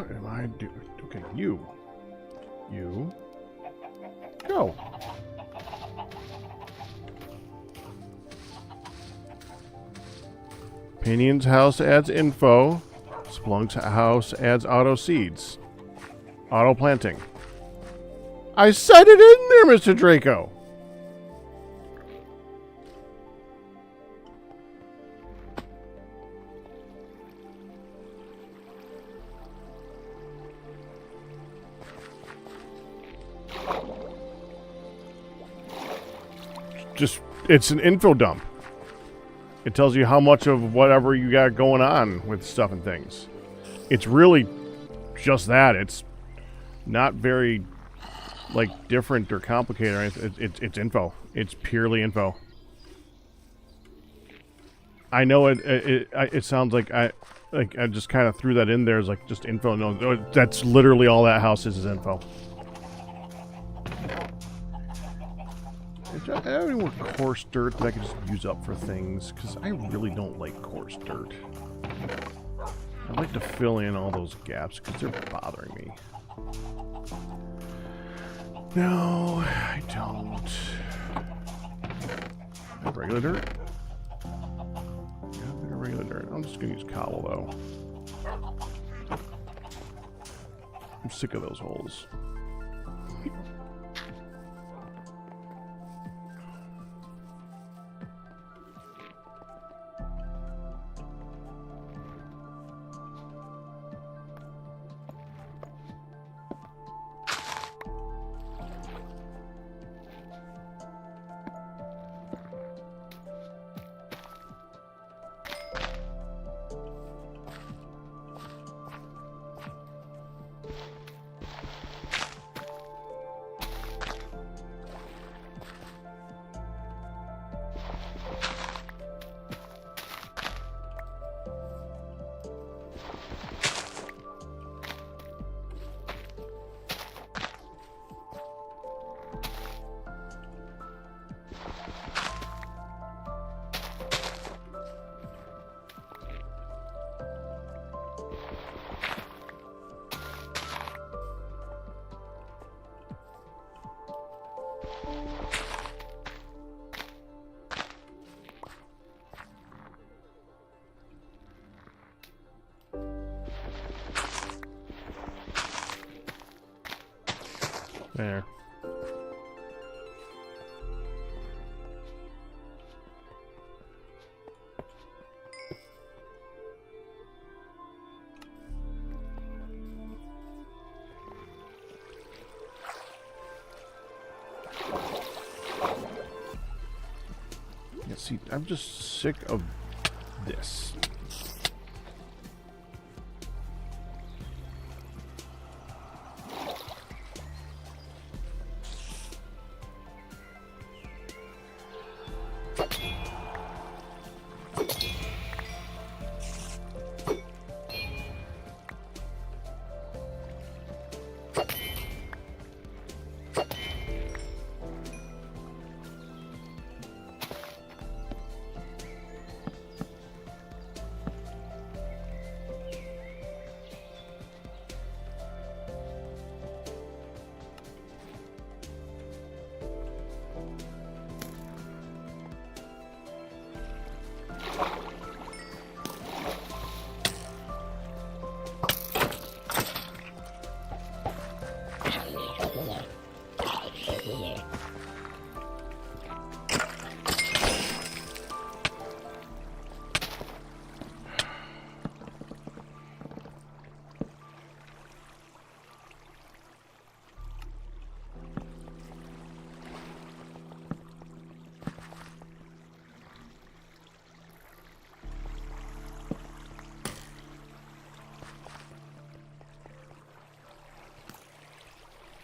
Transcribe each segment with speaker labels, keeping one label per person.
Speaker 1: What am I doing? Okay, you. Go. Pinion's house adds info. Splunk's house adds auto seeds. Auto planting. I said it in there, Mr. Draco. Just, it's an info dump. It tells you how much of whatever you got going on with stuff and things. It's really just that. It's not very, like, different or complicated or anything. It's info. It's purely info. I know it sounds like I just kind of threw that in there as like just info. No, that's literally all that house is info. I have any more coarse dirt that I can just use up for things, because I really don't like coarse dirt. I'd like to fill in all those gaps, because they're bothering me. No, I don't. Have regular dirt? Yeah, regular dirt. I'm just going to use cobble, though. I'm sick of those holes. There. Yeah, see, I'm just sick of this.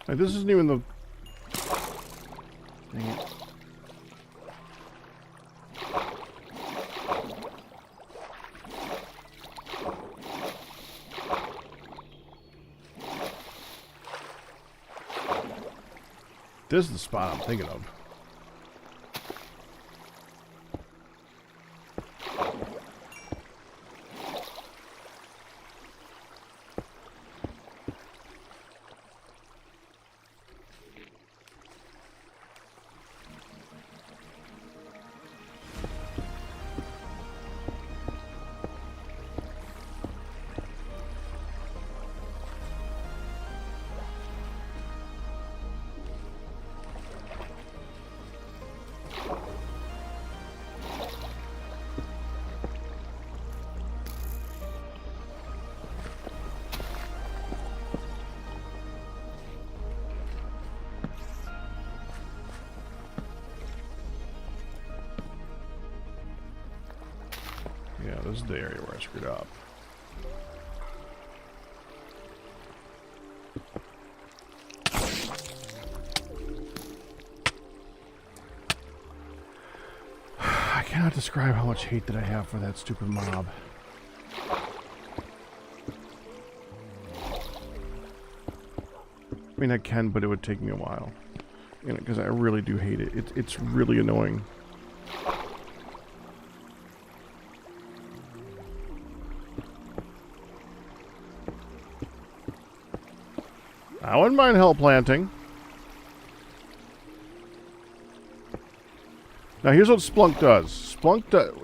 Speaker 1: Like, this isn't even the... Dang it. This is the spot I'm thinking of. this is the area where I screwed up. I cannot describe how much hate that I have for that stupid mob. I mean, I can, but it would take me a while. You know, because I really do hate it. It's really annoying. I wouldn't mind help planting. Now here's what Splunk does.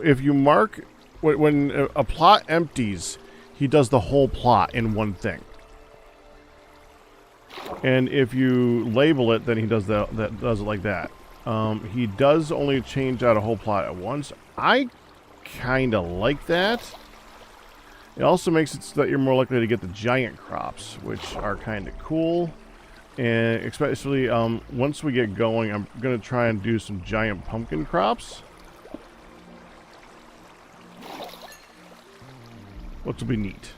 Speaker 1: If you mark, when a plot empties, he does the whole plot in one thing. And if you label it, then he does does it like that. He does only change out a whole plot at once. I kind of like that. It also makes it so that you're more likely to get the giant crops, which are kind of cool. And especially once we get going, I'm going to try and do some giant pumpkin crops. Which will be neat.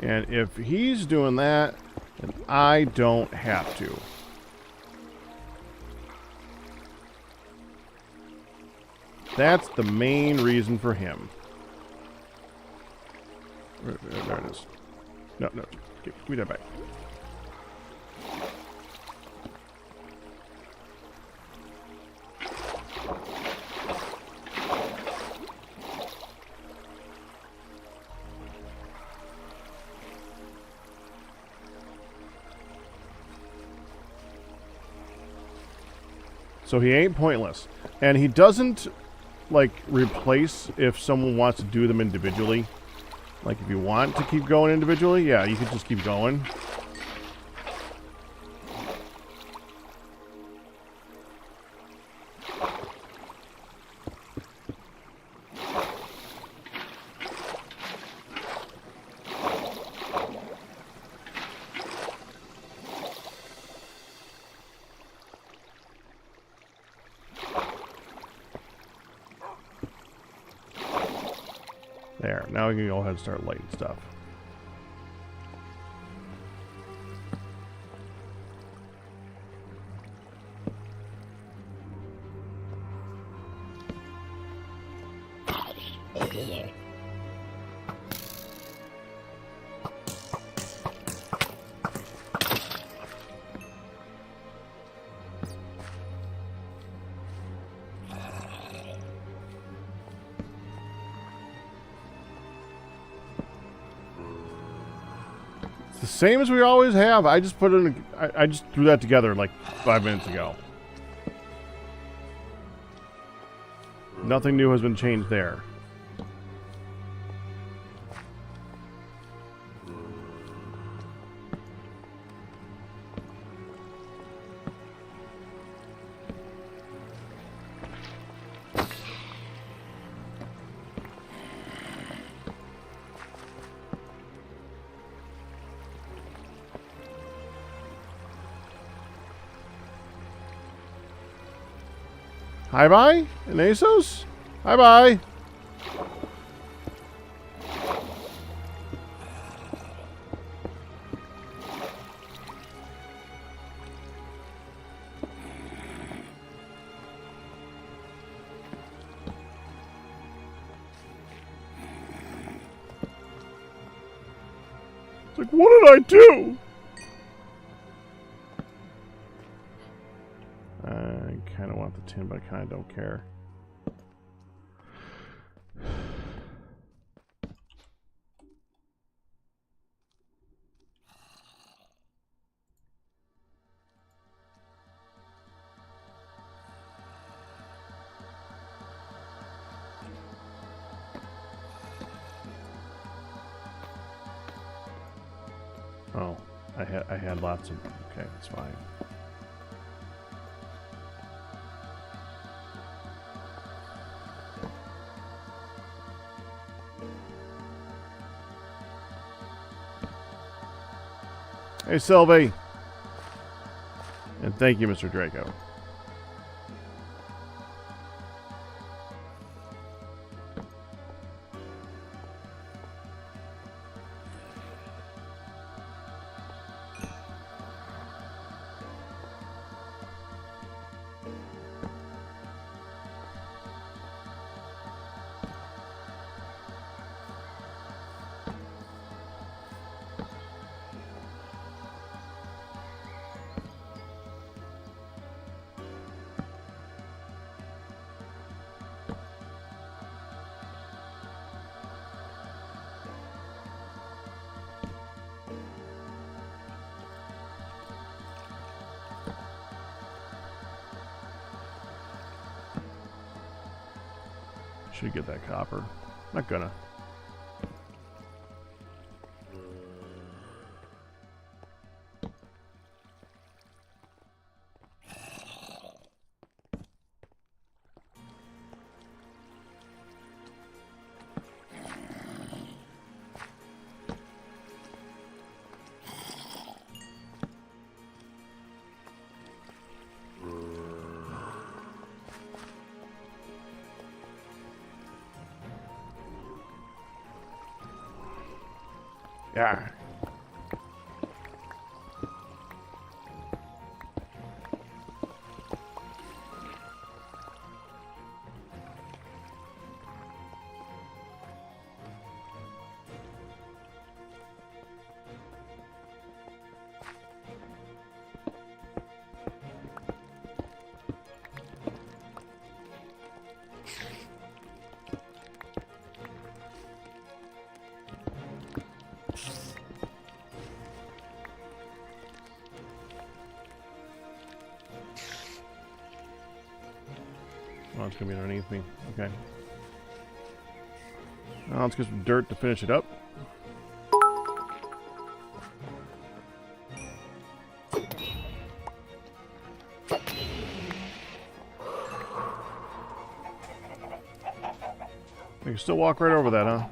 Speaker 1: And if he's doing that, then I don't have to. That's the main reason for him. There it is. No. Give me that back. So he ain't pointless. And he doesn't, like, replace if someone wants to do them individually. Like, if you want to keep going individually, yeah, you can just keep going. There. Now we can go ahead and start lighting stuff. The same as we always have. I just put it in. I just threw that together like 5 minutes ago. Nothing new has been changed there. Hi bye, and ASOS? Hi bye. It's like, what did I do? I kind of want the tin, but I kind of don't care. Oh, I had lots of. Okay, it's fine. Hey, Sylvie. And thank you, Mr. Draco. Should get that copper. Not gonna. Yeah. Oh, it's gonna be underneath me. Okay. Now let's get some dirt to finish it up. You can still walk right over that, huh?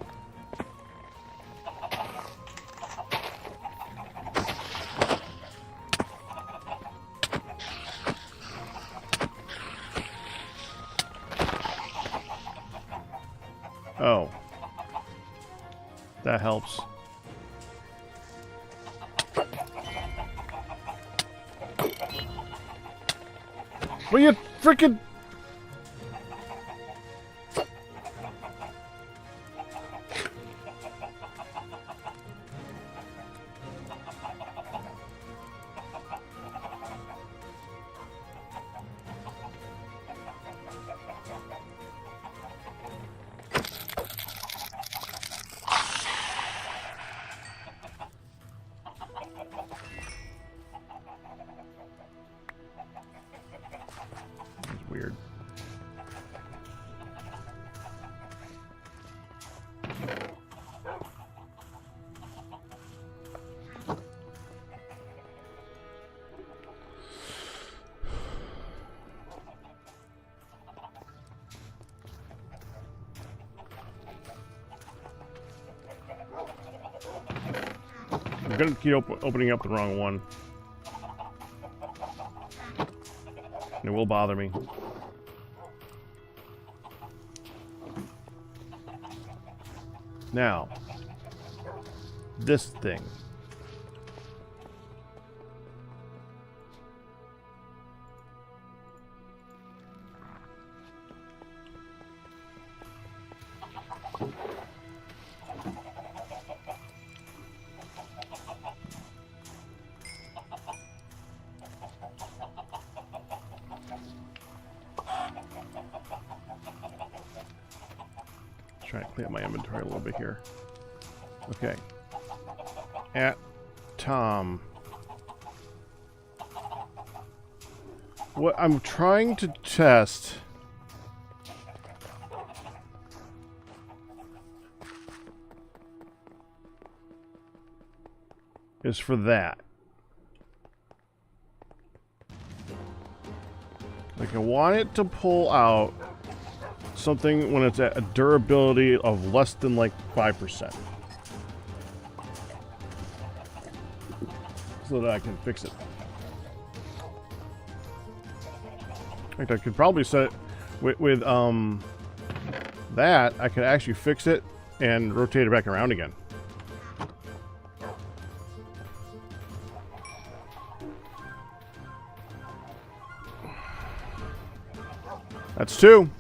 Speaker 1: Oh. That helps. Will you frickin'... Weird. I'm gonna keep opening up the wrong one. It will bother me. Now, this thing. Try to clean up my inventory a little bit here. Okay. At Tom. What I'm trying to test is for that. Like I want it to pull out something when it's at a durability of less than like 5%. so that I can fix it. In fact, I could probably set it with that. I could actually fix it and rotate it back around again. That's 2.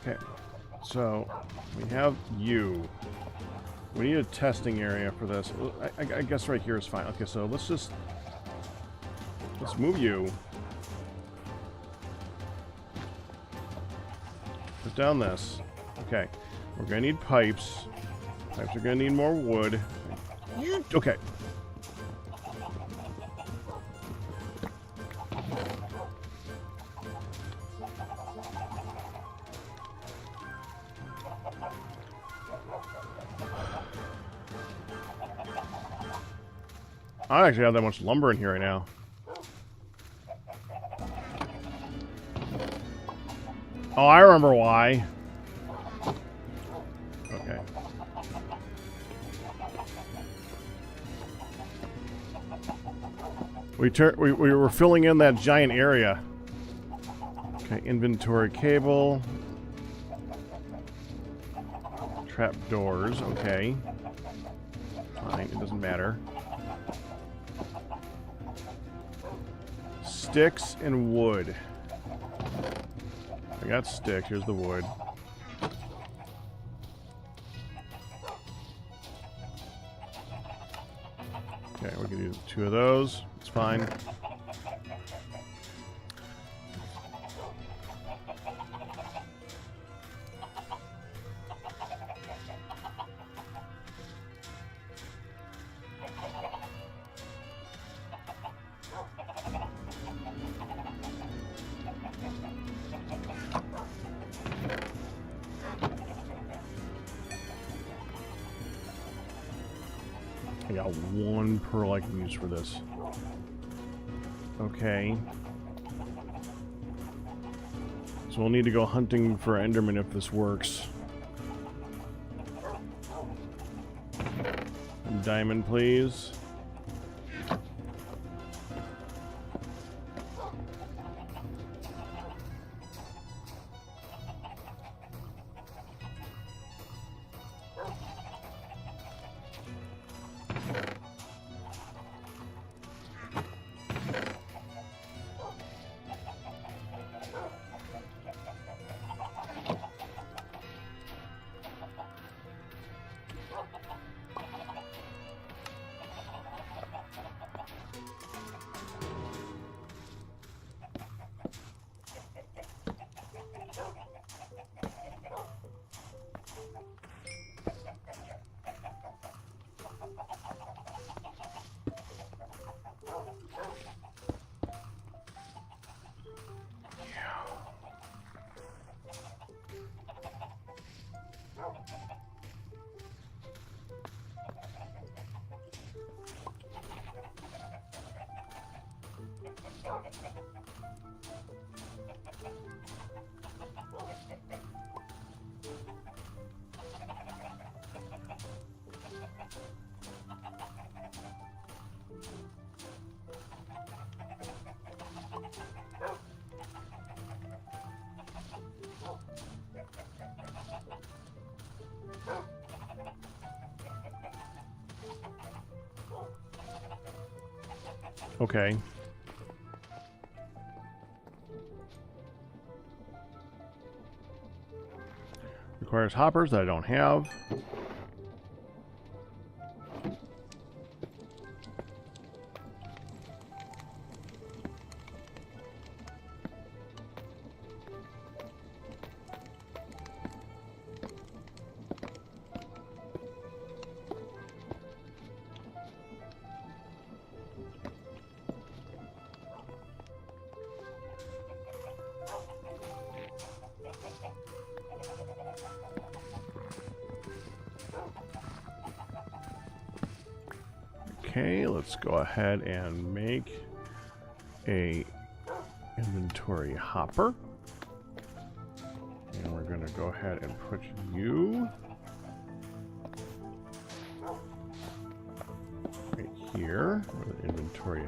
Speaker 1: Okay, so we have you. We need a testing area for this. I guess right here is fine. Okay, so let's move you. Put down this. Okay, we're gonna need pipes. Pipes are gonna need more wood. Okay. I don't actually have that much lumber in here right now. Oh, I remember why. Okay. We were filling in that giant area. Okay, inventory cable. Trap doors, okay. Fine, it doesn't matter. Sticks and wood. I got sticks. Here's the wood. Okay, we can use 2 of those. It's fine. I got 1 pearl I can use for this. Okay. So we'll need to go hunting for Enderman if this works. Diamond, please. Okay. Requires hoppers that I don't have. Okay, let's go ahead and make a inventory hopper. And we're going to go ahead and put you here. Or the inventory.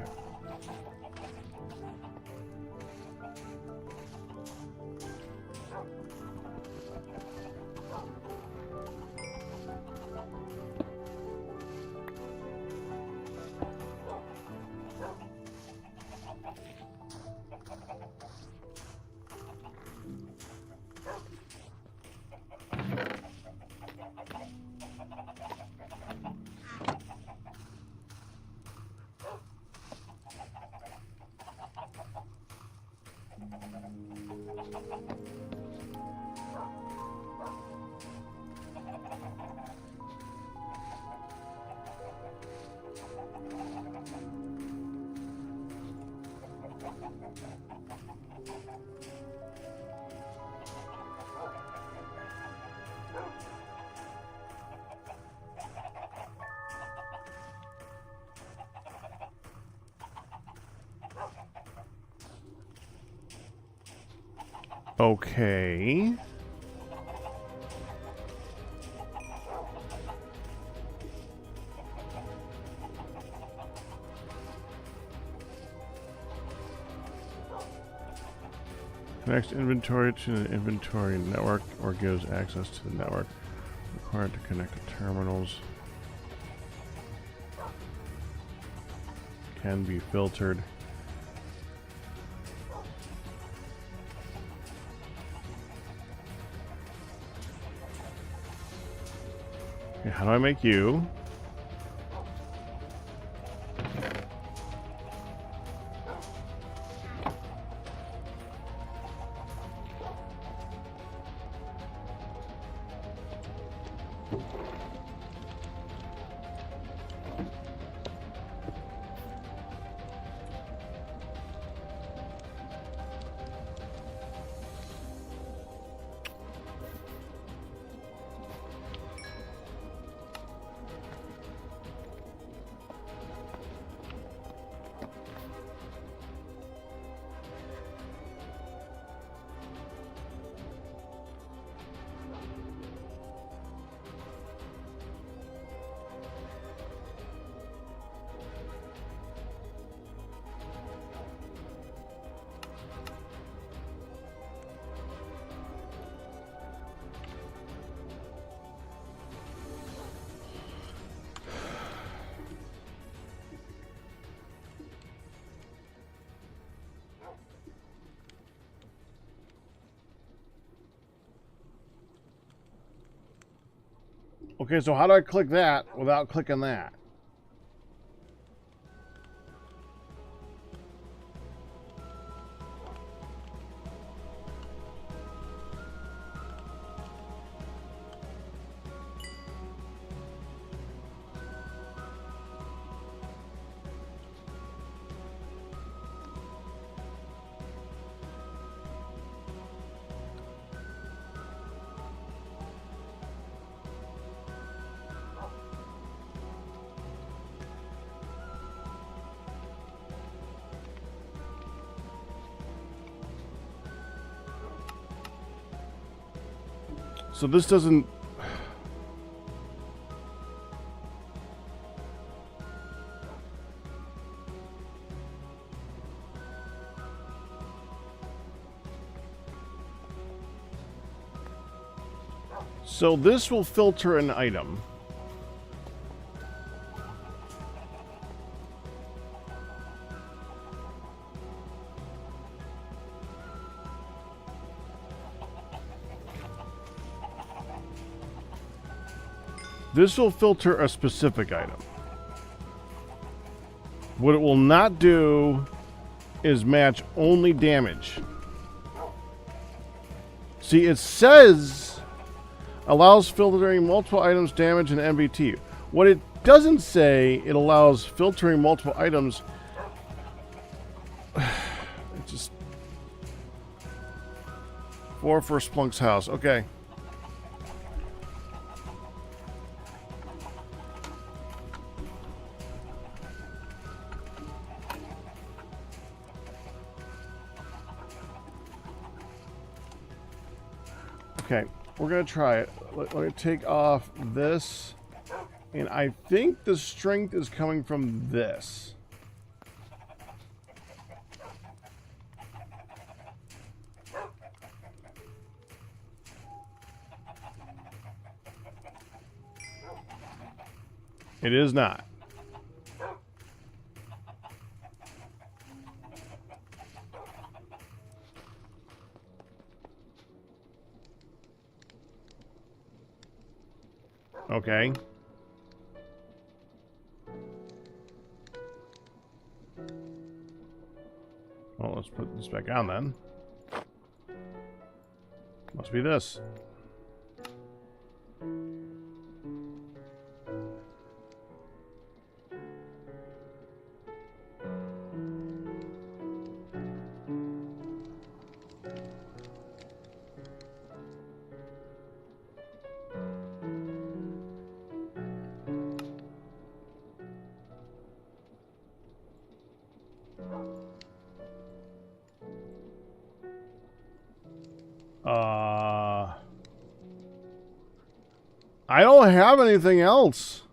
Speaker 1: Okay. Connects inventory to the inventory network or gives access to the network required to connect to terminals. Can be filtered. Okay, how do I make you? Okay, so how do I click that without clicking that? So this doesn't... So this will filter an item. This will filter a specific item. What it will not do is match only damage. See, it says allows filtering multiple items, damage, and MBT. What it doesn't say, it allows filtering multiple items. It just... 4 for Splunk's house. Okay. Okay, we're going to try it. Let me take off this. And I think the strength is coming from this. It is not. Okay. Well, let's put this back on then. Must be this. I don't have anything else.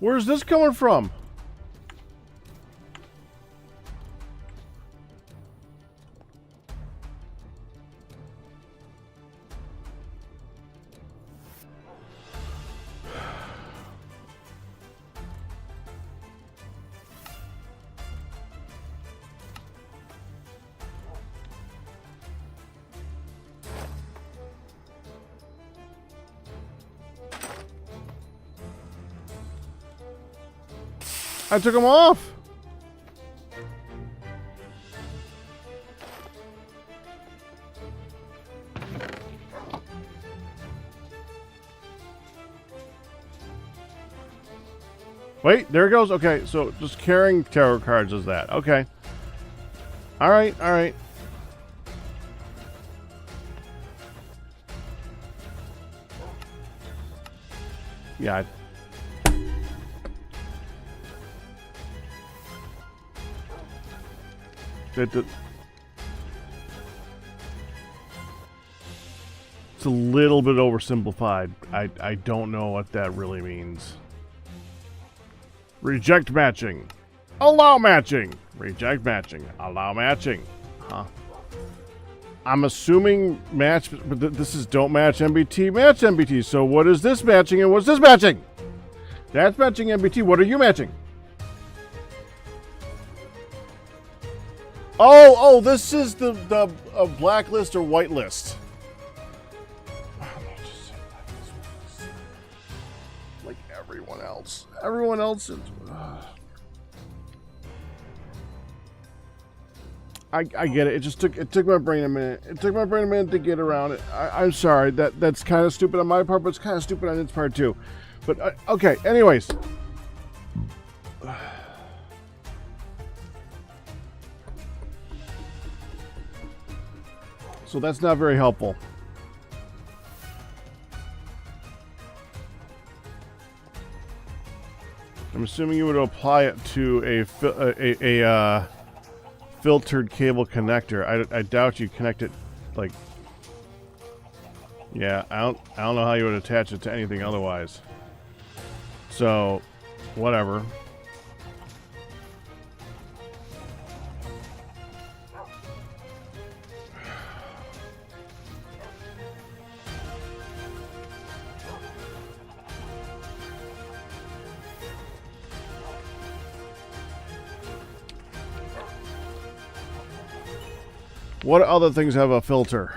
Speaker 1: Where's this coming from? I took them off. Wait, there it goes. Okay, so just carrying tarot cards is that. Okay. All right, all right. Yeah. It's a little bit oversimplified. I don't know what that really means. Reject matching. Allow matching. Reject matching. Allow matching. Huh. I'm assuming match, but this is don't match MBT, match MBT. So what is this matching and what's this matching? That's matching MBT. What are you matching? Oh, this is the blacklist or whitelist. Like everyone else. Everyone else is... I get it. It took my brain a minute. It took my brain a minute to get around it. I'm sorry. That's kind of stupid on my part, but it's kind of stupid on its part too. But okay. Anyways. So that's not very helpful. I'm assuming you would apply it to a filtered cable connector. I doubt you connect it like. Yeah, I don't know how you would attach it to anything otherwise. So, whatever. What other things have a filter?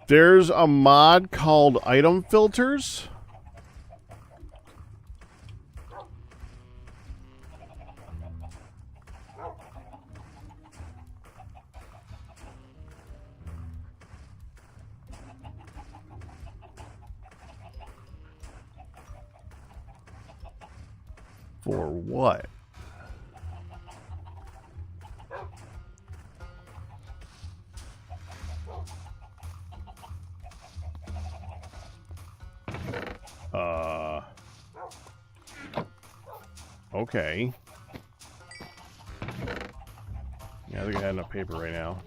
Speaker 1: There's a mod called item filters. For what? Okay. Yeah, I think I had enough paper right now.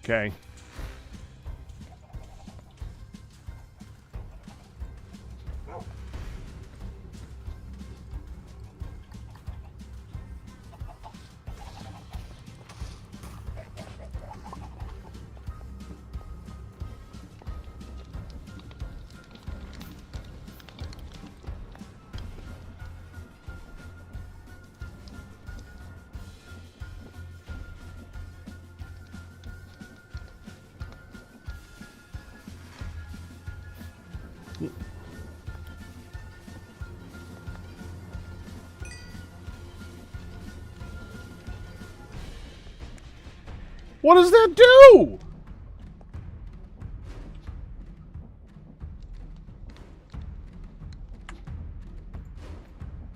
Speaker 1: Okay. What does that do?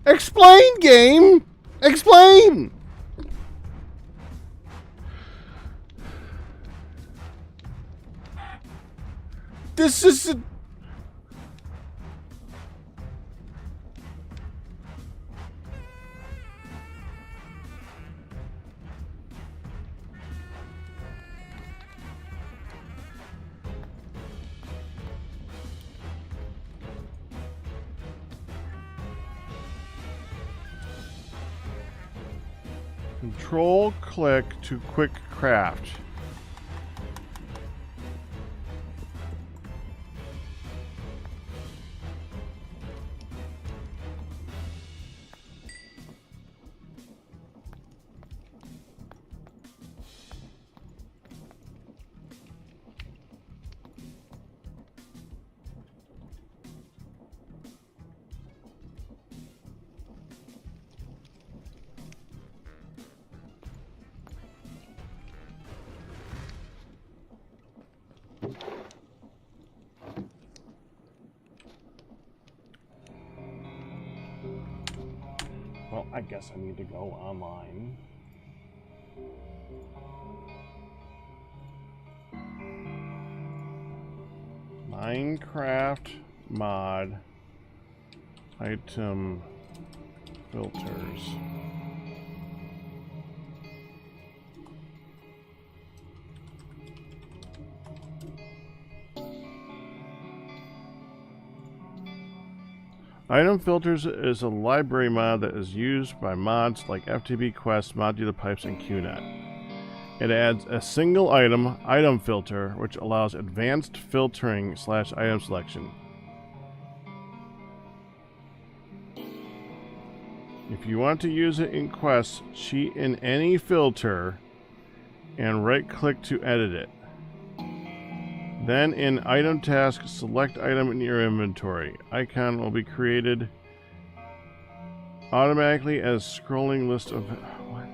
Speaker 1: Explain, game! Explain! This is... Control click to quick craft. Well, I guess I need to go online. Minecraft mod item filters. Item filters is a library mod that is used by mods like FTB Quest, Modular Pipes, and QNet. It adds a single item filter, which allows advanced filtering / item selection. If you want to use it in Quest, cheat in any filter and right-click to edit it. Then in Item Task, select item in your inventory. Icon will be created automatically as scrolling list of... What?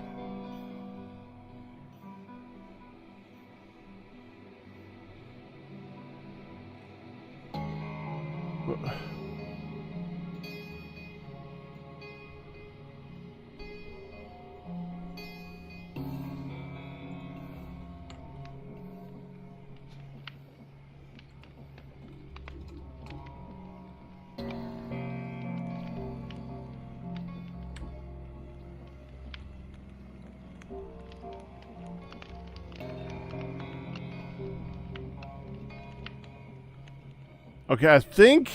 Speaker 1: Okay, I think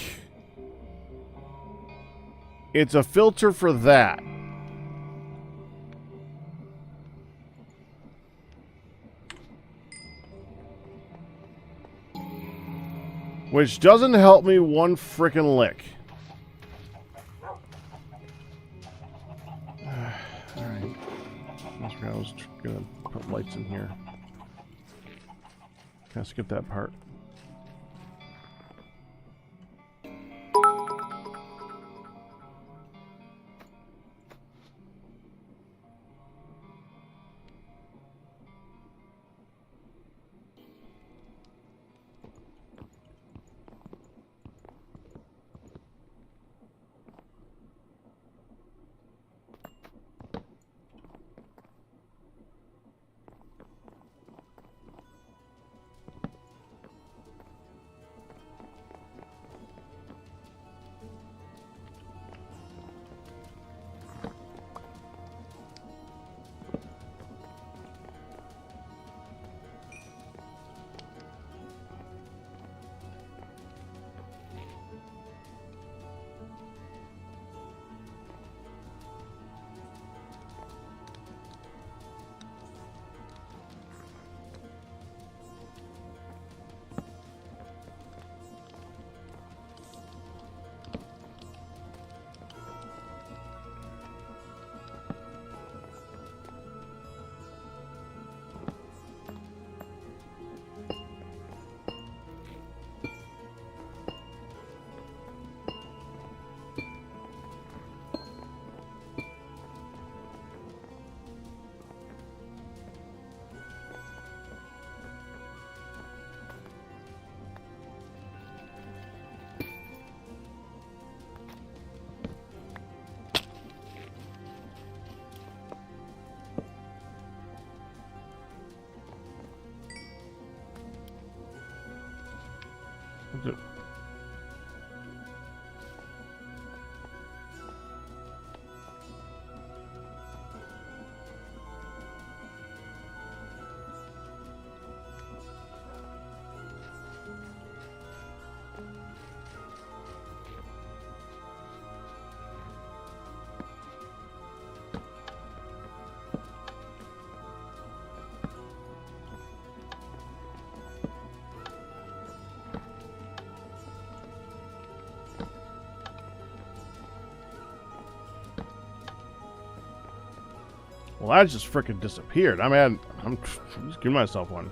Speaker 1: it's a filter for that. Which doesn't help me one frickin' lick. Alright. I was gonna put lights in here. Can I skip that part? What's it? Well, that just frickin' disappeared. I'm just giving myself one.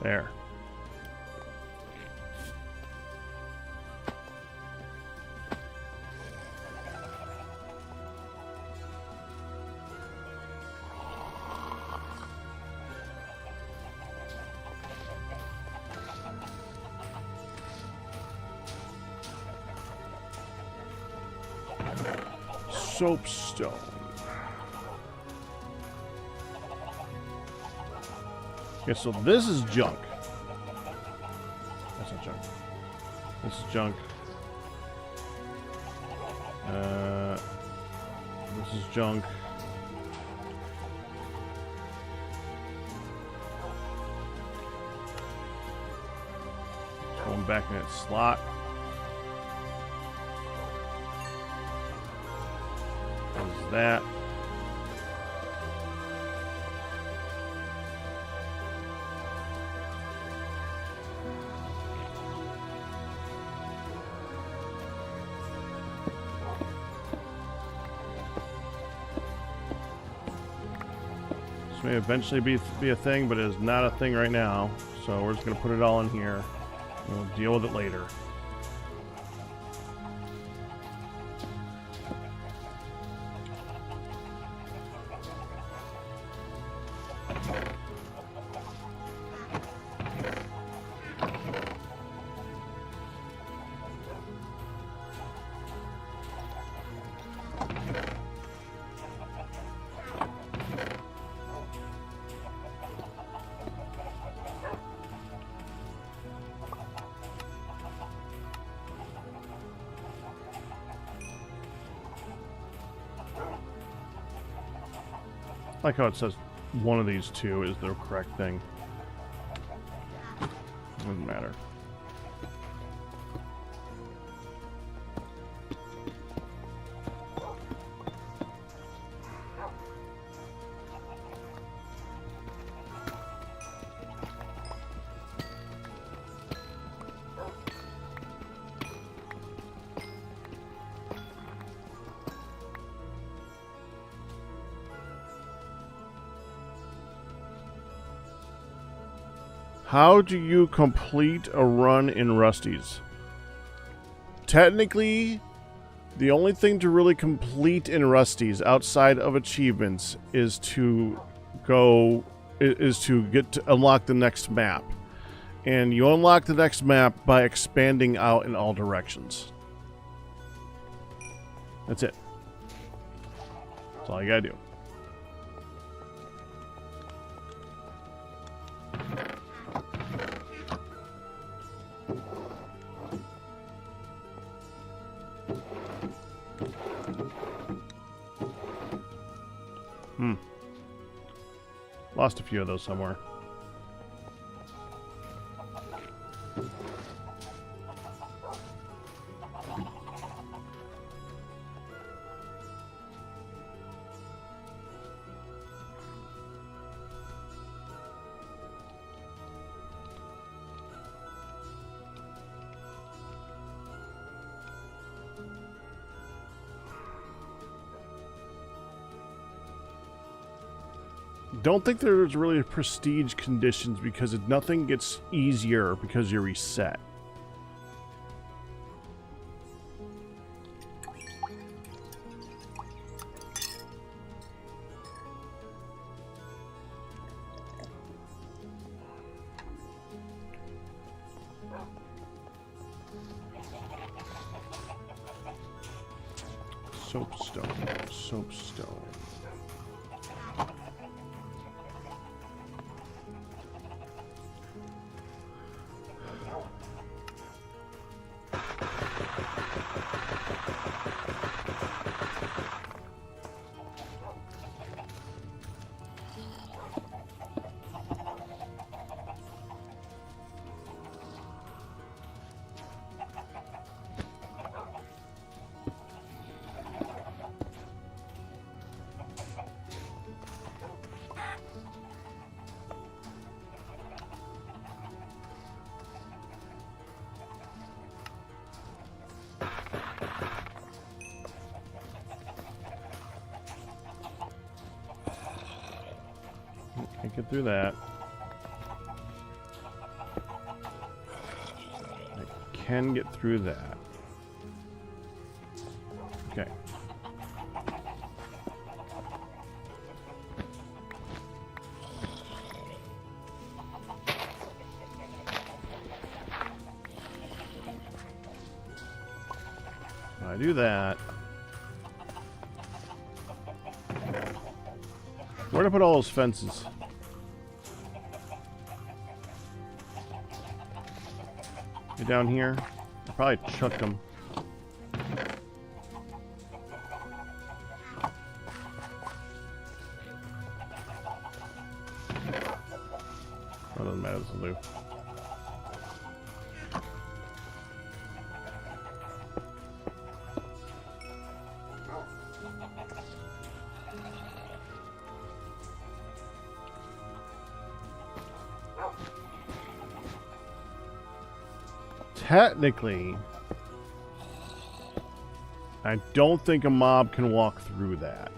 Speaker 1: There. Soapstone. Okay, so this is junk. That's not junk. This is junk. This is junk. Going back in its slot. That. This may eventually be a thing, but it is not a thing right now. So we're just going to put it all in here. And we'll deal with it later. I like how it says one of these two is the correct thing. Doesn't matter. How do you complete a run in Rusty's? Technically, the only thing to really complete in Rusty's outside of achievements is to unlock the next map. And you unlock the next map by expanding out in all directions. That's it. That's all you gotta do. Lost a few of those somewhere. Don't think there's really prestige conditions because nothing gets easier because you reset. Soapstone. Soapstone. Can't get through that. I can get through that. Okay. When I do that. Where'd I put all those fences? You're down here? I probably chucked them. That doesn't matter, this will do. Technically, I don't think a mob can walk through that.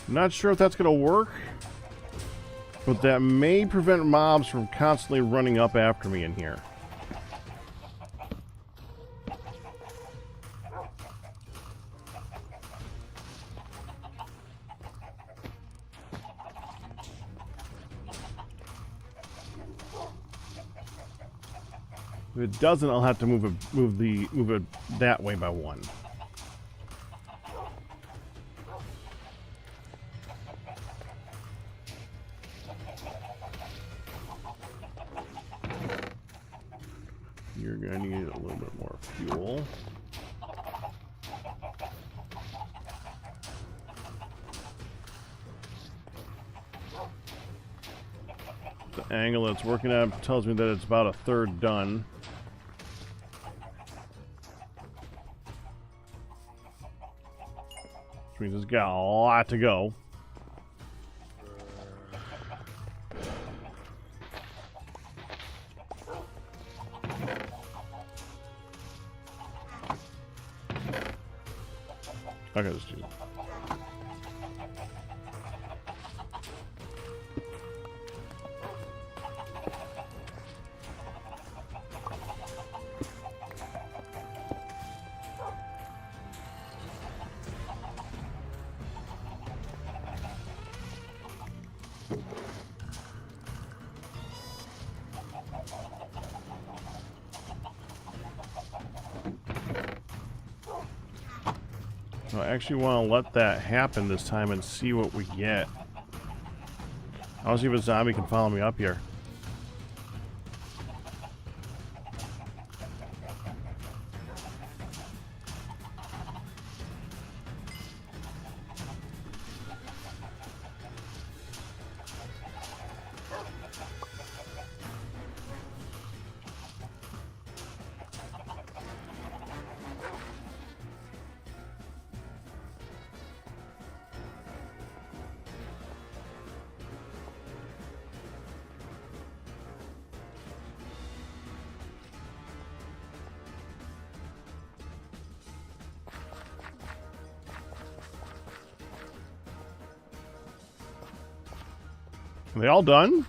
Speaker 1: Not sure if that's going to work, but that may prevent mobs from constantly running up after me in here. If it doesn't, I'll have to move it that way by 1. You're gonna need a little bit more fuel. The angle it's working at tells me that it's about a third done. Which means it's got a lot to go. Okay, let's do that. I actually want to let that happen this time and see what we get. I want to see if a zombie can follow me up here. Are they all done?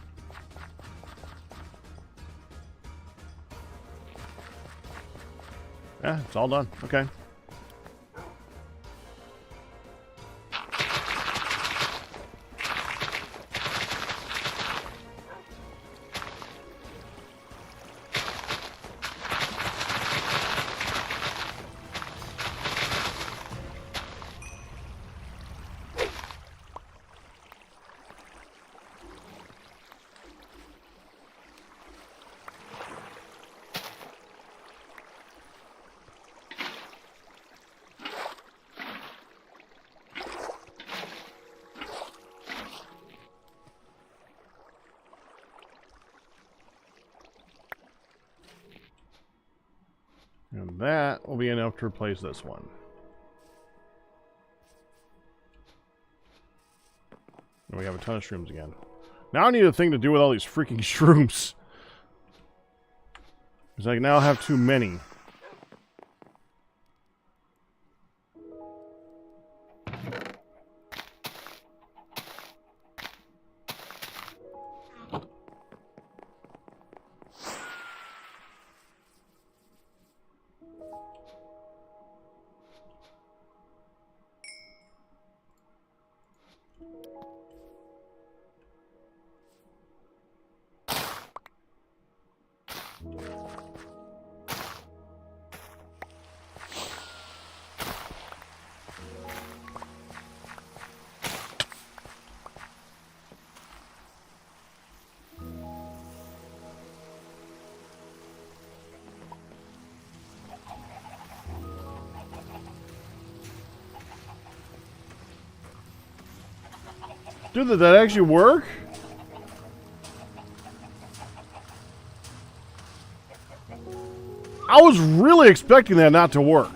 Speaker 1: Yeah, it's all done. Okay. And that will be enough to replace this one. And we have a ton of shrooms again. Now I need a thing to do with all these freaking shrooms. Because I now have too many. Dude, did that actually work? I was really expecting that not to work.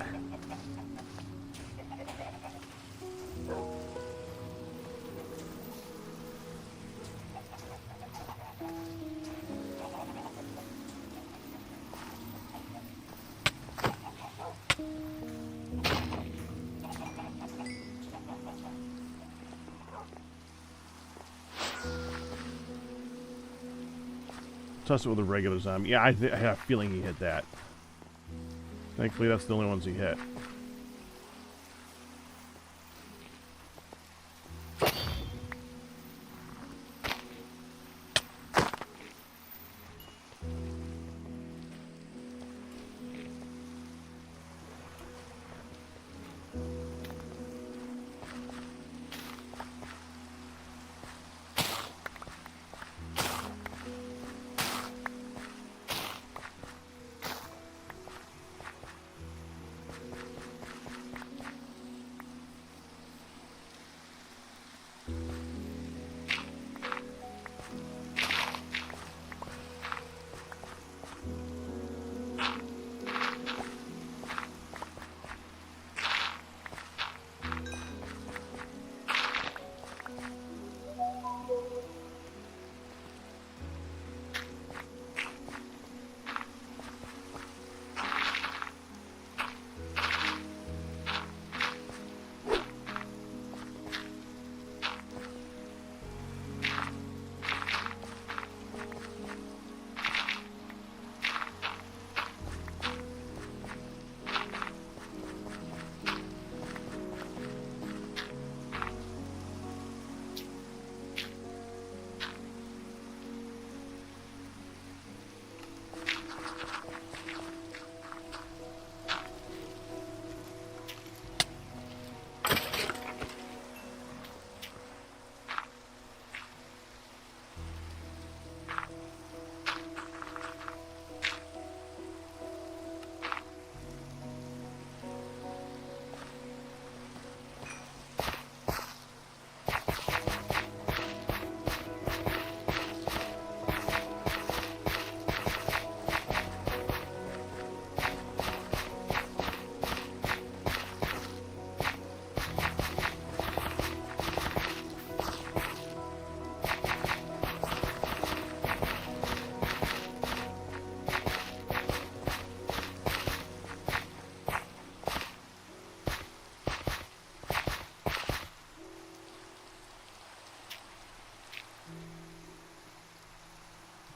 Speaker 1: Test it with a regular zombie. Yeah, I have a feeling he hit that. Thankfully, that's the only ones he hit.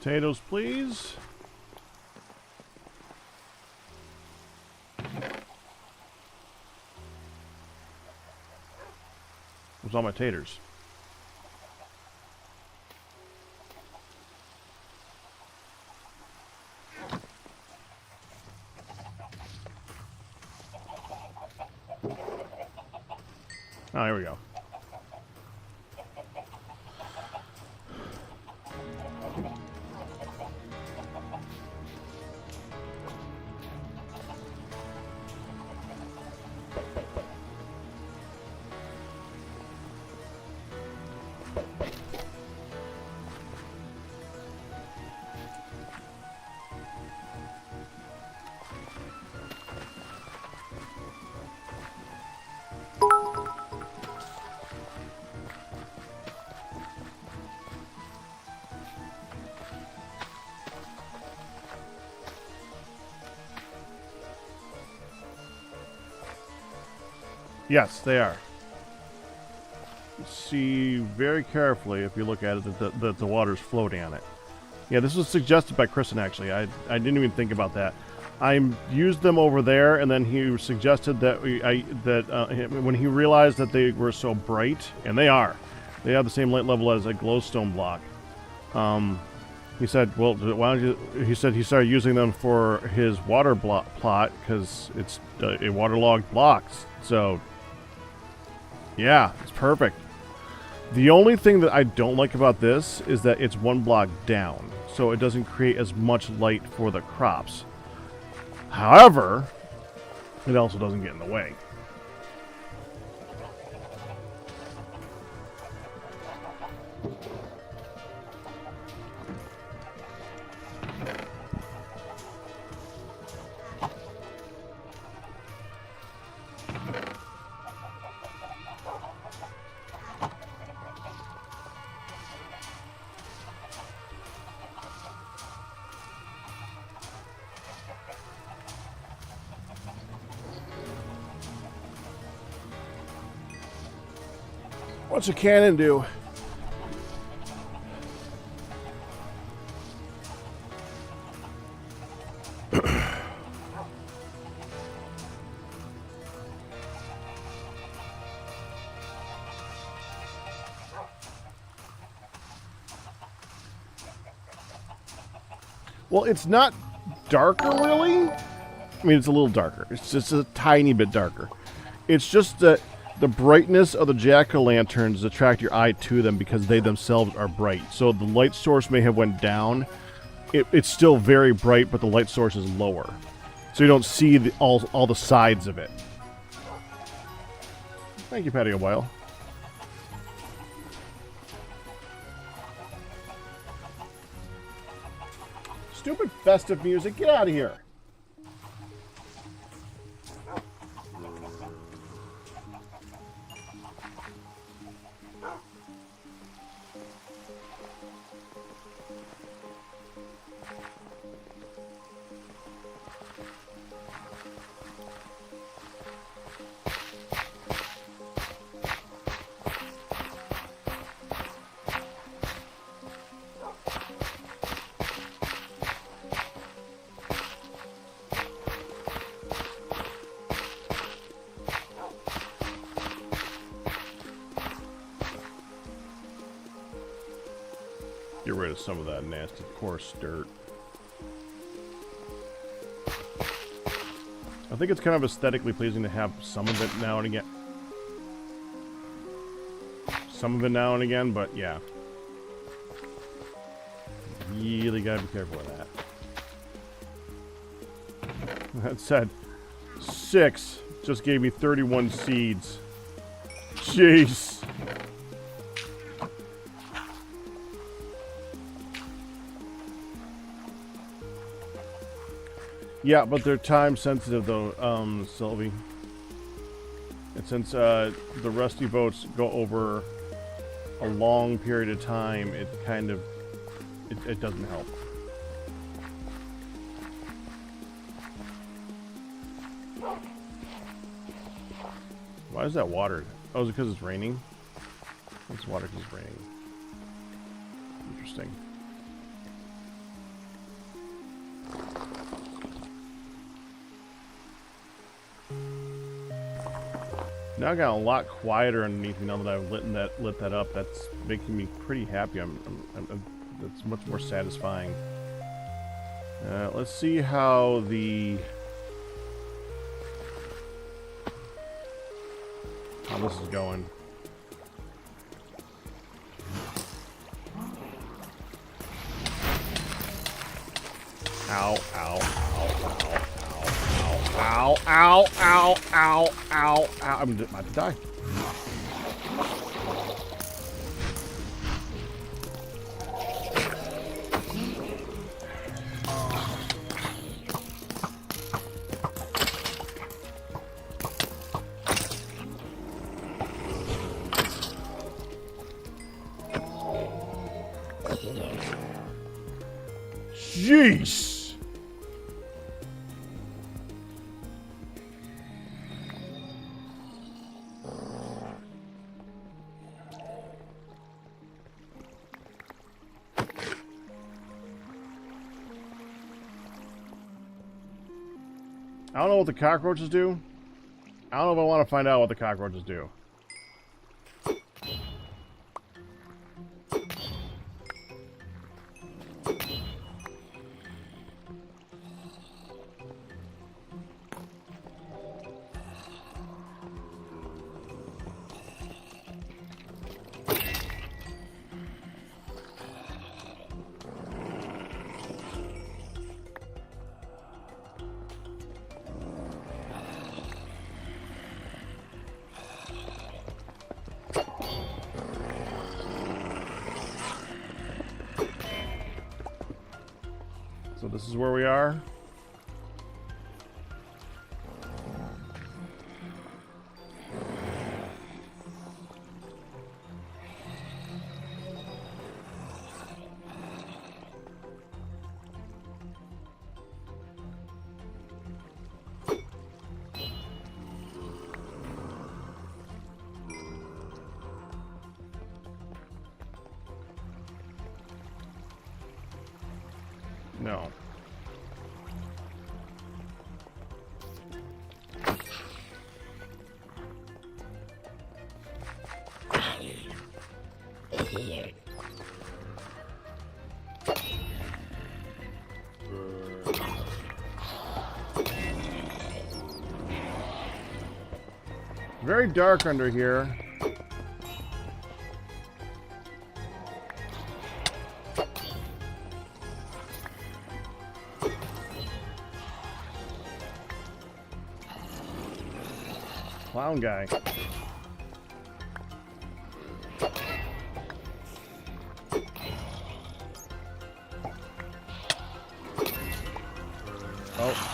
Speaker 1: Potatoes, please. Where's all my taters? Oh, here we go. Yes, they are. See very carefully if you look at it that the water's floating on it. Yeah, this was suggested by Kristen, actually. I didn't even think about that. I used them over there, and then he suggested that when he realized that they were so bright, and they are. They have the same light level as a glowstone block. He said, well, why don't you... He said he started using them for his water plot, because it's a waterlogged blocks. So... yeah, it's perfect. The only thing that I don't like about this is that it's one block down, so it doesn't create as much light for the crops. However, it also doesn't get in the way. What's a cannon do? Well, it's not darker, really. I mean, it's a little darker. It's just a tiny bit darker. It's just that the brightness of the jack-o'-lanterns attract your eye to them because they themselves are bright. So the light source may have went down. It's still very bright, but the light source is lower. So you don't see all the sides of it. Thank you, Patio Bile. Stupid festive music, get out of here. Get rid of some of that nasty, coarse dirt. I think it's kind of aesthetically pleasing to have some of it now and again. Some of it now and again, but yeah. Really gotta be careful with that. That said, 6 just gave me 31 seeds. Jeez. Yeah, but they're time sensitive though, Sylvie. And since the rusty boats go over a long period of time, it kind of it doesn't help. Why is that water? Oh, is it because it's raining? It's water because it's raining. Interesting. Now I got a lot quieter underneath me now that I've lit that up. That's making me pretty happy. That's much more satisfying. Let's see how this is going. Ow, ow, ow, ow, ow, ow, ow, ow, ow, ow. I'm about to die. Jeez. I don't know what the cockroaches do. I don't know if I want to find out what the cockroaches do. So this is where we are. No. Very dark under here. Clown guy. Oh.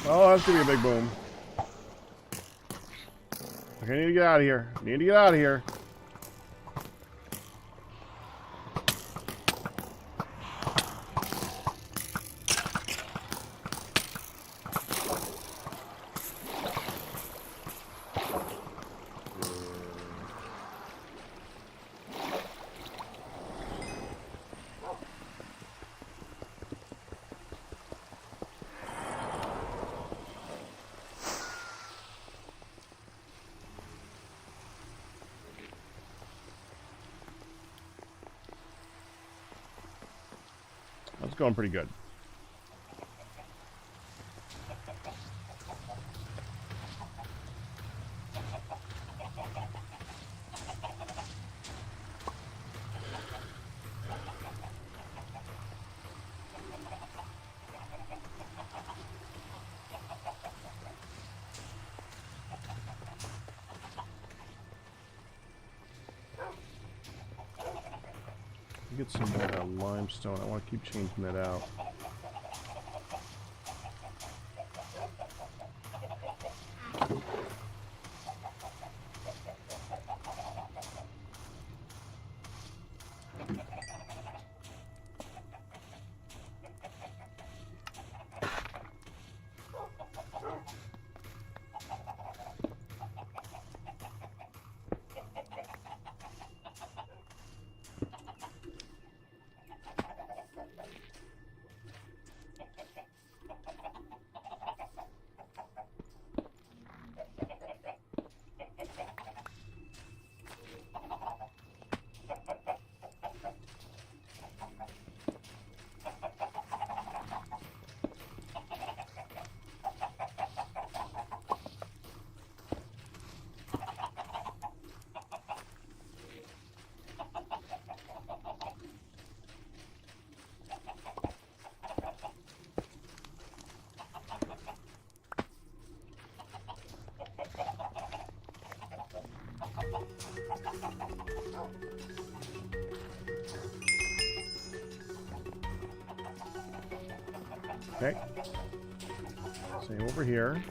Speaker 1: Oh, that's gonna be a big boom. Okay, I need to get out of here. Need to get out of here. That's going pretty good. Get some more limestone. I want to keep changing that out. Okay. Same over here.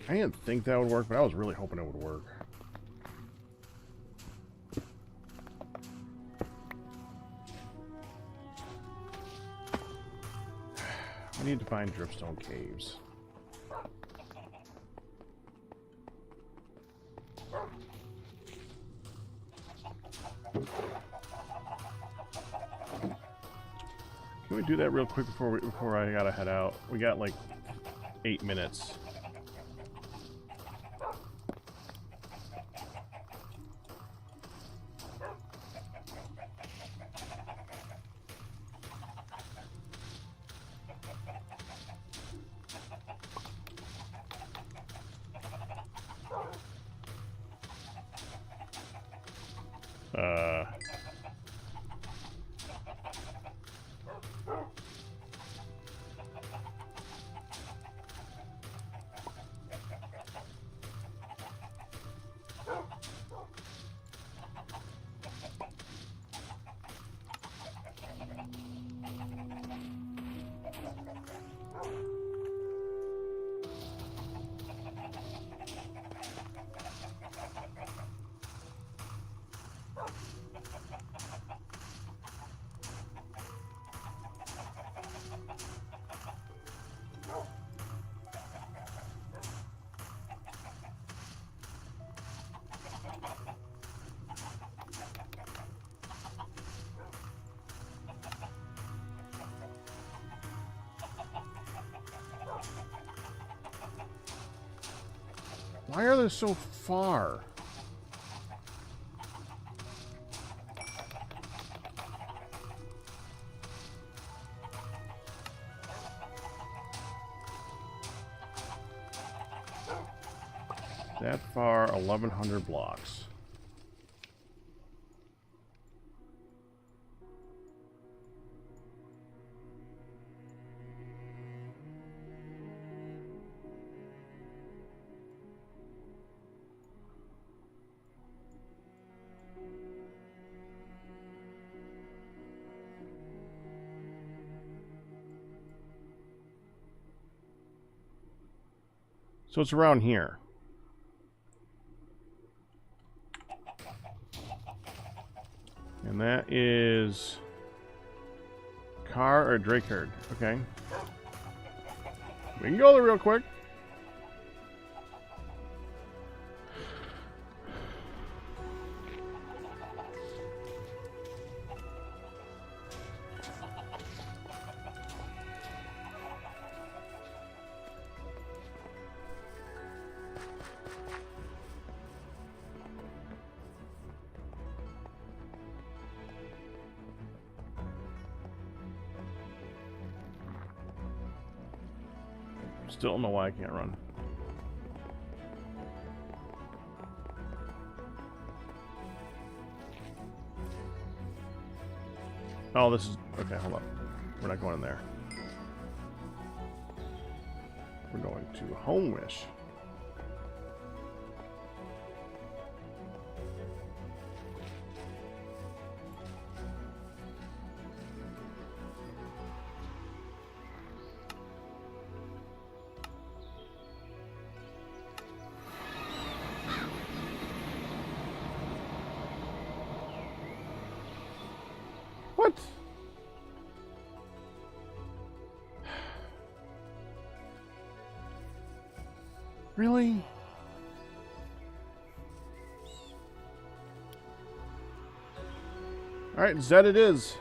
Speaker 1: I didn't think that would work, but I was really hoping it would work. I need to find dripstone caves. Can we do that real quick before I gotta head out? We got like 8 minutes. Why are they so far? That far, 1,100 blocks. So it's around here. And that is car or Drake herd. Okay. We can go there real quick. Still don't know why I can't run. Oh, this is... Okay, hold up. We're not going in there. We're going to Home Wish. What? Really? Alright, Zed it is.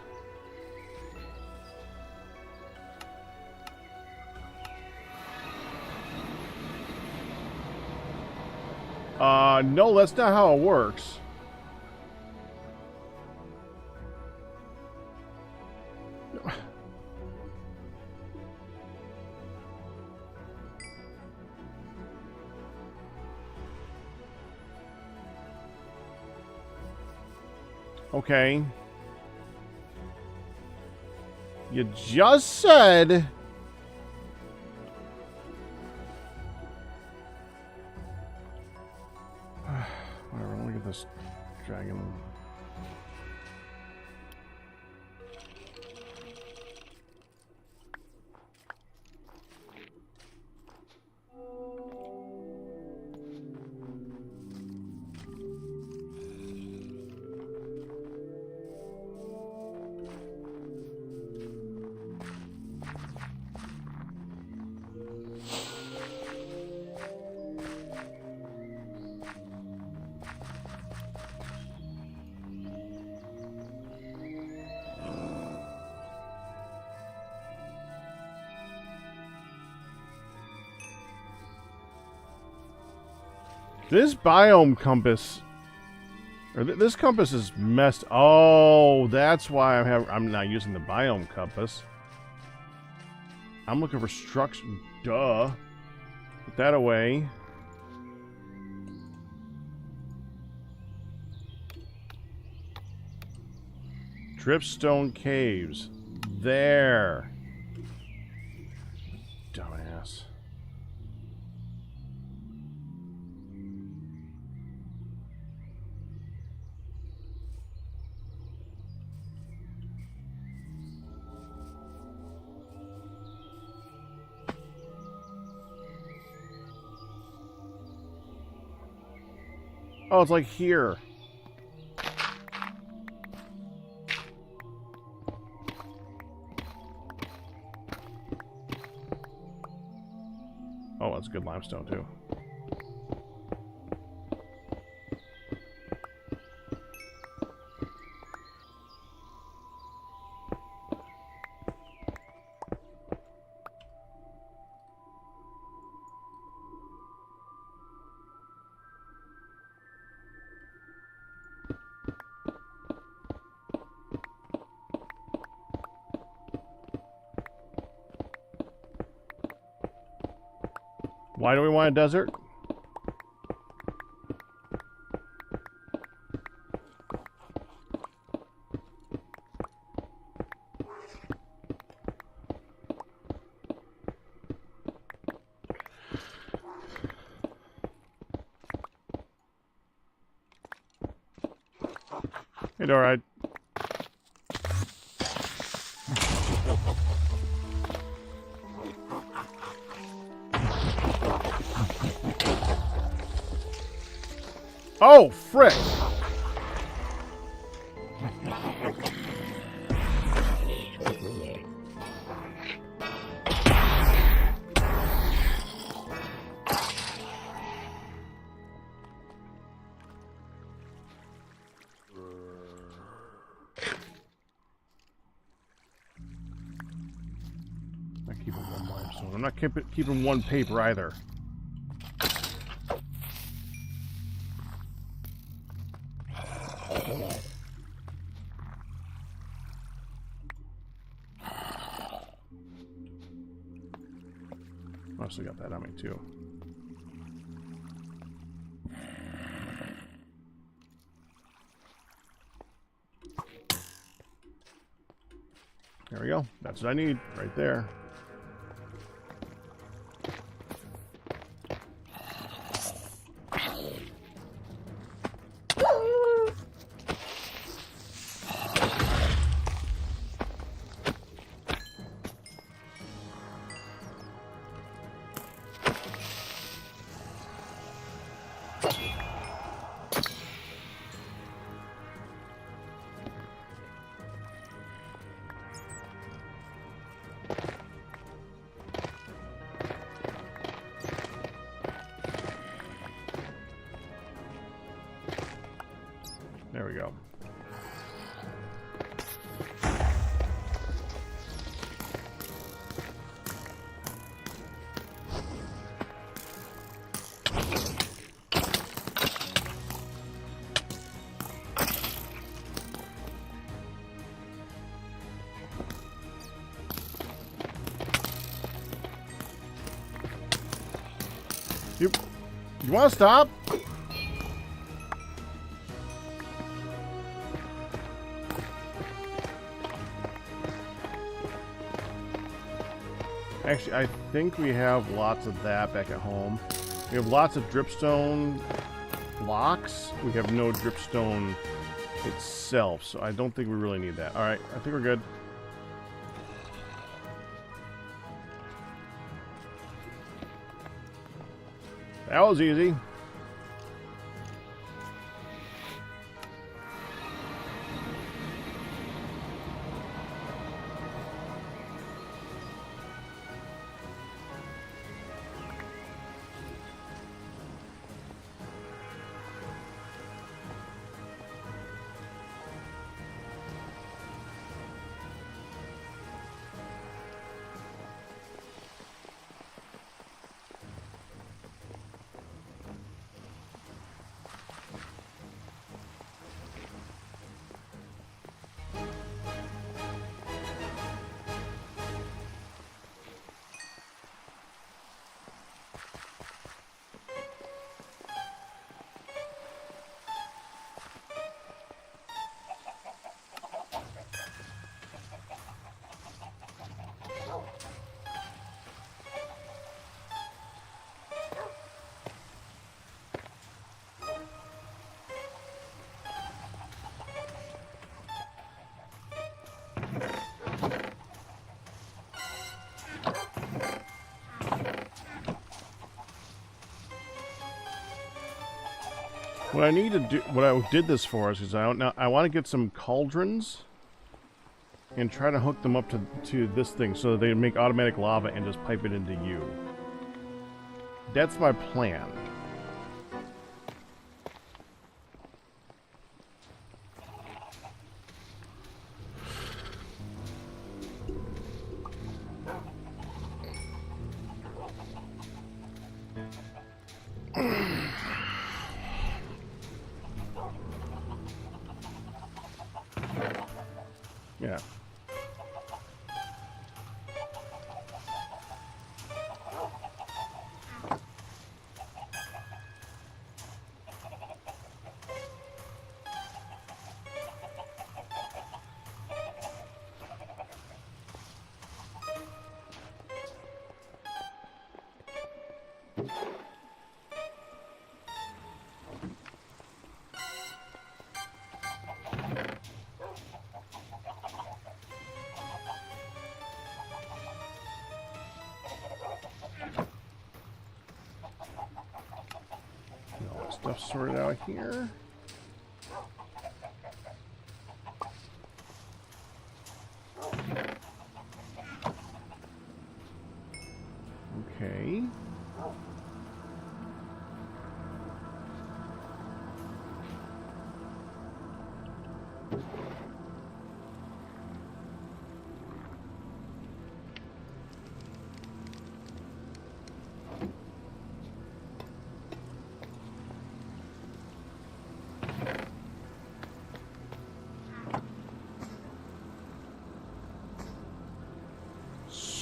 Speaker 1: No, that's not how it works. Okay. You just said... Whatever, let me get this dragon. This biome compass, or this compass is messed. Oh, that's why I'm not using the biome compass. I'm looking for structure. Duh. Put that away. Dripstone caves. There. Dumbass. Oh, it's like here. Oh, that's good limestone too. Why do we want a desert? Hey, Dora. Oh, frick! I'm not keeping one paper either. I also got that on me too. There we go. That's what I need right there. There we go. You want to stop? Actually, I think we have lots of that back at home. We have lots of dripstone blocks. We have no dripstone itself, so I don't think we really need that. Alright, I think we're good. That was easy. What I need to do, what I did this for us is I want to get some cauldrons and try to hook them up to this thing so that they make automatic lava and just pipe it into you. That's my plan. Yeah. Stuff sorted out here. Okay.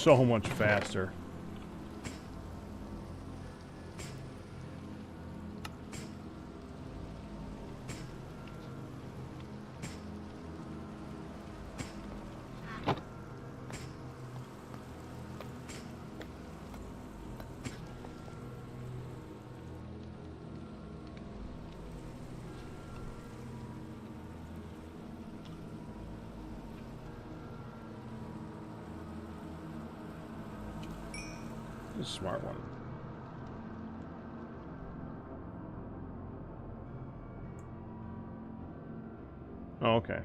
Speaker 1: so much faster. A smart one. Oh, okay.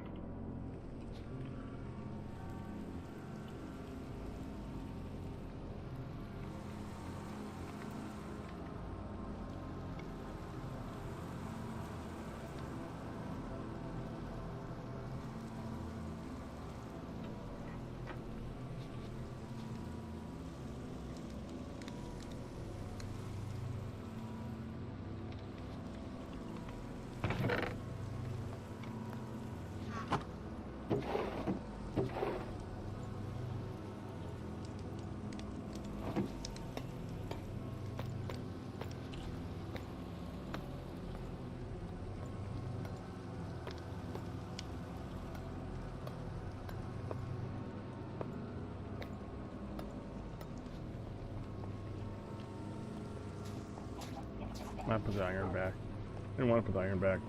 Speaker 1: I put the iron back. I didn't want to put the iron back.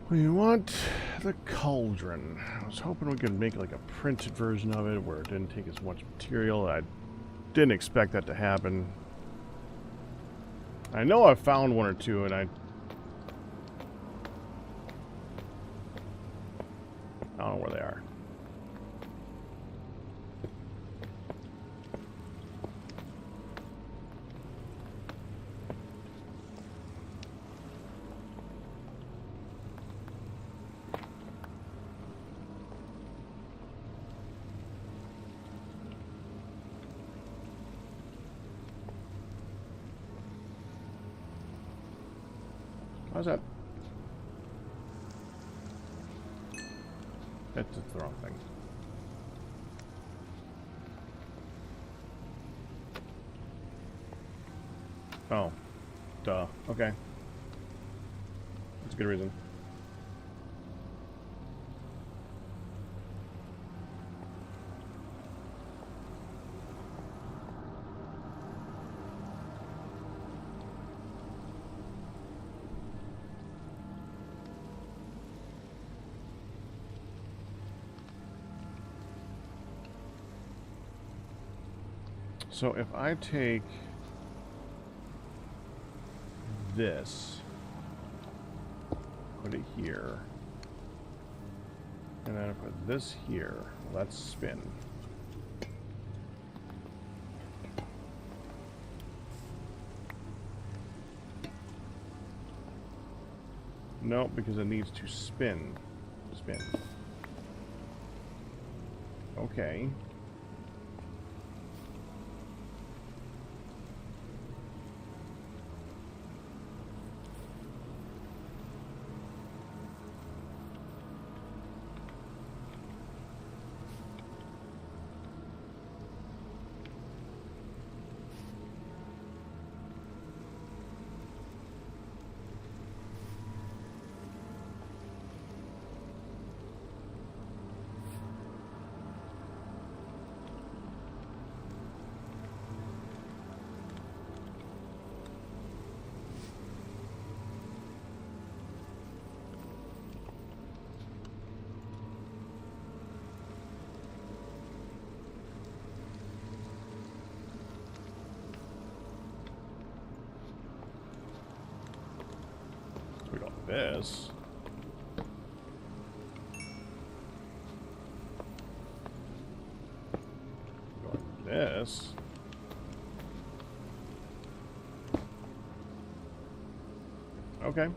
Speaker 1: We want the cauldron. I was hoping we could make like a printed version of it where it didn't take as much material. I didn't expect that to happen. I know I found one or two, and I don't know where they are. How's that? That's the wrong thing. Oh. Duh. Okay. That's a good reason. So if I take this, put it here, and then I put this here, let's spin. No, because it needs to spin. Spin. Okay. We got this. We got this. Okay.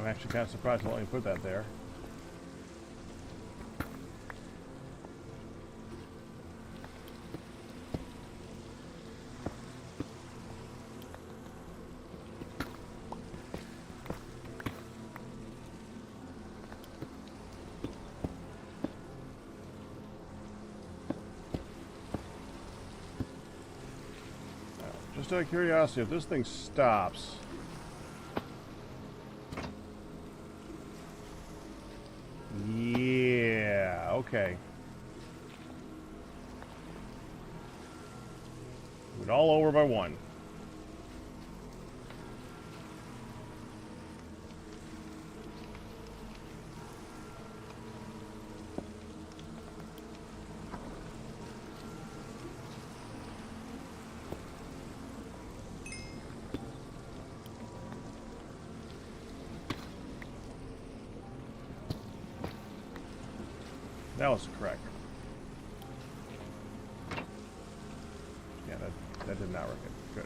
Speaker 1: I'm actually kind of surprised to let me put that there. Just out of curiosity, if this thing stops... Yeah, okay. We're all over by one. That was correct. Yeah, that did not work. Good.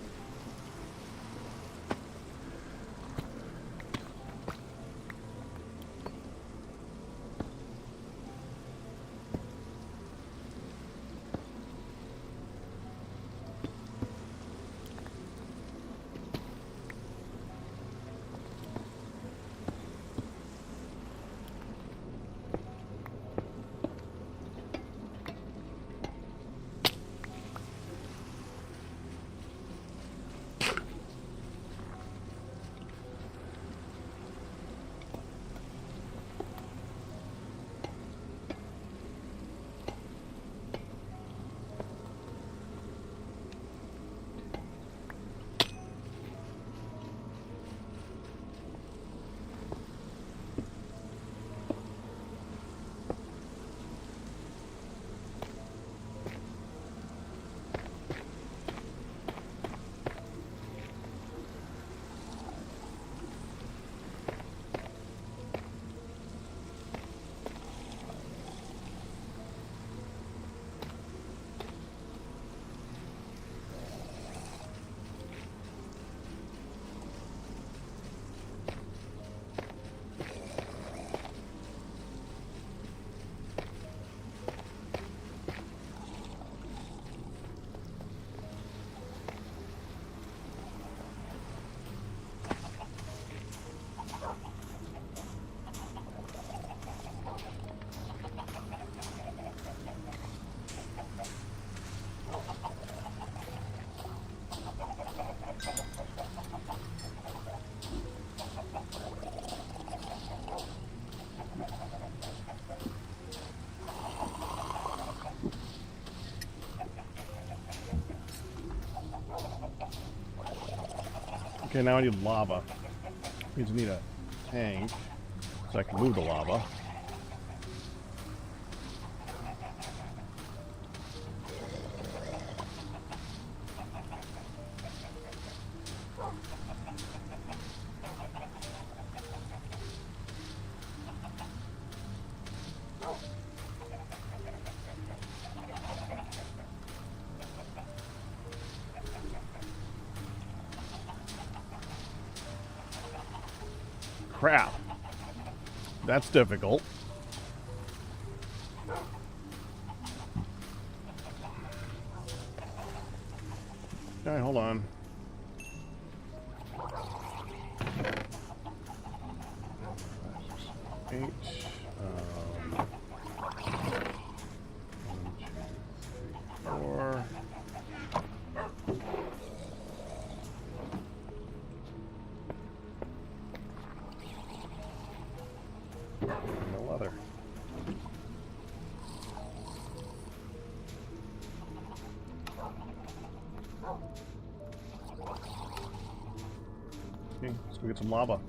Speaker 1: Okay, now I need lava. Means I need a tank so I can move the lava. Crap. That's difficult. Alright, hold on. Eight. 1, 2, 3, 4. No leather. Okay, let's go get some lava.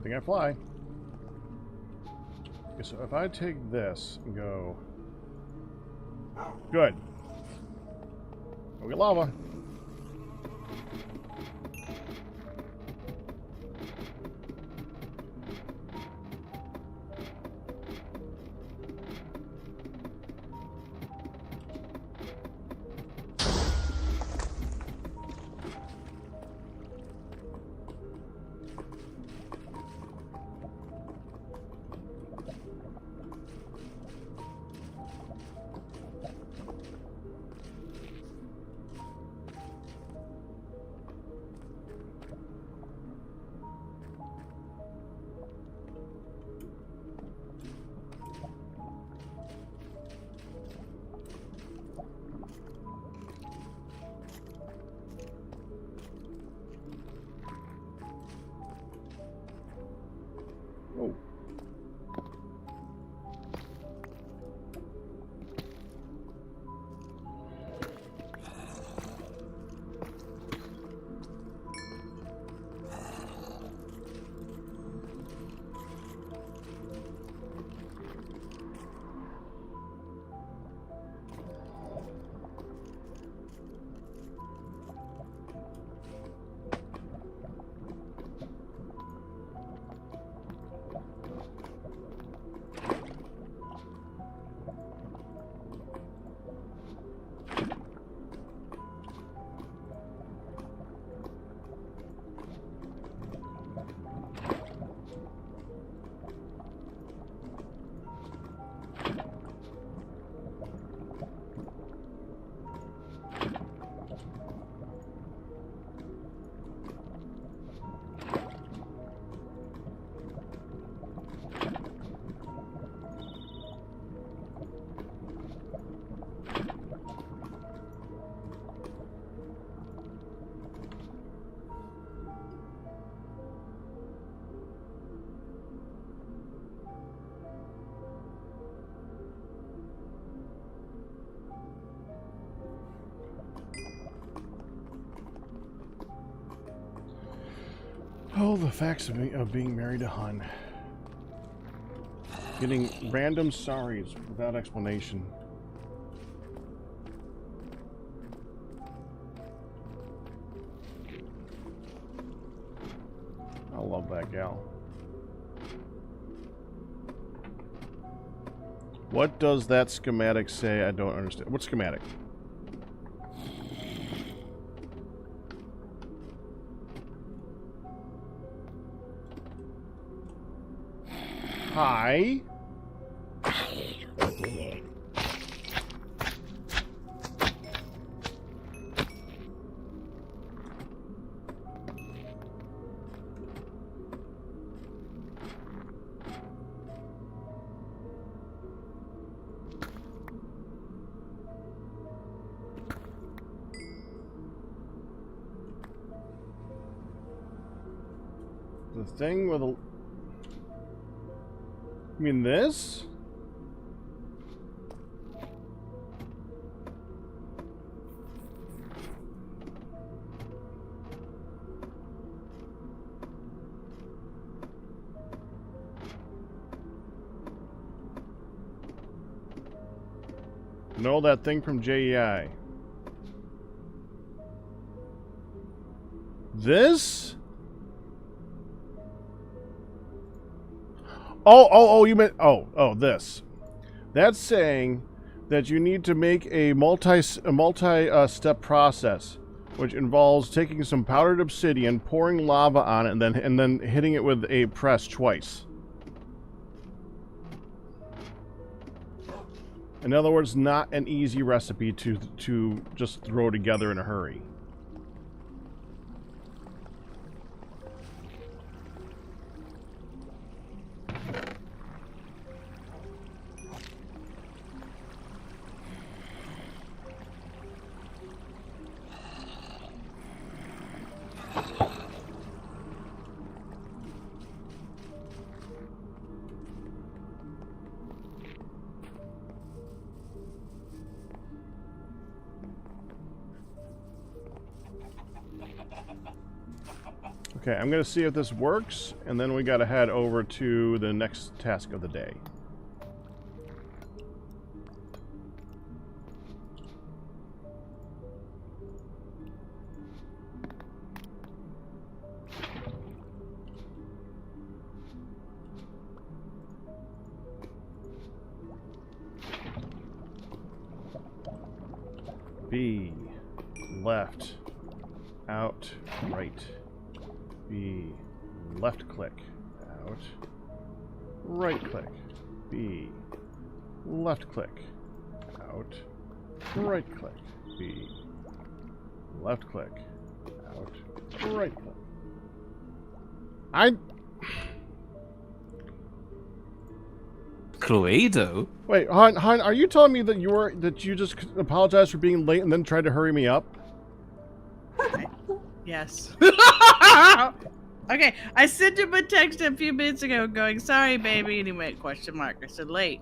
Speaker 1: thing I fly. Okay, so if I take this and go... Good. We get lava. Oh. Oh, the facts of being married to Hun. Getting random sorries without explanation. I love that gal. What does that schematic say? I don't understand. What schematic? Hi. The thing with a... You mean this? No, that thing from JEI. This? Oh, you meant, this. That's saying that you need to make a multi-step process, which involves taking some powdered obsidian, pouring lava on it, and then hitting it with a press twice. In other words, not an easy recipe to just throw together in a hurry. Okay, I'm going to see if this works, and then we got to head over to the next task of the day. B, left, out, right. B, left click, out, right click. B, left click, out, right click. B, left click, out, right click.
Speaker 2: Cluedo?
Speaker 1: Wait, hon, are you telling me that you just apologized for being late and then tried to hurry me up?
Speaker 3: Yes. Okay, I sent him a text a few minutes ago going, sorry, baby, and he went, question mark. I said, late.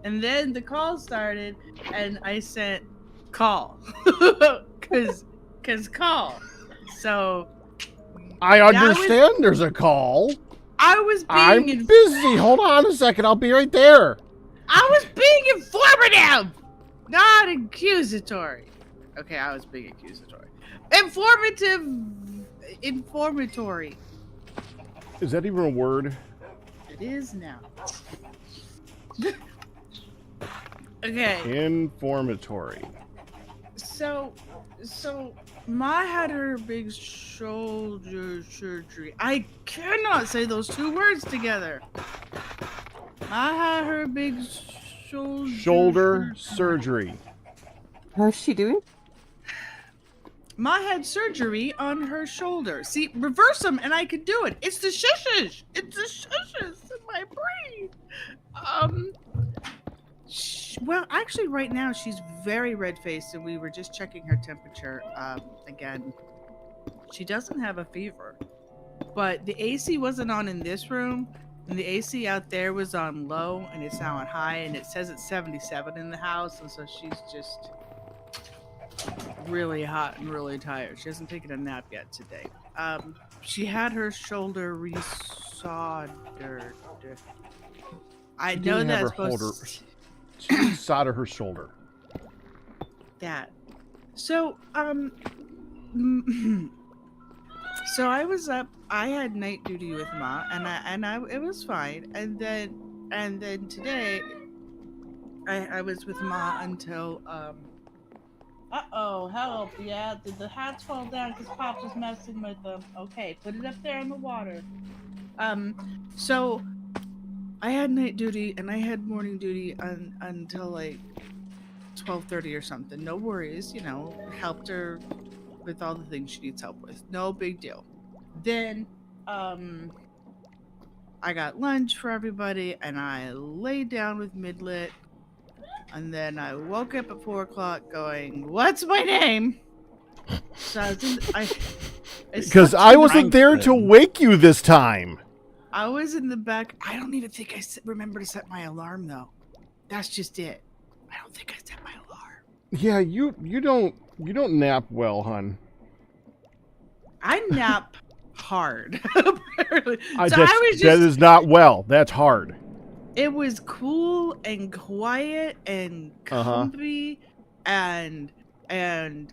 Speaker 3: And then the call started, and I sent, call. Cause call. So.
Speaker 1: I understand there's a call.
Speaker 3: I was being
Speaker 1: I'm busy. Hold on a second. I'll be right there.
Speaker 3: I was being informative, not accusatory. Okay, I was being accusatory. Informatory.
Speaker 1: Is that even a word?
Speaker 3: It is now. Okay.
Speaker 1: Informatory.
Speaker 3: So Ma had her big shoulder surgery. I cannot say those two words together. Ma had her big shoulder
Speaker 1: surgery.
Speaker 4: How's she doing?
Speaker 3: Ma had surgery on her shoulder. See, reverse them and I could do it. It's the shushes. It's the shushes in my brain. Well, actually, right now she's very red-faced, and we were just checking her temperature again. She doesn't have a fever, but the AC wasn't on in this room, and the AC out there was on low, and it's now on high, and it says it's 77 in the house, and so she's just really hot and really tired. She hasn't taken a nap yet today. She had her shoulder resoldered. I know that's supposed.
Speaker 1: She soldered her shoulder.
Speaker 3: That. So, so I was up. I had night duty with Ma, and I it was fine. And then today, I was with Ma until Uh-oh, help! Yeah, did the hats fall down because Pops was messing with them? Okay, put it up there in the water. So I had night duty and I had morning duty until like 12:30 or something. No worries, you know, helped her with all the things she needs help with. No big deal. Then, I got lunch for everybody and I laid down with Midlet. And then I woke up at 4 o'clock going, what's my name? So
Speaker 1: because I wasn't there to wake you this time.
Speaker 3: I was in the back. I don't even think I remember to set my alarm, though. That's just it. I don't think I set my alarm.
Speaker 1: Yeah, you don't nap well, hun.
Speaker 3: I nap hard. Apparently.
Speaker 1: That is not well. That's hard.
Speaker 3: It was cool and quiet and comfy, and I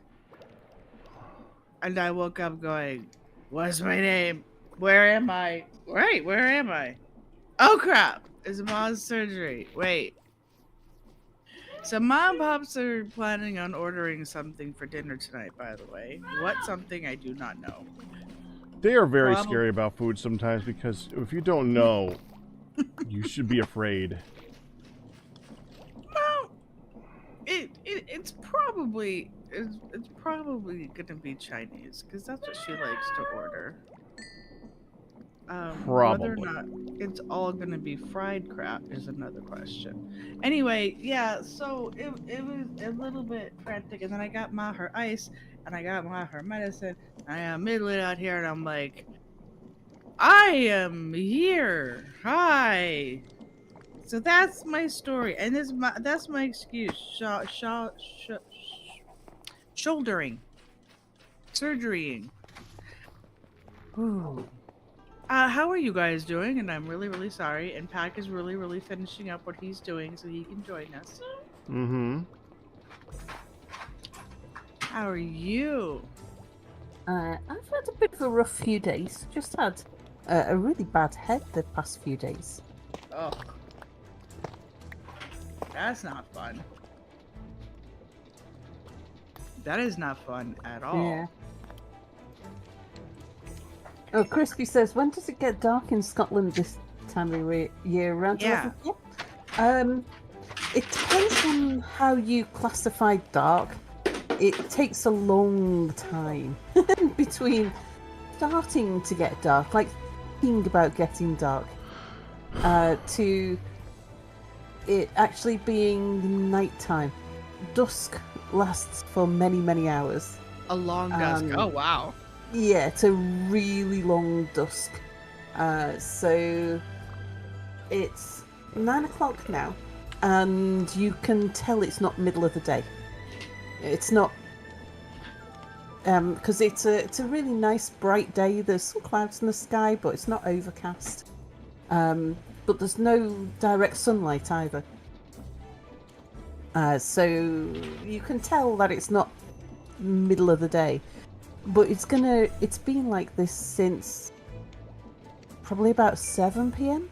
Speaker 3: woke up going, what's my name? Where am I? Right, where am I? Oh crap! It's Mom's surgery. Wait. So Mom and Pops are planning on ordering something for dinner tonight, by the way. What something I do not know.
Speaker 1: They are very scary about food sometimes because if you don't know, you should be afraid.
Speaker 3: Well, it's probably gonna be Chinese because that's what she likes to order.
Speaker 1: Probably.
Speaker 3: Whether or not it's all gonna be fried crap is another question. Anyway, yeah. So it was a little bit frantic, and then I got Ma her ice, and I got Ma her medicine. I am Midlet out here, and I'm like, I am here. Hi. So that's my story, and that's my excuse. Shouldering, surgerying. Ooh. How are you guys doing? And I'm really, really sorry. And Pack is really, really finishing up what he's doing so he can join us.
Speaker 1: Mm-hmm.
Speaker 3: How are you?
Speaker 4: I've had a bit of a rough few days. Just had a really bad head the past few days.
Speaker 3: Oh, that's not fun. That is not fun at all.
Speaker 4: Yeah. Oh, Crispy says, when does it get dark in Scotland this time of year? Around
Speaker 3: Yeah.
Speaker 4: 11 p.m.? It depends on how you classify dark. It takes a long time between starting to get dark, like thinking about getting dark, to it actually being nighttime. Dusk lasts for many, many hours.
Speaker 3: A long dusk. Oh, wow.
Speaker 4: Yeah, it's a really long dusk. So it's 9 o'clock now, and you can tell it's not middle of the day. It's not, because it's a really nice bright day. There's some clouds in the sky, but it's not overcast. But there's no direct sunlight either. So you can tell that it's not middle of the day. But it's been like this since probably about 7 p.m.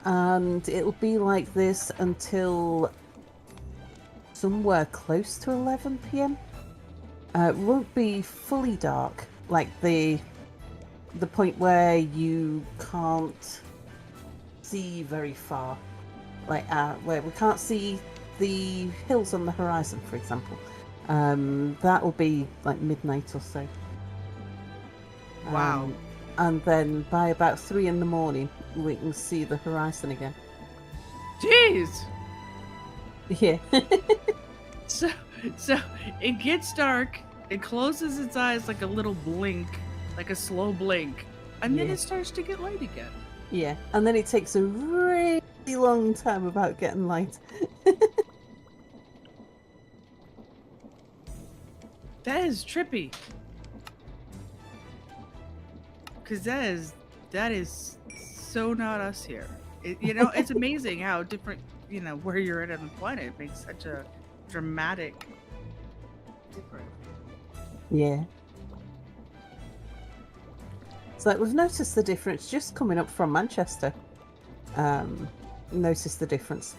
Speaker 4: And it'll be like this until somewhere close to 11 p.m. It won't be fully dark, like the point where you can't see very far, like where we can't see the hills on the horizon, for example. That'll be like midnight or so.
Speaker 3: Wow.
Speaker 4: And then by about 3 in the morning, we can see the horizon again.
Speaker 3: Jeez.
Speaker 4: Yeah.
Speaker 3: So it gets dark. It closes its eyes like a little blink, like a slow blink, and then
Speaker 4: Yeah.
Speaker 3: it starts to get light again.
Speaker 4: Yeah, and then it takes a really long time about getting light.
Speaker 3: That is trippy. Because that is so not us here. It's amazing how different, where you're at on the planet makes such a dramatic difference.
Speaker 4: Yeah. So like, we've noticed the difference just coming up from Manchester. Noticed the difference.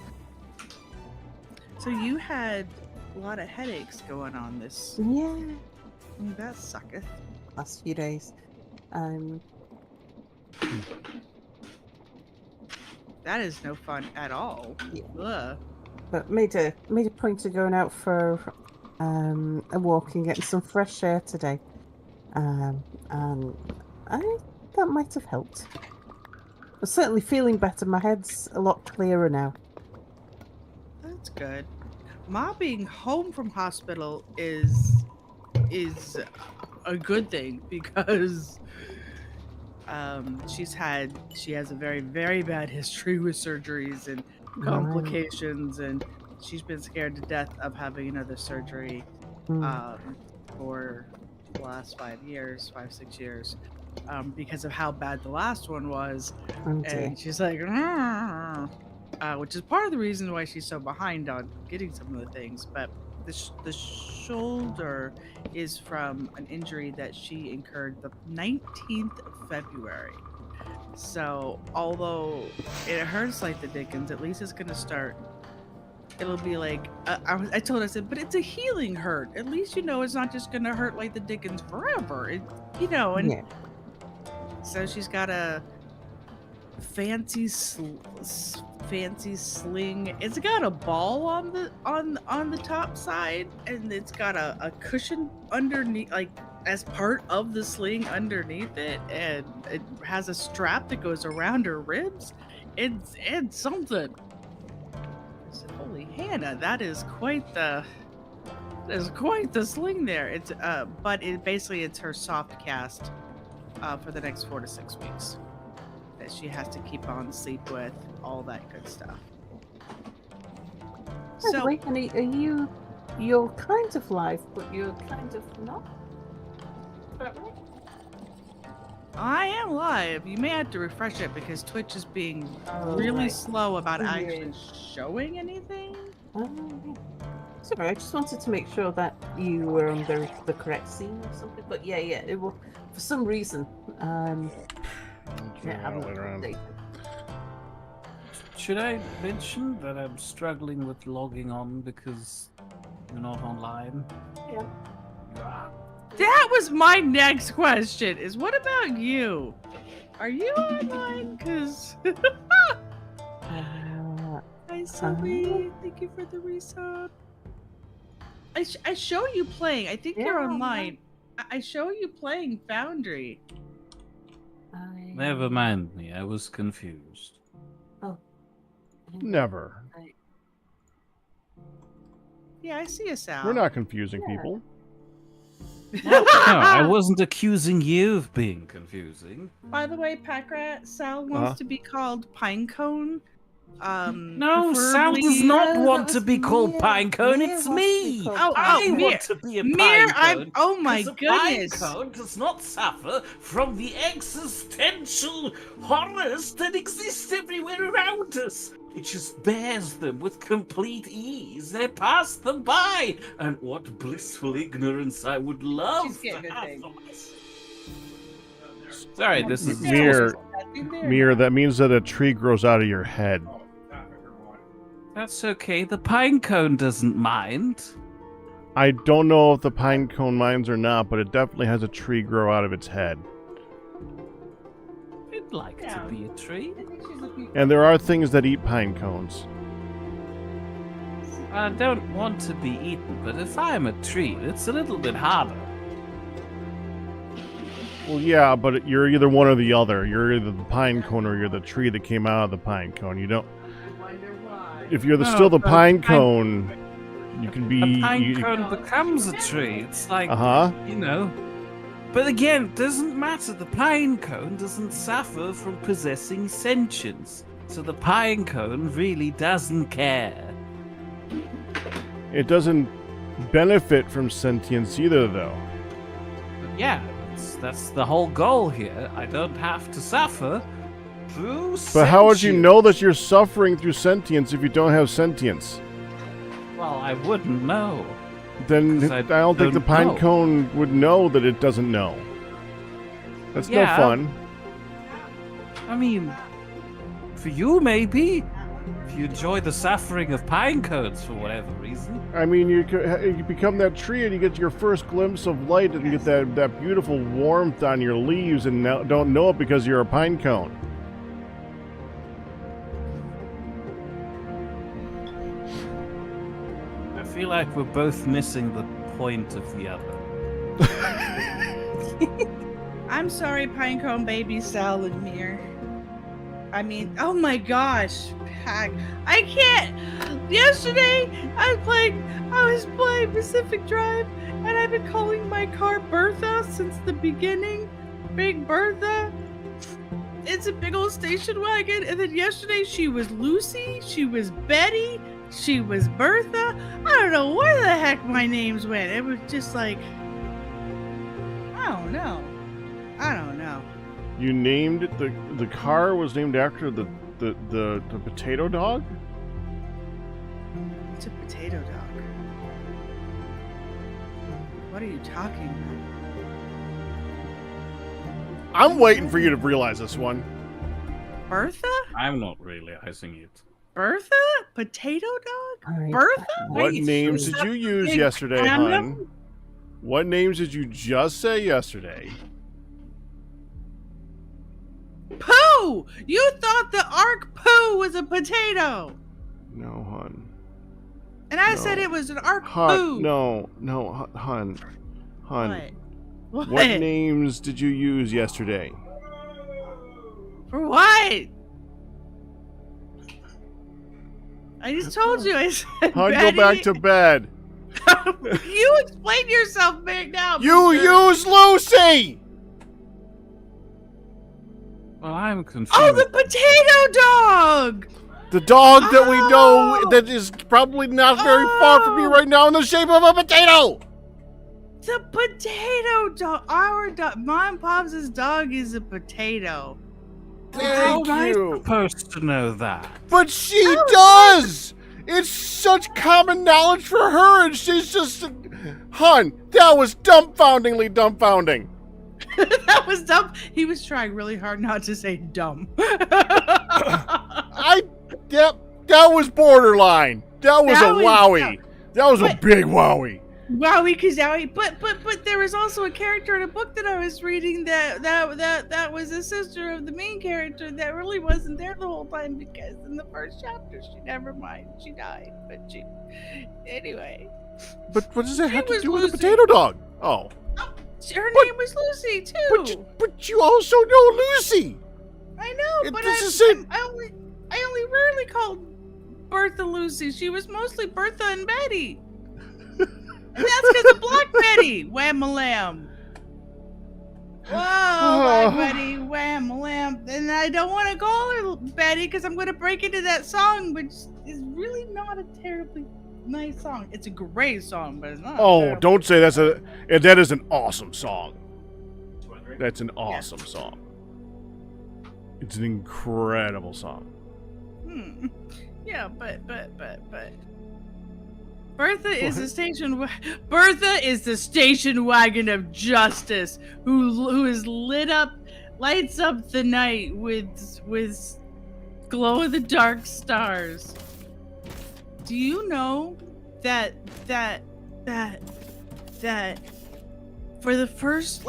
Speaker 3: So you had a lot of headaches going on this.
Speaker 4: Yeah.
Speaker 3: That sucketh.
Speaker 4: Last few days.
Speaker 3: That is no fun at all.
Speaker 4: Yeah.
Speaker 3: Ugh.
Speaker 4: But made a point of going out for a walk and getting some fresh air today. And that might have helped. I'm certainly feeling better. My head's a lot clearer now.
Speaker 3: That's good. Ma being home from hospital is a good thing because she has a very, very bad history with surgeries and complications, and she's been scared to death of having another surgery for the last 5, 6 years, because of how bad the last one was. And she's like, which is part of the reason why she's so behind on getting some of the things. But the shoulder is from an injury that she incurred the 19th of February. So although it hurts like the dickens, at least it's going to start. It'll be like, I told her, I said, but it's a healing hurt. At least, it's not just going to hurt like the dickens forever. And
Speaker 4: Yeah.
Speaker 3: so she's got a fancy sling. It's got a ball on the top side, and it's got a cushion underneath, like as part of the sling underneath it, and it has a strap that goes around her ribs. It's something. I said, holy Hannah, that is quite the sling there. It's but it's her soft cast for the next 4 to 6 weeks that she has to keep on sleep with, all that good stuff.
Speaker 4: So, wait, honey, you're kind of live, but you're kind of not? Is that right?
Speaker 3: I am live. You may have to refresh it because Twitch is being really
Speaker 4: right.
Speaker 3: slow about
Speaker 4: Yeah.
Speaker 3: actually showing anything.
Speaker 4: Sorry, I just wanted to make sure that you were on the correct scene or something. But yeah, it will. For some reason, I'm not
Speaker 1: later on.
Speaker 4: updated.
Speaker 2: Should I mention that I'm struggling with logging on because you're not online?
Speaker 4: Yeah.
Speaker 3: That was my next question. Is what about you? Are you online? Cause hi Sylvie, thank you for the resub. I show you playing. I think you're
Speaker 4: Yeah,
Speaker 3: online. I show you playing Foundry.
Speaker 2: Never mind me, I was confused.
Speaker 1: Never.
Speaker 3: Yeah, I see a Sal.
Speaker 1: We're not confusing
Speaker 4: Yeah.
Speaker 1: people.
Speaker 2: No, I wasn't accusing you of being confusing.
Speaker 3: By the way, Packrat, Sal wants to be called Pinecone.
Speaker 2: No, Sal does
Speaker 3: preferably-
Speaker 2: not
Speaker 4: No,
Speaker 2: want
Speaker 4: that
Speaker 2: to
Speaker 4: was
Speaker 2: be called
Speaker 4: Mere.
Speaker 2: Pinecone,
Speaker 4: Mere
Speaker 2: it's
Speaker 4: wants to be
Speaker 2: me!
Speaker 4: called
Speaker 2: I
Speaker 3: Mere.
Speaker 2: want to be a
Speaker 3: Mere,
Speaker 2: Pinecone!
Speaker 3: oh my
Speaker 2: 'cause a
Speaker 3: goodness.
Speaker 2: Pinecone does not suffer from the existential horrors that exist everywhere around us. It just bears them with complete ease. They pass them by. And what blissful ignorance I would love
Speaker 3: She's
Speaker 2: to
Speaker 3: getting a
Speaker 2: have
Speaker 3: thing.
Speaker 2: for myself. Sorry, this is
Speaker 1: Mere, Mere, that means that a tree grows out of your head.
Speaker 2: That's okay. The pinecone doesn't mind.
Speaker 1: I don't know if the pine cone minds or not, but it definitely has a tree grow out of its head.
Speaker 2: I'd like
Speaker 3: Yeah.
Speaker 2: to be a tree.
Speaker 1: And there are things that eat pine cones.
Speaker 2: I don't want to be eaten, but if I'm a tree, it's a little bit harder.
Speaker 1: Well, yeah, but you're either one or the other. You're either the pine cone or you're the tree that came out of the pine cone. You don't. If you're
Speaker 2: No,
Speaker 1: still the
Speaker 2: but
Speaker 1: pine cone, you can be.
Speaker 2: A pinecone becomes a tree. It's like, you know. But again, it doesn't matter. The pinecone doesn't suffer from possessing sentience. So the pinecone really doesn't care.
Speaker 1: It doesn't benefit from sentience either, though.
Speaker 2: But yeah, that's the whole goal here. I don't have to suffer through
Speaker 1: But how would you
Speaker 2: sentience.
Speaker 1: know that you're suffering through sentience if you don't have sentience?
Speaker 2: Well, I wouldn't know.
Speaker 1: Then
Speaker 2: 'Cause
Speaker 1: I
Speaker 2: I
Speaker 1: don't think the
Speaker 2: don't
Speaker 1: pine
Speaker 2: know.
Speaker 1: cone would know that it doesn't know. That's no
Speaker 2: Yeah.
Speaker 1: fun.
Speaker 2: I mean, for you maybe, if you enjoy the suffering of pine cones for whatever reason.
Speaker 1: I mean, you become that tree and you get your first glimpse of light and you get that beautiful warmth on your leaves and don't know it because you're a pine cone.
Speaker 2: I feel like we're both missing the point of the other.
Speaker 3: I'm sorry, Pinecone baby, Sal and Mere. I mean, oh my gosh, Pack. I can't. Yesterday, I was playing Pacific Drive, and I've been calling my car Bertha since the beginning. Big Bertha. It's a big old station wagon. And then yesterday, she was Lucy, she was Betty, she was Bertha. I don't know where the heck my names went. It was just like, I don't know.
Speaker 1: You named it, the car was named after the potato dog?
Speaker 3: It's a potato dog. What are you talking about?
Speaker 1: I'm waiting for you to realize this one.
Speaker 3: Bertha?
Speaker 2: I'm not realizing it.
Speaker 3: Bertha? Potato dog?
Speaker 4: Alright.
Speaker 3: Bertha?
Speaker 1: What
Speaker 2: Wait,
Speaker 1: names did you use
Speaker 3: big
Speaker 1: yesterday,
Speaker 3: camera?
Speaker 1: hon? What names did you just say yesterday?
Speaker 3: Pooh! You thought the Ark Pooh was a potato!
Speaker 1: No, hon.
Speaker 3: And I
Speaker 1: No.
Speaker 3: said it was an Ark
Speaker 1: Hon,
Speaker 3: Pooh!
Speaker 1: no, hon.
Speaker 3: What? What?
Speaker 1: What names did you use yesterday?
Speaker 3: For what? I just told you. I said
Speaker 1: Hon, go
Speaker 3: Betty.
Speaker 1: back to bed.
Speaker 3: You explain yourself right now.
Speaker 1: You
Speaker 3: Mr.
Speaker 1: use Lucy!
Speaker 2: Well, I'm confused.
Speaker 3: Oh, the potato dog!
Speaker 1: The dog that we know
Speaker 3: Oh!
Speaker 1: that is probably not very far from you
Speaker 3: Oh!
Speaker 1: right now in the shape of a potato!
Speaker 3: The potato dog. Our dog. Mom Pops' dog is a potato.
Speaker 2: How
Speaker 1: Thank
Speaker 2: am I
Speaker 1: you.
Speaker 2: supposed to know that?
Speaker 1: But she does! It's such common knowledge for her, and she's just... Hun, that was dumbfoundingly dumbfounding.
Speaker 3: That was dumb. He was trying really hard not to say dumb.
Speaker 1: That was borderline. That was
Speaker 3: That
Speaker 1: a
Speaker 3: was
Speaker 1: wowie.
Speaker 3: dumb.
Speaker 1: That was a
Speaker 3: But-
Speaker 1: big wowie.
Speaker 3: Wowie kazowie. But there was also a character in a book that I was reading that was a sister of the main character that really wasn't there the whole time because in the first chapter she died. But anyway.
Speaker 1: But what does that have to
Speaker 3: was
Speaker 1: do with the
Speaker 3: Lucy.
Speaker 1: potato dog? Oh.
Speaker 3: Her
Speaker 1: But-
Speaker 3: name was Lucy too.
Speaker 1: But you also know Lucy.
Speaker 3: I know,
Speaker 1: It-
Speaker 3: but
Speaker 1: this is it.
Speaker 3: I only rarely called Bertha Lucy. She was mostly Bertha and Betty. And that's because of Black Betty. Wham-a-lamb. Whoa, Black Betty, wham-a-lamb. And I don't want to call her Betty because I'm going to break into that song, which is really not a terribly nice song. It's a great song, but it's not.
Speaker 1: Oh,
Speaker 3: terrible.
Speaker 1: don't say that is an awesome song. That's an awesome song. It's an incredible song.
Speaker 3: Yeah, but Bertha is the Bertha is the station wagon of justice who is lights up the night with glow in the dark stars. Do you know that for the first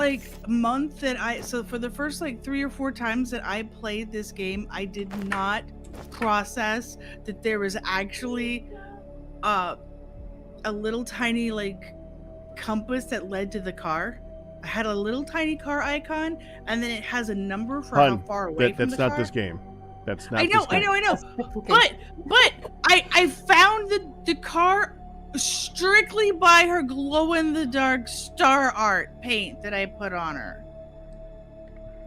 Speaker 3: month for the first 3 or 4 times that I played this game, I did not process that there was actually a little tiny compass that led to the car. I had a little tiny car icon, and then it has a number for how far away from the car.
Speaker 1: That's not this game. That's not.
Speaker 3: I know. But I found the car strictly by her glow in the dark star art paint that I put on her.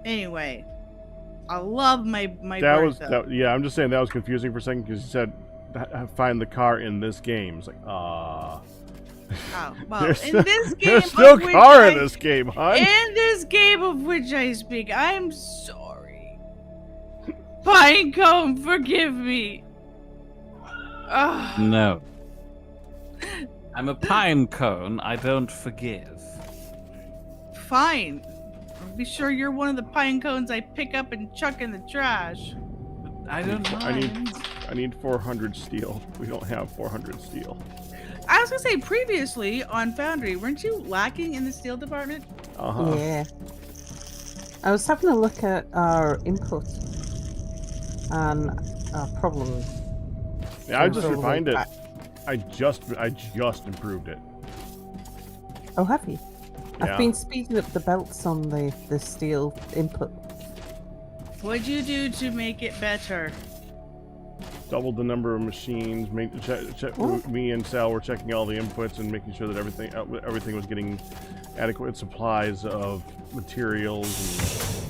Speaker 3: Anyway, I love my Bertha.
Speaker 1: Yeah, I'm just saying that was confusing for a second because you said find the car in this game. It's like
Speaker 3: Oh, well,
Speaker 1: There's
Speaker 3: in this game,
Speaker 1: there's no
Speaker 3: of which
Speaker 1: car in this game, hon.
Speaker 3: In this game of which I speak, I'm sorry. Pinecone, forgive me. Ugh.
Speaker 2: No. I'm a pine cone. I don't forgive.
Speaker 3: Fine. Be sure you're one of the pine cones I pick up and chuck in the trash.
Speaker 2: I don't mind.
Speaker 1: I need 400 steel. We don't have 400 steel.
Speaker 3: I was gonna say previously on Foundry, weren't you lacking in the steel department?
Speaker 1: Uh-huh.
Speaker 4: Yeah. I was having a look at our input and our problem.
Speaker 1: Yeah, I just
Speaker 4: So,
Speaker 1: refined it. I just improved it.
Speaker 4: Oh, have you?
Speaker 1: Yeah.
Speaker 4: I've been speeding up the belts on the steel input.
Speaker 3: What'd you do to make it better?
Speaker 1: Doubled the number of machines. Me and Sal were checking all the inputs and making sure that everything was getting adequate supplies of materials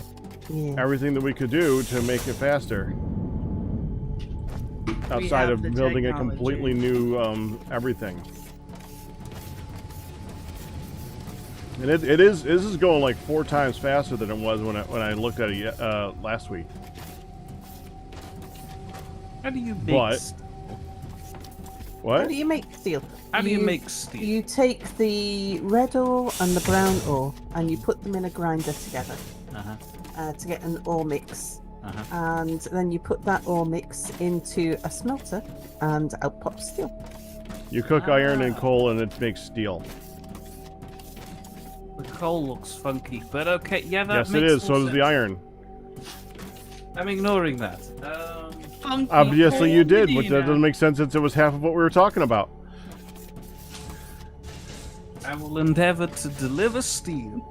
Speaker 1: and
Speaker 4: Yeah.
Speaker 1: everything that we could do to make it faster. Outside
Speaker 3: have
Speaker 1: of
Speaker 3: the
Speaker 1: building a
Speaker 3: technology.
Speaker 1: completely new everything. And this is going like 4 times faster than it was when I looked at it last week.
Speaker 2: How do you make
Speaker 1: But- What?
Speaker 4: How do you make steel?
Speaker 2: How do you make steel?
Speaker 4: You take the red ore and the brown ore and you put them in a grinder together to get an ore mix. And then you put that ore mix into a smelter and out pops steel.
Speaker 1: You cook iron and coal and it makes steel.
Speaker 2: The coal looks funky, but okay, yeah, that
Speaker 1: Yes,
Speaker 2: makes
Speaker 1: it is. So
Speaker 2: more
Speaker 1: does the
Speaker 2: sense.
Speaker 1: iron.
Speaker 2: I'm ignoring that.
Speaker 3: Funky
Speaker 1: Obviously you did, which
Speaker 3: Medina.
Speaker 1: doesn't make sense since it was half of what we were talking about.
Speaker 2: I will endeavor to deliver steel.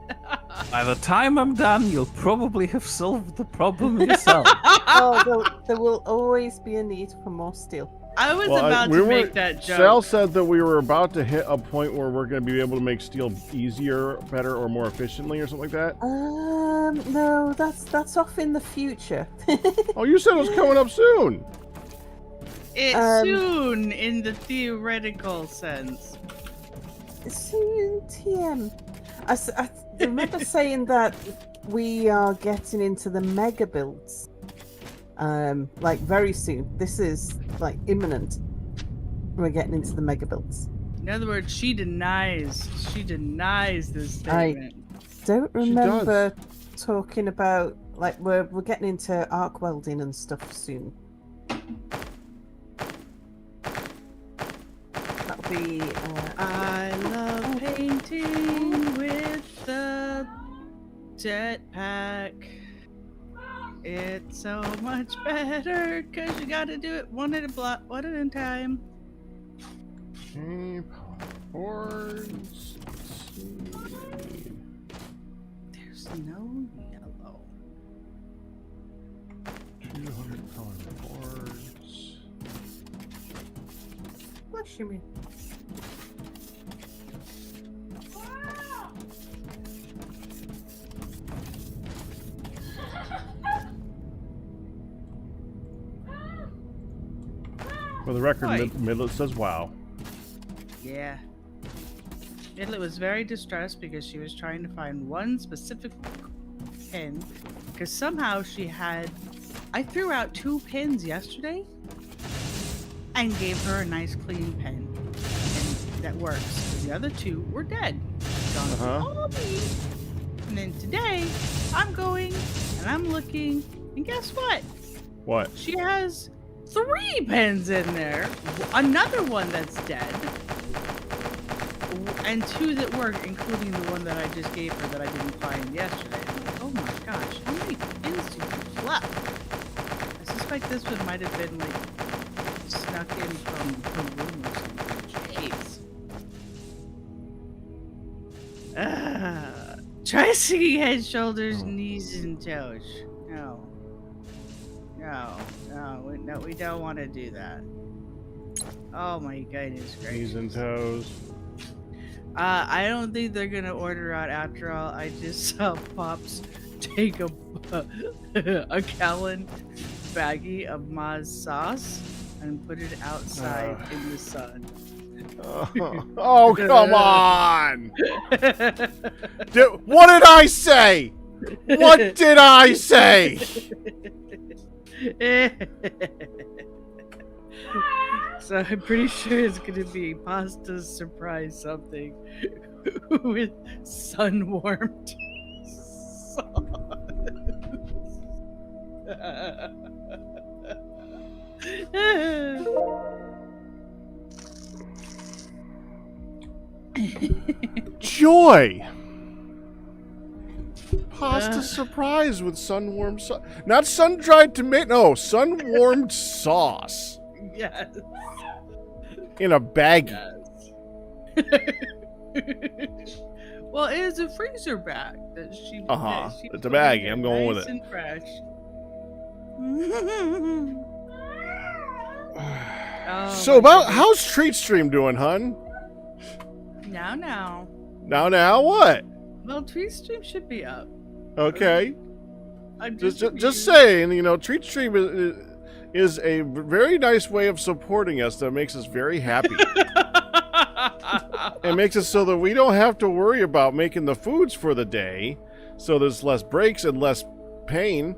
Speaker 2: By the time I'm done, you'll probably have solved the problem yourself.
Speaker 4: Oh, there will always be a need for more steel.
Speaker 3: I was about to make that joke.
Speaker 1: Sal said that we were about to hit a point where we're going to be able to make steel easier, better, or more efficiently, or something like that.
Speaker 4: No, that's off in the future.
Speaker 1: Oh, you said it was coming up soon.
Speaker 3: It's soon in the theoretical sense.
Speaker 4: Soon, TM. I remember saying that we are getting into the mega builds. Like very soon. This is like imminent. We're getting into the mega builds.
Speaker 3: In other words, she denies this statement.
Speaker 4: Don't
Speaker 1: She
Speaker 4: remember talking about like we're getting into arc welding and stuff soon. That'll be.
Speaker 3: I love painting with the jetpack. It's so much better because you got to do it one at a time.
Speaker 1: Okay, boards.
Speaker 3: There's no yellow.
Speaker 1: 200 color boards.
Speaker 4: What you mean?
Speaker 1: For the record,
Speaker 3: Why?
Speaker 1: Midlet says wow.
Speaker 3: Yeah. Midlet was very distressed because she was trying to find one specific pin because somehow she had. I threw out 2 pins yesterday and gave her a nice clean pen, and that works. The other 2 were dead. Gone through
Speaker 1: Uh-huh.
Speaker 3: all these. And then today, I'm going and I'm looking, and guess what?
Speaker 1: What?
Speaker 3: She has 3 pens in there. Another one that's dead. And 2 that work, including the one that I just gave her that I didn't find yesterday. I'm like, oh my gosh, how many pins do you have left? I suspect this one might have been like snuck in from her room or something. Jeez. Try singing head, shoulders, knees, and toes. No. No, we don't want to do that. Oh my goodness gracious.
Speaker 1: Knees and toes.
Speaker 3: I don't think they're gonna order out after all. I just saw Pops take a gallon baggie of Ma's sauce and put it outside in the sun.
Speaker 1: Oh, come on! What did I say? What did I say?
Speaker 3: So I'm pretty sure it's gonna be pasta surprise something with sun warmed
Speaker 1: Joy! Pasta surprise with sun-warmed sauce. Not sun-dried tomato. No, sun-warmed sauce.
Speaker 3: Yes.
Speaker 1: In a baggie.
Speaker 3: Yes. Well, it is a freezer bag that she.
Speaker 1: Uh-huh.
Speaker 3: that she
Speaker 1: It's a
Speaker 3: put in
Speaker 1: baggie.
Speaker 3: there,
Speaker 1: I'm going with
Speaker 3: nice
Speaker 1: it.
Speaker 3: And fresh. Oh,
Speaker 1: So
Speaker 3: my
Speaker 1: about
Speaker 3: goodness.
Speaker 1: how's Treat Stream doing, hun?
Speaker 3: Now.
Speaker 1: Now what?
Speaker 3: Well, Tree Stream should be up.
Speaker 1: Okay.
Speaker 3: I'm
Speaker 1: Just saying, you know, Treat Stream is a very nice way of supporting us that makes us very happy. It makes it so that we don't have to worry about making the foods for the day, so there's less breaks and less pain.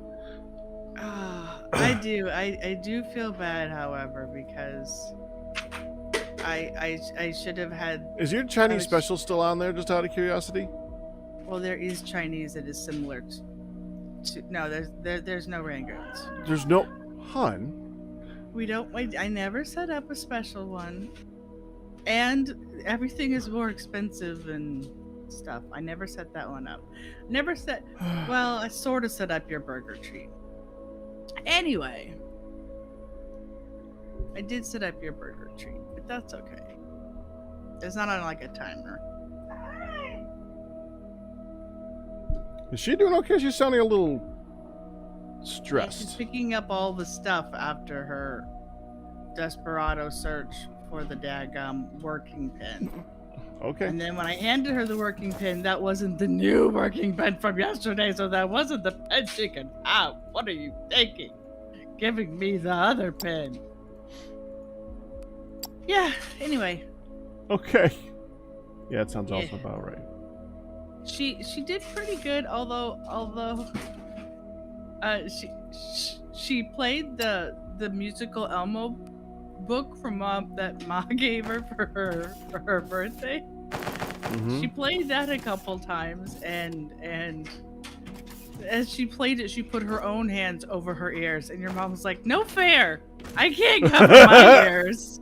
Speaker 3: I do. I do feel bad, however, because I should have had.
Speaker 1: Is your Chinese special still on there, just out of curiosity?
Speaker 3: Well, there is Chinese that is similar to. No, there's no Rangoons.
Speaker 1: There's no... Hun?
Speaker 3: We don't. I never set up a special one, and everything is more expensive and stuff. I never set that one up. Never set. Well, I sort of set up your burger treat. Anyway, I did set up your burger treat, but that's okay. It's not on like a timer.
Speaker 1: Is she doing okay? She's sounding a little
Speaker 3: She's
Speaker 1: stressed.
Speaker 3: picking up all the stuff after her desperado search for the daggum working pen.
Speaker 1: Okay.
Speaker 3: And then when I handed her the working pen, that wasn't the new working pen from yesterday, so that wasn't the pen she could have. What are you thinking? Giving me the other pen. Yeah, anyway.
Speaker 1: Okay. Yeah, it sounds also about right.
Speaker 3: She did pretty good, although she played the musical Elmo book from Mom that Ma gave her for her birthday.
Speaker 1: Mm-hmm.
Speaker 3: She played that a couple times, and as she played it, she put her own hands over her ears, and your mom was like, "No fair! I can't cover my ears."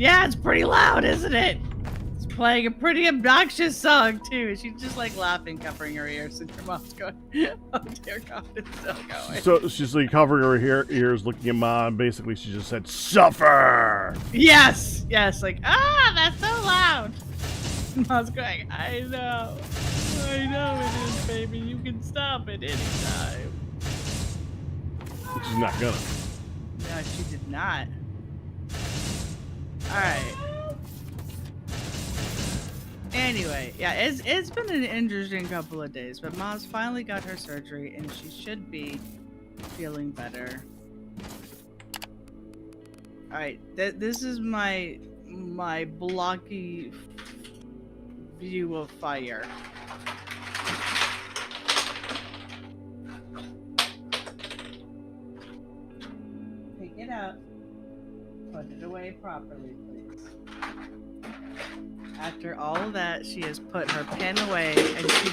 Speaker 3: It's pretty loud, isn't it? It's playing a pretty obnoxious song too. She's just like laughing, covering her ears, and your mom's going, "Oh dear God, it's still going."
Speaker 1: So she's like covering her ears, looking at Mom. Basically, she just said, "Suffer."
Speaker 3: Yes, like that's so loud. Mom's going, I know it is, baby. You can stop it anytime.
Speaker 1: She's not gonna.
Speaker 3: No, she did not. All right. Anyway, yeah, it's been an interesting couple of days, but Mom's finally got her surgery, and she should be feeling better. All right, this is my blocky view of fire. Take it out. Put it away properly, please. After all of that, she has put her pen away, and she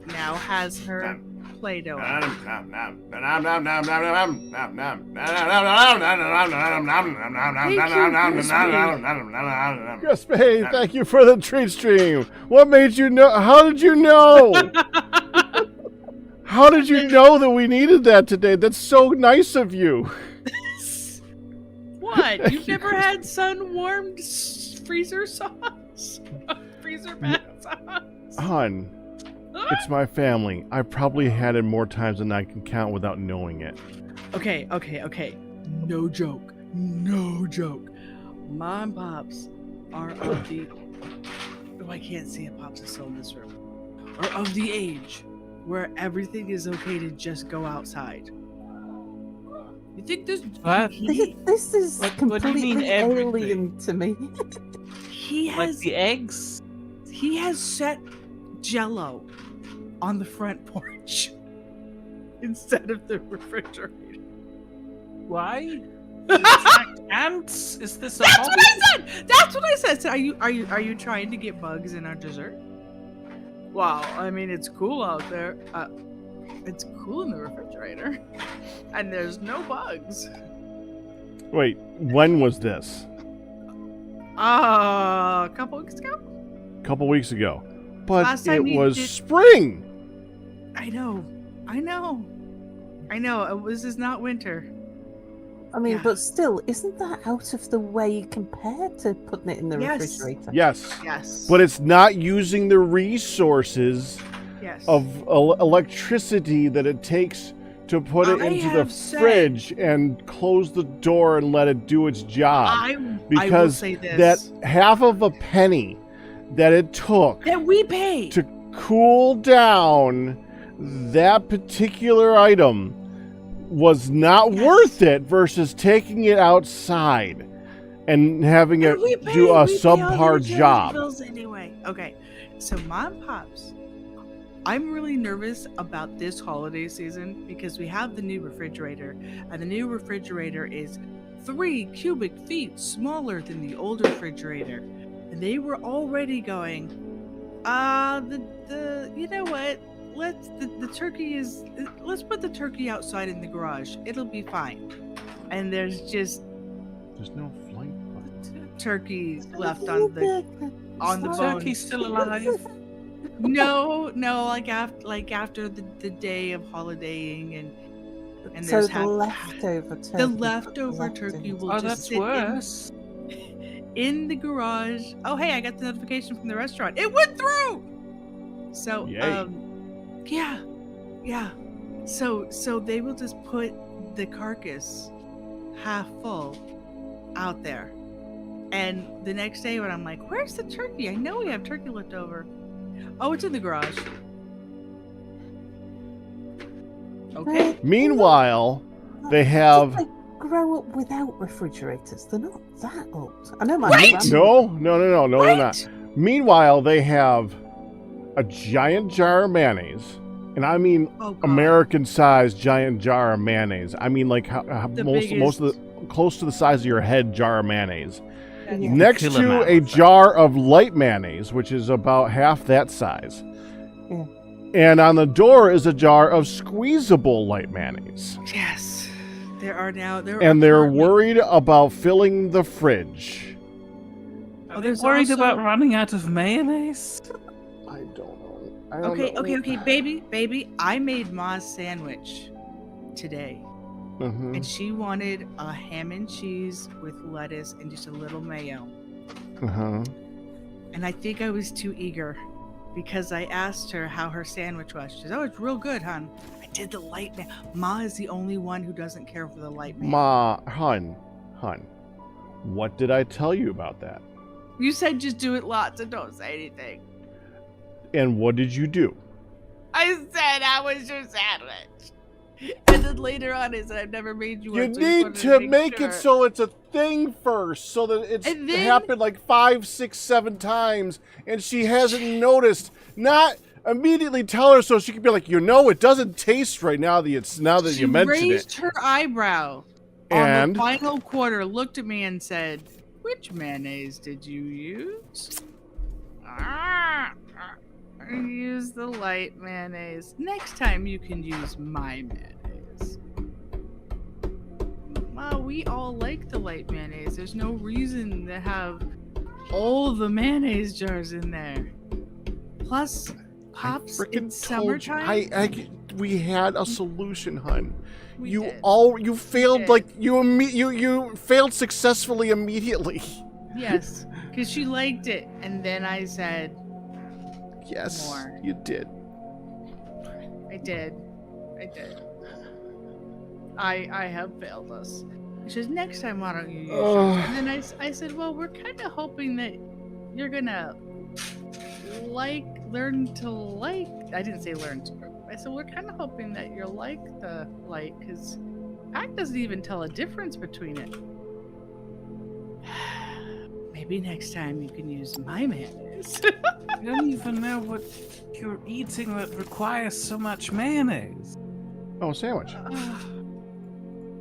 Speaker 3: now has her Play-Doh.
Speaker 1: Crispy, thank you for the treat stream. What made you know? How did you know? How did you know that we needed that today? That's so nice of you.
Speaker 3: What? You've never had sun-warmed freezer sauce? Freezer bath sauce?
Speaker 1: Hon, it's my family. I probably had it more times than I can count without knowing it.
Speaker 3: Okay. No joke. Mom and Pops are of the... Oh, I can't see it. Pops is still in this room. Are of the age where everything is okay to just go outside. You think this...
Speaker 4: This is
Speaker 2: What do you
Speaker 4: completely
Speaker 2: mean everything?
Speaker 4: alien to me.
Speaker 3: He
Speaker 2: Like
Speaker 3: has...
Speaker 2: the eggs?
Speaker 3: He has set Jell-O on the front porch instead of the refrigerator.
Speaker 2: Why? Attack ants? Is this a
Speaker 3: That's
Speaker 2: hobby?
Speaker 3: what I said. That's what I said. So are you trying to get bugs in our dessert? Well, I mean, it's cool out there. It's cool in the refrigerator, and there's no bugs.
Speaker 1: Wait, when was this?
Speaker 3: A couple weeks ago.
Speaker 1: A couple weeks ago. But
Speaker 3: Last time
Speaker 1: it
Speaker 3: you
Speaker 1: was
Speaker 3: did-
Speaker 1: spring.
Speaker 3: I know. This is not winter.
Speaker 4: I mean,
Speaker 3: Yeah.
Speaker 4: but still, isn't that out of the way compared to putting it in the
Speaker 3: Yes.
Speaker 4: refrigerator?
Speaker 1: Yes.
Speaker 3: Yes.
Speaker 1: But it's not using the resources
Speaker 3: yes.
Speaker 1: of electricity that it takes to put it
Speaker 3: I
Speaker 1: into the
Speaker 3: have said-
Speaker 1: fridge and close the door and let it do its job.
Speaker 3: I will
Speaker 1: because
Speaker 3: say this.
Speaker 1: that half of a penny that it took
Speaker 3: that we pay.
Speaker 1: to cool down that particular item was not
Speaker 3: Yes.
Speaker 1: worth it versus taking it outside and having it
Speaker 3: We pay-
Speaker 1: do a
Speaker 3: we pay all the
Speaker 1: subpar
Speaker 3: utility
Speaker 1: job.
Speaker 3: bills anyway. Okay, so Mom and Pops, I'm really nervous about this holiday season because we have the new refrigerator, and the new refrigerator is 3 cubic feet smaller than the old refrigerator, and they were already going, you know what? Let's put the turkey outside in the garage. It'll be fine. And there's just
Speaker 1: There's no flight button.
Speaker 3: turkey left on the bone.
Speaker 2: Turkey's still alive.
Speaker 3: No, like after the day of holidaying and
Speaker 4: So
Speaker 3: there's
Speaker 4: the leftover turkey.
Speaker 3: the leftover turkey will
Speaker 2: Oh,
Speaker 3: just
Speaker 2: that's
Speaker 3: sit
Speaker 2: worse.
Speaker 3: in the garage. Oh, hey, I got the notification from the restaurant. It went through. So,
Speaker 1: Yay.
Speaker 3: yeah. So they will just put the carcass half full out there. And the next day when I'm like, where's the turkey? I know we have turkey left over. Oh, it's in the garage. Okay.
Speaker 1: Meanwhile, they have
Speaker 4: grow up without refrigerators. They're not that old. I know my
Speaker 3: Right?
Speaker 4: grandma-
Speaker 1: No, they're not. Meanwhile, they have a giant jar of mayonnaise, and I mean
Speaker 3: Oh, God.
Speaker 1: American-sized giant jar of mayonnaise. I mean like
Speaker 3: The
Speaker 1: most of the close to the size of your head jar of mayonnaise.
Speaker 3: That's-
Speaker 4: Yeah.
Speaker 1: Next
Speaker 2: Kill 'em
Speaker 1: to
Speaker 2: out
Speaker 1: a
Speaker 2: with that.
Speaker 1: jar of light mayonnaise, which is about half that size.
Speaker 4: Yeah.
Speaker 1: And on the door is a jar of squeezable light mayonnaise.
Speaker 3: Yes. There are
Speaker 1: And they're
Speaker 3: currently-
Speaker 1: worried about filling the fridge.
Speaker 2: Are they
Speaker 3: there's
Speaker 2: worried
Speaker 3: also-
Speaker 2: about running out of mayonnaise?
Speaker 1: I don't know. I don't
Speaker 3: Okay,
Speaker 1: know.
Speaker 3: okay, baby. I made Ma's sandwich today.
Speaker 1: Mhm.
Speaker 3: And she wanted a ham and cheese with lettuce and just a little mayo.
Speaker 1: Uh-huh.
Speaker 3: And I think I was too eager because I asked her how her sandwich was. She said, "Oh, it's real good, hon." I did the light mayo. Ma is the only one who doesn't care for the light mayo.
Speaker 1: Hun. What did I tell you about that?
Speaker 3: You said just do it lots and don't say anything.
Speaker 1: And what did you do?
Speaker 3: I said I was your sandwich. And then later on, I said I've never made you
Speaker 1: You
Speaker 3: one. so I
Speaker 1: need
Speaker 3: wanted
Speaker 1: to
Speaker 3: make
Speaker 1: make it
Speaker 3: sure."
Speaker 1: so it's a thing first, so that it's
Speaker 3: And then-
Speaker 1: happened like 5, 6, 7 times, and she hasn't noticed. Not immediately tell her so she can be like, it doesn't taste right now that
Speaker 3: She
Speaker 1: you mentioned
Speaker 3: raised
Speaker 1: it.
Speaker 3: her eyebrow on
Speaker 1: And
Speaker 3: the final quarter, looked at me and said, "Which mayonnaise did you use?" I used the light mayonnaise. Next time you can use my mayonnaise. Ma, we all like the light mayonnaise. There's no reason to have all the mayonnaise jars in there. Plus, Pops,
Speaker 1: frickin'
Speaker 3: it's
Speaker 1: told you.
Speaker 3: summertime.
Speaker 1: We had a solution, hun.
Speaker 3: We
Speaker 1: You
Speaker 3: did.
Speaker 1: failed
Speaker 3: did.
Speaker 1: like you failed successfully immediately.
Speaker 3: Yes, because she liked it. And then I said,
Speaker 1: Yes,
Speaker 3: More.
Speaker 1: you did.
Speaker 3: I did. I have failed us. She says, next time, why don't you use yours? And then I said, well, we're kind of hoping that you're going to learn to like. I didn't say learn to. I said, we're kind of hoping that you're like the light, because Pat doesn't even tell a difference between it. Maybe next time you can use my mayonnaise.
Speaker 2: I don't even know what you're eating that requires so much mayonnaise.
Speaker 1: Oh, sandwich.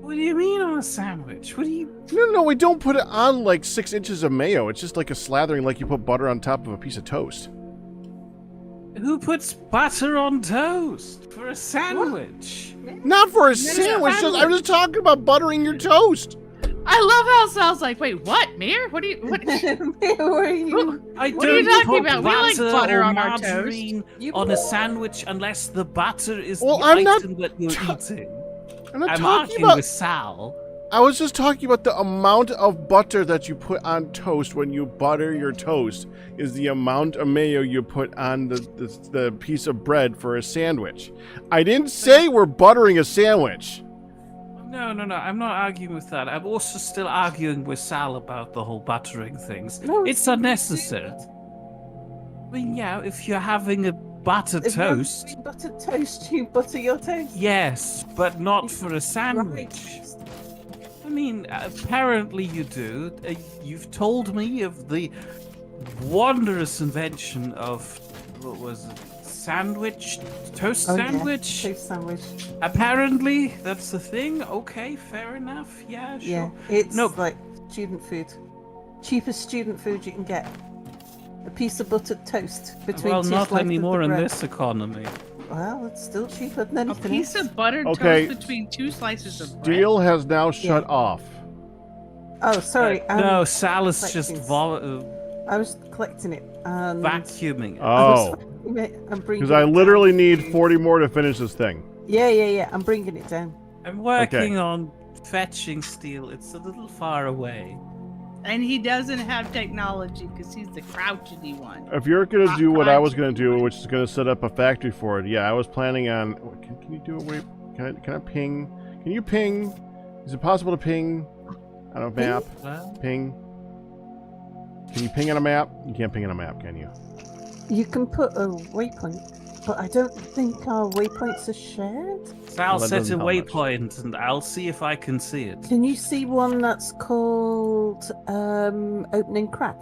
Speaker 2: What do you mean on a sandwich? What do you...
Speaker 1: No, we don't put it on like 6 inches of mayo. It's just like a slathering, like you put butter on top of a piece of toast.
Speaker 2: Who puts butter on toast for a sandwich?
Speaker 1: Not for a
Speaker 3: is a
Speaker 1: sandwich.
Speaker 3: sandwich.
Speaker 1: I'm just talking about buttering your toast.
Speaker 3: I love how Sal's like, wait, what, Mere? What do you? What?
Speaker 4: Who are you?
Speaker 2: I
Speaker 3: What are you
Speaker 2: don't
Speaker 3: talking
Speaker 2: put
Speaker 3: about? We like butter
Speaker 2: or
Speaker 3: on our toast.
Speaker 2: margarine
Speaker 4: You-
Speaker 2: on a sandwich unless the butter is
Speaker 1: Well,
Speaker 2: the
Speaker 1: I'm not
Speaker 2: item that you're eating.
Speaker 1: I'm not
Speaker 2: I'm
Speaker 1: talking
Speaker 2: arguing
Speaker 1: about.
Speaker 2: with Sal.
Speaker 1: I was just talking about the amount of butter that you put on toast when you butter your toast is the amount of mayo you put on the piece of bread for a sandwich. I didn't say we're buttering a sandwich.
Speaker 2: No, I'm not arguing with that. I'm also still arguing with Sal about the whole buttering things.
Speaker 4: No,
Speaker 2: It's unnecessary. I mean, yeah, if you're having a buttered
Speaker 4: If you're
Speaker 2: toast,
Speaker 4: having buttered toast, you butter your toast.
Speaker 2: yes, but not for a
Speaker 4: Right.
Speaker 2: sandwich. I mean, apparently you do. You've told me of the wondrous invention of, what was it, sandwich? Toast
Speaker 4: Oh, yeah.
Speaker 2: sandwich?
Speaker 4: Toast sandwich.
Speaker 2: Apparently, that's the thing. Okay, fair enough. Yeah, sure.
Speaker 4: Yeah, it's
Speaker 2: No.
Speaker 4: like student food. Cheapest student food you can get. A piece of buttered toast between
Speaker 2: Well,
Speaker 4: two
Speaker 2: not
Speaker 4: slices
Speaker 2: anymore
Speaker 4: of
Speaker 2: in
Speaker 4: bread.
Speaker 2: this economy.
Speaker 4: Well, it's still cheaper than
Speaker 3: A
Speaker 4: anything
Speaker 3: piece
Speaker 4: else.
Speaker 3: of buttered
Speaker 1: Okay.
Speaker 3: toast between 2 slices of bread.
Speaker 1: Steel has now shut
Speaker 4: Yeah.
Speaker 1: off.
Speaker 4: Oh, sorry.
Speaker 2: No, Sal is just
Speaker 4: collecting- I was collecting it. And
Speaker 2: vacuuming it.
Speaker 1: Oh,
Speaker 4: I'm bringing
Speaker 1: because I
Speaker 4: it
Speaker 1: literally
Speaker 4: down
Speaker 1: need
Speaker 4: to-
Speaker 1: 40 more to finish this thing.
Speaker 4: Yeah. I'm bringing it down.
Speaker 2: I'm working on fetching steel. It's a little far away.
Speaker 3: And he doesn't have technology because he's the crouchety one.
Speaker 1: If you're gonna
Speaker 3: Not
Speaker 1: do what I was
Speaker 3: crouching.
Speaker 1: gonna do, which is gonna set up a factory for it, yeah, I was planning on. Can you do it? Wait, can I ping? Can you ping? Is it possible to ping on a map?
Speaker 2: Well,
Speaker 1: Ping. Can you ping on a map? You can't ping on a map, can you?
Speaker 4: You can put a waypoint. But I don't think our waypoints are shared.
Speaker 2: Sal,
Speaker 1: Well, that
Speaker 2: set a
Speaker 1: doesn't help much.
Speaker 2: waypoint, and I'll see if I can see it.
Speaker 4: Can you see one that's called Opening Crack?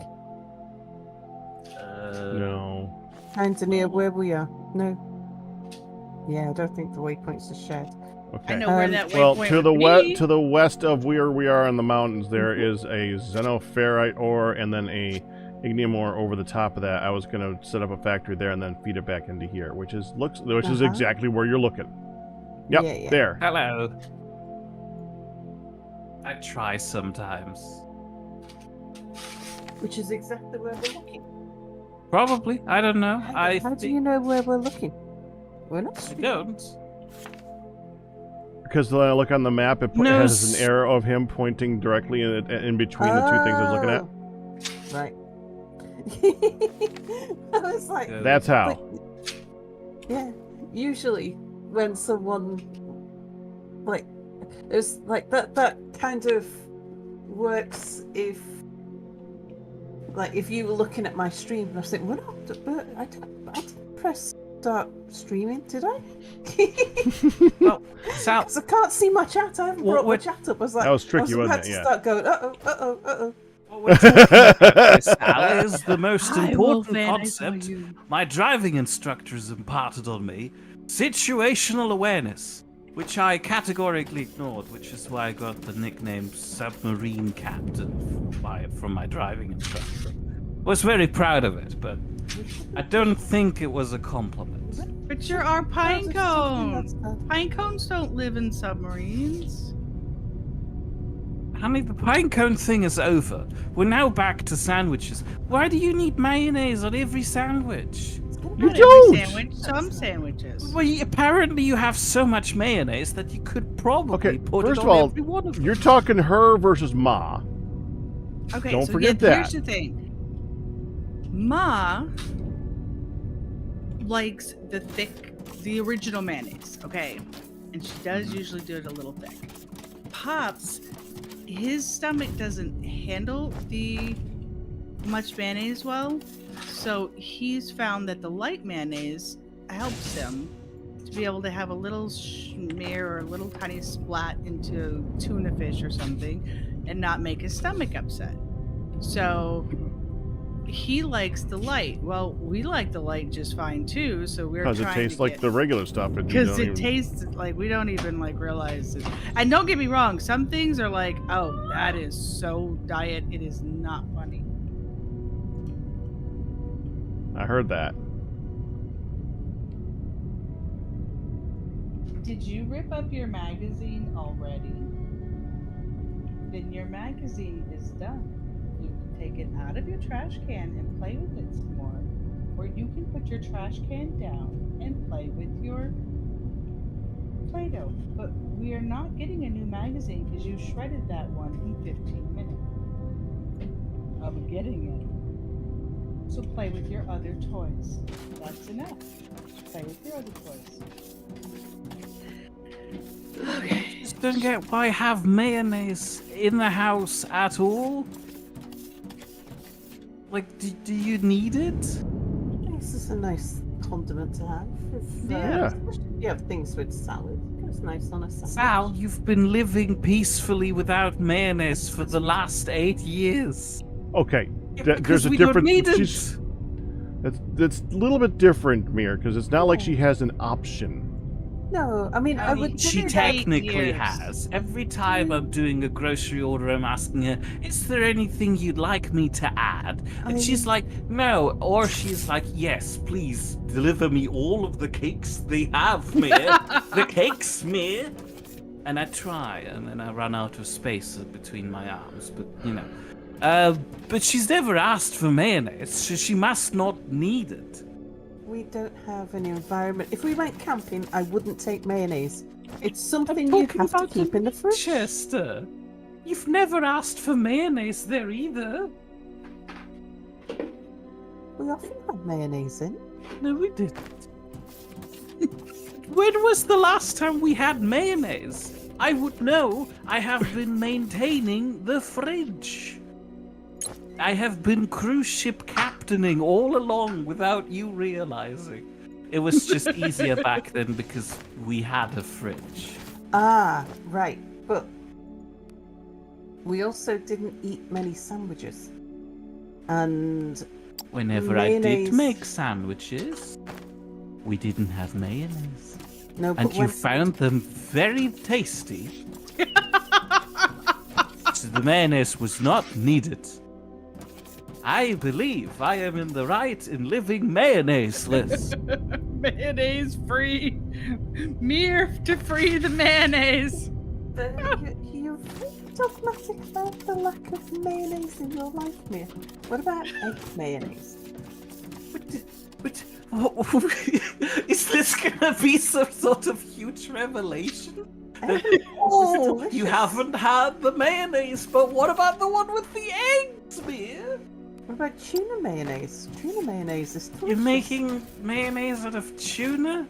Speaker 1: No.
Speaker 4: Kind of near where we are. No. Yeah, I don't think the waypoints are shared.
Speaker 1: Okay.
Speaker 3: I know where that
Speaker 1: Well,
Speaker 3: waypoint
Speaker 1: to the
Speaker 3: would be.
Speaker 1: to the west of where we are in the mountains, there is a xenoferrite ore and then a ignium ore over the top of that. I was going to set up a factory there and then feed it back into here, which is exactly where you're looking. Yep,
Speaker 4: Yeah, yeah.
Speaker 1: there.
Speaker 2: Hello. I try sometimes.
Speaker 4: Which is exactly where we're looking.
Speaker 2: Probably. I don't know.
Speaker 4: How do you know where we're looking? We're not.
Speaker 2: I don't.
Speaker 1: Because when I look on the map, it
Speaker 2: No,
Speaker 1: has an arrow of him pointing directly in between the two things I was looking at.
Speaker 4: Right. I was like,
Speaker 2: Yeah.
Speaker 1: That's how.
Speaker 4: yeah. Usually, when someone it's like that kind of works if you were looking at my stream and I was thinking, well, no, I didn't press start streaming, did I?
Speaker 2: Well, Sal,
Speaker 4: 'Cause I can't see my chat. I haven't brought my chat up. I was like,
Speaker 1: That was tricky,
Speaker 4: I was about
Speaker 1: wasn't it?
Speaker 4: to
Speaker 1: Yeah.
Speaker 4: start going, uh-oh.
Speaker 2: what we're talking about, Sal, is the most
Speaker 3: Hi,
Speaker 2: important
Speaker 3: Wolfman, I saw
Speaker 2: concept
Speaker 3: you.
Speaker 2: my driving instructors imparted on me: situational awareness, which I categorically ignored, which is why I got the nickname Submarine Captain from my driving instructor. Was very proud of it, but I don't think it was a compliment.
Speaker 3: But you're our pine
Speaker 4: That's something
Speaker 3: cone.
Speaker 4: that's bad.
Speaker 3: Pine cones don't live in submarines.
Speaker 2: Honey, the pine cone thing is over. We're now back to sandwiches. Why do you need mayonnaise on every sandwich?
Speaker 1: You
Speaker 3: Not
Speaker 1: don't!
Speaker 3: every sandwich, some sandwiches.
Speaker 2: Well, apparently you have so much mayonnaise that you could probably
Speaker 1: Okay,
Speaker 2: put
Speaker 1: first
Speaker 2: it
Speaker 1: of
Speaker 2: on
Speaker 1: all,
Speaker 2: every one of them.
Speaker 1: you're talking her versus Ma.
Speaker 3: Okay,
Speaker 1: Don't
Speaker 3: so
Speaker 1: forget
Speaker 3: here's
Speaker 1: that.
Speaker 3: the thing. Ma likes the original mayonnaise, okay? And she does usually do it a little thick. Pops, his stomach doesn't handle the much mayonnaise well, so he's found that the light mayonnaise helps him to be able to have a little smear or a little tiny splat into tuna fish or something and not make his stomach upset. So he likes the light. Well, we like the light just fine too, so we're trying
Speaker 1: Because it tastes
Speaker 3: to
Speaker 1: like
Speaker 3: get...
Speaker 1: the regular stuff.
Speaker 3: Because it tastes like we don't even like realize it. And don't get me wrong, some things are like, oh, that is so diet, it is not funny.
Speaker 1: I heard that.
Speaker 3: Did you rip up your magazine already? Then your magazine is done. You can take it out of your trash can and play with it some more. Or you can put your trash can down and play with your Play-Doh. But we are not getting a new magazine because you shredded that one in 15 minutes of getting it. So play with your other toys. That's enough. Play with your other toys.
Speaker 2: I just don't get why have mayonnaise in the house at all. Like, do you need it?
Speaker 4: This is a nice condiment to have. If,
Speaker 1: Yeah.
Speaker 4: especially if you have things with salad. It's nice on a salad.
Speaker 2: Sal, you've been living peacefully without mayonnaise for the last 8 years.
Speaker 1: Okay,
Speaker 2: Yeah,
Speaker 1: there's a
Speaker 2: we don't
Speaker 1: different.
Speaker 2: need it.
Speaker 1: That's a little bit different, Mir, because it's not like she has an option.
Speaker 4: No, I mean, I would.
Speaker 2: She
Speaker 3: give it 8
Speaker 2: technically
Speaker 3: years.
Speaker 2: has. Every time I'm doing a grocery order, I'm asking her, is there anything you'd like me to add? And she's like, no. Or she's like, yes, please deliver me all of the cakes they have, Mir. The cakes, Mir. And I try, and then I run out of space between my arms, but you know. But she's never asked for mayonnaise, so she must not need it.
Speaker 4: We don't have an environment. If we went camping, I wouldn't take mayonnaise. It's something
Speaker 2: I'm
Speaker 4: you
Speaker 2: talking
Speaker 4: have to
Speaker 2: about
Speaker 4: keep in the fridge.
Speaker 2: Chester, you've never asked for mayonnaise there either.
Speaker 4: We often have mayonnaise in.
Speaker 2: No, we didn't. When was the last time we had mayonnaise? I would know. I have been maintaining the fridge. I have been cruise ship captaining all along without you realizing. It was just easier back then because we had a fridge.
Speaker 4: Ah, right. But we also didn't eat many sandwiches. And
Speaker 2: Whenever I
Speaker 4: mayonnaise-
Speaker 2: did make sandwiches, we didn't have mayonnaise.
Speaker 4: no, but
Speaker 2: And you found them very tasty. So the mayonnaise was not needed. I believe I am in the right in living mayonnaise-less.
Speaker 3: Mayonnaise free. Mere to free the mayonnaise.
Speaker 4: You're very dogmatic about the lack of mayonnaise in your life, Mere. What about egg mayonnaise?
Speaker 2: But is this gonna be some sort of huge revelation?
Speaker 4: Oh,
Speaker 2: You haven't had the mayonnaise, but what about the one with the eggs, Mere?
Speaker 4: What about tuna mayonnaise? Tuna mayonnaise is delicious.
Speaker 2: You're making mayonnaise out of tuna?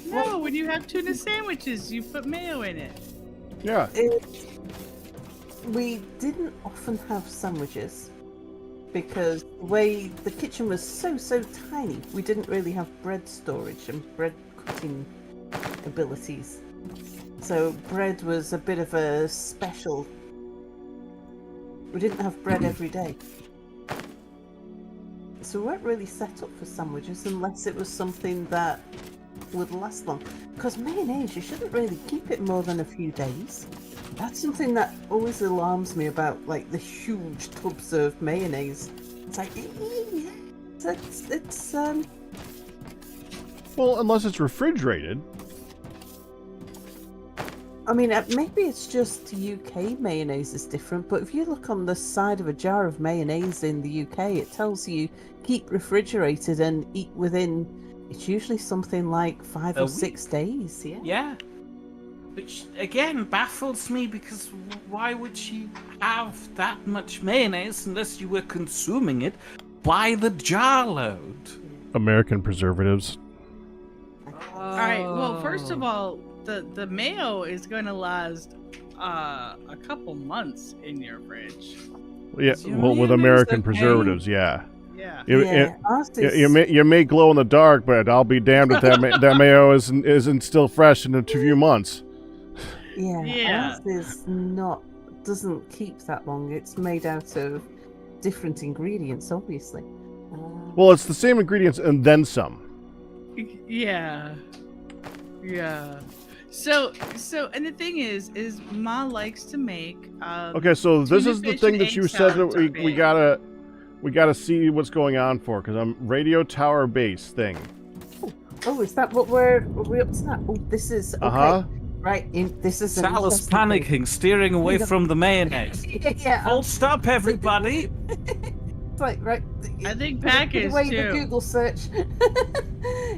Speaker 3: No, when you have tuna sandwiches, you put mayo in it.
Speaker 1: Yeah.
Speaker 4: We didn't often have sandwiches because the way the kitchen was so tiny, we didn't really have bread storage and bread cutting abilities. So bread was a bit of a special. We didn't have bread every day. So we weren't really set up for sandwiches unless it was something that would last long. Because mayonnaise, you shouldn't really keep it more than a few days. That's something that always alarms me about, like, the huge tubs of mayonnaise. It's like, it's
Speaker 1: Well, unless it's refrigerated.
Speaker 4: I mean, maybe it's just UK mayonnaise is different, but if you look on the side of a jar of mayonnaise in the UK, it tells you keep refrigerated and eat within, it's usually something like 5
Speaker 2: A
Speaker 4: or 6 days, yeah?
Speaker 2: Yeah. Which, again, baffles me because why would she have that much mayonnaise unless you were consuming it by the jar load?
Speaker 1: American preservatives.
Speaker 3: All right. Well, first of all, the mayo is going to last a couple months in your fridge.
Speaker 1: Yeah,
Speaker 2: Is your
Speaker 1: well, with
Speaker 2: mayonnaise
Speaker 1: American
Speaker 2: okay?
Speaker 1: preservatives, yeah.
Speaker 3: Yeah.
Speaker 4: Ours
Speaker 1: You,
Speaker 4: is-
Speaker 1: you may glow in the dark, but I'll be damned if that mayo isn't still fresh in a few months.
Speaker 3: Yeah.
Speaker 4: Ours is doesn't keep that long. It's made out of different ingredients, obviously.
Speaker 1: Well, it's the same ingredients and then some.
Speaker 3: Yeah. So, and the thing is Ma likes to make.
Speaker 1: Okay, so this
Speaker 3: tuna
Speaker 1: is the
Speaker 3: fish
Speaker 1: thing
Speaker 3: and
Speaker 1: that
Speaker 3: egg
Speaker 1: you said that
Speaker 3: salads are
Speaker 1: we
Speaker 3: big.
Speaker 1: gotta see what's going on for, because I'm radio tower base thing.
Speaker 4: Oh, is that what we're up to now? Oh, this is okay.
Speaker 1: Uh-huh.
Speaker 4: Right, this is an
Speaker 2: Sal is
Speaker 4: interesting thing.
Speaker 2: panicking, steering away from the mayonnaise.
Speaker 4: Yeah,
Speaker 2: Full stop, everybody!
Speaker 4: right.
Speaker 3: I think
Speaker 4: Put
Speaker 3: Pack is
Speaker 4: away the
Speaker 3: too.
Speaker 4: Google search.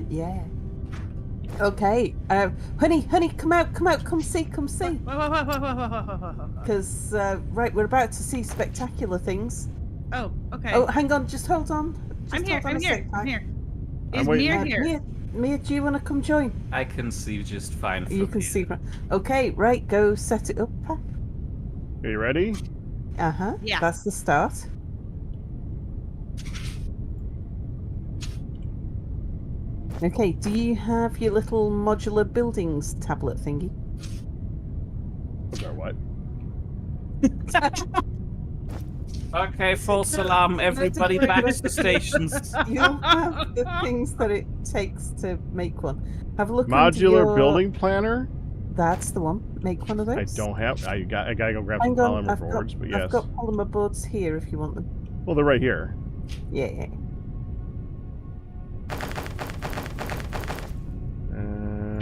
Speaker 4: Yeah. Okay. Honey, come out, come see.
Speaker 3: Whoa.
Speaker 4: Because right, we're about to see spectacular things.
Speaker 3: Oh, okay.
Speaker 4: Oh, hang on, just hold on.
Speaker 3: I'm here.
Speaker 4: Hold on a sec, Pack.
Speaker 3: Is
Speaker 1: waiting.
Speaker 3: Mere here?
Speaker 4: Mia, do you want to come join?
Speaker 2: I can see just fine from
Speaker 4: You can
Speaker 2: here.
Speaker 4: see. Okay, right, go set it up, Pack.
Speaker 1: Are you ready?
Speaker 4: Uh-huh.
Speaker 3: Yeah.
Speaker 4: That's the start. Okay, do you have your little modular buildings tablet thingy?
Speaker 1: Or what?
Speaker 2: Okay, false alarm, everybody back to the stations.
Speaker 4: You'll have the things that it takes to make one. Have a look under
Speaker 1: Modular
Speaker 4: your...
Speaker 1: building planner?
Speaker 4: That's the one. Make one of those.
Speaker 1: I don't have. I gotta go grab some
Speaker 4: Hang on,
Speaker 1: polymer boards, but yes.
Speaker 4: I've got polymer boards here if you want them.
Speaker 1: Well, they're right here.
Speaker 4: Yeah.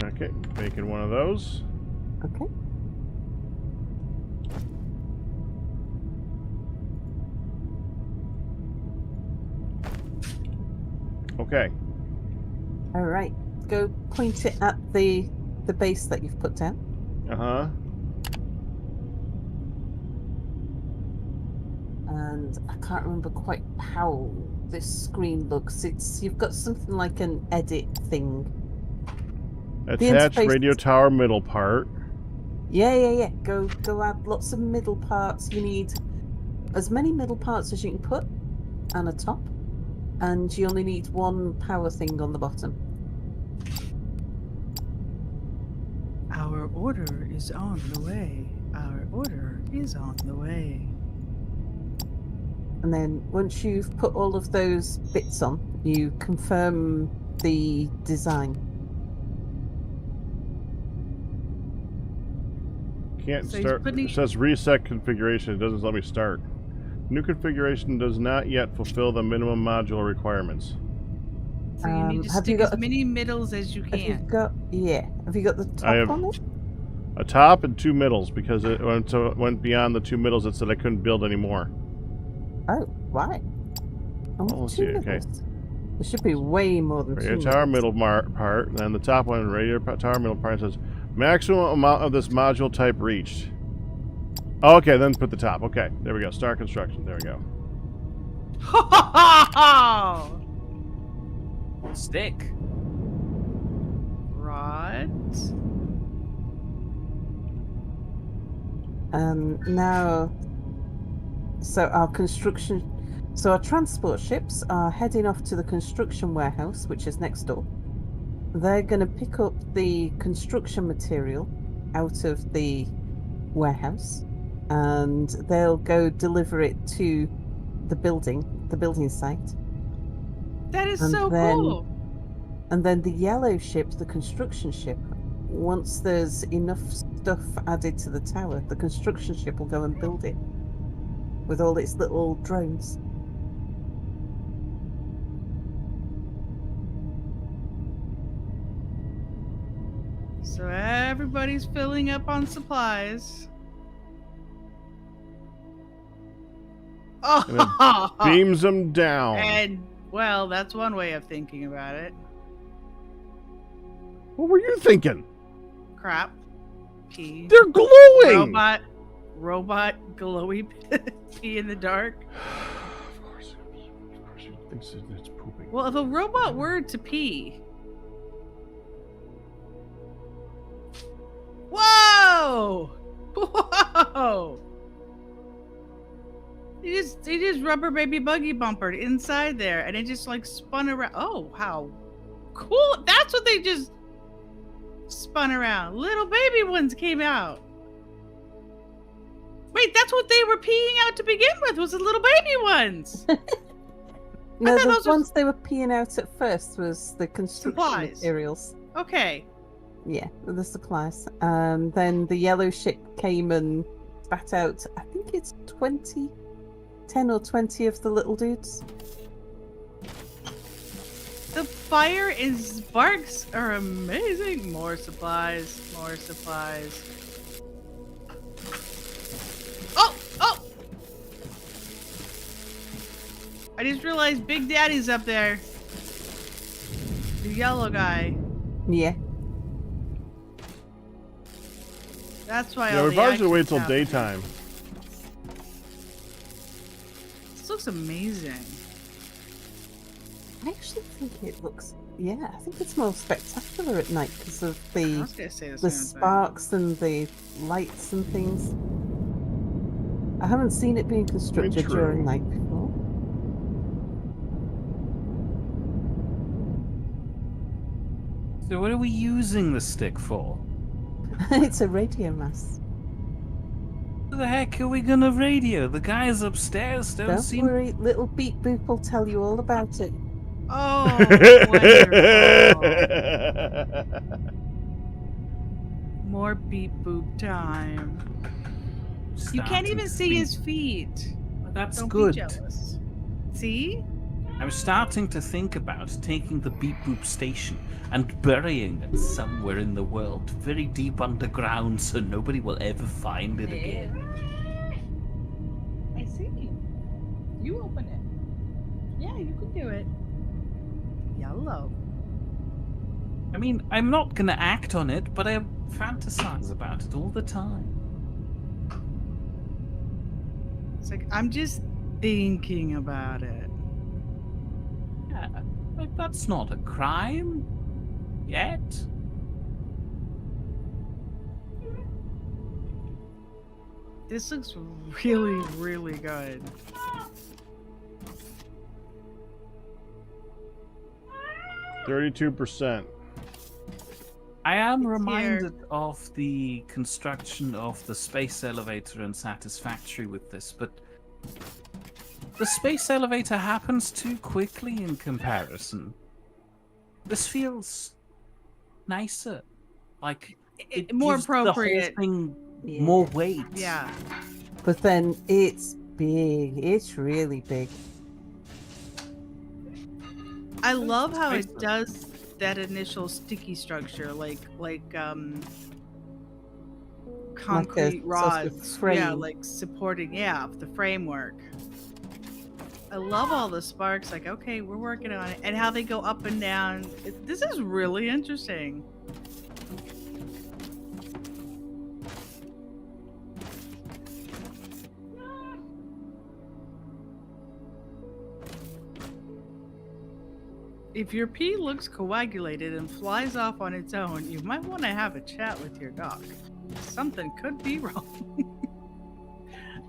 Speaker 1: Okay, making one of those.
Speaker 4: Okay.
Speaker 1: Okay.
Speaker 4: All right. Go point it at the base that you've put down.
Speaker 1: Uh-huh.
Speaker 4: And I can't remember quite how this screen looks. You've got something like an edit thing.
Speaker 1: Attach
Speaker 4: interface-
Speaker 1: radio tower middle part.
Speaker 4: Yeah. Go add lots of middle parts. You need as many middle parts as you can put, and a top. And you only need one power thing on the bottom.
Speaker 3: Our order is on the way. Our order is on the way.
Speaker 4: And then once you've put all of those bits on, you confirm the design.
Speaker 1: Can't
Speaker 3: So he's
Speaker 1: start.
Speaker 3: putting-
Speaker 1: It says reset configuration. It doesn't let me start. New configuration does not yet fulfill the minimum modular requirements.
Speaker 3: So you need to
Speaker 4: have you
Speaker 3: stick
Speaker 4: got
Speaker 3: as many middles as you
Speaker 4: Have you
Speaker 3: can.
Speaker 4: got Have you got the top
Speaker 1: I have
Speaker 4: on it?
Speaker 1: a top and 2 middles because it went beyond the 2 middles. It said I couldn't build anymore.
Speaker 4: Oh, why? Only
Speaker 1: let's
Speaker 4: two
Speaker 1: see, okay.
Speaker 4: middles. There should be way more than
Speaker 1: Radio
Speaker 4: two
Speaker 1: tower
Speaker 4: middles.
Speaker 1: middle part, and then the top one, radio tower middle part, says maximum amount of this module type reached. Oh, okay, then put the top. Okay, there we go. Start construction. There we go.
Speaker 2: Stick.
Speaker 3: Rods.
Speaker 4: Now, so our transport ships are heading off to the construction warehouse, which is next door. They're going to pick up the construction material out of the warehouse, and they'll go deliver it to the building site.
Speaker 3: That is
Speaker 4: And
Speaker 3: so
Speaker 4: then-
Speaker 3: cool.
Speaker 4: And then the yellow ship, the construction ship, once there's enough stuff added to the tower, the construction ship will go and build it with all its little drones.
Speaker 3: So everybody's filling up on supplies. Oh,
Speaker 1: Beams them down.
Speaker 3: and well, that's one way of thinking about it.
Speaker 1: What were you thinking?
Speaker 3: Crap. Pee.
Speaker 1: They're glowing!
Speaker 3: Robot glowy pee in the dark.
Speaker 1: Of course it thinks it's pooping.
Speaker 3: Well, if a robot were to pee. Whoa! Whoa! He just rubber baby buggy bumpered inside there, and it just like spun around. Oh, how cool! That's what they just spun around. Little baby ones came out. Wait, that's what they were peeing out to begin with. Was the little baby ones?
Speaker 4: No,
Speaker 3: thought
Speaker 4: the
Speaker 3: those were-
Speaker 4: ones they were peeing out at first was the construction
Speaker 3: Supplies.
Speaker 4: materials.
Speaker 3: Okay.
Speaker 4: Yeah, the supplies. Then the yellow ship came and spat out, I think it's 10 or 20 of the little dudes.
Speaker 3: The fire and sparks are amazing. More supplies. More supplies. Oh! Oh! I just realized Big Daddy's up there. The yellow guy.
Speaker 4: Yeah.
Speaker 3: That's why
Speaker 1: Yeah,
Speaker 3: all
Speaker 1: we
Speaker 3: the
Speaker 1: probably should wait
Speaker 3: action's
Speaker 1: till
Speaker 3: happening.
Speaker 1: daytime.
Speaker 3: This looks amazing.
Speaker 4: I actually think it looks, I think it's more spectacular at night because of
Speaker 3: I
Speaker 4: the
Speaker 3: was gonna say the
Speaker 4: the
Speaker 3: same thing.
Speaker 4: sparks and the lights and things. I haven't seen it being constructed
Speaker 1: true.
Speaker 4: during night before.
Speaker 2: So what are we using the stick for?
Speaker 4: It's a radio mast.
Speaker 2: Who the heck are we gonna radio? The guys upstairs don't
Speaker 4: Don't
Speaker 2: seem...
Speaker 4: worry, little Beep Boop will tell you all about it.
Speaker 3: Oh, wonderful. More beep boop time. You can't
Speaker 2: starting
Speaker 3: even
Speaker 2: to
Speaker 3: see
Speaker 2: think-
Speaker 3: his feet.
Speaker 2: That's
Speaker 3: Don't
Speaker 2: good.
Speaker 3: be jealous. See?
Speaker 2: I'm starting to think about taking the Beep Boop station and burying it somewhere in the world, very deep underground, so nobody will ever find it again.
Speaker 3: I see. You open it. Yeah, you can do it. Yellow.
Speaker 2: I mean, I'm not gonna act on it, but I fantasize about it all the time.
Speaker 3: It's like, I'm just thinking about it.
Speaker 2: Yeah, like that's not a crime. Yet.
Speaker 3: This looks really, really good.
Speaker 1: $32%.
Speaker 2: I am
Speaker 3: It's
Speaker 2: reminded of the construction of the space elevator in Satisfactory with this, but the space elevator happens too quickly in comparison. This feels nicer. Like it
Speaker 3: More
Speaker 2: gives the whole
Speaker 3: appropriate.
Speaker 2: thing
Speaker 4: Yeah.
Speaker 2: more weight.
Speaker 3: Yeah.
Speaker 4: But then it's big. It's really big.
Speaker 3: I love how it
Speaker 2: Spicy.
Speaker 3: does that initial sticky structure, like concrete
Speaker 4: sort of
Speaker 3: rods. Yeah,
Speaker 4: frame.
Speaker 3: like supporting the framework. I love all the sparks, like, okay, we're working on it. And how they go up and down. This is really interesting. If your pee looks coagulated and flies off on its own, you might want to have a chat with your doc. Something could be wrong.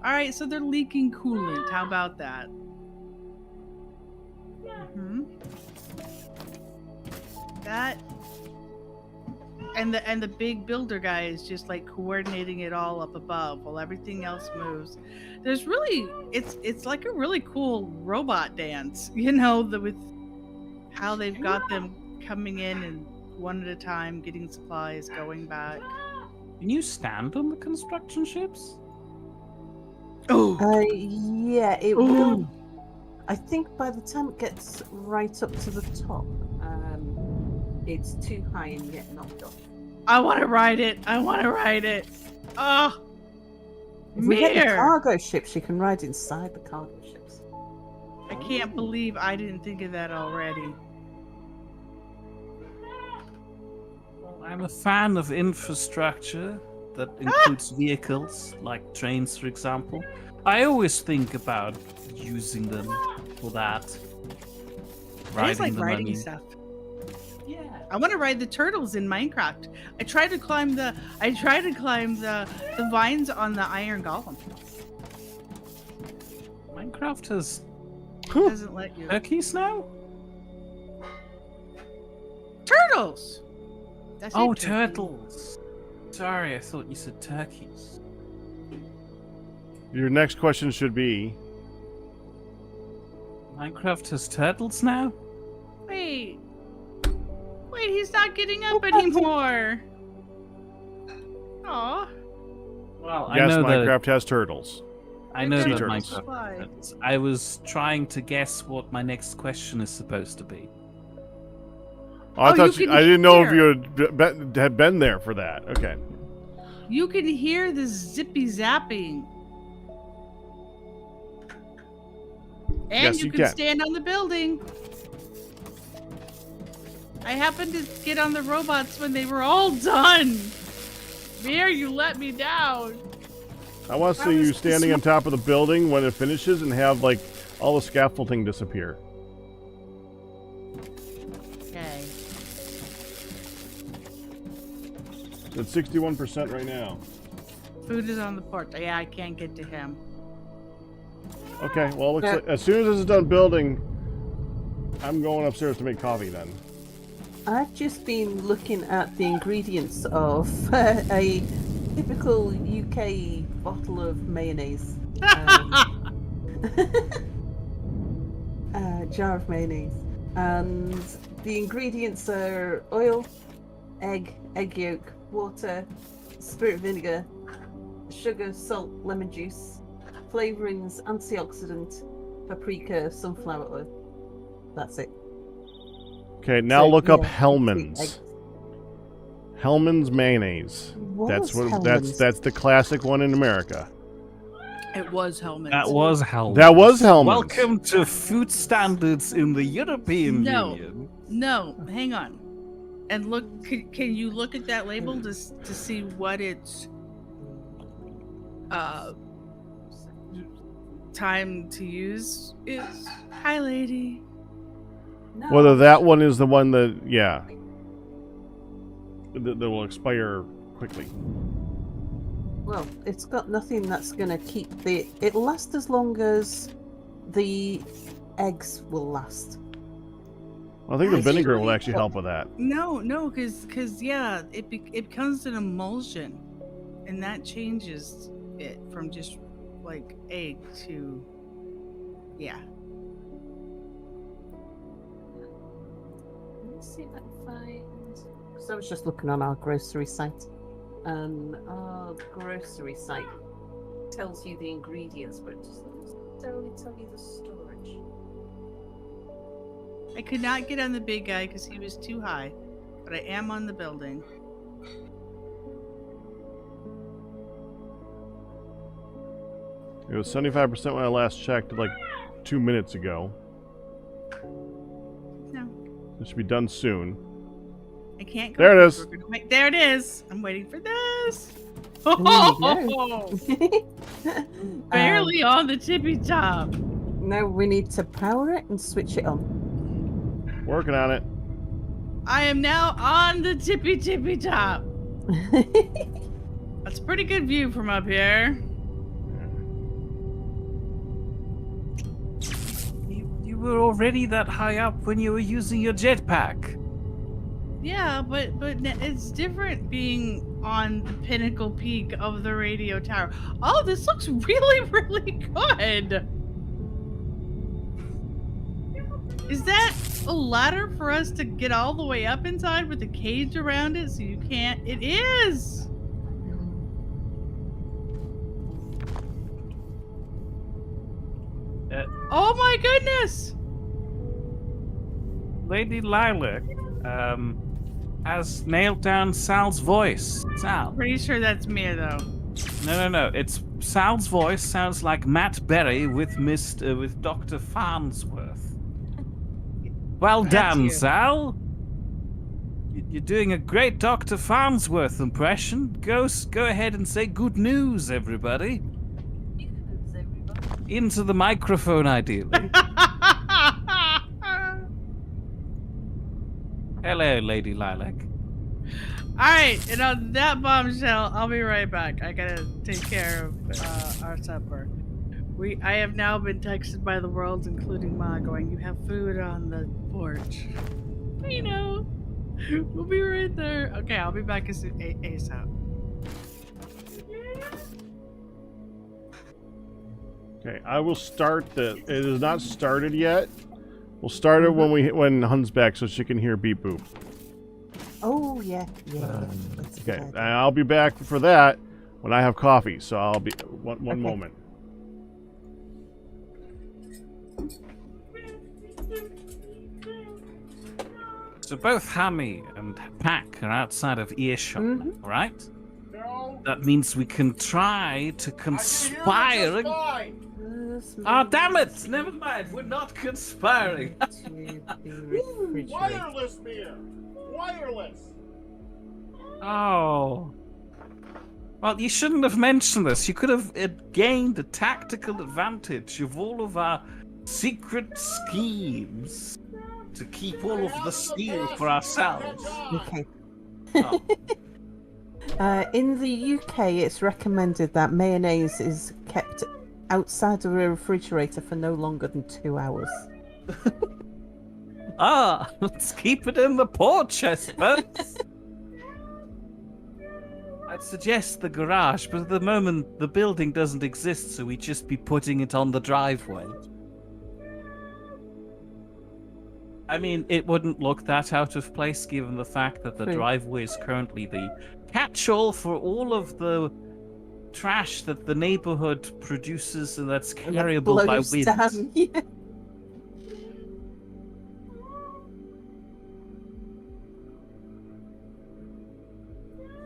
Speaker 3: All right, so they're leaking coolant. How about that? That and the big builder guy is just like coordinating it all up above while everything else moves. There's really it's like a really cool robot dance, with how they've got them coming in and one at a time, getting supplies, going back.
Speaker 2: Can you stand on the construction ships?
Speaker 3: Oh,
Speaker 4: Yeah, it will. I think by the time it gets right up to the top, it's too high and you get knocked off.
Speaker 3: I want to ride it. Oh,
Speaker 4: If you get the
Speaker 3: Mere.
Speaker 4: cargo ships, you can ride inside the cargo ships.
Speaker 3: I can't believe I didn't think of that already.
Speaker 2: Well, I'm a fan of infrastructure that includes vehicles, like trains, for example. I always think about using them for that.
Speaker 3: I just like
Speaker 2: them, I
Speaker 3: riding
Speaker 2: mean.
Speaker 3: stuff.
Speaker 2: Yeah.
Speaker 3: I want to ride the turtles in Minecraft. I tried to climb the vines on the iron golem.
Speaker 2: Minecraft has
Speaker 3: It doesn't let you.
Speaker 2: turkeys now?
Speaker 3: Turtles. That's
Speaker 2: Oh,
Speaker 3: it, turkey.
Speaker 2: turtles. Sorry, I thought you said turkeys.
Speaker 1: Your next question should be,
Speaker 2: Minecraft has turtles now?
Speaker 3: Wait, he's not getting up anymore. Aw.
Speaker 2: Well,
Speaker 1: yes,
Speaker 2: I know
Speaker 1: Minecraft has turtles.
Speaker 2: I know
Speaker 1: Sea
Speaker 2: that
Speaker 1: turtles.
Speaker 2: Minecraft
Speaker 3: Why?
Speaker 2: has turtles. I was trying to guess what my next question is supposed to be.
Speaker 1: Oh, I
Speaker 3: Oh,
Speaker 1: thought
Speaker 3: you can
Speaker 1: I didn't know if
Speaker 3: hear.
Speaker 1: you had been there for that. Okay.
Speaker 3: You can hear the zippy zapping. And
Speaker 1: Yes,
Speaker 3: you
Speaker 1: you
Speaker 3: can
Speaker 1: can.
Speaker 3: stand on the building. I happened to get on the robots when they were all done. Mere, you let me down.
Speaker 1: I want to
Speaker 4: How
Speaker 1: see you
Speaker 4: is this
Speaker 1: standing on top of the building when it finishes and have like all the scaffolding disappear.
Speaker 3: Okay.
Speaker 1: It's 61% right now.
Speaker 3: Food is on the porch. Yeah, I can't get to him.
Speaker 1: Okay, well, it looks
Speaker 4: Yeah.
Speaker 1: like as soon as this is done building, I'm going upstairs to make coffee then.
Speaker 4: I've just been looking at the ingredients of a typical UK bottle of mayonnaise. Jar of mayonnaise. And the ingredients are oil, egg yolk, water, spirit vinegar, sugar, salt, lemon juice, flavorings, antioxidant, paprika, sunflower oil. That's it.
Speaker 1: Okay, now
Speaker 4: So,
Speaker 1: look up
Speaker 4: yeah,
Speaker 1: Hellman's.
Speaker 4: egg.
Speaker 1: Hellman's mayonnaise. That's what that's the classic one in America.
Speaker 3: It was Hellman's.
Speaker 2: That was Hellman's.
Speaker 1: That was Hellman's.
Speaker 2: Welcome to food standards in the European
Speaker 3: No.
Speaker 2: Union.
Speaker 3: No, hang on. And look, can you look at that label to see what its time to use is? Hi, lady.
Speaker 4: No.
Speaker 1: Whether that one is the one that, yeah, that will expire quickly.
Speaker 4: Well, it's got nothing that's going to keep the... It'll last as long as the eggs will last.
Speaker 1: I think the vinegar will actually help with that.
Speaker 3: No, because yeah, it becomes an emulsion, and that changes it from just like egg to yeah.
Speaker 4: Let's see if I can find. Because I was just looking on our grocery site, and our grocery site tells you the ingredients, but it doesn't necessarily tell you the storage.
Speaker 3: I could not get on the big guy because he was too high, but I am on the building.
Speaker 1: It was 75% when I last checked, like 2 minutes ago.
Speaker 3: No,
Speaker 1: It should be done soon.
Speaker 3: I can't go.
Speaker 1: There it is.
Speaker 3: There it is. I'm waiting for this.
Speaker 4: There you
Speaker 3: Oh, barely on the tippy top.
Speaker 4: Now we need to power it and switch it on.
Speaker 1: Working on it.
Speaker 3: I am now on the tippy top. That's a pretty good view from up here.
Speaker 2: You were already that high up when you were using your jetpack.
Speaker 3: Yeah, but it's different being on the pinnacle peak of the radio tower. Oh, this looks really, really good. Is that a ladder for us to get all the way up inside with a cage around it so you can't? It is. Oh my goodness.
Speaker 2: Lady Lilac has nailed down Sal's voice. Sal.
Speaker 3: Pretty sure that's me though.
Speaker 2: No. It's Sal's voice sounds like Matt Berry with Dr. Farnsworth. Well
Speaker 3: That's
Speaker 2: done,
Speaker 3: you.
Speaker 2: Sal. You're doing a great Dr. Farnsworth impression. Go ahead and say good news, everybody. Into the microphone, ideally. Hello, Lady Lilac.
Speaker 3: Alright, and on that bombshell, I'll be right back. I gotta take care of our supper. I have now been texted by the world, including Ma, going, "You have food on the porch." You know. We'll be right there. Okay, I'll be back as ASAP.
Speaker 1: Okay, I will start the. It is not started yet. We'll start it when Hun's back, so she can hear beep boop.
Speaker 4: Oh yeah. That's a
Speaker 1: Okay,
Speaker 4: good
Speaker 1: and
Speaker 4: idea.
Speaker 1: I'll be back for that when I have coffee. So I'll be one
Speaker 4: Okay.
Speaker 1: moment.
Speaker 2: So both Hammy and Pack are outside of earshot, right?
Speaker 1: No.
Speaker 2: That means we can try to conspire.
Speaker 4: Just
Speaker 2: Ah, damn it! Never mind. We're not conspiring.
Speaker 4: to the refrigerator.
Speaker 1: Wireless, Mere. Wireless.
Speaker 2: Oh. Well, you shouldn't have mentioned this. You could have gained a tactical advantage of all of our secret schemes to keep all of the steel for ourselves.
Speaker 4: Okay.
Speaker 2: Oh.
Speaker 4: In the UK, it's recommended that mayonnaise is kept outside of a refrigerator for no longer than 2 hours.
Speaker 2: Ah, let's keep it in the porch, I suppose. I'd suggest the garage, but at the moment the building doesn't exist, so we'd just be putting it on the driveway. I mean, it wouldn't look that out of place given the fact that the
Speaker 4: True.
Speaker 2: driveway is currently the catch-all for all of the trash that the neighborhood produces and that's
Speaker 4: And that
Speaker 2: carryable by
Speaker 4: blows
Speaker 2: wind.
Speaker 4: down. Yeah.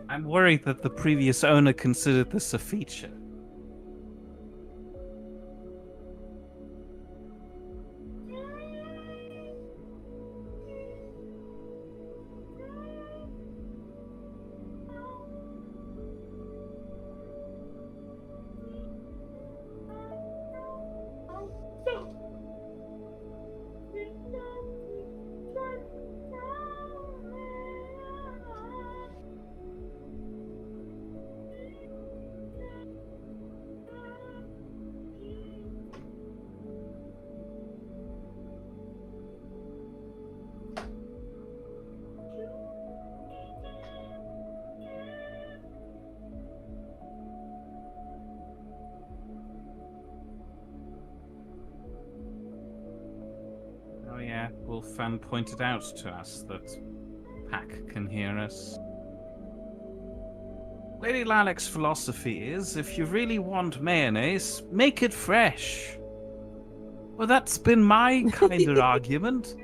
Speaker 2: I'm worried that the previous owner considered this a feature. Yeah, Wolfan pointed out to us that Pack can hear us. Lady Lilac's philosophy is, if you really want mayonnaise, make it fresh. Well, that's been my kind of argument.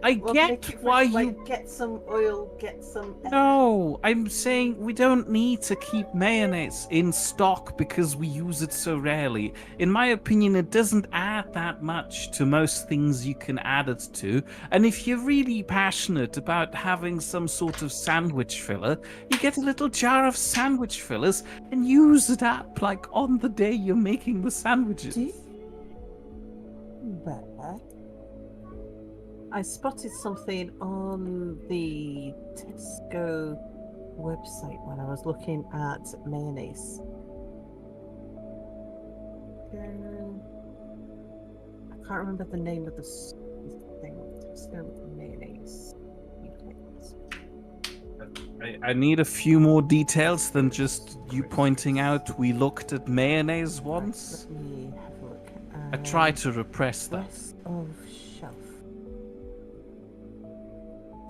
Speaker 2: I
Speaker 4: Well, make
Speaker 2: get
Speaker 4: it
Speaker 2: why
Speaker 4: fresh,
Speaker 2: you...
Speaker 4: like, get some oil, get some...
Speaker 2: No, I'm saying we don't need to keep mayonnaise in stock because we use it so rarely. In my opinion, it doesn't add that much to most things you can add it to. And if you're really passionate about having some sort of sandwich filler, you get a little jar of sandwich fillers and use it up, like, on the day you're making the sandwiches.
Speaker 4: Do you... Well, I spotted something on the Tesco website when I was looking at mayonnaise. I can't remember the name of the thing. Tesco mayonnaise.
Speaker 2: I need a few more details than just you pointing out we looked at mayonnaise once.
Speaker 4: Let me have a look.
Speaker 2: I tried to repress that.
Speaker 4: Rest of shelf.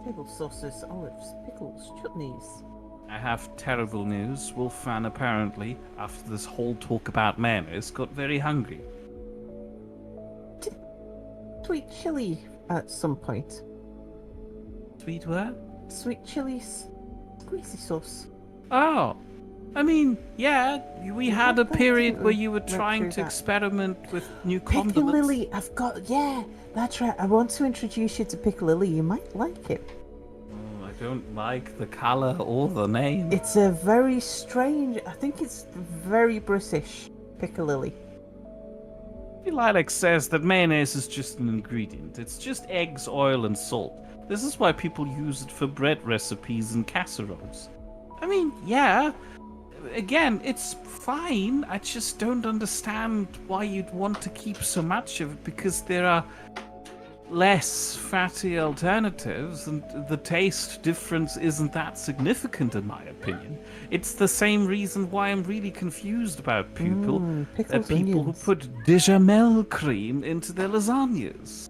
Speaker 4: Table sauces, olives, pickles, chutneys.
Speaker 2: I have terrible news. Wolfan apparently, after this whole talk about mayonnaise, got very hungry.
Speaker 4: Sweet chili at some point.
Speaker 2: Sweet what?
Speaker 4: Sweet chili squeezy sauce.
Speaker 2: Oh, I mean, yeah, we had a
Speaker 4: that,
Speaker 2: period
Speaker 4: didn't
Speaker 2: where
Speaker 4: we?
Speaker 2: you were
Speaker 4: Went
Speaker 2: trying
Speaker 4: through
Speaker 2: to
Speaker 4: that.
Speaker 2: experiment with new condiments.
Speaker 4: Piccalilli, I've got, yeah, that's right. I want to introduce you to Piccalilli. You might like it.
Speaker 2: Oh, I don't like the colour or the name.
Speaker 4: It's a very strange, I think it's very British, Piccalilli.
Speaker 2: Lilac says that mayonnaise is just an ingredient. It's just eggs, oil, and salt. This is why people use it for bread recipes and casseroles. I mean, yeah, again, it's fine. I just don't understand why you'd want to keep so much of it, because there are less fatty alternatives and the taste difference isn't that significant in my opinion. It's the same reason why I'm really confused about people
Speaker 4: Pickled
Speaker 2: who
Speaker 4: onions.
Speaker 2: put bechamel cream into their lasagnas.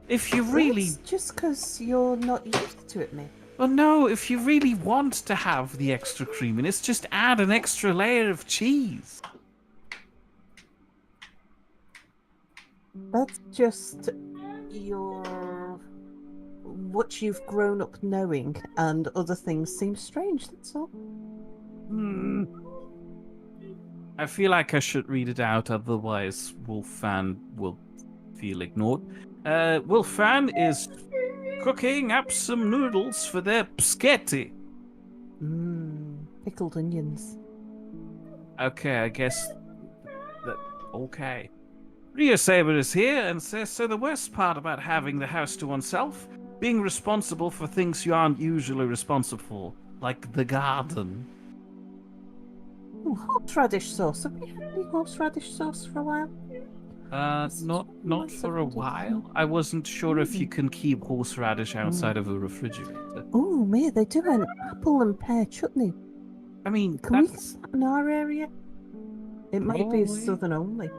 Speaker 2: If you really...
Speaker 4: That's just because you're not used to it, mate.
Speaker 2: Well, no, if you really want to have the extra creaminess, just add an extra layer of cheese.
Speaker 4: That's just what you've grown up knowing, and other things seem strange, that's all.
Speaker 2: I feel like I should read it out, otherwise Wolfan will feel ignored. Wolfan is cooking up some noodles for their spaghetti.
Speaker 4: Pickled onions.
Speaker 2: Okay, I guess that... Okay. Rio Saber is here and says, so the worst part about having the house to oneself, being responsible for things you aren't usually responsible for, like the garden.
Speaker 4: Ooh, horseradish sauce. Have we had any horseradish sauce for a while?
Speaker 2: Not for a while. I wasn't sure if you can keep horseradish outside of a refrigerator.
Speaker 4: Oh, mate, they do an apple and pear chutney.
Speaker 2: I mean,
Speaker 4: Can we
Speaker 2: that's...
Speaker 4: get that in our area? It might be
Speaker 2: Probably.
Speaker 4: southern only.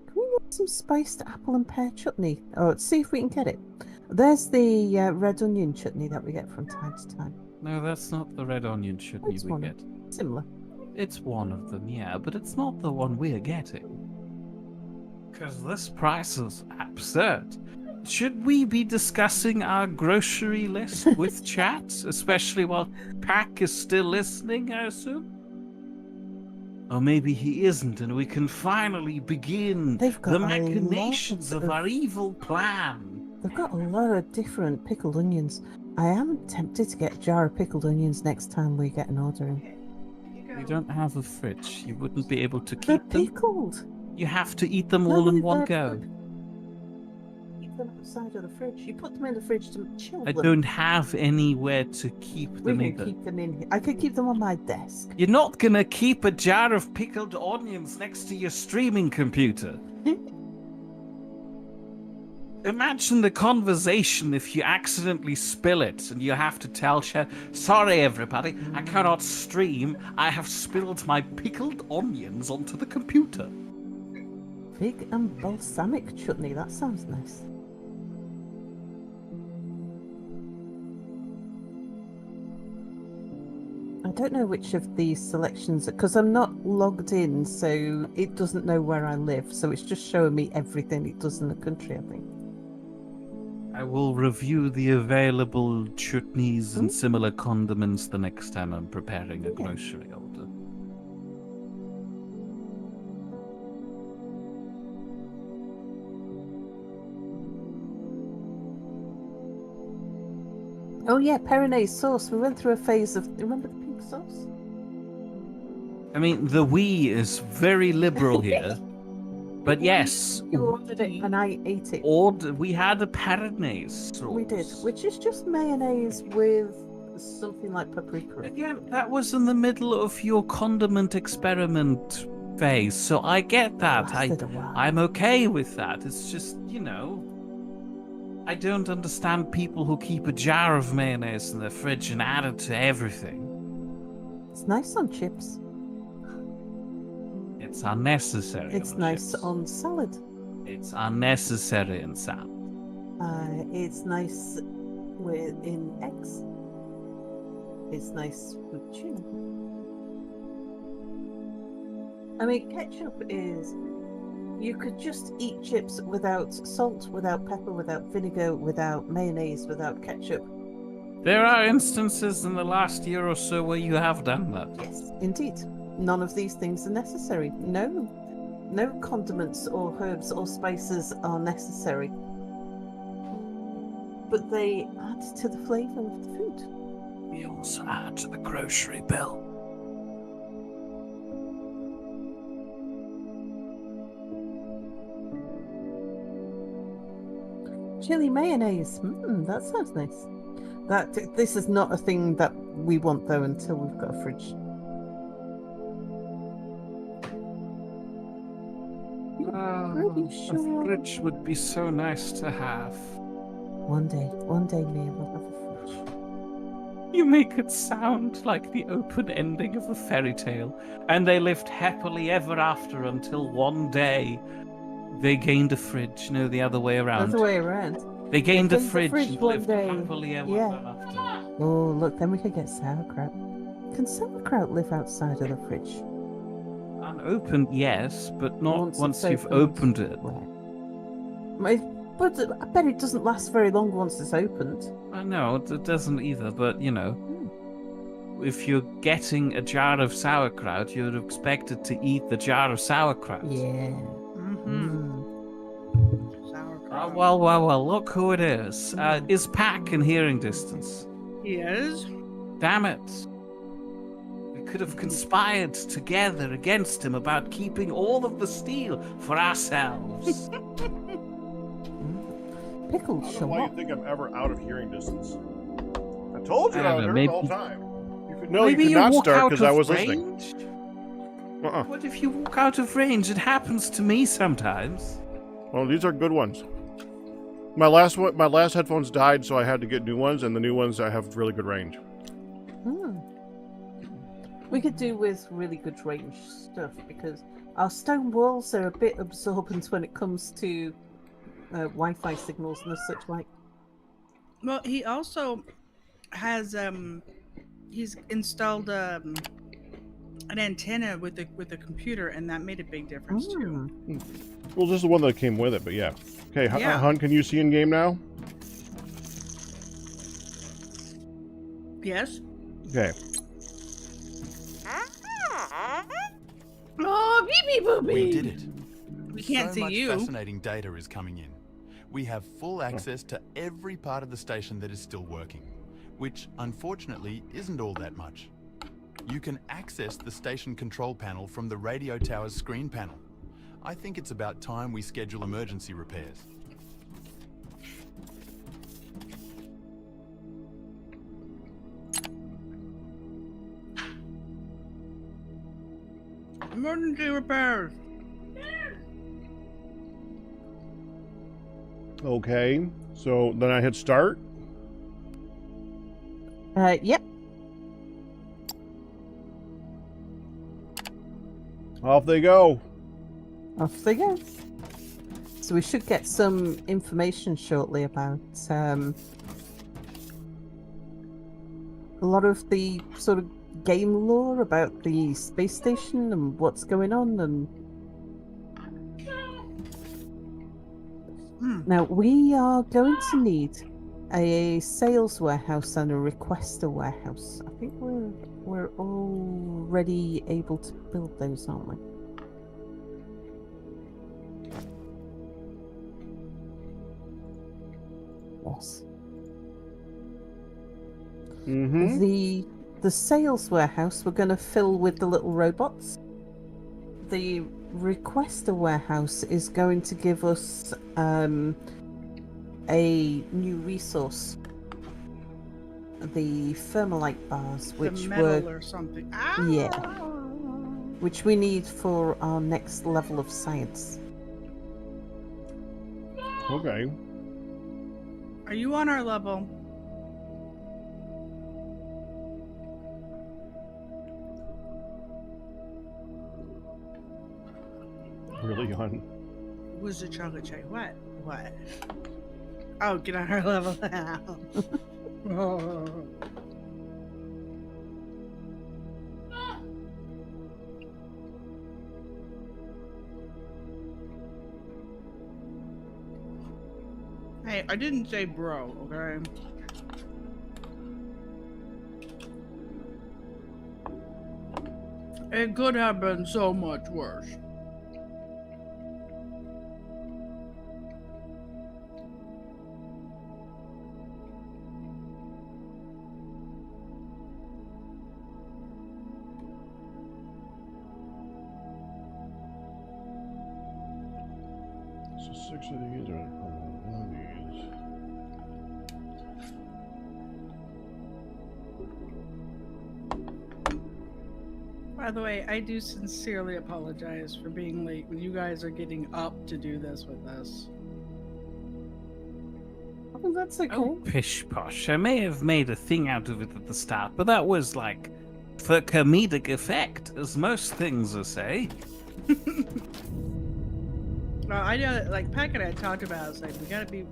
Speaker 4: Can we get some spiced apple and pear chutney? Oh, see if we can get it. There's the red onion chutney that we get from time to time.
Speaker 2: No, that's not the red onion chutney
Speaker 4: It's
Speaker 2: we
Speaker 4: one.
Speaker 2: get.
Speaker 4: Similar.
Speaker 2: It's one of them, yeah, but it's not the one we're getting. Because this price is absurd. Should we be discussing our grocery list with chat, especially while Pack is still listening, I assume? Or maybe he isn't, and we can finally begin
Speaker 4: They've got
Speaker 2: the
Speaker 4: a lot
Speaker 2: machinations of
Speaker 4: of-
Speaker 2: our evil plan.
Speaker 4: They've got a lot of different pickled onions. I am tempted to get a jar of pickled onions next time we get an order in.
Speaker 2: You don't have a fridge. You wouldn't be able to
Speaker 4: They're
Speaker 2: keep them.
Speaker 4: pickled.
Speaker 2: You have to eat them all in
Speaker 4: No,
Speaker 2: one
Speaker 4: they're-
Speaker 2: go.
Speaker 4: Keep them outside of the fridge. You put them in the fridge to chill
Speaker 2: I
Speaker 4: them.
Speaker 2: don't have anywhere to keep
Speaker 4: We
Speaker 2: them
Speaker 4: can
Speaker 2: either.
Speaker 4: keep them in here. I could keep them on my desk.
Speaker 2: You're not gonna keep a jar of pickled onions next to your streaming computer. Imagine the conversation if you accidentally spill it and you have to tell chat, sorry everybody, I cannot stream. I have spilled my pickled onions onto the computer.
Speaker 4: Fig and balsamic chutney. That sounds nice. I don't know which of these selections, because I'm not logged in, so it doesn't know where I live. So it's just showing me everything it does in the country, I think.
Speaker 2: I will review the available chutneys and similar condiments the next time I'm preparing a grocery order.
Speaker 4: Oh yeah, Perinese sauce. We went through a phase of... Remember the pink sauce?
Speaker 2: I mean, the we is very liberal here. But yes,
Speaker 4: You ordered it and I ate it.
Speaker 2: we had a Perinese sauce.
Speaker 4: We did, which is just mayonnaise with something like paprika.
Speaker 2: Again, that was in the middle of your condiment experiment phase, so I get that.
Speaker 4: Lasted a while.
Speaker 2: I'm okay with that. It's just, I don't understand people who keep a jar of mayonnaise in their fridge and add it to everything.
Speaker 4: It's nice on chips.
Speaker 2: It's unnecessary.
Speaker 4: It's
Speaker 2: on
Speaker 4: nice
Speaker 2: chips.
Speaker 4: on salad.
Speaker 2: It's unnecessary in salad.
Speaker 4: It's nice in eggs. It's nice with tuna. I mean, ketchup is... You could just eat chips without salt, without pepper, without vinegar, without mayonnaise, without ketchup.
Speaker 2: There are instances in the last year or so where you have done that.
Speaker 4: Yes, indeed. None of these things are necessary. No condiments or herbs or spices are necessary. But they add to the flavour of the food.
Speaker 2: We also add to the grocery bill.
Speaker 4: Chili mayonnaise. That sounds nice. This is not a thing that we want though until we've got a fridge.
Speaker 2: A fridge would be so nice to have.
Speaker 4: One day, Mere will have a fridge.
Speaker 2: You make it sound like the open ending of a fairy tale, and they lived happily ever after until one day they gained a fridge. No, the other way around.
Speaker 4: That's the way around.
Speaker 2: They gained a
Speaker 4: gained the
Speaker 2: fridge
Speaker 4: fridge
Speaker 2: and
Speaker 4: one
Speaker 2: lived
Speaker 4: day.
Speaker 2: happily ever
Speaker 4: Yeah.
Speaker 2: after.
Speaker 4: Oh, look, then we could get sauerkraut. Can sauerkraut live outside of the fridge?
Speaker 2: Unopened, yes, but not once
Speaker 4: it's
Speaker 2: you've opened it.
Speaker 4: Right. But I bet it doesn't last very long once it's opened.
Speaker 2: I know, it doesn't either, but if you're getting a jar of sauerkraut, you're expected to eat the jar of sauerkraut.
Speaker 4: Yeah.
Speaker 3: Sauerkraut.
Speaker 2: Well, look who it is. Is Pack in hearing distance?
Speaker 3: He is.
Speaker 2: Damn it. We could have conspired together against him about keeping all of the steel for ourselves.
Speaker 4: Pickled
Speaker 1: I don't know why you
Speaker 4: shallot.
Speaker 1: think I'm ever out of hearing distance. I told you
Speaker 2: I
Speaker 1: I
Speaker 2: don't
Speaker 1: was
Speaker 2: know,
Speaker 1: here
Speaker 2: maybe-
Speaker 1: the whole time. You
Speaker 2: Maybe
Speaker 1: could
Speaker 2: you
Speaker 1: not
Speaker 2: walk
Speaker 1: start
Speaker 2: out
Speaker 1: because I
Speaker 2: of
Speaker 1: was
Speaker 2: range?
Speaker 1: listening.
Speaker 2: What if you walk out of range? It happens to me sometimes.
Speaker 1: Well, these are good ones. My last headphones died, so I had to get new ones, and the new ones I have really good range.
Speaker 4: We could do with really good range stuff because our stone walls are a bit absorbent when it comes to Wi-Fi signals and such like.
Speaker 3: Well, he also has he's installed an antenna with the computer, and that made a big difference too.
Speaker 1: Well, this is the one that came with it, but yeah. Okay,
Speaker 3: Yeah.
Speaker 1: Hun, can you see in game now?
Speaker 3: Yes.
Speaker 1: Okay.
Speaker 3: Oh, beep boopy.
Speaker 5: We did it.
Speaker 3: We can't
Speaker 5: so
Speaker 3: see
Speaker 5: much
Speaker 3: you.
Speaker 5: fascinating data is coming in. We have full access to every part of the station that is still working, which unfortunately isn't all that much. You can access the station control panel from the radio tower's screen panel. I think it's about time we schedule emergency repairs.
Speaker 3: Emergency repairs.
Speaker 1: Okay, so then I hit start.
Speaker 4: Yep.
Speaker 1: Off they go.
Speaker 4: Off they go. So we should get some information shortly about a lot of the sort of game lore about the space station and what's going on. And now we are going to need a sales warehouse and a requester warehouse. I think we're already able to build those, aren't we? Yes.
Speaker 1: Mm-hmm.
Speaker 4: The sales warehouse we're going to fill with the little robots. The requester warehouse is going to give us a new resource. The thermalite bars, which
Speaker 3: the metal
Speaker 4: were
Speaker 3: or something.
Speaker 4: yeah, which we need for our next level of science.
Speaker 1: Okay.
Speaker 3: Are you on our level?
Speaker 1: Really on.
Speaker 3: Who's the chocolate chai? What? What? Oh, get on our level now. Oh. Hey, I didn't say bro, okay? It could have been so much worse.
Speaker 1: So 6 of these are one of these.
Speaker 3: By the way, I do sincerely apologize for being late when you guys are getting up to do this with us.
Speaker 4: Oh, that's okay.
Speaker 2: Oh, pish posh. I may have made a thing out of it at the start, but that was like for comedic effect, as most things are say.
Speaker 3: I know that, like, Pack and I talked about, it's like, we gotta be,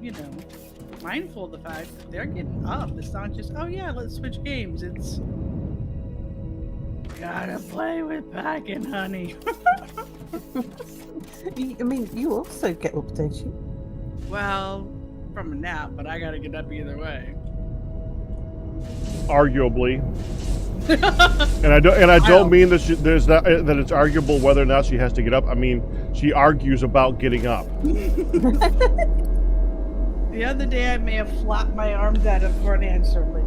Speaker 3: mindful of the fact that they're getting up. It's not just, oh yeah, let's switch games. It's, gotta play with Pack and Honey.
Speaker 4: I mean, you also get up, don't you?
Speaker 3: Well, from a nap, but I gotta get up either way.
Speaker 1: Arguably. And I don't mean that that it's arguable whether or not she has to get up. I mean, she argues about getting up.
Speaker 3: The other day, I may have flapped my arms out of for an answer. Like,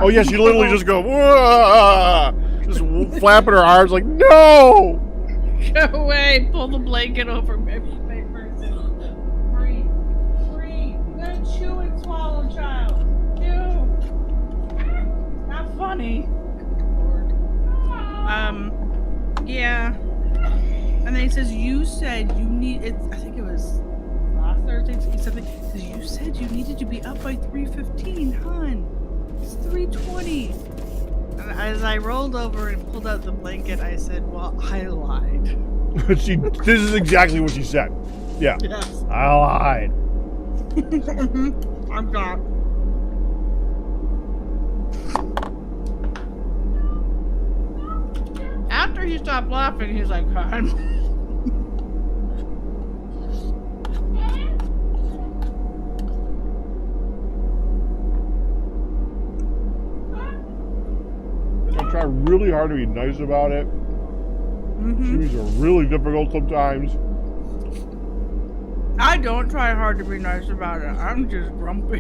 Speaker 1: oh yeah, she literally just go, "Wah!" Just flapping her arms like, no!
Speaker 3: Go away! Pull the blanket over my face. Breathe. Breathe. Good chew and swallow, child. Chew. Not funny. Yeah. And then he says, you said you need it. I think it was last Thursday. He said, you said you needed to be up by 3:15, hon. It's 3:20. And as I rolled over and pulled out the blanket, I said, well, I lied.
Speaker 1: This is exactly what she said. Yeah.
Speaker 3: Yes.
Speaker 1: I lied.
Speaker 3: I'm not. After he stopped laughing, he's like, I'm
Speaker 1: try really hard to be nice about it. These are really difficult sometimes.
Speaker 3: I don't try hard to be nice about it. I'm just grumpy.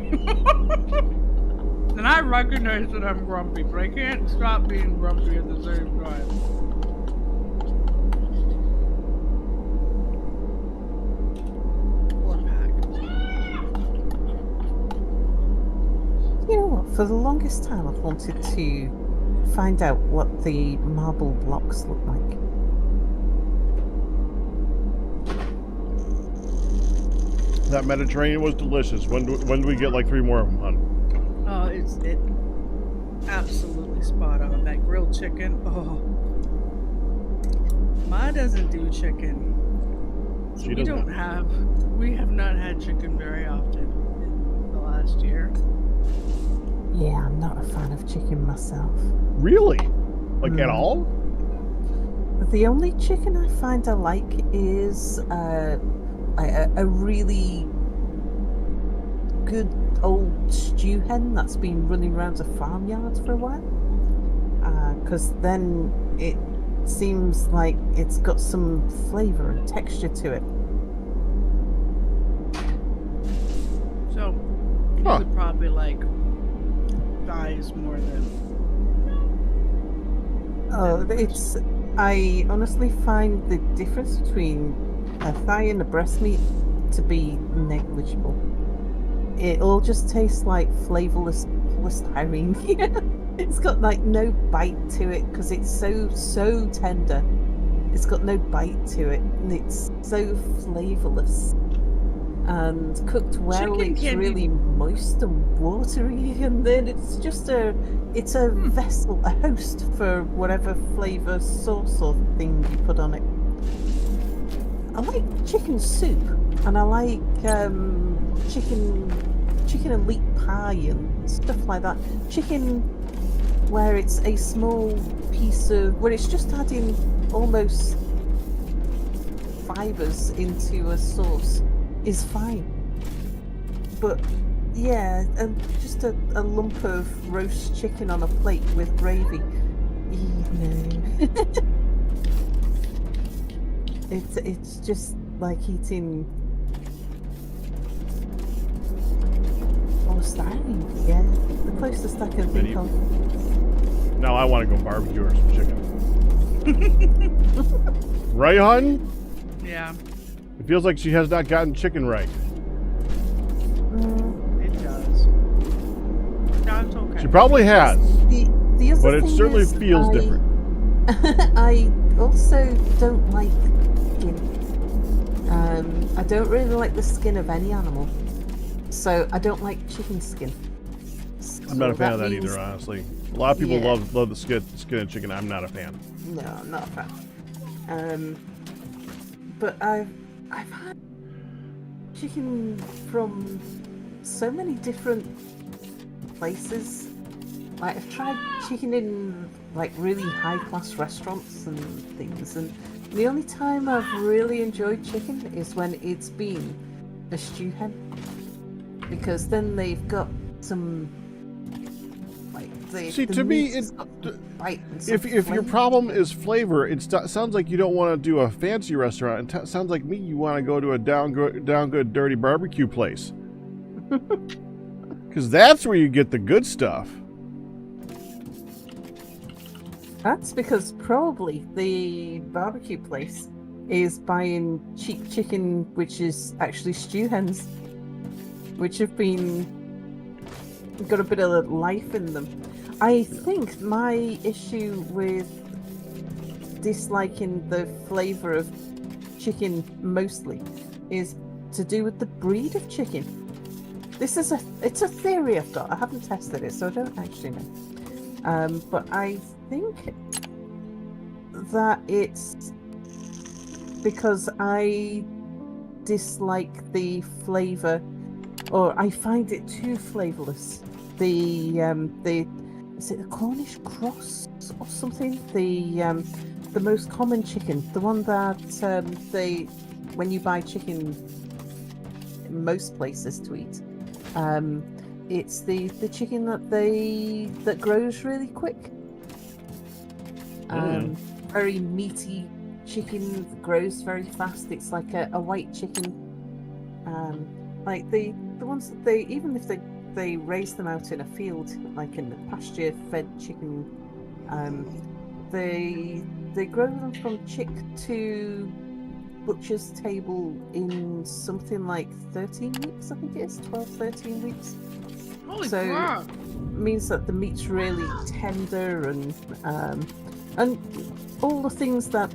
Speaker 3: And I recognize that I'm grumpy, but I can't stop being grumpy at the same time. Poor Pack.
Speaker 4: You know what? For the longest time, I've wanted to find out what the marble blocks look like.
Speaker 1: That Mediterranean was delicious. When do we get like 3 more of them, hon?
Speaker 3: Oh, it absolutely spot on. That grilled chicken. Oh, Ma doesn't do chicken.
Speaker 1: She
Speaker 3: We
Speaker 1: doesn't.
Speaker 3: we have not had chicken very often the last year.
Speaker 4: Yeah, I'm not a fan of chicken myself.
Speaker 1: Really? Like at all?
Speaker 4: The only chicken I find I like is a really good old stew hen that's been running around a farmyard for a while. Because then it seems like it's got some flavour and texture to it.
Speaker 3: So you
Speaker 1: Huh.
Speaker 3: would probably like thighs more than.
Speaker 4: Oh, it's. I honestly find the difference between a thigh and a breast meat to be negligible. It all just tastes like flavourless polystyrene. It's got like no bite to it because it's so tender. It's got no bite to it, and it's so flavourless. And cooked well,
Speaker 3: Chicken
Speaker 4: it's
Speaker 3: can be-
Speaker 4: really moist and watery, and then it's just a vessel, a host for whatever flavour sauce or thing you put on it. I like chicken soup, and I like chicken and leek pie and stuff like that. Chicken where it's a small piece of, where it's just adding almost fibres into a sauce is fine. But yeah, and just a lump of roast chicken on a plate with gravy. No. It's just like eating polystyrene. Yeah, the closest I can think of.
Speaker 1: Now I want to go barbecue her some chicken. Right, hun?
Speaker 3: Yeah,
Speaker 1: It feels like she has not gotten chicken right.
Speaker 3: it does. No, it's okay.
Speaker 1: She probably has,
Speaker 4: The other
Speaker 1: but it
Speaker 4: thing
Speaker 1: certainly
Speaker 4: is
Speaker 1: feels different.
Speaker 4: I also don't like skin. I don't really like the skin of any animal, so I don't like chicken skin.
Speaker 1: I'm not a fan of that
Speaker 4: means-
Speaker 1: either, honestly. A lot of people
Speaker 4: Yeah.
Speaker 1: love the skin of chicken. I'm not a fan.
Speaker 4: No, I'm not a fan. But I've had chicken from so many different places. Like I've tried chicken in like really high class restaurants and things, and the only time I've really enjoyed chicken is when it's been a stew hen, because then they've got some like the
Speaker 1: See,
Speaker 4: the
Speaker 1: to me,
Speaker 4: meat has got some bite and some
Speaker 1: If your
Speaker 4: flavour.
Speaker 1: problem is flavor, it sounds like you don't want to do a fancy restaurant. It sounds like me, you want to go to a down good, dirty barbecue place. Because that's where you get the good stuff.
Speaker 4: That's because probably the barbecue place is buying cheap chicken, which is actually stew hens, which have got a bit of life in them. I think my issue with disliking the flavour of chicken mostly is to do with the breed of chicken. It's a theory I've got. I haven't tested it, so I don't actually know. But I think that it's because I dislike the flavour, or I find it too flavourless. Is it the Cornish cross or something? The most common chicken, the one that when you buy chicken in most places to eat, it's the chicken that grows really quick. Very meaty chicken that grows very fast. It's like a white chicken. Like the ones that even if they raise them out in a field, like in the pasture fed chicken, they grow them from chick to butcher's table in something like 13 weeks, I think it is, 12, 13 weeks.
Speaker 3: Holy
Speaker 4: So-
Speaker 3: crap!
Speaker 4: Means that the meat's really tender and all the things that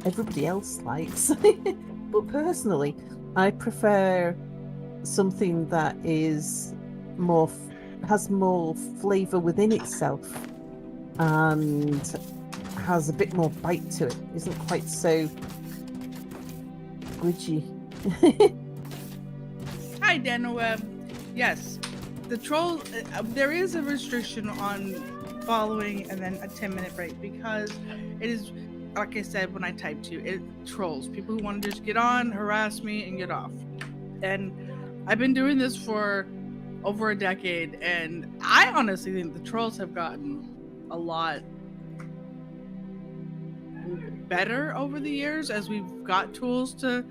Speaker 4: everybody else likes. But personally, I prefer something that is has more flavour within itself and has a bit more bite to it. Isn't quite so squidgy.
Speaker 3: Hi, Danoweb. Yes, the troll. There is a restriction on following and then a 10-minute break because it is, like I said when I typed to you, it trolls. People who want to just get on, harass me, and get off. And I've been doing this for over a decade, and I honestly think the trolls have gotten a lot better over the years as we've got tools to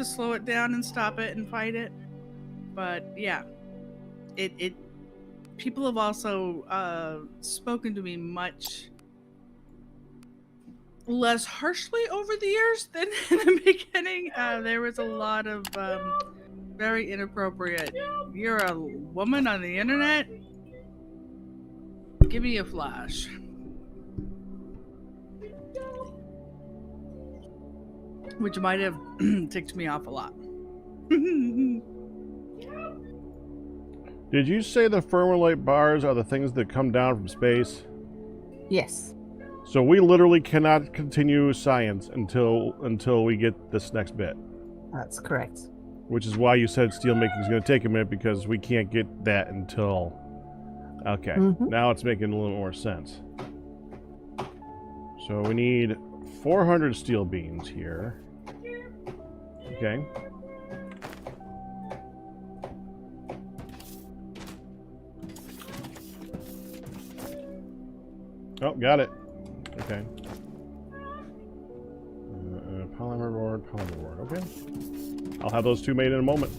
Speaker 3: slow it down and stop it and fight it. But yeah, it people have also spoken to me much less harshly over the years than in the beginning. There was a lot of very inappropriate. You're a woman on the internet? Give me a flash. Which might have ticked me off a lot.
Speaker 1: Did you say the Firmolite bars are the things that come down from space?
Speaker 4: Yes.
Speaker 1: So we literally cannot continue science until we get this next bit.
Speaker 4: That's correct.
Speaker 1: Which is why you said steelmaking is going to take a minute, because we can't get that until... Okay, now it's making a little more sense. So we need 400 steel beams here. Okay. Oh, got it. Okay. Polymer board, okay. I'll have those two made in a moment.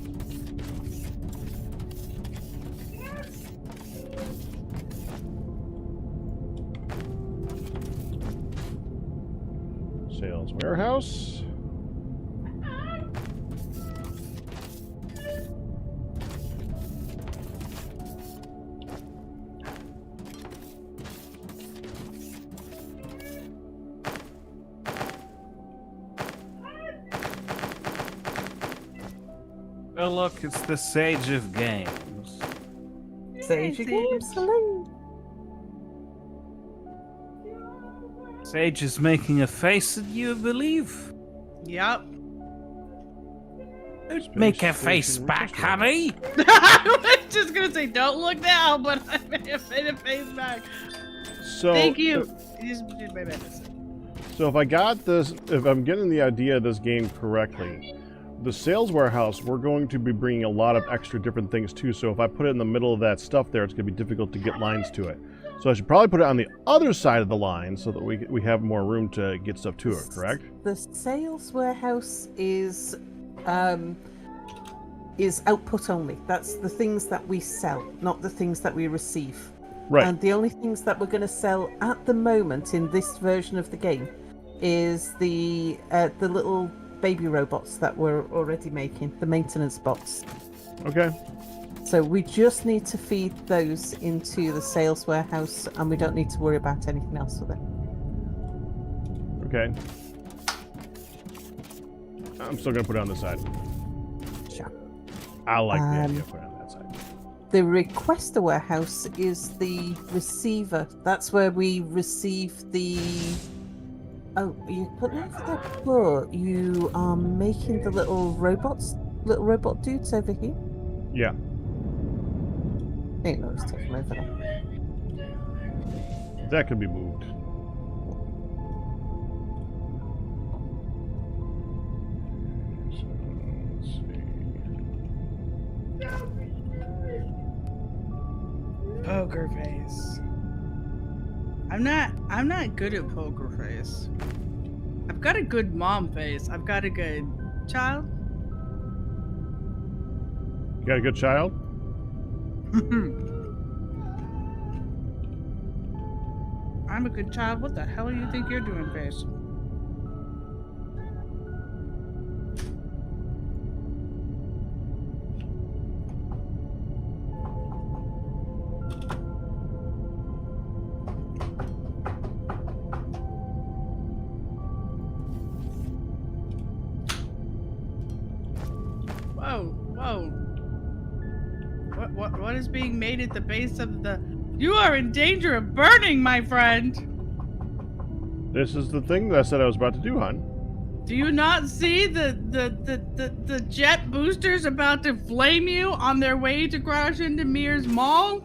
Speaker 1: Sales warehouse.
Speaker 2: Oh look, it's the Sage of Games.
Speaker 4: Sage Games, hello.
Speaker 2: Sage is making a face at you, I believe.
Speaker 3: Yep.
Speaker 2: Don't make a face back, honey.
Speaker 3: I was just gonna say, don't look now, but I made a face back.
Speaker 1: So
Speaker 3: Thank you. You just did my best.
Speaker 1: So if I got this, if I'm getting the idea of this game correctly, the sales warehouse, we're going to be bringing a lot of extra different things too. So if I put it in the middle of that stuff there, it's going to be difficult to get lines to it. So I should probably put it on the other side of the line so that we have more room to get stuff to it, correct?
Speaker 4: The sales warehouse is output only. That's the things that we sell, not the things that we receive.
Speaker 1: Right.
Speaker 4: And the only things that we're going to sell at the moment in this version of the game is the little baby robots that we're already making, the maintenance bots.
Speaker 1: Okay.
Speaker 4: So we just need to feed those into the sales warehouse, and we don't need to worry about anything else with it.
Speaker 1: Okay. I'm still going to put it on this side.
Speaker 4: Sure.
Speaker 1: I like the idea of putting it on that side.
Speaker 4: The requester warehouse is the receiver. That's where we receive the... Oh, you put it over there, but you are making the little robot dudes over here?
Speaker 1: Yeah.
Speaker 4: I think let's take them over there.
Speaker 1: That could be moved. So, let's see.
Speaker 3: Poker face. I'm not good at poker face. I've got a good mom face. I've got a good child.
Speaker 1: You got a good child?
Speaker 3: I'm a good child. What the hell do you think you're doing, face? Whoa. What is being made at the base of the... You are in danger of burning, my friend!
Speaker 1: This is the thing that I said I was about to do, hon.
Speaker 3: Do you not see the jet boosters about to flame you on their way to crash into Mere's mall?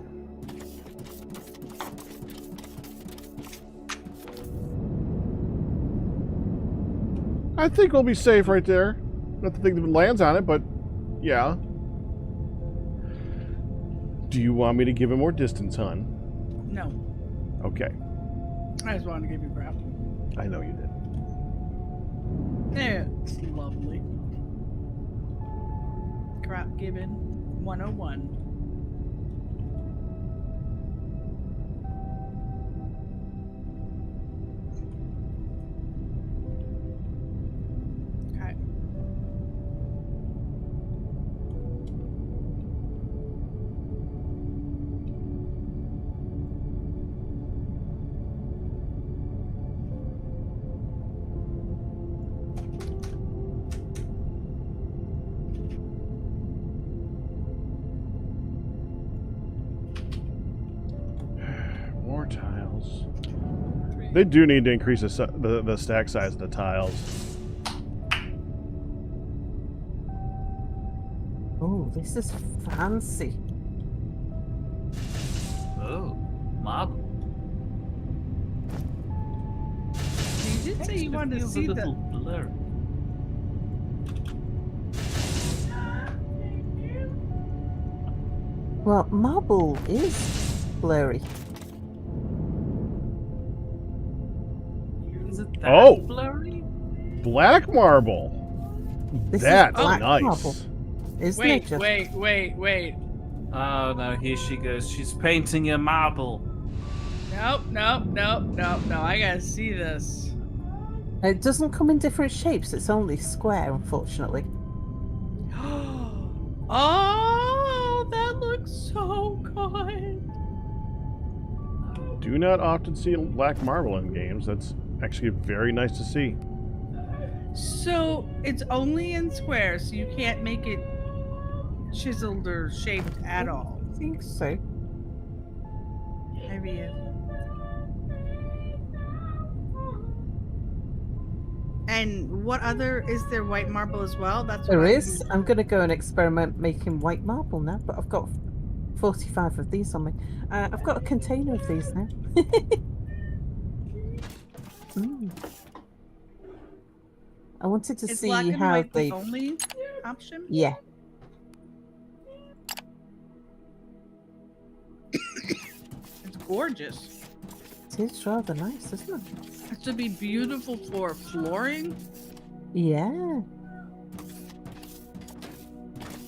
Speaker 1: I think we'll be safe right there. Not the thing that lands on it, but yeah. Do you want me to give him more distance, hon?
Speaker 3: No.
Speaker 1: Okay.
Speaker 3: I just wanted to give you crap.
Speaker 1: I know you did.
Speaker 3: Yeah, it's lovely. Crap given 101. Okay.
Speaker 1: More tiles. They do need to increase the stack size of the tiles.
Speaker 4: Oh, this is fancy.
Speaker 2: Oh, marble.
Speaker 3: You did say you wanted to
Speaker 2: Feels
Speaker 3: see
Speaker 2: a little
Speaker 3: the.
Speaker 2: blurry.
Speaker 4: Well, marble is blurry.
Speaker 2: Is it that
Speaker 1: Oh!
Speaker 2: blurry?
Speaker 1: Black marble.
Speaker 4: This
Speaker 1: That's
Speaker 4: is black
Speaker 1: nice.
Speaker 4: marble. Isn't it just?
Speaker 3: Wait.
Speaker 2: Oh no, here she goes. She's painting a marble.
Speaker 3: Nope. I gotta see this.
Speaker 4: It doesn't come in different shapes. It's only square, unfortunately.
Speaker 3: Oh, that looks so good.
Speaker 1: Do not often see black marble in games. That's actually very nice to see.
Speaker 3: So it's only in squares, so you can't make it chiseled or shaped at all.
Speaker 4: I think so.
Speaker 3: Maybe. And what other is there? White marble as well? That's what
Speaker 4: There
Speaker 3: I
Speaker 4: is.
Speaker 3: use.
Speaker 4: I'm going to go and experiment making white marble now, but I've got 45 of these on me. I've got a container of these now. Mm. I wanted to
Speaker 3: Is
Speaker 4: see
Speaker 3: black and
Speaker 4: how
Speaker 3: white
Speaker 4: they.
Speaker 3: the only option?
Speaker 4: Yeah.
Speaker 3: It's gorgeous.
Speaker 4: It is rather nice, isn't it?
Speaker 3: It should be beautiful for flooring.
Speaker 4: Yeah.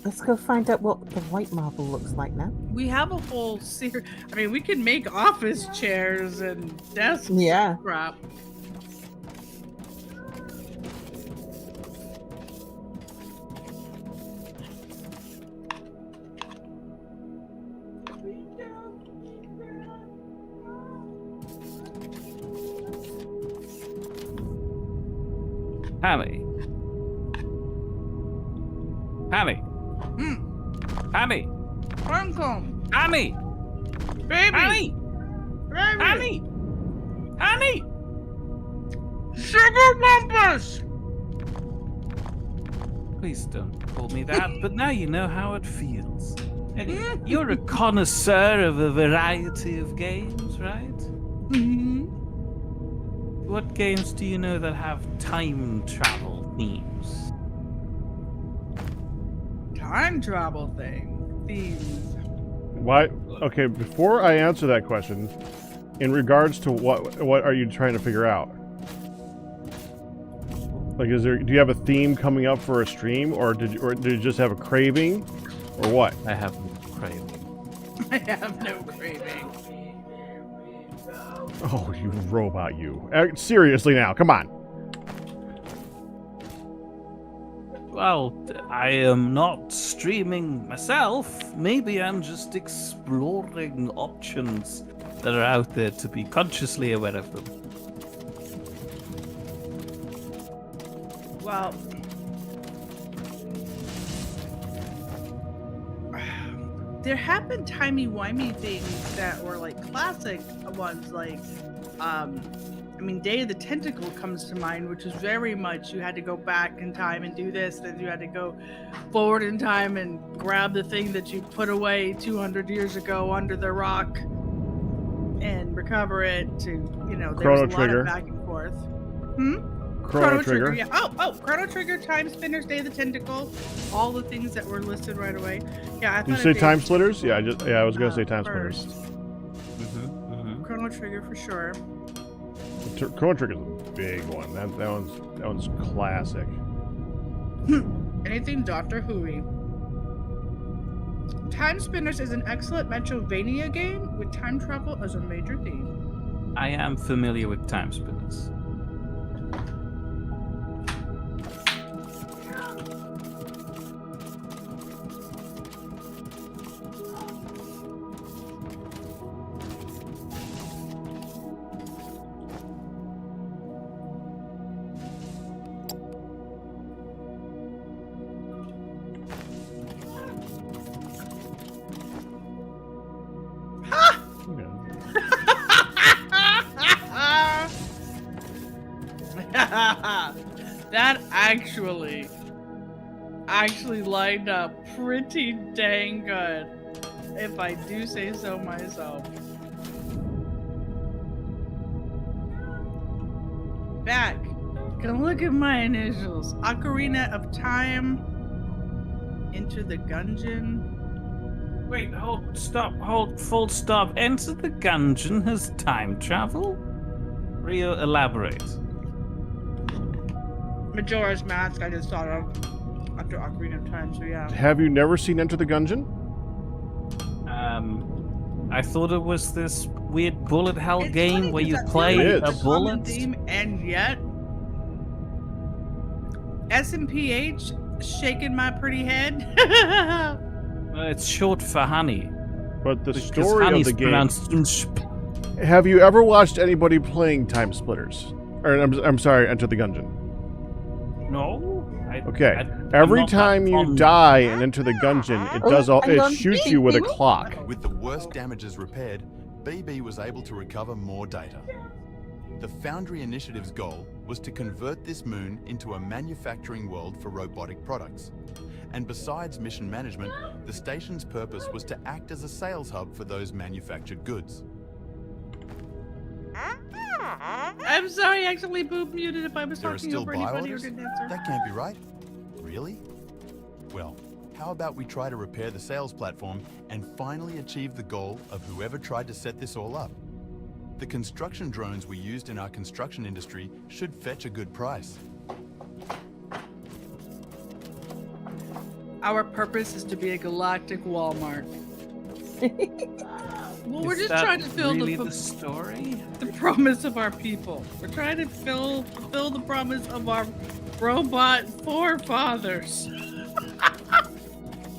Speaker 4: Let's go find out what the white marble looks like now.
Speaker 3: We have a whole series. I mean, we can make office chairs and desks.
Speaker 4: Yeah.
Speaker 3: Crap.
Speaker 2: Hammy. Hammy. Hammy.
Speaker 3: Uncle,
Speaker 2: Hammy.
Speaker 3: baby,
Speaker 2: Hammy.
Speaker 3: baby,
Speaker 2: Hammy. Hammy.
Speaker 3: sugar bumpers.
Speaker 2: Please don't call me that, but now you know how it feels. And you're a connoisseur of a variety of games, right?
Speaker 3: Mm-hmm.
Speaker 2: What games do you know that have time travel themes?
Speaker 3: Time travel themes.
Speaker 1: Why? Okay, before I answer that question, in regards to what are you trying to figure out? Like, do you have a theme coming up for a stream, or did you just have a craving, or what?
Speaker 2: I have no craving.
Speaker 3: I have no craving.
Speaker 1: Oh, you robot, you! Seriously now, come on.
Speaker 2: Well, I am not streaming myself. Maybe I'm just exploring options that are out there to be consciously aware of them.
Speaker 3: Well, there have been timey-wimey things that were like classic ones, like I mean, Day of the Tentacle comes to mind, which is very much you had to go back in time and do this, then you had to go forward in time and grab the thing that you put away 200 years ago under the rock and recover it to, you know, there was a lot of back and forth. Chrono Trigger, yeah. Oh, Chrono Trigger, Time Spinners, Day of the Tentacle, all the things that were listed right away. Yeah, I thought.
Speaker 1: Did you say Time Splitters? Yeah, I was gonna say Time Splitters.
Speaker 3: Chrono Trigger for sure.
Speaker 1: Chrono Trigger's a big one. That one's classic.
Speaker 3: Anything Doctor Who-y. Time Spinners is an excellent Metroidvania game with time travel as a major theme.
Speaker 2: I am familiar with Time Spinners.
Speaker 3: That actually lined up pretty dang good, if I do say so myself. Back. Can look at my initials. Ocarina of Time. Enter the Gungeon.
Speaker 2: Wait, full stop. Enter the Gungeon has time travel? Rio, elaborate.
Speaker 3: Majora's Mask, I just thought of after Ocarina of Time, so yeah.
Speaker 1: Have you never seen Enter the Gungeon?
Speaker 2: I thought it was this weird bullet hell game where you play a bullet.
Speaker 3: And yet, SMPH shaking my pretty head.
Speaker 2: It's short for honey.
Speaker 1: But the
Speaker 2: Because
Speaker 1: story of
Speaker 2: honey's
Speaker 1: the game.
Speaker 2: pronounced
Speaker 1: Have you ever watched anybody playing Time Splitters? Or I'm sorry, Enter the Gungeon.
Speaker 2: No.
Speaker 1: Okay. Every time you die and enter the Gungeon, it shoots you with a clock.
Speaker 5: With the worst damages repaired, BB was able to recover more data. The Foundry Initiative's goal was to convert this moon into a manufacturing world for robotic products. And besides mission management, the station's purpose was to act as a sales hub for those manufactured goods.
Speaker 3: I'm sorry, I actually boob muted if I was
Speaker 5: There are
Speaker 3: talking
Speaker 5: still
Speaker 3: over
Speaker 5: buy
Speaker 3: anybody who
Speaker 5: orders?
Speaker 3: didn't answer.
Speaker 5: That can't be right. Really? Well, how about we try to repair the sales platform and finally achieve the goal of whoever tried to set this all up? The construction drones we used in our construction industry should fetch a good price.
Speaker 3: Our purpose is to be a galactic Walmart. Well, we're just trying to fill
Speaker 2: the story.
Speaker 3: the promise of our people. We're trying to fulfill the promise of our robot forefathers.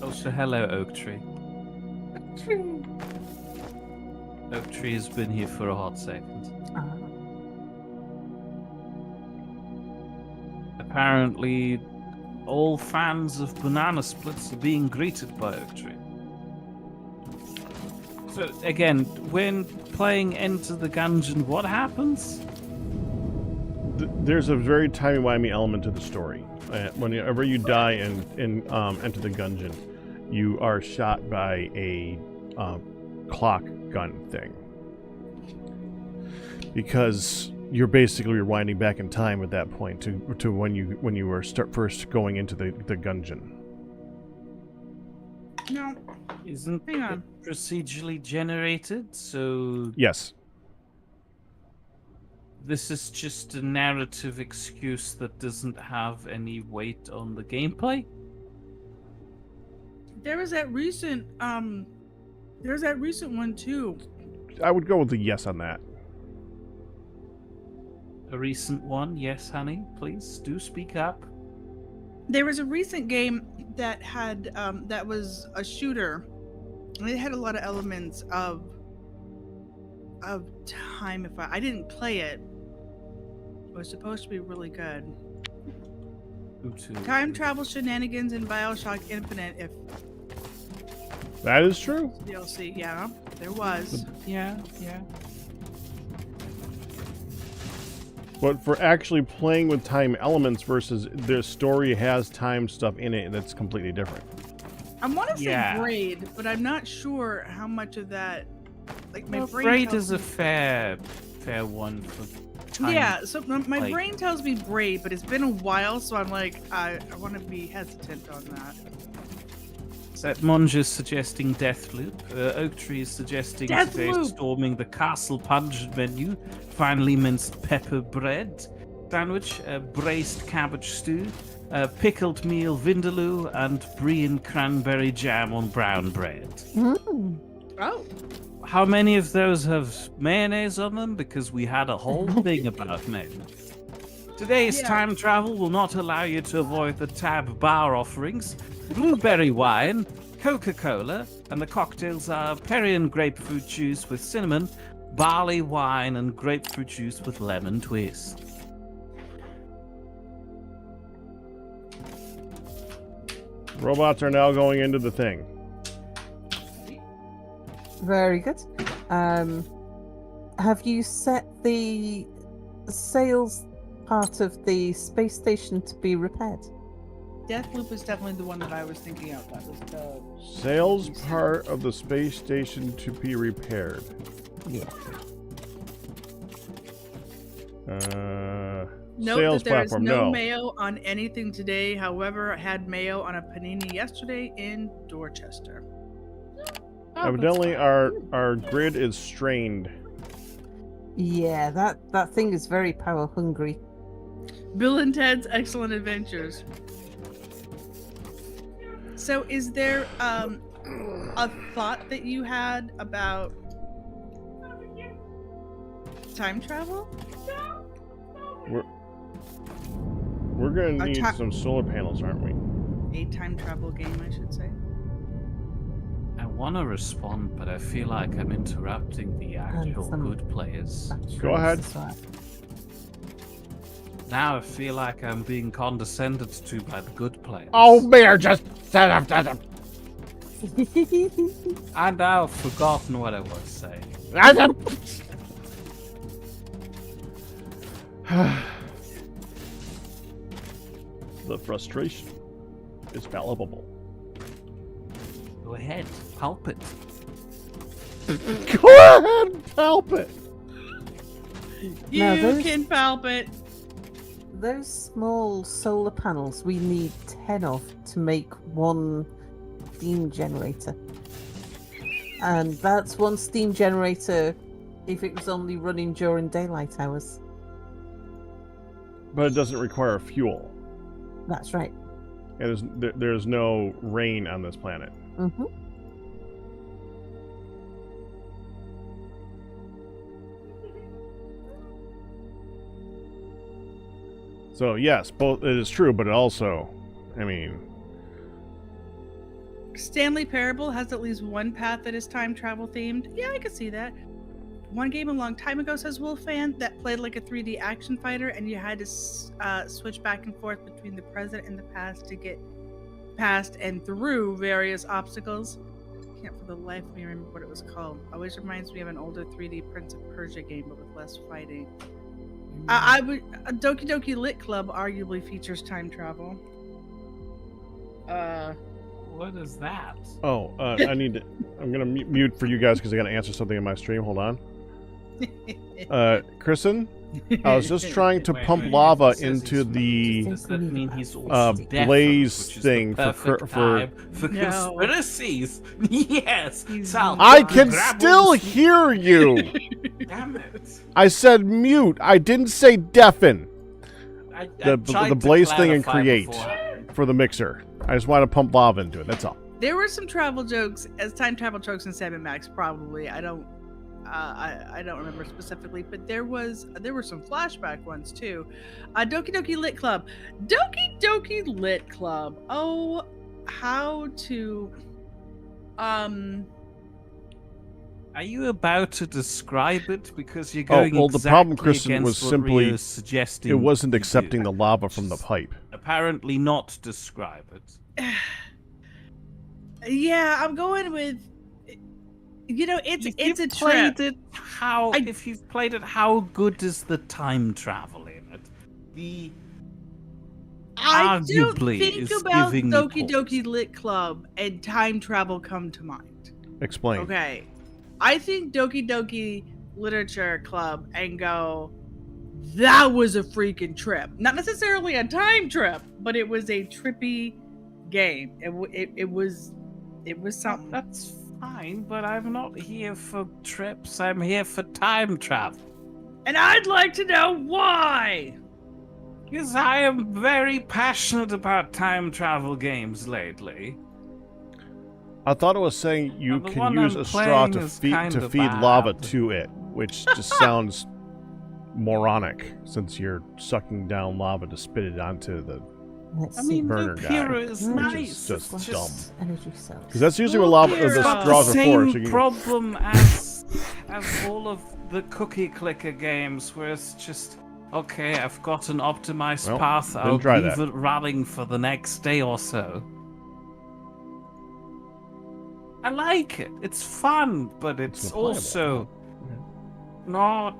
Speaker 2: Oh, so hello, Oak Tree. Oak Tree has been here for a hot second. Apparently, all fans of banana splits are being greeted by Oak Tree. So, again, when playing Enter the Gungeon, what happens?
Speaker 1: There's a very timey-wimey element to the story. Whenever you die and enter the Gungeon, you are shot by a clock gun thing. Because you're basically rewinding back in time at that point to when you were first going into the Gungeon.
Speaker 3: No,
Speaker 2: Isn't
Speaker 3: hang on.
Speaker 2: it procedurally generated? So
Speaker 1: Yes.
Speaker 2: this is just a narrative excuse that doesn't have any weight on the gameplay?
Speaker 3: There was that recent one too.
Speaker 1: I would go with a yes on that.
Speaker 2: A recent one? Yes, honey. Please do speak up.
Speaker 3: There was a recent game that had that was a shooter, and it had a lot of elements of time. If I didn't play it, it was supposed to be really good. Time travel shenanigans in BioShock Infinite. If
Speaker 1: That is true.
Speaker 3: DLC, yeah, there was.
Speaker 2: Yeah.
Speaker 1: But for actually playing with time elements versus the story has time stuff in it, that's completely different.
Speaker 3: I want to say
Speaker 2: Yeah.
Speaker 3: braid, but I'm not sure how much of that. Like my
Speaker 2: Well,
Speaker 3: brain
Speaker 2: braid
Speaker 3: tells
Speaker 2: is a
Speaker 3: me-
Speaker 2: fair one for time.
Speaker 3: Yeah, so my
Speaker 2: like-
Speaker 3: brain tells me braid, but it's been a while, so I'm like, I want to be hesitant on that.
Speaker 2: Set Monge's suggesting Deathloop. Oak Tree is suggesting today
Speaker 3: Deathloop!
Speaker 2: storming the Castle Punch menu. Finely minced pepper bread sandwich, braced cabbage stew, pickled meal vindaloo, and brie and cranberry jam on brown bread.
Speaker 4: Mm.
Speaker 3: Oh,
Speaker 2: How many of those have mayonnaise on them? Because we had a whole thing about mayonnaise. Today's
Speaker 3: Yeah.
Speaker 2: time travel will not allow you to avoid the tab bar offerings. Blueberry wine, Coca-Cola, and the cocktails are Perry and grapefruit juice with cinnamon, barley wine, and grapefruit juice with lemon twist.
Speaker 1: Robots are now going into the thing.
Speaker 4: Very good. Have you set the sales part of the space station to be repaired?
Speaker 3: Deathloop is definitely the one that I was thinking of. That was the
Speaker 1: Sales part of the space station to be repaired.
Speaker 4: Yeah.
Speaker 3: Note
Speaker 1: Sales
Speaker 3: that there is
Speaker 1: platform,
Speaker 3: no
Speaker 1: no.
Speaker 3: mayo on anything today. However, I had mayo on a panini yesterday in Dorchester.
Speaker 1: Evidently, our grid is strained.
Speaker 4: Yeah, that thing is very power hungry.
Speaker 3: Bill and Ted's Excellent Adventures. So, is there a thought that you had about time travel?
Speaker 1: We're gonna
Speaker 3: Our
Speaker 1: need
Speaker 3: ti-
Speaker 1: some solar panels, aren't we?
Speaker 3: A time travel game, I should say.
Speaker 2: I want to respond, but I feel like I'm interrupting the actual
Speaker 4: some-
Speaker 2: good players.
Speaker 1: Go ahead.
Speaker 4: That's right.
Speaker 2: Now I feel like I'm being condescended to by the good players.
Speaker 1: Mere just said after
Speaker 2: And I've forgotten what I was saying.
Speaker 1: The frustration is palpable.
Speaker 2: Go ahead, pulp it.
Speaker 1: Go ahead, help it.
Speaker 3: You
Speaker 4: Now, those-
Speaker 3: can palpate.
Speaker 4: Those small solar panels, we need 10 of to make one steam generator. And that's one steam generator if it was only running during daylight hours.
Speaker 1: But it doesn't require fuel.
Speaker 4: That's right.
Speaker 1: And there's no rain on this planet.
Speaker 4: Mm-hmm.
Speaker 1: So yes, both it is true, but it also, I mean,
Speaker 3: Stanley Parable has at least one path that is time travel themed. Yeah, I could see that. One game a long time ago, says Wolfan, that played like a 3D action fighter, and you had to switch back and forth between the present and the past to get past and through various obstacles. Can't for the life of me remember what it was called. Always reminds me of an older 3D Prince of Persia game, but with less fighting. I would Doki Doki Lit Club arguably features time travel.
Speaker 2: What is that?
Speaker 1: oh, I need to. I'm gonna mute for you guys because I gotta answer something in my stream. Hold on. Kristen, I was just trying to pump lava
Speaker 2: It says
Speaker 1: into
Speaker 2: he's
Speaker 1: the
Speaker 2: Does that mean he's also deaf,
Speaker 1: blaze
Speaker 2: which is
Speaker 1: thing
Speaker 2: the
Speaker 1: for
Speaker 2: perfect time for
Speaker 3: No.
Speaker 2: conspiracies? Yes,
Speaker 3: He's
Speaker 2: Sal,
Speaker 1: I can
Speaker 2: grab
Speaker 1: still
Speaker 2: on-
Speaker 1: hear you.
Speaker 2: Damn it!
Speaker 1: I said mute. I didn't say deafen
Speaker 2: I
Speaker 1: The-
Speaker 2: tried
Speaker 1: the
Speaker 2: to
Speaker 1: blaze thing and
Speaker 2: clarify
Speaker 1: create.
Speaker 2: beforehand.
Speaker 1: for the mixer. I just want to pump lava into it. That's all.
Speaker 3: There were some travel jokes, as time travel jokes in 7 Max, probably. I don't remember specifically, but there were some flashback ones too. Doki Doki Lit Club, Doki Doki Lit Club. Oh, how to,
Speaker 2: Are you about to describe it? Because you're going
Speaker 1: well, the problem,
Speaker 2: exactly
Speaker 1: Kristen,
Speaker 2: against
Speaker 1: was
Speaker 2: what
Speaker 1: simply
Speaker 2: Rio's suggesting.
Speaker 1: It wasn't
Speaker 2: you do.
Speaker 1: accepting the lava from the pipe.
Speaker 2: Apparently not describe it.
Speaker 3: yeah, I'm going with. You know, it's
Speaker 2: If
Speaker 3: a
Speaker 2: you've
Speaker 3: trip.
Speaker 2: played it, how? If you've played it, how good is the time traveling? the
Speaker 3: I don't
Speaker 2: arguably
Speaker 3: think
Speaker 2: is
Speaker 3: about
Speaker 2: giving me
Speaker 3: Doki
Speaker 2: pause.
Speaker 3: Doki Lit Club and time travel come to mind.
Speaker 1: Explain.
Speaker 3: Okay. I think Doki Doki Literature Club and go, that was a freaking trip. Not necessarily a time trip, but it was a trippy game. It was something.
Speaker 2: That's fine, but I'm not here for trips. I'm here for time travel.
Speaker 3: And I'd like to know why.
Speaker 2: Because I am very passionate about time travel games lately.
Speaker 1: I thought it was saying you
Speaker 2: The
Speaker 1: can
Speaker 2: one
Speaker 1: use
Speaker 2: I'm
Speaker 1: a straw
Speaker 2: playing
Speaker 1: to
Speaker 2: is
Speaker 1: feed
Speaker 2: kinda
Speaker 1: lava
Speaker 2: bad.
Speaker 1: to it, which just sounds moronic since you're sucking down lava to spit it onto the.
Speaker 4: Let's
Speaker 2: I
Speaker 4: see.
Speaker 2: mean,
Speaker 1: burner
Speaker 2: the
Speaker 1: guy,
Speaker 2: Pura is
Speaker 4: which
Speaker 2: nice.
Speaker 1: is just dumb.
Speaker 4: Energy cells.
Speaker 1: Because that's usually what lava
Speaker 3: It's
Speaker 1: the
Speaker 3: got
Speaker 1: straws
Speaker 2: the
Speaker 1: are for.
Speaker 2: same
Speaker 1: So you can,
Speaker 2: problem as all of the cookie clicker games, where it's just okay. I've got an optimized
Speaker 1: Well,
Speaker 2: path.
Speaker 1: didn't
Speaker 2: I'll
Speaker 1: try
Speaker 2: leave
Speaker 1: that.
Speaker 2: it running for the next day or so. I like it. It's fun, but it's
Speaker 1: unplayable.
Speaker 2: also not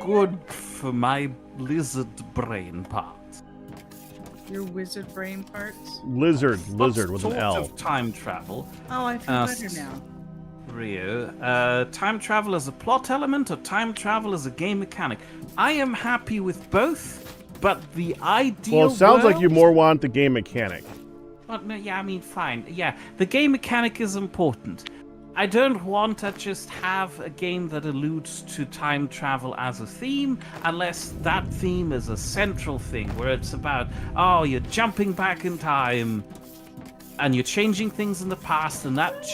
Speaker 2: good for my lizard brain part.
Speaker 3: Your wizard brain parts.
Speaker 1: lizard with an
Speaker 2: Sort
Speaker 1: L.
Speaker 2: of time travel.
Speaker 3: Oh, I feel better now.
Speaker 2: Rio, time travel as a plot element or time travel as a game mechanic? I am happy with both, but the ideal
Speaker 1: Well, it sounds like
Speaker 2: world-
Speaker 1: you more want the game mechanic.
Speaker 2: Well, no, yeah, I mean, fine. Yeah, the game mechanic is important. I don't want to just have a game that alludes to time travel as a theme, unless that theme is a central thing, where it's about, oh, you're jumping back in time, and you're changing things in the past, and that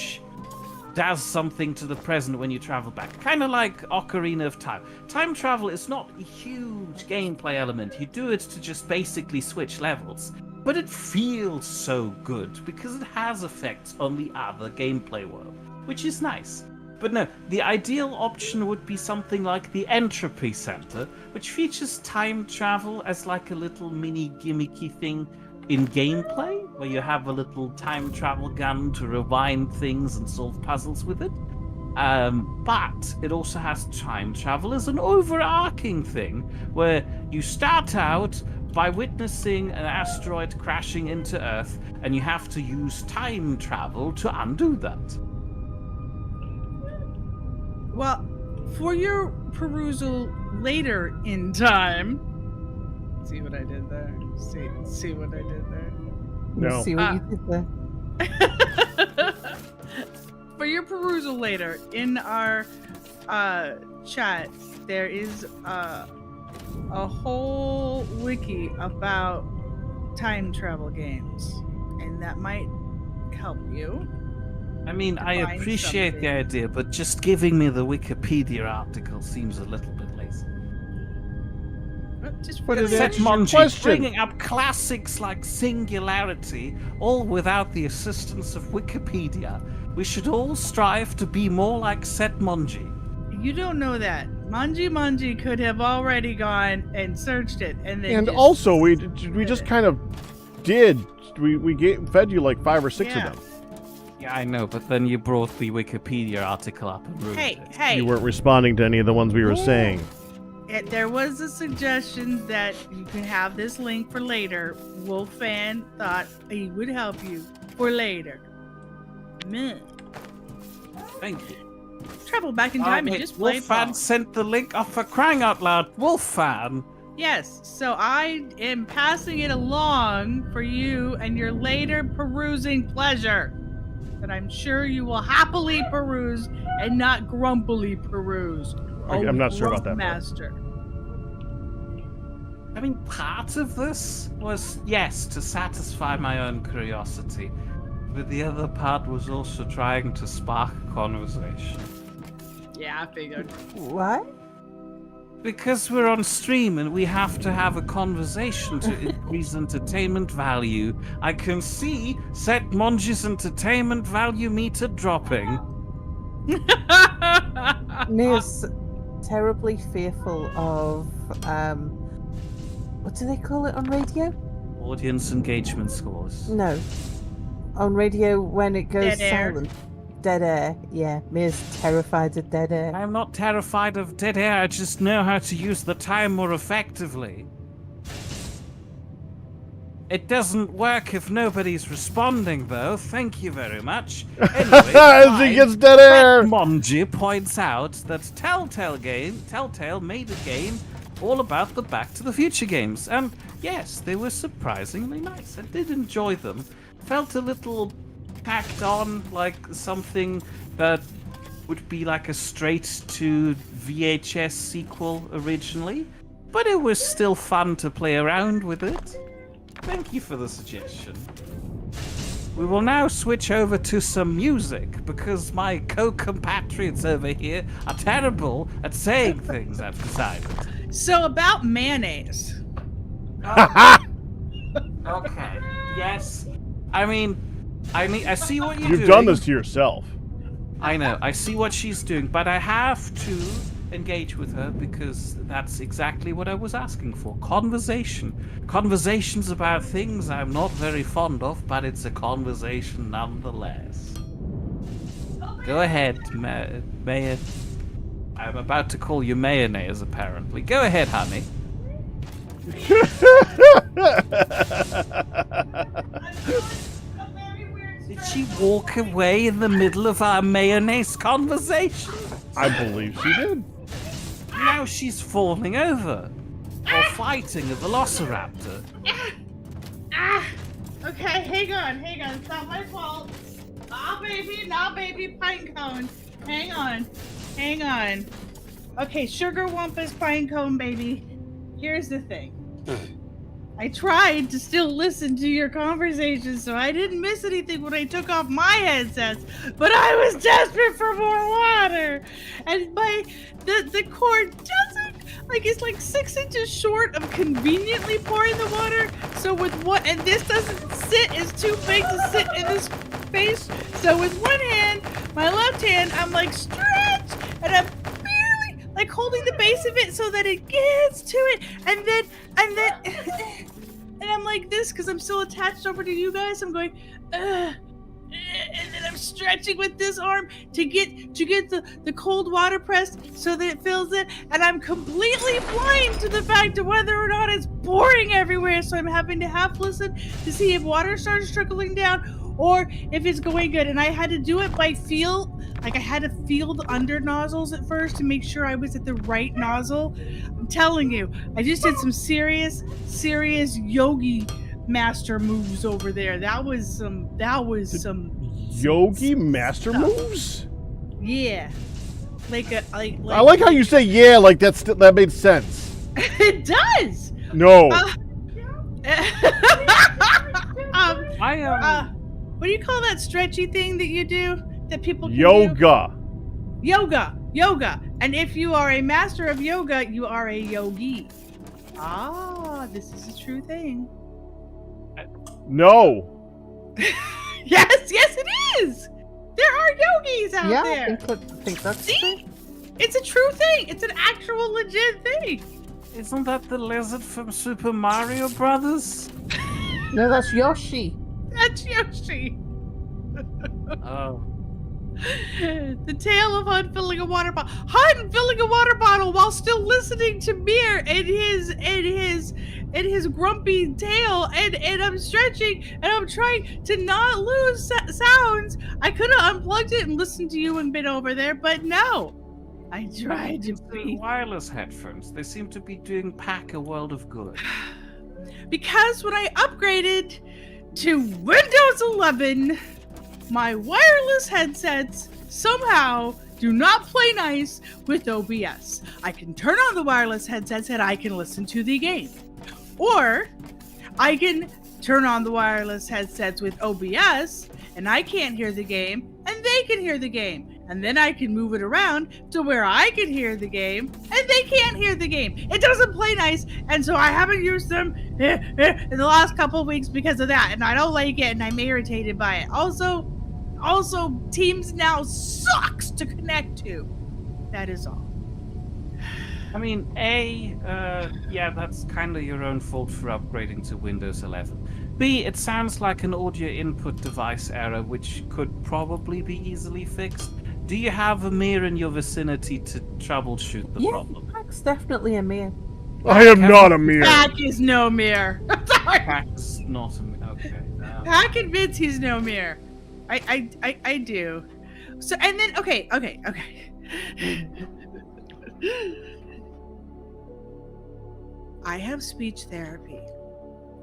Speaker 2: does something to the present when you travel back. Kind of like Ocarina of Time. Time travel is not a huge gameplay element. You do it to just basically switch levels. But it feels so good because it has effects on the other gameplay world, which is nice. But no, the ideal option would be something like the Entropy Center, which features time travel as like a little mini gimmicky thing in gameplay, where you have a little time travel gun to rewind things and solve puzzles with it. But it also has time travel as an overarching thing, where you start out by witnessing an asteroid crashing into Earth, and you have to use time travel to undo that.
Speaker 3: Well, for your perusal later in time. See what I did there? See what I did there?
Speaker 1: No.
Speaker 4: See what you did there.
Speaker 3: For your perusal later in our chat, there is a whole wiki about time travel games, and that might help you.
Speaker 2: I mean, I
Speaker 3: Find
Speaker 2: appreciate the
Speaker 3: something.
Speaker 2: idea, but just giving me the Wikipedia article seems a little bit lazy.
Speaker 3: Just
Speaker 1: But it
Speaker 3: because-
Speaker 1: answers your
Speaker 2: Setmonji
Speaker 1: question.
Speaker 2: bringing up classics like Singularity, all without the assistance of Wikipedia. We should all strive to be more like Setmonji.
Speaker 3: You don't know that. Manji could have already gone and searched it, and then
Speaker 1: And
Speaker 3: just
Speaker 1: also, we
Speaker 3: did
Speaker 1: just
Speaker 3: it.
Speaker 1: kind of did. We fed you like 5 or 6
Speaker 3: Yeah.
Speaker 1: of them.
Speaker 2: Yeah, I know, but then you brought the Wikipedia article up and ruined it.
Speaker 3: Hey,
Speaker 1: You weren't responding to any of the ones we were saying.
Speaker 3: There was a suggestion that you can have this link for later. Wolfan thought he would help you for later. Meh.
Speaker 2: Thank you.
Speaker 3: Travel back in time and
Speaker 2: wait,
Speaker 3: just play
Speaker 2: Wolfan
Speaker 3: ball.
Speaker 2: sent the link off for crying out loud. Wolfan!
Speaker 3: Yes, so I am passing it along for you and your later perusing pleasure. That I'm sure you will happily peruse and not grumpily peruse.
Speaker 1: I'm not sure about that part.
Speaker 3: Master.
Speaker 2: I mean, part of this was, yes, to satisfy my own curiosity. But the other part was also trying to spark a conversation.
Speaker 3: Yeah, I figured.
Speaker 4: Why?
Speaker 2: Because we're on stream and we have to have a conversation to increase entertainment value. I can see Setmonji's entertainment value meter dropping.
Speaker 4: Mia's terribly fearful of what do they call it on radio?
Speaker 2: Audience engagement scores.
Speaker 4: No. On radio when it goes
Speaker 3: Dead air.
Speaker 4: silent. Dead air. Yeah, Mia's terrified of dead air.
Speaker 2: I'm not terrified of dead air, I just know how to use the time more effectively. It doesn't work if nobody's responding, though. Thank you very much. Anyway,
Speaker 1: As he gets dead air.
Speaker 2: Monji points out that Telltale made a game all about the Back to the Future games. And yes, they were surprisingly nice. I did enjoy them. Felt a little packed on, like something that would be like a straight to VHS sequel originally. But it was still fun to play around with it. Thank you for the suggestion. We will now switch over to some music because my co-compatriots over here are terrible at saying things, I've decided.
Speaker 3: So about mayonnaise.
Speaker 2: Okay. Yes. I mean, I see what you're doing.
Speaker 1: You've done this to yourself.
Speaker 2: I know. I see what she's doing, but I have to engage with her because that's exactly what I was asking for. Conversation. Conversations about things I'm not very fond of, but it's a conversation nonetheless. Go ahead, Mayor. I'm about to call you mayonnaise, apparently. Go ahead, honey. Did she walk away in the middle of our mayonnaise conversation?
Speaker 1: I believe she did.
Speaker 2: Now she's falling over. Or fighting a velociraptor.
Speaker 3: Okay, hang on. It's not my fault. Nah, baby, pine cone. Hang on. Okay, Sugar Wampus pine cone, baby. Here's the thing. I tried to still listen to your conversation, so I didn't miss anything when I took off my headsets. But I was desperate for more water, and the cord doesn't it's like 6 inches short of conveniently pouring the water. So and this doesn't sit, it's too big to sit in this space. So with one hand, my left hand, I'm like stretch, and I'm barely like holding the base of it so that it gets to it, and then and I'm like this because I'm still attached over to you guys. I'm going, and then I'm stretching with this arm to get the cold water pressed so that it fills it, and I'm completely blind to the fact of whether or not it's pouring everywhere. So I'm having to half listen to see if water starts trickling down or if it's going good. And I had to do it by feel. Like I had to feel the under nozzles at first to make sure I was at the right nozzle. I'm telling you, I just did some serious yogi master moves over there. That was some
Speaker 1: Yogi master
Speaker 3: stuff.
Speaker 1: moves?
Speaker 3: Yeah.
Speaker 1: I like how you say yeah, like that made sense.
Speaker 3: It does.
Speaker 1: No.
Speaker 3: What do you call that stretchy thing that you do that people can
Speaker 1: Yoga.
Speaker 3: do? Yoga. And if you are a master of yoga, you are a yogi. This is a true thing.
Speaker 1: No.
Speaker 3: Yes, it is. There are yogis out there.
Speaker 4: I think that's true.
Speaker 3: It's a true thing. It's an actual legit thing.
Speaker 2: Isn't that the lizard from Super Mario Brothers?
Speaker 4: No, that's Yoshi.
Speaker 3: That's Yoshi.
Speaker 2: Oh.
Speaker 3: The tale of Hunt filling a water bottle. Hunt filling a water bottle while still listening to Mere and his grumpy tail, and I'm stretching and I'm trying to not lose sounds. I could have unplugged it and listened to you and been over there, but no. I tried to be
Speaker 2: wireless headphones. They seem to be doing Pack a world of good.
Speaker 3: Because when I upgraded to Windows 11, my wireless headsets somehow do not play nice with OBS. I can turn on the wireless headsets and I can listen to the game. Or I can turn on the wireless headsets with OBS and I can't hear the game and they can hear the game. And then I can move it around to where I can hear the game and they can't hear the game. It doesn't play nice, and so I haven't used them in the last couple of weeks because of that, and I don't like it and I'm irritated by it. Also, Teams now sucks to connect to. That is all.
Speaker 2: I mean, yeah, that's kind of your own fault for upgrading to Windows 11. B, it sounds like an audio input device error, which could probably be easily fixed. Do you have a Mere in your vicinity to troubleshoot the problem?
Speaker 4: Yeah, Pack's definitely a Mere.
Speaker 1: I am not a Mere.
Speaker 3: Pack is no Mere.
Speaker 2: Pack's not okay.
Speaker 3: Pack admits he's no Mere. I do. So and then okay. I have speech therapy.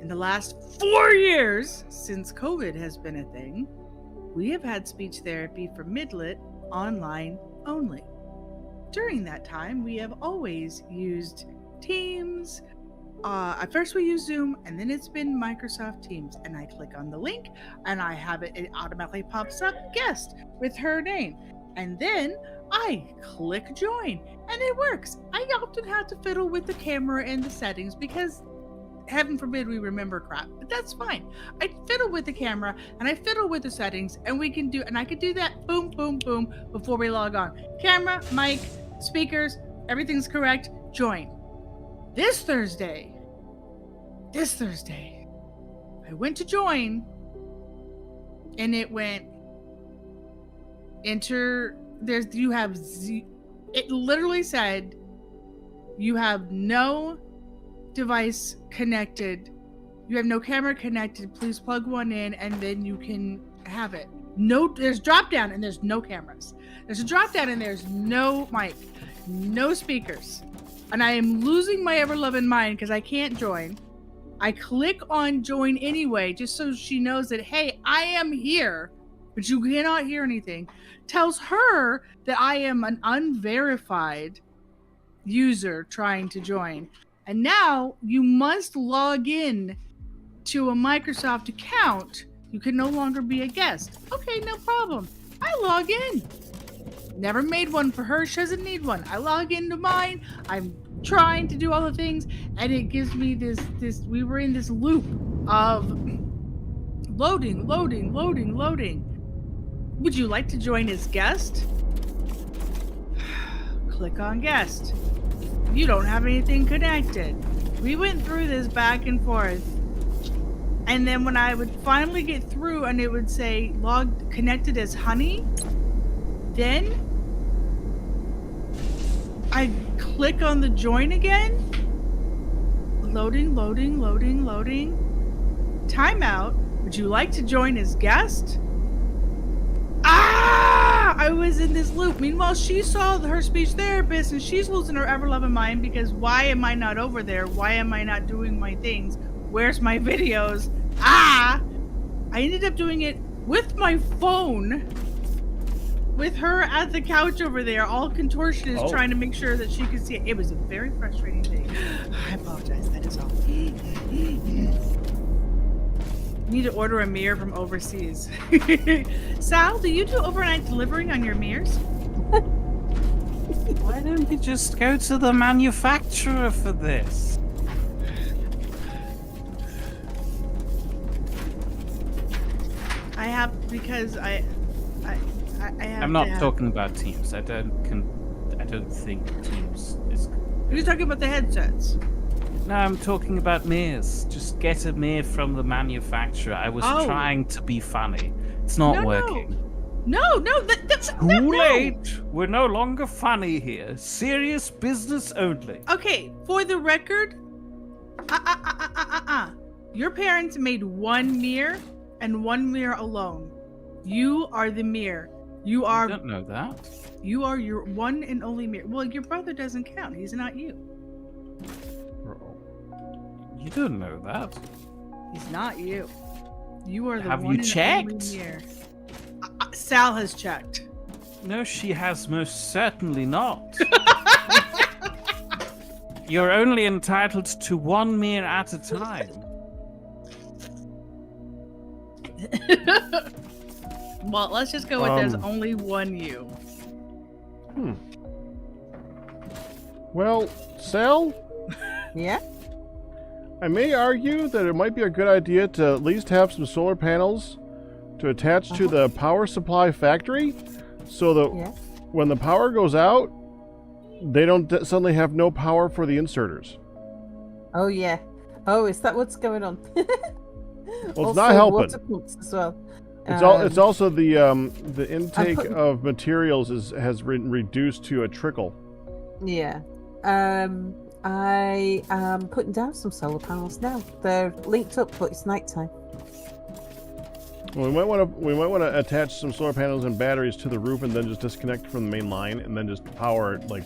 Speaker 3: In the last 4 years, since COVID has been a thing, we have had speech therapy for Midlet online only. During that time, we have always used Teams. At first we used Zoom, and then it's been Microsoft Teams. And I click on the link, and I have it automatically pops up guest with her name. And then I click join, and it works. I often have to fiddle with the camera and the settings because heaven forbid we remember crap, but that's fine. I fiddle with the camera and I fiddle with the settings, and I can do that boom, boom, boom before we log on. Camera, mic, speakers, everything's correct. Join. This Thursday, I went to join, and it went enter. It literally said you have no device connected. You have no camera connected. Please plug one in, and then you can have it. No, there's drop down and there's no cameras. There's a drop down and there's no mic, no speakers. And I am losing my ever-loving mind because I can't join. I click on join anyway, just so she knows that, hey, I am here, but you cannot hear anything. Tells her that I am an unverified user trying to join. And now you must log in to a Microsoft account. You can no longer be a guest. Okay, no problem. I log in. Never made one for her. She doesn't need one. I log into mine. I'm trying to do all the things, and it gives me this. We were in this loop of loading. Would you like to join as guest? Click on guest. You don't have anything connected. We went through this back and forth. And then when I would finally get through and it would say logged connected as Honey, then I click on the join again. Loading. Timeout. Would you like to join as guest? I was in this loop. Meanwhile, she saw her speech therapist and she's losing her ever-loving mind because why am I not over there? Why am I not doing my things? Where's my videos? I ended up doing it with my phone with her at the couch over there, all contortionist, trying to make sure that she could see it. It was a very frustrating thing. I apologize. That is all. Need to order a mirror from overseas. Sal, do you do overnight delivery on your mirrors?
Speaker 2: Why don't you just go to the manufacturer for this?
Speaker 3: I have because I have.
Speaker 2: I'm not talking about Teams. I don't think Teams is.
Speaker 3: You're talking about the headsets.
Speaker 2: No, I'm talking about mirrors. Just get a mirror from the manufacturer. I was trying to be funny. It's not working.
Speaker 3: No, that's
Speaker 2: too late. We're no longer funny here. Serious business only.
Speaker 3: Okay, for the record, your parents made one mirror and one mirror alone. You are the mirror. You are.
Speaker 2: I don't know that.
Speaker 3: You are your one and only mirror. Well, your brother doesn't count. He's not you.
Speaker 2: You don't know that.
Speaker 3: He's not you. You are the
Speaker 2: Have
Speaker 3: one
Speaker 2: you
Speaker 3: and
Speaker 2: checked?
Speaker 3: only mirror. Sal has checked.
Speaker 2: No, she has most certainly not. You're only entitled to one mirror at a time.
Speaker 3: Well, let's just go with there's only one you.
Speaker 1: Well, Sal?
Speaker 4: Yeah?
Speaker 1: I may argue that it might be a good idea to at least have some solar panels to attach to the power supply factory so that when the power goes out, they don't suddenly have no power for the inserters.
Speaker 4: Oh, yeah. Oh, is that what's going on?
Speaker 1: Well, it's not helping.
Speaker 4: Water pumps as well.
Speaker 1: It's also the intake of materials has been reduced to a trickle.
Speaker 4: Yeah. I am putting down some solar panels now. They're linked up, but it's nighttime.
Speaker 1: Well, we might want to attach some solar panels and batteries to the roof, and then just disconnect from the main line, and then just power it like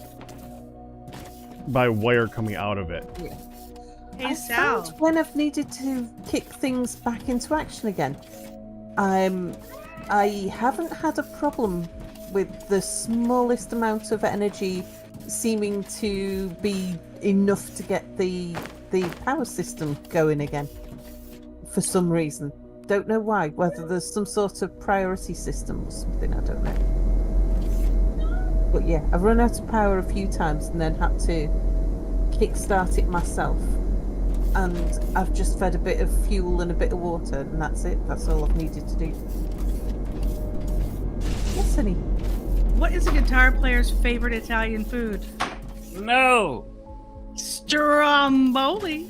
Speaker 1: by wire coming out of it.
Speaker 4: Yeah.
Speaker 3: Hey,
Speaker 4: I
Speaker 3: Sal.
Speaker 4: found when I've needed to kick things back into action again, I haven't had a problem with the smallest amount of energy seeming to be enough to get the power system going again. For some reason, don't know why. Whether there's some sort of priority system or something, I don't know. But yeah, I've run out of power a few times and then had to kickstart it myself. And I've just fed a bit of fuel and a bit of water, and that's it. That's all I've needed to do. Yes, honey.
Speaker 3: What is a guitar player's favorite Italian food?
Speaker 2: No.
Speaker 3: Stromboli.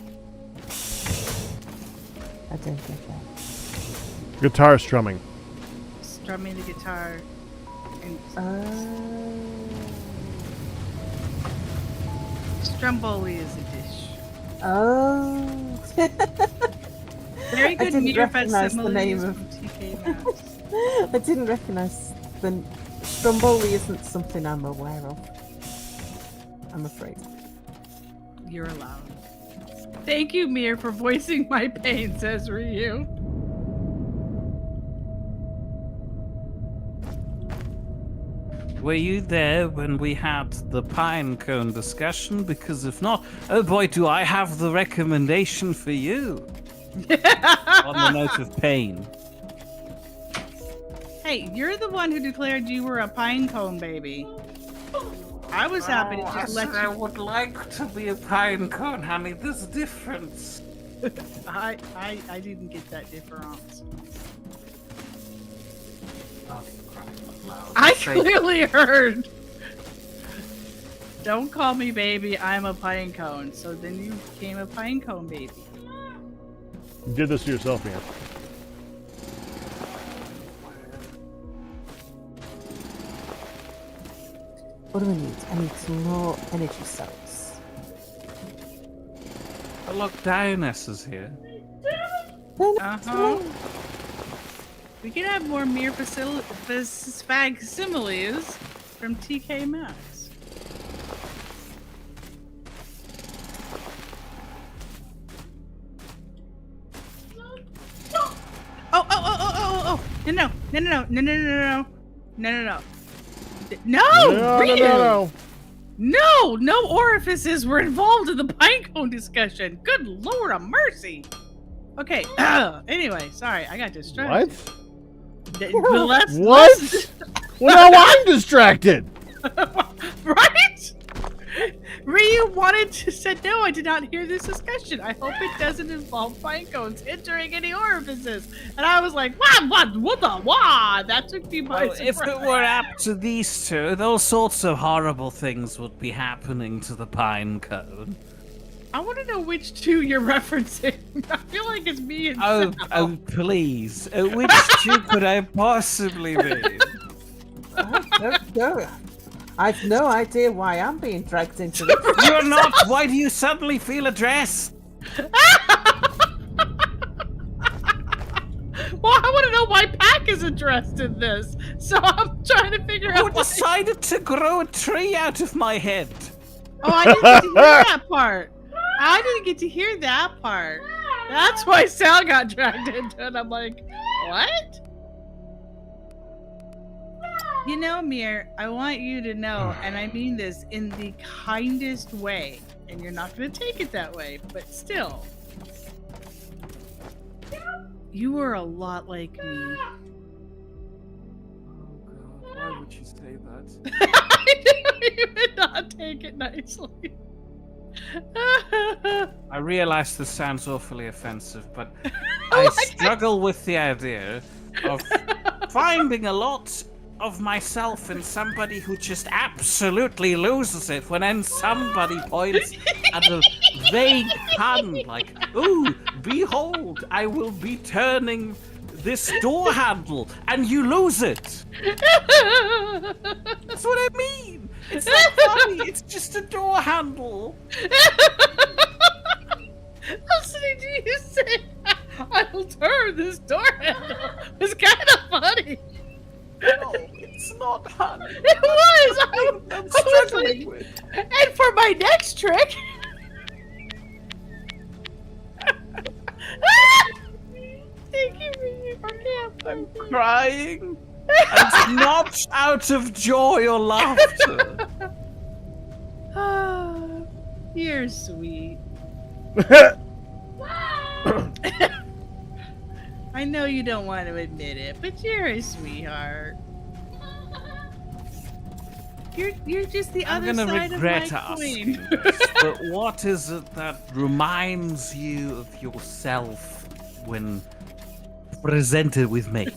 Speaker 4: I don't get that.
Speaker 1: Guitar strumming.
Speaker 3: Strumming the guitar. And Stromboli is a dish.
Speaker 4: Oh.
Speaker 3: Very
Speaker 4: I
Speaker 3: good
Speaker 4: didn't
Speaker 3: Mere
Speaker 4: recognise the name
Speaker 3: facsimiles
Speaker 4: of.
Speaker 3: from TK Maxx.
Speaker 4: I didn't recognise the Stromboli isn't something I'm aware of. I'm afraid.
Speaker 3: You're allowed. Thank you, Mere, for voicing my pain, says Ryu.
Speaker 2: Were you there when we had the pine cone discussion? Because if not, oh boy, do I have the recommendation for you. On the note of pain.
Speaker 3: Hey, you're the one who declared you were a pine cone baby. I was happy to just let
Speaker 2: I
Speaker 3: you.
Speaker 2: would like to be a pine cone, honey. There's a difference.
Speaker 3: I didn't get that difference.
Speaker 2: Oh, for crying out loud.
Speaker 3: I
Speaker 2: Say-
Speaker 3: clearly heard. Don't call me baby. I'm a pine cone. So then you became a pine cone baby.
Speaker 1: You did this to yourself, man.
Speaker 4: What do I need? I need some more energy cells.
Speaker 2: Oh, look, Dionys is here.
Speaker 3: Uh-huh. We can have more Mere facsimiles from TK Maxx. Oh! No! Ryu! No orifices were involved in the pinecone discussion. Good Lord of mercy. Okay. Anyway, sorry, I got distracted.
Speaker 1: What?
Speaker 3: Let's
Speaker 1: Well, now I'm distracted.
Speaker 3: right? Ryu wanted to said no. I did not hear this discussion. I hope it doesn't involve pinecones entering any orifices. And I was like, what the? That took me by surprise.
Speaker 2: If it were up to these two, those sorts of horrible things would be happening to the pine cone.
Speaker 3: I want to know which two you're referencing. I feel like it's me and
Speaker 2: Oh,
Speaker 3: Sal.
Speaker 2: oh, please. Which two could I possibly be?
Speaker 4: I've no idea why I'm being dragged into this.
Speaker 2: You're not. Why do you suddenly feel addressed?
Speaker 3: Well, I want to know why Pack is addressed in this. So I'm trying to figure
Speaker 2: Who
Speaker 3: out why.
Speaker 2: decided to grow a tree out of my head?
Speaker 3: Oh, I didn't get to hear that part. I didn't get to hear that part. That's why Sal got dragged into it. I'm like, what? You know, Mere, I want you to know, and I mean this in the kindest way, and you're not going to take it that way, but still. You were a lot like me.
Speaker 2: Oh God, why would you say that?
Speaker 3: I knew you would not take it nicely.
Speaker 2: I realize this sounds awfully offensive, but
Speaker 3: Oh
Speaker 2: I
Speaker 3: my
Speaker 2: struggle with the idea of finding a lot of myself in somebody who just absolutely loses it when then somebody points at a vague pun like, "Ooh, behold, I will be turning this door handle," and you lose it. That's what I mean. It's not funny. It's just a door handle.
Speaker 3: Listening to you say, "I'll turn this door handle," was kind of funny.
Speaker 2: No, it's not, honey.
Speaker 3: It was.
Speaker 2: I'm
Speaker 3: I was
Speaker 2: struggling
Speaker 3: like,
Speaker 2: with.
Speaker 3: and for my next trick. Thank you for your camp.
Speaker 2: I'm crying. It's not out of joy or laughter.
Speaker 3: Ah, you're sweet. I know you don't want to admit it, but you're a sweetheart. You're just the
Speaker 2: I'm
Speaker 3: other
Speaker 2: gonna
Speaker 3: side of
Speaker 2: regret
Speaker 3: my
Speaker 2: asking
Speaker 3: coin.
Speaker 2: this, but what is it that reminds you of yourself when presented with me?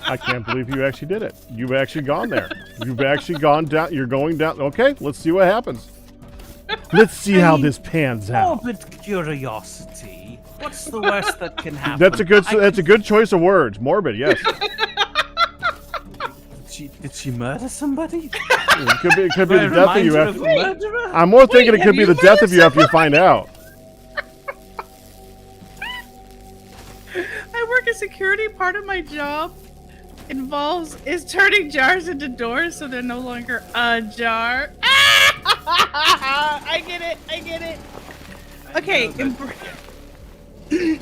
Speaker 1: I can't believe you actually did it. You've actually gone there. You've actually gone down. You're going down. Okay, let's see what happens. Let's see how this pans out.
Speaker 2: Morbid curiosity. What's the worst that can happen?
Speaker 1: That's a good choice of words. Morbid, yes.
Speaker 2: Did she murder somebody?
Speaker 1: It could be the death of you
Speaker 2: Reminder
Speaker 1: after.
Speaker 2: of a murderer?
Speaker 1: I'm more thinking it
Speaker 3: have
Speaker 1: could be
Speaker 3: you
Speaker 1: the death
Speaker 3: murdered
Speaker 1: of you after you find out.
Speaker 3: I work as security. Part of my job is turning jars into doors so they're no longer ajar. I get it. Okay.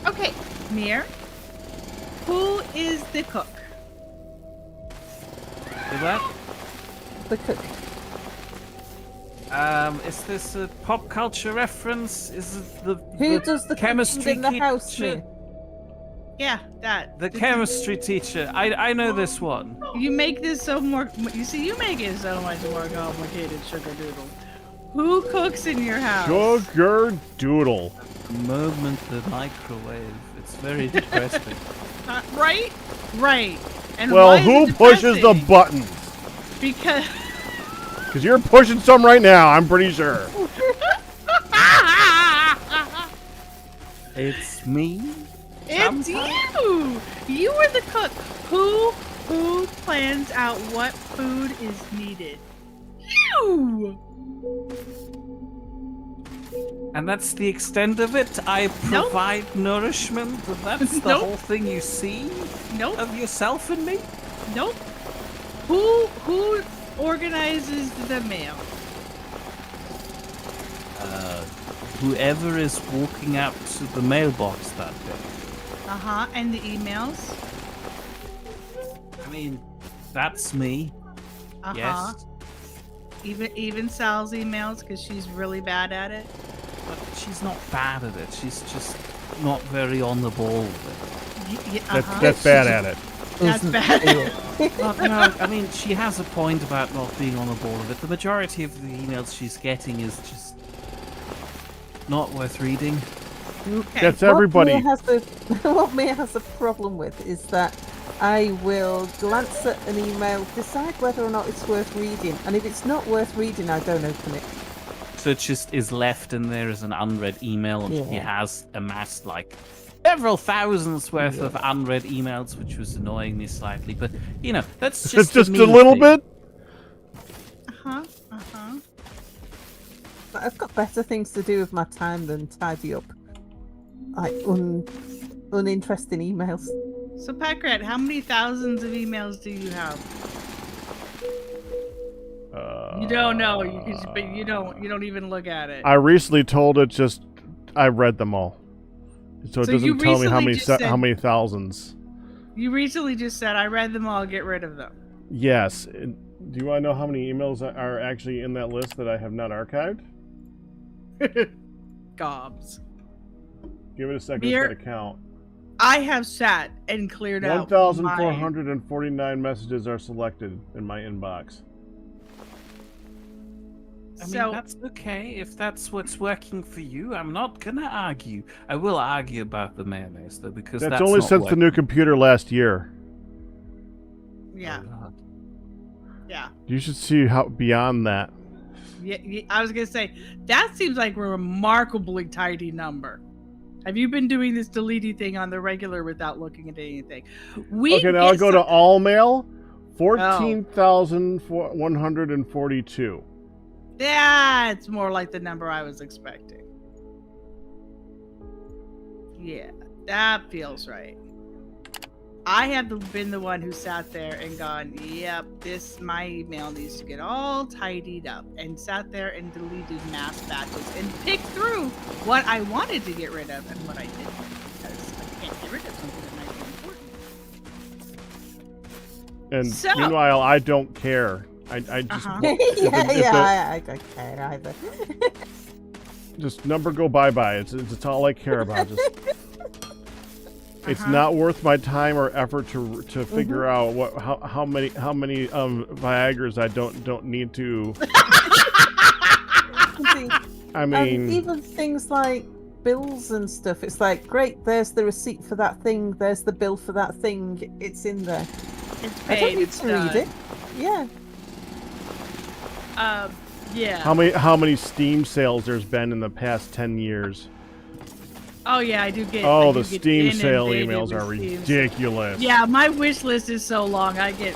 Speaker 3: Okay, Mere. Who is the cook?
Speaker 2: Is that?
Speaker 4: The cook.
Speaker 2: Is this a pop culture reference? Is it
Speaker 4: Who does the
Speaker 2: chemistry
Speaker 4: cooking in the house?
Speaker 2: teacher?
Speaker 4: Mere?
Speaker 3: Yeah, that.
Speaker 2: The chemistry teacher. I know this one.
Speaker 3: You make this so more. You see, you make it so much more complicated, Sugar Doodle. Who cooks in your house?
Speaker 1: Sugar doodle.
Speaker 2: Moment the microwave. It's very depressing.
Speaker 3: Right. And
Speaker 1: Well,
Speaker 3: why is
Speaker 1: who
Speaker 3: it
Speaker 1: pushes the
Speaker 3: depressing?
Speaker 1: buttons?
Speaker 3: Because.
Speaker 1: Because you're pushing some right now, I'm pretty sure.
Speaker 2: It's me.
Speaker 3: It's you! You are the cook. Who plans out what food is needed? You!
Speaker 2: And that's the extent of it? I
Speaker 3: Nope.
Speaker 2: provide nourishment? That's the
Speaker 3: Nope.
Speaker 2: whole thing you see
Speaker 3: Nope.
Speaker 2: of yourself and me?
Speaker 3: Nope. Who organizes the mail?
Speaker 2: Whoever is walking out to the mailbox that day.
Speaker 3: Uh-huh. And the emails?
Speaker 2: I mean, that's me.
Speaker 3: Uh-huh.
Speaker 2: Yes.
Speaker 3: Even Sal's emails, because she's really bad at it.
Speaker 2: But she's not bad at it. She's just not very on the ball with
Speaker 1: That's bad at it.
Speaker 3: That's bad.
Speaker 2: it. But no, I mean, she has a point about not being on the ball with it. The majority of the emails she's getting is just not worth reading.
Speaker 3: Okay.
Speaker 1: That's everybody.
Speaker 4: What Mere has a problem with is that I will glance at an email, decide whether or not it's worth reading, and if it's not worth reading, I don't open it.
Speaker 2: So it just is left in there as an unread email, and he
Speaker 4: Yeah.
Speaker 2: has amassed like several thousands worth of unread emails, which was annoying me slightly. But you know, that's just
Speaker 1: It's just
Speaker 2: the
Speaker 1: a
Speaker 2: me
Speaker 1: little
Speaker 2: thing.
Speaker 1: bit.
Speaker 3: Uh-huh. Uh-huh.
Speaker 4: But I've got better things to do with my time than tidy up like uninteresting emails.
Speaker 3: So, Packrat, how many thousands of emails do you have? You don't know, but you don't even look at it.
Speaker 1: I recently told it just I read them all, so it
Speaker 3: So you
Speaker 1: doesn't tell me how
Speaker 3: recently
Speaker 1: many
Speaker 3: just said-
Speaker 1: how many thousands.
Speaker 3: You recently just said, "I read them all. Get rid of them."
Speaker 1: Yes. Do you want to know how many emails are actually in that list that I have not archived?
Speaker 3: Gobs.
Speaker 1: Give it a second
Speaker 3: Mere-
Speaker 1: to count.
Speaker 3: I have sat and cleared out mine.
Speaker 1: 1,449 messages are selected in my inbox.
Speaker 2: I mean,
Speaker 3: So-
Speaker 2: that's okay if that's what's working for you. I'm not gonna argue. I will argue about the mayonnaise though, because
Speaker 1: That's
Speaker 2: that's
Speaker 1: only
Speaker 2: not
Speaker 1: since the new computer last year.
Speaker 3: Yeah,
Speaker 2: working.
Speaker 3: yeah.
Speaker 1: You should see how beyond that.
Speaker 3: Yeah, I was gonna say that seems like a remarkably tidy number. Have you been doing this deleting thing on the regular without looking at anything?
Speaker 1: Okay, now I'll go to all mail. 14,142.
Speaker 3: Yeah, it's more like the number I was expecting. Yeah, that feels right. I have been the one who sat there and gone, yep, my email needs to get all tidied up, and sat there and deleted mass batches and picked through what I wanted to get rid of and what I didn't, because I can't get rid of something that might be important.
Speaker 1: And
Speaker 3: So-
Speaker 1: meanwhile, I don't care. I just
Speaker 4: I don't care either.
Speaker 1: just number go bye-bye. It's all I care about. Just it's not worth my time or effort to figure out how many Viagras I don't need to. I mean,
Speaker 4: even things like bills and stuff. It's like, great, there's the receipt for that thing. There's the bill for that thing. It's in there.
Speaker 3: It's
Speaker 4: I
Speaker 3: paid.
Speaker 4: don't need
Speaker 3: It's
Speaker 4: to
Speaker 3: done.
Speaker 4: read it. Yeah.
Speaker 3: Yeah.
Speaker 1: how many Steam sales there's been in the past 10 years?
Speaker 3: Oh yeah, I do get.
Speaker 1: Oh,
Speaker 3: I
Speaker 1: the
Speaker 3: do get
Speaker 1: Steam sale
Speaker 3: inundated
Speaker 1: emails
Speaker 3: with
Speaker 1: are
Speaker 3: Steam.
Speaker 1: ridiculous.
Speaker 3: Yeah, my wish list is so long. I get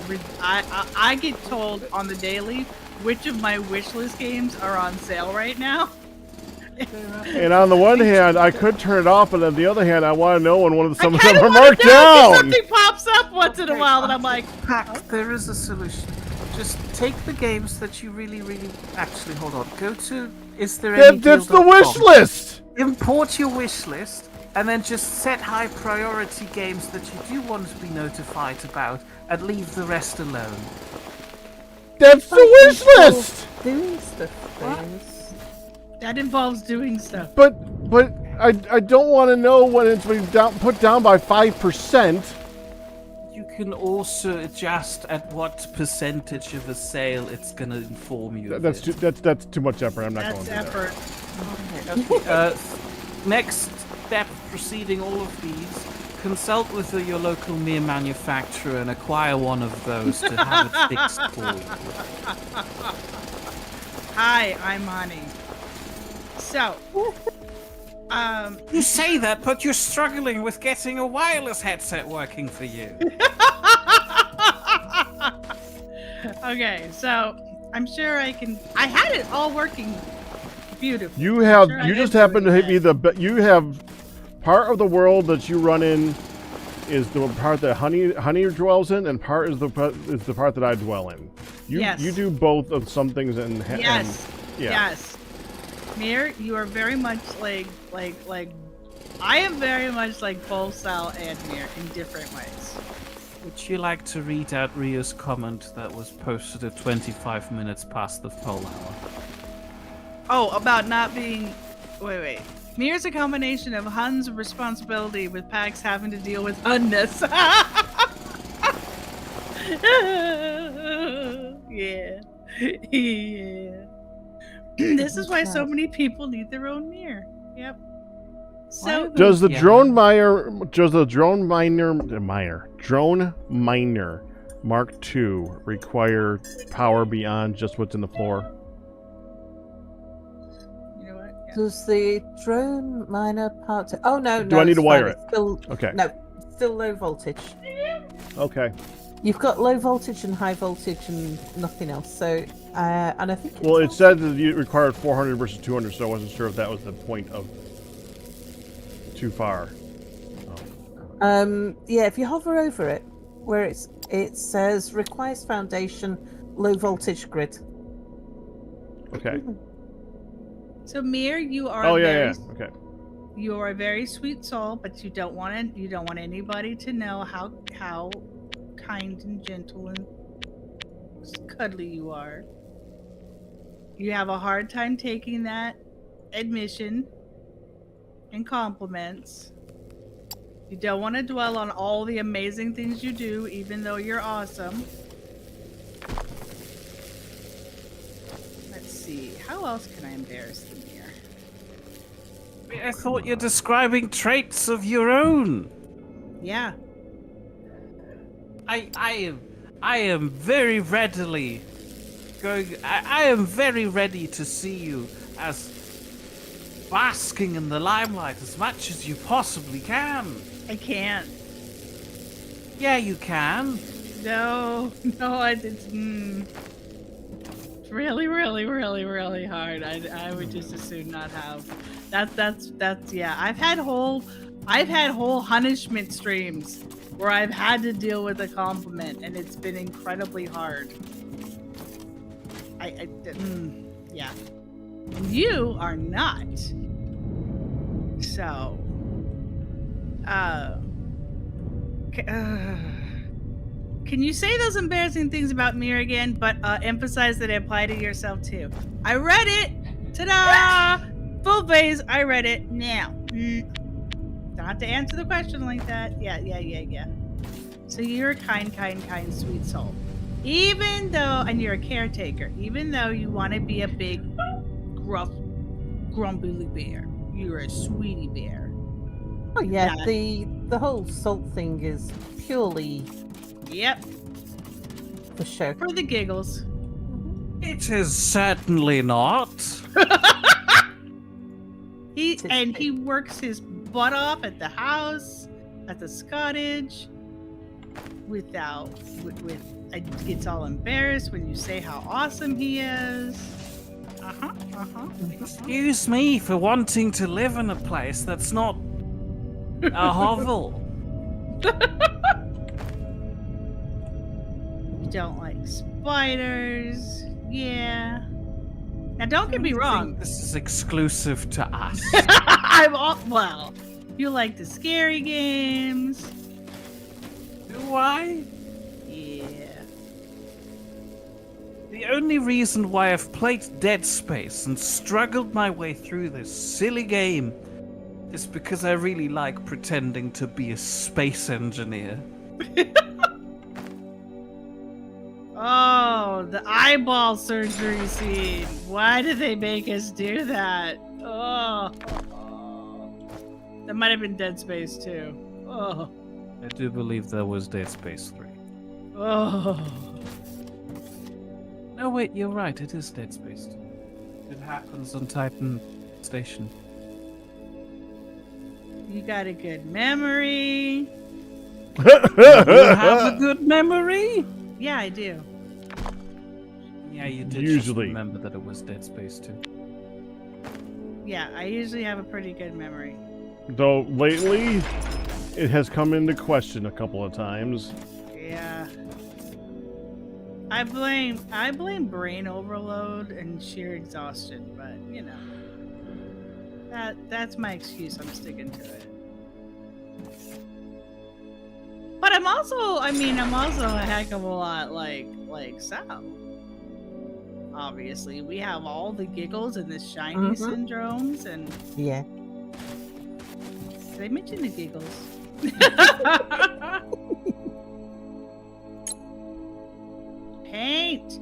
Speaker 3: told on the daily which of my wish list games are on sale right now.
Speaker 1: And on the one hand, I could turn it off, but on the other hand, I want to know when some of
Speaker 3: I
Speaker 1: them
Speaker 3: kinda
Speaker 1: are
Speaker 3: wanna
Speaker 1: marked
Speaker 3: know 'cause
Speaker 1: down.
Speaker 3: Something pops up once in a while, and I'm like,
Speaker 2: Pack, there is a solution. Just take the games that you really, really... Actually, hold on. Go to... Is there any
Speaker 1: That's the
Speaker 2: deal.com.
Speaker 1: wish list.
Speaker 2: Import your wish list, and then just set high priority games that you do want to be notified about, and leave the rest alone.
Speaker 1: That's the wish list.
Speaker 4: Doing stuff. Things.
Speaker 3: that involves doing stuff.
Speaker 1: But I don't want to know when it's been put down by 5%.
Speaker 2: You can also adjust at what percentage of a sale it's going to inform you.
Speaker 1: That's too much effort. I'm not
Speaker 3: That's
Speaker 1: going to do that.
Speaker 3: effort.
Speaker 2: Next step preceding all of these, consult with your local Mere manufacturer and acquire one of those to have it fixed for you.
Speaker 3: Hi, I'm Honey. So,
Speaker 2: You say that, but you're struggling with getting a wireless headset working for you.
Speaker 3: okay, so I'm sure I can. I had it all working beautifully.
Speaker 1: You
Speaker 3: I'm
Speaker 1: have
Speaker 3: sure I
Speaker 1: you
Speaker 3: did
Speaker 1: just happen to
Speaker 3: do
Speaker 1: be you have part of the world that you run in is the part that honey dwells in, and part is the part that I dwell in.
Speaker 3: Yes.
Speaker 1: You do both of some things and
Speaker 3: Yes.
Speaker 1: yeah.
Speaker 3: Yes. Mere, you are very much like I am very much like both Sal and Mere in different ways.
Speaker 2: Would you like to read out Rio's comment that was posted at 25 minutes past the poll hour?
Speaker 3: Oh, about not being. Wait. Mere's a combination of Hun's responsibility with Pax having to deal with Hunness. yeah. This is why so many people need their own Mere. Yep. So
Speaker 1: Does the
Speaker 2: Yeah.
Speaker 1: drone miner Mark II require power beyond just what's in the floor?
Speaker 3: you know what? Yeah.
Speaker 4: Does the drone miner part? Oh no,
Speaker 1: Do
Speaker 4: no.
Speaker 1: I need to
Speaker 4: it's
Speaker 1: wire
Speaker 4: fine. It's still,
Speaker 1: Okay.
Speaker 4: No, still low voltage.
Speaker 1: Okay.
Speaker 4: You've got low voltage and high voltage and nothing else. So, and I think.
Speaker 1: Well, it said that it required 400 versus 200, so I wasn't sure if that was the point of too far.
Speaker 4: Yeah, if you hover over it, where it says requires foundation, low voltage grid.
Speaker 1: Okay.
Speaker 3: So Mere, you are
Speaker 1: Oh
Speaker 3: a
Speaker 1: yeah,
Speaker 3: very,
Speaker 1: yeah. Okay.
Speaker 3: you are a very sweet soul, but you don't want anybody to know how kind and gentle and cuddly you are. You have a hard time taking that admission and compliments. You don't want to dwell on all the amazing things you do, even though you're awesome. Let's see. How else can I embarrass the Mere?
Speaker 2: I thought you're describing traits of your own.
Speaker 3: Yeah.
Speaker 2: I am very readily going. I am very ready to see you as basking in the limelight as much as you possibly can.
Speaker 3: I can't.
Speaker 2: Yeah, you can.
Speaker 3: No, it's really, really, really, really hard. I would just as soon not have. That's yeah. I've had whole punishment streams where I've had to deal with a compliment, and it's been incredibly hard. Yeah. And you are not. So, can you say those embarrassing things about Mere again, but emphasize that it applied to yourself too? I read it. Ta-da! Full phase. I read it. Now, don't have to answer the question like that. Yeah. So you're a kind, sweet soul. Even though, and you're a caretaker, even though you want to be a big, gruff, grumbly bear, you're a sweetie bear.
Speaker 4: Oh yeah, the whole salt thing is purely
Speaker 3: Yep,
Speaker 4: for show.
Speaker 3: for the giggles.
Speaker 2: It is certainly not.
Speaker 3: He works his butt off at the house, at the cottage, with gets all embarrassed when you say how awesome he is.
Speaker 2: Excuse me for wanting to live in a place that's not a hovel.
Speaker 3: You don't like spiders. Yeah. Now don't get me wrong.
Speaker 2: This is exclusive to us.
Speaker 3: Well, you like the scary games.
Speaker 2: Do I?
Speaker 3: Yeah.
Speaker 2: The only reason why I've played Dead Space and struggled my way through this silly game is because I really like pretending to be a space engineer.
Speaker 3: Oh, the eyeball surgery scene. Why did they make us do that? Oh. That might have been Dead Space too. Oh.
Speaker 2: I do believe there was Dead Space 3.
Speaker 3: Oh.
Speaker 2: No, wait, you're right. It is Dead Space 2. It happens on Titan Station.
Speaker 3: You got a good memory.
Speaker 2: You have a good memory?
Speaker 3: Yeah, I do.
Speaker 2: Yeah, you did
Speaker 1: Usually.
Speaker 2: just remember that it was Dead Space 2.
Speaker 3: Yeah, I usually have a pretty good memory.
Speaker 1: Though lately, it has come into question a couple of times.
Speaker 3: Yeah. I blame brain overload and sheer exhaustion, but you know. That's my excuse. I'm sticking to it. But I'm also a heck of a lot like Sal. Obviously, we have all the giggles and the shiny syndromes, and
Speaker 4: Yeah.
Speaker 3: did I mention the giggles? Paint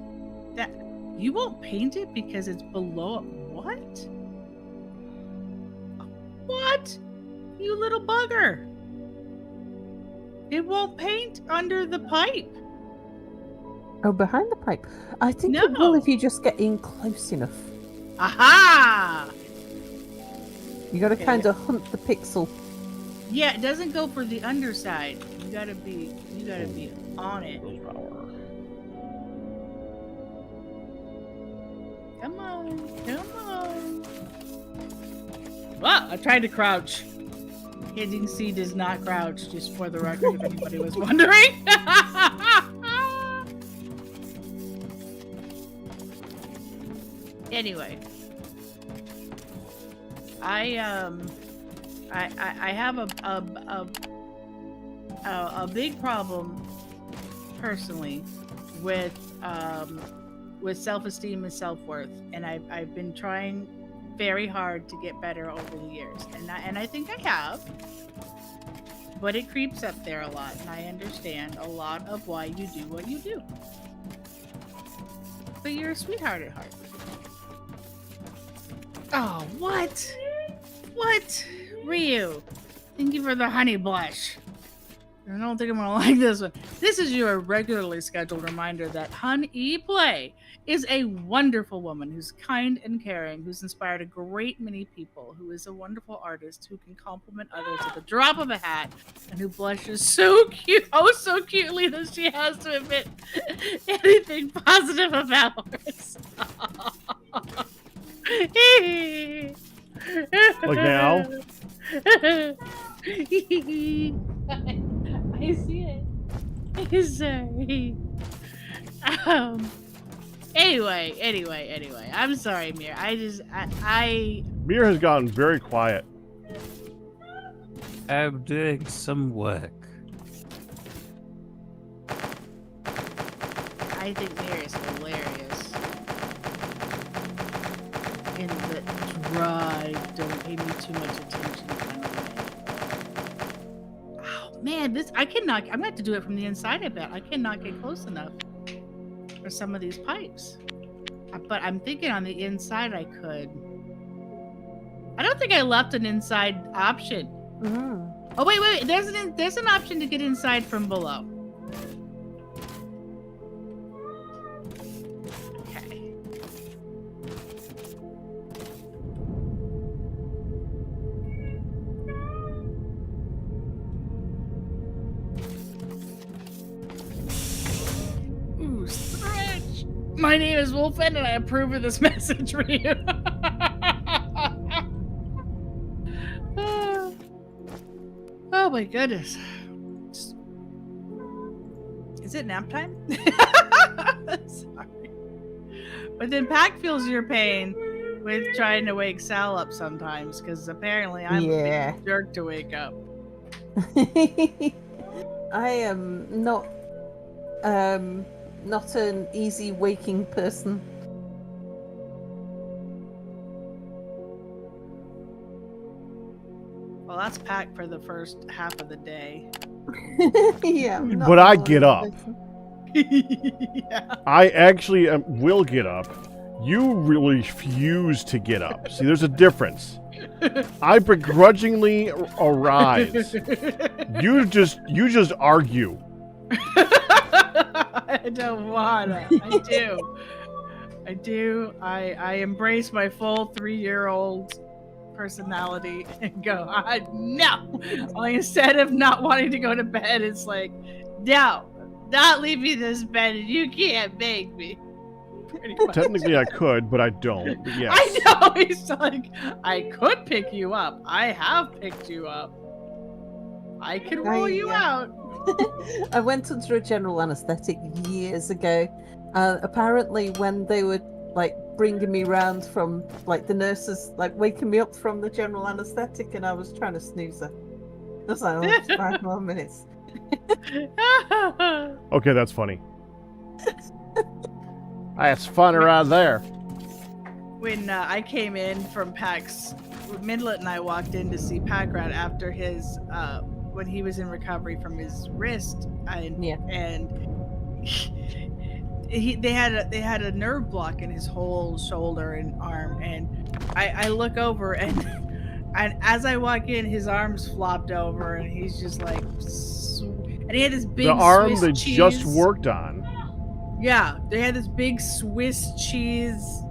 Speaker 3: that you won't paint it because it's below. What? What? You little bugger! It won't paint under the pipe.
Speaker 4: Oh, behind the pipe. I think it
Speaker 3: No.
Speaker 4: will if you just get in close enough.
Speaker 3: Aha!
Speaker 4: You got to
Speaker 3: Okay.
Speaker 4: kind of hunt the pixel.
Speaker 3: Yeah, it doesn't go for the underside. You gotta be on it. Come on. Ah, I tried to crouch. Hidden C does not crouch, just for the record, if anybody was wondering. Anyway, I have a big problem personally with self-esteem and self-worth, and I've been trying very hard to get better over the years, and I think I have, but it creeps up there a lot, and I understand a lot of why you do what you do. But you're a sweetheart at heart. Oh, what? What? Ryu, thank you for the honey blush. I don't think I'm gonna like this one. This is your regularly scheduled reminder that Hun E. Play is a wonderful woman who's kind and caring, who's inspired a great many people, who is a wonderful artist who can compliment others at the drop of a hat, and who blushes so cute, so cutely that she has to admit anything positive about herself.
Speaker 1: Like now?
Speaker 3: I see it. Sorry. Anyway. I'm sorry, Mere. I
Speaker 1: Mere has gotten very quiet.
Speaker 6: I'm doing some work.
Speaker 3: I think Mere is hilarious. In the dry, don't pay me too much attention kind of way. Oh man, I'm gonna have to do it from the inside, I bet. I cannot get close enough for some of these pipes. But I'm thinking on the inside I could. I don't think I left an inside option.
Speaker 4: Mm.
Speaker 3: Oh wait. There's an option to get inside from below. Okay. Ooh, stretch! My name is Wolfen and I approve of this message for you. Oh my goodness. Is it nap time? Sorry. But then Pac feels your pain with trying to wake Sal up sometimes, because apparently I'm a big jerk to wake up.
Speaker 4: I am not an easy waking person.
Speaker 3: Well, that's Pac for the first half of the day.
Speaker 4: Yeah. I'm not
Speaker 1: But
Speaker 4: a
Speaker 1: I
Speaker 4: morning
Speaker 1: get up.
Speaker 4: person.
Speaker 3: Yeah.
Speaker 1: I actually will get up. You really refuse to get up. See, there's a difference. I begrudgingly arise. You just argue.
Speaker 3: I don't wanna. I do. I embrace my full 3-year-old personality and go, no. Only instead of not wanting to go to bed, it's like, no, not leave me this bed and you can't make me. Pretty much.
Speaker 1: Technically, I could, but I don't. But yes.
Speaker 3: I know. He's like, I could pick you up. I have picked you up. I can roll you out.
Speaker 4: I went under a general anesthetic years ago. Apparently, when they were like bringing me round from like the nurses, like waking me up from the general anesthetic, and I was trying to snooze her. I was like, oh, 5 more minutes.
Speaker 1: Okay, that's funny. That's funny right there.
Speaker 3: When I came in from PAX, Midlet and I walked in to see Packrat after his when he was in recovery from his wrist, and they had a nerve block in his whole shoulder and arm, and I look over and as I walk in, his arms flopped over, and he's just like, and he had this big
Speaker 1: The arm
Speaker 3: Swiss
Speaker 1: they
Speaker 3: cheese.
Speaker 1: just worked on.
Speaker 3: Yeah, they had this big Swiss cheese,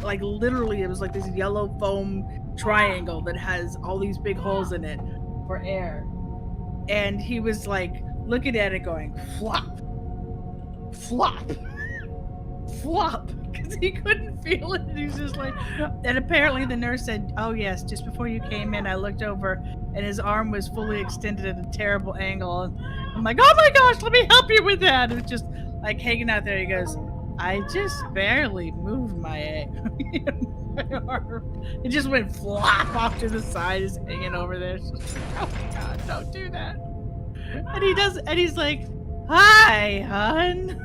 Speaker 3: like literally it was like this yellow foam triangle that has all these big holes in it for air. And he was like looking at it going, flop, flop, flop, because he couldn't feel it. And he's just like, and apparently the nurse said, oh yes, just before you came in, I looked over and his arm was fully extended at a terrible angle. And I'm like, oh my gosh, let me help you with that. It was just like hanging out there. He goes, I just barely moved my arm. It just went flop off to the side, is hanging over there. Oh my god, don't do that. And he does, and he's like, hi, hun.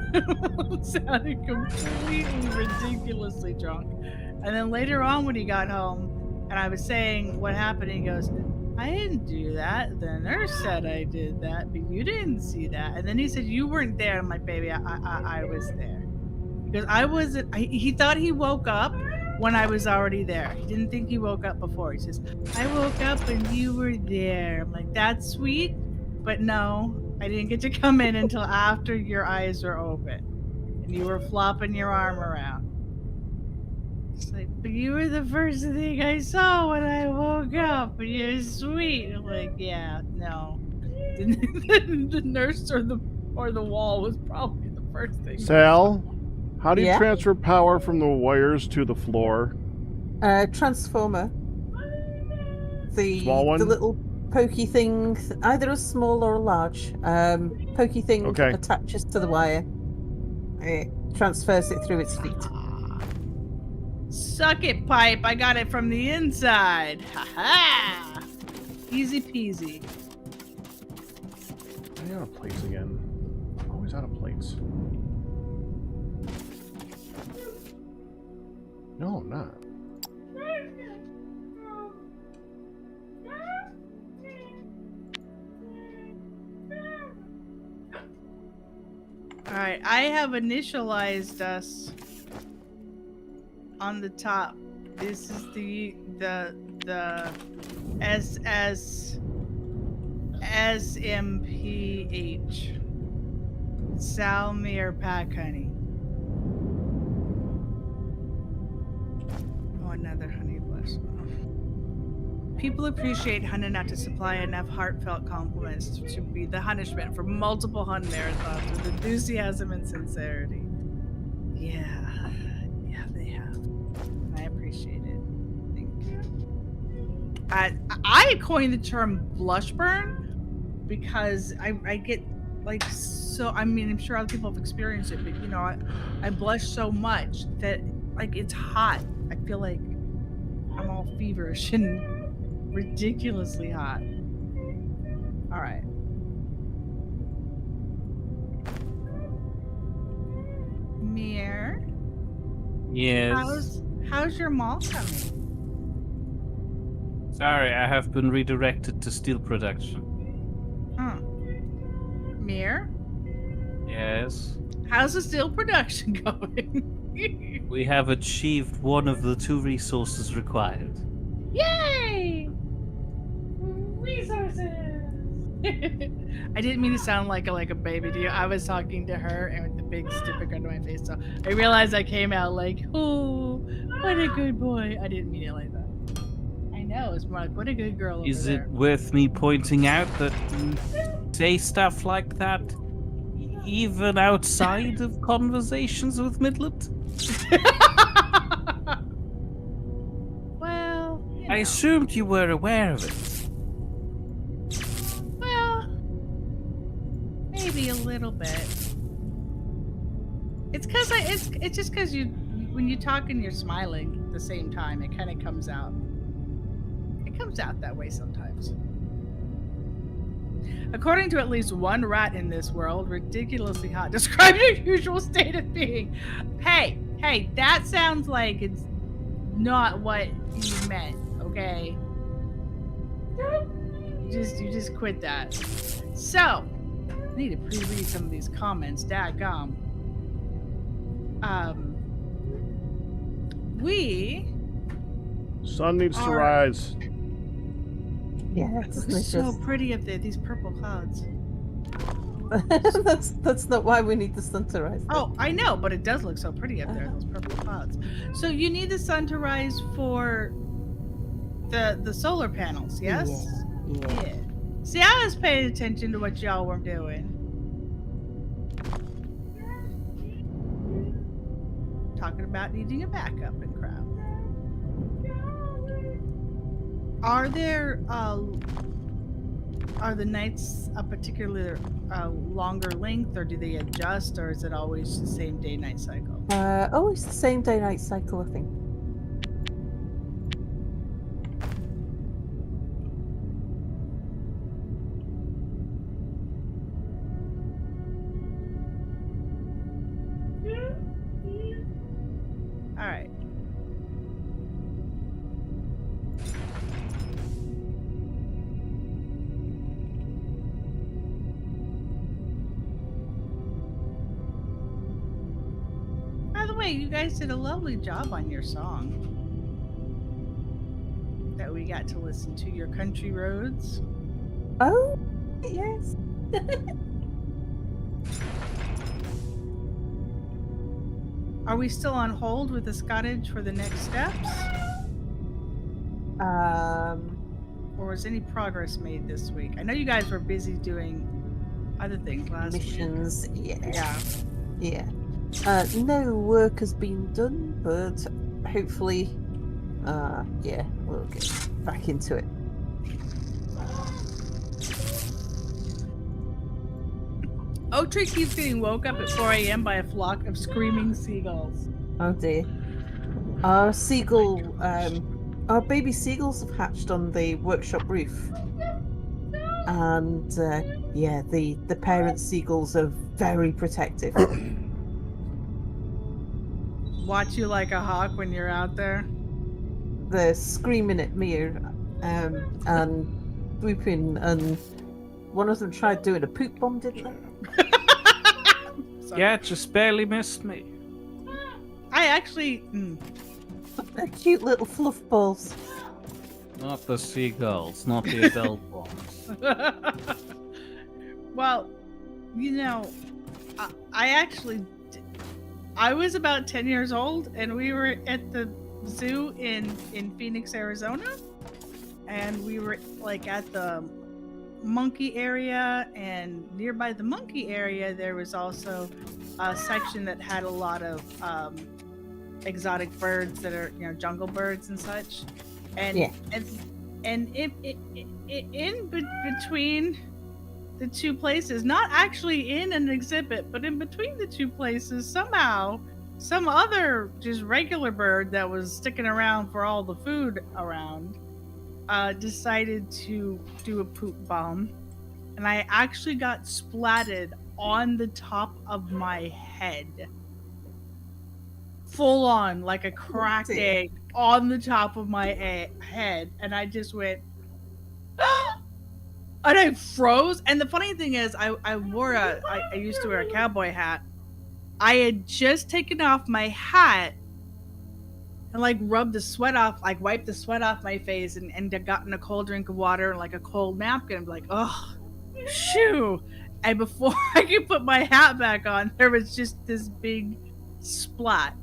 Speaker 3: Sounded completely ridiculously drunk. And then later on when he got home and I was saying what happened, he goes, I didn't do that. The nurse said I did that, but you didn't see that. And then he said, you weren't there. I'm like, baby, I was there. Because I wasn't, he thought he woke up when I was already there. He didn't think he woke up before. He says, I woke up and you were there. I'm like, that's sweet, But no, I didn't get to come in until after your eyes were open and you were flopping your arm around. It's like, but you were the first thing I saw when I woke up, and you're sweet. I'm like, yeah, no. The nurse or the wall was probably the first thing.
Speaker 1: Sal, how do you
Speaker 4: Yeah?
Speaker 1: transfer power from the wires to the floor?
Speaker 4: Transformer. The
Speaker 1: Small one?
Speaker 4: the little pokey thing, either a small or a large. Pokey thing
Speaker 1: Okay.
Speaker 4: attaches to the wire. It transfers it through its feet.
Speaker 3: Suck it, pipe. I got it from the inside. Ha ha! Easy peasy.
Speaker 1: I'm out of plates again. I'm always out of plates. No, I'm not.
Speaker 3: Alright, I have initialized us on the top. This is the SMPH. Sal and Mere Pack Honey. Oh, another honey blush. People appreciate honey enough to supply enough heartfelt compliments to be the punishment for multiple hun marathons with enthusiasm and sincerity. Yeah, they have. I appreciate it. Thank you. I coined the term blush burn because I get like so. I mean, I'm sure other people have experienced it, but you know, I blush so much that like it's hot. I feel like I'm all feverish and ridiculously hot. All right. Mere,
Speaker 6: Yes.
Speaker 3: how's your mall coming?
Speaker 6: Sorry, I have been redirected to steel production.
Speaker 3: Mere,
Speaker 6: Yes.
Speaker 3: how's the steel production going?
Speaker 6: We have achieved one of the 2 resources required.
Speaker 3: Yay! Resources. I didn't mean to sound like a baby to you. I was talking to her and with the big stupid grin on my face. So I realized I came out like, oh, what a good boy. I didn't mean it like that. I know, it's more like, what a good girl over
Speaker 6: Is
Speaker 3: there.
Speaker 6: it worth me pointing out that you say stuff like that even outside of conversations with Midland?
Speaker 3: Well, you
Speaker 6: I
Speaker 3: know.
Speaker 6: assumed you were aware of it.
Speaker 3: Well, maybe a little bit. It's because it's just because when you talk and you're smiling at the same time, it kind of comes out. It comes out that way sometimes. According to at least one rat in this world, ridiculously hot describes your usual state of being. Hey, that sounds like it's not what you meant, okay? You just quit that. So, I need to pre-read some of these comments. Dadgum. We
Speaker 1: Sun needs to
Speaker 3: Alright.
Speaker 1: rise.
Speaker 4: Yeah,
Speaker 3: It
Speaker 4: it's
Speaker 3: looks so
Speaker 4: delicious.
Speaker 3: pretty up there, these purple clouds.
Speaker 4: That's not why we need the sun to rise.
Speaker 3: Oh, I know, but it does look so pretty up there, those purple clouds. So you need the sun to rise for the solar panels, yes?
Speaker 4: Yeah.
Speaker 3: See, I was paying attention to what y'all were doing. Talking about needing a backup and crap. Are the nights a particular longer length, or do they adjust, or is it always the same day-night cycle?
Speaker 4: It's the same day-night cycle, I think.
Speaker 3: All right. By the way, you guys did a lovely job on your song that we got to listen to. Your Country Roads.
Speaker 4: Oh, Yes.
Speaker 3: Are we still on hold with the Scottage for the next steps? Or was any progress made this week? I know you guys were busy doing other things last
Speaker 4: Missions.
Speaker 3: week.
Speaker 4: Yeah. Yeah. No work has been done, but hopefully, yeah, we'll get back into it.
Speaker 3: Oak Tree keeps getting woke up at 4 a.m. by a flock of screaming seagulls.
Speaker 4: Oh dear. Our baby seagulls have hatched on the workshop roof. And, yeah, the parent seagulls are very protective.
Speaker 3: Watch you like a hawk when you're out there.
Speaker 4: They're screaming at me, and whooping, and one of them tried doing a poop bomb, didn't they?
Speaker 3: Sorry.
Speaker 6: Yeah, just barely missed me.
Speaker 3: I actually...
Speaker 4: They're cute little fluff balls.
Speaker 6: Not the seagulls, not the adult ones.
Speaker 3: Well, you know, I was about 10 years old, and we were at the zoo in Phoenix, Arizona, and we were like at the monkey area, and nearby the monkey area there was also a section that had a lot of exotic birds that are, you know, jungle birds and such, and
Speaker 4: Yeah.
Speaker 3: and between the two places, not actually in an exhibit, but in between the two places, somehow some other just regular bird that was sticking around for all the food around decided to do a poop bomb, and I actually got splatted on the top of my head, full on, like a cracked egg on the top of my head, and I just went and I froze. And the funny thing is, I used to wear a cowboy hat. I had just taken off my hat and like rubbed the sweat off, like wiped the sweat off my face, and gotten a cold drink of water and like a cold napkin. I'm like, oh, shoo. And before I could put my hat back on, there was just this big splat.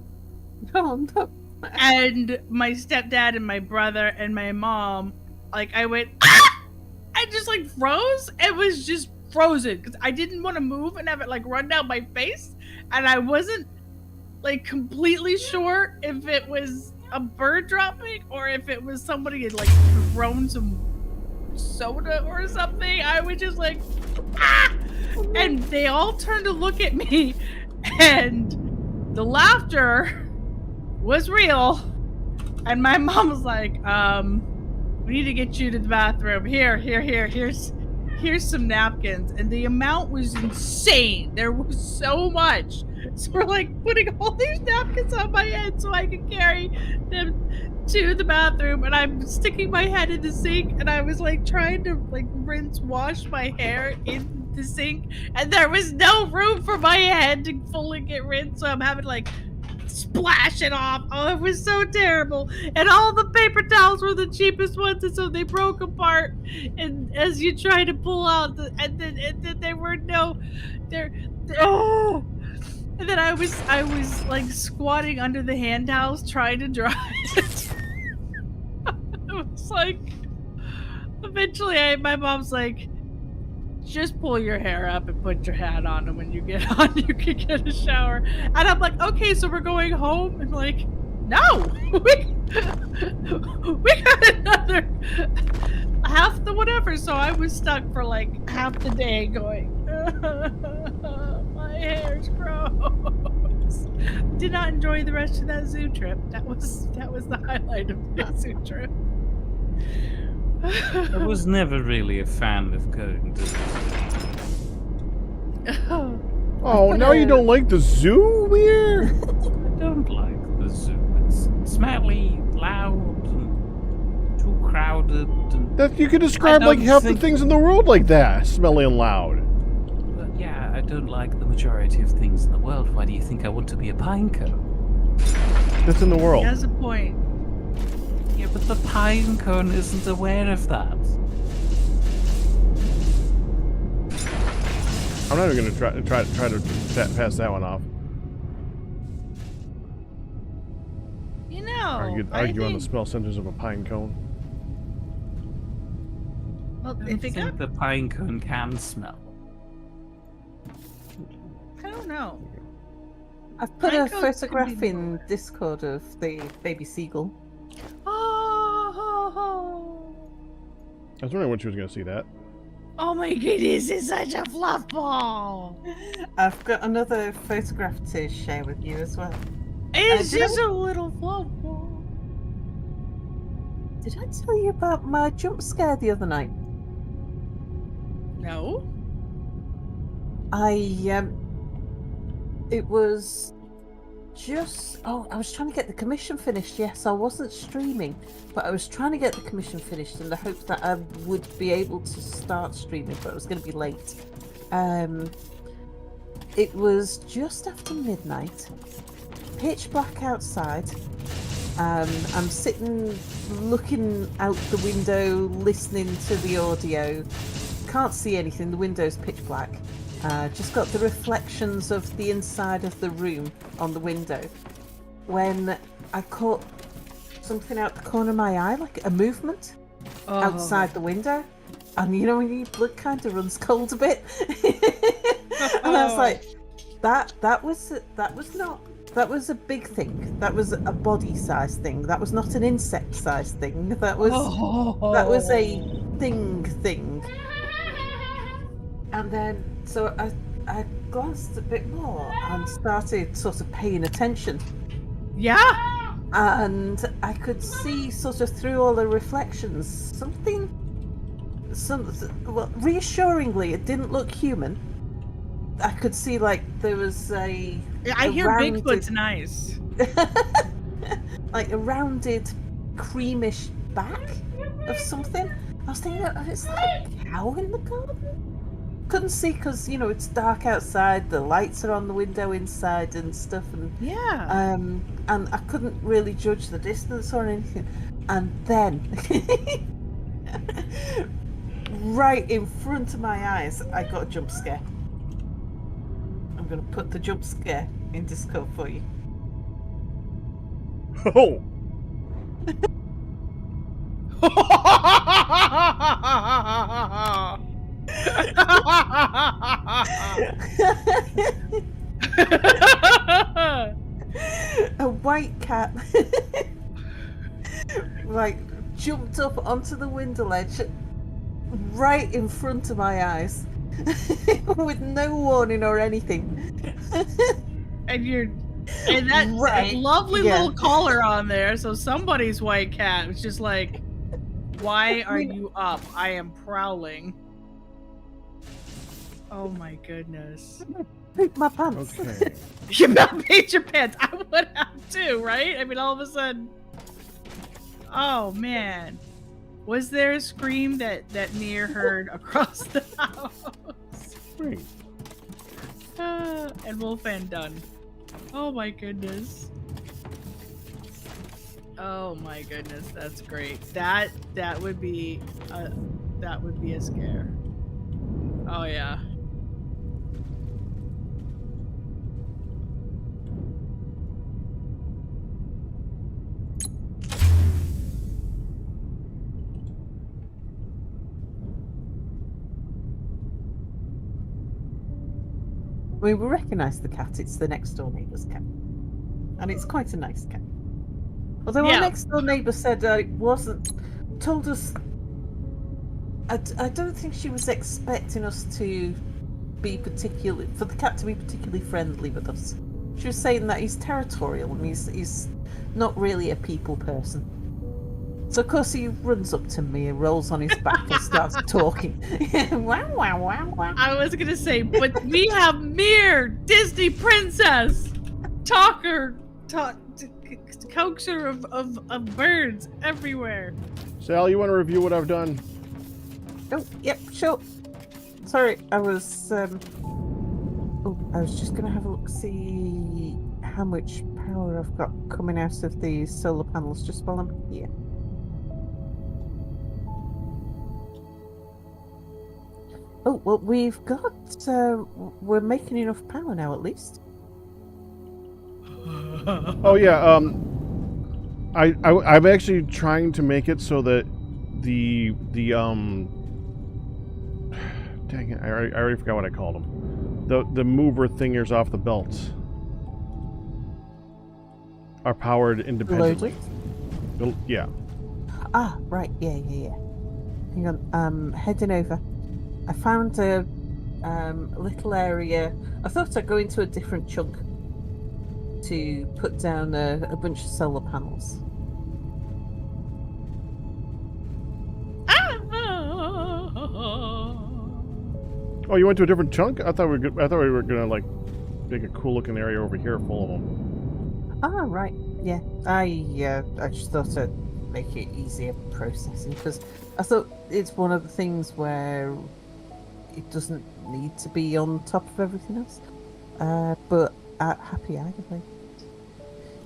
Speaker 4: Oh, no.
Speaker 3: And my stepdad and my brother and my mom, like, I went, ah! I just like froze. It was just frozen because I didn't want to move and have it like run down my face, and I wasn't like completely sure if it was a bird dropping or if it was somebody had like thrown some soda or something. I was just like, ah! And they all turned to look at me, and the laughter was real. And my mom was like, we need to get you to the bathroom. Here's some napkins. And the amount was insane. There was so much. So we're like putting all these napkins on my head so I could carry them to the bathroom. And I'm sticking my head in the sink, and I was like trying to like wash my hair in the sink. And there was no room for my head to fully get rinsed. So I'm having to like splash it off. Oh, it was so terrible. And all the paper towels were the cheapest ones, and so they broke apart. And as you try to pull out and then there were no oh. And then I was like squatting under the hand towels trying to dry it. It was like, eventually my mom's like, just pull your hair up and put your hat on, and when you get on, you can get a shower. And I'm like, okay, so we're going home? And like, no, we got another half the whatever. So I was stuck for like half the day going, my hair's gross. Did not enjoy the rest of that zoo trip. That was the highlight of the zoo trip.
Speaker 6: I was never really a fan of going to the zoo.
Speaker 1: Oh, now you don't like the zoo, Mere?
Speaker 6: I don't like the zoo. It's smelly, loud, and too crowded. And
Speaker 1: That you could describe like half the things in the world like that, smelly and loud.
Speaker 6: But yeah, I don't like the majority of things in the world. Why do you think I want to be a pine cone?
Speaker 1: That's in the world.
Speaker 3: He has a point.
Speaker 6: Yeah, but the pine cone isn't aware of that.
Speaker 1: I'm not even gonna try to pass that one off.
Speaker 3: You know,
Speaker 1: Argue
Speaker 3: I
Speaker 1: on the
Speaker 3: think,
Speaker 1: smell centers of a pine cone.
Speaker 3: well,
Speaker 6: I
Speaker 3: if it got,
Speaker 6: think the pine cone can smell.
Speaker 3: I don't know.
Speaker 4: I've put
Speaker 3: Pine
Speaker 4: a
Speaker 3: cones could
Speaker 4: photograph
Speaker 3: be
Speaker 4: in
Speaker 3: more.
Speaker 4: Discord of the baby seagull.
Speaker 1: I was wondering when she was gonna see that.
Speaker 3: Oh my goodness, it's such a fluff ball.
Speaker 4: I've got another photograph to share with you as well.
Speaker 3: It's
Speaker 4: did I-
Speaker 3: just a little fluff ball.
Speaker 4: Did I tell you about my jump scare the other night?
Speaker 3: No.
Speaker 4: It was just... Oh, I was trying to get the commission finished. Yes, I wasn't streaming, but I was trying to get the commission finished in the hope that I would be able to start streaming, but I was going to be late. It was just after midnight, pitch black outside. I'm sitting looking out the window, listening to the audio. Can't see anything, the window's pitch black. Just got the reflections of the inside of the room on the window. When I caught something out the corner of my eye, like a movement outside the window. And you know when your blood kind of runs cold a bit? And I was like, that was a big thing. That was a body size thing. That was not an insect size thing. That was a thing. And then so I glanced a bit more and started sort of paying attention.
Speaker 3: Yeah.
Speaker 4: And I could see sort of through all the reflections well, reassuringly, it didn't look human. I could see like there was I
Speaker 3: hear
Speaker 4: rounded,
Speaker 3: Bigfoot's nice.
Speaker 4: like a rounded, creamish back of something. I was thinking, it's like a cow in the garden. Couldn't see because it's dark outside. The lights are on the window inside and stuff, and
Speaker 3: Yeah.
Speaker 4: and I couldn't really judge the distance or anything. And then, right in front of my eyes, I got a jump scare. I'm going to put the jump scare in Discord for you.
Speaker 1: Oh,
Speaker 4: A white cat, like, jumped up onto the window ledge right in front of my eyes with no warning or anything.
Speaker 3: And that
Speaker 4: Right,
Speaker 3: lovely
Speaker 4: yeah.
Speaker 3: little collar on there, so somebody's white cat was just like, why are you up? I am prowling. Oh my goodness.
Speaker 4: Poop my pants.
Speaker 1: okay.
Speaker 3: You made your pants. I would have too, right? I mean, all of a sudden. Oh man. Was there a scream that Mere heard across the house?
Speaker 1: Great.
Speaker 3: And Wolfan done. Oh my goodness. Oh my goodness, that's great. That would be a scare. Oh yeah.
Speaker 4: I mean, we recognise the cat. It's the next door neighbour's cat, and it's quite a nice cat. Although
Speaker 3: Yeah.
Speaker 4: our next door neighbour said it wasn't. Told us. I don't think she was expecting us to be for the cat to be particularly friendly with us. She was saying that he's territorial and he's not really a people person. So of course he runs up to me and rolls on his back and starts talking. Wow, wow, wow, wow.
Speaker 3: I was gonna say, but we have Mere, Disney princess, coaxer of birds everywhere.
Speaker 1: Sal, you want to review what I've done?
Speaker 4: Oh, yep, sure. Sorry, I was I was just gonna have a look, see how much power I've got coming out of the solar panels just while I'm here. Oh, well, we've got, we're making enough power now, at least.
Speaker 1: Oh yeah, I'm actually trying to make it so that the dang it, I already forgot what I called them. The mover thingers off the belts are powered independently. Yeah.
Speaker 4: Ah, right, yeah. Hang on, heading over. I found a little area. I thought I'd go into a different chunk to put down a bunch of solar panels.
Speaker 1: Oh, you went to a different chunk? I thought we were gonna like make a cool looking area over here full of them.
Speaker 4: Ah, right, yeah. I just thought I'd make it easier processing because I thought it's one of the things where it doesn't need to be on top of everything else. But happy either way.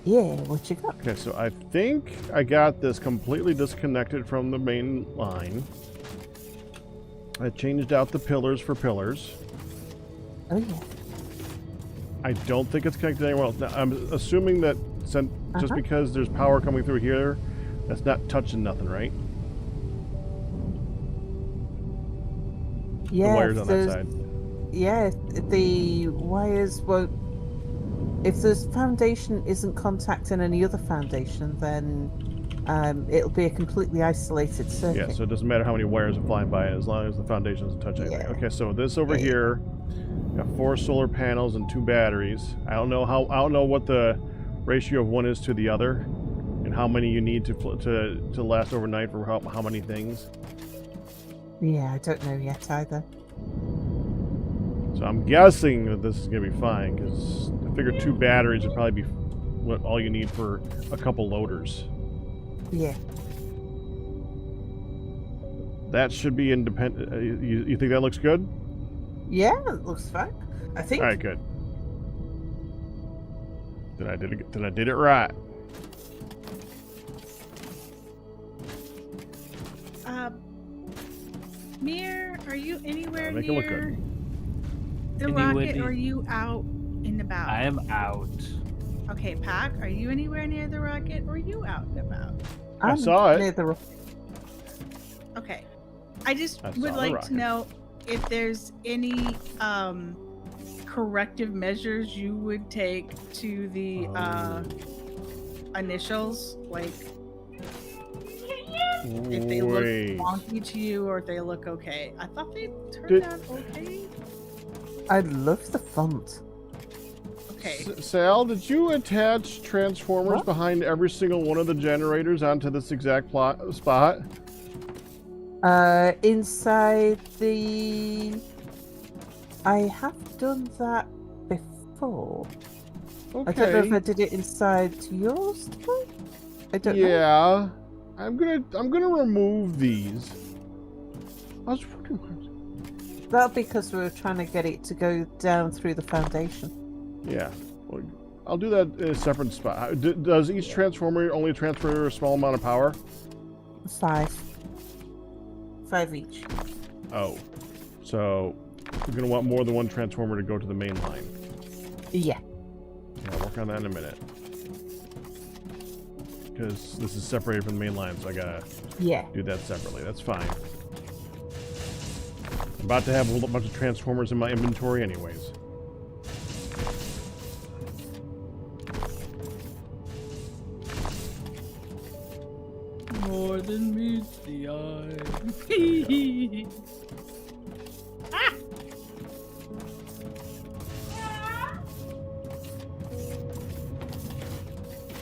Speaker 4: Yeah, what you got?
Speaker 1: Okay, so I think I got this completely disconnected from the main line. I changed out the pillars for pillars.
Speaker 4: Oh yeah.
Speaker 1: I don't think it's connected anywhere else. Now, I'm assuming that just because there's power coming through here, that's not touching nothing, right?
Speaker 4: Yeah,
Speaker 1: the wires on that side.
Speaker 4: Yeah, the wires won't. If this foundation isn't contacting any other foundation, then it'll be a completely isolated circuit.
Speaker 1: Yeah, so it doesn't matter how many wires are flying by as long as the foundation doesn't touch anything.
Speaker 4: Yeah.
Speaker 1: Okay, so this over here, got 4 solar panels and 2 batteries. I don't know what the ratio of one is to the other, and how many you need to last overnight for how many things.
Speaker 4: Yeah, I don't know yet either.
Speaker 1: So I'm guessing that this is gonna be fine because I figure 2 batteries would probably be all you need for a couple loaders.
Speaker 4: Yeah.
Speaker 1: That should be independent. You think that looks good?
Speaker 4: Yeah, it looks fine. I think.
Speaker 1: All right, good. Then I did it right.
Speaker 3: Mere, are you anywhere
Speaker 1: Make it look
Speaker 3: near
Speaker 1: good.
Speaker 3: the
Speaker 6: Anywhere
Speaker 3: rocket, or
Speaker 6: near-
Speaker 3: are you out and about?
Speaker 6: I am out.
Speaker 3: Okay, Pac, are you anywhere near the rocket, or are you out and about?
Speaker 1: I saw it.
Speaker 4: Near the
Speaker 3: Okay. I just
Speaker 1: I saw
Speaker 3: would
Speaker 1: the
Speaker 3: like
Speaker 1: rocket.
Speaker 3: to know if there's any corrective measures you would take to the initials, like if they look
Speaker 1: Wait.
Speaker 3: wonky to you or if they look okay. I thought they turned out okay.
Speaker 4: I love the font.
Speaker 3: Okay.
Speaker 1: Sal, did you attach transformers behind every single one of the generators onto this exact spot?
Speaker 4: Inside the... I have done that before.
Speaker 1: Okay.
Speaker 4: I don't know if I did it inside yours. I don't know.
Speaker 1: Yeah. I'm gonna remove these. I was wondering.
Speaker 4: That'll be because we were trying to get it to go down through the foundation.
Speaker 1: Yeah. Well, I'll do that in a separate spot. Does each transformer only transfer a small amount of power?
Speaker 4: 5 each.
Speaker 1: Oh. So we're gonna want more than one transformer to go to the main line.
Speaker 4: Yeah.
Speaker 1: I'll work on that in a minute. Because this is separated from the main line, so I gotta do that separately. That's fine. I'm about to have a bunch of transformers in my inventory anyways.
Speaker 3: More than meets the eye.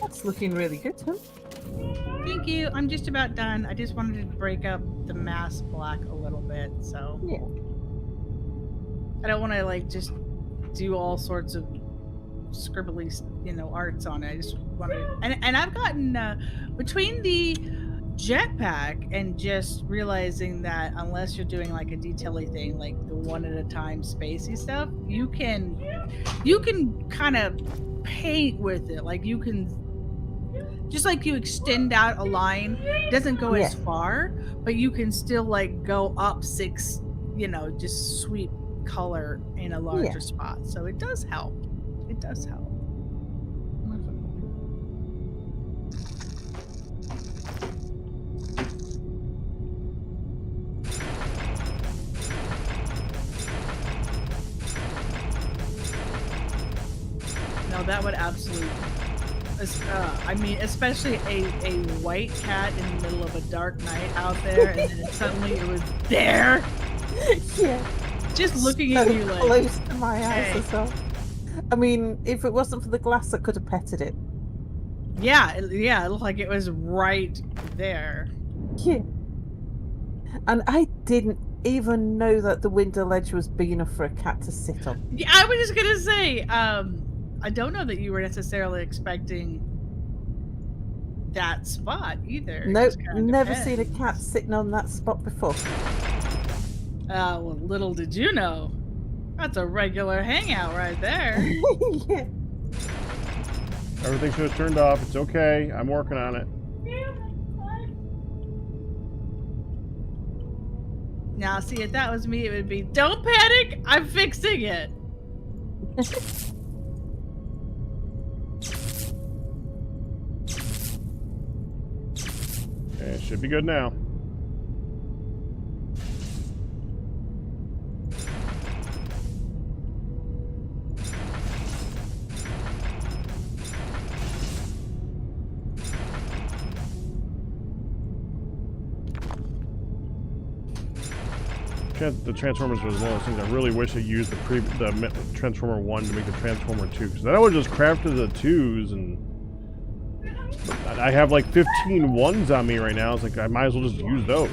Speaker 4: That's looking really good, huh?
Speaker 3: Thank you. I'm just about done. I just wanted to break up the mass black a little bit, so
Speaker 4: Yeah.
Speaker 3: I don't want to like just do all sorts of scribbly, arts on it. I just want to, and I've gotten between the jetpack and just realizing that unless you're doing like a detail-y thing, like the one at a time spacey stuff, you can kind of paint with it. Like you can, just like you extend out a line, it doesn't go as far, but you can still like go up 6 just sweep color in a larger spot. So it does help. It does help. No, that would absolutely. Especially a white cat in the middle of a dark night out there, and then suddenly it was there.
Speaker 4: Yeah.
Speaker 3: Just looking
Speaker 4: So
Speaker 3: at you like
Speaker 4: close to my eyes
Speaker 3: hey.
Speaker 4: as well. I mean, if it wasn't for the glass, I could have petted it.
Speaker 3: Yeah, it looked like it was right there.
Speaker 4: Yeah. And I didn't even know that the window ledge was big enough for a cat to sit on.
Speaker 3: Yeah, I was just gonna say, I don't know that you were necessarily expecting that spot either.
Speaker 4: Nope, never seen a cat sitting on that spot before.
Speaker 3: Well, little did you know, that's a regular hangout right there.
Speaker 4: Yeah.
Speaker 1: Everything should have turned off. It's okay. I'm working on it.
Speaker 3: Now, see, if that was me, it would be, don't panic, I'm fixing it.
Speaker 1: Okay, it should be good now. The Transformers was one of those things I really wish I used the Transformer 1 to make the Transformer 2, because then I would just crafted the 2s, and I have like 15 1s on me right now. It's like I might as well just use those.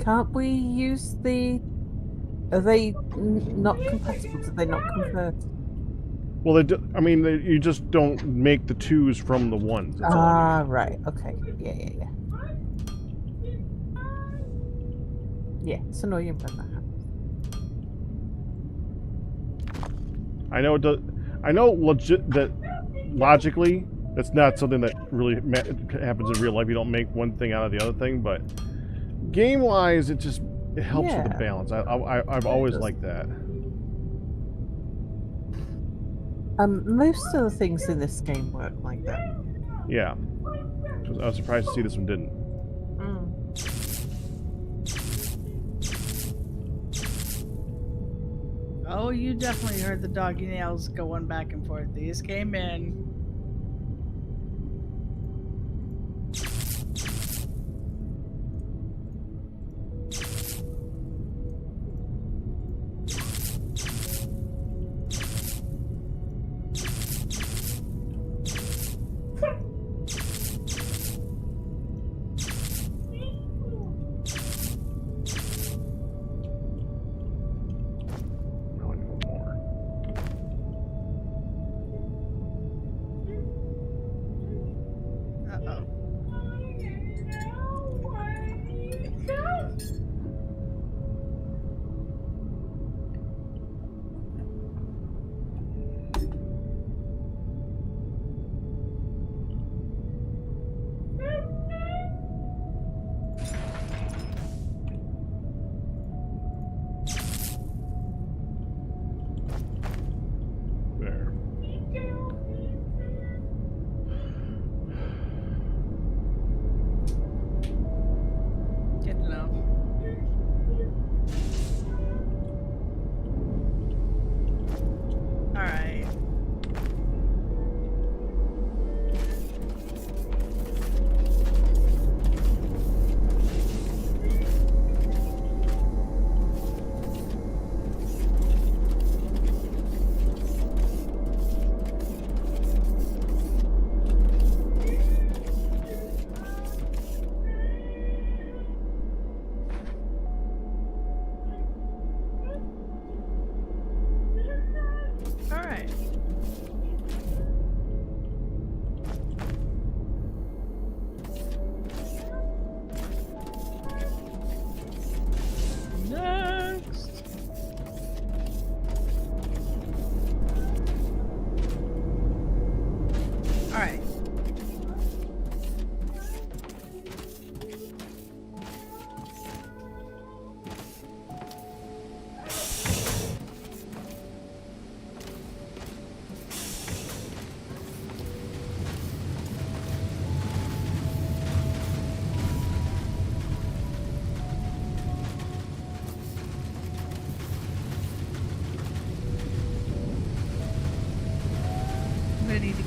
Speaker 4: Can't we use the... Are they not compatible? Do they not convert?
Speaker 1: Well, they do, I mean, you just don't make the 2s from the 1s. That's all I mean.
Speaker 4: Right. Okay. Yeah. Yeah, it's annoying when that happens.
Speaker 1: I know it does. I know that logically, that's not something that really happens in real life. You don't make one thing out of the other thing, but game-wise, it helps with the balance. I've always liked that.
Speaker 4: Most of the things in this game work like that.
Speaker 1: Yeah, I was surprised to see this one didn't.
Speaker 3: Oh, you definitely heard the doggy nails going back and forth. These came in.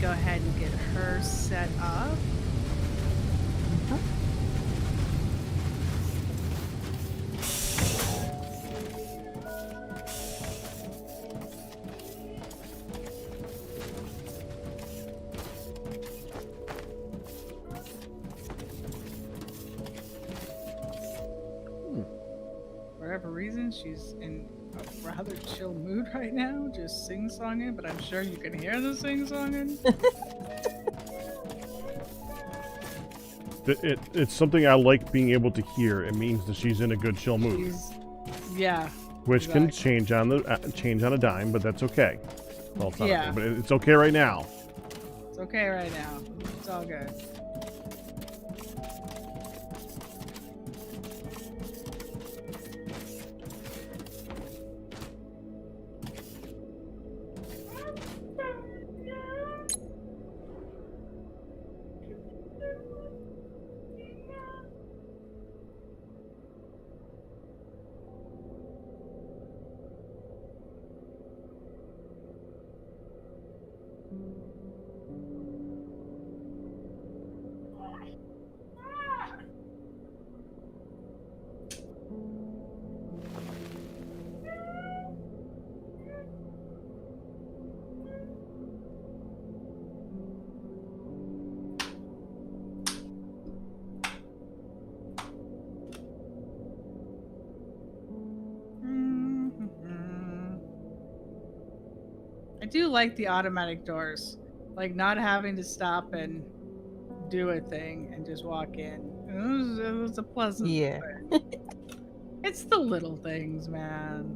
Speaker 3: go ahead and get her set up. For whatever reason, she's in a rather chill mood right now, just sing-songing, but I'm sure you can hear the sing-songing.
Speaker 1: It's something I like being able to hear. It means that she's in a good chill mood,
Speaker 3: Yeah.
Speaker 1: which
Speaker 3: exactly.
Speaker 1: can change on a dime, but that's okay. Well, it's not
Speaker 3: Yeah.
Speaker 1: okay, but it's okay right now.
Speaker 3: It's okay right now. It's all good. I do like the automatic doors, like not having to stop and do a thing and just walk in. It was a pleasant.
Speaker 4: Yeah.
Speaker 3: It's the little things, man.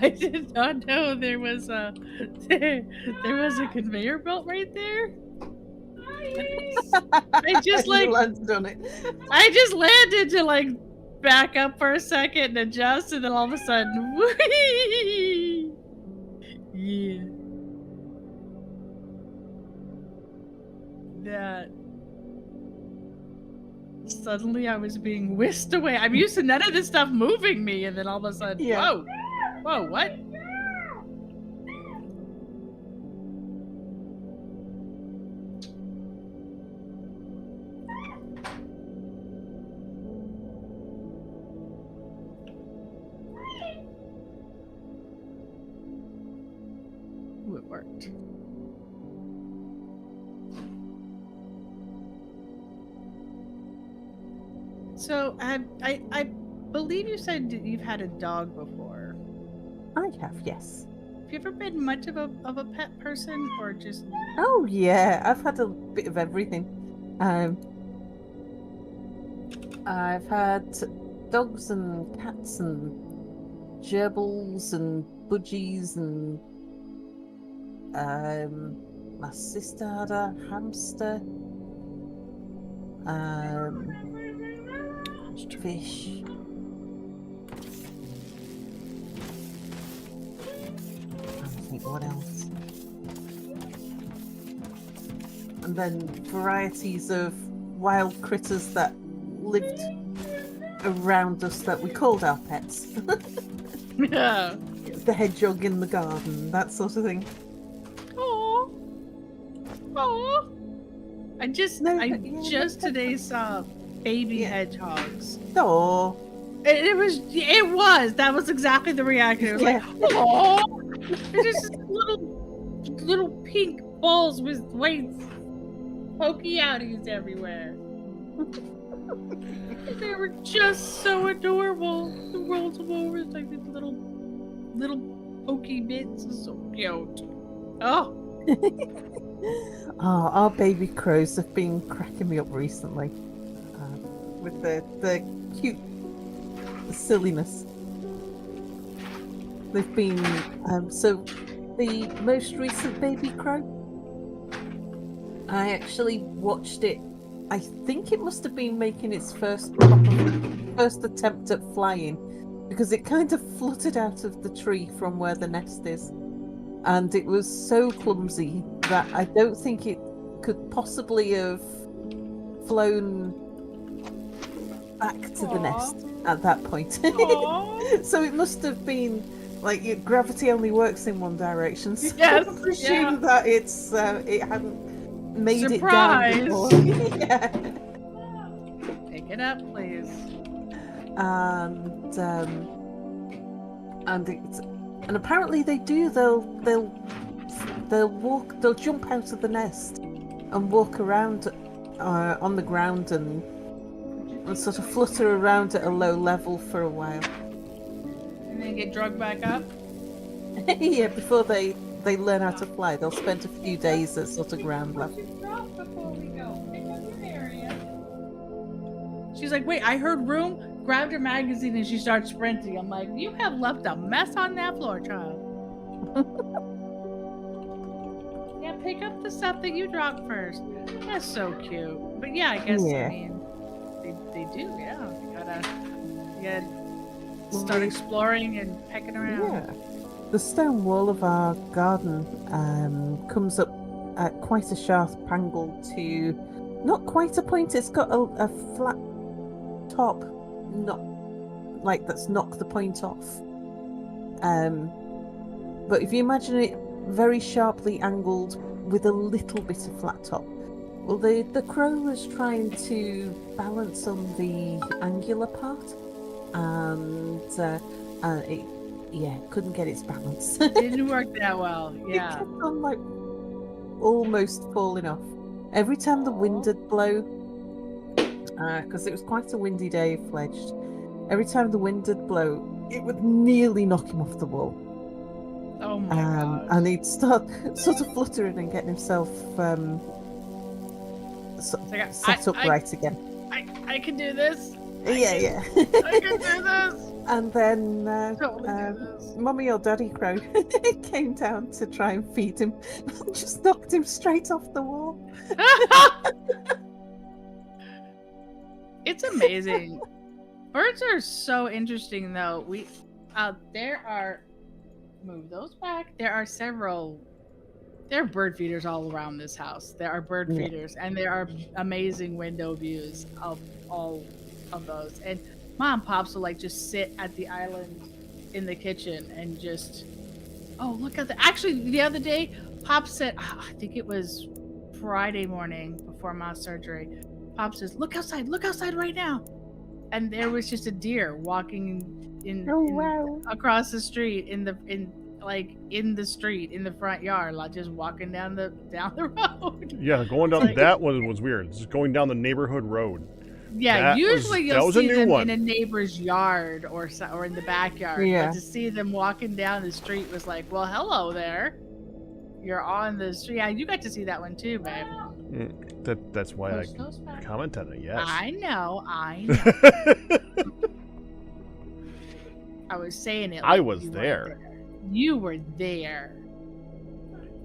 Speaker 3: I did not know there was a conveyor belt right there. I just
Speaker 4: You landed on it.
Speaker 3: I just landed to like back up for a second and adjust, and then all of a sudden, whee! Yeah. That suddenly I was being whisked away. I'm used to none of this stuff moving me, and then all of a sudden,
Speaker 4: Yeah.
Speaker 3: whoa, what? Ooh, it worked. So, I believe you said that you've had a dog before.
Speaker 4: I have, yes.
Speaker 3: Have you ever been much of a pet person, or just?
Speaker 4: Oh yeah, I've had a bit of everything. I've had dogs and cats and gerbils and budgies and my sister had a hamster. Fish. I think what else? And then varieties of wild critters that lived around us that we called our pets.
Speaker 3: Yeah.
Speaker 4: The hedgehog in the garden, that sort of thing.
Speaker 3: Oh. I just today saw baby hedgehogs.
Speaker 4: Oh,
Speaker 3: It was that was exactly the reaction. It was
Speaker 4: Yeah.
Speaker 3: like, oh, they're just little pink balls with white pokey outies everywhere. They were just so adorable. The rolls them over, it's like these little pokey bits. It's so cute. Oh.
Speaker 4: Oh, our baby crows have been cracking me up recently with the cute silliness. They've been so the most recent baby crow, I actually watched it. I think it must have been making its first attempt at flying, because it kind of fluttered out of the tree from where the nest is, and it was so clumsy that I don't think it could possibly have flown back to the
Speaker 3: Aw.
Speaker 4: nest at that point.
Speaker 3: Aw.
Speaker 4: So it must have been like gravity only works in one direction. So
Speaker 3: Yes,
Speaker 4: I presume
Speaker 3: yeah.
Speaker 4: that it hadn't made
Speaker 3: Surprise.
Speaker 4: it down before. Yeah.
Speaker 3: Pick it up, please.
Speaker 4: And apparently they do. They'll jump out of the nest and walk around on the ground and sort of flutter around at a low level for a while.
Speaker 3: And then get drugged back up.
Speaker 4: Yeah, before they learn how to fly, they'll spend a few days at sort of ground level.
Speaker 3: She's like, wait, I heard room, grabbed her magazine, and she starts sprinting. I'm like, you have left a mess on that floor, child. Yeah, pick up the stuff that you dropped first. That's so cute. But yeah, I guess,
Speaker 4: Yeah.
Speaker 3: I mean, they do, yeah. You gotta start exploring and pecking around.
Speaker 4: Yeah. The stone wall of our garden comes up at quite a sharp angle to not quite a point. It's got a flat top, not like that's knocked the point off. But if you imagine it very sharply angled with a little bit of flat top, well, the crow was trying to balance on the angular part, and it couldn't get its balance.
Speaker 3: Didn't work that well,
Speaker 4: It
Speaker 3: yeah.
Speaker 4: kept on like almost falling off. Every time the wind would blow, because it was quite a windy day, fledged. Every time the wind would blow, it would nearly knock him off the wall.
Speaker 3: Oh my god.
Speaker 4: And he'd start sort of fluttering and getting himself
Speaker 3: like,
Speaker 4: set up right again.
Speaker 3: I can do this.
Speaker 4: Yeah.
Speaker 3: I can do this.
Speaker 4: And then
Speaker 3: Totally do this.
Speaker 4: Mummy or Daddy Crow came down to try and feed him and just knocked him straight off the wall.
Speaker 3: It's amazing. Birds are so interesting, though. There are. Move those back. There are bird feeders all around this house. There are bird feeders, and there are amazing window views of all of those. And Mom and Pops will like just sit at the island in the kitchen and just, oh, look at that. Actually, the other day, Pop said, I think it was Friday morning before Mom's surgery. Pop says, look outside right now. And there was just a deer walking across the street in the street in the front yard, like just walking down the road.
Speaker 1: Yeah, going down that one was weird. Just going down the neighborhood road.
Speaker 3: Yeah, usually you'll see them
Speaker 1: one.
Speaker 3: in a neighbor's yard or in the backyard.
Speaker 4: Yeah.
Speaker 3: But to see them walking down the street was like, well, hello there. You're on the street. Yeah, you got to see that one too, babe.
Speaker 1: That's why
Speaker 3: Push those
Speaker 1: I
Speaker 3: back.
Speaker 1: comment on it. Yes.
Speaker 3: I know. I was saying it.
Speaker 1: I
Speaker 3: like
Speaker 1: was
Speaker 3: you
Speaker 1: there.
Speaker 3: weren't there. You were there.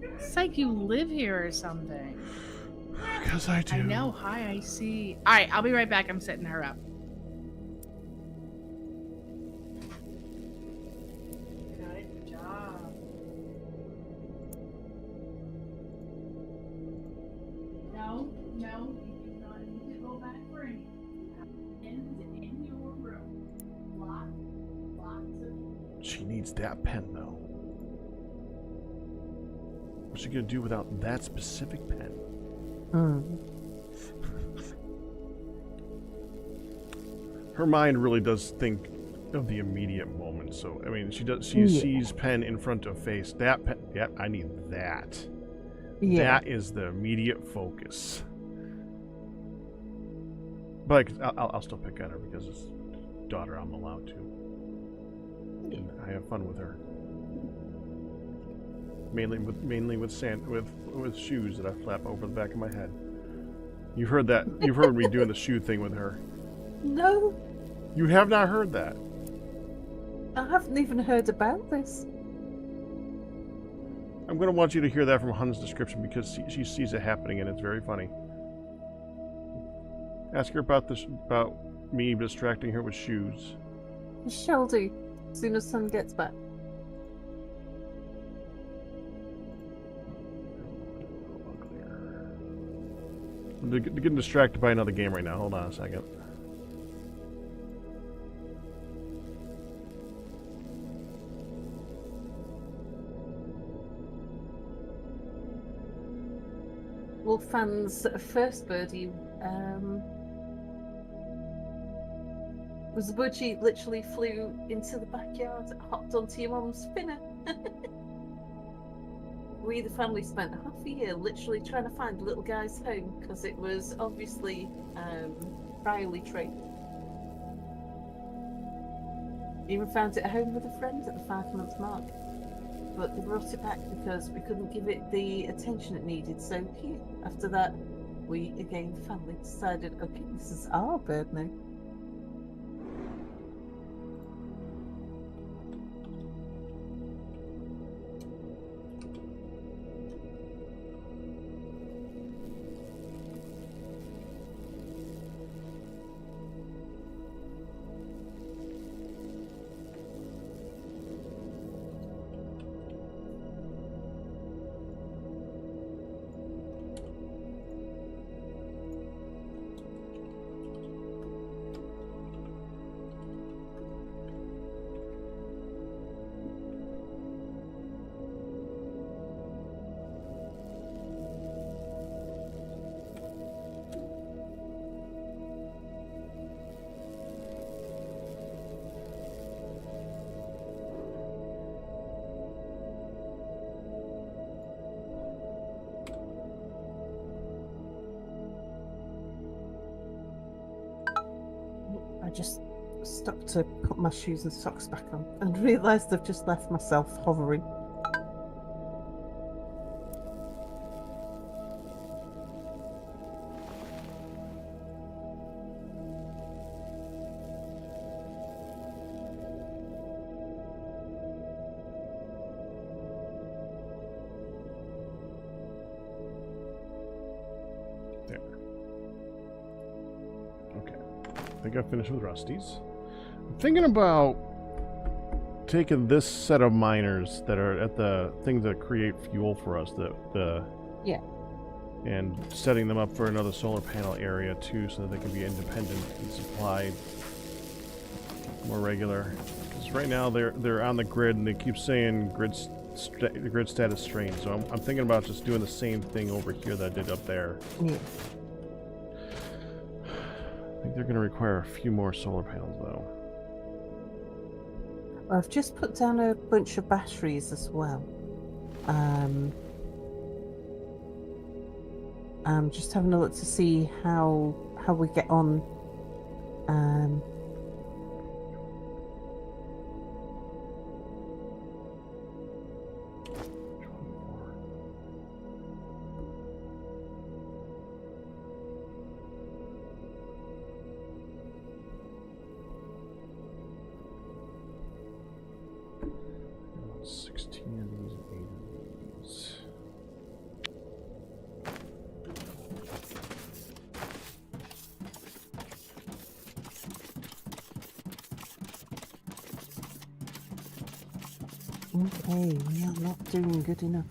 Speaker 3: It's like you live here or something.
Speaker 1: Because I do.
Speaker 3: I know. Hi, I see. All right, I'll be right back. I'm setting her up. Good job. No, you do not need to go back for anything. You have pens in your room. Lots of.
Speaker 1: She needs that pen, though. What's she gonna do without that specific pen? Her mind really does think of the immediate moment. So I mean, she sees pen in front of face. That pen. Yeah, I need that.
Speaker 4: Yeah.
Speaker 1: That is the immediate focus. But I'll still pick on her because it's daughter. I'm allowed to. And I have fun with her. Mainly with shoes that I flap over the back of my head. You've heard that. You've heard me doing the shoe thing with her.
Speaker 4: No,
Speaker 1: You have not heard that.
Speaker 4: I haven't even heard about this.
Speaker 1: I'm going to want you to hear that from Hun's description because she sees it happening and it's very funny. Ask her about me distracting her with shoes.
Speaker 4: Shall do, as soon as Sun gets back.
Speaker 1: I'm getting distracted by another game right now. Hold on a second.
Speaker 4: Wolfan's first birdie was a budgie literally flew into the backyard, hopped onto your mum's spinner. We, the family, spent half a year literally trying to find the little guy's home because it was obviously priorly trained. Even found it at home with a friend at the 5-month mark. But they brought it back because we couldn't give it the attention it needed. So here, after that, we, again, the family, decided, okay, this is our bird now. I just stopped to put my shoes and socks back on and realised I've just left myself hovering.
Speaker 1: There. Okay. I think I finished with Rusty's. I'm thinking about taking this set of miners that are at the things that create fuel for us,
Speaker 4: Yeah.
Speaker 1: and setting them up for another solar panel area too, so that they can be independent and supplied more regular. Because right now they're on the grid and they keep saying the grid status strained. So I'm thinking about just doing the same thing over here that I did up there.
Speaker 4: Yeah.
Speaker 1: I think they're going to require a few more solar panels though.
Speaker 4: I've just put down a bunch of batteries as well. I'm just having a look to see how we get on. Okay, we are not doing good enough.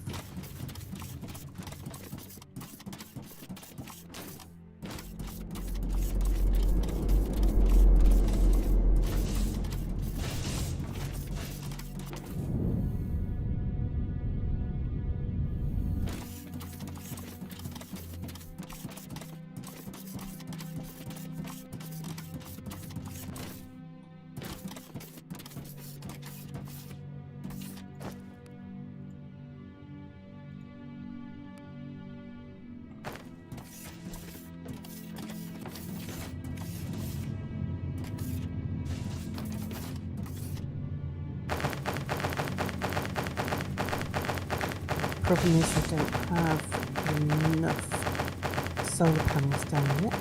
Speaker 4: Problem is I don't have enough solar panels down yet.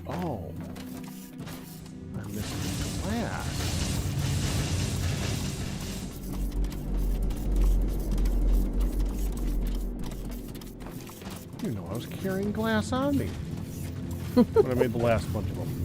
Speaker 1: Oh. I'm missing glass. You know, I was carrying glass on me when I made the last bunch of them.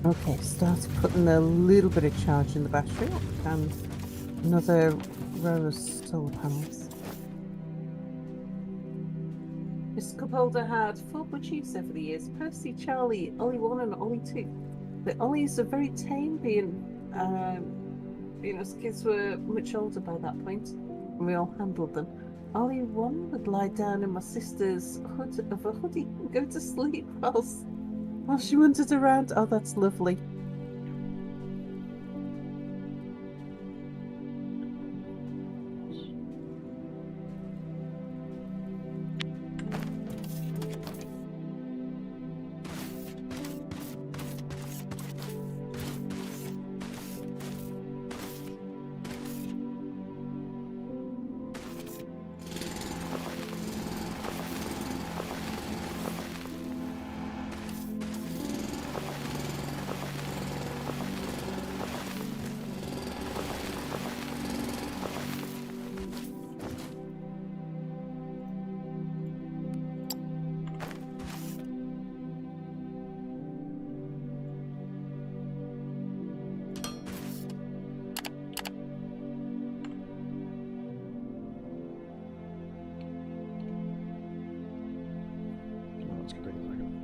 Speaker 4: Okay, start putting a little bit of charge in the battery and another row of solar panels. This cup holder had 4 budgies over the years: Percy, Charlie, Ollie 1 and Ollie 2. The Ollies are very tame, being as kids were much older by that point, and we all handled them. Ollie 1 would lie down in my sister's hood of a hoodie and go to sleep while she wandered around. Oh, that's lovely.
Speaker 1: Let's take a second.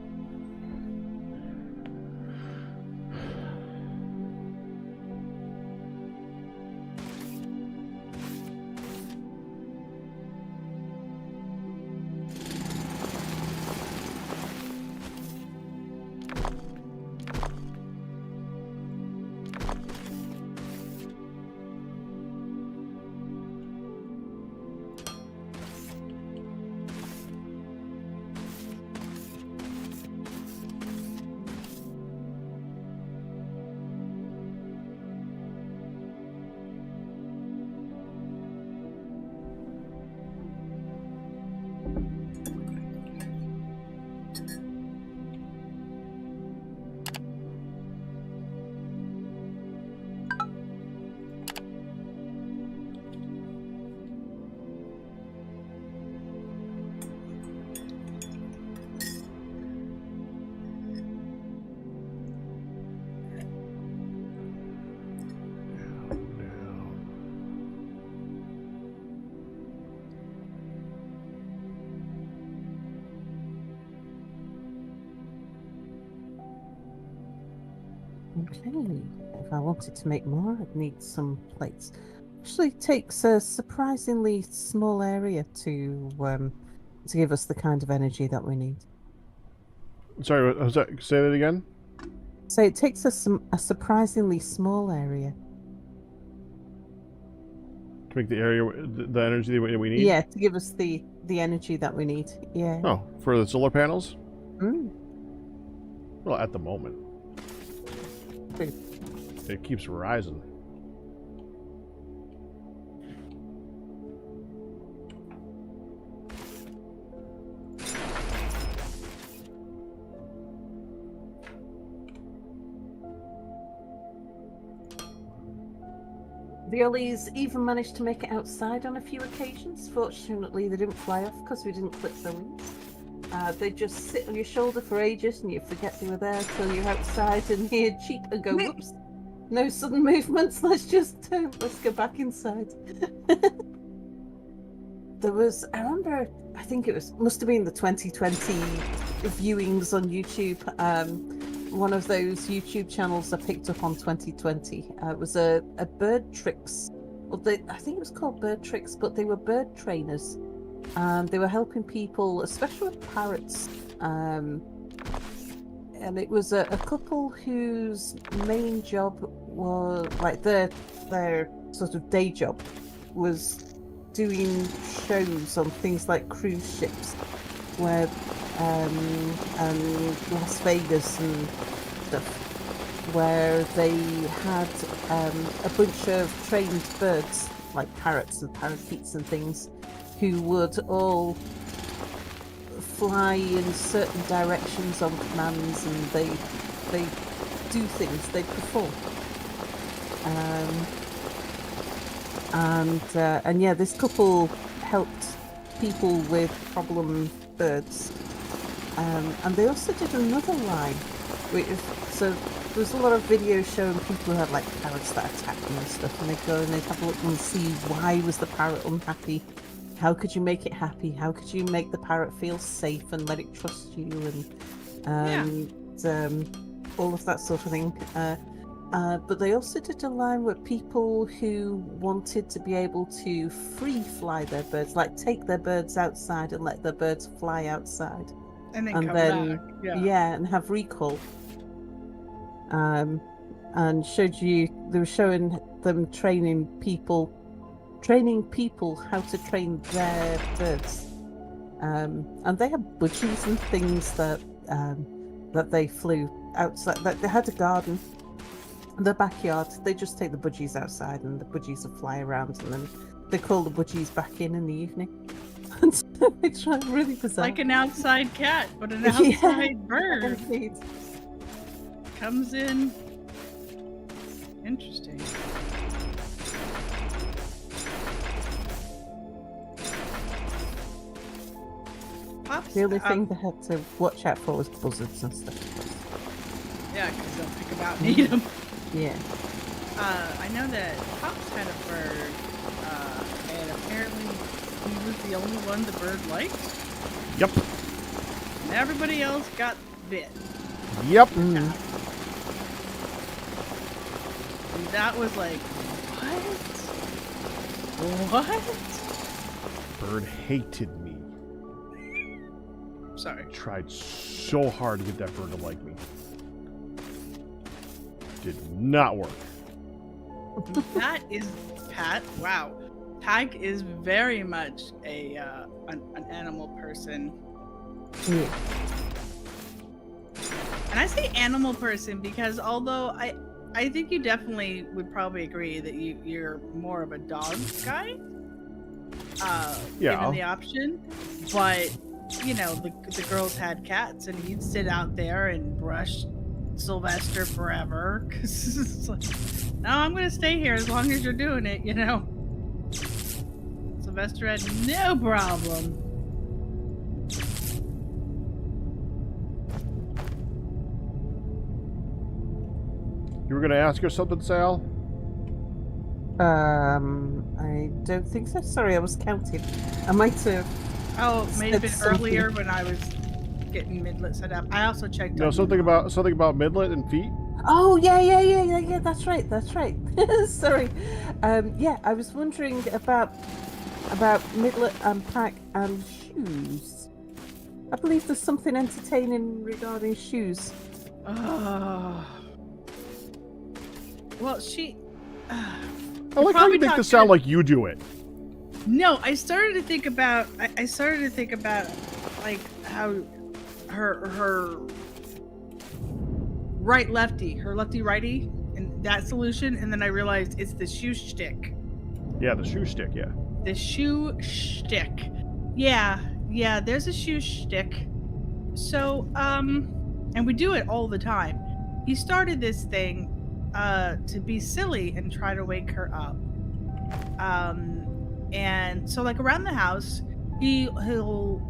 Speaker 4: Okay, if I wanted to make more, I'd need some plates. Actually, takes a surprisingly small area to give us the kind of energy that we need.
Speaker 1: Sorry, what was that? Say that again?
Speaker 4: So it takes us a surprisingly small area.
Speaker 1: To make the area, the energy that we need?
Speaker 4: Yeah, to give us the energy that we need. Yeah.
Speaker 1: Oh, for the solar panels?
Speaker 4: Mm.
Speaker 1: Well, at the moment.
Speaker 4: Good.
Speaker 1: It keeps rising.
Speaker 4: The Ollies even managed to make it outside on a few occasions. Fortunately, they didn't fly off because we didn't clip their wings. They just sit on your shoulder for ages and you forget they were there till you're outside and hear cheep and go, whoops. No sudden movements, let's go back inside. There was, I remember, I think must have been the 2020 viewings on YouTube. One of those YouTube channels I picked up on 2020. It was a bird tricks. Well, I think it was called Bird Tricks, but they were bird trainers. and they were helping people, especially with parrots. And it was a couple whose main job was, like, their sort of day job was doing shows on things like cruise ships, where and Las Vegas and stuff, where they had a bunch of trained birds, like parrots and parakeets and things, who would all fly in certain directions on commands, and they do things, they perform. And yeah, this couple helped people with problem birds, and they also did another line, so there was a lot of videos showing people who had like parrots that attacked them and stuff, and they'd go and they'd have a look and see why was the parrot unhappy, how could you make it happy, how could you make the parrot feel safe and let it trust you, and all of that sort of thing. But they also did a line with people who wanted to be able to free fly their birds, like take their birds outside and let their birds fly outside.
Speaker 3: And then
Speaker 4: And
Speaker 3: come
Speaker 4: then,
Speaker 3: back. Yeah.
Speaker 4: yeah, and have recall. And they were showing them training people how to train their birds. And they had budgies and things that they flew outside. That they had a garden. The backyard, they just take the budgies outside and the budgies will fly around, and then they call the budgies back in the evening. And so it's really bizarre.
Speaker 3: Like an outside cat, but an outside bird
Speaker 4: Indeed.
Speaker 3: comes in. Interesting. Pops,
Speaker 4: The only thing they had to watch out for was buzzards and stuff.
Speaker 3: yeah, because they'll pick them out and eat them.
Speaker 4: Yeah.
Speaker 3: I know that Pops had a bird, and apparently he was the only one the bird liked,
Speaker 1: Yep.
Speaker 3: and everybody else got bit.
Speaker 1: Yep.
Speaker 4: Mm.
Speaker 3: And that was like, what?
Speaker 1: Bird hated me.
Speaker 3: Sorry.
Speaker 1: Tried so hard to get that bird to like me. Did not work.
Speaker 3: That is Pat. Wow, Pat is very much an animal person,
Speaker 4: Yeah.
Speaker 3: and I say animal person because although I think you definitely would probably agree that you're more of a dog guy.
Speaker 1: Yeah.
Speaker 3: Given the option, but you know the girls had cats, and he'd sit out there and brush Sylvester forever because it's like, no, I'm gonna stay here as long as you're doing it, you know. Sylvester had no problem.
Speaker 1: You were going to ask her something, Sal?
Speaker 4: I don't think so. Sorry, I was counting. I might have.
Speaker 3: Oh, it may have been
Speaker 4: said something.
Speaker 3: earlier when I was getting Midlet set up. I also checked.
Speaker 1: No,
Speaker 3: on
Speaker 1: something about midlet and feet.
Speaker 4: Oh yeah. That's right. Sorry. Yeah, I was wondering about Midlet and Pack and shoes. I believe there's something entertaining regarding shoes.
Speaker 3: Well, she.
Speaker 1: I like how you make this sound like you do it.
Speaker 3: No, I started to think about. I started to think about like how her right lefty, her lefty righty, and that solution, and then I realized it's the shoe stick.
Speaker 1: Yeah, the shoe stick, yeah.
Speaker 3: The shoe stick. Yeah, there's a shoe stick. So, and we do it all the time. He started this thing to be silly and try to wake her up. And so like around the house, he'll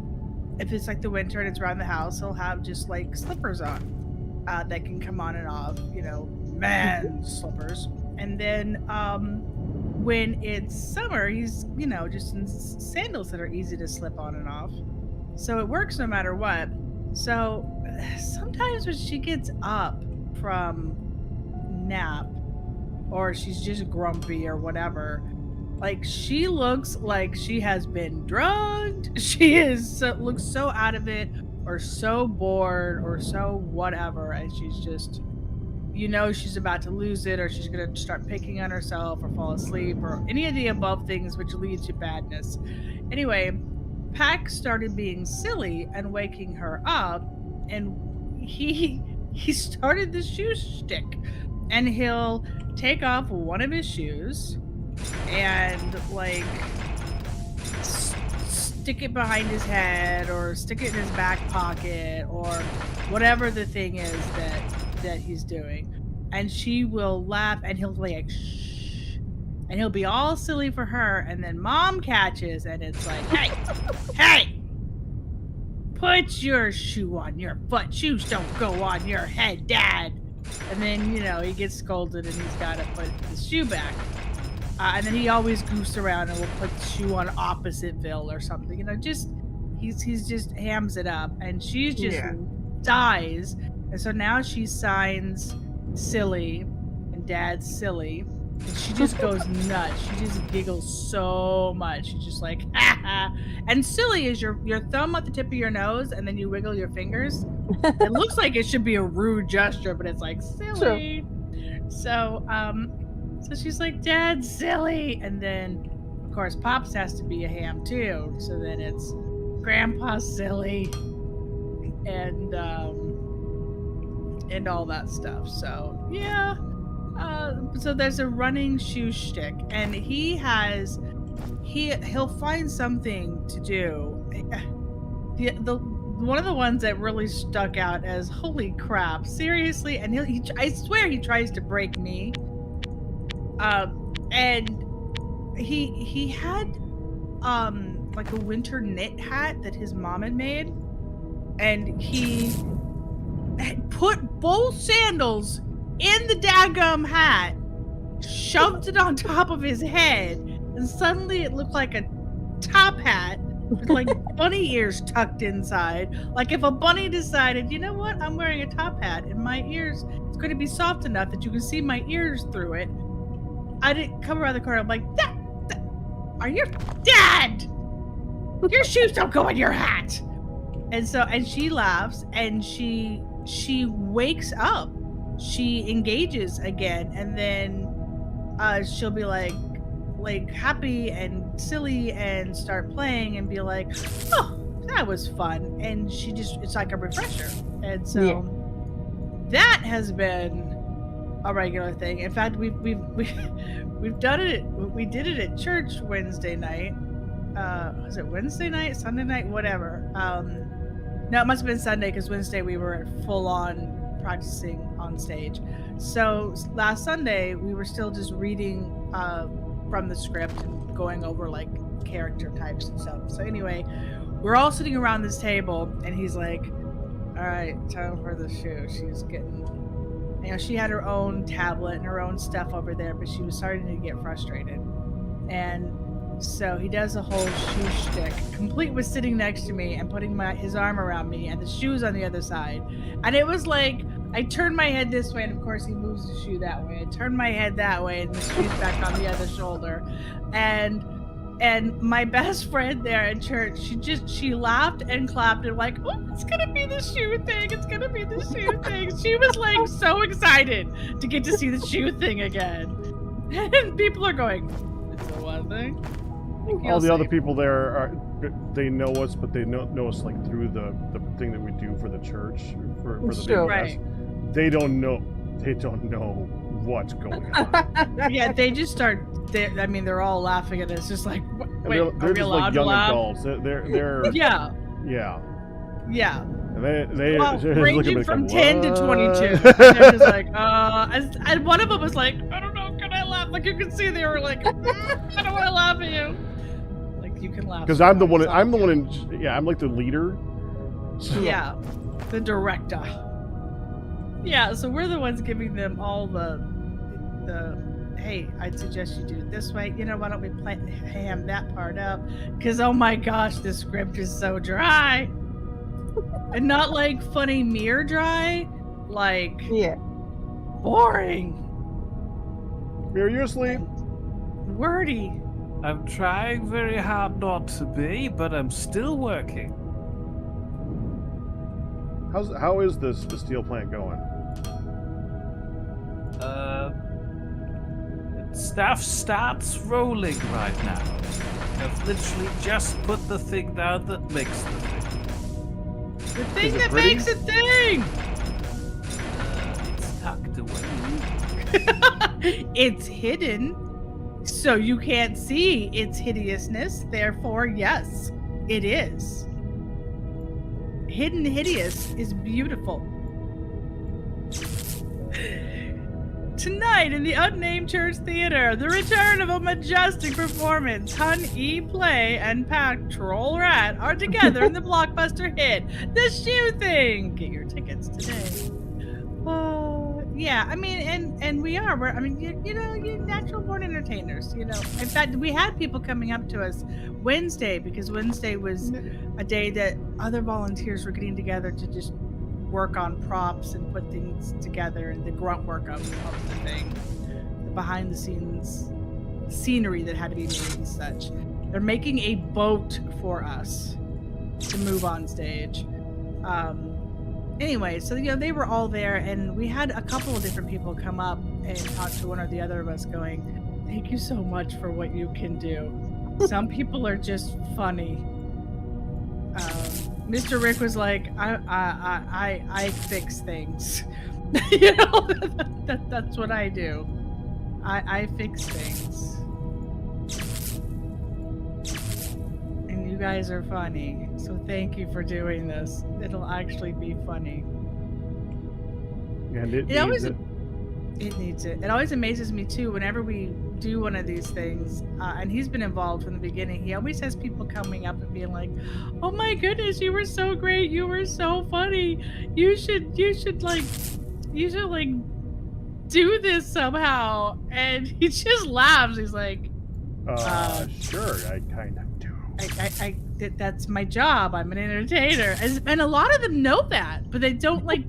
Speaker 3: if it's like the winter and it's around the house, he'll have just like slippers on that can come on and off, you know, man's slippers. And then when it's summer, he's, you know, just in sandals that are easy to slip on and off. So it works no matter what. So sometimes when she gets up from nap or she's just grumpy or whatever, Like, she looks like she has been drugged. She looks so out of it, or so bored, or so whatever, and she's just, she's about to lose it, or she's gonna start picking on herself, or fall asleep, or any of the above things, which lead to badness. Anyway, Pack started being silly and waking her up, and he started the shoe stick, and he'll take off one of his shoes and like stick it behind his head, or stick it in his back pocket, or whatever the thing is that he's doing, and she will laugh, and he'll be like, shh, and he'll be all silly for her, and then Mom catches, and it's like, hey, put your shoe on your foot. Shoes don't go on your head, Dad. And then, he gets scolded, and he's got to put the shoe back. And then he always goofs around and will put the shoe on Oppositville or something. He's just hams it up. And she just dies. And so now she signs Silly, and Dad's Silly. And she just goes nuts. She just giggles so much. She's just like, ha ha. And Silly is your thumb at the tip of your nose, and then you wiggle your fingers. It looks like it should be a rude gesture, but it's like, Silly. Sure. So she's like, Dad's Silly. And then, of course, Pops has to be a ham too. So then it's Grandpa's Silly. And all that stuff. So, yeah. So there's a running shoe stick, and he'll find something to do. One of the ones that really stuck out as, holy crap, seriously, and I swear he tries to break me. And he had like a winter knit hat that his mom had made, and he had put both sandals in the daggum hat, shoved it on top of his head, and suddenly it looked like a top hat with like bunny ears tucked inside. Like if a bunny decided, you know what, I'm wearing a top hat and my ears, it's going to be soft enough that you can see my ears through it. I didn't come around the corner. I'm like, that are your Dad? Your shoes don't go in your hat. And she laughs, and she wakes up. She engages again, and then she'll be like happy and silly and start playing and be like, oh, that was fun. And it's like a refresher. And so that has been a regular thing. In fact, we've done it. We did it at church Wednesday night. Was it Wednesday night, Sunday night, whatever? No, it must have been Sunday, because Wednesday we were full on practicing on stage. So last Sunday we were still just reading from the script and going over like character types and stuff. So anyway, we're all sitting around this table, and he's like, all right, time for the shoe. She's getting, she had her own tablet and her own stuff over there, but she was starting to get frustrated. And so he does a whole shoe shtick, complete with sitting next to me and putting his arm around me, and the shoe's on the other side. And it was like, I turned my head this way, and of course he moves the shoe that way. I turned my head that way, and the shoe's back on the other shoulder. And my best friend there in church, she laughed and clapped and like, oh, it's gonna be the shoe thing. It's gonna be the shoe thing. She was like so excited to get to see the shoe thing again. And people are going, it's the one thing.
Speaker 1: All the other people there they know us, but they know us like through the thing that we do for the church for the
Speaker 4: Sure.
Speaker 1: VBS. They don't know what's going on.
Speaker 3: Yeah, they just start. They're all laughing at us, just like, wait,
Speaker 1: they're
Speaker 3: are we
Speaker 1: just
Speaker 3: allowed
Speaker 1: like
Speaker 3: to
Speaker 1: young
Speaker 3: laugh?
Speaker 1: adults. They're
Speaker 3: Yeah.
Speaker 1: And they
Speaker 3: ranging from
Speaker 1: like,
Speaker 3: 10 to 22. And they're just like, and one of them was like, I don't know, can I laugh? Like you can see they were like, I don't want to laugh at you. Like you can laugh.
Speaker 1: Because I'm the one I'm like the leader. So.
Speaker 3: Yeah, the director. Yeah, so we're the ones giving them all the hey, I'd suggest you do it this way. Why don't we ham that part up? Because, oh my gosh, this script is so dry. And not like funny Mere dry, like boring.
Speaker 1: Mere, you asleep?
Speaker 3: Wordy.
Speaker 6: I'm trying very hard not to be, but I'm still working.
Speaker 1: How is the steel plant going?
Speaker 6: Stuff starts rolling right now. I've literally just put the thing down that makes the thing.
Speaker 3: The thing
Speaker 1: Is it
Speaker 3: that
Speaker 1: pretty?
Speaker 3: makes a thing!
Speaker 6: It's tucked away.
Speaker 3: It's hidden, so you can't see its hideousness. Therefore, yes, it is. Hidden hideous is beautiful. Tonight in the Unnamed Church Theater, the return of a majestic performance. Hun E. Play and Patrol Rat are together in the blockbuster hit, The Shoe Thing. Get your tickets today. Yeah, I mean, and we are. I mean, you know, you're natural born entertainers. You know, in fact, we had people coming up to us Wednesday because Wednesday was a day that other volunteers were getting together to just work on props and put things together and the grunt work of the thing, the behind the scenes scenery that had to be made and such. They're making a boat for us to move on stage. Anyway, so they were all there, and we had a couple of different people come up and talk to one or the other of us, going, "Thank you so much for what you can do. Some people are just funny." Mr. Rick was like, I fix things. You know, that's what I do. I fix things. And you guys are funny. So thank you for doing this. It'll actually be funny.
Speaker 1: And it
Speaker 3: needs it. It always amazes me too whenever we do one of these things, and he's been involved from the beginning. He always has people coming up and being like, "Oh my goodness, you were so great! You were so funny! You should like do this somehow." And he just laughs. He's like,
Speaker 1: sure, I kind of do.
Speaker 3: That's my job. I'm an entertainer, and a lot of them know that, but they don't like.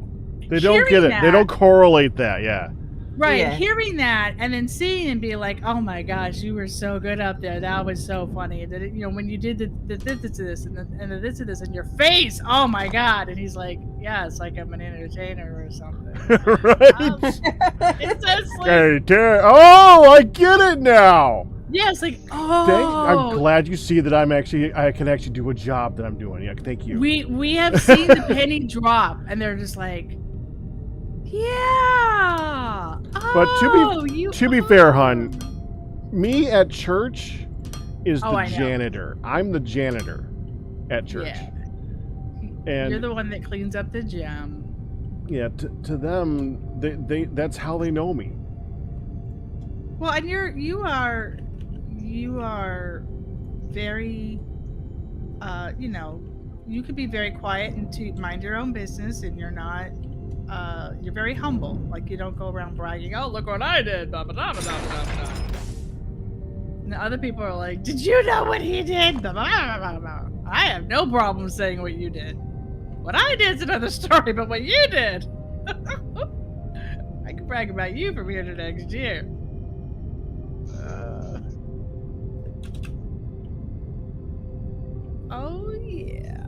Speaker 1: They don't get it. They don't correlate that. Yeah.
Speaker 3: Right,
Speaker 4: Yeah.
Speaker 3: hearing that and then seeing and be like, "Oh my gosh, you were so good up there. That was so funny." That when you did the this to this and the this to this in your face. Oh my god! And he's like, "Yeah, it's like I'm an entertainer or something."
Speaker 1: Right.
Speaker 3: It's just like,
Speaker 1: Hey, oh, I get it now.
Speaker 3: yeah, it's like, oh.
Speaker 1: I'm glad you see that I can actually do a job that I'm doing. Yeah, thank you.
Speaker 3: We have seen the penny drop, and they're just like, yeah.
Speaker 1: But
Speaker 3: Oh,
Speaker 1: to be fair, hun, me at church is the
Speaker 3: I know.
Speaker 1: janitor. I'm the janitor at church.
Speaker 3: Yeah.
Speaker 1: And
Speaker 3: You're the one that cleans up the gym.
Speaker 1: yeah, to them, they that's how they know me.
Speaker 3: Well, and you are very, you could be very quiet and to mind your own business, and you're not, you're very humble. Like, you don't go around bragging, "Oh, look what I did." Blah, blah, blah, blah, blah, blah. And the other people are like, "Did you know what he did?" Blah, blah, blah, blah, blah. I have no problem saying what you did. What I did's another story, but what you did, I can brag about you from here to next year. Oh yeah.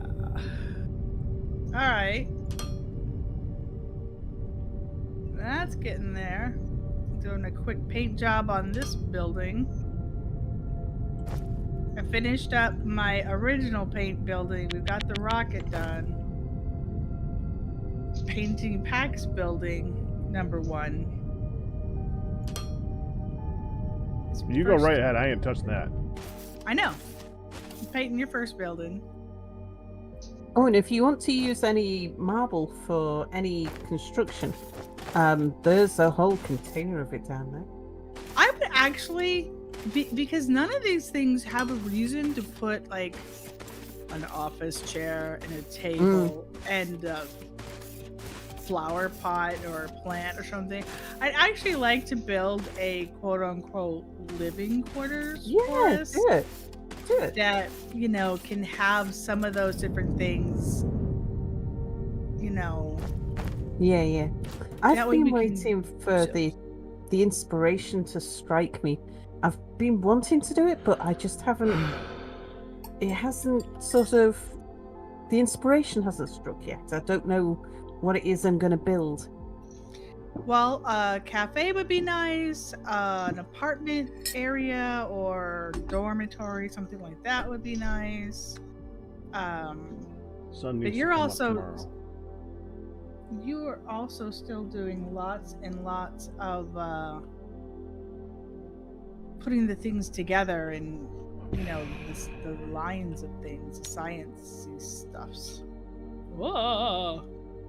Speaker 3: All right. That's getting there. Doing a quick paint job on this building. I finished up my original paint building. We've got the rocket done. Painting Pax building number 1.
Speaker 1: You go right ahead. I ain't touching that.
Speaker 3: I know. Painting your first building.
Speaker 4: Oh, and if you want to use any marble for any construction, there's a whole container of it down there.
Speaker 3: I would actually, because none of these things have a reason to put like an office chair and a table and a flower pot or a plant or something. I'd actually like to build a quote-unquote living quarters for
Speaker 4: Yeah,
Speaker 3: us.
Speaker 4: do it.
Speaker 3: That can have some of those different things.
Speaker 4: Yeah. I've
Speaker 3: That way
Speaker 4: been
Speaker 3: we can
Speaker 4: waiting for
Speaker 3: chill.
Speaker 4: the inspiration to strike me. I've been wanting to do it, but I just haven't. It hasn't sort of. The inspiration hasn't struck yet. I don't know what it is I'm going to build.
Speaker 3: Well, a cafe would be nice. An apartment area or dormitory, something like that would be nice.
Speaker 1: Sun needs
Speaker 3: But
Speaker 1: to
Speaker 3: you're
Speaker 1: come up
Speaker 3: also
Speaker 1: tomorrow.
Speaker 3: you're also still doing lots and lots of putting the things together and the lines of things, the sciencey stuffs. Whoa!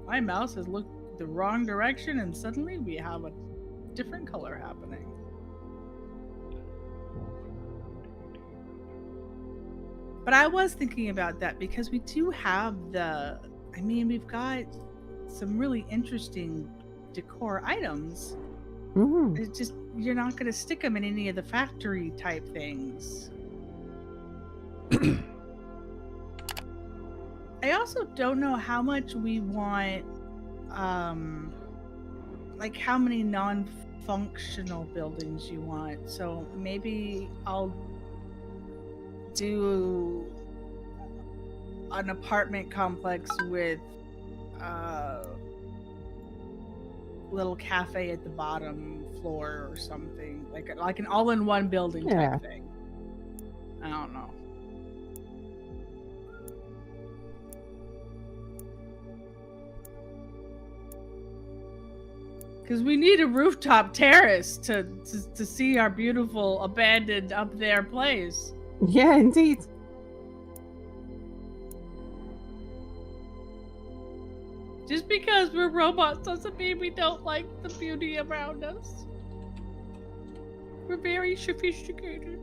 Speaker 3: My mouse has looked the wrong direction, and suddenly we have a different color happening. But I was thinking about that because we do have we've got some really interesting decor items.
Speaker 4: Mm.
Speaker 3: It's just, you're not going to stick them in any of the factory type things. I also don't know how much we want, like how many non-functional buildings you want. So maybe I'll do an apartment complex with little cafe at the bottom floor or something, like an all-in-one building type thing. I don't know. Because we need a rooftop terrace to see our beautiful abandoned up there place.
Speaker 4: Yeah, indeed.
Speaker 3: Just because we're robots doesn't mean we don't like the beauty around us. We're very sophisticated.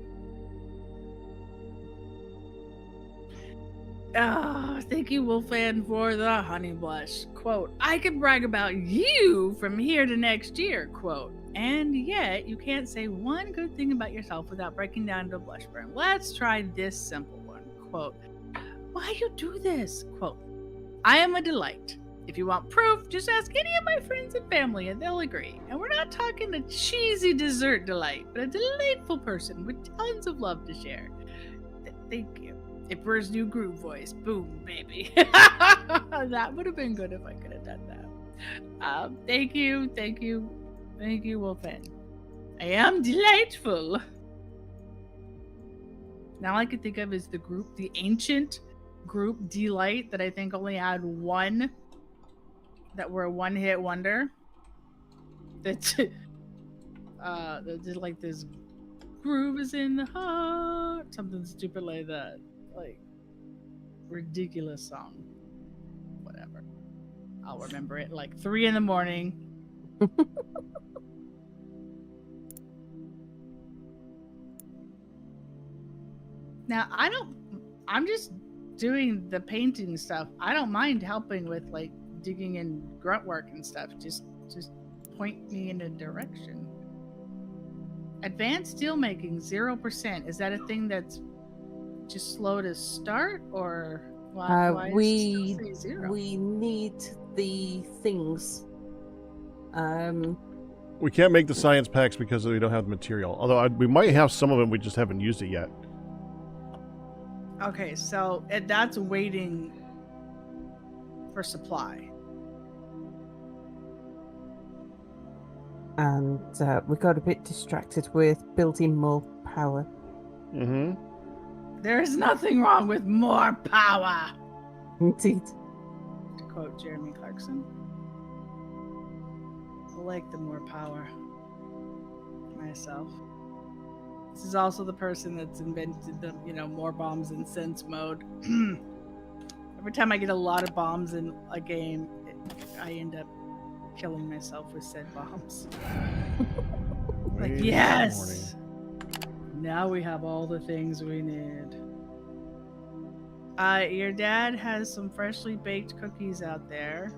Speaker 3: Thank you, Wolfan, for the honey blush. Quote, I can brag about you from here to next year, quote. And yet, you can't say one good thing about yourself without breaking down to a blush burn. Let's try this simple one. Quote, why you do this? Quote, I am a delight. If you want proof, just ask any of my friends and family and they'll agree. And we're not talking a cheesy dessert delight, but a delightful person with tons of love to share. Thank you. Ipper's new groove voice. Boom, baby. That would have been good if I could have done that. Thank you, Wolfen. I am delightful. Now all I can think of is the ancient group Delight that I think only had one, that were a one-hit wonder. That did like this groove is in the heart, something stupid like that. Like, ridiculous song. Whatever. I'll remember it like 3 a.m. Now, I'm just doing the painting stuff. I don't mind helping with like digging and grunt work and stuff. Just point me in a direction. Advanced steel making 0%. Is that a thing that's just slow to start, or why
Speaker 4: we
Speaker 3: does it still say 0?
Speaker 4: we need the things.
Speaker 1: We can't make the science packs because we don't have the material. Although we might have some of them, we just haven't used it yet.
Speaker 3: Okay, so that's waiting for supply.
Speaker 4: And we got a bit distracted with building more power.
Speaker 1: Mm-hmm.
Speaker 3: There's nothing wrong with more power,
Speaker 4: Indeed.
Speaker 3: to quote Jeremy Clarkson. I like the more power myself. This is also the person that's invented the, more bombs in sense mode. Every time I get a lot of bombs in a game, I end up killing myself with said bombs. Like, yes! Now we have all the things we need. Your dad has some freshly baked cookies out there.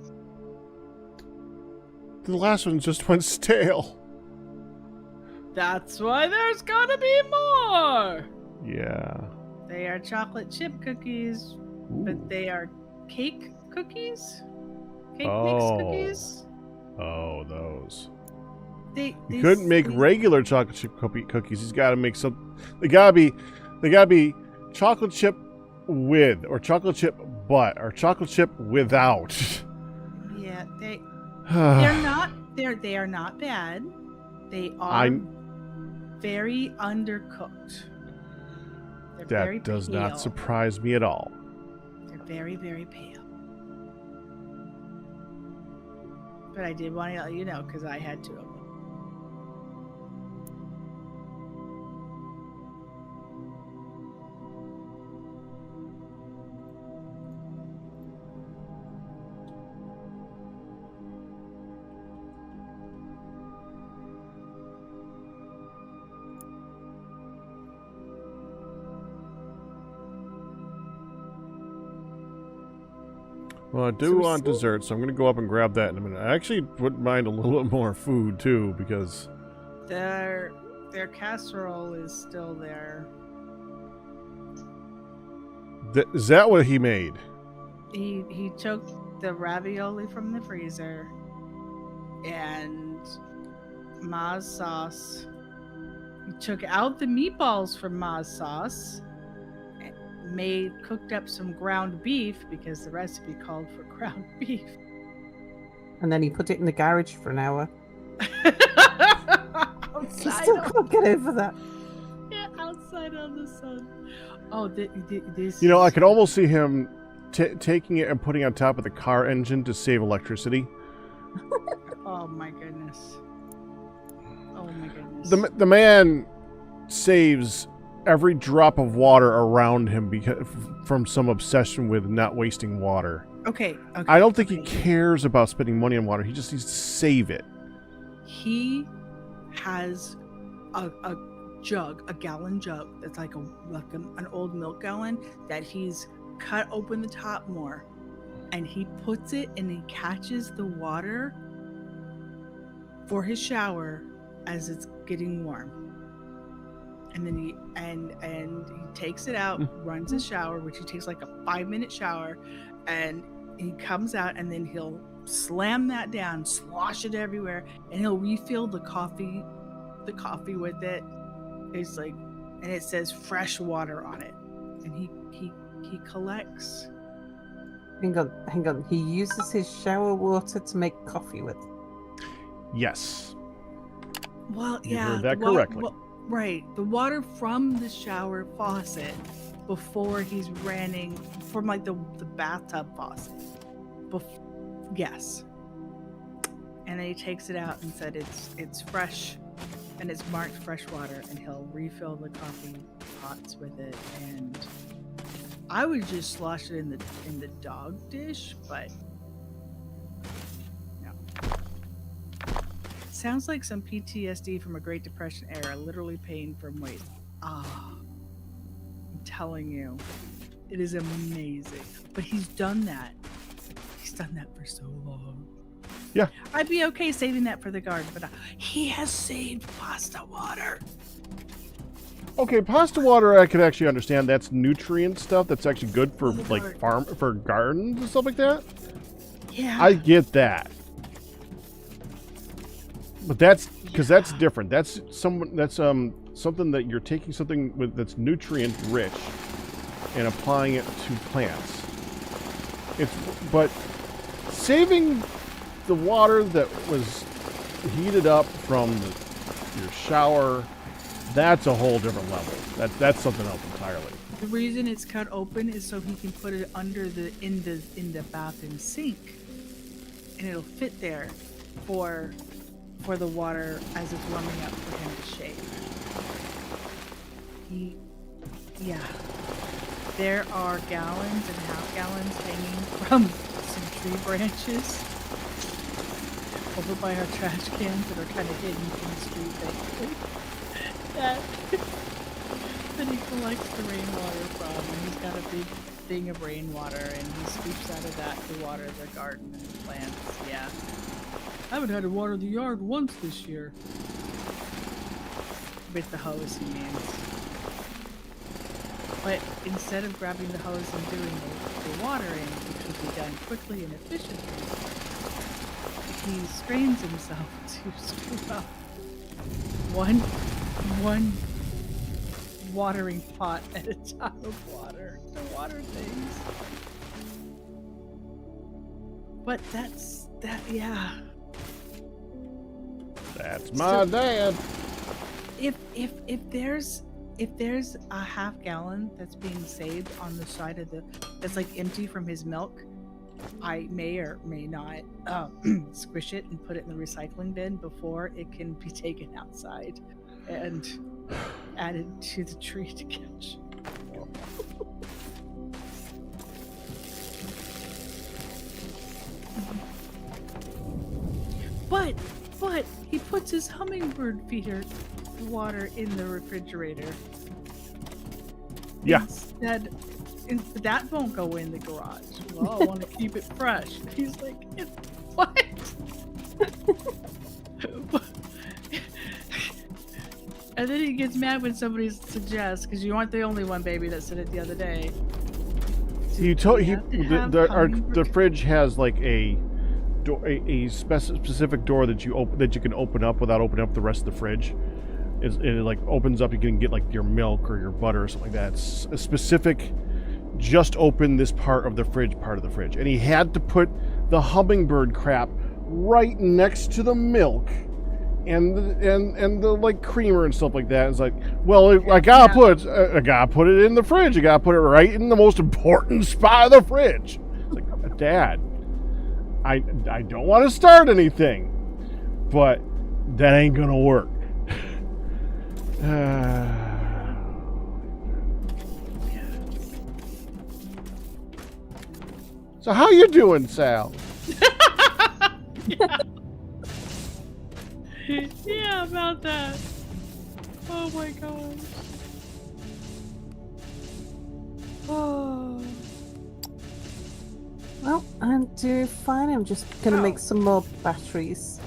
Speaker 1: The last one just went stale.
Speaker 3: That's why there's gotta be more!
Speaker 1: Yeah.
Speaker 3: They are chocolate chip cookies, but they are cake cookies? Cake mix cookies?
Speaker 1: Oh, those. He couldn't make regular chocolate chip cookies. He's got to make some. They gotta be chocolate chip with, or chocolate chip but, or chocolate chip without.
Speaker 3: Yeah, they're not. They are not bad. They are very undercooked. They're
Speaker 1: That does not surprise me at all.
Speaker 3: They're very, very pale. But I did want to let you know because I had 2 of them.
Speaker 1: Well, I do want dessert, so I'm going to go up and grab that in a minute. I actually wouldn't mind a little bit more food, too, because...
Speaker 3: Their casserole is still there.
Speaker 1: Is that what he made?
Speaker 3: He took the ravioli from the freezer and Ma's sauce. He took out the meatballs from Ma's sauce. Cooked up some ground beef because the recipe called for ground beef.
Speaker 4: And then he put it in the garage for an hour. He
Speaker 3: Outside
Speaker 4: still can't get over that.
Speaker 3: Yeah, outside on the sun. Oh, this.
Speaker 1: You know, I could almost see him taking it and putting it on top of the car engine to save electricity.
Speaker 3: Oh my goodness. Oh my goodness.
Speaker 1: The man saves every drop of water around him from some obsession with not wasting water.
Speaker 3: Okay.
Speaker 1: I don't think he cares about spending money on water. He just needs to save it.
Speaker 3: He has a jug, a gallon jug that's like an old milk gallon that he's cut open the top more, and he puts it and he catches the water for his shower as it's getting warm. And then he takes it out, runs a shower, which he takes like a 5-minute shower, and he comes out and then he'll slam that down, slosh it everywhere, and he'll refill the coffee with it. It's like, and it says fresh water on it, and he collects.
Speaker 4: Hang on. He uses his shower water to make coffee with.
Speaker 1: Yes.
Speaker 3: Well,
Speaker 1: You
Speaker 3: yeah,
Speaker 1: heard that correctly.
Speaker 3: Right, the water from the shower faucet before he's running from like the bathtub faucet. Yes. And then he takes it out and said it's fresh, and it's marked fresh water, and he'll refill the coffee pots with it. And I would just slosh it in the dog dish, but no. Sounds like some PTSD from a Great Depression era, literally pain from waste. I'm telling you, it is amazing. But he's done that. He's done that for so long.
Speaker 1: Yeah.
Speaker 3: I'd be okay saving that for the garden, but he has saved pasta water.
Speaker 1: Okay, pasta water I could actually understand. That's nutrient stuff that's actually good for like for gardens and stuff like that.
Speaker 3: Yeah.
Speaker 1: I get that. But that's because that's different. That's something that you're taking something that's nutrient rich and applying it to plants. But saving the water that was heated up from your shower, that's a whole different level. That's something else entirely.
Speaker 3: The reason it's cut open is so he can put it under in the bathroom sink, and it'll fit there for the water as it's warming up for him to shave. There are gallons and half gallons hanging from some tree branches over by our trash cans that are kind of hidden from the street that he collects the rainwater from, and he's got a big thing of rainwater, and he scoops out of that to water the garden and the plants. Yeah. I haven't had to water the yard once this year. With the hose, he means. But instead of grabbing the hose and doing the watering, which would be done quickly and efficiently, he strains himself to scoop up one watering pot at a time of water to water things. But yeah.
Speaker 1: That's my dad.
Speaker 3: If there's a half gallon that's being saved on the side of that's like empty from his milk, I may or may not squish it and put it in the recycling bin before it can be taken outside and added to the tree to catch. But he puts his hummingbird feeder water in the refrigerator.
Speaker 1: Yeah.
Speaker 3: Instead, that won't go in the garage. Well, I want to keep it fresh. He's like, what? And then he gets mad when somebody suggests, because you aren't the only one, baby, that said it the other day.
Speaker 1: The fridge has like a specific door that you can open up without opening up the rest of the fridge. It like opens up. You can get like your milk or your butter or something like that. It's a specific. Just open this part of the fridge, and he had to put the hummingbird crap right next to the milk and the like creamer and stuff like that. It's like, well, I gotta put it in the fridge. I gotta put it right in the most important spot of the fridge. It's like, Dad, I don't want to start anything, but that ain't gonna work. So how you doing, Sal?
Speaker 3: Yeah, about that. Oh my gosh. Oh.
Speaker 4: Well, I'm doing fine. I'm just gonna make some more batteries.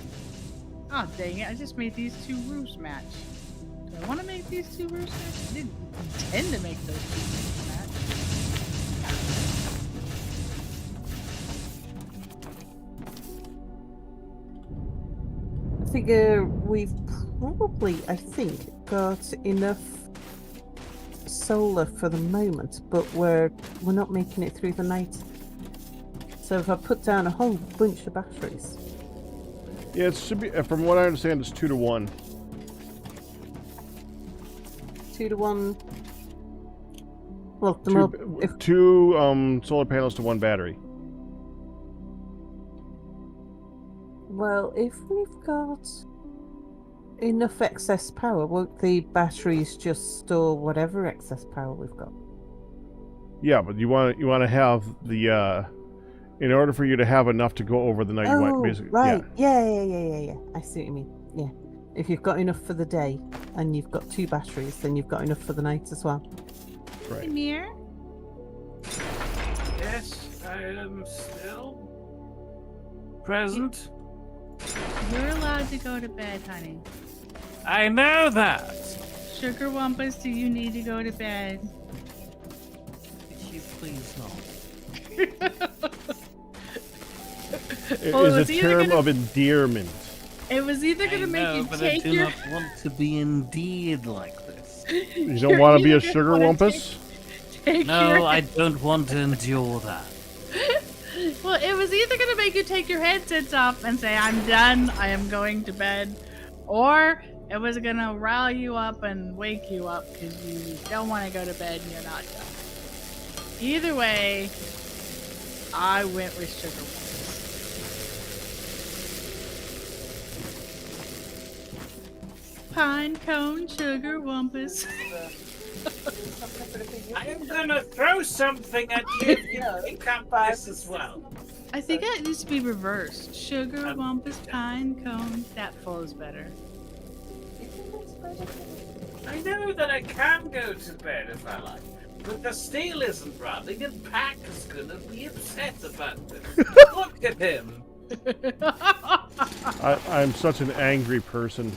Speaker 3: Oh dang it! I just made these two roofs match. Do I want to make these two roofs match? I didn't intend to make those two roofs match.
Speaker 4: I figure we've probably, I think, got enough solar for the moment, but we're not making it through the night. So if I put down a whole bunch of batteries.
Speaker 1: Yeah, it should be. From what I understand, it's 2 to 1.
Speaker 4: 2 to 1. Well,
Speaker 1: two solar panels to 1 battery.
Speaker 4: Well, if we've got enough excess power, won't the batteries just store whatever excess power we've got?
Speaker 1: Yeah, but you want to have the in order for you to have enough to go over the night. You want basically,
Speaker 4: right. Yeah. I see what you mean. Yeah. If you've got enough for the day and you've got 2 batteries, then you've got enough for the night as well.
Speaker 1: Right.
Speaker 3: Mere?
Speaker 6: Yes, I am still present.
Speaker 3: You're allowed to go to bed, honey.
Speaker 6: I know that.
Speaker 3: Sugar Wampus, do you need to go to bed?
Speaker 6: If you please not.
Speaker 1: It is a term of endearment.
Speaker 3: It was either going to make you
Speaker 6: but
Speaker 3: take
Speaker 6: I do
Speaker 3: your...
Speaker 6: not want to be endeared like this.
Speaker 1: You don't want to be a sugar wumpus?
Speaker 6: No, I don't want to endure that.
Speaker 3: Well, it was either going to make you take your headsets off and say, I'm done, I am going to bed, or it was going to rile you up and wake you up because you don't want to go to bed and you're not done. Either way, I went with Sugar Wampus. Pine cone Sugar Wampus.
Speaker 2: I am gonna throw something at you if you pick up this as well.
Speaker 3: I think that needs to be reversed. Sugar Wampus Pine Cone. That flows better.
Speaker 2: I know that I can go to bed if I like, but the steel isn't running and Pack is gonna be upset about this. Look at him.
Speaker 1: I'm such an angry person.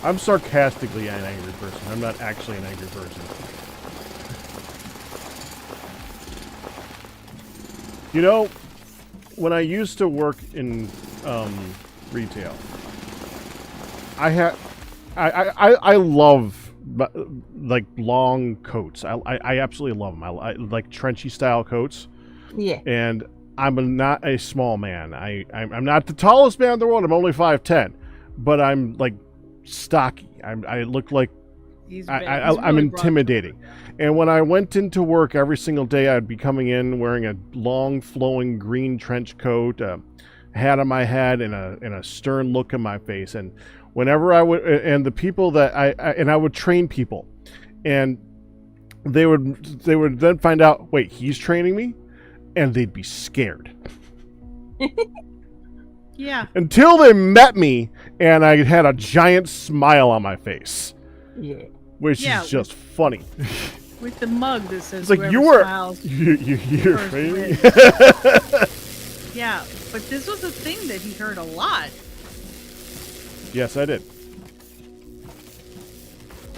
Speaker 1: I'm sarcastically an angry person. I'm not actually an angry person. You know, when I used to work in retail. I love like long coats. I absolutely love them. I like trenchy style coats.
Speaker 4: Yeah.
Speaker 1: And I'm not a small man. I'm not the tallest man in the world. I'm only 5'10", but I'm like stocky. I look like I'm intimidating. And when I went into work every single day, I'd be coming in wearing a long, flowing green trench coat, a hat on my head, and a stern look on my face. And whenever I would, and the people that I would train people, and they would then find out, wait, he's training me, and they'd be scared.
Speaker 3: Yeah.
Speaker 1: Until they met me, and I had a giant smile on my face.
Speaker 4: Yeah.
Speaker 1: Which is just funny.
Speaker 3: With the mug that says,
Speaker 1: it's like, you're training me?
Speaker 3: Yeah, but this was a thing that he heard a lot.
Speaker 1: Yes, I did.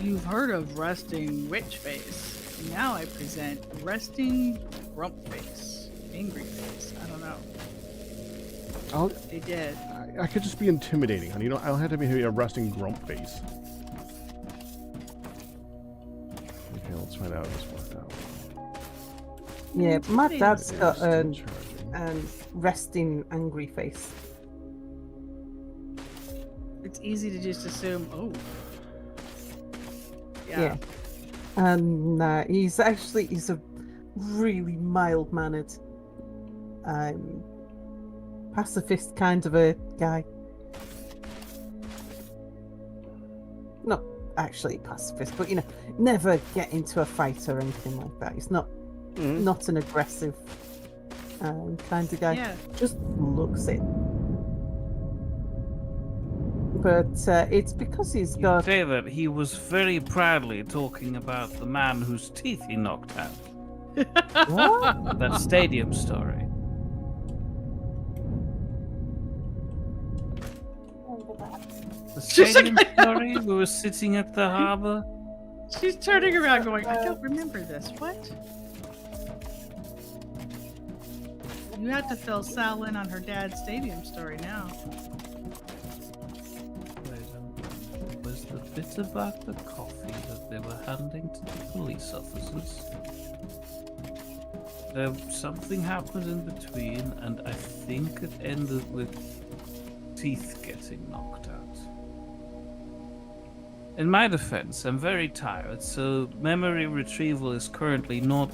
Speaker 3: You've heard of resting witch face. Now I present resting grump face. Angry face. I don't know. They did.
Speaker 1: I could just be intimidating, honey. I don't have to be a resting grump face. Okay, let's find out if this worked out.
Speaker 4: Yeah, my dad's got a resting angry face.
Speaker 3: It's easy to just assume, oh.
Speaker 4: Yeah. And he's a really mild-mannered, pacifist kind of a guy. Not actually pacifist, but never get into a fight or anything like that. He's not an aggressive kind of guy.
Speaker 3: Yeah.
Speaker 4: Just looks it. But it's because he's got.
Speaker 6: You say that he was very proudly talking about the man whose teeth he knocked out.
Speaker 4: What?
Speaker 6: That stadium story. The stadium story? We were sitting at the harbor.
Speaker 3: She's turning around going, I don't remember this. What? You have to fill Sal in on her dad's stadium story now.
Speaker 6: Was the bit about the coffee that they were handing to the police officers? Something happened in between, and I think it ended with teeth getting knocked out. In my defense, I'm very tired, so memory retrieval is currently not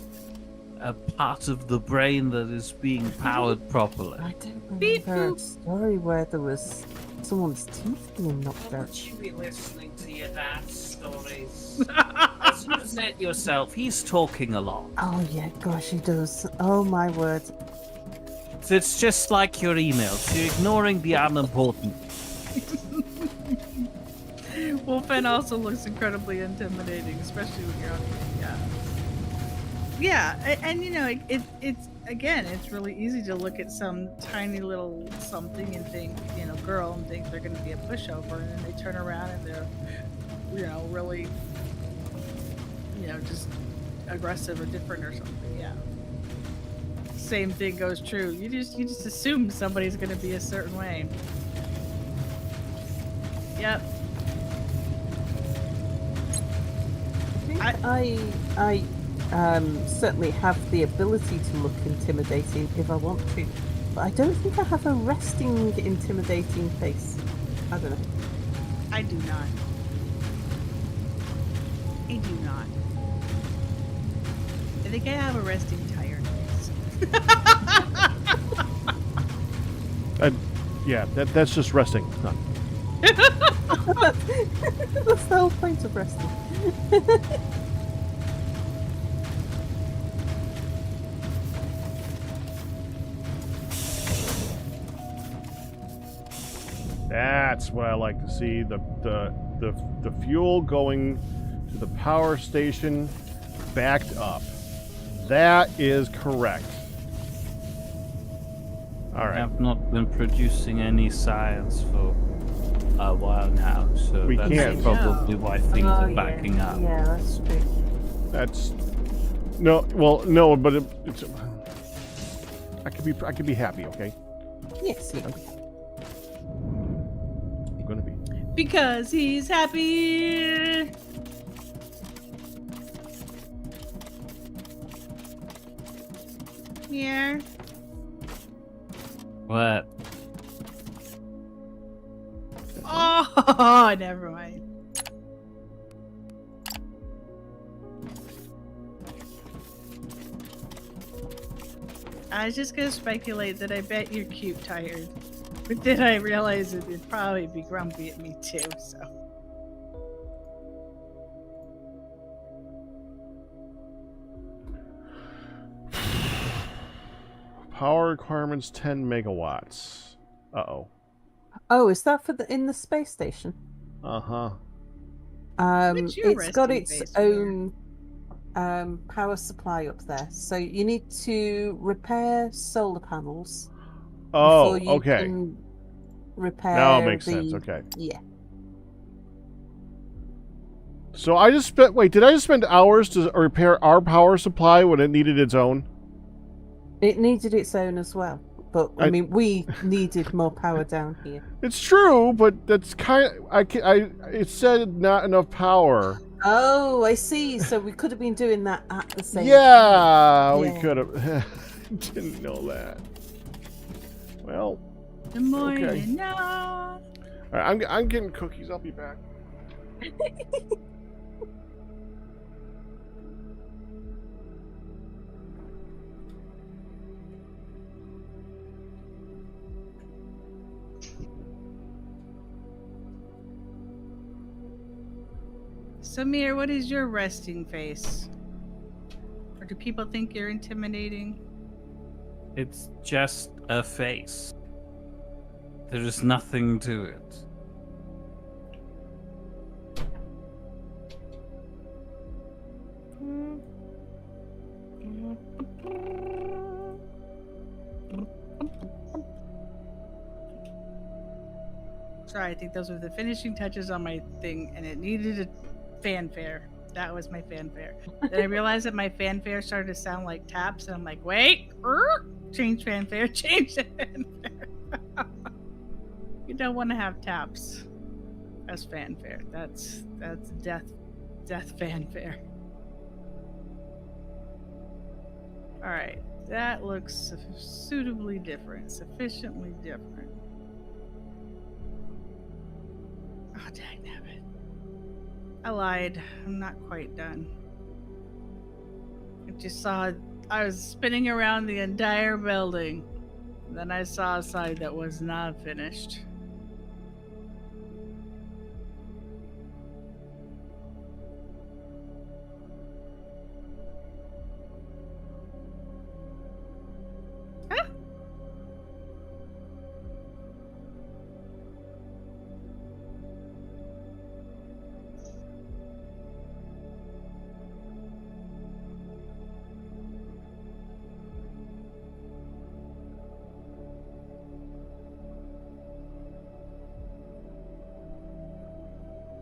Speaker 6: a part of the brain that is being powered properly.
Speaker 4: I don't remember a story where there was someone's teeth being knocked out.
Speaker 6: Would you be listening to your dad's stories? As you said yourself, he's talking a lot.
Speaker 4: Oh yeah, gosh, he does. Oh my word.
Speaker 6: So it's just like your emails. You're ignoring the unimportant.
Speaker 3: Wolfen also looks incredibly intimidating, especially when you're on yeah, and it's really easy to look at some tiny little something and think, girl, and think they're going to be a pushover, and then they turn around and they're, really, just aggressive or different or something. Yeah. Same thing goes true. You just assume somebody's going to be a certain way. Yep.
Speaker 4: I certainly have the ability to look intimidating if I want to, but I don't think I have a resting intimidating face. I don't know.
Speaker 3: I do not. I do not. I think I have a resting tired face.
Speaker 1: Yeah, that's just resting. Huh.
Speaker 4: That's the whole point of resting.
Speaker 1: That's what I like to see. The fuel going to the power station backed up. That is correct. All right.
Speaker 6: I have not been producing any science for a while now, so
Speaker 1: We
Speaker 6: that's
Speaker 1: can't.
Speaker 6: probably why things are backing up.
Speaker 4: Yeah, that's true.
Speaker 1: That's no. Well, no, but it's. I could be happy. Okay.
Speaker 4: Yes.
Speaker 1: You know?
Speaker 3: because he's happy. Yeah.
Speaker 6: What?
Speaker 3: Oh, never mind. I was just gonna speculate that I bet you're cute tired. But then I realized that it'd probably be grumpy at me too, so.
Speaker 1: Power requirements 10 megawatts. Uh-oh.
Speaker 4: Oh, is that for in the space station?
Speaker 1: Uh-huh.
Speaker 3: What's your
Speaker 4: It's got
Speaker 3: resting
Speaker 4: its
Speaker 3: face, Mere?
Speaker 4: own power supply up there. So you need to repair solar panels
Speaker 1: Oh,
Speaker 4: before you
Speaker 1: okay.
Speaker 4: can repair
Speaker 1: Now it makes sense. Okay.
Speaker 4: Yeah.
Speaker 1: So I just spent... Wait, did I just spend hours to repair our power supply when it needed its own?
Speaker 4: It needed its own as well. But, I mean, we needed more power down here.
Speaker 1: It's true, but that's kind of... it said not enough power.
Speaker 4: Oh, I see. So we could have been doing that at the same time.
Speaker 1: Yeah, we
Speaker 4: Yeah.
Speaker 1: could have. Didn't know that. Well,
Speaker 3: The more
Speaker 1: Okay.
Speaker 3: you know.
Speaker 1: all right, I'm getting cookies. I'll be back.
Speaker 3: So, Mere, what is your resting face? Or do people think you're intimidating?
Speaker 6: It's just a face. There's nothing to it.
Speaker 3: Sorry, I think those were the finishing touches on my thing, and it needed a fanfare. That was my fanfare. Then I realized that my fanfare started to sound like taps, and I'm like, wait, change fanfare, change fanfare. You don't want to have taps as fanfare. That's death fanfare. All right, that looks suitably different, sufficiently different. Oh, dagnabbit. I lied. I'm not quite done. I just saw I was spinning around the entire building. Then I saw a side that was not finished. Huh?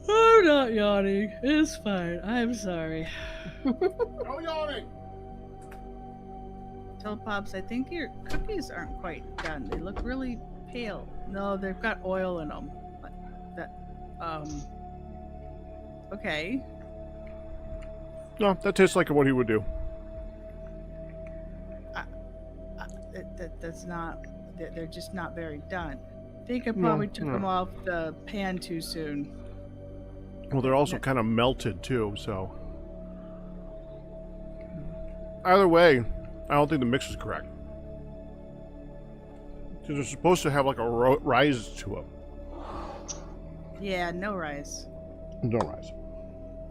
Speaker 3: I'm not yawning. It's fine. I'm sorry.
Speaker 1: No yawning.
Speaker 3: Tell Pops, I think your cookies aren't quite done. They look really pale. No, they've got oil in them. Okay.
Speaker 1: No, that tastes like what he would do.
Speaker 3: That's not. They're just not very done. I think I probably took them off the pan too soon.
Speaker 1: Well, they're also kind of melted too, so. Either way, I don't think the mix is correct. Because they're supposed to have like a rise to them.
Speaker 3: Yeah, no rise.
Speaker 1: No rise.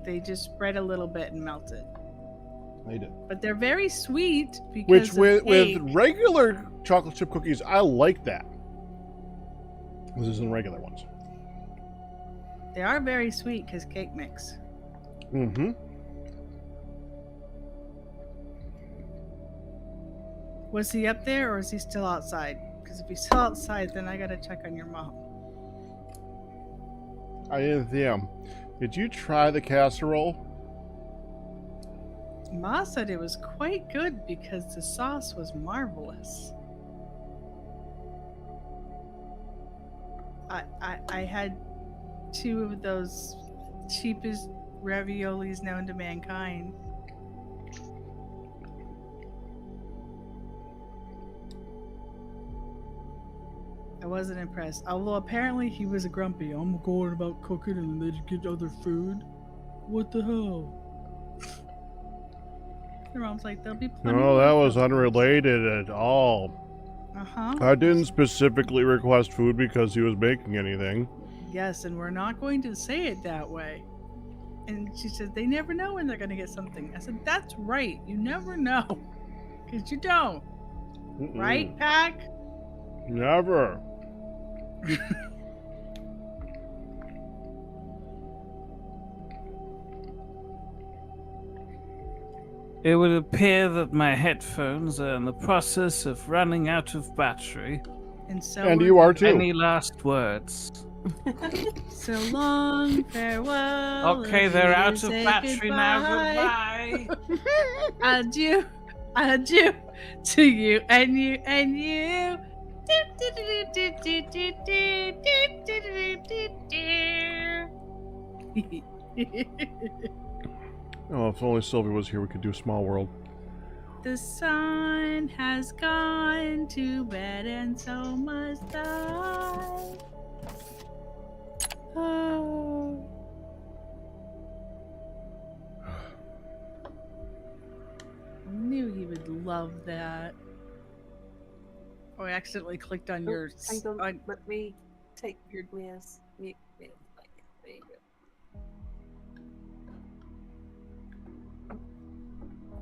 Speaker 3: They just spread a little bit and melted.
Speaker 1: They did.
Speaker 3: But they're very sweet because
Speaker 1: Which
Speaker 3: of
Speaker 1: with
Speaker 3: cake.
Speaker 1: regular chocolate chip cookies, I like that. This isn't regular ones.
Speaker 3: They are very sweet because cake mix.
Speaker 1: Mm-hmm.
Speaker 3: Was he up there or is he still outside? Because if he's still outside, then I gotta check on your mom.
Speaker 1: I am. Did you try the casserole?
Speaker 3: Ma said it was quite good because the sauce was marvelous. I 2 of those cheapest raviolis known to mankind. I wasn't impressed. Although apparently he was a grumpy. I'm going about cooking and then get other food. What the hell? Your mom's like, there'll be plenty.
Speaker 1: No, that was unrelated at all. I didn't specifically request food because he was making anything.
Speaker 3: Yes, and we're not going to say it that way. And she said, they never know when they're going to get something. I said, that's right. You never know. Because you don't. Right, Pack?
Speaker 1: Never.
Speaker 6: It would appear that my headphones are in the process of running out of battery.
Speaker 3: And so
Speaker 1: And you are too.
Speaker 6: Any last words?
Speaker 3: So long, farewell.
Speaker 6: Okay, they're out of
Speaker 3: say
Speaker 6: battery now. Goodbye.
Speaker 3: Adieu. Adieu to you and you and you.
Speaker 1: Oh, if only Sylvia was here, we could do Small World.
Speaker 3: The sun has gone to bed and so must I. Oh. I knew he would love that. Oh, I accidentally clicked on your.
Speaker 4: Hang on, let me take your Mia's. There you go.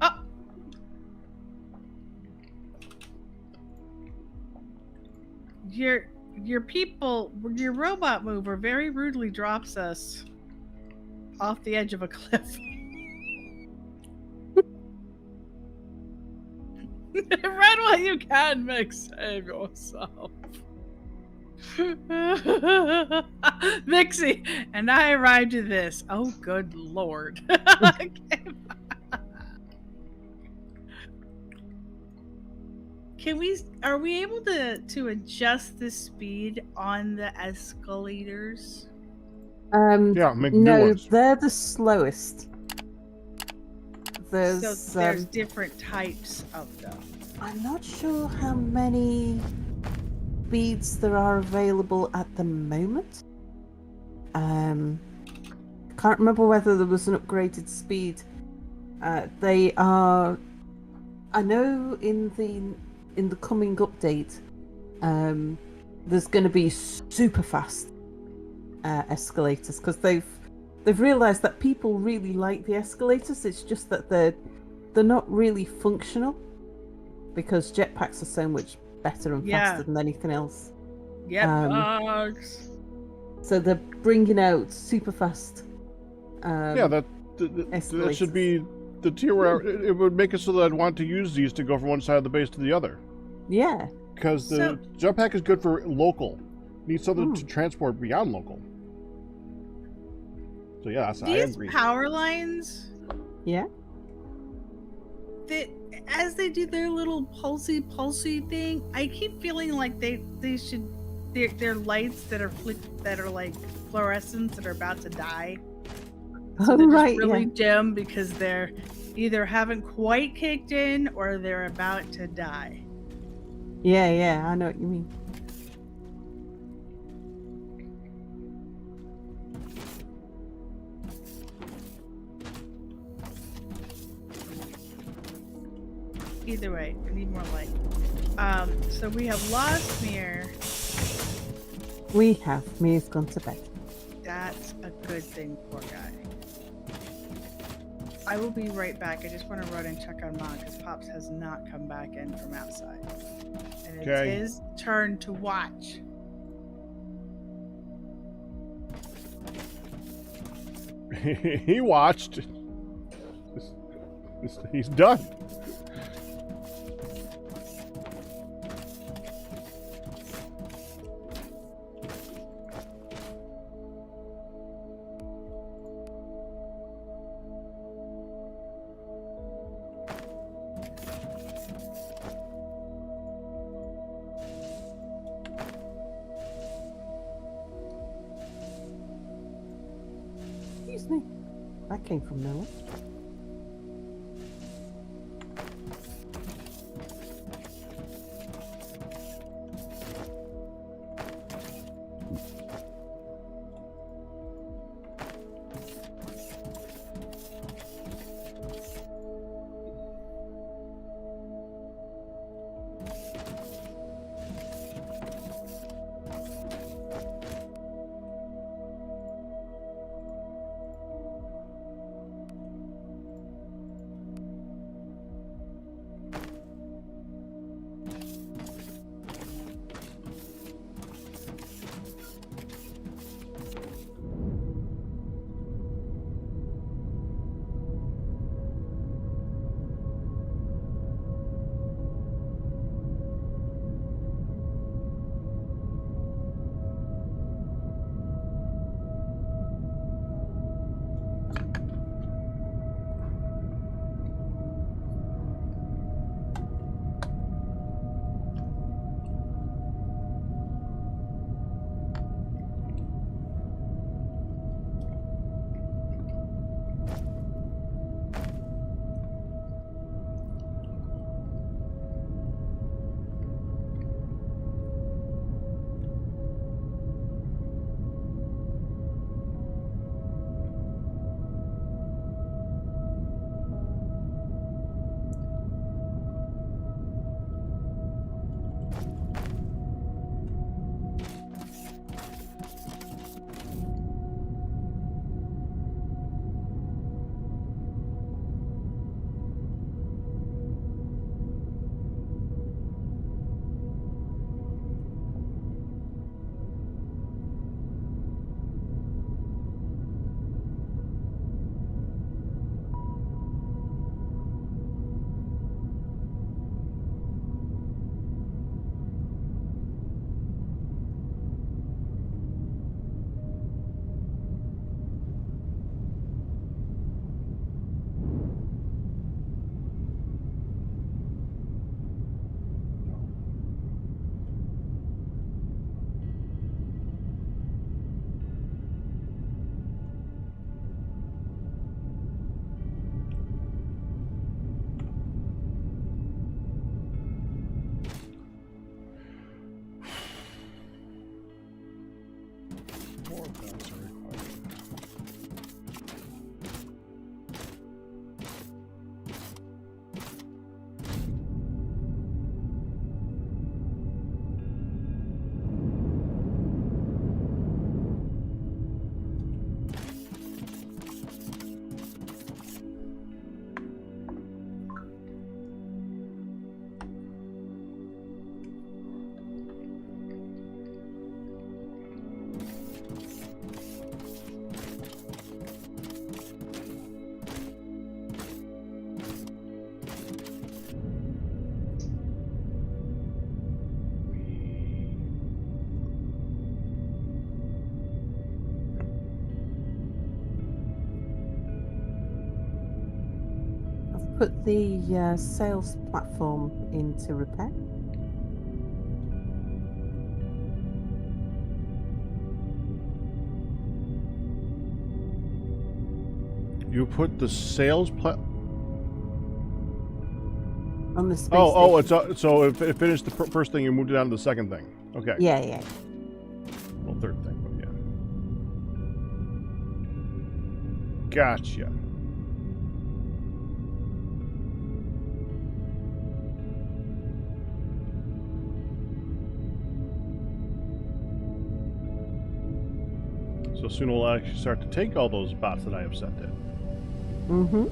Speaker 3: Oh! Your people, your robot mover very rudely drops us off the edge of a cliff. Run while you can, Mick, save yourself. Mixie, and I arrived at this. Oh, good lord. Are we able to adjust the speed on the escalators?
Speaker 1: Yeah, make new
Speaker 4: No,
Speaker 1: ones.
Speaker 4: they're the slowest.
Speaker 3: So there's different types of them.
Speaker 4: I'm not sure how many speeds there are available at the moment. Can't remember whether there was an upgraded speed. They are. I know in the coming update, there's going to be super fast escalators because they've realised that people really like the escalators. It's just that they're not really functional because jetpacks are so much better and faster than anything else.
Speaker 3: Jetpacks.
Speaker 4: So they're bringing out super fast.
Speaker 1: Yeah, that should be the tier where it would make it so that I'd want to use these to go from one side of the base to the other.
Speaker 4: Yeah.
Speaker 1: Because the jetpack is good for local. Need something to transport beyond local. So yeah, I agree.
Speaker 3: These power lines.
Speaker 4: Yeah.
Speaker 3: As they do their little pulsy thing, I keep feeling like they should. They're lights that are like fluorescents that are about to die. So they're just really dim because they're either haven't quite kicked in or they're about to die.
Speaker 4: Yeah, I know what you mean.
Speaker 3: Either way, I need more light. So we have lost Mere.
Speaker 4: We have. Mia's gone to bed.
Speaker 3: That's a good thing, poor guy. I will be right back. I just want to run and check on Mom because Pops has not come back in from outside. And it's his turn to watch.
Speaker 1: He watched. He's done.
Speaker 4: Excuse me. That came from nowhere. Put the sales platform into repair.
Speaker 1: You put the sales
Speaker 4: on the space
Speaker 1: Oh,
Speaker 4: station.
Speaker 1: it's so it finished the first thing. You moved it on to the second thing. Okay.
Speaker 4: Yeah.
Speaker 1: Well, third thing, but yeah. Gotcha. So soon we'll actually start to take all those bots that I have sent in.
Speaker 4: Mm-hmm.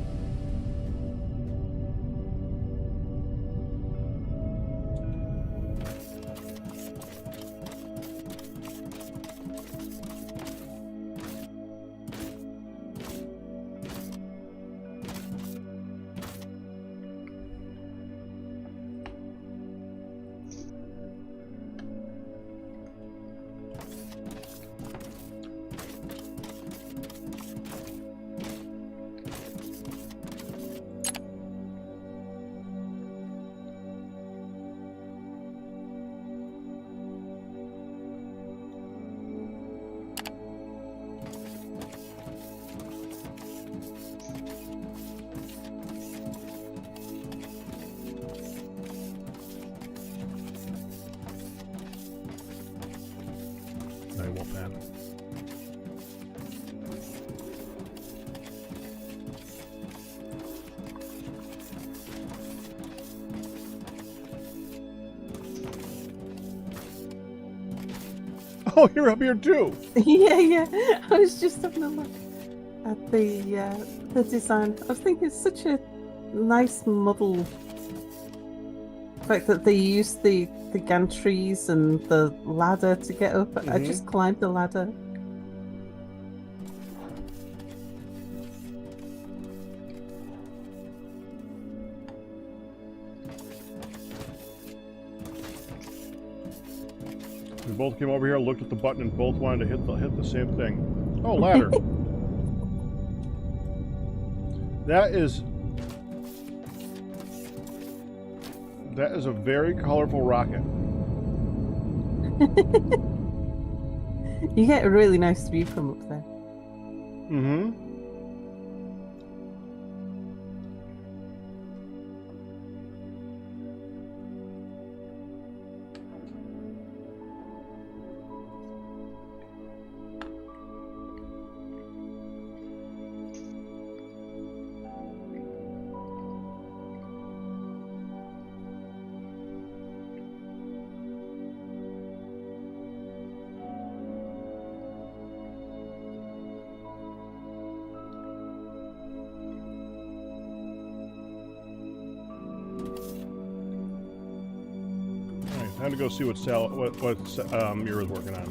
Speaker 1: Oh, you're up here too.
Speaker 4: Yeah. I was just having a look at the design. I was thinking it's such a nice model. The fact that they used the gantries and the ladder to get up. I just climbed the ladder.
Speaker 1: We both came over here, looked at the button, and both wanted to hit the same thing. Oh, ladder. That is a very colorful rocket.
Speaker 4: You get a really nice view from up there.
Speaker 1: Mm-hmm. Time to go see what Mere is working on.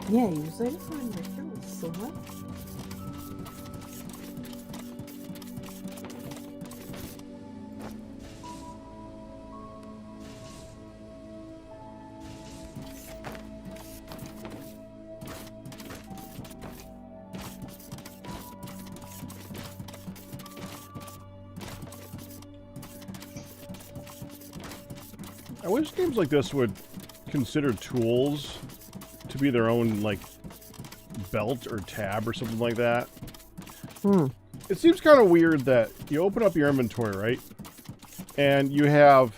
Speaker 4: Yeah, he was over in the hills somewhere.
Speaker 1: I wish games like this would consider tools to be their own, like, belt or tab or something like that. It seems kind of weird that you open up your inventory, right? And you have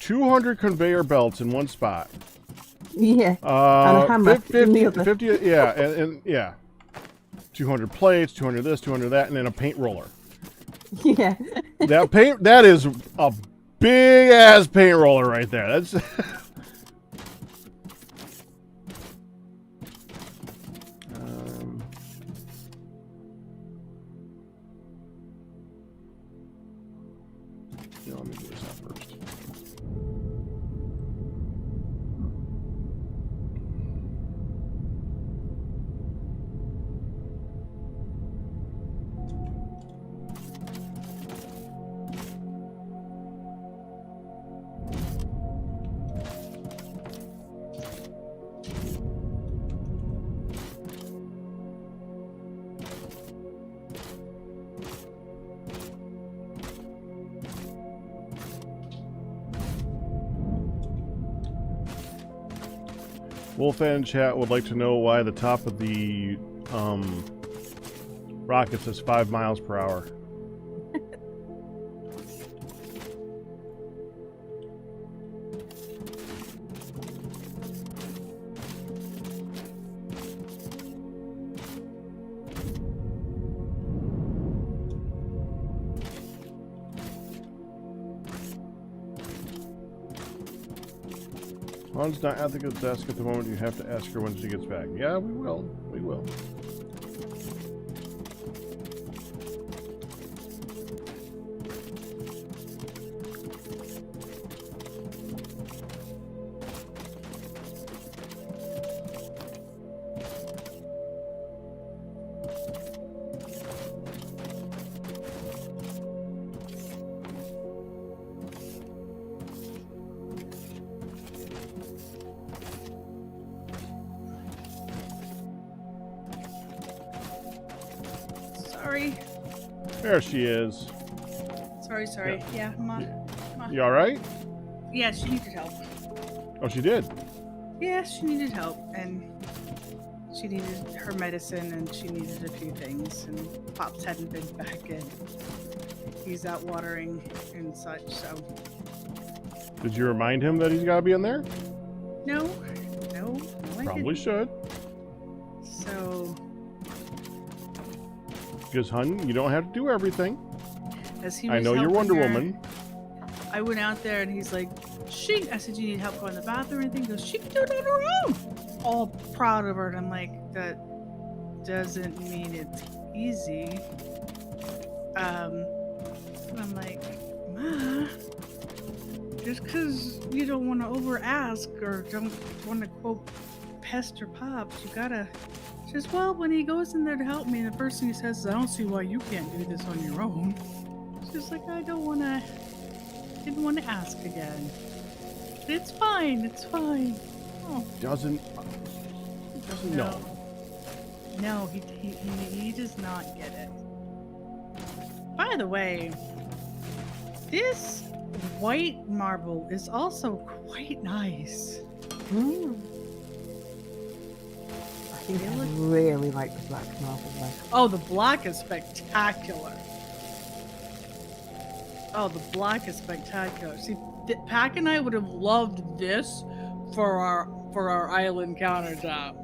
Speaker 1: 200 conveyor belts in one spot.
Speaker 4: Yeah. And a hammer
Speaker 1: 50,
Speaker 4: in the other.
Speaker 1: 50, yeah, and yeah. 200 plates, 200 this, 200 that, and then a paint roller.
Speaker 4: Yeah.
Speaker 1: That is a big ass paint roller right there. That's let me do this out first. Wolfan chat would like to know why the top of the rocket says 5 miles per hour. Ron's not at the desk at the moment. You have to ask her when she gets back. Yeah, we will. We will.
Speaker 3: Sorry.
Speaker 1: There she is.
Speaker 3: Sorry. Yeah, Ma.
Speaker 1: You alright?
Speaker 3: Yeah, she needed help.
Speaker 1: Oh, she did?
Speaker 3: Yeah, she needed help, and she needed her medicine, and she needed a few things, and Pops hadn't been back, and he's out watering and such, so...
Speaker 1: Did you remind him that he's got to be in there?
Speaker 3: No, I
Speaker 1: Probably
Speaker 3: didn't.
Speaker 1: should.
Speaker 3: So,
Speaker 1: Because, hun, you don't have to do everything.
Speaker 3: As he
Speaker 1: I
Speaker 3: was
Speaker 1: know you're
Speaker 3: helping
Speaker 1: Wonder
Speaker 3: her,
Speaker 1: Woman.
Speaker 3: I went out there and he's like, I said, you need help going to the bathroom or anything? He goes, she can do it on her own. All proud of her. And I'm like, that doesn't mean it's easy. And I'm like, Ma, just because you don't want to over ask or don't want to quote pester Pops, you gotta. She says, well, when he goes in there to help me, and the first thing he says is, I don't see why you can't do this on your own. She's like, didn't want to ask again. It's fine. Oh,
Speaker 1: Doesn't know.
Speaker 3: No, he does not get it. By the way, this white marble is also quite nice.
Speaker 4: Mm. I think I really like the black marble though.
Speaker 3: Oh, the black is spectacular. See, Pack and I would have loved this for our island countertop.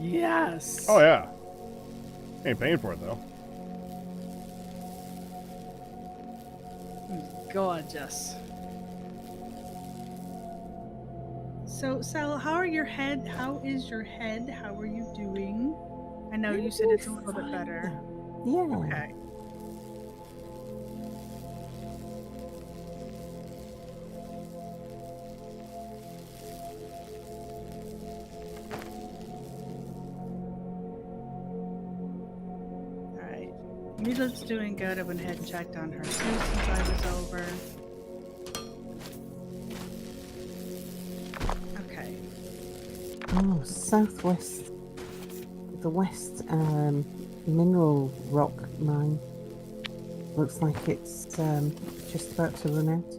Speaker 3: Yes.
Speaker 1: Oh, yeah. Ain't paying for it, though.
Speaker 3: Gorgeous. So, Sal, how is your head? How are you doing? I know you said it's a little bit better.
Speaker 4: Yeah.
Speaker 3: Okay. Alright. Mila's doing good. I went ahead and checked on her too since I was over. Okay.
Speaker 4: Oh, southwest. The west mineral rock mine. Looks like it's just about to run out.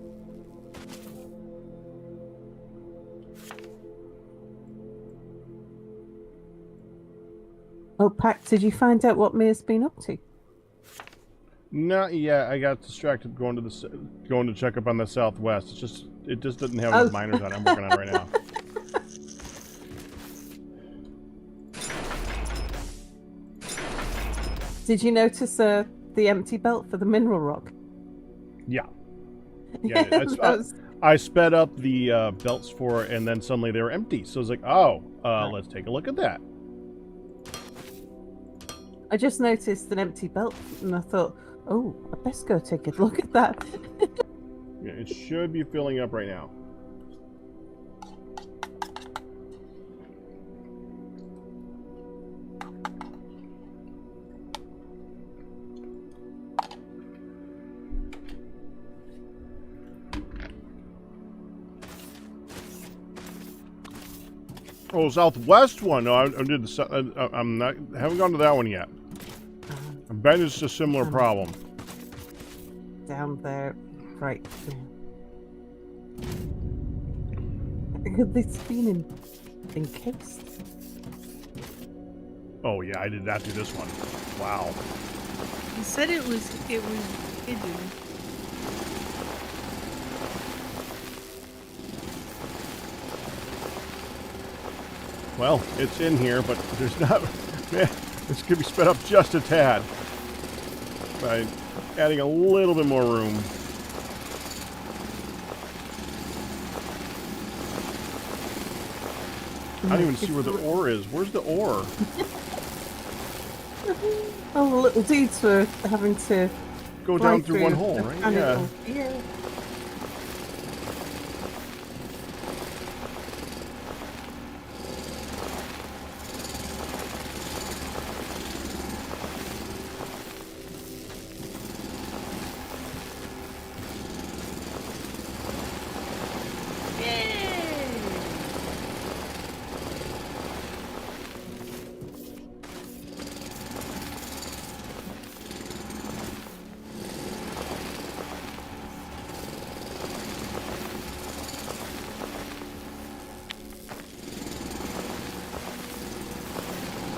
Speaker 4: Oh, Pac, did you find out what Mere's been up to?
Speaker 1: Not yet. I got distracted going to check up on the southwest. It just doesn't have
Speaker 4: Oh.
Speaker 1: enough miners on it. I'm working on it right now.
Speaker 4: Did you notice the empty belt for the mineral rock?
Speaker 1: Yeah. Yeah. I sped up the belts for it, and then suddenly they were empty. So I was like, oh, let's take a look at that.
Speaker 4: I just noticed an empty belt, and I thought, oh, I best go take a look at that.
Speaker 1: Yeah, it should be filling up right now. Oh, southwest one. No, I did the. Haven't gone to that one yet. I bet it's a similar problem.
Speaker 4: Down there, right there. Could this been encased?
Speaker 1: Oh yeah, I did not do this one. Wow.
Speaker 3: He said it was hidden.
Speaker 1: Well, it's in here, but there's not. Man, this could be sped up just a tad by adding a little bit more room. I don't even see where the ore is. Where's the ore?
Speaker 4: Oh, the little dudes were having to
Speaker 1: Go
Speaker 4: fly
Speaker 1: down through one hole,
Speaker 4: the
Speaker 1: right?
Speaker 4: panel.
Speaker 1: Yeah.
Speaker 4: Yeah.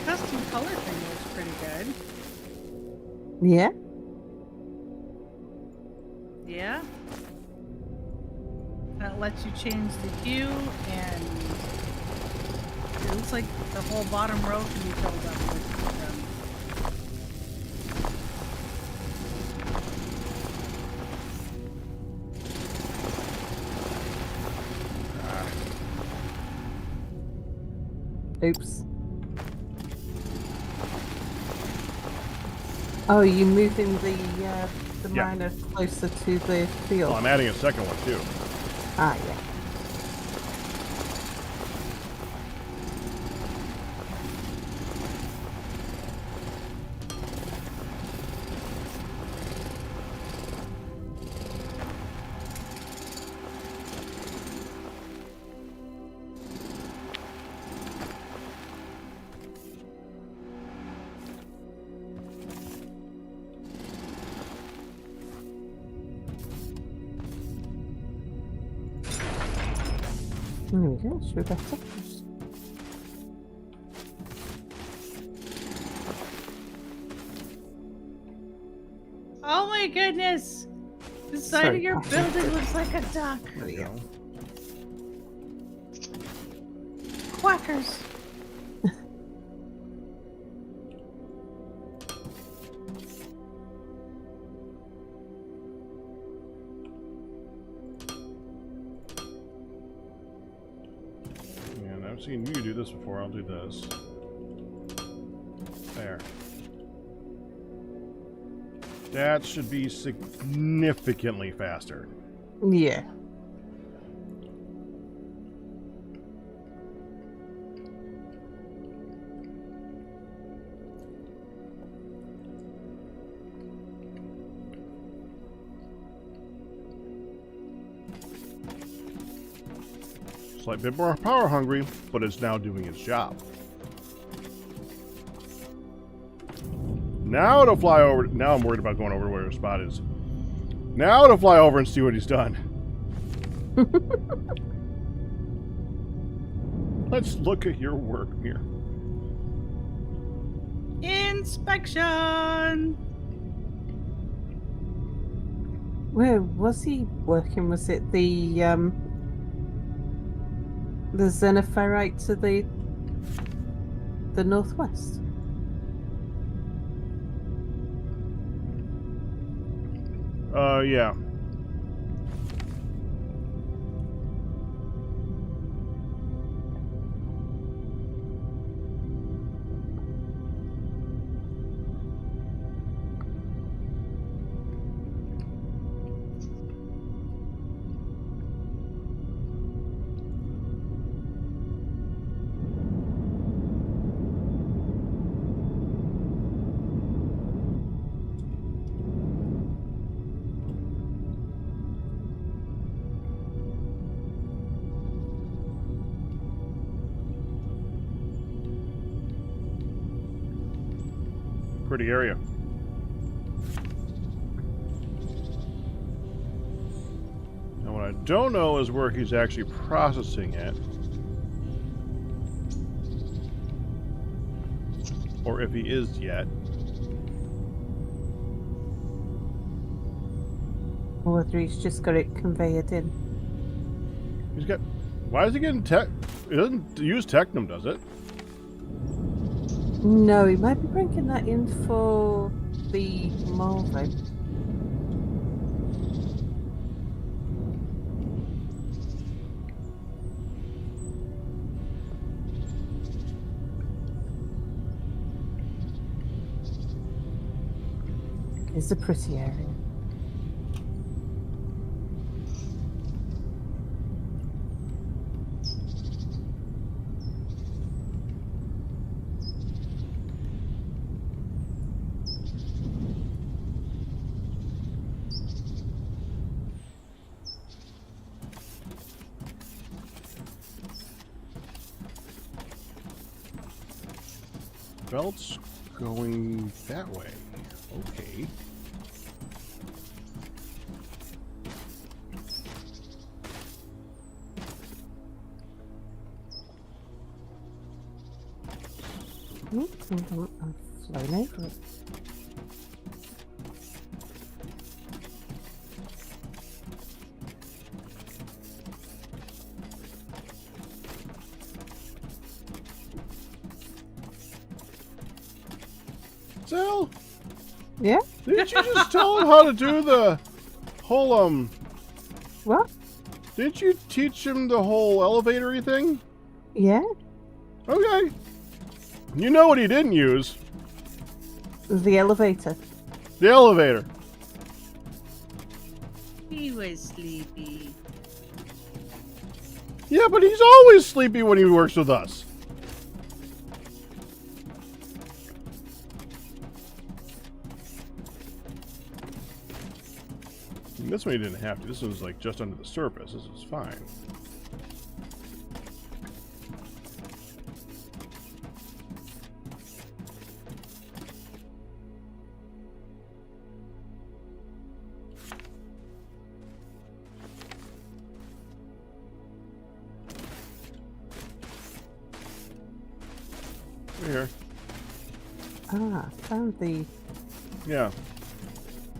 Speaker 3: Custom color thing looks pretty good.
Speaker 4: Yeah.
Speaker 3: Yeah. That lets you change the hue, and it looks like the whole bottom row can be filled up with
Speaker 4: Oops. Oh, you moving the
Speaker 1: Yeah.
Speaker 4: miner closer to the field?
Speaker 1: Well, I'm adding a second one too.
Speaker 4: Ah, yeah. There we go, should be better.
Speaker 3: Oh my goodness! The side
Speaker 4: Sorry,
Speaker 3: of your
Speaker 4: Catherine.
Speaker 3: building looks like a duck.
Speaker 1: There we go.
Speaker 3: Quackers.
Speaker 1: And I've seen you do this before. I'll do this. There. That should be significantly faster.
Speaker 4: Yeah.
Speaker 1: Slight bit more power hungry, but it's now doing its job. Now to fly over. Now I'm worried about going over where his spot is. Now to fly over and see what he's done. Let's look at your work, Mere.
Speaker 3: Inspection.
Speaker 4: Where was he working? Was it the xenoferrite to the northwest?
Speaker 1: Yeah. Pretty area. Now what I don't know is where he's actually processing it. Or if he is yet.
Speaker 4: Or whether he's just got it conveyed in.
Speaker 1: He's got... Why is he getting tech? It doesn't use Technum, does it?
Speaker 4: No, he might be bringing that in for the Malvo. It's a pretty area.
Speaker 1: Belt's going that way. Okay.
Speaker 4: I've flown over it.
Speaker 1: Sal,
Speaker 4: Yeah?
Speaker 1: didn't you just tell him how to do the whole,
Speaker 4: What?
Speaker 1: didn't you teach him the whole elevatory thing?
Speaker 4: Yeah?
Speaker 1: Okay. You know what he didn't use?
Speaker 4: The elevator.
Speaker 1: The elevator.
Speaker 3: He was sleepy.
Speaker 1: Yeah, but he's always sleepy when he works with us. And this one he didn't have to. This was like just under the surface. This was fine. Here.
Speaker 4: Ah, found the...
Speaker 1: Yeah.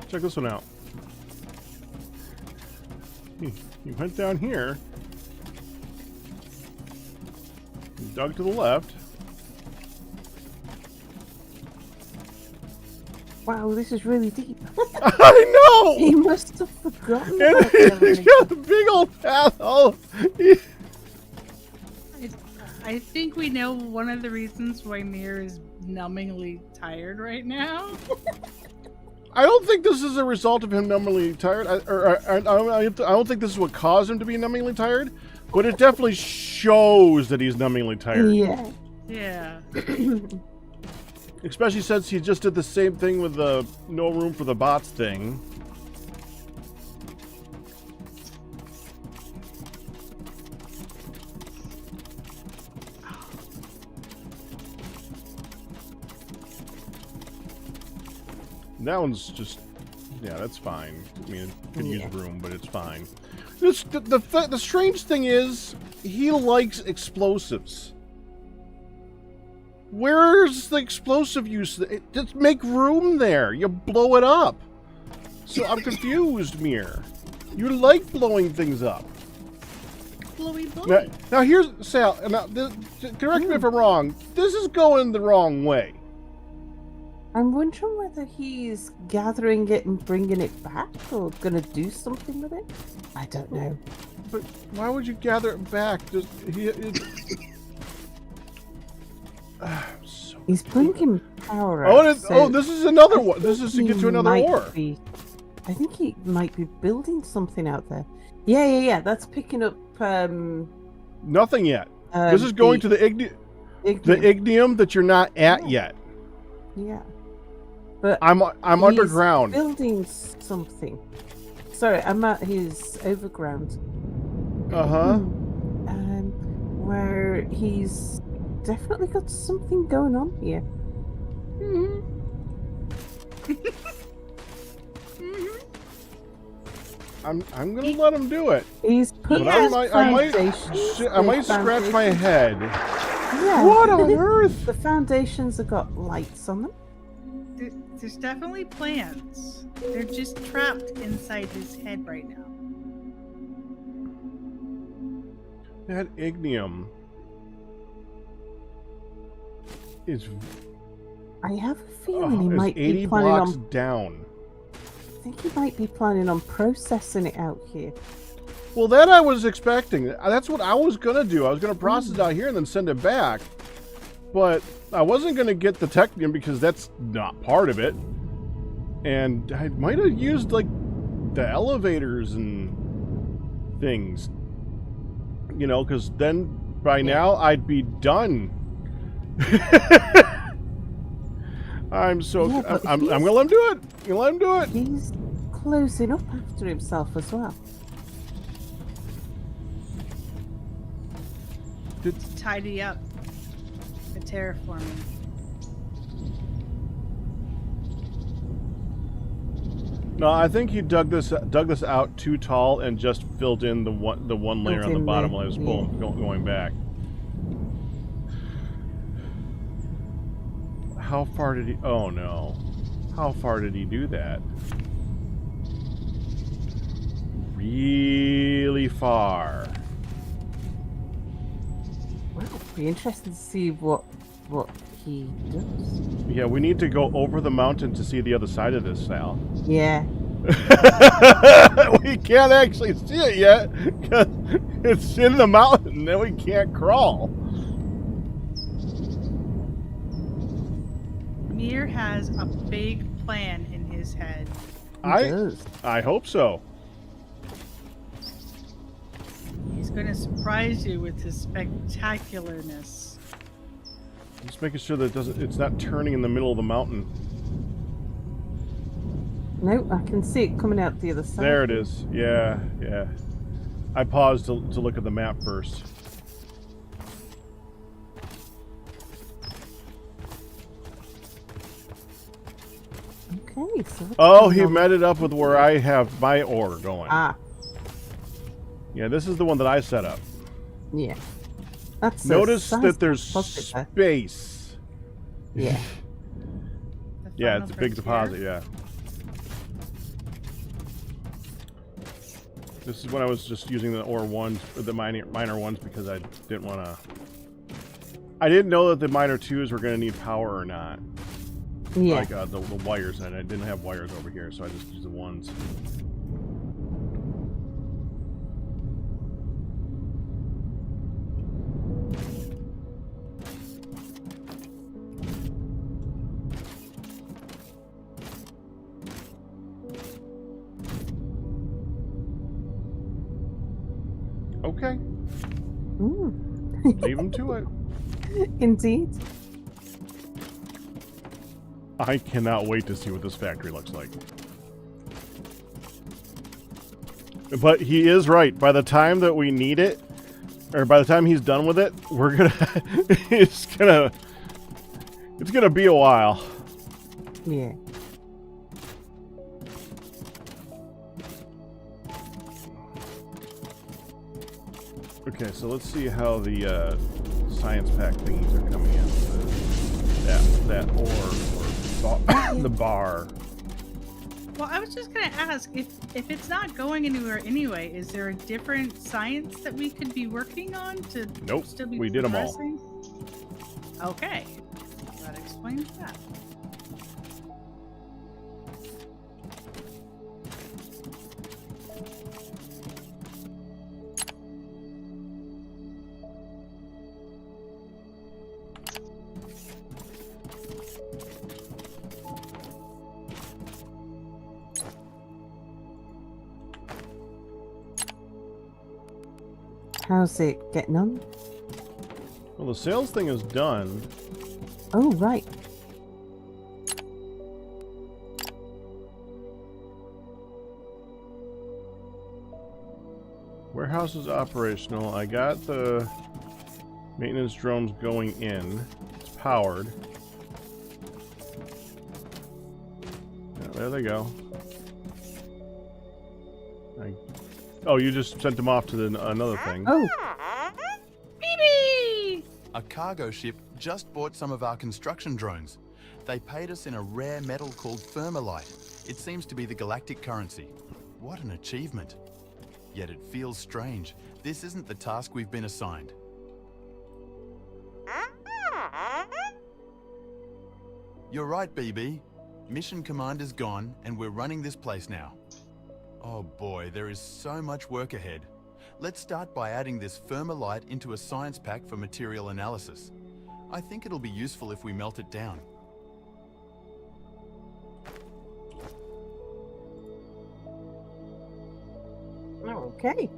Speaker 1: Check this one out. You went down here. You dug to the left.
Speaker 4: Wow, this is really deep.
Speaker 1: I
Speaker 4: He
Speaker 1: know!
Speaker 4: must have forgotten
Speaker 1: And
Speaker 4: about the
Speaker 1: he's
Speaker 4: elevator.
Speaker 1: got a big old path. Oh,
Speaker 3: I think we know one of the reasons why Mere is numbingly tired right now.
Speaker 1: I don't think this is a result of him numbingly tired. I don't think this is what caused him to be numbingly tired, but it definitely shows that he's numbingly tired.
Speaker 4: Yeah.
Speaker 3: Yeah.
Speaker 1: Especially since he just did the same thing with the no room for the bots thing. That one's just, yeah, that's fine. I mean, it could use room, but it's fine. The strange thing is, he likes explosives. Where's the explosive use? Just make room there. You blow it up. So I'm confused, Mere. You like blowing things up.
Speaker 3: Blowy blowy.
Speaker 1: Now here's Sal. Now, correct me if I'm wrong. This is going the wrong way.
Speaker 4: I'm wondering whether he's gathering it and bringing it back or gonna do something with it. I don't know.
Speaker 1: But why would you gather it back? Just
Speaker 4: He's bringing power
Speaker 1: Oh,
Speaker 4: out. So
Speaker 1: this is another
Speaker 4: I
Speaker 1: one. This
Speaker 4: think
Speaker 1: is to get to
Speaker 4: he
Speaker 1: another
Speaker 4: might
Speaker 1: ore.
Speaker 4: I think he might be building something out there. Yeah. That's picking up.
Speaker 1: Nothing yet. This is going to the ignium that you're not at yet.
Speaker 4: Yeah. But
Speaker 1: I'm
Speaker 4: he's
Speaker 1: underground.
Speaker 4: building something. Sorry, I'm at his overground. Where he's definitely got something going on here.
Speaker 1: I'm gonna let him do it.
Speaker 4: He's put
Speaker 1: But I might scratch my head.
Speaker 4: Yeah.
Speaker 1: What on earth?
Speaker 4: The foundations have got lights on them.
Speaker 3: There's definitely plans. They're just trapped inside his head right now.
Speaker 1: That ignium is.
Speaker 4: I have a feeling he
Speaker 1: is
Speaker 4: might
Speaker 1: 80
Speaker 4: be planning
Speaker 1: blocks
Speaker 4: on.
Speaker 1: down.
Speaker 4: I think he might be planning on processing it out here.
Speaker 1: Well, that I was expecting. That's what I was gonna do. I was gonna process it out here and then send it back. But I wasn't gonna get the technium because that's not part of it. And I might have used like the elevators and things. You know, because then by now I'd be done. I'm so.
Speaker 4: Yeah, but
Speaker 1: I'm gonna let him do it. I'm gonna let him do it.
Speaker 4: He's closing up after himself as well.
Speaker 3: To tidy up the terraforming.
Speaker 1: No, I think he dug this out too tall and just filled in the one layer on the bottom while I was going back. How far did he? Oh no! How far did he do that? Really far.
Speaker 4: Well, it'll be interesting to see what he does.
Speaker 1: Yeah, we need to go over the mountain to see the other side of this, Sal.
Speaker 4: Yeah.
Speaker 1: We can't actually see it yet because it's in the mountain and we can't crawl.
Speaker 3: Mere has a big plan in his head.
Speaker 1: I hope so.
Speaker 3: He's going to surprise you with his spectacularness.
Speaker 1: Just making sure that it's not turning in the middle of the mountain.
Speaker 4: No, I can see it coming out the other side.
Speaker 1: There it is. Yeah, yeah. I paused to look at the map first.
Speaker 4: Okay, so
Speaker 1: Oh, he met it up with where I have my ore going.
Speaker 4: Ah,
Speaker 1: Yeah, this is the one that I set up.
Speaker 4: yeah. That's
Speaker 1: Notice
Speaker 4: size
Speaker 1: that there's
Speaker 4: deposit there.
Speaker 1: space.
Speaker 4: Yeah.
Speaker 3: The
Speaker 1: Yeah,
Speaker 3: final
Speaker 1: it's a big
Speaker 3: frontier.
Speaker 1: deposit, yeah. This is when I was just using the ore ones, or the minor ones, because I didn't want to... I didn't know that the minor twos were going to need power or not.
Speaker 4: Yeah.
Speaker 1: Like the wires, and I didn't have wires over here, so I just used the ones. Okay,
Speaker 4: Mm.
Speaker 1: leave him to it.
Speaker 4: Indeed.
Speaker 1: I cannot wait to see what this factory looks like. But he is right. By the time that we need it, or by the time he's done with it, we're gonna it's gonna be a while.
Speaker 4: Yeah.
Speaker 1: Okay, so let's see how the science pack thingies are coming in. That ore or the bar.
Speaker 3: Well, I was just going to ask, if it's not going anywhere anyway, is there a different science that we could be working on to
Speaker 1: Nope,
Speaker 3: still be
Speaker 1: we did 'em all.
Speaker 3: progressing? Okay. That explains that.
Speaker 4: How's it getting on?
Speaker 1: Well, the sales thing is done.
Speaker 4: Oh, right.
Speaker 1: Warehouse is operational. I got the maintenance drones going in. It's powered. Yeah, there they go. Oh, you just sent them off to another thing.
Speaker 4: Oh,
Speaker 3: Baby!
Speaker 5: A cargo ship just bought some of our construction drones. They paid us in a rare metal called thermalite. It seems to be the galactic currency. What an achievement. Yet it feels strange. This isn't the task we've been assigned. You're right, BB. Mission command is gone, and we're running this place now. Oh boy, there is so much work ahead. Let's start by adding this thermalite into a science pack for material analysis. I think it'll be useful if we melt it down.
Speaker 4: okay.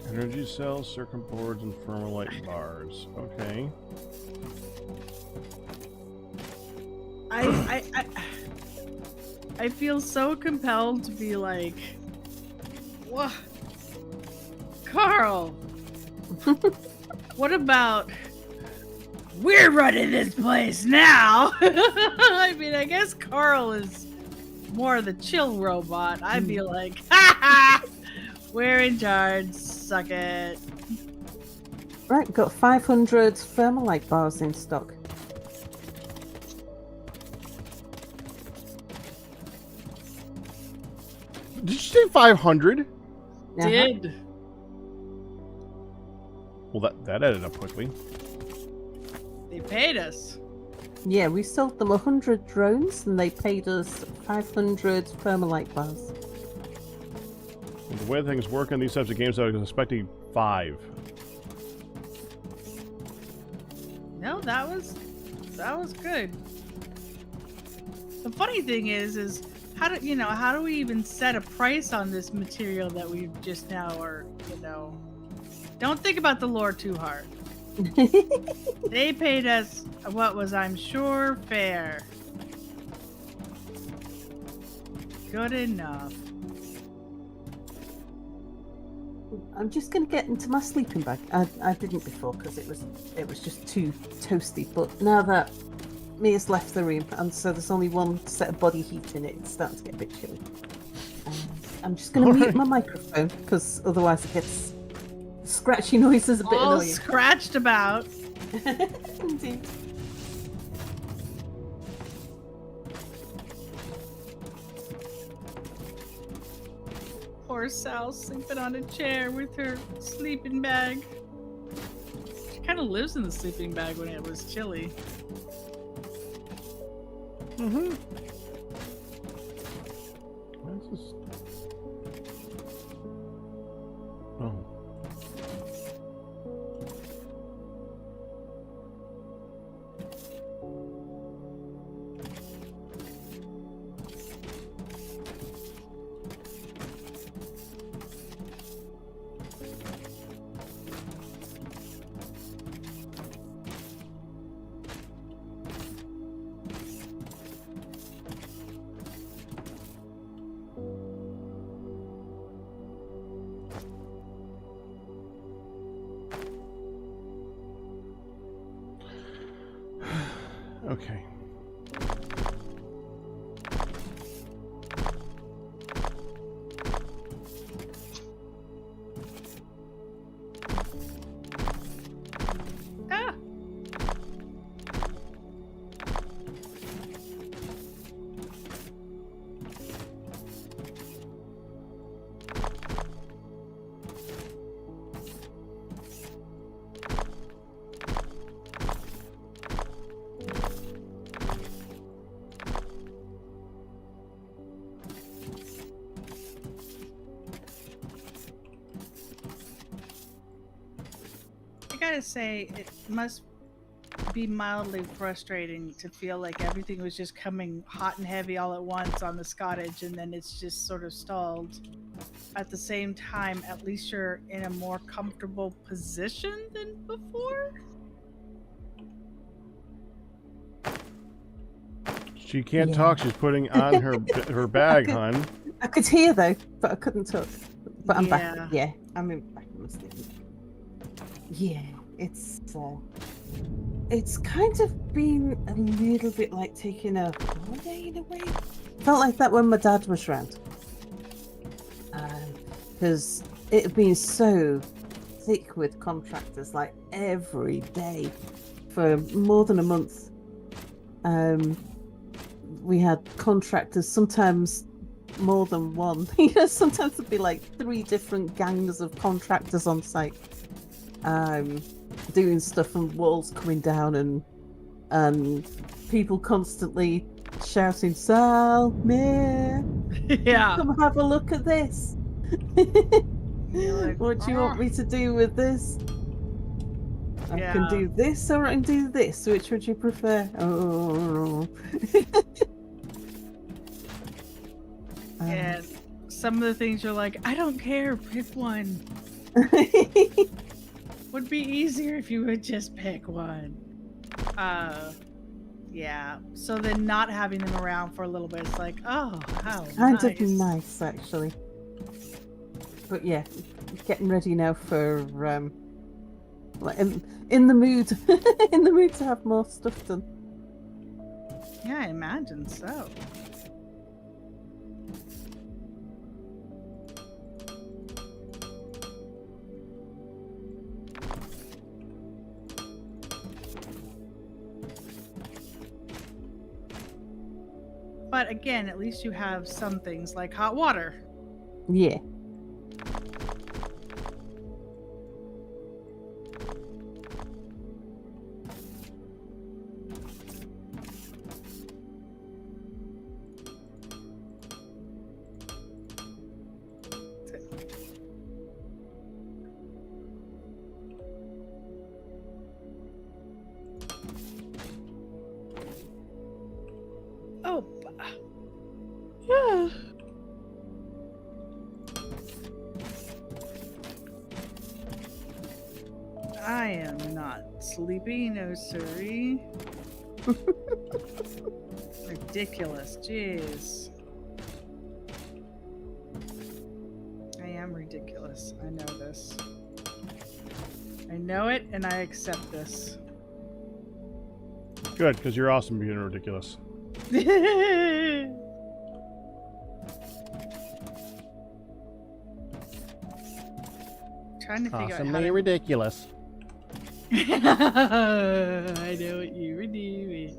Speaker 1: Energy cells, circuit boards, and thermalite bars. Okay.
Speaker 3: I feel so compelled to be like, what? Carl, what about we're running this place now? I mean, I guess Carl is more the chill robot. I'd be like, ha ha, we're in charge, suck it.
Speaker 4: Right, got 500 thermalite bars in stock.
Speaker 1: Did you say 500?
Speaker 4: Uh-huh.
Speaker 3: Did.
Speaker 1: Well, that added up quickly.
Speaker 3: They paid us.
Speaker 4: Yeah, we sold them 100 drones and they paid us 500 thermalite bars.
Speaker 1: The way things work in these types of games, I was expecting 5.
Speaker 3: No, that was good. The funny thing is how do we even set a price on this material that we just now are, Don't think about the lore too hard. They paid us what was, I'm sure, fair. Good enough.
Speaker 4: I'm just going to get into my sleeping bag. I didn't before because it was just too toasty. But now that Mia's left the room, and so there's only one set of body heat in it, it's starting to get a bit chilly. I'm just going to mute my microphone because otherwise it gets scratchy noises a bit
Speaker 3: All
Speaker 4: annoying.
Speaker 3: scratched about.
Speaker 4: Indeed.
Speaker 3: Poor Sal sleeping on a chair with her sleeping bag. She kind of lives in the sleeping bag when it was chilly.
Speaker 1: Mm-hmm. This is... Oh. Okay.
Speaker 3: Ah! I gotta say, it must be mildly frustrating to feel like everything was just coming hot and heavy all at once on this cottage, and then it's just sort of stalled. At the same time, at least you're in a more comfortable position than before.
Speaker 1: She can't
Speaker 4: Yeah.
Speaker 1: talk. She's putting on her bag, hon.
Speaker 4: I could hear though, but I couldn't talk. But I'm
Speaker 3: Yeah.
Speaker 4: back. Yeah, I'm back in my sleeping bag. Yeah, it's kind of been a little bit like taking a holiday in a way. Felt like that when my dad was around, because it had been so thick with contractors, like every day for more than a month. We had contractors, sometimes more than one. Sometimes there'd be like 3 different gangs of contractors on site. Doing stuff and walls coming down and people constantly shouting, Sal, Mere,
Speaker 3: Yeah.
Speaker 4: come have a look at this.
Speaker 3: You're like,
Speaker 4: What do you want me to do with this? I can
Speaker 3: Yeah.
Speaker 4: do this or I can do this. Which would you prefer? Oh.
Speaker 3: And some of the things you're like, I don't care, pick one. Would be easier if you would just pick one. Yeah. So then not having them around for a little bit, it's like, oh, how
Speaker 4: Kind
Speaker 3: nice.
Speaker 4: of nice, actually. But yeah, getting ready now for like in the mood, in the mood to have more stuff done.
Speaker 3: Yeah, I imagine so. But again, at least you have some things like hot water.
Speaker 4: Yeah.
Speaker 3: I am not sleepy, no siree. Ridiculous, jeez. I am ridiculous. I know this. I know it, and I accept this.
Speaker 1: Good, because you're awesome being ridiculous.
Speaker 3: Trying to figure out how
Speaker 1: Awesomely
Speaker 3: to...
Speaker 1: ridiculous.
Speaker 3: I know what you were doing.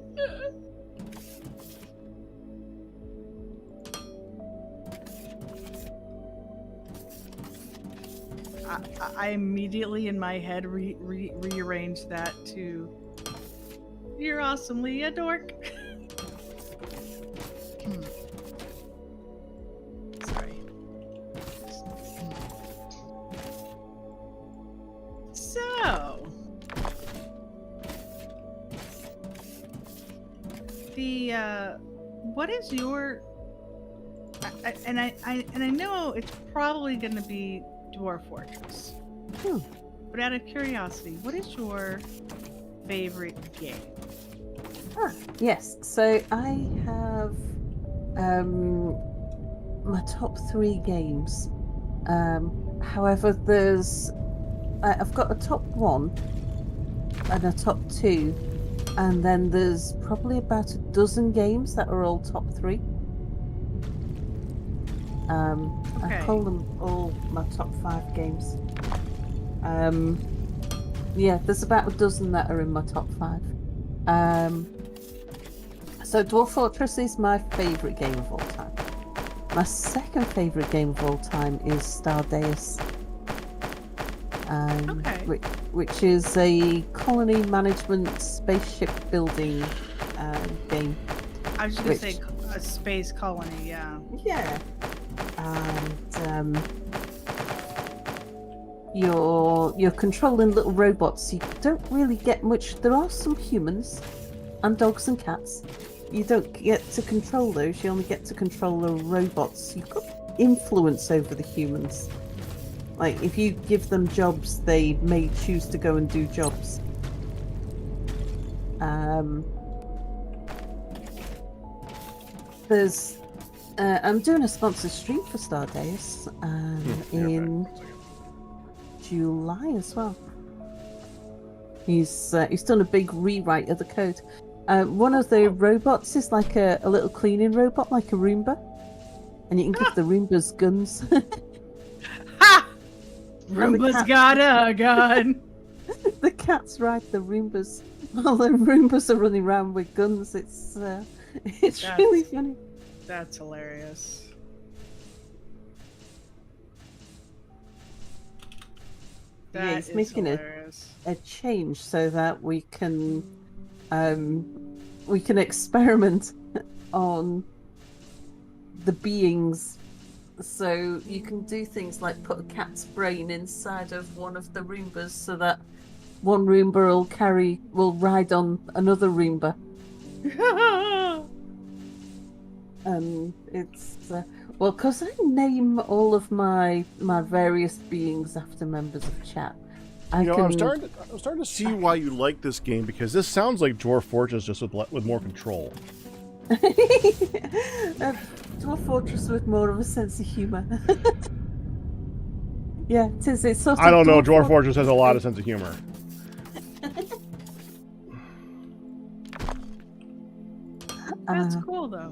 Speaker 3: I immediately in my head rearranged that to "You're awesomely a dork." Sorry. So the what is your I know it's probably going to be Dwarf Fortress. But out of curiosity, what is your favorite game?
Speaker 4: Yes, so I have my top 3 games. However, I've got a top 1 and a top 2, and then there's probably about a dozen games that are all top 3. I call them all my top 5 games. Yeah, there's about a dozen that are in my top 5. So Dwarf Fortress is my favourite game of all time. My second favourite game of all time is Stardeus, which is a colony management spaceship building game.
Speaker 3: I was just going to say a space colony, yeah.
Speaker 4: Yeah. And you're controlling little robots. You don't really get much. There are some humans and dogs and cats. You don't get to control those. You only get to control the robots. You've got influence over the humans. Like, if you give them jobs, they may choose to go and do jobs. I'm doing a sponsored stream for Stardeus in July as well. He's done a big rewrite of the code. One of the robots is like a little cleaning robot, like a Roomba, and you can give the Roombas guns.
Speaker 3: Ha! Roomba's got a gun.
Speaker 4: The cats ride the Roombas while the Roombas are running around with guns. It's really funny.
Speaker 3: That's hilarious.
Speaker 4: Yeah, he's making a change so that we can experiment on the beings. So you can do things like put a cat's brain inside of one of the Roombas so that one Roomba will ride on another Roomba. It's well, because I name all of my various beings after members of chat. I'm starting
Speaker 1: to see why you like this game, because this sounds like Dwarf Fortress just with more control.
Speaker 4: Dwarf Fortress with more of a sense of humour. Yeah, it is. It's sort of.
Speaker 1: I don't know. Dwarf Fortress has a lot of sense of humor.
Speaker 3: That's cool, though.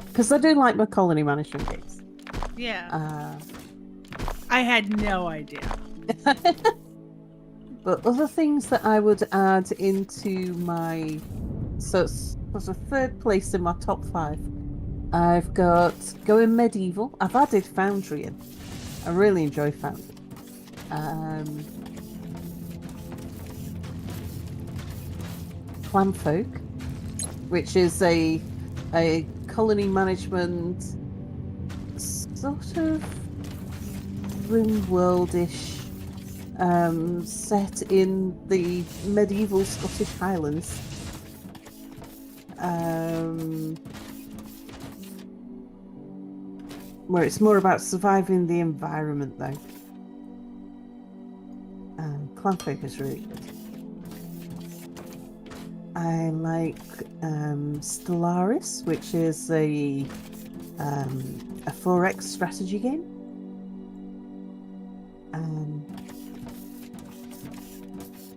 Speaker 4: Because I do like my colony management games.
Speaker 3: Yeah. I had no idea.
Speaker 4: But other things that I would add into my... So it's a third place in my top 5. I've got Going Medieval. I've added Foundry in. I really enjoy Foundry. Clanfolk, which is a colony management sort of RimWorld-ish set in the medieval Scottish Highlands. where it's more about surviving the environment, though. Clan Focus really good. I like Stellaris, which is a 4X strategy game.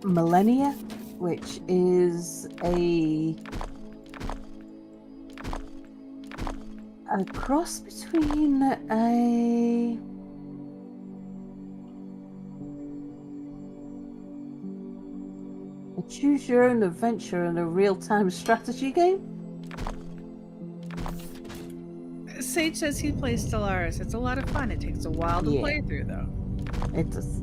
Speaker 4: Millennia, which is a cross between a choose your own adventure and a real-time strategy game.
Speaker 3: Sage says he plays Stellaris. It's a lot of fun. It takes a while to
Speaker 4: Yeah.
Speaker 3: play through, though.
Speaker 4: It does.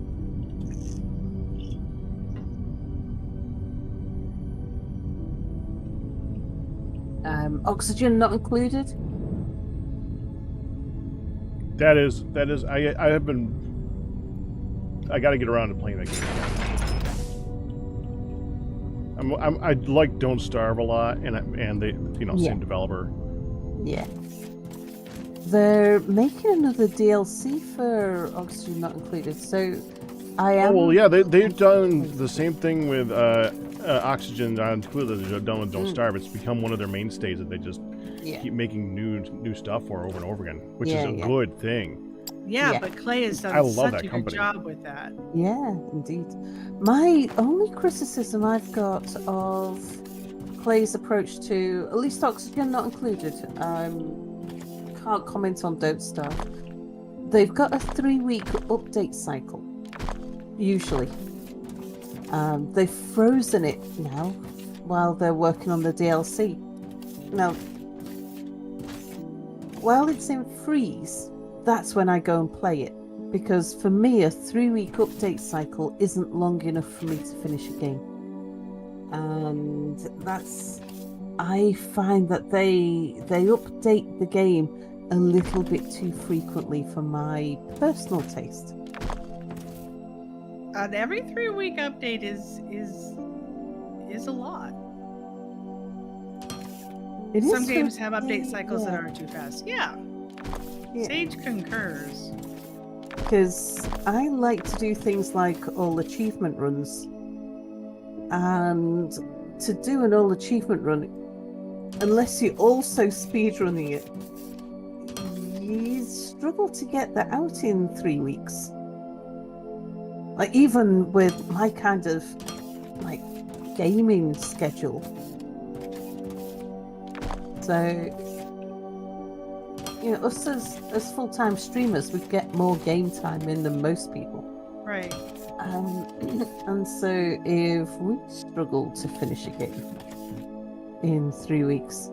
Speaker 4: Oxygen not included.
Speaker 1: That is. I have been. I got to get around to playing that game. I like Don't Starve a lot, and they, same developer.
Speaker 4: Yeah. They're making another DLC for Oxygen not included, so I am.
Speaker 1: Oh well, yeah, they've done the same thing with Oxygen not included. They've done with Don't Starve. It's become one of their mainstays that they just keep making new stuff for over and over again, which is a good thing.
Speaker 3: Yeah,
Speaker 4: Yeah.
Speaker 3: but Clay has done
Speaker 1: I love
Speaker 3: such
Speaker 1: that
Speaker 3: a good
Speaker 1: company.
Speaker 3: job with that.
Speaker 4: Yeah, indeed. My only criticism I've got of Clay's approach to, at least Oxygen not included, can't comment on Don't Starve. They've got a 3-week update cycle, usually. They've frozen it now while they're working on the DLC. Now, while it's in freeze, that's when I go and play it. Because for me, a 3-week update cycle isn't long enough for me to finish a game. And I find that they update the game a little bit too frequently for my personal taste.
Speaker 3: And every 3-week update is a lot.
Speaker 4: It
Speaker 3: Some
Speaker 4: is
Speaker 3: games
Speaker 4: for-
Speaker 3: have update cycles that
Speaker 4: yeah.
Speaker 3: are too fast. Yeah. Sage concurs.
Speaker 4: Because I like to do things like all achievement runs. And to do an all achievement run, unless you're also speedrunning it, you struggle to get that out in 3 weeks. Like, even with my kind of, gaming schedule. So, us as full-time streamers, we get more game time in than most people.
Speaker 3: Right.
Speaker 4: And so if we struggle to finish a game in 3 weeks,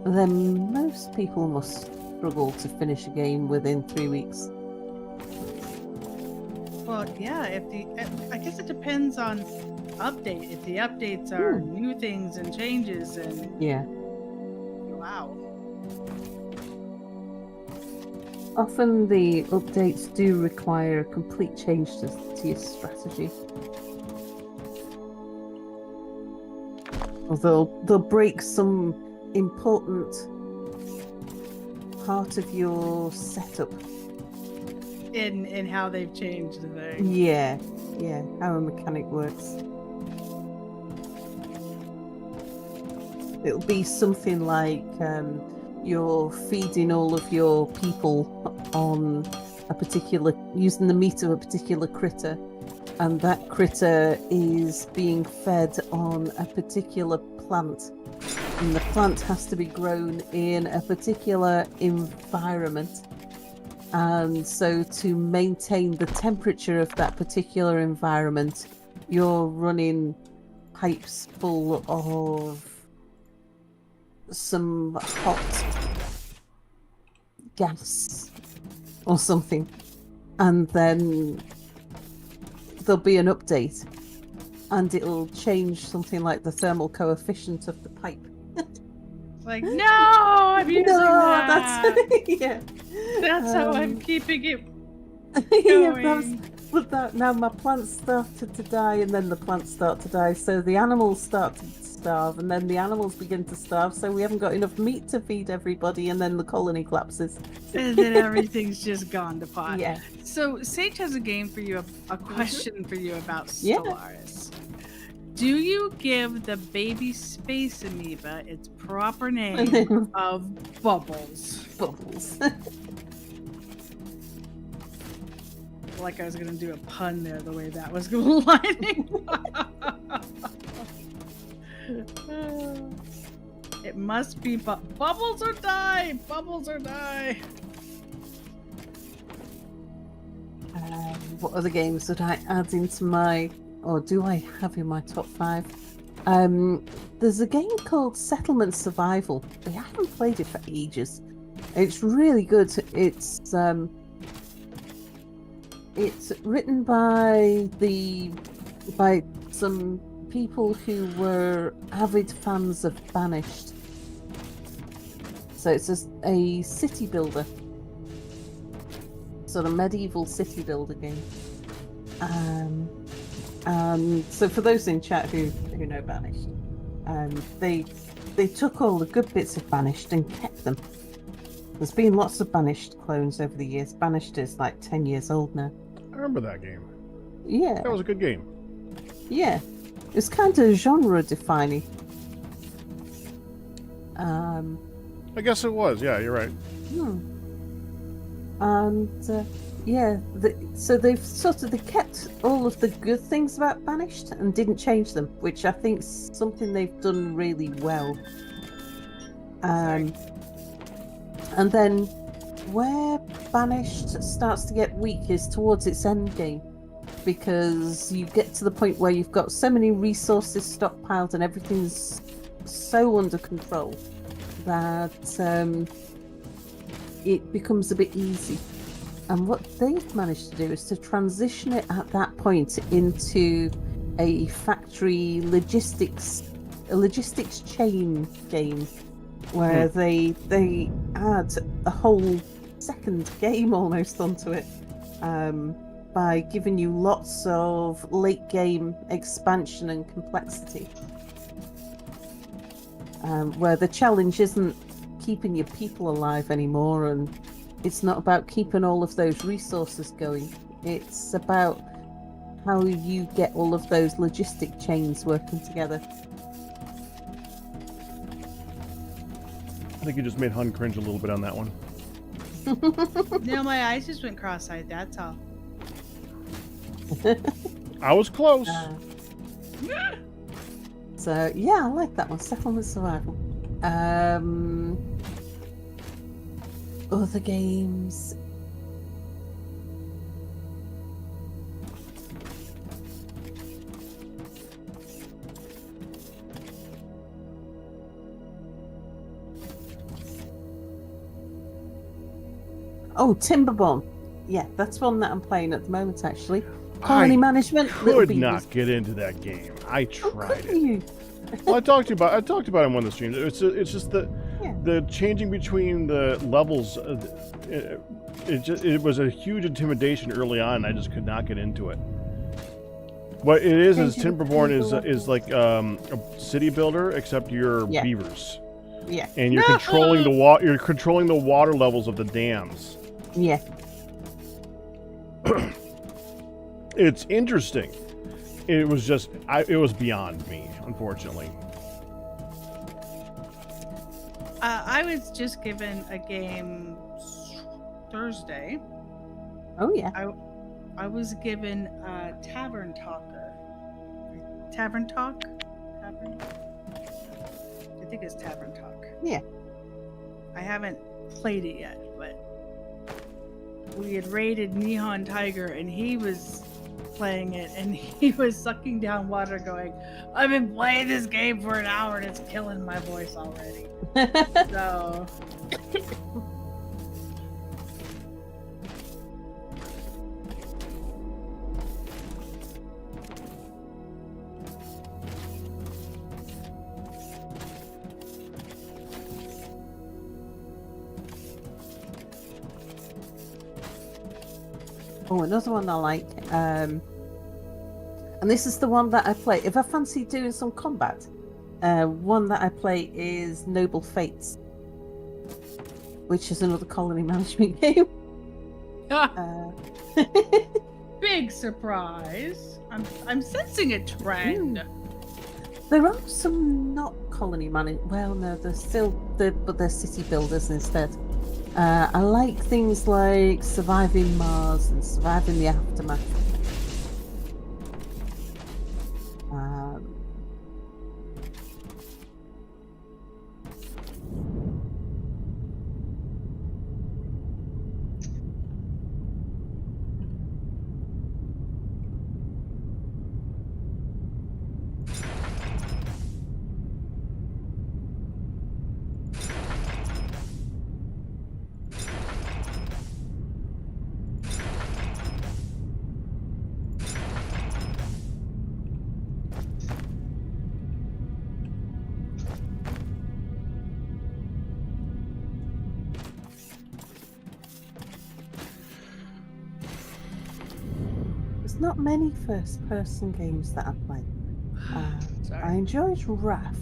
Speaker 4: then most people must struggle to finish a game within 3 weeks.
Speaker 3: Well, yeah, I guess it depends on update. If the updates are new things and changes and
Speaker 4: Yeah.
Speaker 3: wow.
Speaker 4: Often the updates do require a complete change to your strategy. Or they'll break some important part of your setup.
Speaker 3: In how they've changed the thing.
Speaker 4: Yeah, how a mechanic works. It'll be something like you're feeding all of your people on using the meat of a particular critter, and that critter is being fed on a particular plant, and the plant has to be grown in a particular environment. And so to maintain the temperature of that particular environment, you're running pipes full of some hot gas or something. And then there'll be an update and it'll change something like the thermal coefficient of the pipe.
Speaker 3: Like, no, I'm using that.
Speaker 4: That's yeah.
Speaker 3: That's how I'm keeping it
Speaker 4: Yeah,
Speaker 3: going.
Speaker 4: now my plants started to die, and then the plants start to die, so the animals start to starve, and then the animals begin to starve, so we haven't got enough meat to feed everybody, and then the colony collapses.
Speaker 3: And then everything's just gone to pot.
Speaker 4: Yeah.
Speaker 3: So Sage has a game for you, a question for you about
Speaker 4: Yeah.
Speaker 3: Stellaris. Do you give the baby space amoeba its proper name of Bubbles?
Speaker 4: Bubbles.
Speaker 3: Like I was gonna do a pun there, the way that was lining. It must be Bubbles or die. Bubbles or die.
Speaker 4: What other games would I add into my, or do I have in my top 5? There's a game called Settlement Survival. I haven't played it for ages. It's really good. It's written by some people who were avid fans of Banished. So it's a city builder, sort of medieval city builder game. And so for those in chat who know Banished, they took all the good bits of Banished and kept them. There's been lots of Banished clones over the years. Banished is like 10 years old now.
Speaker 1: I remember that game.
Speaker 4: Yeah.
Speaker 1: That was a good game.
Speaker 4: Yeah. It's kind of genre defining.
Speaker 1: I guess it was. Yeah, you're right.
Speaker 4: And yeah, so they've they kept all of the good things about Banished and didn't change them, which I think is something they've done really well. And then where Banished starts to get weak is towards its end game, because you get to the point where you've got so many resources stockpiled and everything's so under control that it becomes a bit easy. And what they've managed to do is to transition it at that point into a factory logistics chain game, where they add a whole second game almost onto it, by giving you lots of late game expansion and complexity, where the challenge isn't keeping your people alive anymore, and it's not about keeping all of those resources going. It's about how you get all of those logistic chains working together.
Speaker 1: I think you just made Hun cringe a little bit on that one.
Speaker 3: No, my eyes just went cross-eyed, that's all.
Speaker 1: I was close.
Speaker 4: So yeah, I like that one. Settlement Survival. Other games. Oh, Timberbomb. Yeah, that's one that I'm playing at the moment, actually. Colony management.
Speaker 1: Could not get into that game. I tried it.
Speaker 4: You?
Speaker 1: Well, I talked about it on one of the streams. It's just the changing between the levels. It was a huge intimidation early on. And I just could not get into it. What it is Timberborn is like a city builder, except you're beavers.
Speaker 4: Yeah.
Speaker 1: And you're controlling the water. You're controlling the water levels of the dams.
Speaker 4: Yeah.
Speaker 1: It's interesting. It was just, it was beyond me, unfortunately.
Speaker 3: I was just given a game Thursday.
Speaker 4: Oh yeah.
Speaker 3: I was given Tavern Talker. Tavern Talk? Tavern? I think it's Tavern Talk.
Speaker 4: Yeah.
Speaker 3: I haven't played it yet, but we had raided Nihon Tiger and he was playing it and he was sucking down water going, I've been playing this game for an hour and it's killing my voice already. So
Speaker 4: oh, another one I like, and this is the one that I play if I fancy doing some combat. One that I play is Noble Fates, which is another colony management game.
Speaker 3: Big surprise. I'm sensing a trend.
Speaker 4: There are some not colony management. Well, no, they're still but they're city builders instead. I like things like Surviving Mars and Surviving the Aftermath. There's not many first-person games that I play.
Speaker 3: Sorry.
Speaker 4: I enjoyed Wrath.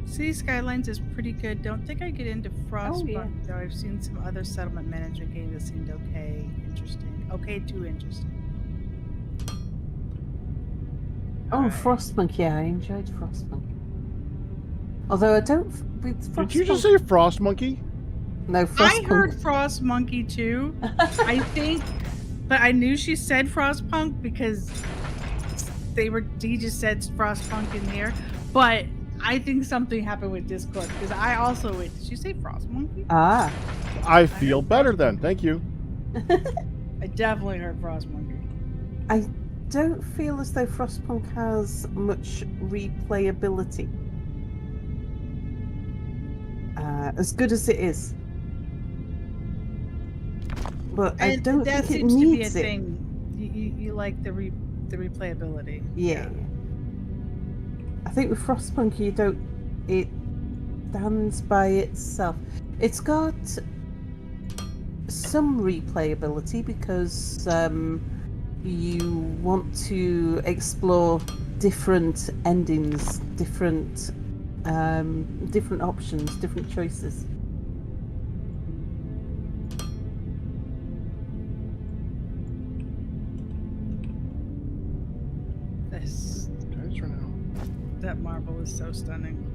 Speaker 3: City Skylines is pretty good. Don't think I get into Frostpunk though. I've seen some other settlement management games that seemed okay, interesting. Okay, too interesting.
Speaker 4: Oh, Frostpunk, yeah, I enjoyed Frostpunk. Although I don't with
Speaker 1: Did you just say Frost Monkey?
Speaker 4: No,
Speaker 3: I
Speaker 4: Frostpunk.
Speaker 3: heard Frost Monkey too. I think, but I knew she said Frostpunk because he just said Frostpunk in here. But I think something happened with Discord because I also did you say Frost Monkey?
Speaker 4: Ah.
Speaker 1: I feel better then. Thank you.
Speaker 3: I definitely heard Frost Monkey.
Speaker 4: I don't feel as though Frostpunk has much replayability. As good as it is. But I don't
Speaker 3: that
Speaker 4: think it
Speaker 3: seems to be a
Speaker 4: needs it.
Speaker 3: thing. You like the replayability.
Speaker 4: Yeah. I think with Frostpunk it stands by itself. It's got some replayability because you want to explore different endings, different options, different choices.
Speaker 3: That marble is so stunning.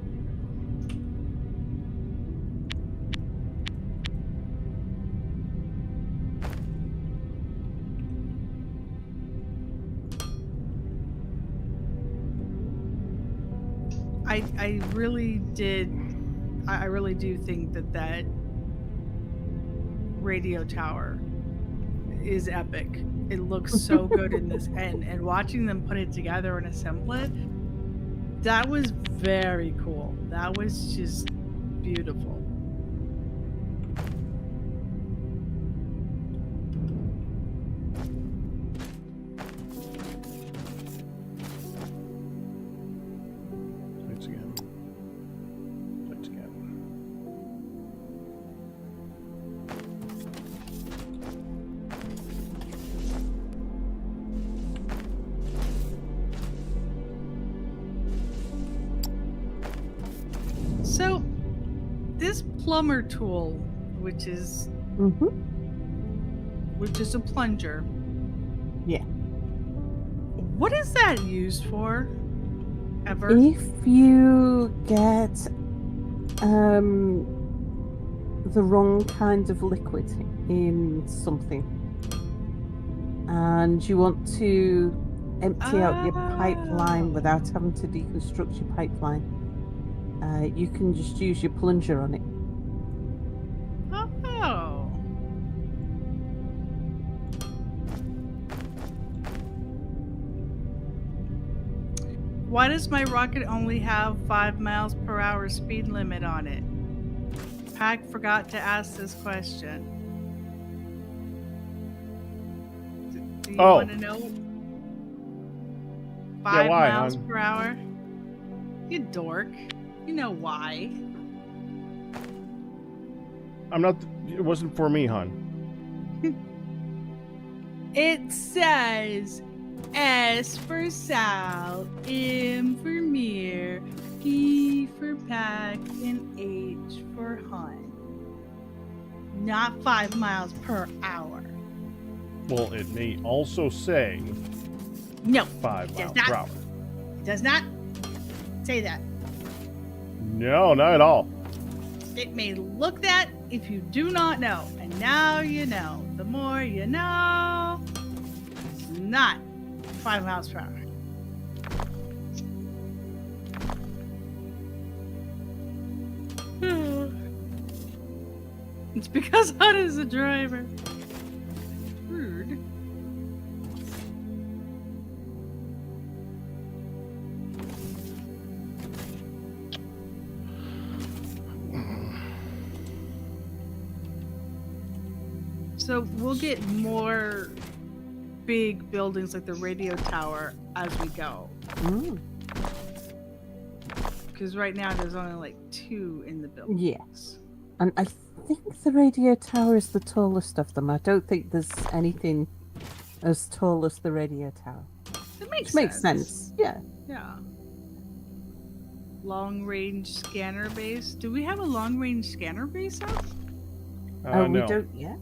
Speaker 3: I really do think that radio tower is epic. It looks so good in this and watching them put it together and assemble it, that was very cool. That was just beautiful.
Speaker 1: Lights again. Lights again.
Speaker 3: So, this plumber tool, which is a plunger.
Speaker 4: Yeah.
Speaker 3: What is that used for? Ever?
Speaker 4: If you get the wrong kind of liquid in something and you want to empty out your pipeline without having to deconstruct your pipeline, you can just use your plunger on it.
Speaker 3: Oh. Why does my rocket only have 5 miles per hour speed limit on it? Pack forgot to ask this question. Do you want to know? 5
Speaker 1: why,
Speaker 3: miles
Speaker 1: hon?
Speaker 3: per hour. You dork. You know why.
Speaker 1: I'm not. It wasn't for me, hon.
Speaker 3: It says S for Sal, M for Mere, P for Pack, and H for Hun. Not 5 miles per hour.
Speaker 1: Well, it may also say
Speaker 3: No,
Speaker 1: 5
Speaker 3: does
Speaker 1: miles
Speaker 3: not.
Speaker 1: per hour.
Speaker 3: it does not say that.
Speaker 1: No, not at all.
Speaker 3: It may look that if you do not know. And now you know. The more you know. It's not 5 miles per hour. It's because Hun is the driver. Rude. So we'll get more big buildings like the radio tower as we go.
Speaker 4: Mm.
Speaker 3: Because right now there's only like 2 in the building.
Speaker 4: Yes. And I think the radio tower is the tallest of them. I don't think there's anything as tall as the radio tower.
Speaker 3: It makes
Speaker 4: Which makes sense. Yeah.
Speaker 3: Yeah. Long range scanner base. Do we have a long range scanner base up?
Speaker 4: We
Speaker 1: No.
Speaker 4: don't yet.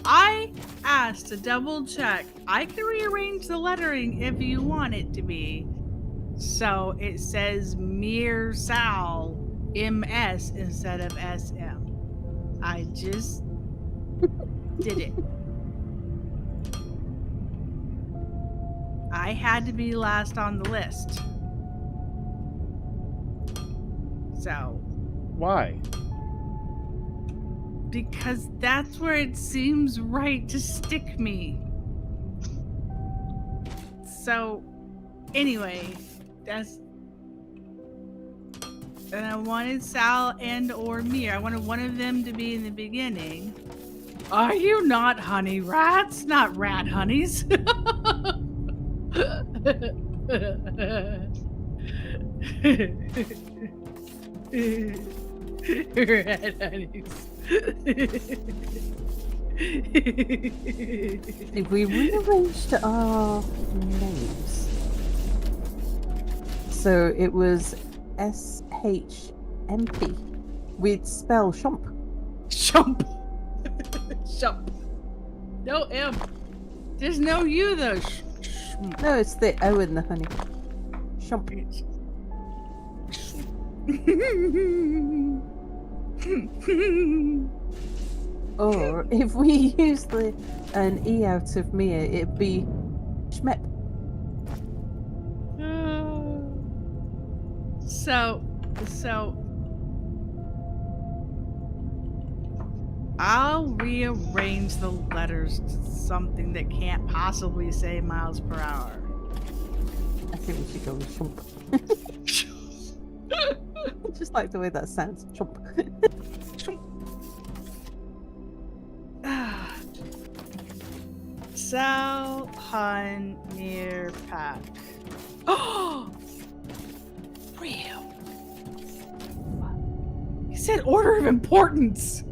Speaker 3: I asked to double check. I can rearrange the lettering if you want it to be. So it says Mere Sal MS instead of SM. I just did it. I had to be last on the list. So,
Speaker 1: Why?
Speaker 3: because that's where it seems right to stick me. So, anyway, that's. And I wanted Sal and or Mere. I wanted one of them to be in the beginning. Are you not honey rats? Not rat honeys. Rat honeys.
Speaker 4: If we rearranged our names, so it was SHMP, we'd spell Shump.
Speaker 3: Shump. Shump. No M. There's no U though.
Speaker 4: No, it's the O in the honey. Shump. Or if we use an E out of Mia, it'd be Schmep.
Speaker 3: So I'll rearrange the letters to something that can't possibly say miles per hour.
Speaker 4: I think we should go with Shump. Just like the way that sounds. Shump.
Speaker 3: Sal, Hun, Mere, Pack. Oh! Real. He said order of importance.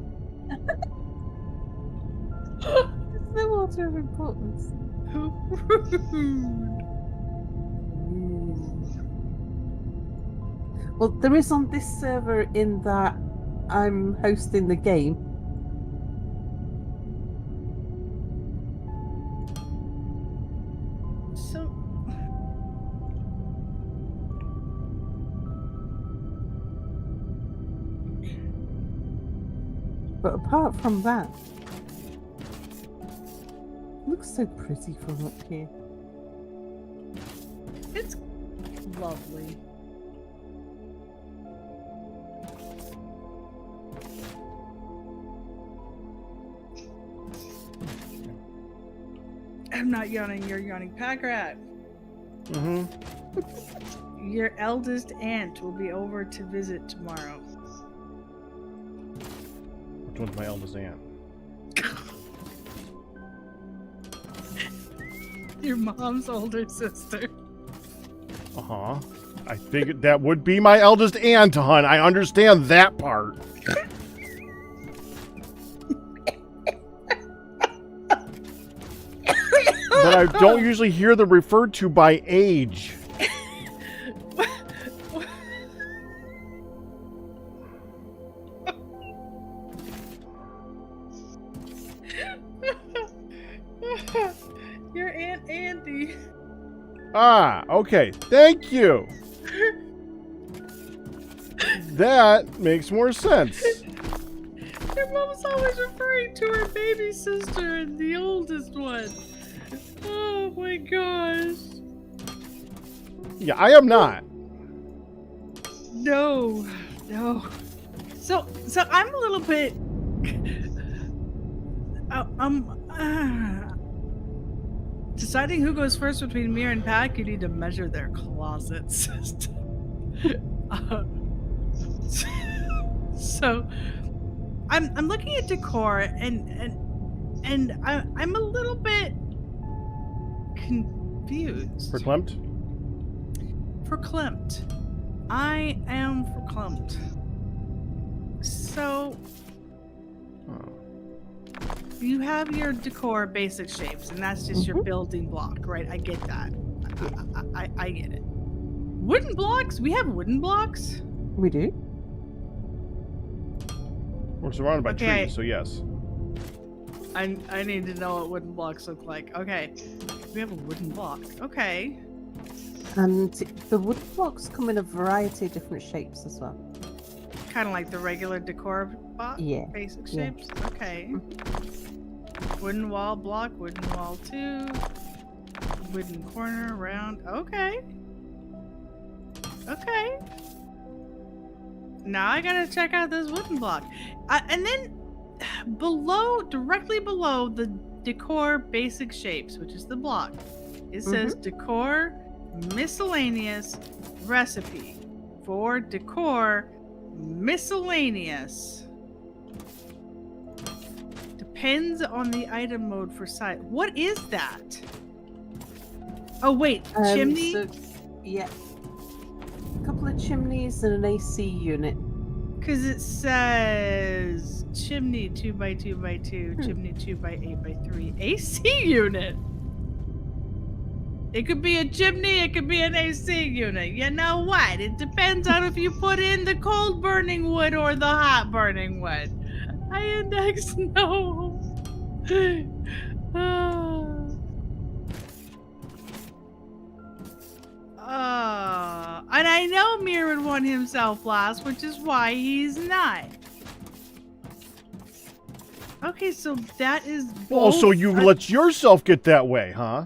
Speaker 4: There's no order of importance. Well, there is on this server in that I'm hosting the game.
Speaker 3: So
Speaker 4: But apart from that, it looks so pretty from up here.
Speaker 3: it's lovely. I'm not yawning, you're yawning. Pack rat.
Speaker 1: Mm-hmm.
Speaker 3: Your eldest aunt will be over to visit tomorrow.
Speaker 1: Which one's my eldest aunt?
Speaker 3: Your mom's older sister.
Speaker 1: Uh-huh. I think that would be my eldest aunt, hon. I understand that part. But I don't usually hear them referred to by age.
Speaker 3: Your Aunt Andy.
Speaker 1: Ah, okay. Thank you. That makes more sense.
Speaker 3: Your mom's always referring to her baby sister and the oldest one. Oh my gosh.
Speaker 1: Yeah, I am not.
Speaker 3: No. So I'm a little bit. Deciding who goes first between Mere and Pack, you need to measure their closets. So I'm looking at decor and I'm a little bit confused. Verklempt. I am verklempt. So you have your decor basic shapes, and that's just your building block, right? I get that. I get it. Wooden blocks? We have wooden blocks?
Speaker 4: We do.
Speaker 1: We're surrounded by
Speaker 3: Okay.
Speaker 1: trees, so yes.
Speaker 3: I need to know what wooden blocks look like. Okay. We have a wooden block. Okay.
Speaker 4: And the wood blocks come in a variety of different shapes as well.
Speaker 3: Kind of like the regular decor box?
Speaker 4: Yeah.
Speaker 3: Basic
Speaker 4: Yeah.
Speaker 3: shapes? Okay. Wooden wall block, wooden wall 2, wooden corner, round. Okay. Okay. Now I gotta check out this wooden block. And then directly below the decor basic shapes, which is the block, it says decor miscellaneous recipe for decor miscellaneous. Depends on the item mode for size. What is that? Oh wait, chimney?
Speaker 4: So, yeah. A couple of chimneys and an AC unit.
Speaker 3: Because it says chimney 2x2x2, chimney 2x8x3, AC unit. It could be a chimney, it could be an AC unit. You know what? It depends on if you put in the cold burning wood or the hot burning wood. I index no. And I know Mere would want himself last, which is why he's not. Okay, so that is
Speaker 1: Oh, so you let yourself get that way, huh?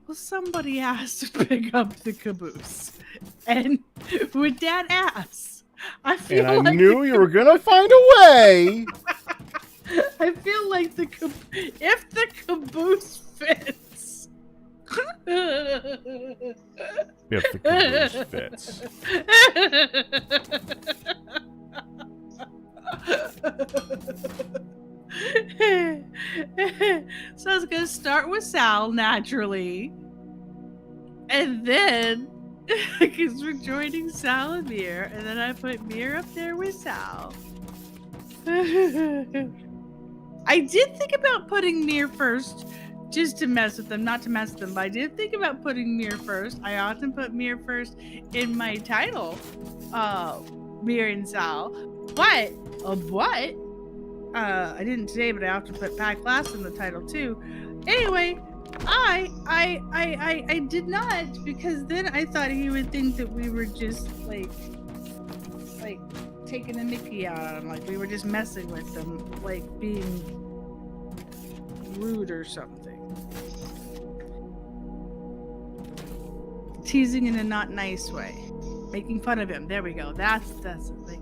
Speaker 3: Well, somebody has to pick up the caboose. And with that ass, I feel
Speaker 1: And I
Speaker 3: like
Speaker 1: knew you were gonna find a way.
Speaker 3: I feel like if the caboose fits.
Speaker 1: If the caboose fits.
Speaker 3: So I was gonna start with Sal naturally, and then because we're joining Sal and Mere, and then I put Mere up there with Sal. I did think about putting Mere first, just to mess with them, not to mess with them, but I did think about putting Mere first. I often put Mere first in my title, Mere and Sal, but I didn't today, but I often put Pack last in the title too. Anyway, I did not, because then I thought he would think that we were just like taking a Mickey out on him, like we were just messing with them, like being rude or something, teasing in a not nice way, making fun of him. There we go. That's the thing.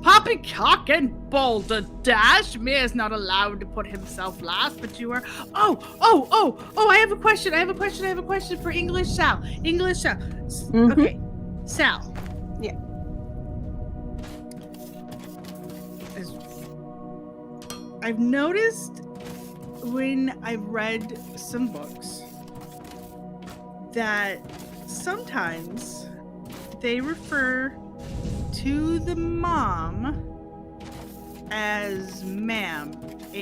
Speaker 3: Poppycock and Boulder Dash. Mere's not allowed to put himself last, but you are. Oh, I have a question. I have a question for English Sal. Okay, Sal.
Speaker 4: Yeah.
Speaker 3: I've noticed when I've read some books that sometimes they refer to the mom as ma'am,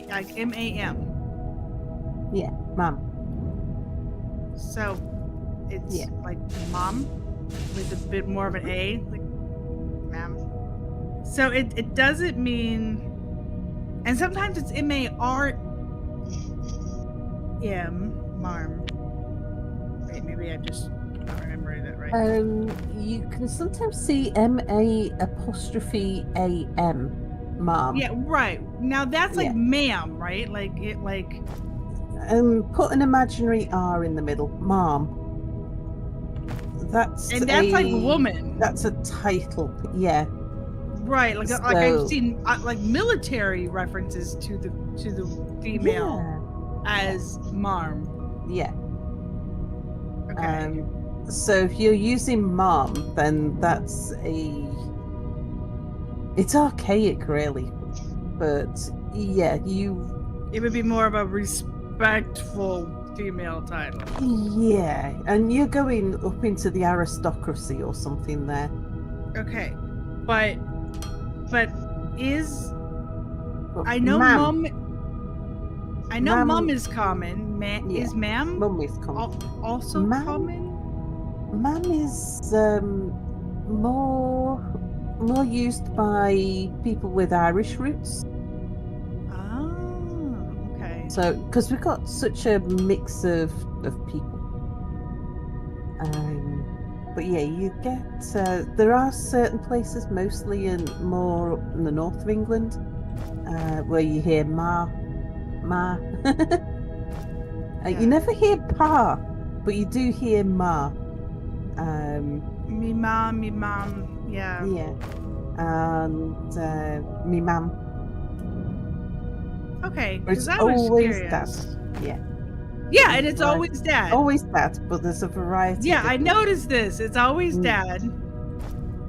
Speaker 3: like M-A-M.
Speaker 4: Yeah, ma'am.
Speaker 3: So it's
Speaker 4: Yeah.
Speaker 3: like mom with a bit more of an A, like ma'am. So it doesn't mean, and sometimes it's M-A-R-M, marm. Wait, maybe I'm just not remembering that right.
Speaker 4: You can sometimes see M-A''AM, ma'am.
Speaker 3: Yeah, right. Now that's like
Speaker 4: Yeah.
Speaker 3: ma'am, right? Like it, like
Speaker 4: Put an imaginary R in the middle, ma'am. That's
Speaker 3: like woman,
Speaker 4: That's a title, yeah.
Speaker 3: right? Like
Speaker 4: So-
Speaker 3: I've seen like military references to the female as marm.
Speaker 4: Yeah.
Speaker 3: Okay.
Speaker 4: So if you're using mom, then it's archaic, really. But yeah,
Speaker 3: It would be more of a respectful female title.
Speaker 4: yeah, and you're going up into the aristocracy or something there.
Speaker 3: Okay, but is
Speaker 4: But
Speaker 3: I know
Speaker 4: ma'am,
Speaker 3: mum. I know
Speaker 4: Ma'am-
Speaker 3: mum is common.
Speaker 4: Yeah.
Speaker 3: Is ma'am
Speaker 4: mum is common.
Speaker 3: also
Speaker 4: Ma'am?
Speaker 3: common?
Speaker 4: Ma'am is more used by people with Irish roots.
Speaker 3: Oh, okay.
Speaker 4: So, because we've got such a mix of people. But yeah, you get there are certain places, mostly more up in the north of England, where you hear ma. You never hear pa, but you do hear ma.
Speaker 3: Me mom, yeah.
Speaker 4: Yeah, and me mum.
Speaker 3: Okay,
Speaker 4: It's
Speaker 3: because I was
Speaker 4: always
Speaker 3: curious.
Speaker 4: that. Yeah,
Speaker 3: Yeah, and it's
Speaker 4: Right.
Speaker 3: always dad.
Speaker 4: always that, but there's a variety.
Speaker 3: Yeah,
Speaker 4: of
Speaker 3: I
Speaker 4: different-
Speaker 3: noticed this. It's always
Speaker 4: Mm.
Speaker 3: dad.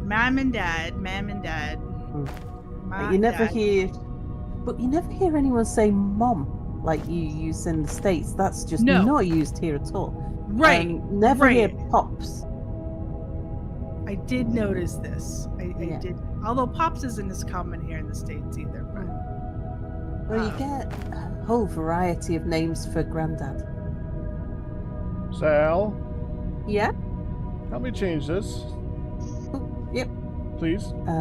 Speaker 3: Mom and dad. Mom and dad.
Speaker 4: But
Speaker 3: Ma
Speaker 4: you never
Speaker 3: dad.
Speaker 4: but you never hear anyone say mom like you use in the States. That's just
Speaker 3: No.
Speaker 4: not used here at all.
Speaker 3: Right.
Speaker 4: Never hear
Speaker 3: right.
Speaker 4: pops.
Speaker 3: I did notice this. I
Speaker 4: Yeah.
Speaker 3: did. Although Pops isn't as common here in the States either. But
Speaker 4: Well, you get a whole variety of names for granddad.
Speaker 1: Sal,
Speaker 4: Yeah.
Speaker 1: help me change this,
Speaker 4: Yep.
Speaker 1: please.
Speaker 4: Okay.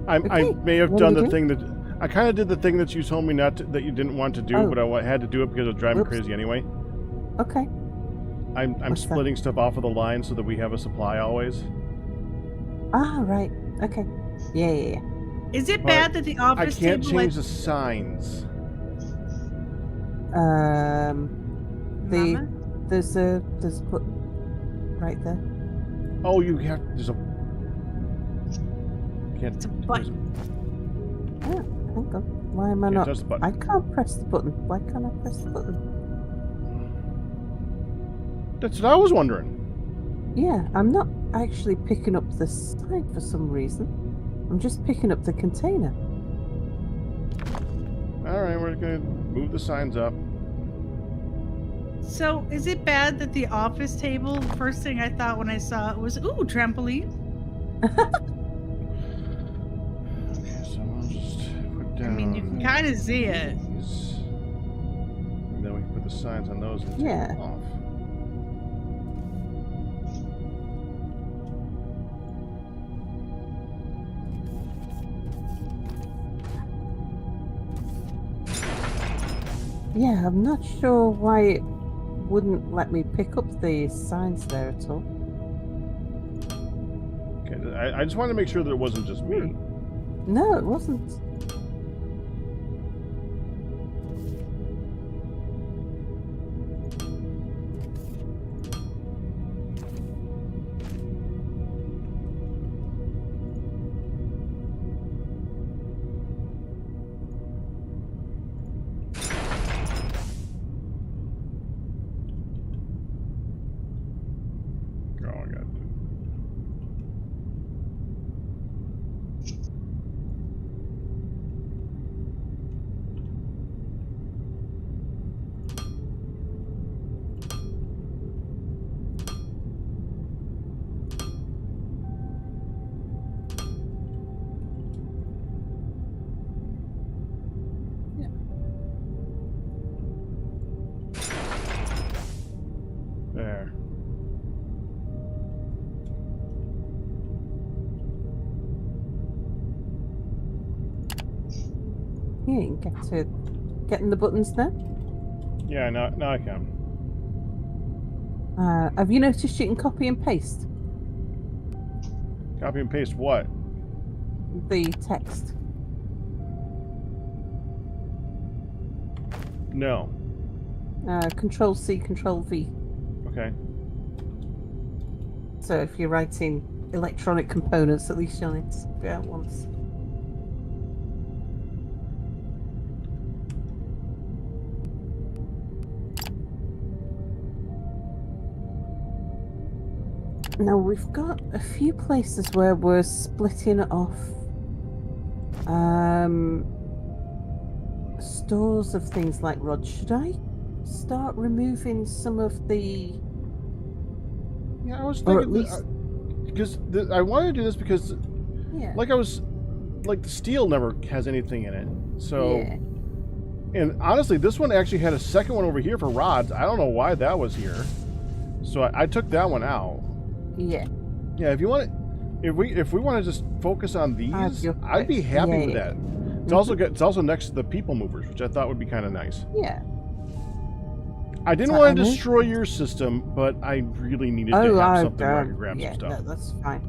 Speaker 1: I may have
Speaker 4: What
Speaker 1: done
Speaker 4: do
Speaker 1: the
Speaker 4: we
Speaker 1: thing that I kind of did the thing that you told me not to, that you didn't want to do,
Speaker 4: Oh.
Speaker 1: but I had to do it because it was driving me
Speaker 4: Whoops.
Speaker 1: crazy anyway.
Speaker 4: Okay.
Speaker 1: I'm
Speaker 4: What's that?
Speaker 1: splitting stuff off of the line so that we have a supply always.
Speaker 4: Ah, right. Okay. Yeah.
Speaker 3: is it
Speaker 1: But
Speaker 3: bad that the
Speaker 1: I
Speaker 3: office
Speaker 1: can't
Speaker 3: table
Speaker 1: change the signs.
Speaker 3: Mama?
Speaker 4: There's a button right there.
Speaker 1: Oh, you have there's a can't.
Speaker 3: It's a button.
Speaker 4: Oh, hang on. Why am I
Speaker 1: Yeah,
Speaker 4: not?
Speaker 1: just the button.
Speaker 4: I can't press the button. Why can't I press the button?
Speaker 1: That's what I was wondering.
Speaker 4: Yeah, I'm not actually picking up the sign for some reason. I'm just picking up the container.
Speaker 1: All right, we're gonna move the signs up.
Speaker 3: So is it bad that the office table? First thing I thought when I saw it was, ooh, trampoline.
Speaker 1: So I'll just put
Speaker 3: I
Speaker 1: down.
Speaker 3: mean, you can kind of see it.
Speaker 1: these. And then we can put the signs on those and take
Speaker 4: Yeah.
Speaker 1: them off.
Speaker 4: Yeah, I'm not sure why it wouldn't let me pick up the signs there at all.
Speaker 1: Okay, I just wanted to make sure that it wasn't just me.
Speaker 4: No, it wasn't.
Speaker 1: Oh, I got it. There.
Speaker 4: Yeah, you can get to getting the buttons now.
Speaker 1: Yeah, now I can.
Speaker 4: Have you noticed you can copy and paste
Speaker 1: Copy and paste what?
Speaker 4: the text?
Speaker 1: No.
Speaker 4: Control C, Control V.
Speaker 1: Okay.
Speaker 4: So if you're writing electronic components, at least you'll need to be out once. Now we've got a few places where we're splitting off stores of things like rods. Should I start removing some of the,
Speaker 1: Yeah, I was
Speaker 4: or
Speaker 1: thinking
Speaker 4: at least,
Speaker 1: because I wanted to do this because,
Speaker 4: yeah,
Speaker 1: like the steel never has anything in it. So,
Speaker 4: yeah.
Speaker 1: and honestly, this one actually had a second one over here for rods. I don't know why that was here. So I took that one out.
Speaker 4: Yeah.
Speaker 1: Yeah, if you want, if we want to just focus on these, I'd be happy with that. It's also next to the people movers, which I thought would be kind of nice.
Speaker 4: Yeah.
Speaker 1: I didn't want to destroy your system, but I really needed to have something where I could grab some stuff.
Speaker 4: No, that's fine.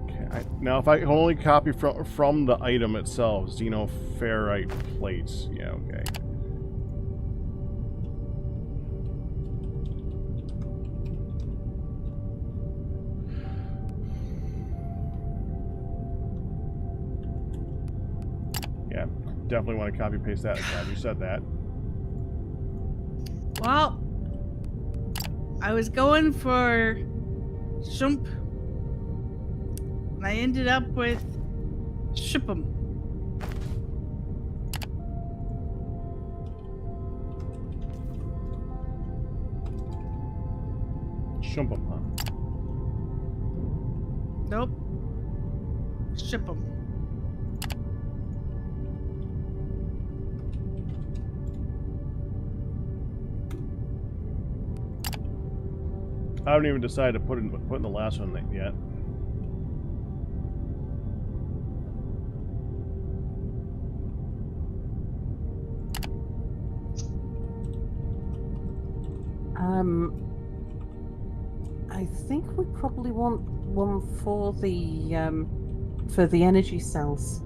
Speaker 1: Okay, now if I can only copy from the item itself, xenoferrite plates. Yeah, okay. Yeah, definitely want to copy paste that. Glad you said that.
Speaker 3: Well, I was going for Shump, and I ended up with Ship'em.
Speaker 1: Shumpum, huh?
Speaker 3: Nope. Ship'em.
Speaker 1: I haven't even decided to put in the last one yet.
Speaker 4: I think we probably want one for the energy cells.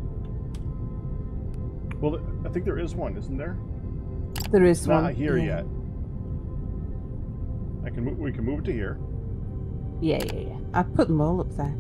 Speaker 1: Well, I think there is one, isn't there?
Speaker 4: There is
Speaker 1: It's
Speaker 4: one.
Speaker 1: not here
Speaker 4: yeah.
Speaker 1: yet. We can move it to here.
Speaker 4: Yeah. I put them all up there.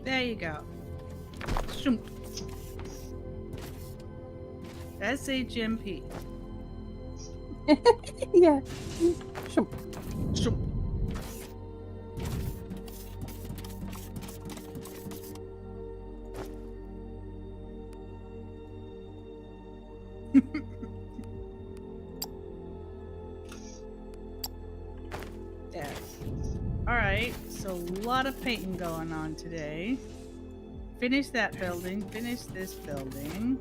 Speaker 3: There you go. Shump. SHMP.
Speaker 4: Yeah. Sure.
Speaker 3: Shump. There. Alright, so a lot of painting going on today. Finish that building, finish this building.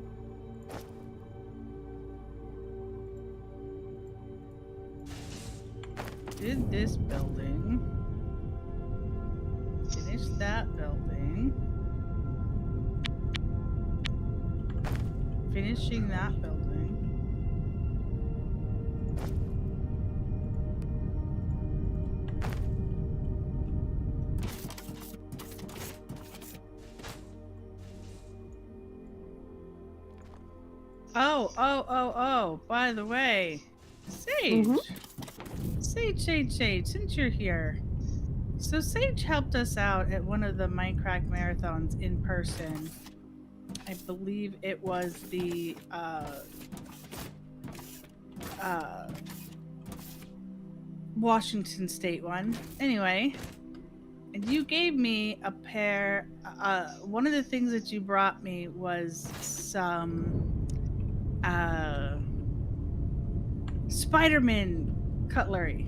Speaker 3: Did this building. Finish that building. Finishing that building. Oh, by the way, Sage. Sage, since you're here. So Sage helped us out at one of the Minecraft marathons in person. I believe it was the Washington State one. Anyway, and you gave me a pair. One of the things that you brought me was some Spider-Man cutlery.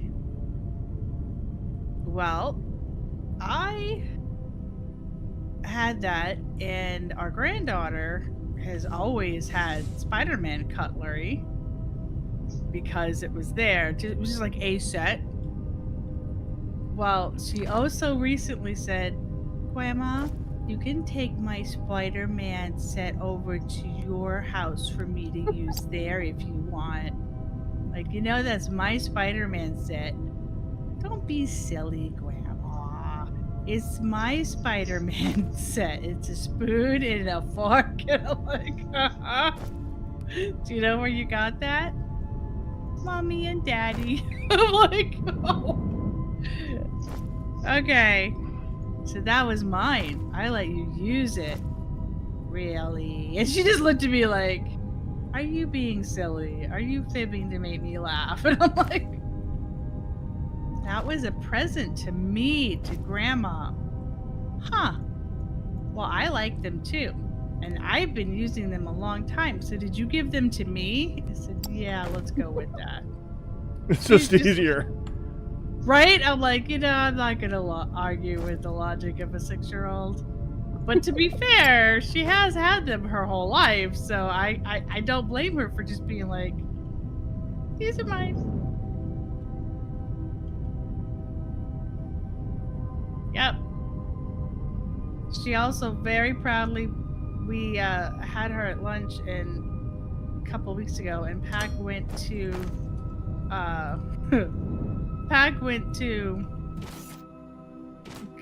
Speaker 3: Well, I had that, and our granddaughter has always had Spider-Man cutlery because it was there. It was just like a set. Well, she also recently said, Grandma, you can take my Spider-Man set over to your house for me to use there if you want. Like, that's my Spider-Man set. Don't be silly, Grandma. It's my Spider-Man set. It's a spoon and a fork. And I'm like, Do you know where you got that? Mommy and Daddy. I'm like, oh. Okay. So that was mine. I let you use it. Really? And she just looked at me like, are you being silly? Are you fibbing to make me laugh? And I'm like, that was a present to me, to Grandma. Huh. Well, I like them too. And I've been using them a long time. So did you give them to me? I said, yeah, let's go with that.
Speaker 1: It's just easier.
Speaker 3: Right? I'm like, I'm not going to argue with the logic of a 6-year-old. But to be fair, she has had them her whole life. So I don't blame her for just being like, these are mine. Yep. She also very proudly, we had her at lunch a couple weeks ago, and Pac went to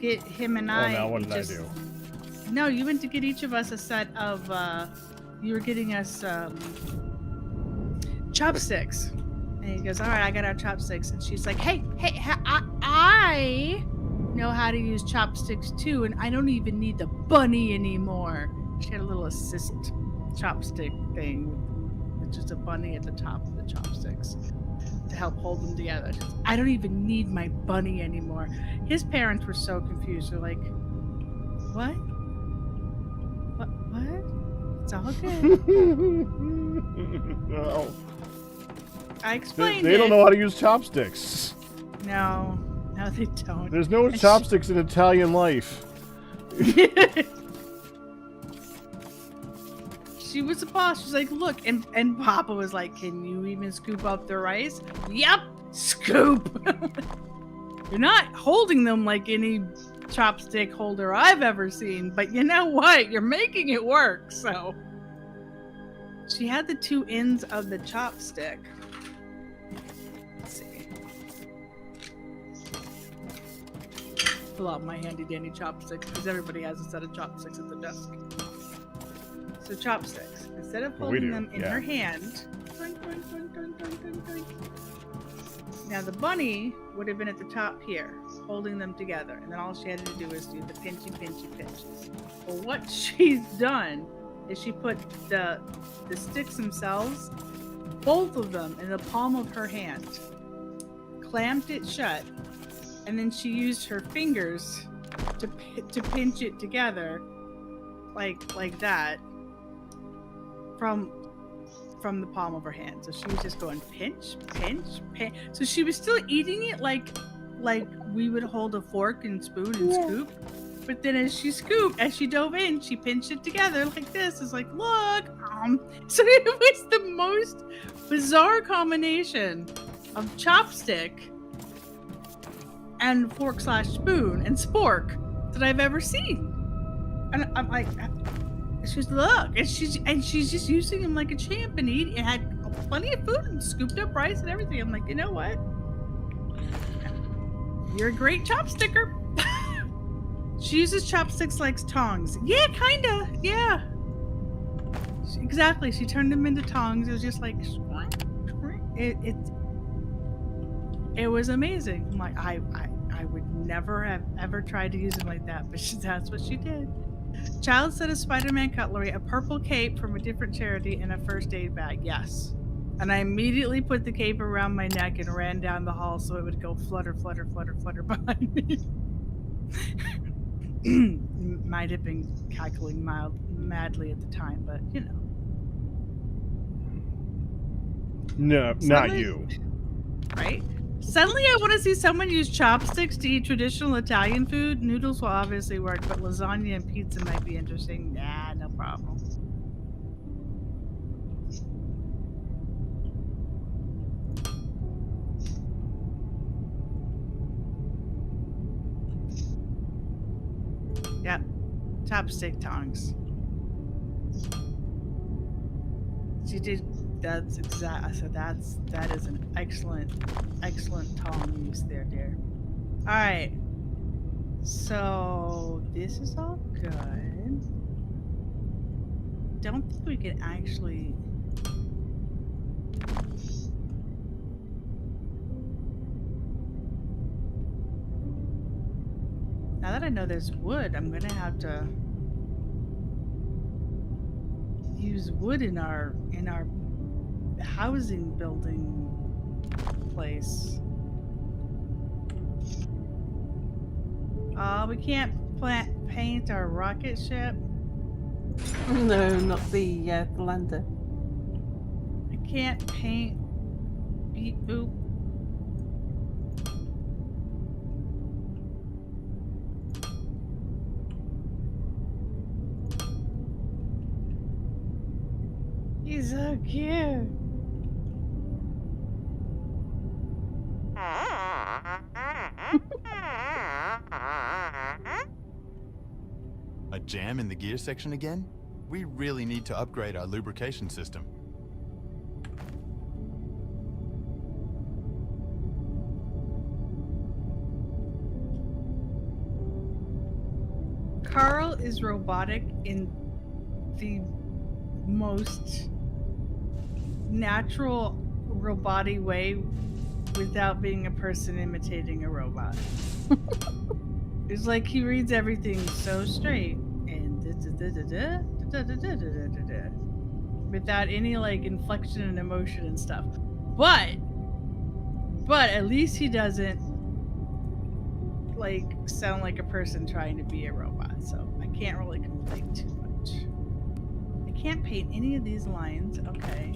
Speaker 3: get him and I.
Speaker 1: Oh, now what did I do?
Speaker 3: No, you went to get each of us a set of. You were getting us chopsticks, and he goes, "All right, I got our chopsticks." And she's like, "Hey, I know how to use chopsticks too, and I don't even need the bunny anymore." She had a little assist chopstick thing, which is a bunny at the top of the chopsticks to help hold them together. She goes, I don't even need my bunny anymore. His parents were so confused. They're like, what? What? It's all good.
Speaker 1: No.
Speaker 3: I explained
Speaker 1: They don't know how to use chopsticks.
Speaker 3: No, they don't.
Speaker 1: There's no chopsticks in Italian life.
Speaker 3: She was a boss. She's like, look, and Papa was like, can you even scoop up the rice? Yep, scoop. You're not holding them like any chopstick holder I've ever seen, but you know what? You're making it work. So she had the two ends of the chopstick. Let's see. Pull out my handy dandy chopsticks because everybody has a set of chopsticks at the desk. So chopsticks, instead of holding them in her hand, now the bunny would have been at the top here, holding them together, and then all she had to do was do the pinchy. Well, what she's done is she put the sticks themselves, both of them, in the palm of her hand, clamped it shut, and then she used her fingers to pinch it together, like that. From the palm of her hand. So she was just going pinch. So she was still eating it like we would hold a fork and spoon and scoop. But then as she dove in, she pinched it together like this. It's like, look. So it was the most bizarre combination of chopstick and fork/spoon and spork that I've ever seen. And I'm like, she's look, and she's just using him like a champ and had plenty of food and scooped up rice and everything. I'm like, you know what? You're a great chopsticker. She uses chopsticks like tongs. Yeah, kinda. Yeah. Exactly. She turned them into tongs. It was just like it was amazing. I'm like, I would never have ever tried to use them like that, but that's what she did. Child set of Spider-Man cutlery, a purple cape from a different charity, and a first aid bag. Yes. And I immediately put the cape around my neck and ran down the hall so it would go flutter, flutter, flutter, flutter behind me. Might have been cackling madly at the time, but you know.
Speaker 1: No, not
Speaker 3: Suddenly-
Speaker 1: you.
Speaker 3: Right? Suddenly I want to see someone use chopsticks to eat traditional Italian food. Noodles will obviously work, but lasagna and pizza might be interesting. Nah, no problem. Yep. Chopstick tongs. She did. That's exact. So that is an excellent tong use there, dear. All right. So this is all good. Don't think we can actually. Now that I know there's wood, I'm gonna have to use wood in our housing building place. We can't paint our rocket ship.
Speaker 4: No, not the lander.
Speaker 3: I can't paint. Beep boop. He's so cute.
Speaker 5: A jam in the gear section again? We really need to upgrade our lubrication system.
Speaker 3: Carl is robotic in the most natural robotic way without being a person imitating a robot. It's like he reads everything so straight and without any like inflection and emotion and stuff. But at least he doesn't like sound like a person trying to be a robot, so I can't really complain too much. I can't paint any of these lines. Okay.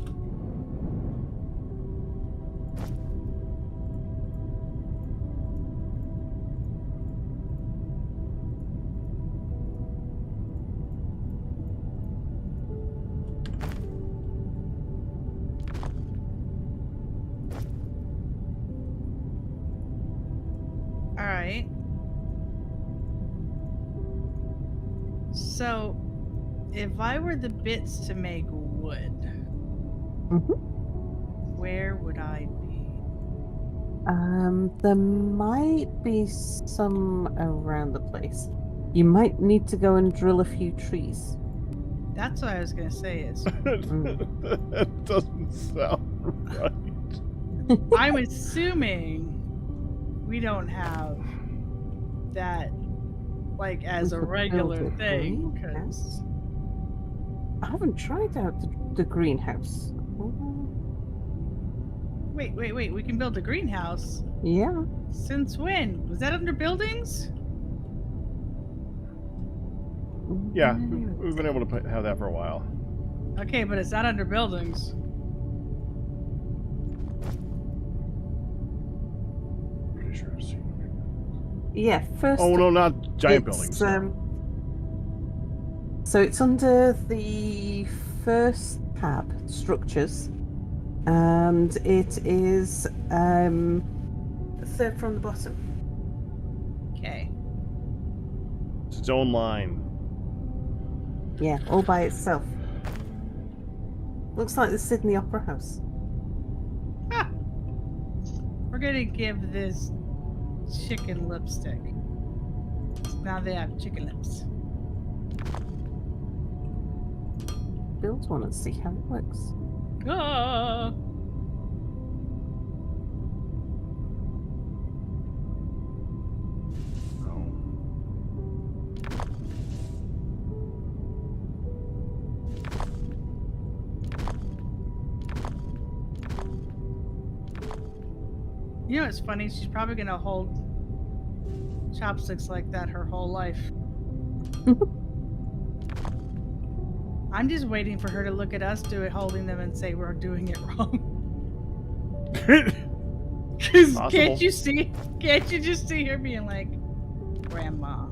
Speaker 3: All right. So, if I were the bits to make wood, where would I be?
Speaker 4: There might be some around the place. You might need to go and drill a few trees.
Speaker 3: That's what I was gonna say. Is
Speaker 1: That doesn't sound right.
Speaker 3: I'm assuming we don't have that like as
Speaker 4: We
Speaker 3: a
Speaker 4: could
Speaker 3: regular
Speaker 4: build a
Speaker 3: thing.
Speaker 4: greenhouse.
Speaker 3: 'Cause
Speaker 4: I haven't tried out the greenhouse.
Speaker 3: wait, we can build a greenhouse.
Speaker 4: Yeah.
Speaker 3: Since when? Was that under buildings?
Speaker 1: Yeah, we've been able to have that for a while.
Speaker 3: Okay, but it's not under buildings.
Speaker 1: Pretty sure I've seen it.
Speaker 4: Yeah, first.
Speaker 1: Oh no, not giant buildings.
Speaker 4: So it's under the first tab, structures, and it is third from the bottom.
Speaker 3: Okay.
Speaker 1: It's its own line.
Speaker 4: Yeah, all by itself. Looks like the Sydney Opera House.
Speaker 3: Ha! We're gonna give this chicken lipstick. Now they have chicken lips.
Speaker 4: build one and see how it works.
Speaker 3: Ah. You know what's funny? She's probably gonna hold chopsticks like that her whole life. I'm just waiting for her to look at us do it, holding them, and say we're doing it wrong. Cause
Speaker 1: Possible.
Speaker 3: can't you just see her being like, Grandma,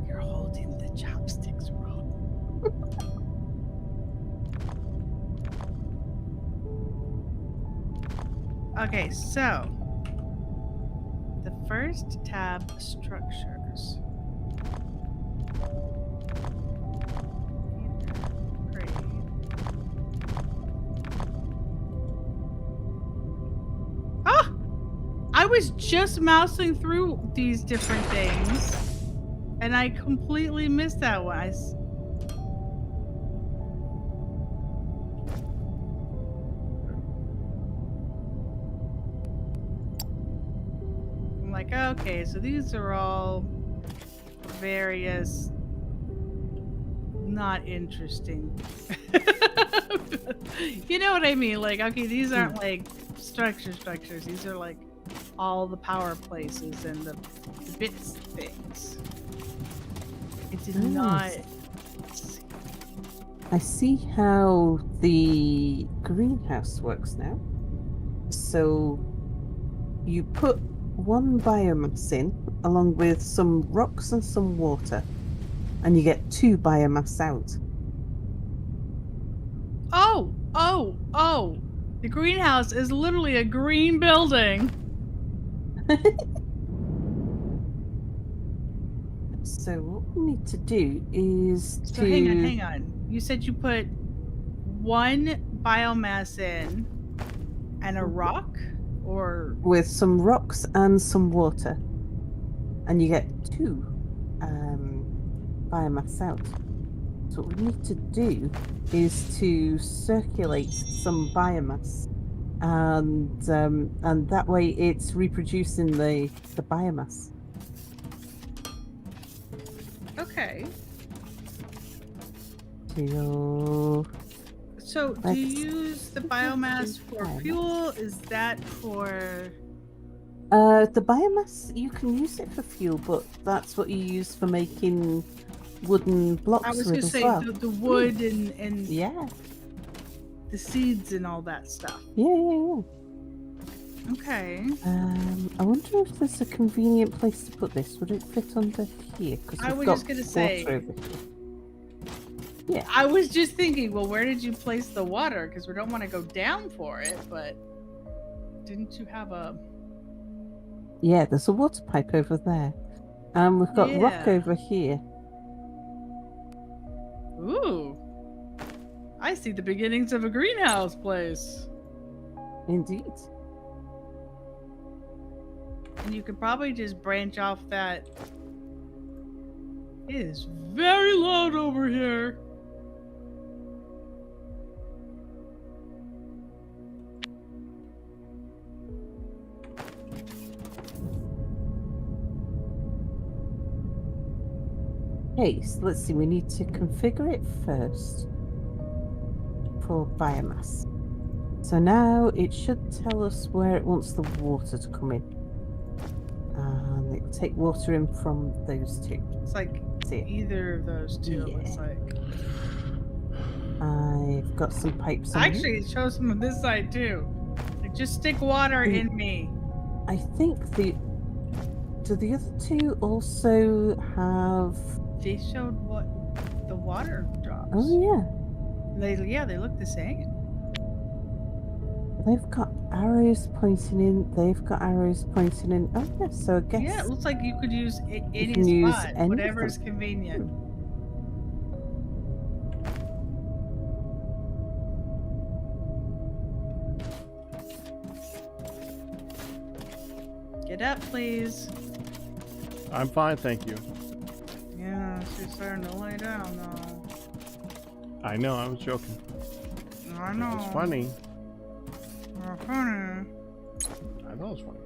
Speaker 3: you're holding the chopsticks wrong. Okay, so the first tab, structures. Great. Ah! I was just mousing through these different things, and I completely missed that one. I'm like, okay, so these are all various not interesting. You know what I mean? Like, okay, these aren't like structures. These are like all the power places and the bits things. It did not.
Speaker 4: I see how the greenhouse works now. So you put one biomass in along with some rocks and some water, and you get 2 biomass out.
Speaker 3: Oh! The greenhouse is literally a green building.
Speaker 4: So what we need to do is
Speaker 3: So
Speaker 4: to
Speaker 3: hang on. You said you put 1 biomass in and a rock, or
Speaker 4: with some rocks and some water, and you get 2 biomass out. So what we need to do is to circulate some biomass, and that way it's reproducing the biomass.
Speaker 3: okay. So do you use the biomass for fuel? Is that for?
Speaker 4: The biomass, you can use it for fuel, but that's what you use for making wooden blocks
Speaker 3: I was
Speaker 4: with
Speaker 3: gonna
Speaker 4: as
Speaker 3: say
Speaker 4: well.
Speaker 3: the wood and
Speaker 4: Yeah.
Speaker 3: the seeds and all that stuff.
Speaker 4: Yeah.
Speaker 3: Okay.
Speaker 4: I wonder if there's a convenient place to put this. Would it fit under here? Because
Speaker 3: I was just gonna say.
Speaker 4: Yeah.
Speaker 3: I was just thinking, well, where did you place the water? Because we don't want to go down for it, but didn't you have a?
Speaker 4: Yeah, there's a water pipe over there. And we've got rock
Speaker 3: Yeah.
Speaker 4: over here.
Speaker 3: Ooh. I see the beginnings of a greenhouse place.
Speaker 4: Indeed.
Speaker 3: And you could probably just branch off that. It is very loud over here.
Speaker 4: Okay, so let's see, we need to configure it first for biomass. So now it should tell us where it wants the water to come in. And it will take water in from those 2.
Speaker 3: It's like
Speaker 4: See it?
Speaker 3: either of those 2. It looks
Speaker 4: Yeah.
Speaker 3: like.
Speaker 4: I've got some pipes on here.
Speaker 3: Actually, it shows them on this side too. Like, just stick water in me.
Speaker 4: I think do the other 2 also have?
Speaker 3: They showed what the water drops.
Speaker 4: Oh yeah,
Speaker 3: They look the same.
Speaker 4: they've got arrows pointing in. They've got arrows pointing in. Oh yeah, so I guess
Speaker 3: Yeah, it looks like you could use any
Speaker 4: can use
Speaker 3: spot,
Speaker 4: any of
Speaker 3: whatever
Speaker 4: them.
Speaker 3: is convenient. Get up, please.
Speaker 1: I'm fine, thank you.
Speaker 3: Yeah, she's starting to lay down now.
Speaker 1: I know, I was joking.
Speaker 3: I know.
Speaker 1: It's funny.
Speaker 3: Funny.
Speaker 1: I know it's funny.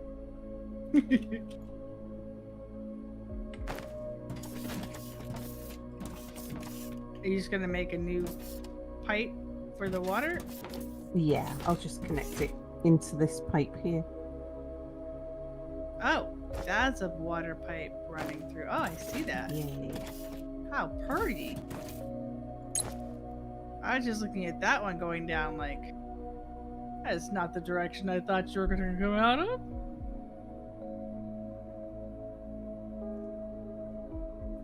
Speaker 3: Are you just gonna make a new pipe for the water?
Speaker 4: Yeah, I'll just connect it into this pipe here.
Speaker 3: Oh, that's a water pipe running through. Oh, I see that.
Speaker 4: Yeah.
Speaker 3: How pretty. I was just looking at that one going down like, that's not the direction I thought you were going to come out of.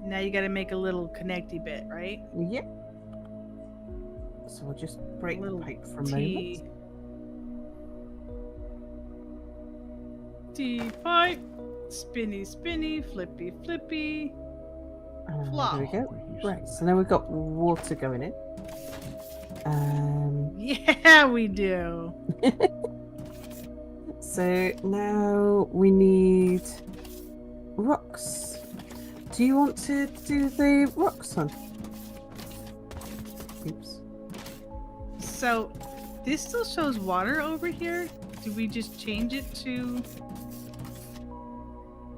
Speaker 3: Now you got to make a little connecty bit, right?
Speaker 4: Yep. So we'll just break the
Speaker 3: Little
Speaker 4: pipe for a
Speaker 3: T.
Speaker 4: moment.
Speaker 3: T pipe. Spinny, spinny, flippy, flippy.
Speaker 4: There we
Speaker 3: Flop.
Speaker 4: go. Right, so now we've got water going in.
Speaker 3: Yeah, we do.
Speaker 4: So now we need rocks. Do you want to do the rocks on? Oops.
Speaker 3: So, this still shows water over here. Do we just change it to?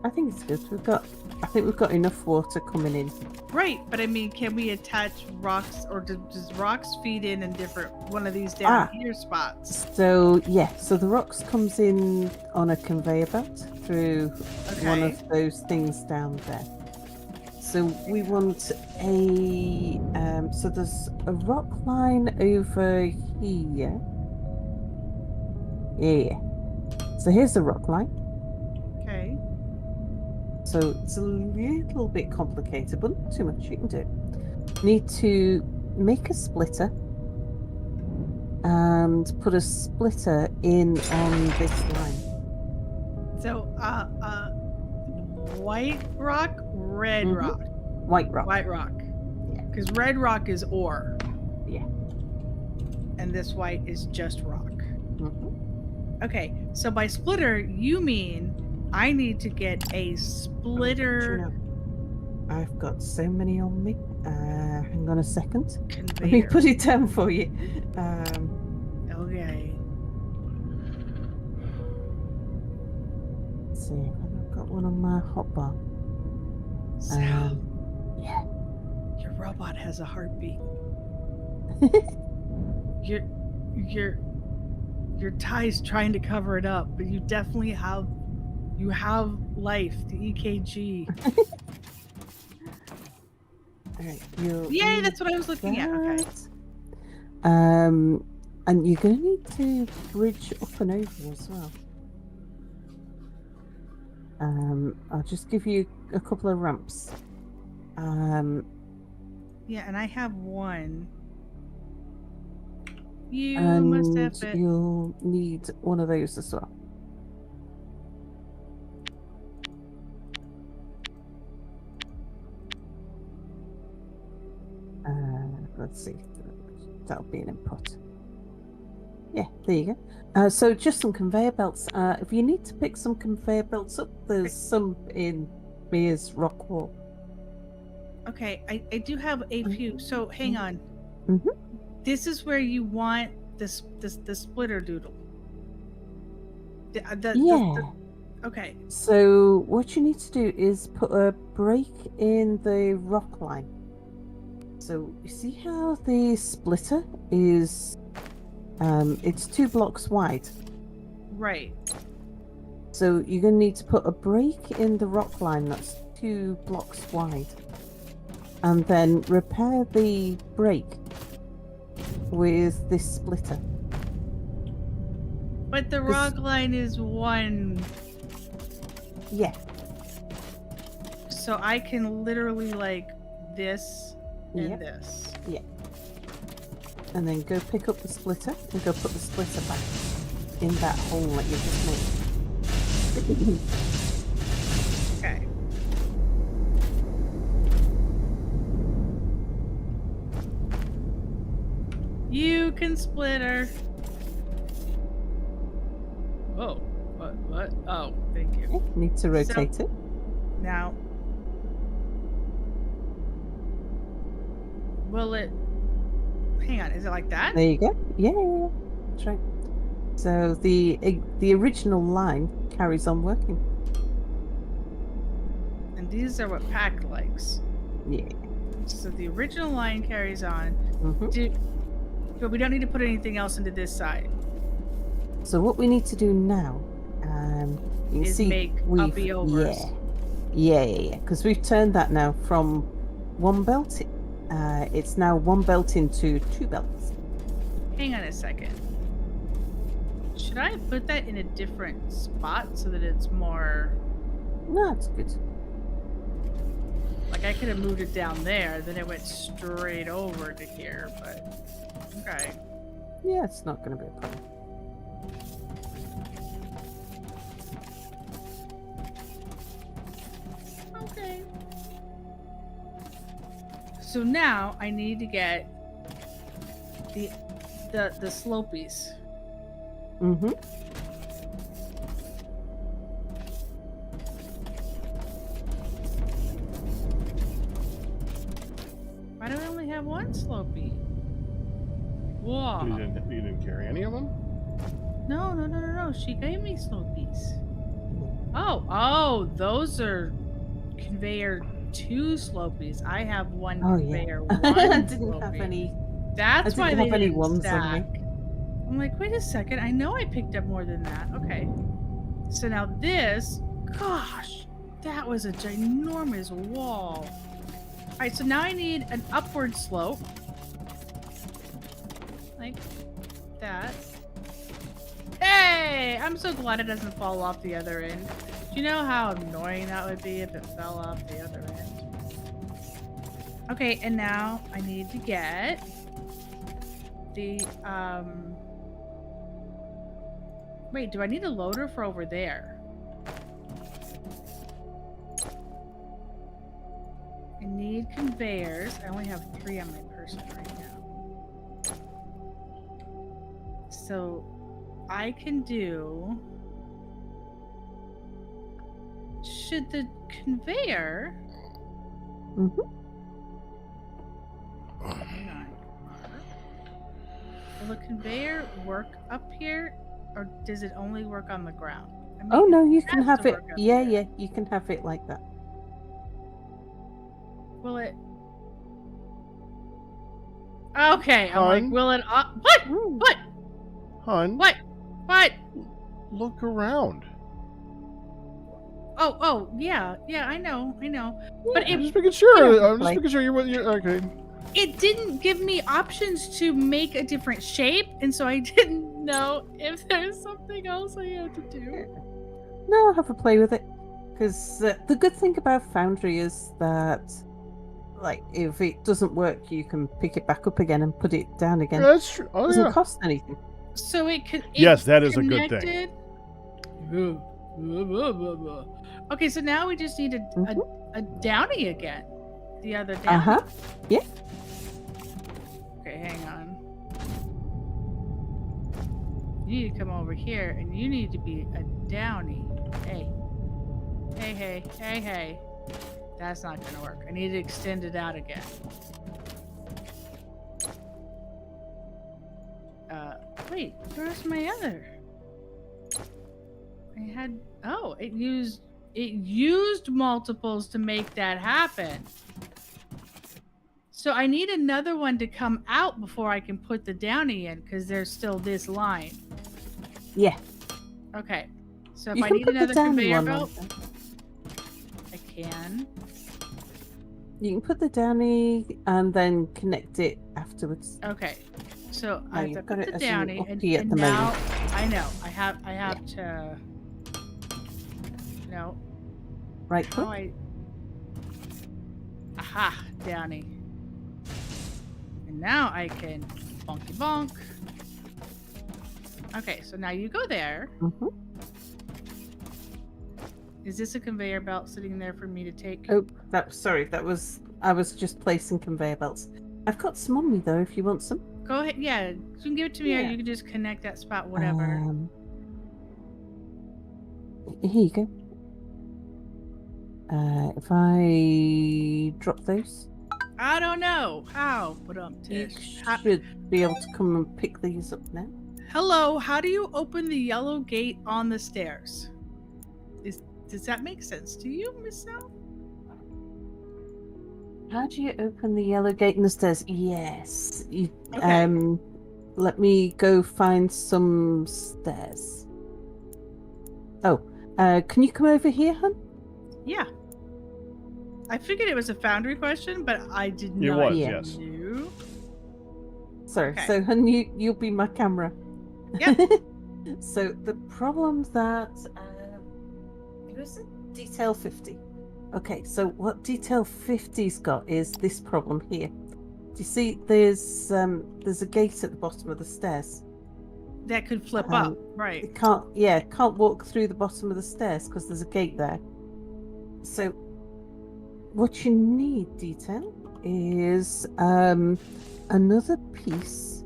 Speaker 4: I think it's good. I think we've got enough water coming in.
Speaker 3: Right, but I mean, can we attach rocks, or does rocks feed in different one of these down here spots?
Speaker 4: So yeah, so the rocks comes in on a conveyor belt through one
Speaker 3: Okay.
Speaker 4: of those things down there. So we want a so there's a rock line over here. Yeah. So here's the rock line.
Speaker 3: Okay.
Speaker 4: So it's a little bit complicated, but not too much. You can do it. Need to make a splitter and put a splitter in on this line.
Speaker 3: So, white rock, red
Speaker 4: Mhm.
Speaker 3: rock,
Speaker 4: White rock.
Speaker 3: white rock.
Speaker 4: Yeah.
Speaker 3: Because red rock is ore.
Speaker 4: Yeah.
Speaker 3: And this white is just rock.
Speaker 4: Mhm.
Speaker 3: Okay, so by splitter, you mean I need to get a
Speaker 4: Do
Speaker 3: splitter
Speaker 4: you know, I've got so many on me. Hang on a second. Let me
Speaker 3: conveyor.
Speaker 4: put it down for you.
Speaker 3: Okay.
Speaker 4: Let's see. I've got one on my hotbar.
Speaker 3: Sal,
Speaker 4: Yeah.
Speaker 3: your robot has a heartbeat. Your tie's trying to cover it up, but you definitely have life, the EKG.
Speaker 4: Alright, you'll
Speaker 3: Yay,
Speaker 4: need
Speaker 3: that's what I was looking at. Okay.
Speaker 4: that. And you're going to need to bridge up and over as well. I'll just give you a couple of ramps.
Speaker 3: Yeah, and I have one. You
Speaker 4: And
Speaker 3: must have it.
Speaker 4: you'll need one of those as well. Let's see. That'll be an input. Yeah, there you go. So just some conveyor belts. If you need to pick some conveyor belts up, there's some in Mia's rock wall.
Speaker 3: Okay, I do have a few. So hang on.
Speaker 4: Mhm.
Speaker 3: This is where you want the splitter doodle.
Speaker 4: Yeah.
Speaker 3: Okay.
Speaker 4: So what you need to do is put a break in the rock line. So you see how the splitter is it's 2 blocks wide.
Speaker 3: Right.
Speaker 4: So you're going to need to put a break in the rock line that's 2 blocks wide. And then repair the break with this splitter.
Speaker 3: But the rock line is 1,
Speaker 4: Yeah.
Speaker 3: so I can literally like this and
Speaker 4: Yep.
Speaker 3: this.
Speaker 4: And then go pick up the splitter and go put the splitter back in that hole that you just made.
Speaker 3: Okay. You can splitter. Oh, what? Oh, thank you.
Speaker 4: Need to rotate it.
Speaker 3: Now, will it hang on. Is it like that?
Speaker 4: There you go. Yeah. That's right. So the original line carries on working.
Speaker 3: And these are what Pack likes.
Speaker 4: Yeah.
Speaker 3: So the original line carries on.
Speaker 4: Mhm.
Speaker 3: But we don't need to put anything else into this side.
Speaker 4: So what we need to do now, you can
Speaker 3: Is
Speaker 4: see
Speaker 3: make
Speaker 4: we've
Speaker 3: uppy overs.
Speaker 4: yeah. Because we've turned that now from one belt. It's now one belt into two belts.
Speaker 3: Hang on a second. Should I put that in a different spot so that it's more
Speaker 4: No, that's good.
Speaker 3: like I could have moved it down there, then it went straight over to here, but okay.
Speaker 4: Yeah, it's not going to be a problem.
Speaker 3: Okay. So now I need to get the slopies.
Speaker 4: Mm-hmm.
Speaker 3: Why do I only have one slopey? Whoa.
Speaker 1: You didn't carry any of them?
Speaker 3: No. She gave me slopies. Oh, those are conveyor 2 slopies. I have one
Speaker 4: Oh,
Speaker 3: conveyor
Speaker 4: yeah.
Speaker 3: 1
Speaker 4: I didn't have
Speaker 3: slopey.
Speaker 4: any.
Speaker 3: That's
Speaker 4: I
Speaker 3: why
Speaker 4: didn't
Speaker 3: they
Speaker 4: have any
Speaker 3: didn't
Speaker 4: ones on
Speaker 3: stack.
Speaker 4: me.
Speaker 3: I'm like, wait a second. I know I picked up more than that. Okay. So now this, gosh, that was a ginormous wall. All right, so now I need an upward slope. Like that. Hey! I'm so glad it doesn't fall off the other end. Do you know how annoying that would be if it fell off the other end? Okay, and now I need to get the, wait, do I need a loader for over there? I need conveyors. I only have 3 on my person right now. So I can do... Should the conveyor...
Speaker 4: Mm-hmm.
Speaker 3: Hang on. Will the conveyor work up here, or does it only work on the ground? I mean,
Speaker 4: Oh no, you
Speaker 3: it
Speaker 4: can
Speaker 3: has
Speaker 4: have
Speaker 3: to
Speaker 4: it.
Speaker 3: work up
Speaker 4: Yeah,
Speaker 3: here.
Speaker 4: yeah, you can have it like that.
Speaker 3: Will it? Okay, I'm like,
Speaker 1: Hun?
Speaker 3: will it? What?
Speaker 4: Mm.
Speaker 3: What?
Speaker 1: Hun,
Speaker 3: What? What?
Speaker 1: look around.
Speaker 3: Oh, yeah, I know. But
Speaker 1: I'm
Speaker 3: it
Speaker 1: just making sure.
Speaker 4: Yeah,
Speaker 1: I'm just
Speaker 4: like-
Speaker 1: making sure you're okay.
Speaker 3: it didn't give me options to make a different shape, and so I didn't know if there's something else I had to do.
Speaker 4: No, have a play with it. Because the good thing about Foundry is that, like, if it doesn't work, you can pick it back up again and put it down again.
Speaker 1: Yeah, that's true.
Speaker 4: It
Speaker 1: Oh
Speaker 4: doesn't
Speaker 1: yeah.
Speaker 4: cost anything.
Speaker 3: So it could.
Speaker 1: Yes, that is a good thing.
Speaker 3: thing. Okay, so now we just need a downy again. The other downy.
Speaker 4: Uh-huh. Yeah.
Speaker 3: Okay, hang on. You need to come over here, and you need to be a downy. Hey. That's not gonna work. I need to extend it out again. Wait, where's my other? I had, it used multiples to make that happen. So I need another one to come out before I can put the downy in, because there's still this line.
Speaker 4: Yeah.
Speaker 3: Okay. So if
Speaker 4: You
Speaker 3: I
Speaker 4: can
Speaker 3: need
Speaker 4: put the
Speaker 3: another
Speaker 4: downy
Speaker 3: conveyor
Speaker 4: one on
Speaker 3: belt,
Speaker 4: there.
Speaker 3: I can.
Speaker 4: You can put the downy and then connect it afterwards.
Speaker 3: Okay. So
Speaker 4: No,
Speaker 3: I have
Speaker 4: you've
Speaker 3: to
Speaker 4: got
Speaker 3: put
Speaker 4: it
Speaker 3: the
Speaker 4: as an
Speaker 3: downy, and
Speaker 4: uppy at the
Speaker 3: now
Speaker 4: moment.
Speaker 3: I know I have to. No.
Speaker 4: Right
Speaker 3: Oh,
Speaker 4: click.
Speaker 3: Aha, downy. And now I can bonky bonk. Okay, so now you go there.
Speaker 4: Mm-hmm.
Speaker 3: Is this a conveyor belt sitting there for me to take?
Speaker 4: Oh, I was just placing conveyor belts. I've got some on me though, if you want some.
Speaker 3: Go ahead. Yeah, you can give it to me, or
Speaker 4: Yeah.
Speaker 3: you can just connect that spot, whatever.
Speaker 4: Here you go. If I drop those.
Speaker 3: I don't know how, but
Speaker 4: You
Speaker 3: Tish.
Speaker 4: should be able to come and pick these up now.
Speaker 3: Hello, how do you open the yellow gate on the stairs? Does that make sense to you, Miss Sal?
Speaker 4: How do you open the yellow gate in the stairs? Yes.
Speaker 3: Okay.
Speaker 4: Let me go find some stairs. Oh, can you come over here, hun?
Speaker 3: Yeah. I figured it was a Foundry question, but I did
Speaker 1: It
Speaker 3: not
Speaker 1: was,
Speaker 4: Yeah.
Speaker 1: yes.
Speaker 3: know.
Speaker 4: Sorry.
Speaker 3: Okay.
Speaker 4: So, hun, you'll be my camera.
Speaker 3: Yep.
Speaker 4: So the problem that where's it? Detail 50. Okay, so what detail 50's got is this problem here. Do you see? There's a gate at the bottom of the stairs.
Speaker 3: That could flip up, right?
Speaker 4: It can't walk through the bottom of the stairs because there's a gate there. So what you need, detail, is another piece.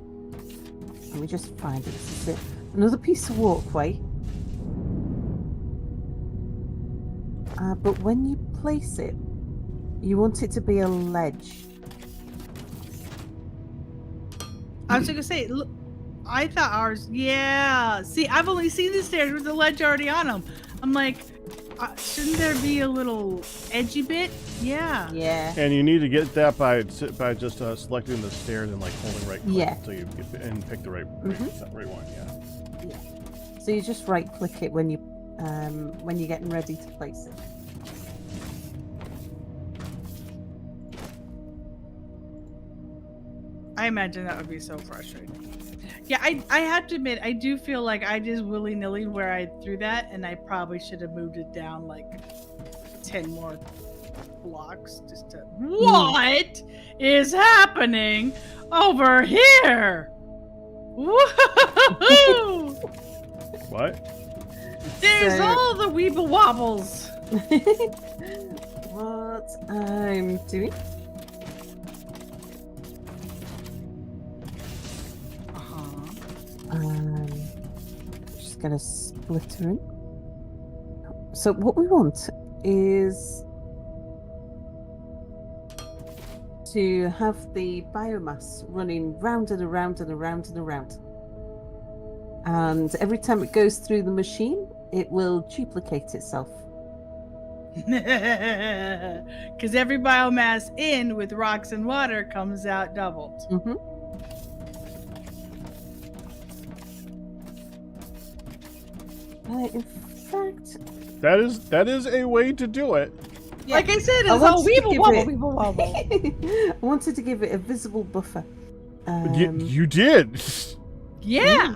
Speaker 4: Let me just find it. This is it. Another piece of walkway. But when you place it, you want it to be a ledge.
Speaker 3: I was gonna say, look, I thought ours. Yeah. See, I've only seen the stairs with the ledge already on them. I'm like, shouldn't there be a little edgy bit? Yeah.
Speaker 4: Yeah.
Speaker 1: And you need to get that by just selecting the stairs and like holding right click
Speaker 4: Yeah.
Speaker 1: until you get and pick the right one. Yeah.
Speaker 4: So you just right click it when you're getting ready to place it.
Speaker 3: I imagine that would be so frustrating. Yeah, I have to admit, I do feel like I just willy-nilly where I threw that, and I probably should have moved it down like 10 more blocks just to... What is happening over here? Woo!
Speaker 1: What?
Speaker 3: There's
Speaker 4: So-
Speaker 3: all the weeble wobbles.
Speaker 4: What I'm doing? Just gonna split her in. So what we want is to have the biomass running round and around and around and around. And every time it goes through the machine, it will duplicate itself.
Speaker 3: Because every biomass in with rocks and water comes out doubled.
Speaker 4: Mm-hmm. In fact,
Speaker 1: That is a way to do it.
Speaker 4: yeah,
Speaker 3: Like I said,
Speaker 4: I
Speaker 3: it's all
Speaker 4: wanted to
Speaker 3: weeble
Speaker 4: give
Speaker 3: wobble,
Speaker 4: it-
Speaker 3: weeble wobble.
Speaker 4: I wanted to give it a visible buffer.
Speaker 1: You did.
Speaker 3: Yeah.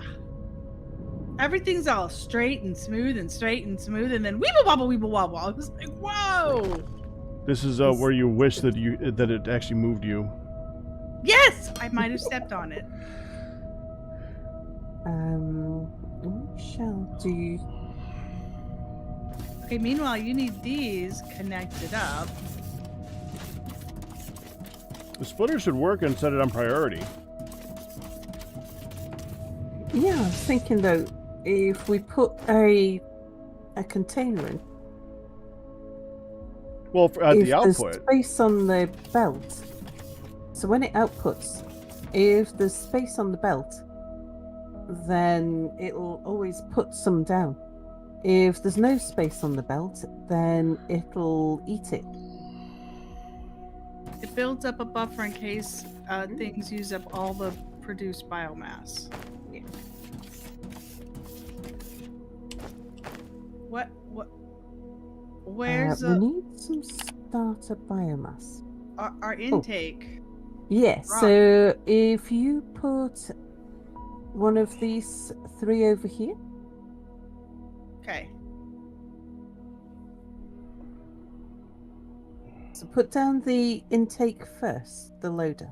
Speaker 3: Everything's all straight and smooth and straight and smooth, and then weeble wobble, weeble wobble. I was like, whoa.
Speaker 1: This is where you wish that it actually moved you.
Speaker 3: Yes, I might have stepped on it.
Speaker 4: We shall do.
Speaker 3: Okay, meanwhile, you need these connected up.
Speaker 1: The splitter should work and set it on priority.
Speaker 4: Yeah, I was thinking though, if we put a container in,
Speaker 1: Well, at
Speaker 4: if
Speaker 1: the
Speaker 4: there's
Speaker 1: output,
Speaker 4: space on the belt, so when it outputs, if there's space on the belt, then it'll always put some down. If there's no space on the belt, then it'll eat it.
Speaker 3: It builds up a buffer in case things use up all the produced biomass.
Speaker 4: Yeah.
Speaker 3: What? Where's
Speaker 4: We need some starter biomass.
Speaker 3: our intake?
Speaker 4: Yeah,
Speaker 3: Right.
Speaker 4: so if you put one of these 3 over here,
Speaker 3: Okay.
Speaker 4: so put down the intake first, the loader.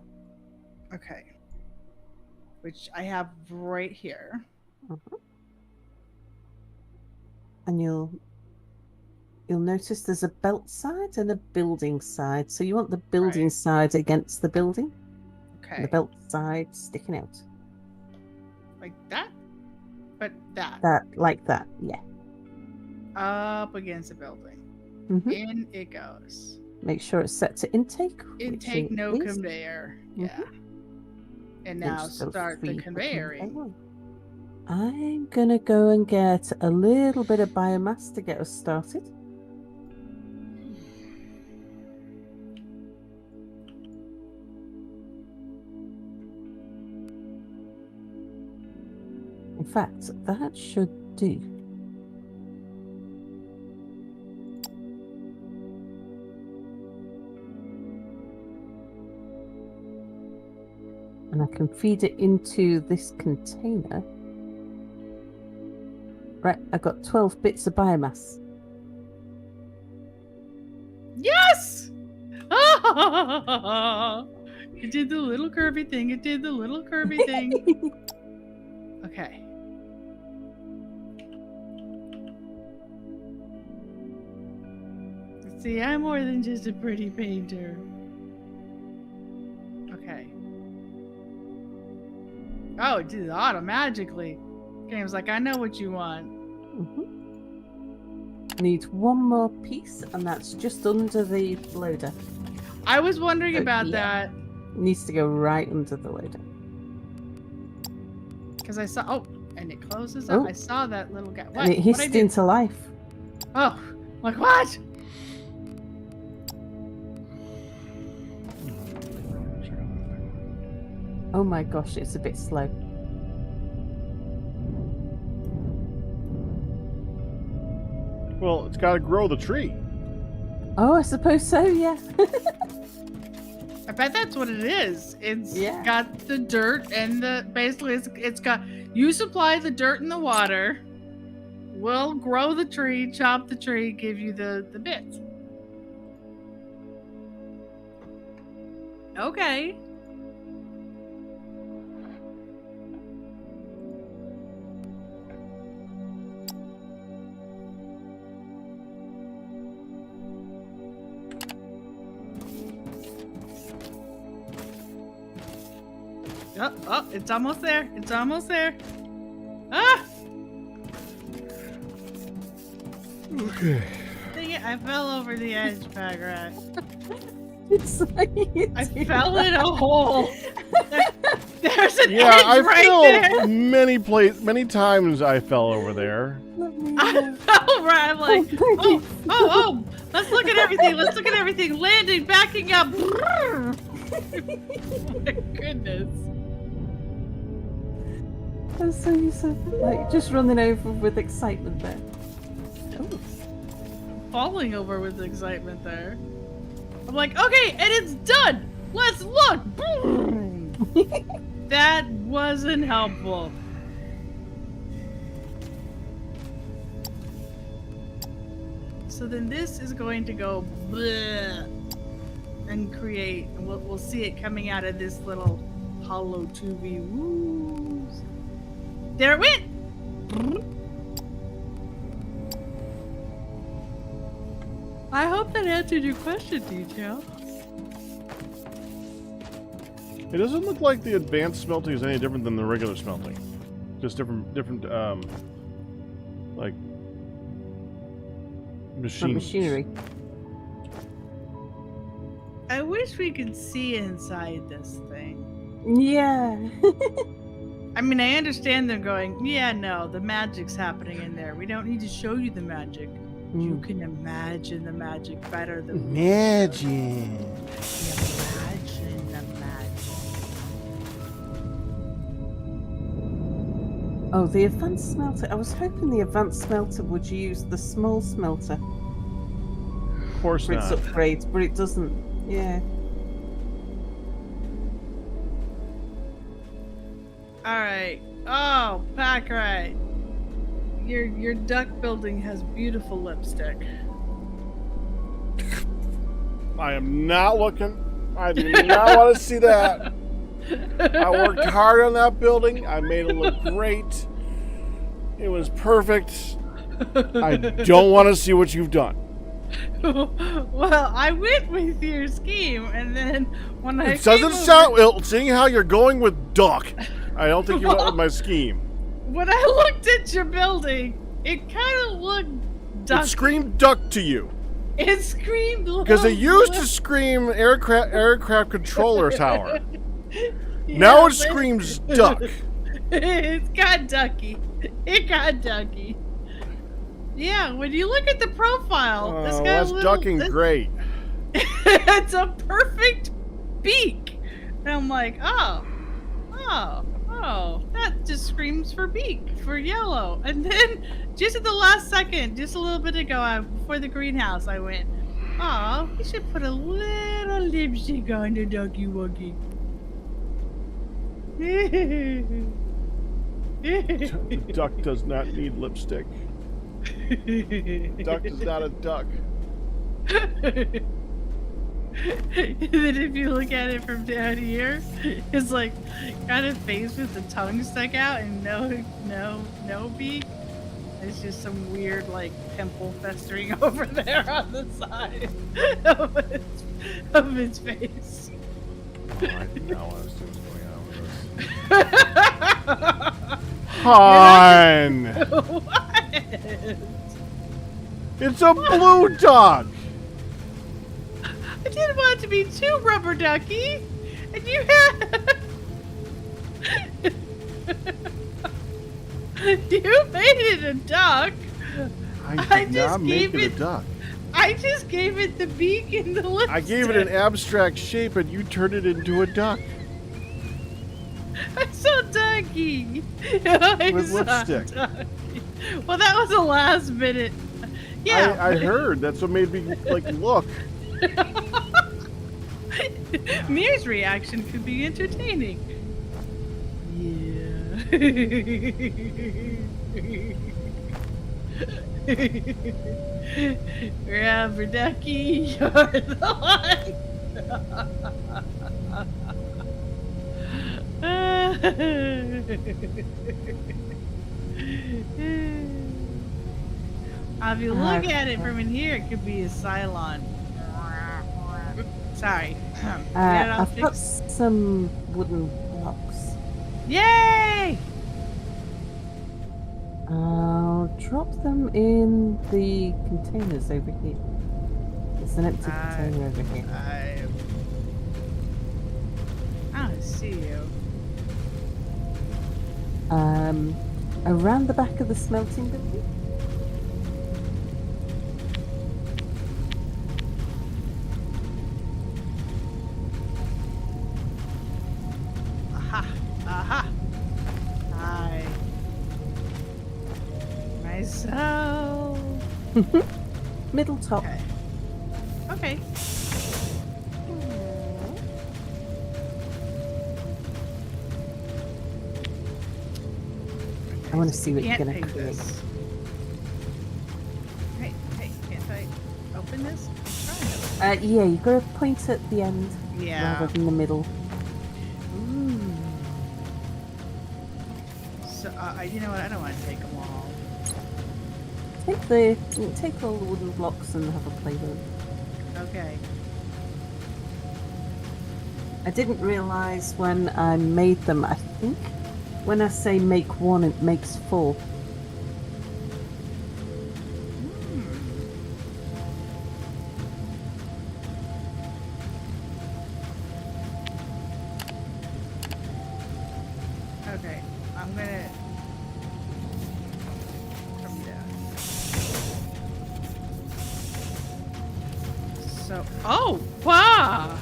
Speaker 3: Okay. Which I have right here.
Speaker 4: And you'll notice there's a belt side and a building side. So you want the building
Speaker 3: Right.
Speaker 4: side against the building,
Speaker 3: Okay.
Speaker 4: and the belt side sticking out.
Speaker 3: Like that? But that.
Speaker 4: That, like that, yeah.
Speaker 3: Up against the building.
Speaker 4: Mhm.
Speaker 3: In it goes.
Speaker 4: Make sure it's set to intake. which
Speaker 3: Intake,
Speaker 4: it
Speaker 3: no
Speaker 4: is.
Speaker 3: conveyor. Yeah. And
Speaker 4: Then
Speaker 3: now
Speaker 4: just go
Speaker 3: start the
Speaker 4: free for
Speaker 3: conveying.
Speaker 4: conveyor. I'm gonna go and get a little bit of biomass to get us started. In fact, that should do. And I can feed it into this container. Right, I got 12 bits of biomass.
Speaker 3: Yes! It did the little curvy thing. It did the little curvy thing. Okay. See, I'm more than just a pretty painter. Okay. Oh, it did it auto-magically. Game's like, I know what you want.
Speaker 4: Need one more piece, and that's just under the loader.
Speaker 3: I was wondering about
Speaker 4: yeah.
Speaker 3: that.
Speaker 4: Needs to go right under the loader.
Speaker 3: Because I saw, oh, and it closes up.
Speaker 4: Oh.
Speaker 3: I saw that little guy. What?
Speaker 4: And it
Speaker 3: What'd I
Speaker 4: hissed
Speaker 3: do?
Speaker 4: into life.
Speaker 3: Oh, like what?
Speaker 4: Oh my gosh, it's a bit slow.
Speaker 1: Well, it's got to grow the tree.
Speaker 4: Oh, I suppose so, yeah.
Speaker 3: I bet that's what it is. It's
Speaker 4: Yeah.
Speaker 3: got the dirt and the basically it's got you supply the dirt and the water. We'll grow the tree, chop the tree, give you the bits. Okay. Oh, it's almost there. It's almost there. Ah!
Speaker 1: Okay.
Speaker 3: Dang it, I fell over the edge, Pagrat.
Speaker 4: It's like
Speaker 3: I fell in a hole. There's an
Speaker 1: Yeah,
Speaker 3: edge
Speaker 1: I
Speaker 3: right
Speaker 1: fell
Speaker 3: there.
Speaker 1: many times. I fell over there.
Speaker 3: I fell right. I'm like,
Speaker 4: Oh,
Speaker 3: oh, let's look at everything. Let's look at everything. Landing, backing up. Oh my goodness.
Speaker 4: so you said, like, just running over with excitement there. Oh.
Speaker 3: Falling over with excitement there. I'm like, okay, and it's done. Let's look. That wasn't helpful. So then this is going to go bleh, and create, and we'll see it coming out of this little hollow tubey. Woos. There it went. I hope that answered your question, Detail.
Speaker 1: It doesn't look like the advanced smelting is any different than the regular smelting. Just different, like machines.
Speaker 4: Machinery.
Speaker 3: I wish we could see inside this thing.
Speaker 4: Yeah.
Speaker 3: I mean, I understand them going, yeah, no, the magic's happening in there. We don't need to show you the magic. You can imagine the magic better than we
Speaker 1: Magic.
Speaker 3: imagine the magic.
Speaker 4: Oh, the advanced smelter. I was hoping the advanced smelter would use the small smelter
Speaker 1: Of course
Speaker 4: for its
Speaker 1: not.
Speaker 4: upgrades, but it doesn't. Yeah.
Speaker 3: All right. Oh, Packrite. Your duck building has beautiful lipstick.
Speaker 1: I am not looking. I do not want to see that. I worked hard on that building. I made it look great. It was perfect. I don't want to see what you've done.
Speaker 3: Well, I went with your scheme, and then when I
Speaker 1: It doesn't
Speaker 3: came
Speaker 1: sound
Speaker 3: over-
Speaker 1: well. Seeing how you're going with duck, I don't think you went with my scheme.
Speaker 3: when I looked at your building, it kind of looked
Speaker 1: It
Speaker 3: ducky.
Speaker 1: screamed duck to you.
Speaker 3: It screamed
Speaker 1: Because it used to scream aircraft controller tower. Now it screams duck.
Speaker 3: It's got ducky. It got ducky. Yeah, when you look at the profile,
Speaker 1: Oh,
Speaker 3: it's got
Speaker 1: that's
Speaker 3: a little,
Speaker 1: ducking great.
Speaker 3: It's a perfect beak. And I'm like, oh, that just screams for beak, for yellow. And then just at the last second, just a little bit ago, before the greenhouse, I went, oh, we should put a little lipstick on the ducky wuggy.
Speaker 1: The duck does not need lipstick. Duck is not a duck.
Speaker 3: And then if you look at it from down here, it's like got a face with the tongue stuck out and no beak. It's just some weird like pimple festering over there on the side of its face.
Speaker 1: Oh, I do not want to see what's going on with this. Han!
Speaker 3: What?
Speaker 1: It's a blue duck!
Speaker 3: I didn't want it to be too rubber ducky, and you had. You made it a duck.
Speaker 1: I did not make it a duck.
Speaker 3: I just gave it the beak and the lipstick.
Speaker 1: I gave it an abstract shape and you turned it into a duck.
Speaker 3: I'm so ducky.
Speaker 1: With lipstick.
Speaker 3: Ducky. Well, that was the last minute. Yeah.
Speaker 1: I heard. That's what made me like look.
Speaker 3: Mere's reaction could be entertaining. Yeah. Rubber ducky, you're the one. If you look at it from in here, it could be a Cylon. Sorry.
Speaker 4: I've got some wooden blocks.
Speaker 3: Yay!
Speaker 4: I'll drop them in the containers over here. There's an empty container over here.
Speaker 3: I don't see you.
Speaker 4: Around the back of the smelting building.
Speaker 3: Aha! Hi. Myself.
Speaker 4: Middle top.
Speaker 3: Okay.
Speaker 4: I want to see what you're
Speaker 3: Can't
Speaker 4: going to
Speaker 3: take
Speaker 4: create.
Speaker 3: this. Hey, can't I open this? I'm trying to.
Speaker 4: Yeah, you've got to point at the end
Speaker 3: Yeah.
Speaker 4: rather than the middle.
Speaker 3: Ooh. So, you know what? I don't want to take them all.
Speaker 4: Take all the wooden blocks and have a play with them.
Speaker 3: Okay.
Speaker 4: I didn't realise when I made them, I think when I say make one, it makes four.
Speaker 3: Okay, I'm gonna come down. So, oh, wow!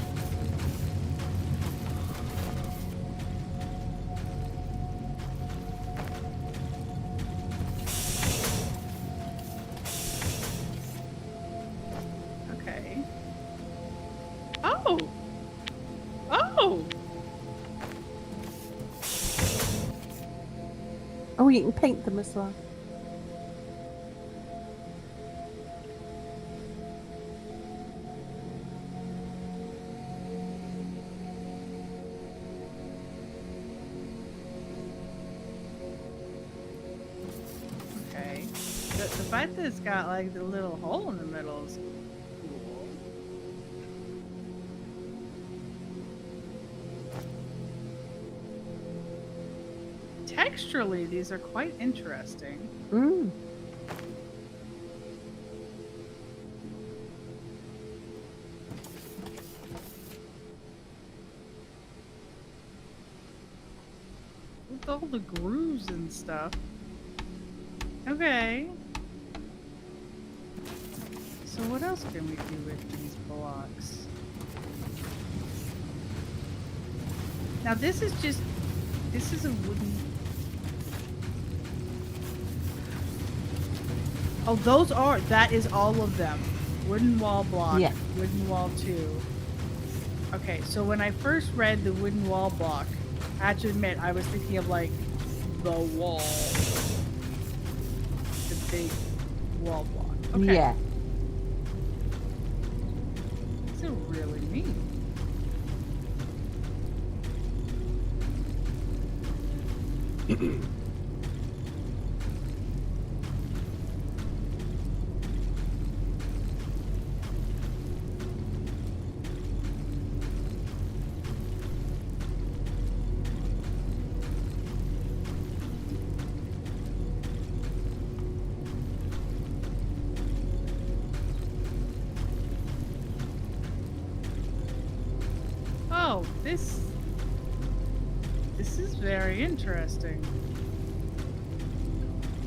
Speaker 3: Okay. Oh! Oh!
Speaker 4: Oh, you can paint them as well.
Speaker 3: Okay. The fact that it's got like the little hole in the middle is cool. Texturally, these are quite interesting.
Speaker 4: Mm.
Speaker 3: with all the grooves and stuff. Okay. So what else can we do with these blocks? Now this is a wooden. Oh, that is all of them. Wooden wall block,
Speaker 4: Yeah.
Speaker 3: wooden wall 2. Okay, so when I first read the wooden wall block, I have to admit, I was thinking of like the wall. The big wall block. Okay.
Speaker 4: Yeah.
Speaker 3: These are really neat. Oh, this is very interesting.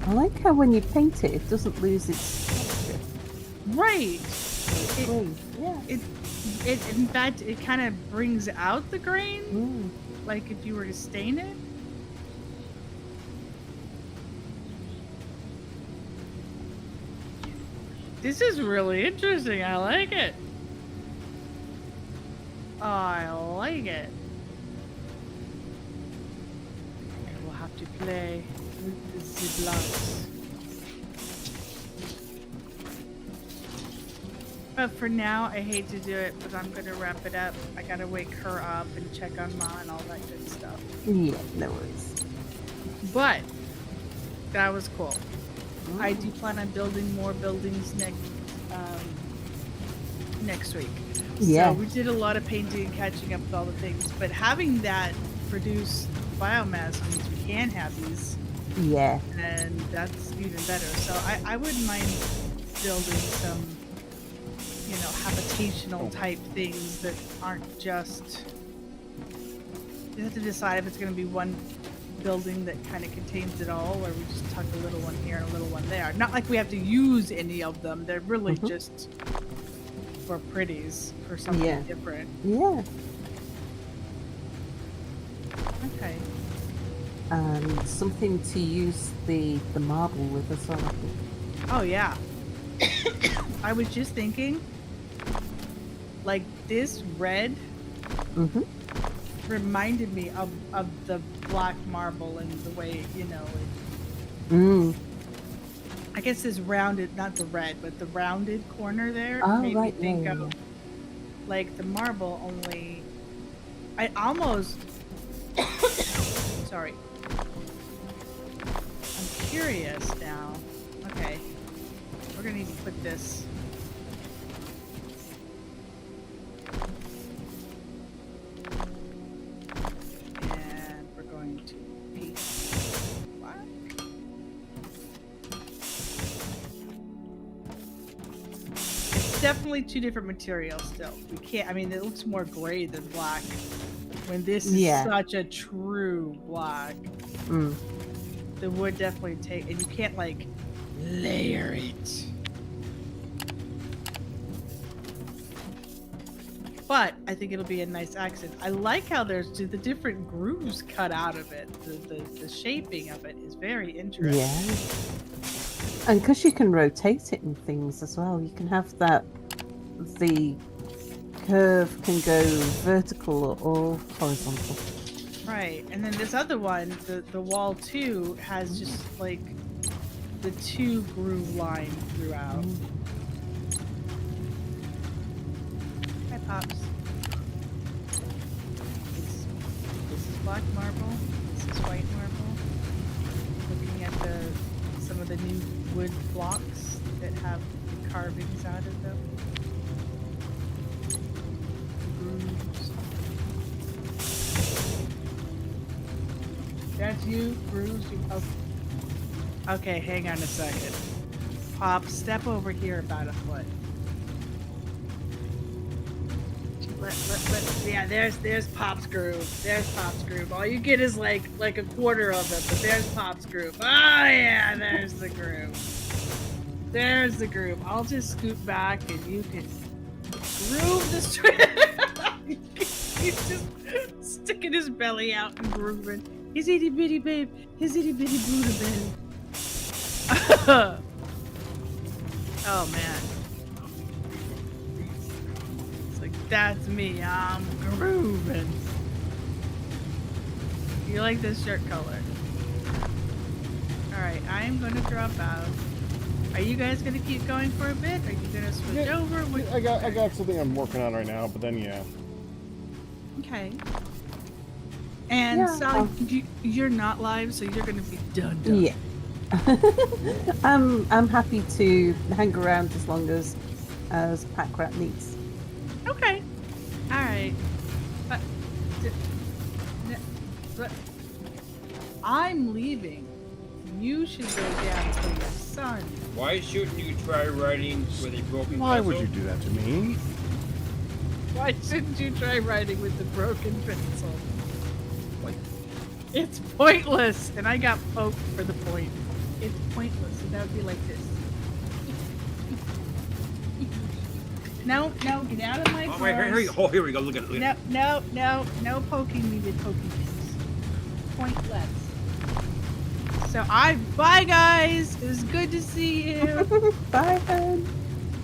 Speaker 4: I like how when you paint it, it doesn't lose its texture.
Speaker 3: Right. It,
Speaker 4: Green. Yeah.
Speaker 3: it in fact it kind of brings out the grain,
Speaker 4: Mm.
Speaker 3: like if you were to stain it. This is really interesting. I like it. I like it. Okay, we'll have to play with the blocks. But for now, I hate to do it, but I'm gonna wrap it up. I gotta wake her up and check on Ma and all that good stuff.
Speaker 4: Yeah, no worries.
Speaker 3: But that was cool. I do plan on building more buildings next week.
Speaker 4: Yeah.
Speaker 3: So we did a lot of painting and catching up with all the things, but having that produce biomass means we can have these,
Speaker 4: Yeah.
Speaker 3: and that's even better. So I wouldn't mind building some, habitational type things that aren't just. You have to decide if it's going to be one building that kind of contains it all, or we just tuck a little one here and a little one there. Not like we have to use any of them. They're really just for pretties, for something different.
Speaker 4: Yeah.
Speaker 3: Okay.
Speaker 4: And something to use the marble with as well, I think.
Speaker 3: Oh yeah. I was just thinking, like this red
Speaker 4: Mm-hmm.
Speaker 3: reminded me of the black marble and the way, I guess this rounded, not the red, but the rounded corner there
Speaker 4: Oh,
Speaker 3: made
Speaker 4: right,
Speaker 3: me think
Speaker 4: yeah,
Speaker 3: of like the marble, only I almost sorry. I'm curious now. Okay. We're gonna need to put this. And we're going to paste black. It's definitely two different materials still. We can't, it looks more gray than black when this is such a true black.
Speaker 4: Mm.
Speaker 3: The wood definitely take, and you can't like layer it. But I think it'll be a nice accent. I like how there's the different grooves cut out of it. The shaping of it is very interesting.
Speaker 4: Yeah. And because you can rotate it and things as well, you can have that, the curve can go vertical or horizontal.
Speaker 3: Right, and then this other one, the wall 2, has just like the 2 groove line throughout. Hi, Pops. This is black marble. This is white marble. Looking at some of the new wood blocks that have the carvings out of them. Grooves. That's you, Bruce. Okay, hang on a second. Pop, step over here about a foot. Yeah, there's Pop's groove. There's Pop's groove. All you get is like a quarter of it, but there's Pop's groove. Oh yeah, there's the groove. There's the groove. I'll just scoot back and you can groove the string. He's just sticking his belly out and grooving. His itty bitty babe. His itty bitty Buddha babe. Oh man. It's like, that's me. I'm grooving. You like this shirt color? Alright, I'm gonna drop out. Are you guys gonna keep going for a bit? Are you gonna switch over?
Speaker 1: I got something I'm working on right now, but then yeah.
Speaker 3: Okay. And
Speaker 4: Yeah.
Speaker 3: Sal, you're not live, so you're gonna be done.
Speaker 4: Yeah. I'm happy to hang around as long as Pack Rat needs.
Speaker 3: Okay. All right. But I'm leaving. You should go down to your son.
Speaker 7: Why shouldn't you try riding with a broken
Speaker 1: Why would
Speaker 7: pencil?
Speaker 1: you do that to me?
Speaker 3: Why shouldn't you try riding with the broken pencil? It's pointless, and I got poked for the point. It's pointless, and that would be like this. No, get out of my
Speaker 7: Oh, wait, here we go. Look at it.
Speaker 3: No poking me with poking pins. Pointless. So bye guys. It was good to see you.
Speaker 4: Bye, Ben.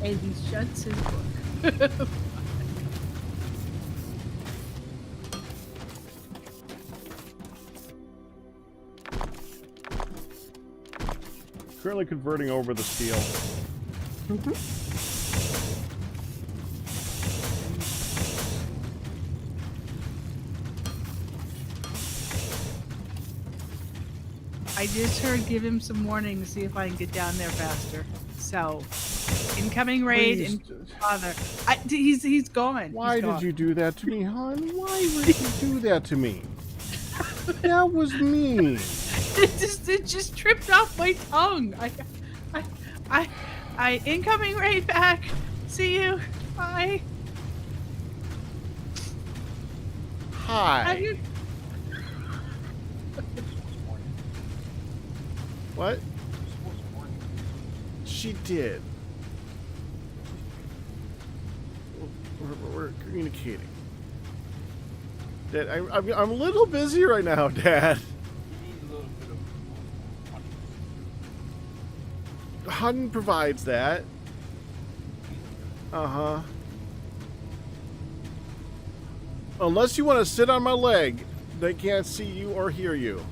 Speaker 3: And he shuts his book.
Speaker 1: Currently converting over the steel.
Speaker 3: I just heard give him some warning to see if I can get down there faster. So, incoming raid
Speaker 1: Please.
Speaker 3: and father. He's gone.
Speaker 1: Why
Speaker 3: He's
Speaker 1: did
Speaker 3: gone.
Speaker 1: you do that to me, hon? Why would you do that to me? That was mean.
Speaker 3: It just tripped off my tongue. I incoming raid back. See you. Bye.
Speaker 1: Hi.
Speaker 3: Have you-
Speaker 1: What? She did. We're communicating. Dad, I'm a little busy right now, Dad. Hun provides that. Uh-huh. Unless you want to sit on my leg, they can't see you or hear you.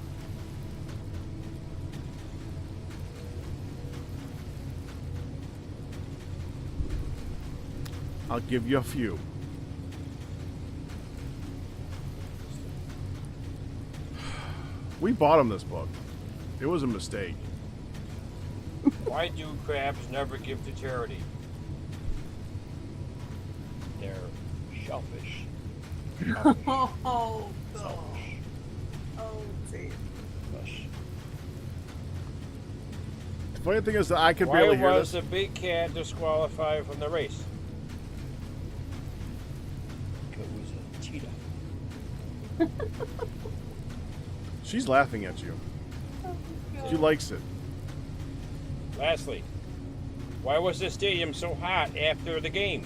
Speaker 1: I'll give you a few. We bought him this book. It was a mistake.
Speaker 7: Why do crabs never give to charity? They're selfish.
Speaker 4: Oh,
Speaker 7: Selfish.
Speaker 4: oh, dear.
Speaker 1: The funny thing is that I could
Speaker 7: Why
Speaker 1: barely hear
Speaker 7: was
Speaker 1: this.
Speaker 7: the big cat disqualified from the race? It was a cheetah.
Speaker 1: She's laughing at you. She likes it.
Speaker 7: Lastly, why was the stadium so hot after the game?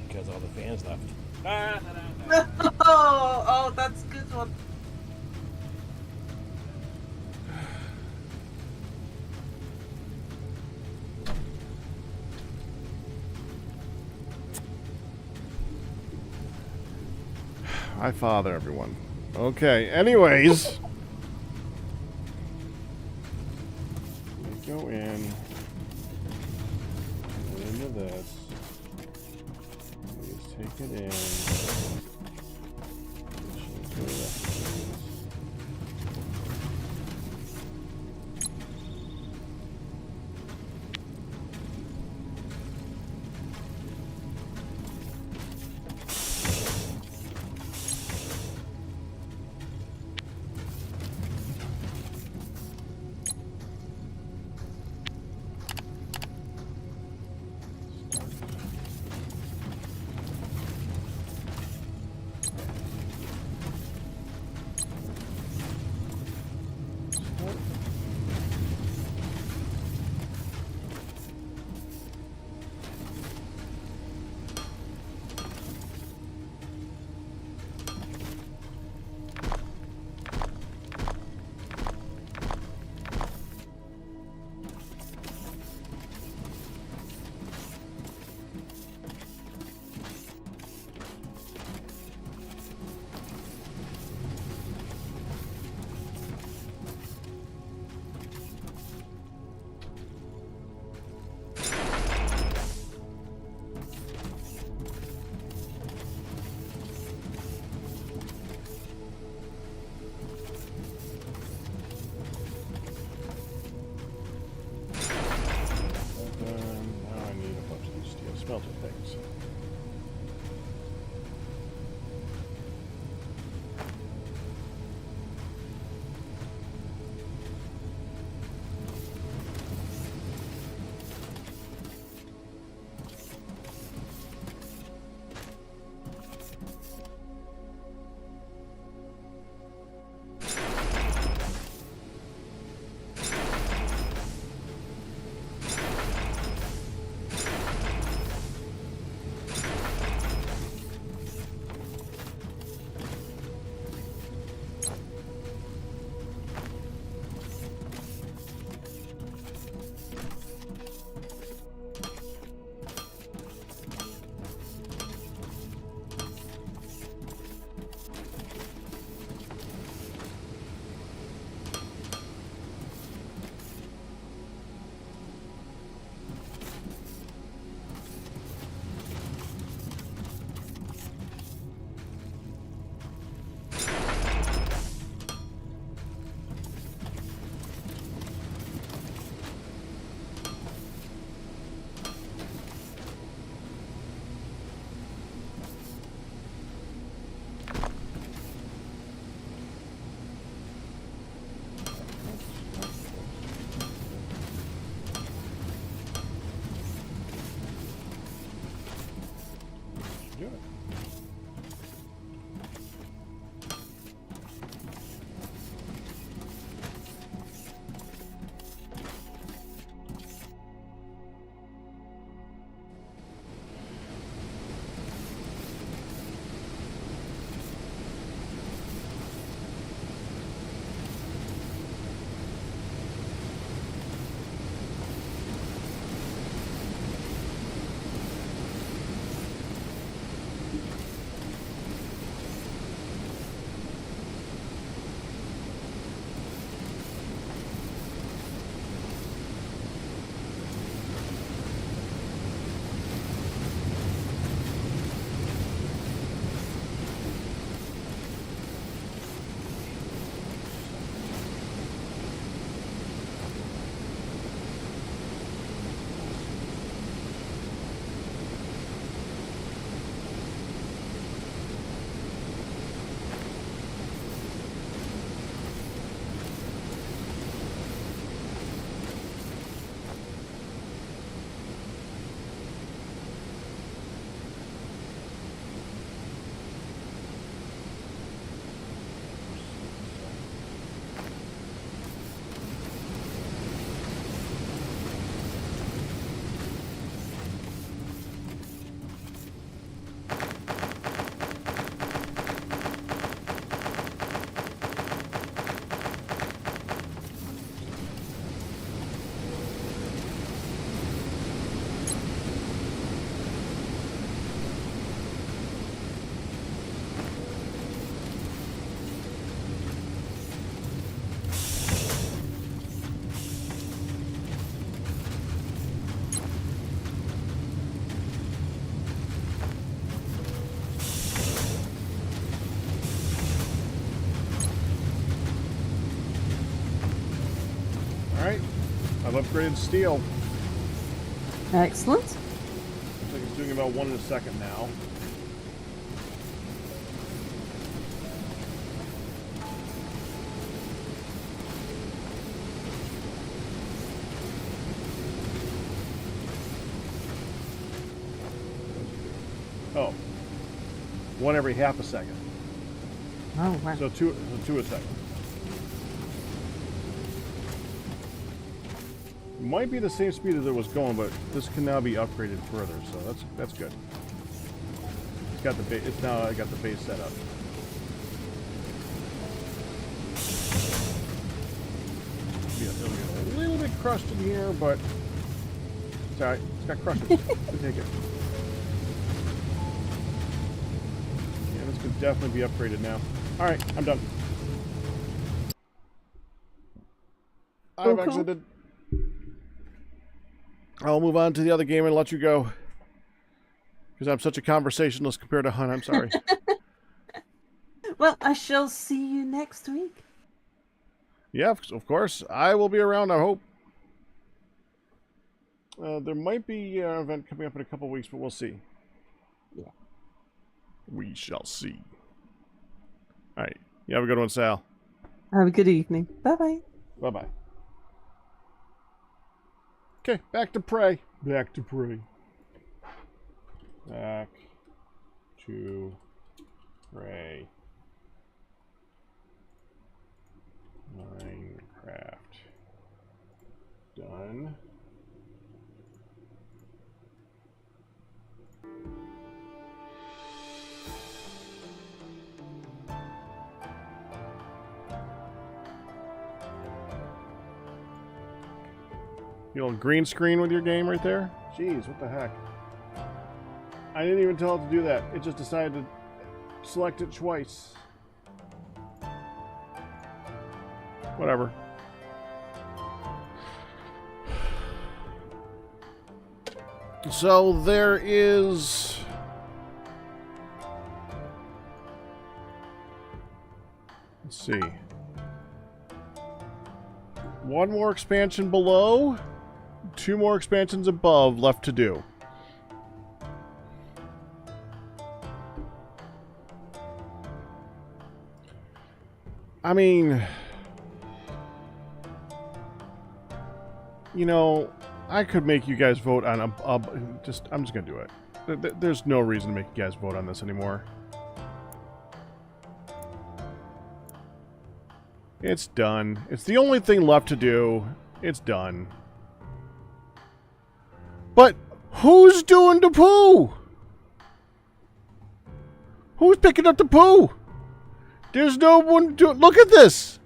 Speaker 7: Because all the fans left.
Speaker 4: Oh, that's a good one.
Speaker 1: My father, everyone. Okay, anyways. We go in. Go into this. We just take it in. Change the recipes. I've upgraded steel.
Speaker 4: Excellent.
Speaker 1: Looks like it's doing about 1 in a second now. Oh. 1 every half a second.
Speaker 4: Oh, wow.
Speaker 1: So two a second. Might be the same speed as it was going, but this can now be upgraded further, so that's good. It's got the it's now I got the base set up. Yeah, it'll get a little bit crushed in here, but it's alright. It's got crushes. We'll take it. Yeah, this could definitely be upgraded now. Alright, I'm done. I've
Speaker 4: Cool.
Speaker 1: exited. I'll move on to the other game and let you go. Because I'm such a conversationalist compared to Hunt. I'm sorry.
Speaker 4: Well, I shall see you next week.
Speaker 1: Yeah, of course. I will be around, I hope. There might be an event coming up in a couple weeks, but we'll see.
Speaker 4: Yeah.
Speaker 1: We shall see. All right. You have a good one, Sal.
Speaker 4: Have a good evening. Bye-bye.
Speaker 1: Bye-bye. Okay, back to prey. Back to prey. Back to prey. Minecraft. Done. You know, green screen with your game right there? Jeez, what the heck? I didn't even tell it to do that. It just decided to select it twice. Whatever. So there is... Let's see. 1 more expansion below, 2 more expansions above left to do. I mean, you know, I could make you guys vote on I'm just gonna do it. There's no reason to make you guys vote on this anymore. It's done. It's the only thing left to do. It's done. But who's doing the poo? Who's picking up the poo? There's no one doing... Look at this!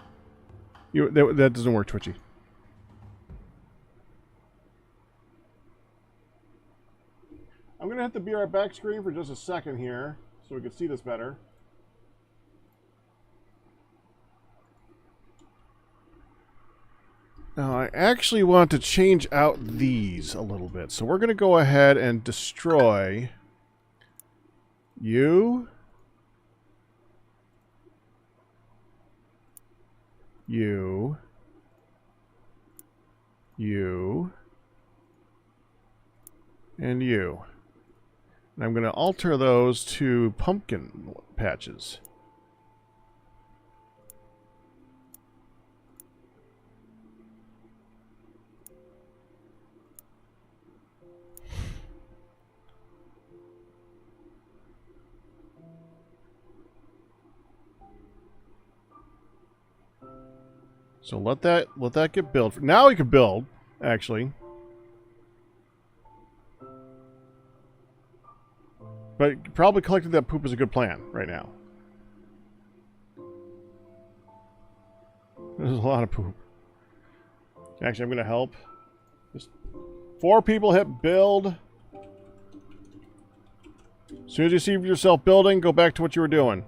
Speaker 1: That doesn't work, Twitchy. I'm going to hit the Be Right Back screen for just a second here, so we can see this better. Now, I actually want to change out these a little bit. So we're going to go ahead and destroy you, you, and you. And I'm going to alter those to pumpkin patches. So let that get built. Now we can build, actually. But probably collecting that poop is a good plan right now. There's a lot of poop. Actually, I'm going to help. Just 4 people hit build. As soon as you see yourself building, go back to what you were doing.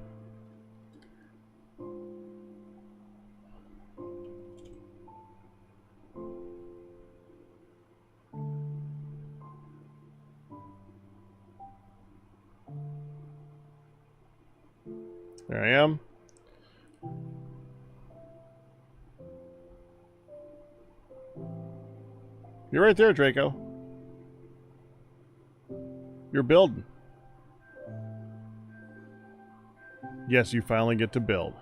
Speaker 1: There I am. You're right there, Draco. You're building. Yes, you finally get to build.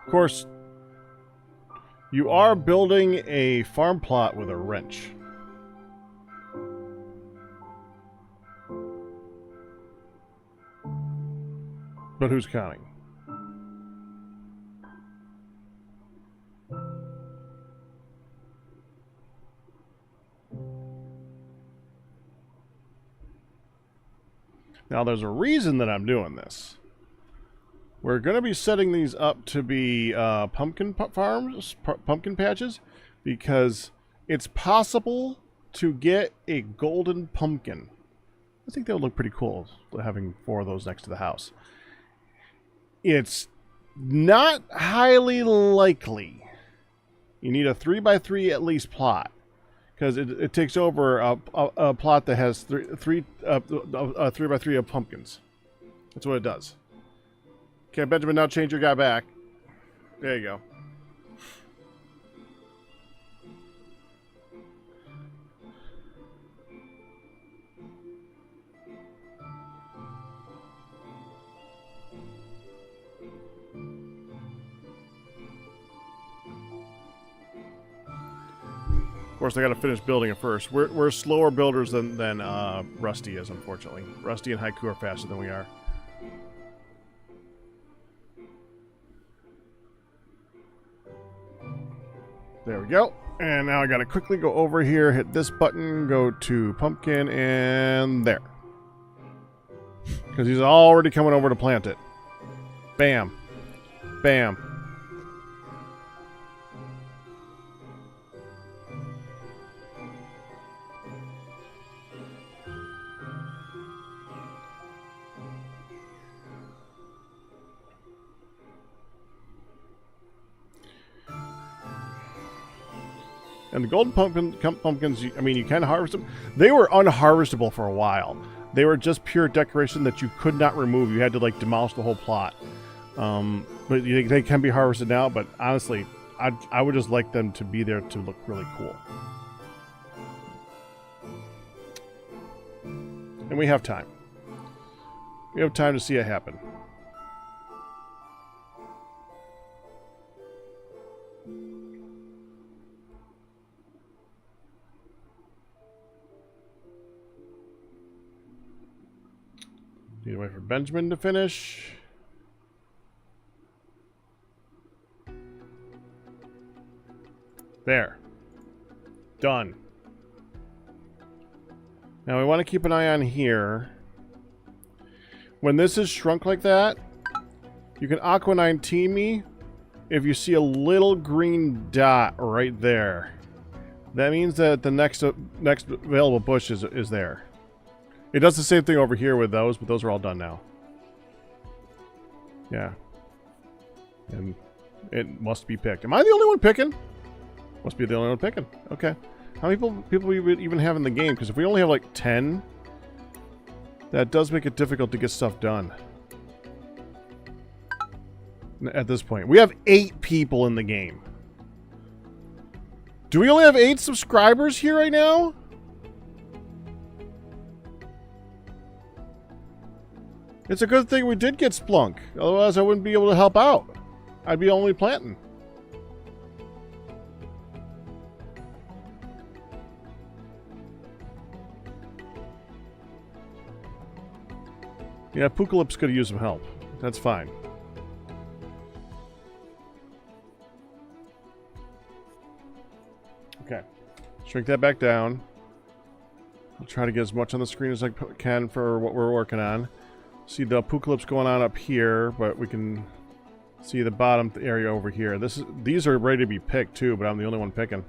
Speaker 1: Of course, you are building a farm plot with a wrench. But who's counting? Now, there's a reason that I'm doing this. We're going to be setting these up to be pumpkin farms, pumpkin patches, because it's possible to get a golden pumpkin. I think that would look pretty cool, having 4 of those next to the house. It's not highly likely. You need a 3x3 at least plot, because it takes over a plot that has 3x3 of pumpkins. That's what it does. Okay, Benjamin, now change your guy back. There you go. Of course, I got to finish building it first. We're slower builders than Rusty is, unfortunately. Rusty and Haiku are faster than we are. There we go. And now I got to quickly go over here, hit this button, go to pumpkin, and there. Because he's already coming over to plant it. Bam. Bam. And the golden pumpkins, I mean, you can harvest them. They were unharvestable for a while. They were just pure decoration that you could not remove. You had to, like, demolish the whole plot. But they can be harvested now, but honestly, I would just like them to be there to look really cool. And we have time. We have time to see it happen. Need to wait for Benjamin to finish. There. Done. Now we want to keep an eye on here. When this is shrunk like that, you can Aqua 19 me if you see a little green dot right there. That means that the next available bush is there. It does the same thing over here with those, but those are all done now. Yeah. And it must be picked. Am I the only one picking? Must be the only one picking. Okay. How many people we would even have in the game? Because if we only have like 10, that does make it difficult to get stuff done. At this point. We have 8 people in the game. Do we only have 8 subscribers here right now? It's a good thing we did get Splunk. Otherwise, I wouldn't be able to help out. I'd be only planting. Yeah, Apocalypse could use some help. That's fine. Okay. Shrink that back down. I'll try to get as much on the screen as I can for what we're working on. See the Apocalypse going on up here, but we can see the bottom area over here. These are ready to be picked too, but I'm the only one picking.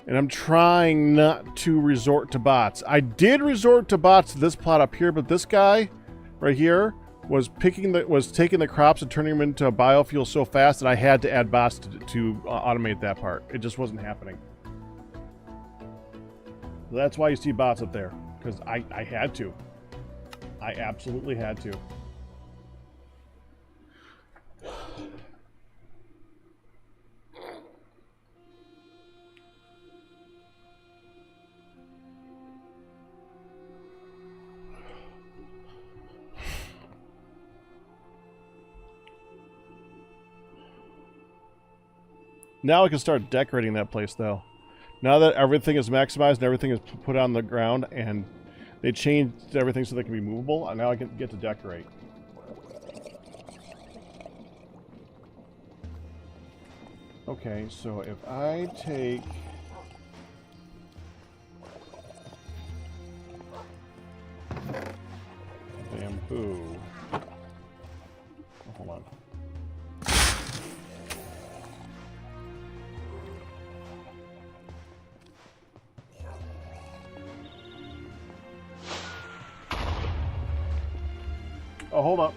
Speaker 1: And I'm trying not to resort to bots. I did resort to bots to this plot up here, but this guy right here was taking the crops and turning them into a biofuel so fast that I had to add bots to automate that part. It just wasn't happening. So that's why you see bots up there, because I had to. I absolutely had to. Now I can start decorating that place, though. Now that everything is maximized and everything is put on the ground, and they changed everything so they can be movable, now I can get to decorate. Okay, so if I take... bamboo... Oh, hold on. Oh, hold up.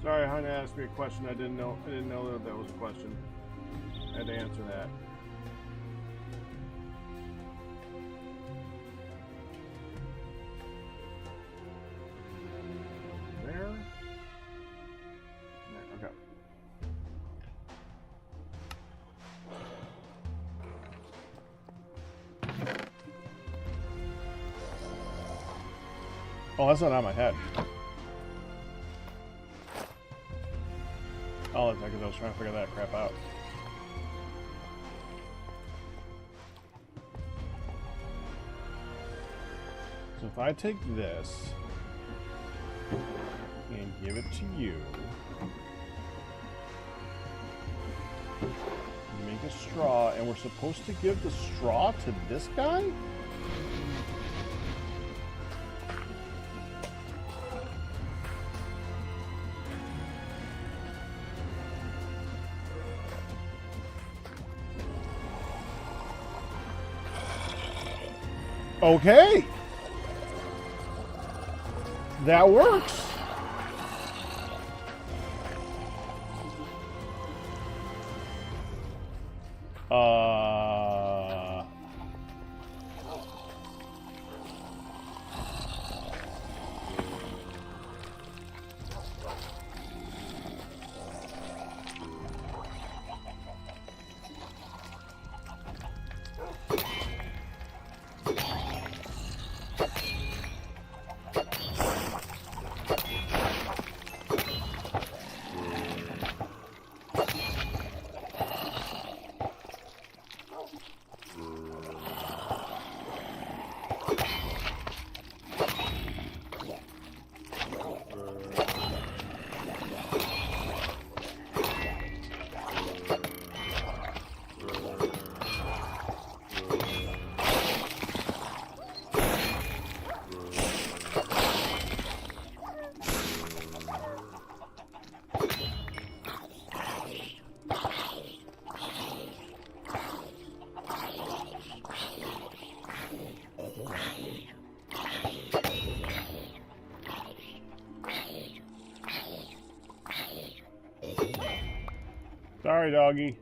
Speaker 1: Sorry, Hannah asked me a question. I didn't know that that was a question. I had to answer that. There. Okay. Oh, that's not on my head. Oh, that's because I was trying to figure that crap out. So if I take this and give it to you, make a straw, and we're supposed to give the straw to this guy? Okay. That works. Sorry, doggy.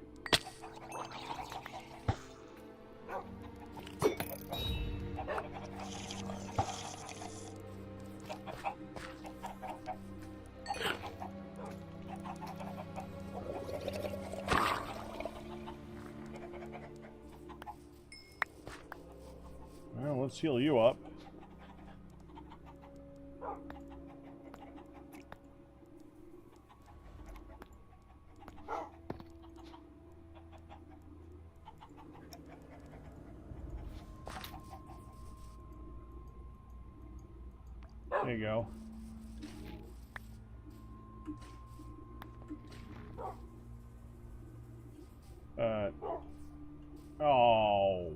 Speaker 1: Well, let's heal you up. There you go. Oh.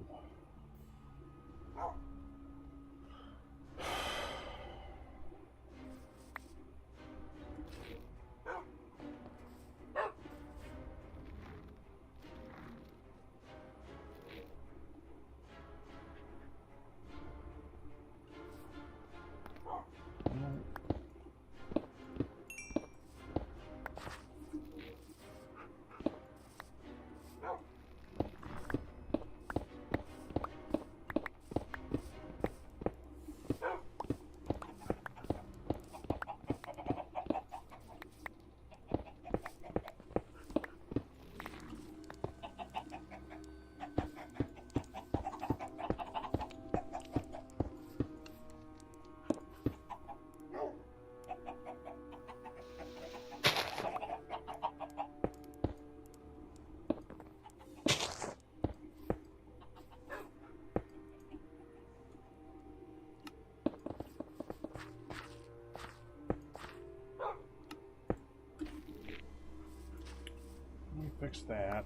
Speaker 1: Fix that.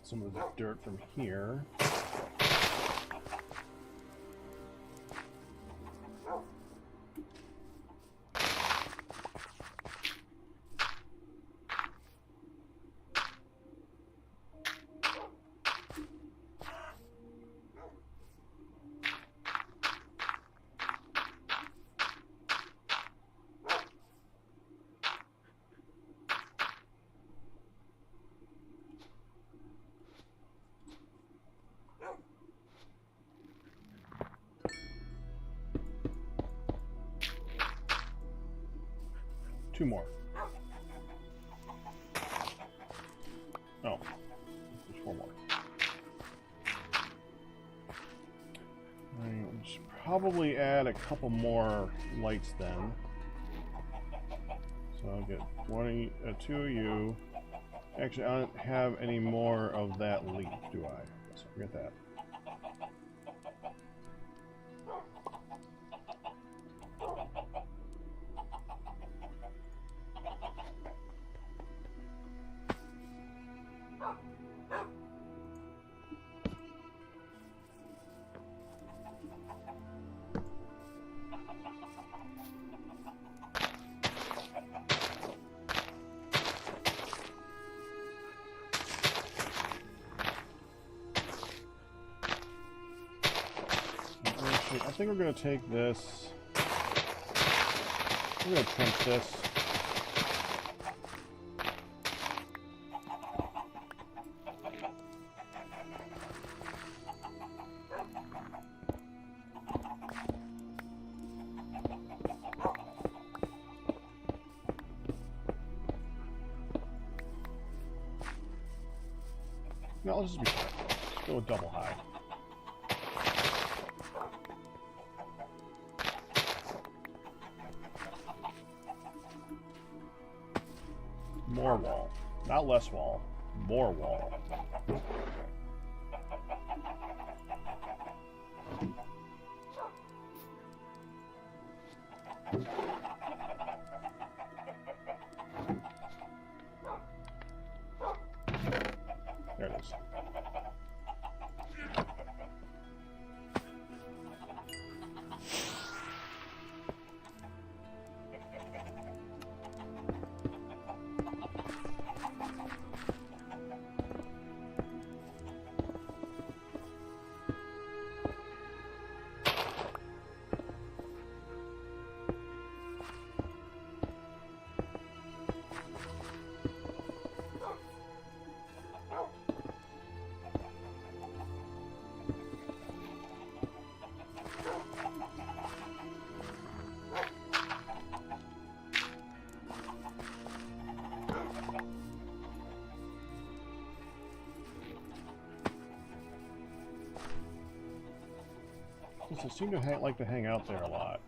Speaker 1: Some of the dirt from here. Two more. Oh, there's four more. Alright, we should probably add a couple more lights then. So I'll get two of you. Actually, I don't have any more of that leaf, do I? So forget that. I think we're going to take this. We're going to print this. No, let's just be careful. Let's go with double high. More wall. Not less wall. More wall. There it is. They seem to like to hang out there a lot.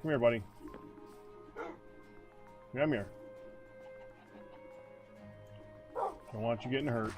Speaker 1: Come here, buddy. Come here. Don't want you getting hurt.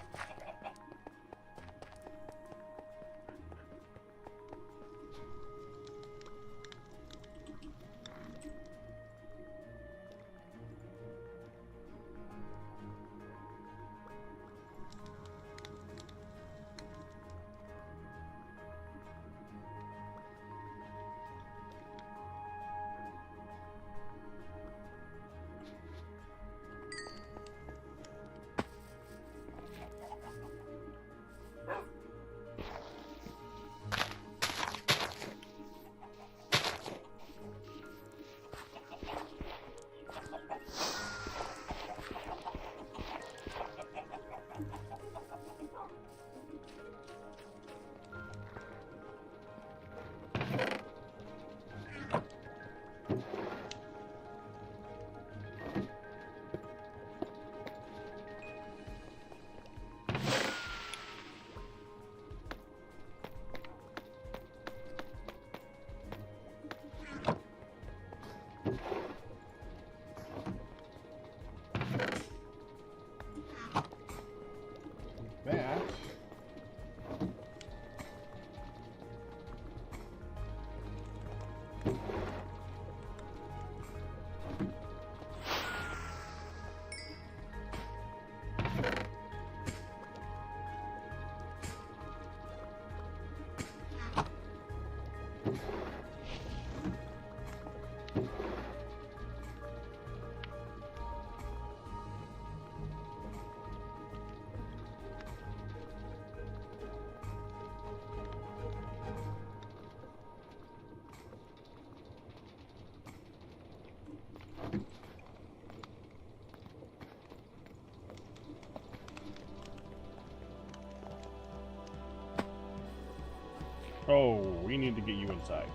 Speaker 1: Oh, we need to get you inside.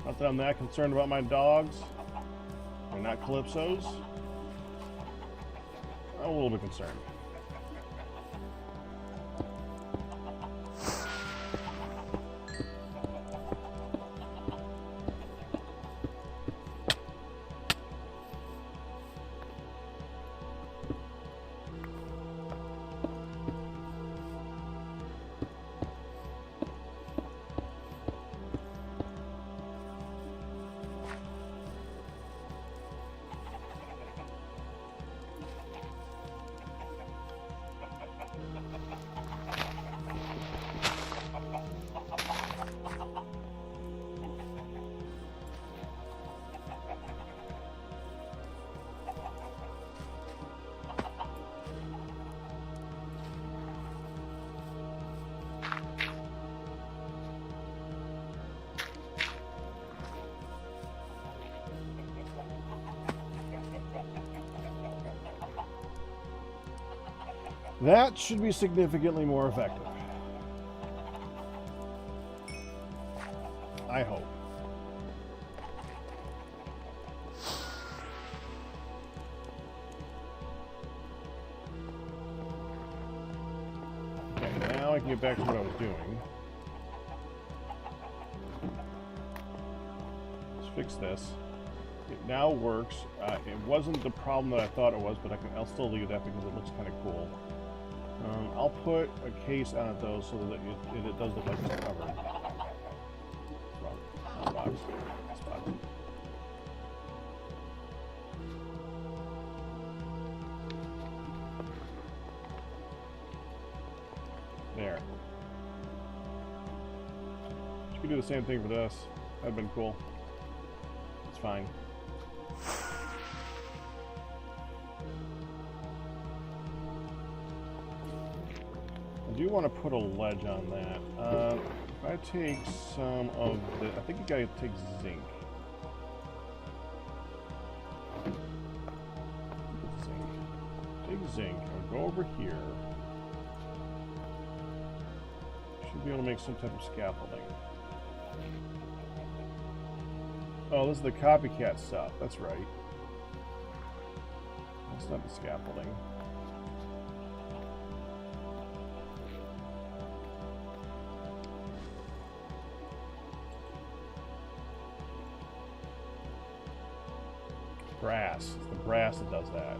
Speaker 1: Not that I'm that concerned about my dogs. They're not Calypsos. I'm a little bit concerned. That should be significantly more effective. I hope. Okay, now I can get back to what I was doing. Let's fix this. It now works. It wasn't the problem that I thought it was, but I'll still leave that because it looks kind of cool. I'll put a case on it though, so that it does look like it's covered. Wrong box. This box. There. You could do the same thing for this. That'd been cool. It's fine. I do want to put a ledge on that. If I take some of the... I think you gotta take zinc. Take zinc. I'll go over here. Should be able to make some type of scaffolding. Oh, this is the copycat stuff. That's right. That's not the scaffolding. Brass. It's the brass that does that.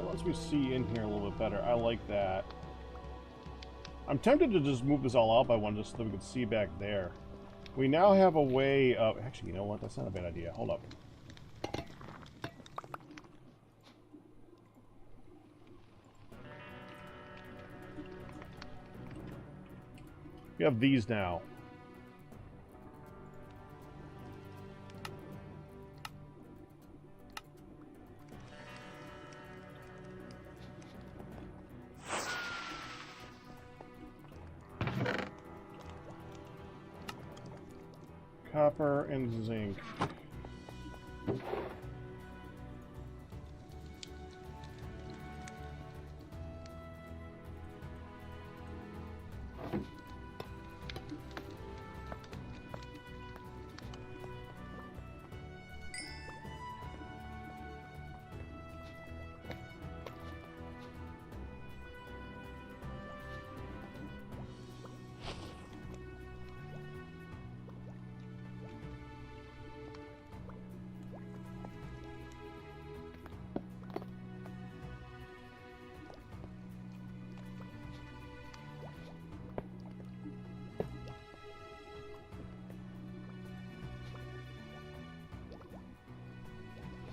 Speaker 1: Once we see in here a little bit better, I like that. I'm tempted to just move this all out by one just so that we can see back there. We now have a way of... Actually, you know what? That's not a bad idea. Hold up. We have these now. Copper and zinc.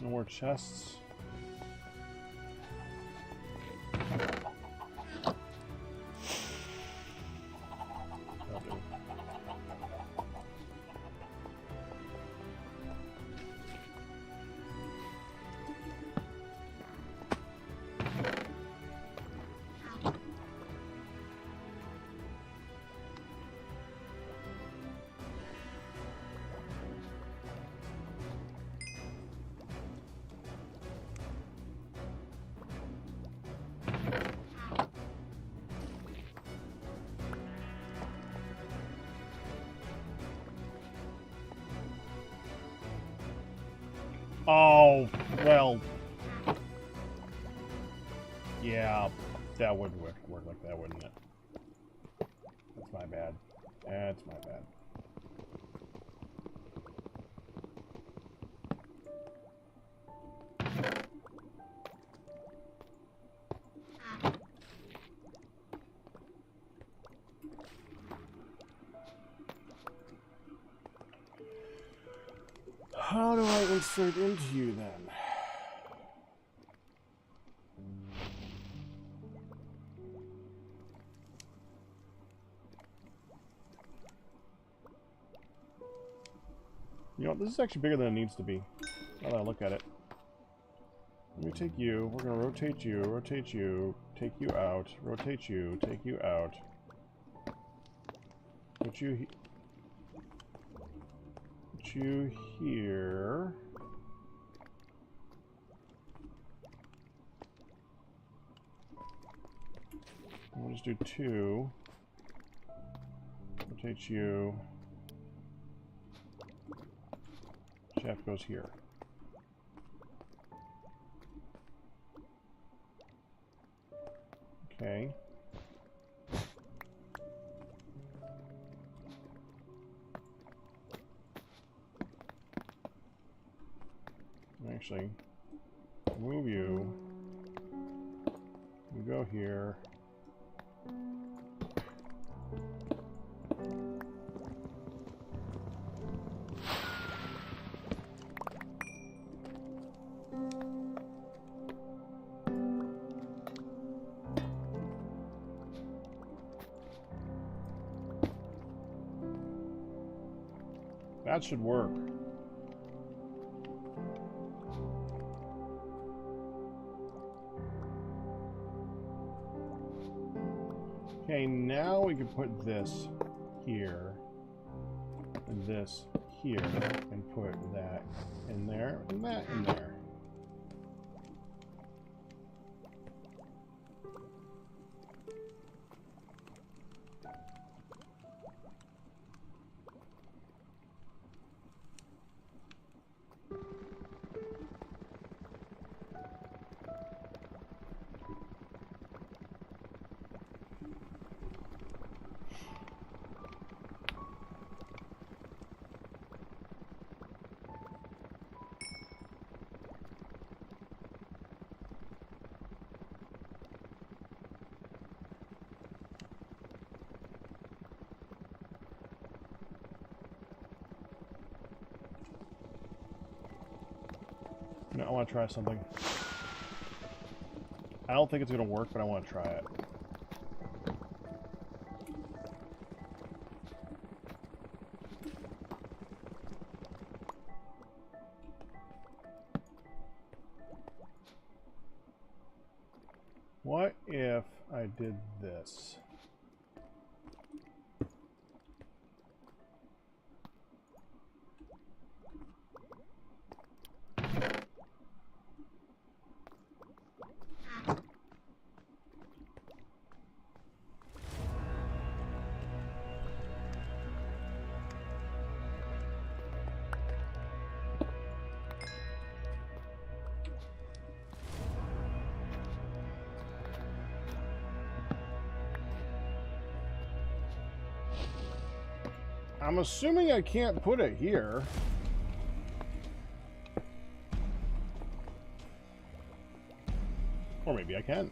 Speaker 1: No more chests. Oh, well. Yeah, that would work like that, wouldn't it? That's my bad. That's my bad. How do I insert into you then? You know, this is actually bigger than it needs to be. Now that I look at it. Let me take you. We're going to rotate you, take you out, rotate you, take you out. Put you here. We'll just do 2. Rotate you. Shaft goes here. Okay. Actually, move you. You go here. That should work. Okay, now we can put this here, and this here, and put that in there, and that in there. No, I want to try something. I don't think it's going to work, but I want to try it. What if I did this? I'm assuming I can't put it here. Or maybe I can.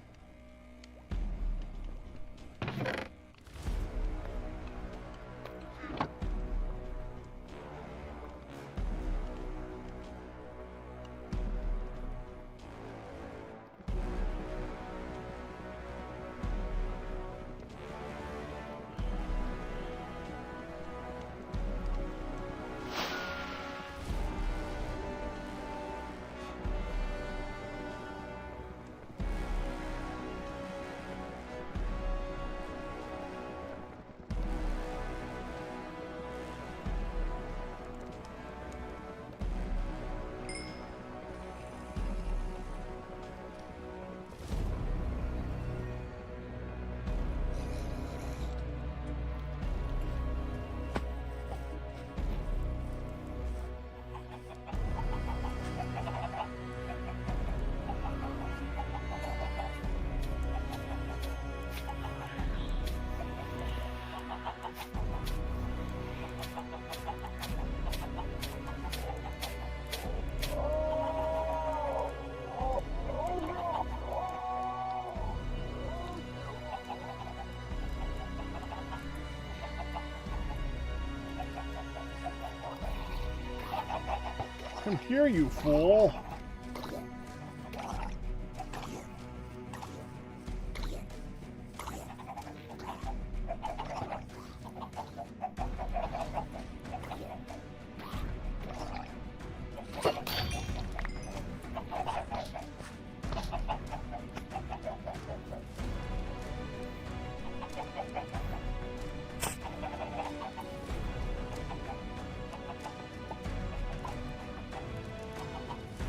Speaker 1: Come here, you fool.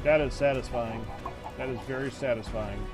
Speaker 1: That is satisfying. That is very satisfying.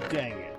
Speaker 1: Dang it.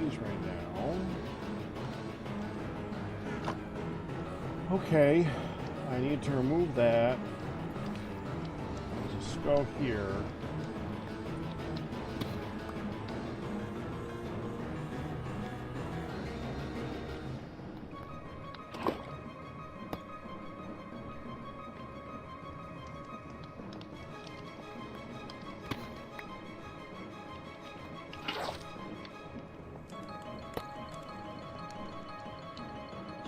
Speaker 1: Right now. Okay, I need to remove that. Just go here.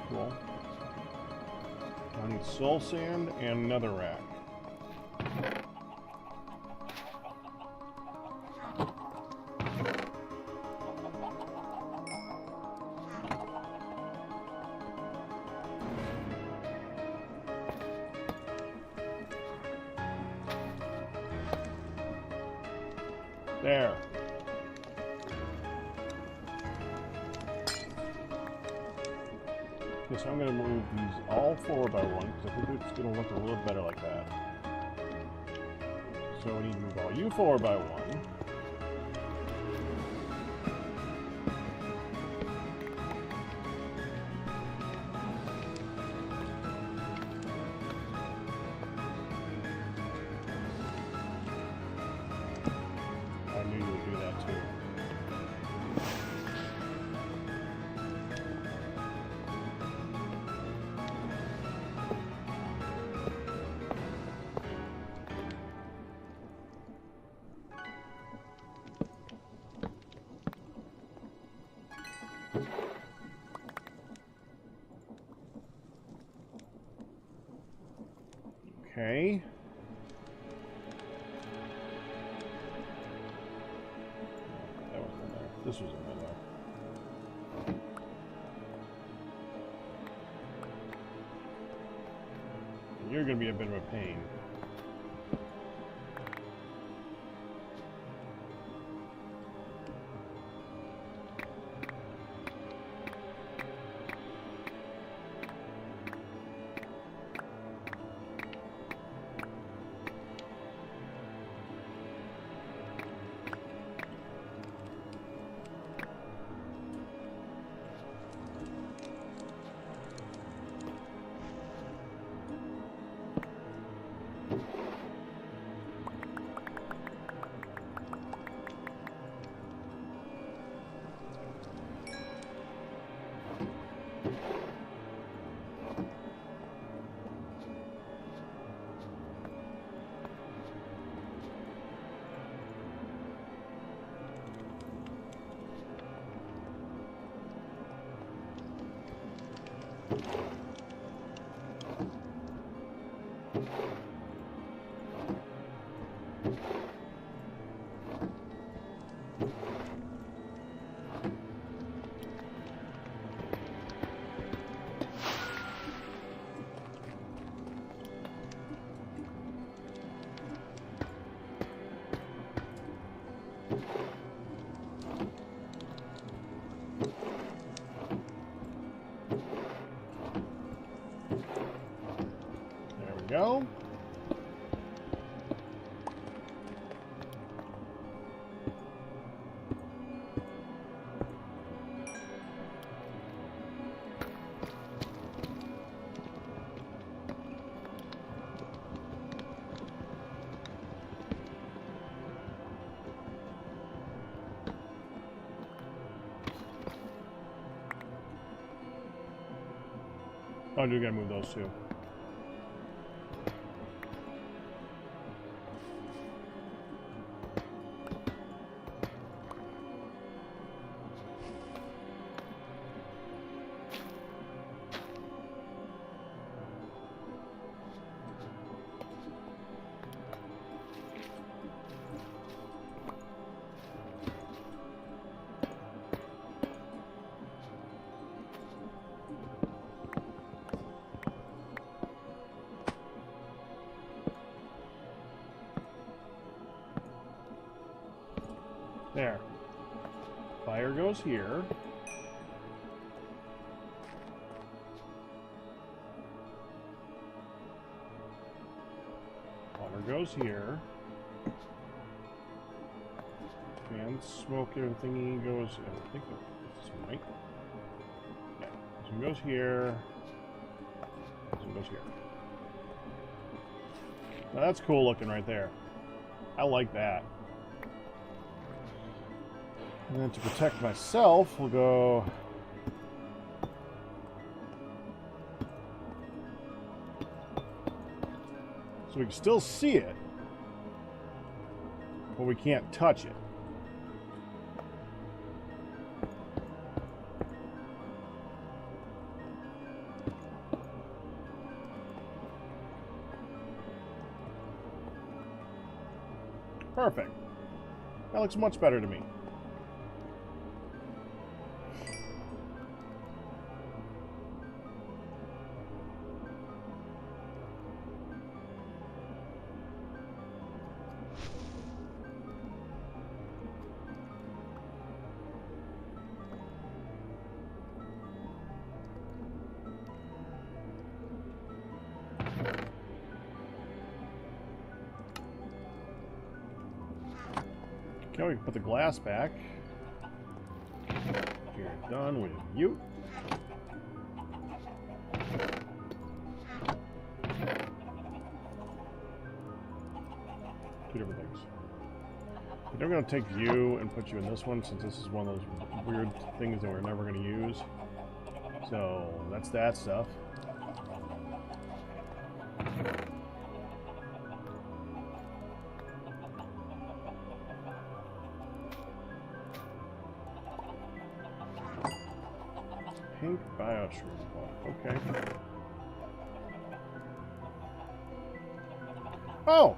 Speaker 1: Cool. I need soul sand and nether rack. There. Okay, so I'm going to move these all 4x1 because I think it's going to look a little better like that. So we need to move all you 4x1. I knew you would do that too. Okay. That was in there. This was in there. You're going to be a bit of a pain. There we go. Oh, I do gotta move those two. There. Fire goes here. Water goes here. And smoke everything goes. I think this one, right? Yeah. This one goes here. This one goes here. Now that's cool looking right there. I like that. And then to protect myself, we'll go... So we can still see it, but we can't touch it. Perfect. That looks much better to me. Okay, we can put the glass back. You're done with you. Two different things. We're going to take you and put you in this one, since this is one of those weird things that we're never going to use. So that's that stuff. Pink bioshroom. Okay. Oh!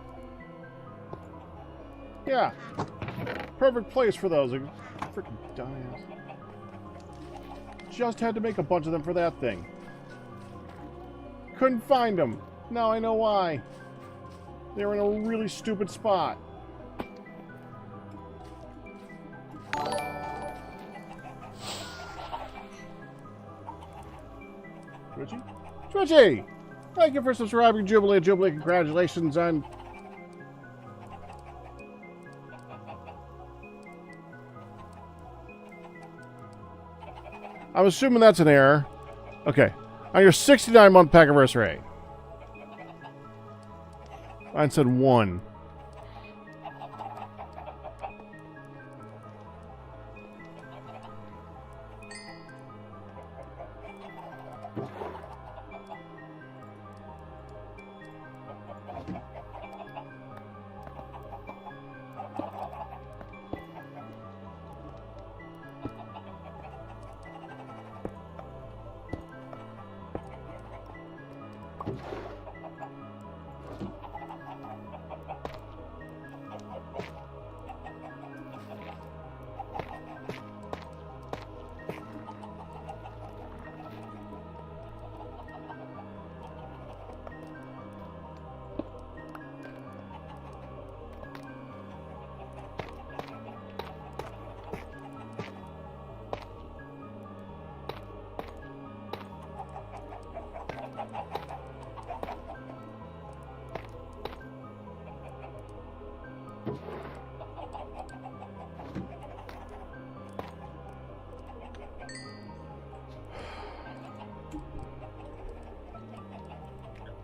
Speaker 1: Yeah. Perfect place for those. Freaking dumbass. Just had to make a bunch of them for that thing. Couldn't find them. Now I know why. They were in a really stupid spot. Twitchy? Twitchy! Thank you for subscribing, Jubilee. Jubilee, congratulations on... I'm assuming that's an error. Okay. On your 69-month pack anniversary. Mine said 1.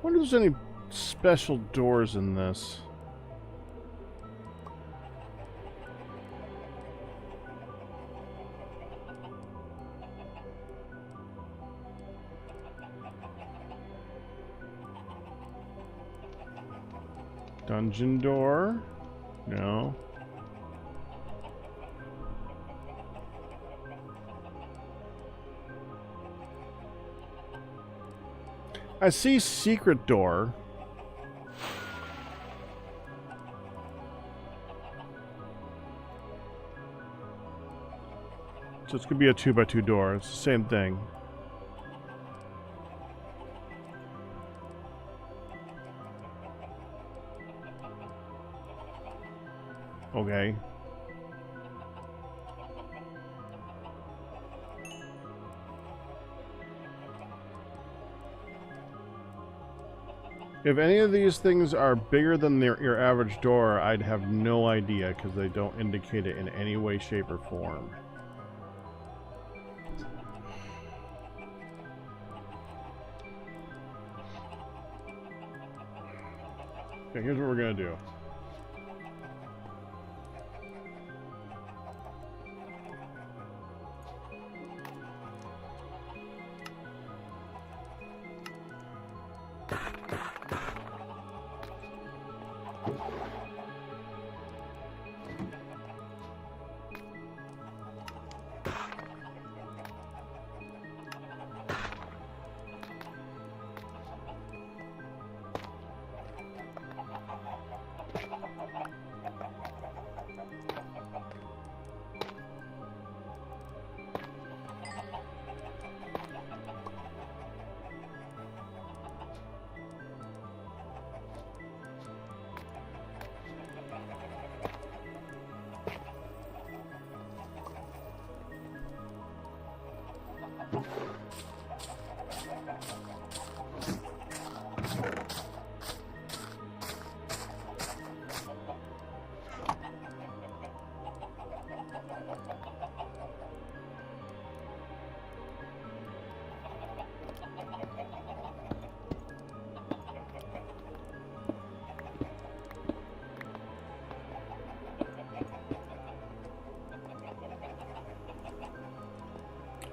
Speaker 1: wonder if there's any special doors in this. Dungeon door? No. I see secret door. So it's gonna be a 2x2 door. It's the same thing. Okay. If any of these things are bigger than your average door, I'd have no idea because they don't indicate it in any way, shape, or form. Okay, here's what we're gonna do.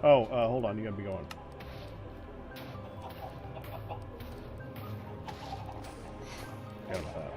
Speaker 1: Oh, hold on, you gotta be going. Got that.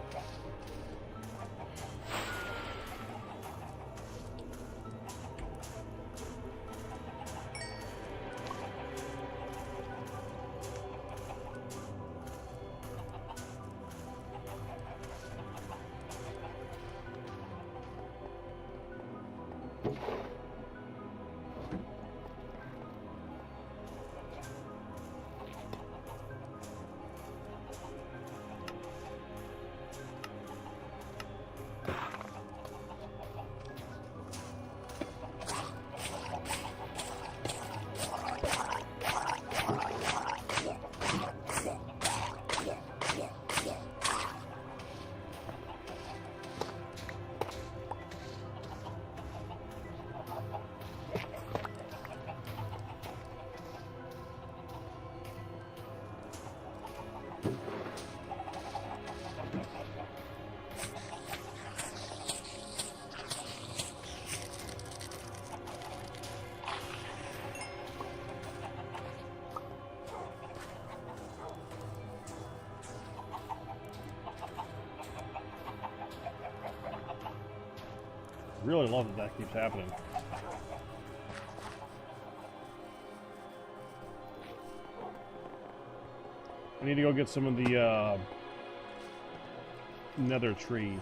Speaker 1: Really love that that keeps happening. I need to go get some of the nether tree.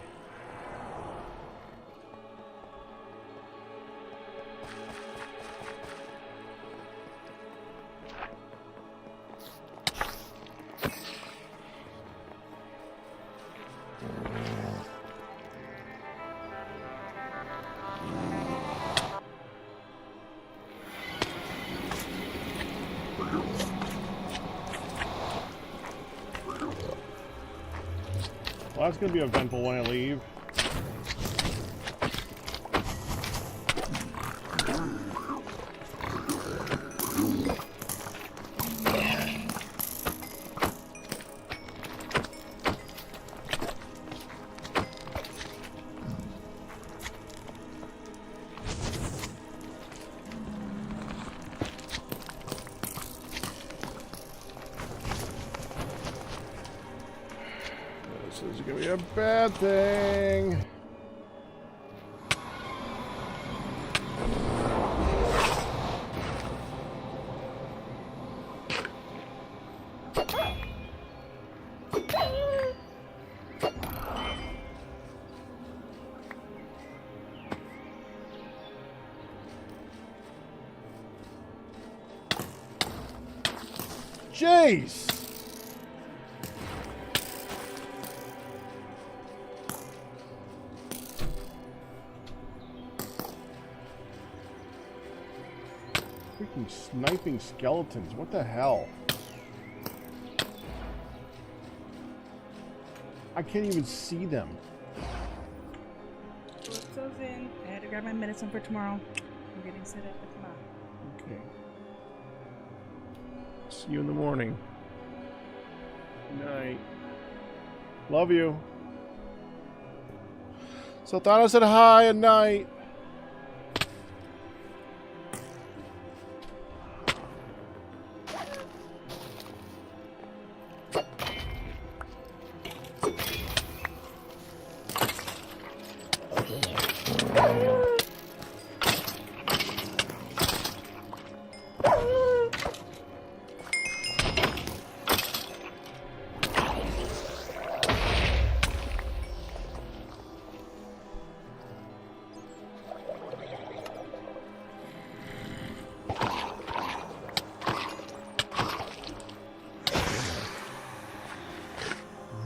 Speaker 1: Well, that's going to be eventful when I leave. So this is gonna be a bad thing. Jeez! Freaking sniping skeletons, what the hell? I can't even see them.
Speaker 8: Put those in. I had to grab my medicine for tomorrow. I'm getting set up with Mom.
Speaker 1: Okay. See you in the morning. Good night. Love you. Sultana said hi at night.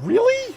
Speaker 1: Really?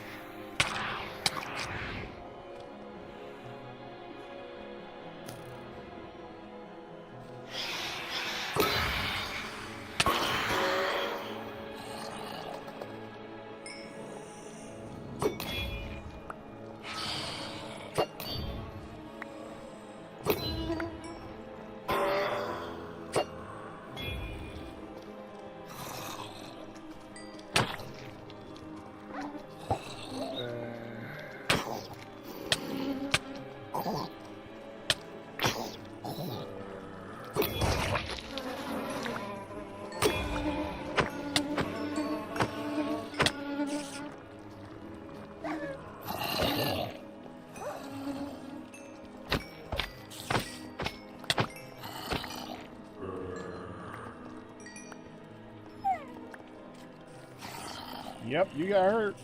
Speaker 1: Yep, you got hurt.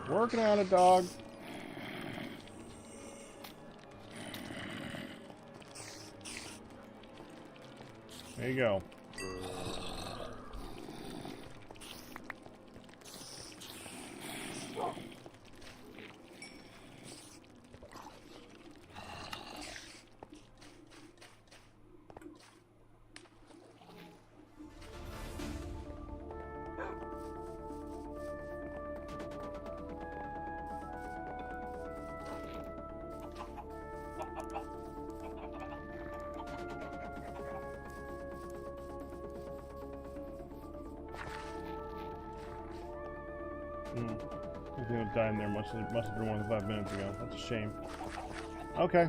Speaker 1: Working on it, dog. There you go. He's gonna die in there. Must have been more than 5 minutes ago. That's a shame. Okay.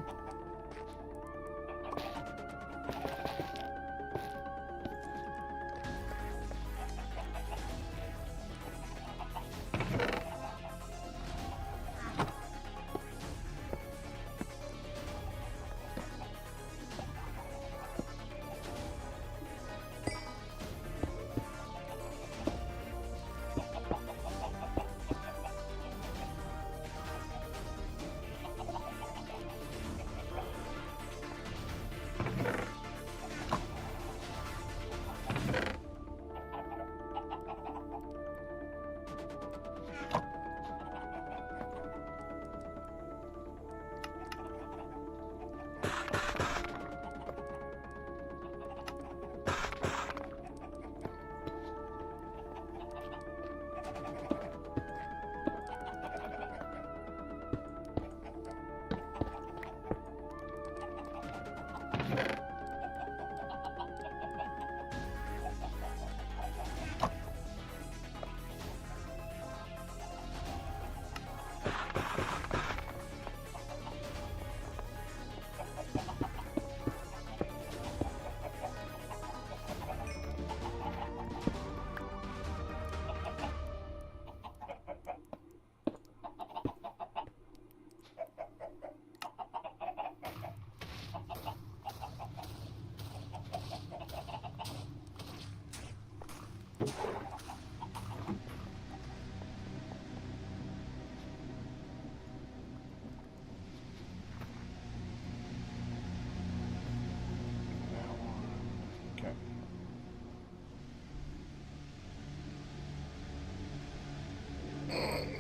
Speaker 1: Okay.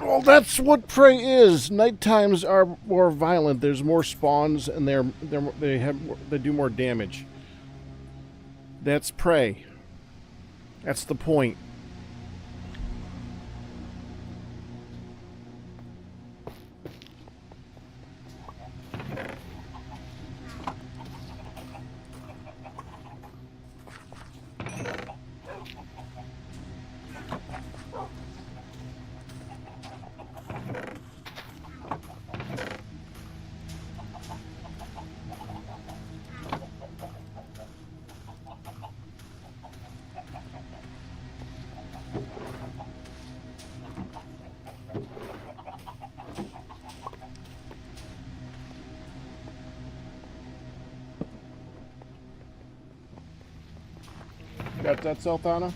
Speaker 1: Well, that's what prey is. Night times are more violent. There's more spawns, and they do more damage. That's prey. That's the point. Got that, Sultana?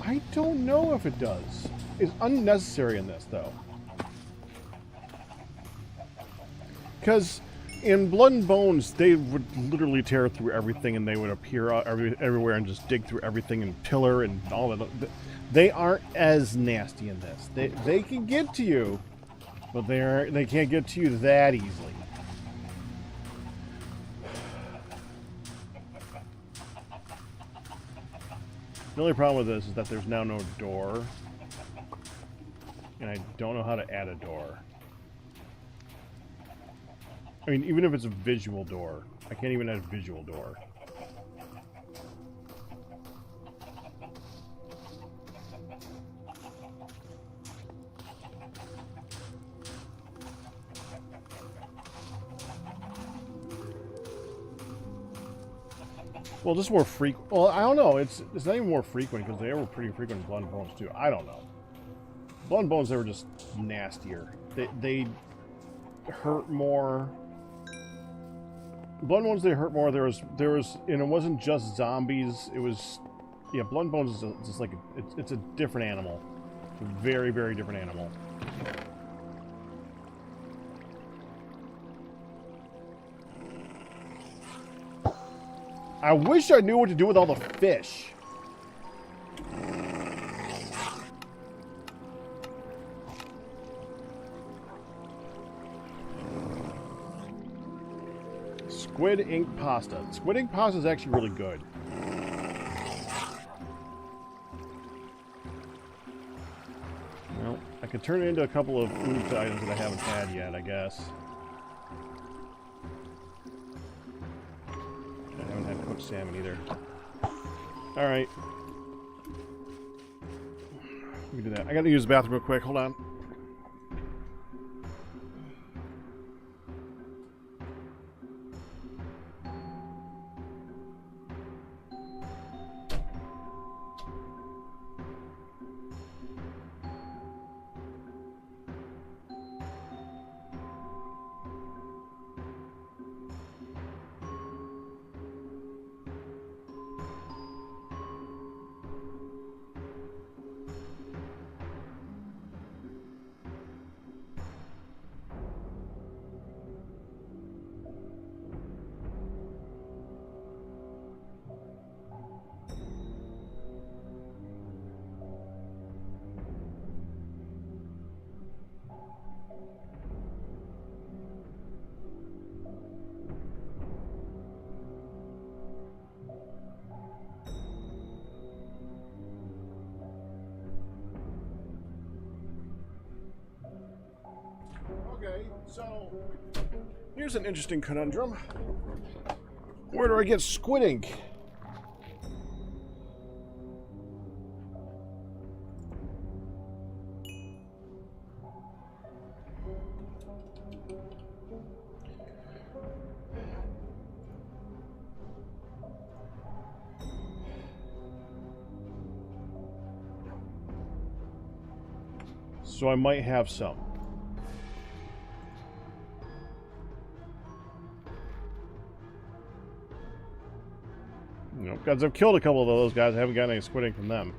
Speaker 1: I don't know if it does. It's unnecessary in this, though. Because in Blood and Bones, they would literally tear through everything, and they would appear everywhere and just dig through everything and pillar and all that. They aren't as nasty in this. They can get to you, but they can't get to you that easily. The only problem with this is that there's now no door, and I don't know how to add a door. I mean, even if it's a visual door, I can't even add a visual door. Well, just more frequent. Well, I don't know. It's not even more frequent because they were pretty frequent in Blood and Bones too. I don't know. Blood and Bones, they were just nastier. They hurt more. Blood and Bones, they hurt more. There was, and it wasn't just zombies. It was, yeah. Blood and Bones is just like it's a different animal. It's a very, very different animal. I wish I knew what to do with all the fish. Squid ink pasta. Squid ink pasta is actually really good. Well, I could turn it into a couple of food items that I haven't had yet, I guess. I haven't had cooked salmon either. Alright. Let me do that. I gotta use the bathroom real quick. Hold on. Okay, so here's an interesting conundrum. Where do I get squid ink? So I might have some. You know, because I've killed a couple of those guys. I haven't gotten any squid ink from them.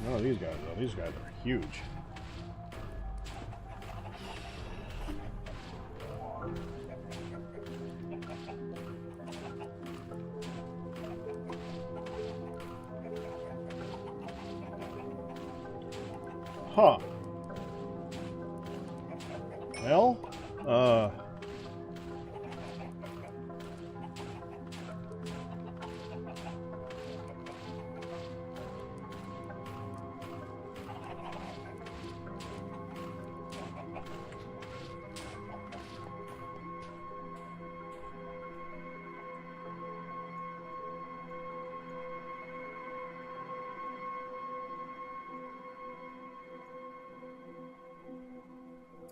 Speaker 1: None of these guys, though. These guys are huge. Huh. Well,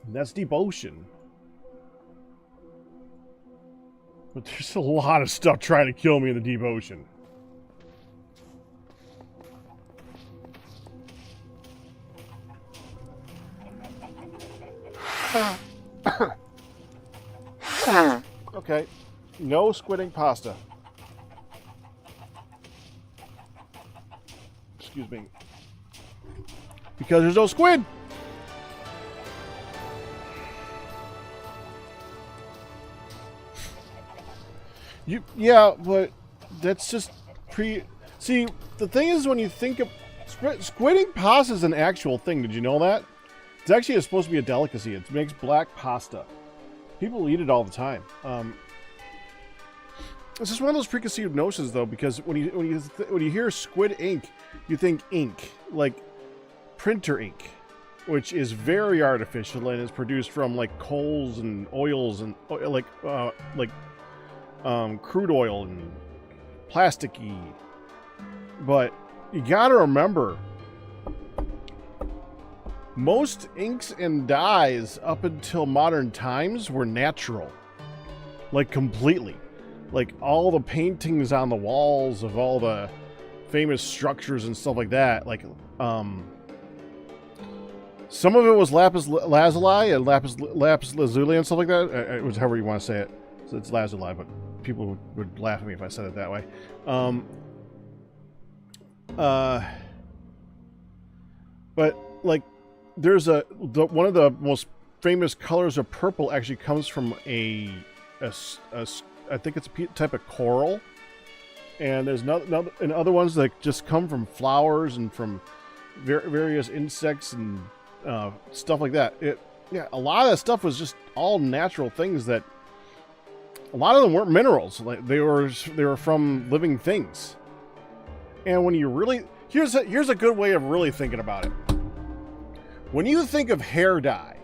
Speaker 1: that's deep ocean. But there's a lot of stuff trying to kill me in the deep ocean. Okay. No squid ink pasta. Excuse me. Because there's no squid! Yeah, but that's just See, the thing is, when you think of squid ink pasta is an actual thing. Did you know that? It's actually supposed to be a delicacy. It makes black pasta. People eat it all the time. It's just one of those preconceived notions, though, because when you hear squid ink, you think ink, like printer ink, which is very artificial and is produced from like coals and oils and crude oil and plasticky. But you gotta remember, most inks and dyes up until modern times were natural. Like, completely. Like, all the paintings on the walls of all the famous structures and stuff like that, like, some of it was lapis lazuli and lapis lazuli and stuff like that. It was however you want to say it. So it's lazuli, but people would laugh at me if I said it that way. But like, there's one of the most famous colors of purple actually comes from I think it's a type of coral, and there's and other ones that just come from flowers and from various insects and stuff like that. A lot of that stuff was just all natural things that. A lot of them weren't minerals. Like they were from living things. And when you really here's a good way of really thinking about it. When you think of hair dye,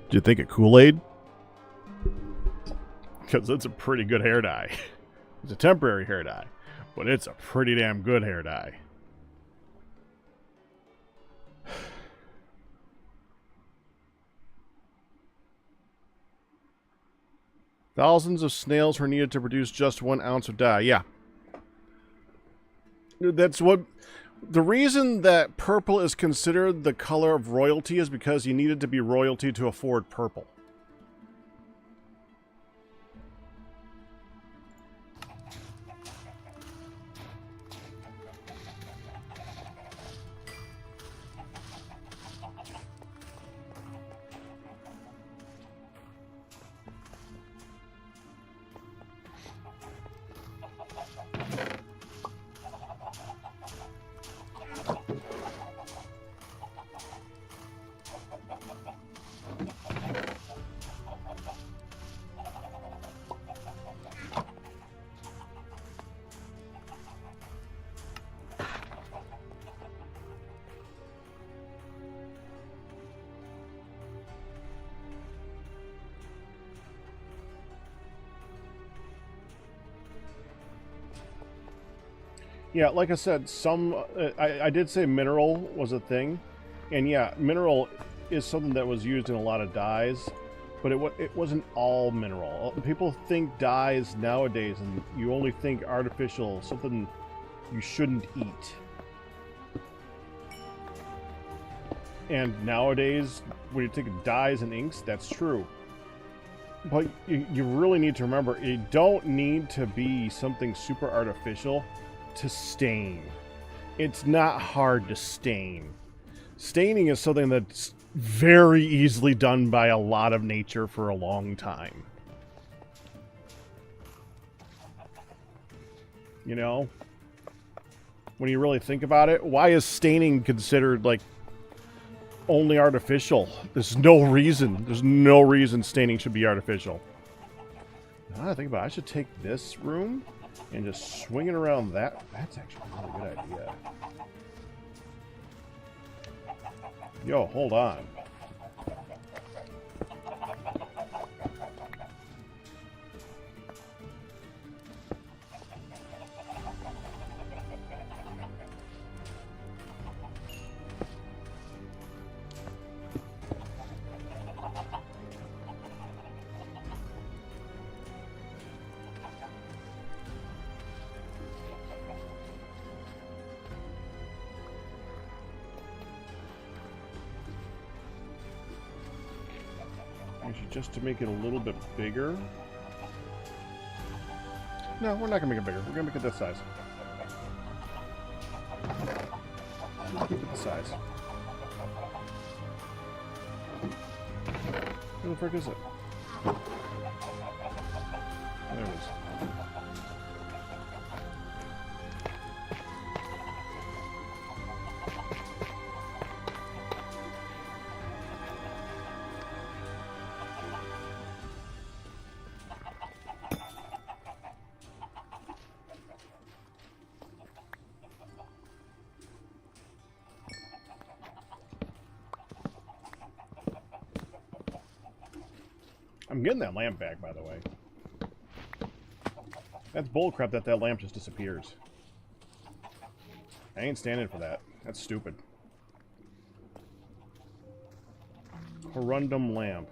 Speaker 1: do you think of Kool-Aid? Because it's a pretty good hair dye. It's a temporary hair dye, but it's a pretty damn good hair dye. Thousands of snails were needed to produce just 1 ounce of dye. Yeah. That's what... The reason that purple is considered the color of royalty is because you needed to be royalty to afford purple. Yeah, like I said, I did say mineral was a thing. And yeah, mineral is something that was used in a lot of dyes, but it wasn't all mineral. People think dyes nowadays, and you only think artificial, something you shouldn't eat. And nowadays, when you think of dyes and inks, that's true. But you really need to remember, you don't need to be something super artificial to stain. It's not hard to stain. Staining is something that's very easily done by a lot of nature for a long time. You know? When you really think about it, why is staining considered, like, only artificial? There's no reason. There's no reason staining should be artificial. Now I think about it, I should take this room and just swing it around that. That's actually a really good idea. Yo, hold on. Just to make it a little bit bigger. No, we're not gonna make it bigger. We're gonna make it this size. Keep it the size. Where the frick is it? There it is. I'm getting that lamp back, by the way. That's bullcrap that that lamp just disappears. I ain't standing for that. That's stupid. Corundum lamp.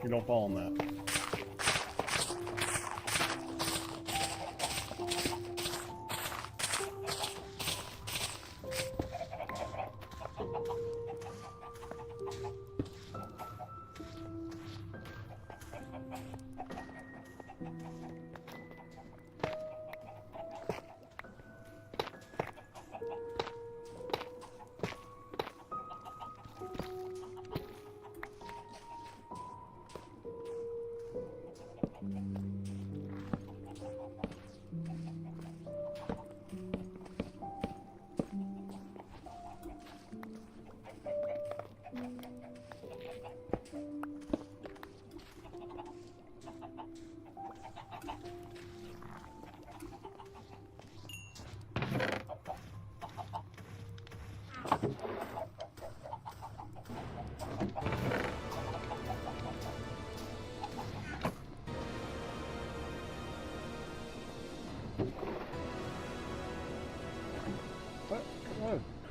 Speaker 1: You don't fall in that.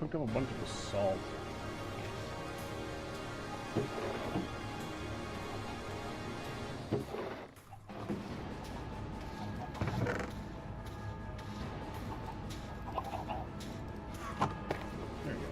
Speaker 1: Cooked up a bunch of the salt. There you go.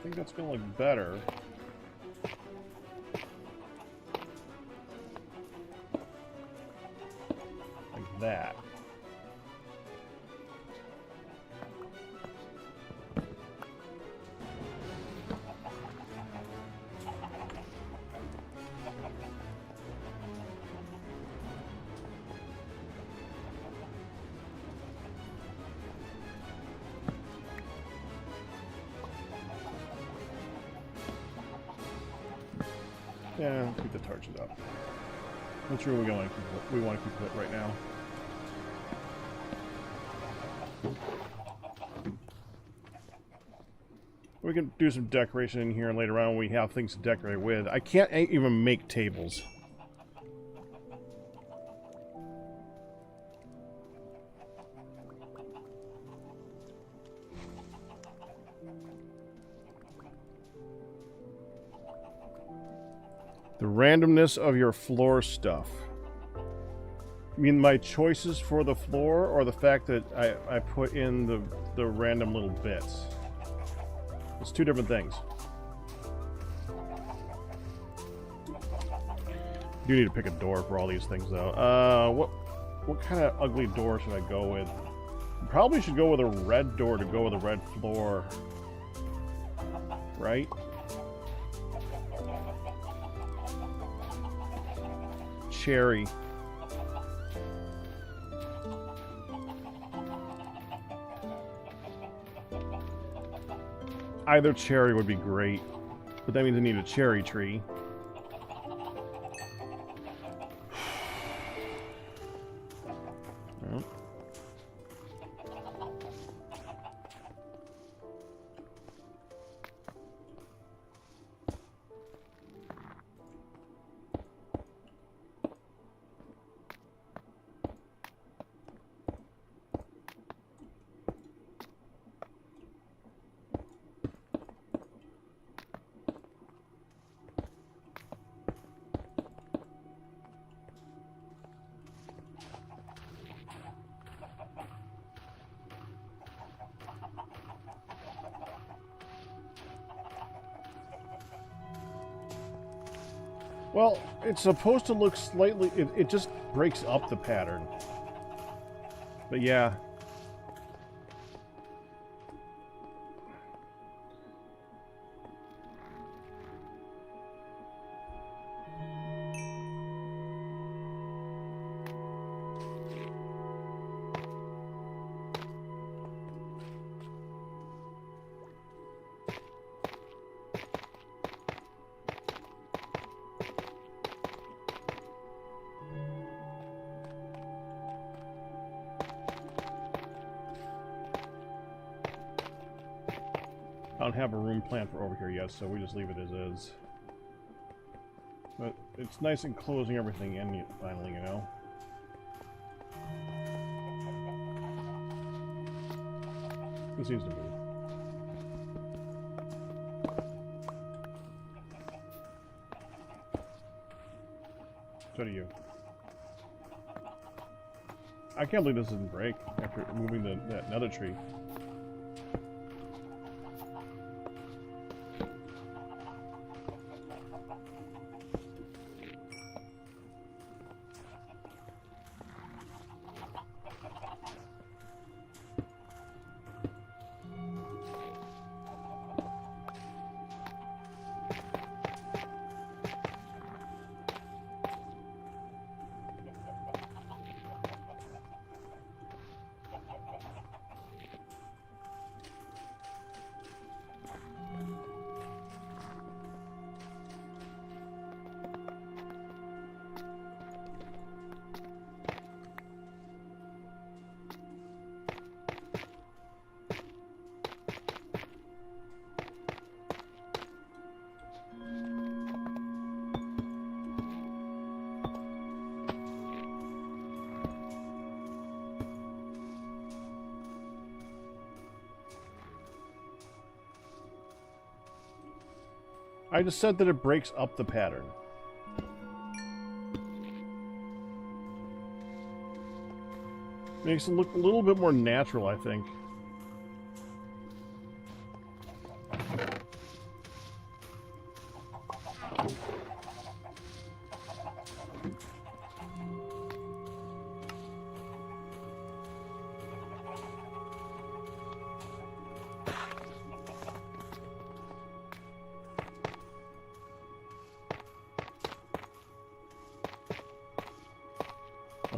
Speaker 1: I think that's gonna look better. Like that. Yeah, keep the torches up. Which room we want to keep? We want to keep lit right now. We can do some decoration in here, and later on we have things to decorate with. I can't even make tables. The randomness of your floor stuff. You mean my choices for the floor, or the fact that I put in the random little bits? It's two different things. You need to pick a door for all these things, though. What kind of ugly door should I go with? Probably should go with a red door to go with a red floor. Right? Cherry. Either cherry would be great, but that means I need a cherry tree. Well. Well, it's supposed to look slightly... It just breaks up the pattern. But yeah. I don't have a room planned for over here yet, so we just leave it as is. But it's nice and closing everything in finally, you know? This needs to move. So do you. I can't believe this didn't break after moving that nether tree. I just said that it breaks up the pattern. Makes it look a little bit more natural, I think.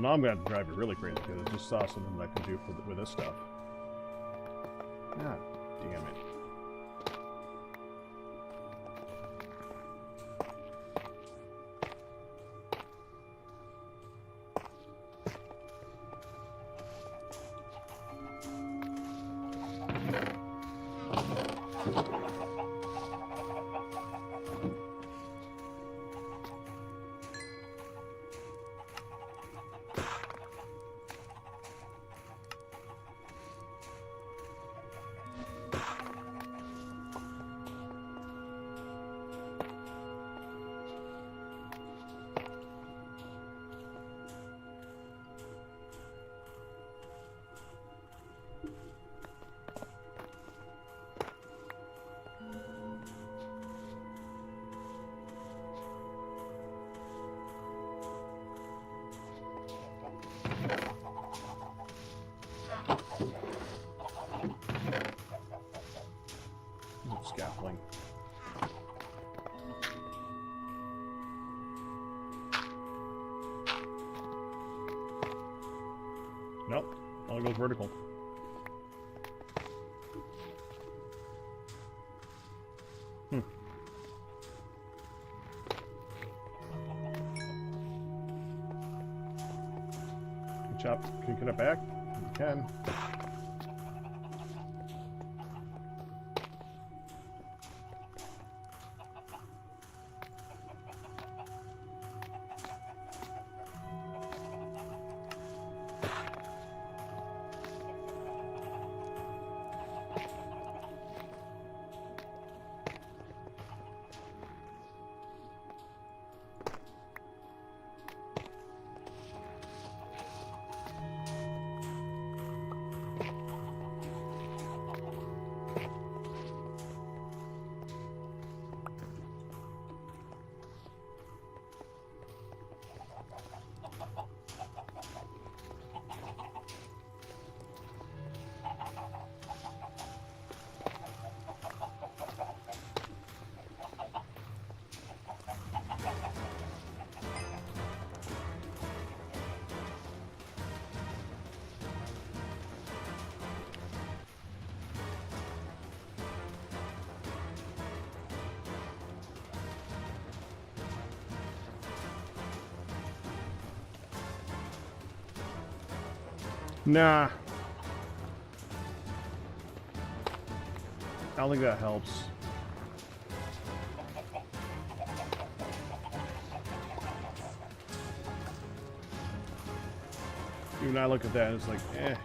Speaker 1: now I'm going to have to drive you really crazy because I just saw something that I can do with this stuff. God damn it. Scaffolding. Nope, only goes vertical. Good job. Can you get it back? You can. Nah. I don't think that helps. Even I look at that and it's like, eh.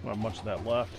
Speaker 1: Not much of that left.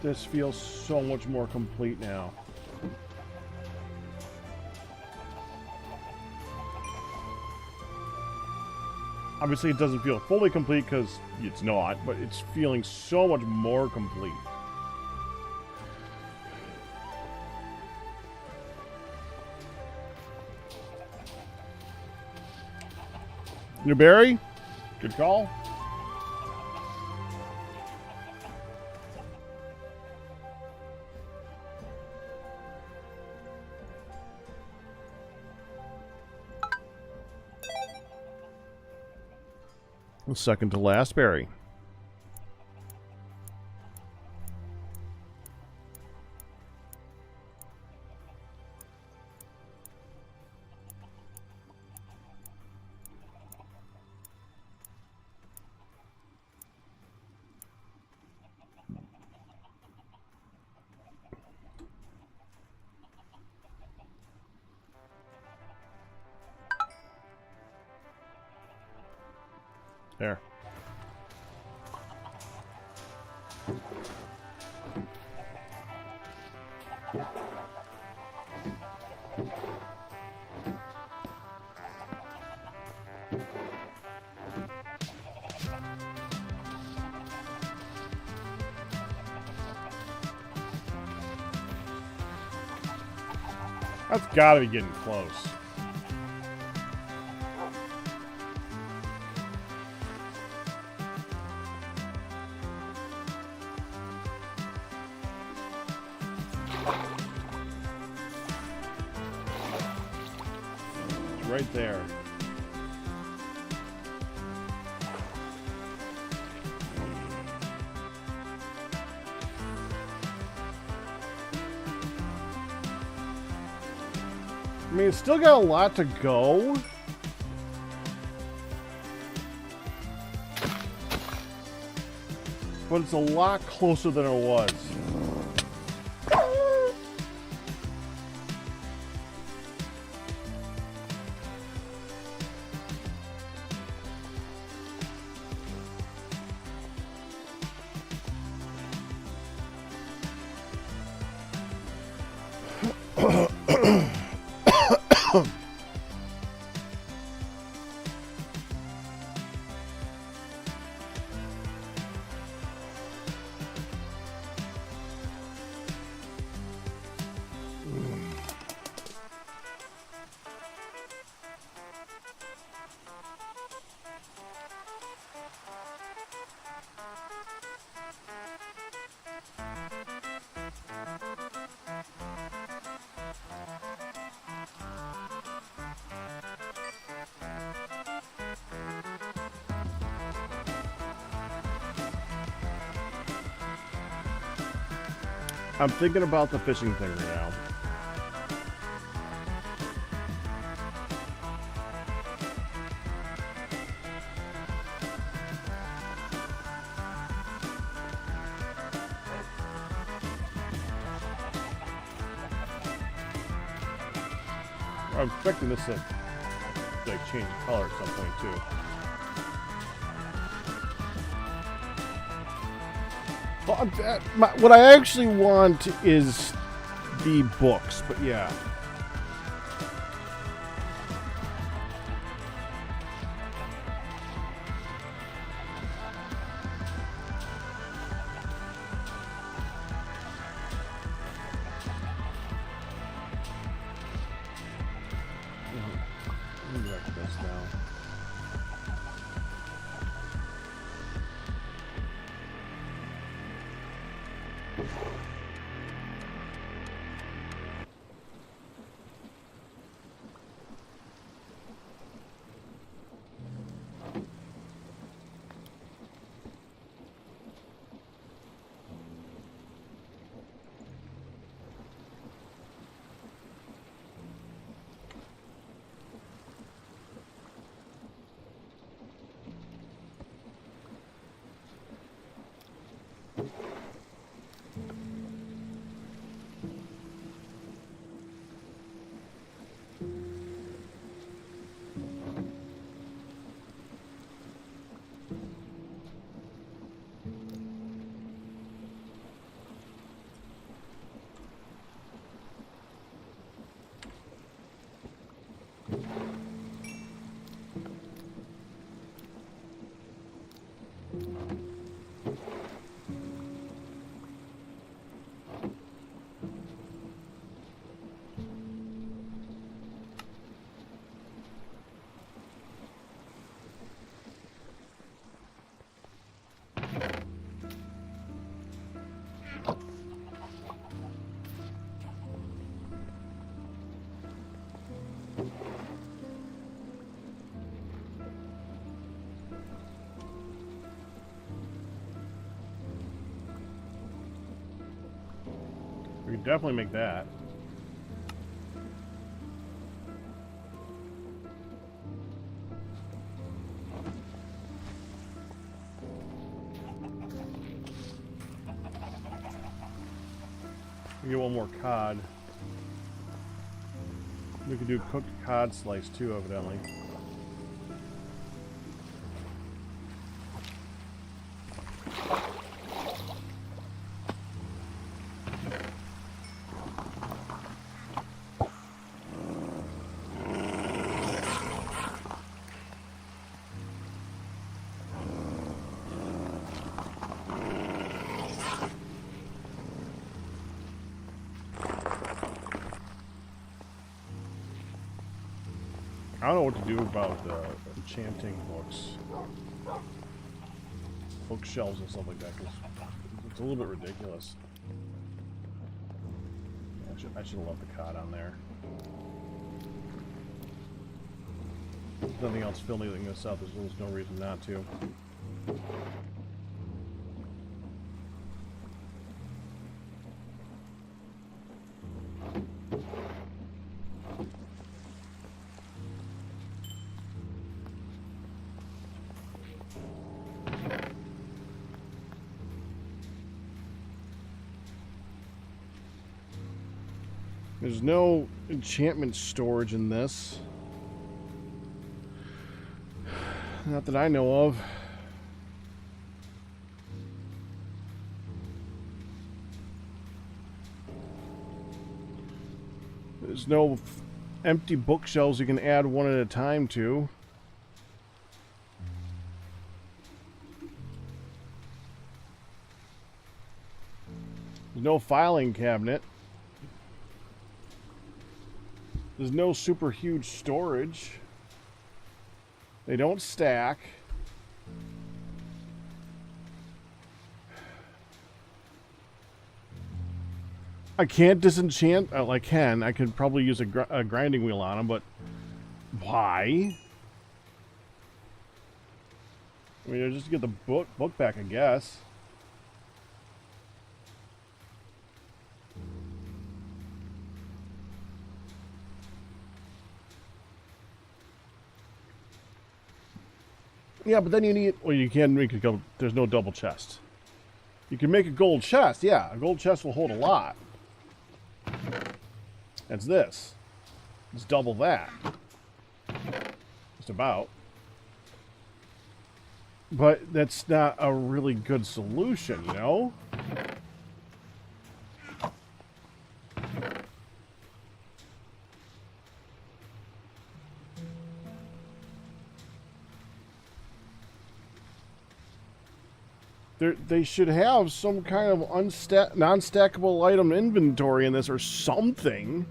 Speaker 1: This feels so much more complete now. Obviously, it doesn't feel fully complete because it's not, but it's feeling so much more complete. Newberry, good call. Second to last, Barry. There. That's gotta be getting close. It's right there. I mean, it's still got a lot to go. But it's a lot closer than it was. I'm thinking about the fishing thing right now. I'm expecting this to like change color at some point too. Well, what I actually want is the books, but yeah. Let me back to this now. can definitely make that. We get one more cod. We could do cooked cod slice too, evidently. I don't know what to do about enchanting books, bookshelves and stuff like that, because it's a little bit ridiculous. I should have left the cod on there. There's nothing else filling this up. There's no reason not to. There's no enchantment storage in this. Not that I know of. There's no empty bookshelves you can add one at a time to. There's no filing cabinet. There's no super huge storage. They don't stack. I can't disenchant. Well, I can. I could probably use a grinding wheel on them, but why? I mean, just to get the book back, I guess. Yeah, but then you need... Well, you can make it go... There's no double chest. You can make a gold chest. Yeah, a gold chest will hold a lot. That's this. It's double that. Just about. But that's not a really good solution, you know? They should have some kind of non-stackable item inventory in this or something.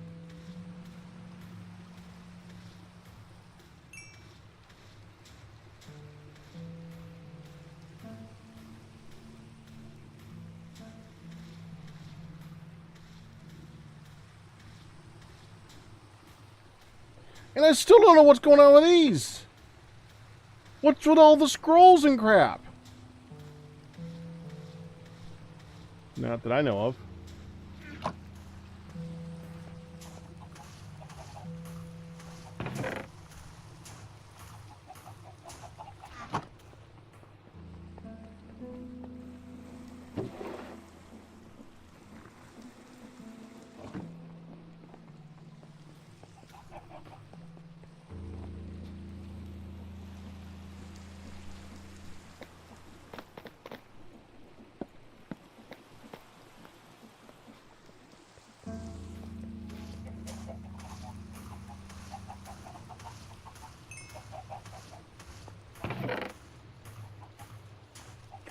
Speaker 1: And I still don't know what's going on with these. What's with all the scrolls and crap? Not that I know of.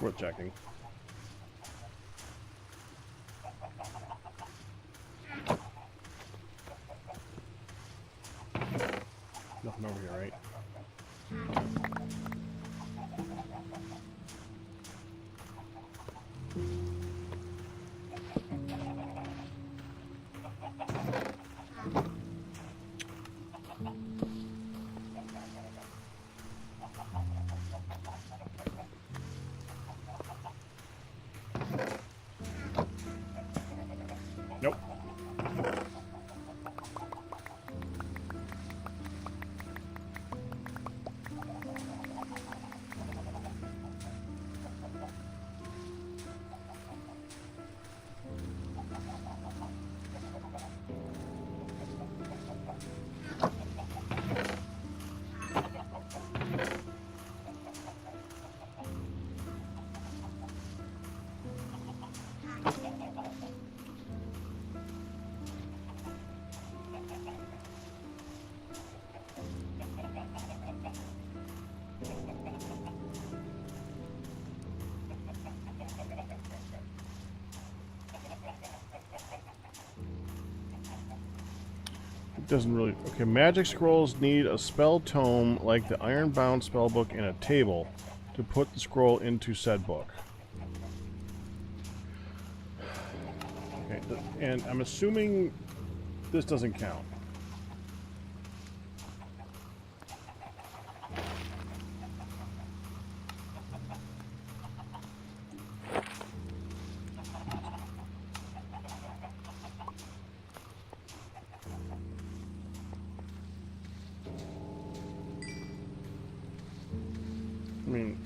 Speaker 1: Worth checking. Nothing over here, right? doesn't really... Okay, magic scrolls need a spell tome like the iron-bound spellbook and a table to put the scroll into said book. Okay, and I'm assuming this doesn't count. I mean...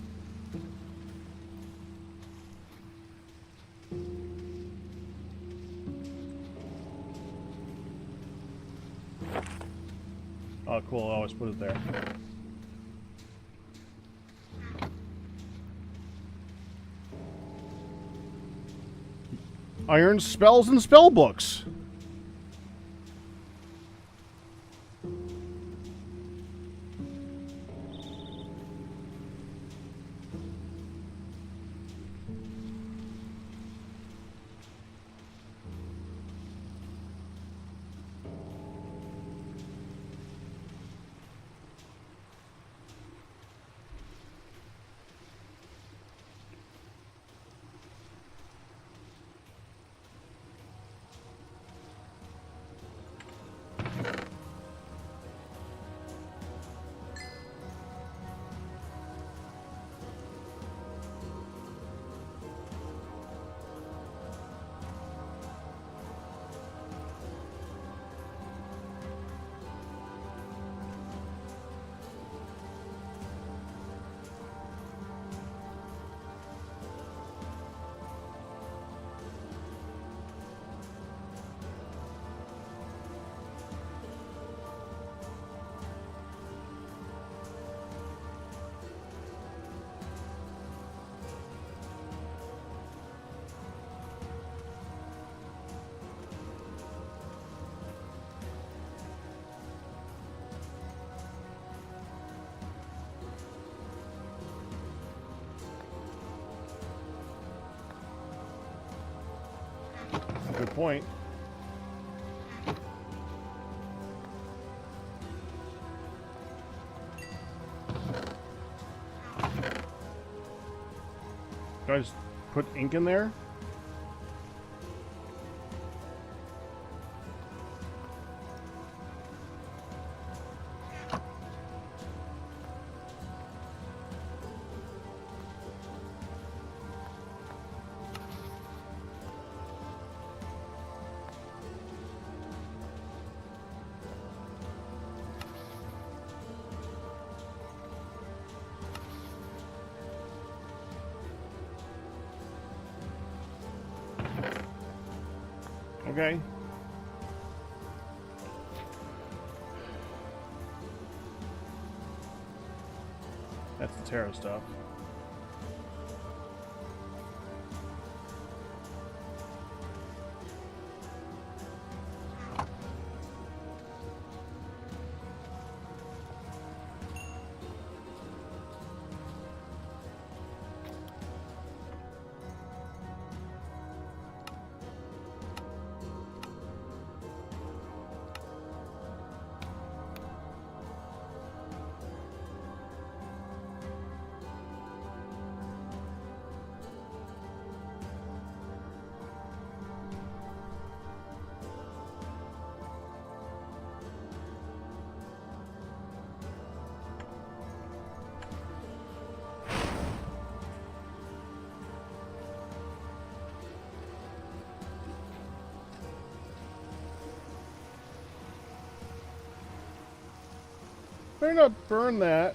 Speaker 1: Oh, cool. I'll always put it there. Iron spells and spell books. Good point. Guys, put ink in there? Okay. That's the tarot stuff. Better not burn that.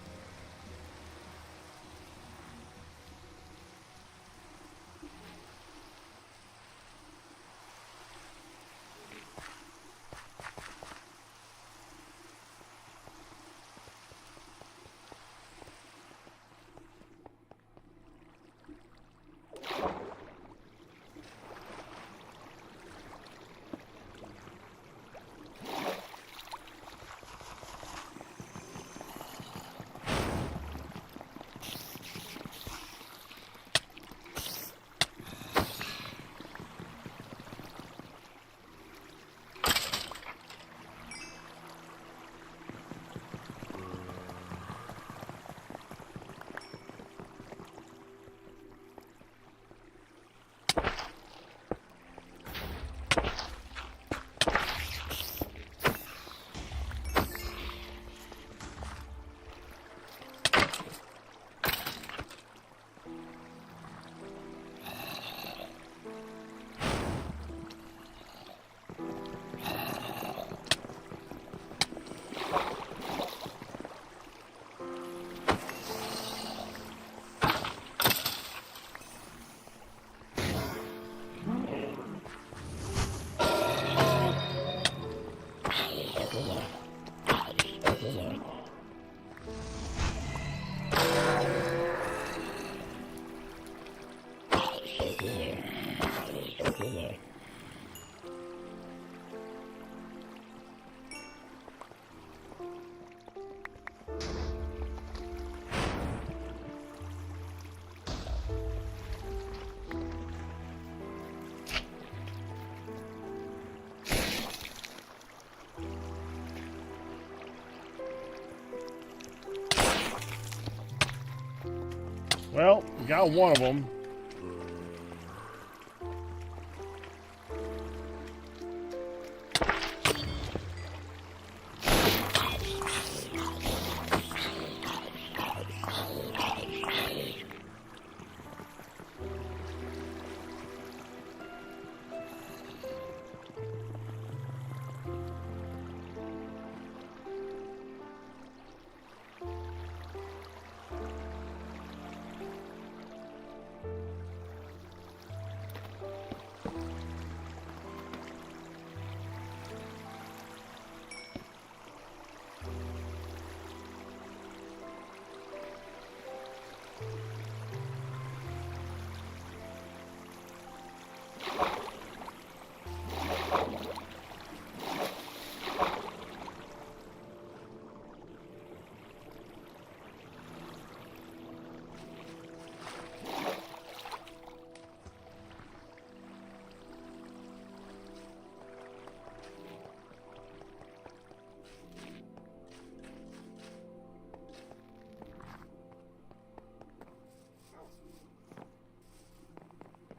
Speaker 1: Well, we got one of them.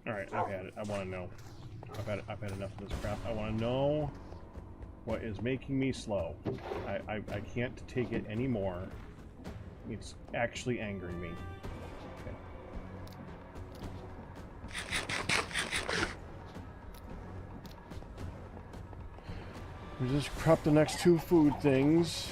Speaker 1: Alright, I've had it. I want to know. I've had enough of this crap. I want to know what is making me slow. I can't take it anymore. It's actually angering me. Okay. We just prep the next two food things.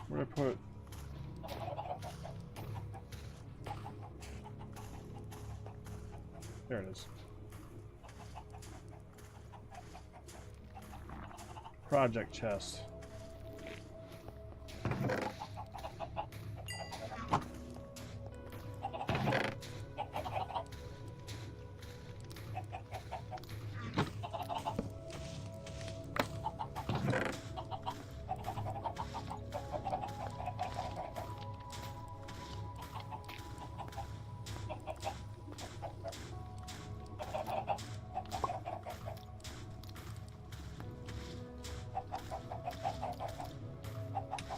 Speaker 1: Where did I put? There it is. Project chest.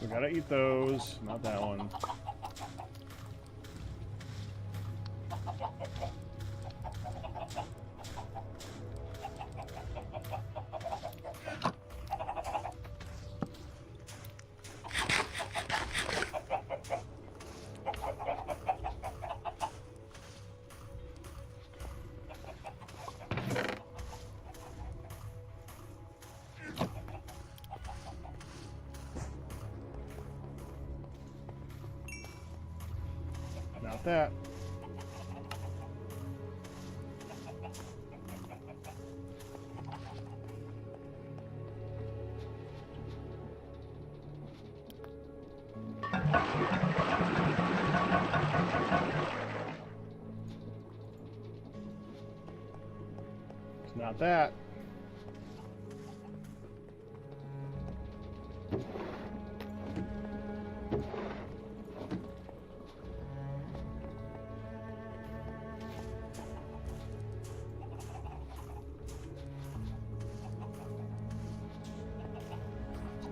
Speaker 1: We gotta eat those, not that one. Not that. It's not that.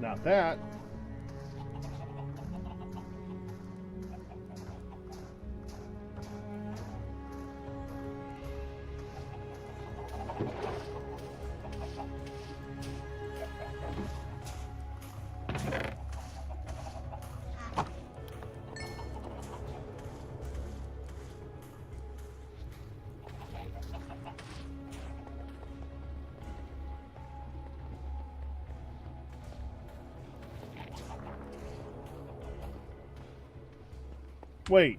Speaker 1: Not that. Wait.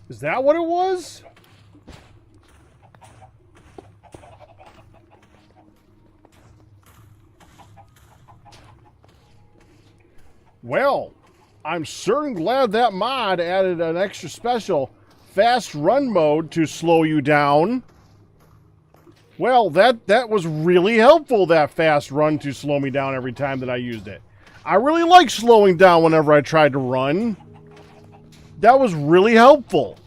Speaker 1: Is that what it was? Well, I'm certain glad that mod added an extra special fast run mode to slow you down. Well, that was really helpful, that fast run to slow me down every time that I used it. I really like slowing down whenever I tried to run. That was really helpful.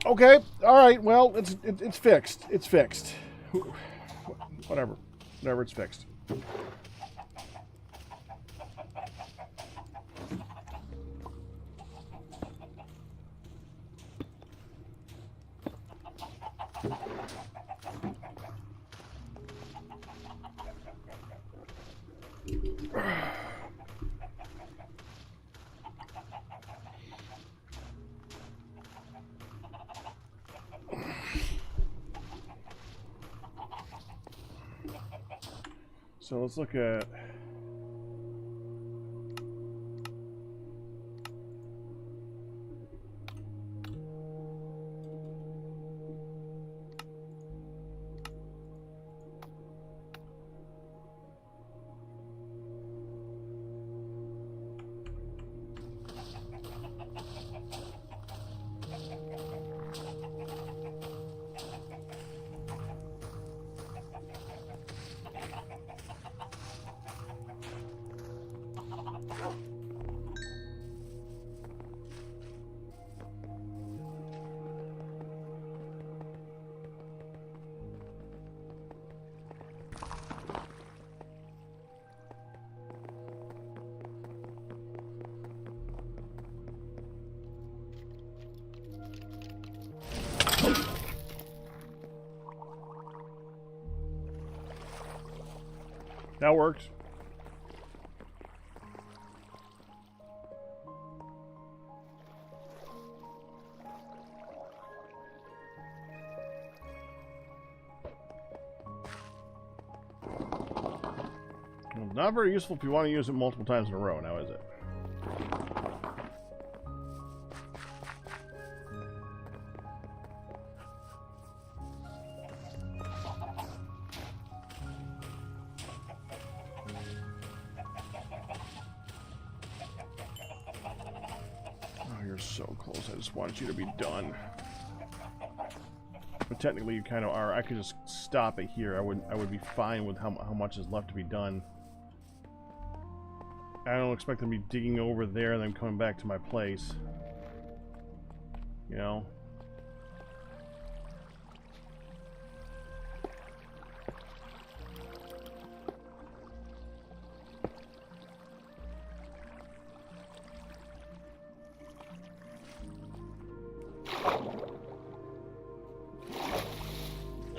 Speaker 1: Okay, all right. Well, it's fixed. It's fixed. Whatever, it's fixed. So let's look at that works. Well, not very useful if you want to use it multiple times in a row, now is it? So close. I just wanted you to be done. But technically you kind of are. I could just stop it here. I would be fine with how much is left to be done. I don't expect them to be digging over there and then coming back to my place. You know?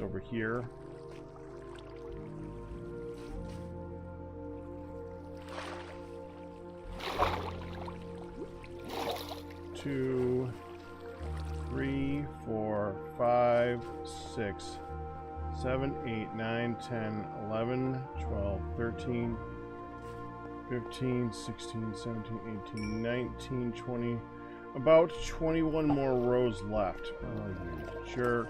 Speaker 1: Over here. Two, 3, 4, 5, 6, 7, 8, 9, 10, 11, 12, 13, 15, 16, 17, 18, 19, 20. About 21 more rows left. Oh, you jerk.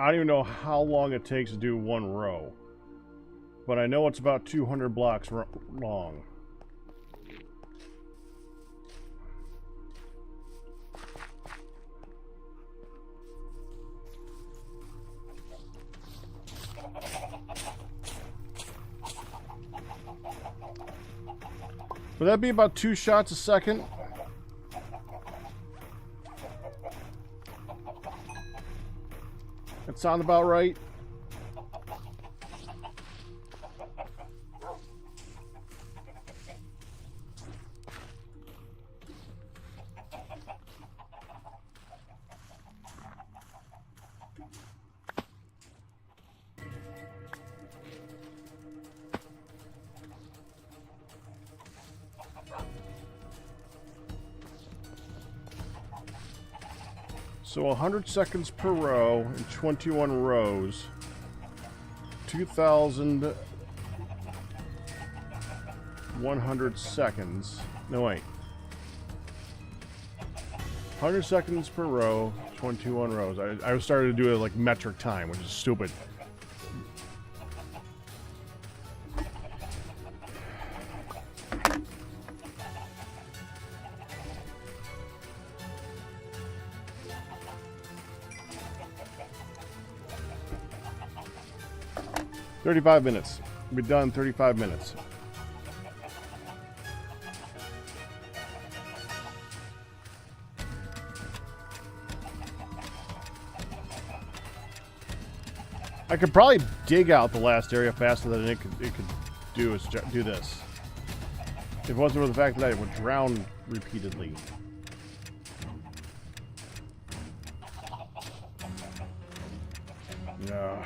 Speaker 1: I don't even know how long it takes to do one row. But I know it's about 200 blocks long. Would that be about 2 shots a second? That sound about right? So 100 seconds per row and 21 rows. 2,100 seconds. No, wait. 100 seconds per row, 21 rows. I started to do it like metric time, which is stupid. $35 minutes. We'll be done in 35 minutes. I could probably dig out the last area faster than it could do this. If it wasn't for the fact that I would drown repeatedly. No.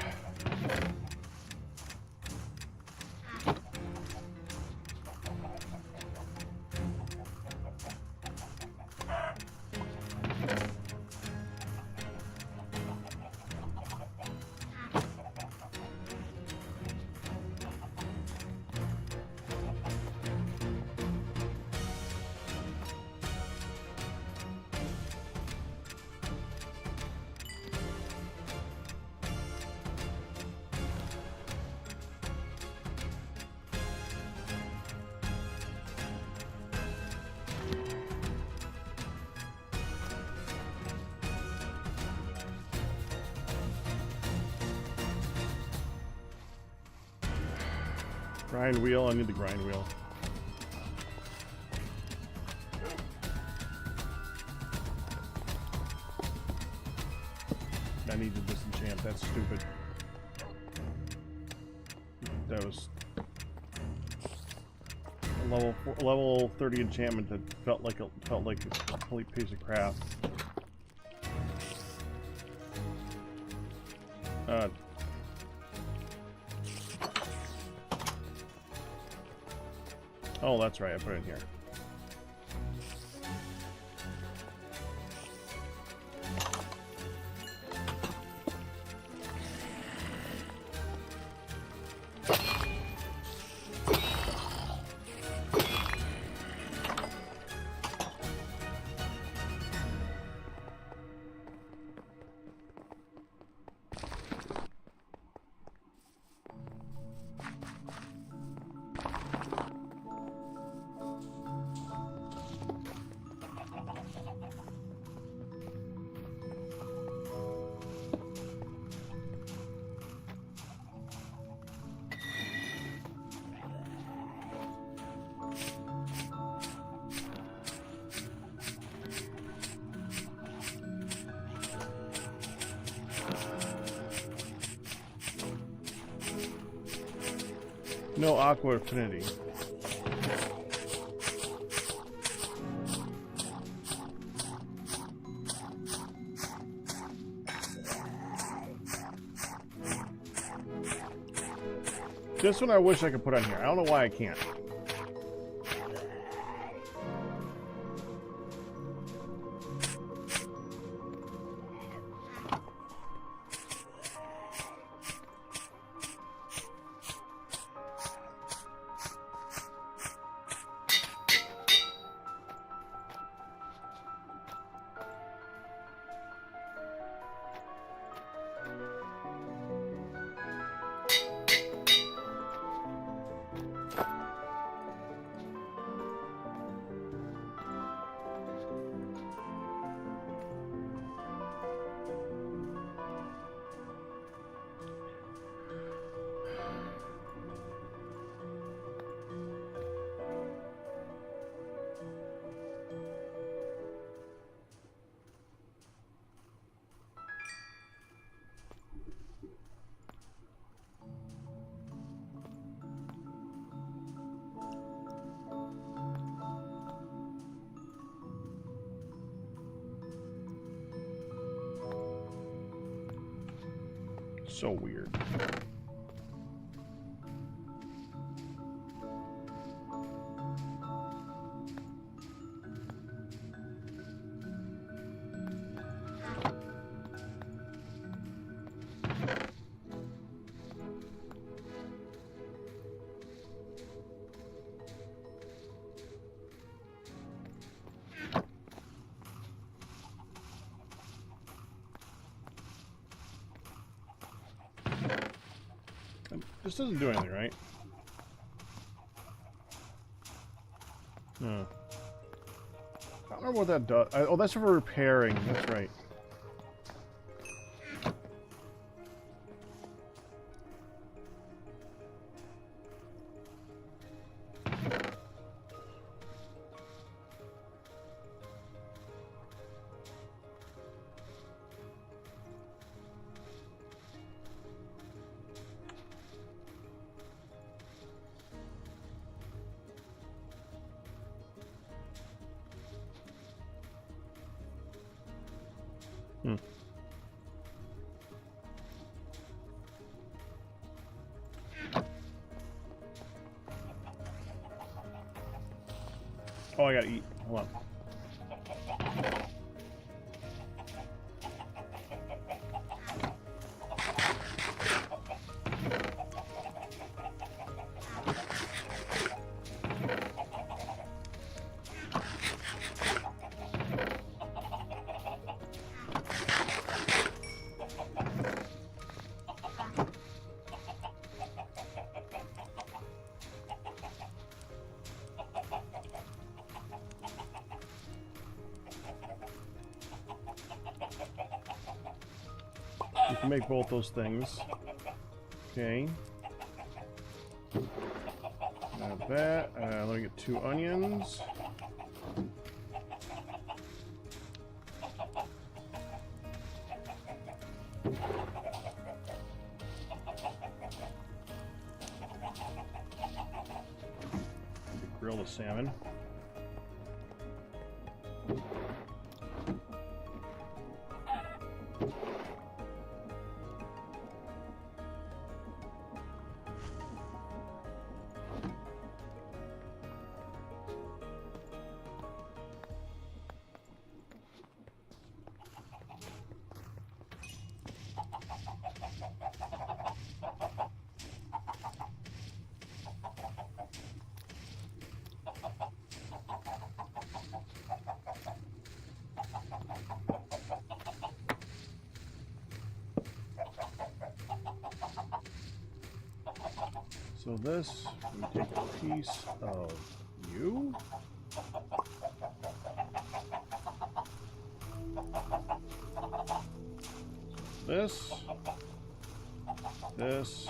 Speaker 1: Grind wheel, I need the grind wheel. I need to disenchant, that's stupid. That was a level 30 enchantment that felt like a complete piece of crap. Oh, that's right, I put it in here. No aqua affinity. This one I wish I could put on here. I don't know why I can't. So weird. This doesn't do anything, right? No. I don't know what that does. Oh, that's for repairing. That's right. Hmm. Oh, I gotta eat. Hold on. You can make both those things. Okay. Have that. Let me get 2 onions. Grill the salmon. So this, we take a piece of you. This. This.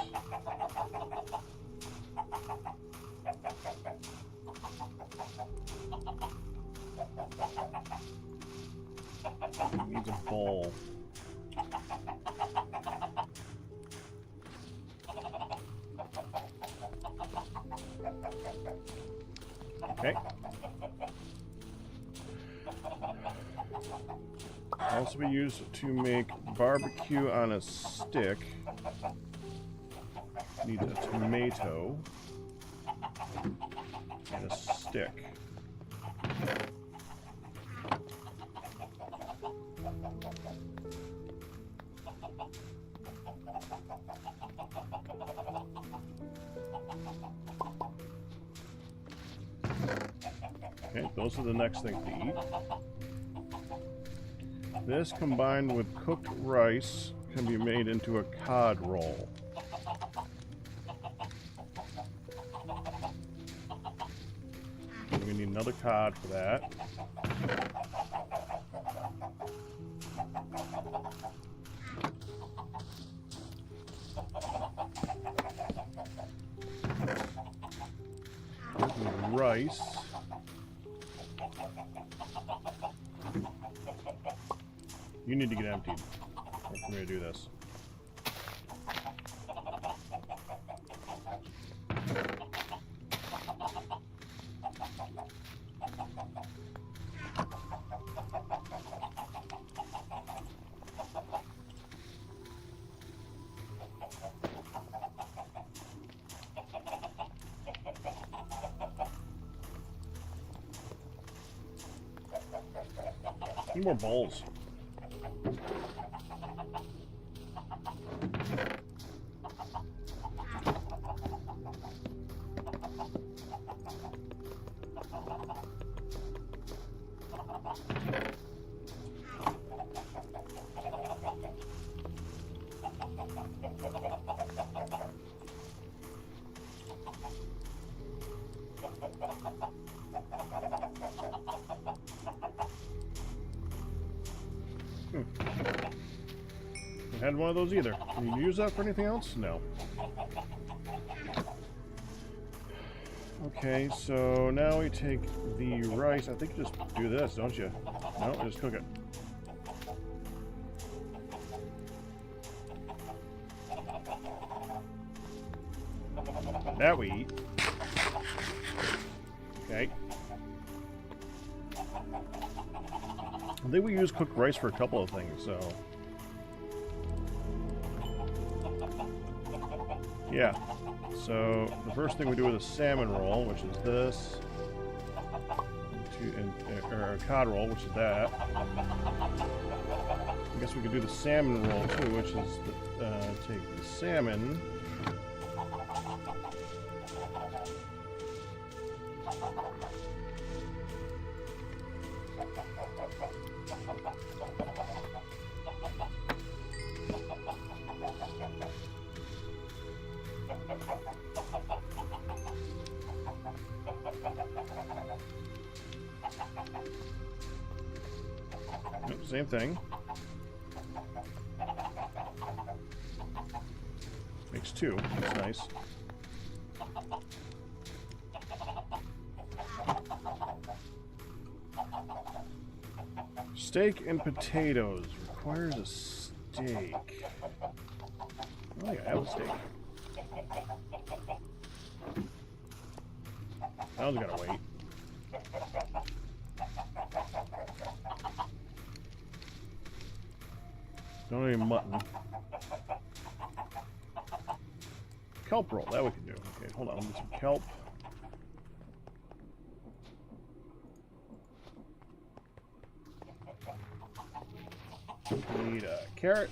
Speaker 1: It needs a bowl. Okay. Also be used to make barbecue on a stick. Need a tomato and a stick. Okay, those are the next things to eat. This combined with cooked rice can be made into a cod roll. We need another cod for that. Rice. You need to get emptied for me to do this. Need more bowls. I had one of those either. Can you use that for anything else? No. Okay, so now we take the rice. I think you just do this, don't you? No, just cook it. That we eat. Okay. I think we use cooked rice for a couple of things, so... Yeah. So, the first thing we do with a salmon roll, which is this. Or a cod roll, which is that. I guess we could do the salmon roll, too, which is take the salmon... Nope, same thing. Makes two. That's nice. Steak and potatoes. Requires a steak. Oh yeah, I have a steak. That one's gotta wait. Don't need mutton. Kelp roll, that we can do. Okay, hold on, let me get some kelp. Need a carrot.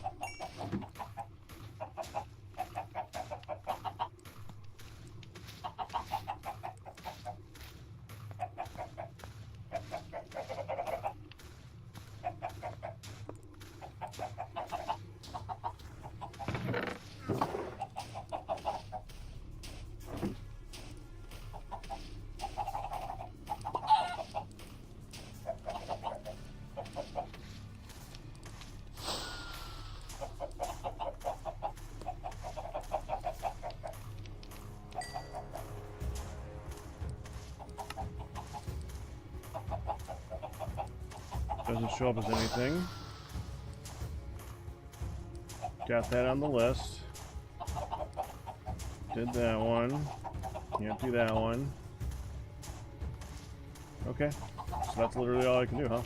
Speaker 1: Doesn't show up as anything. Got that on the list. Did that one. Can't do that one. Okay. So that's literally all I can do, huh?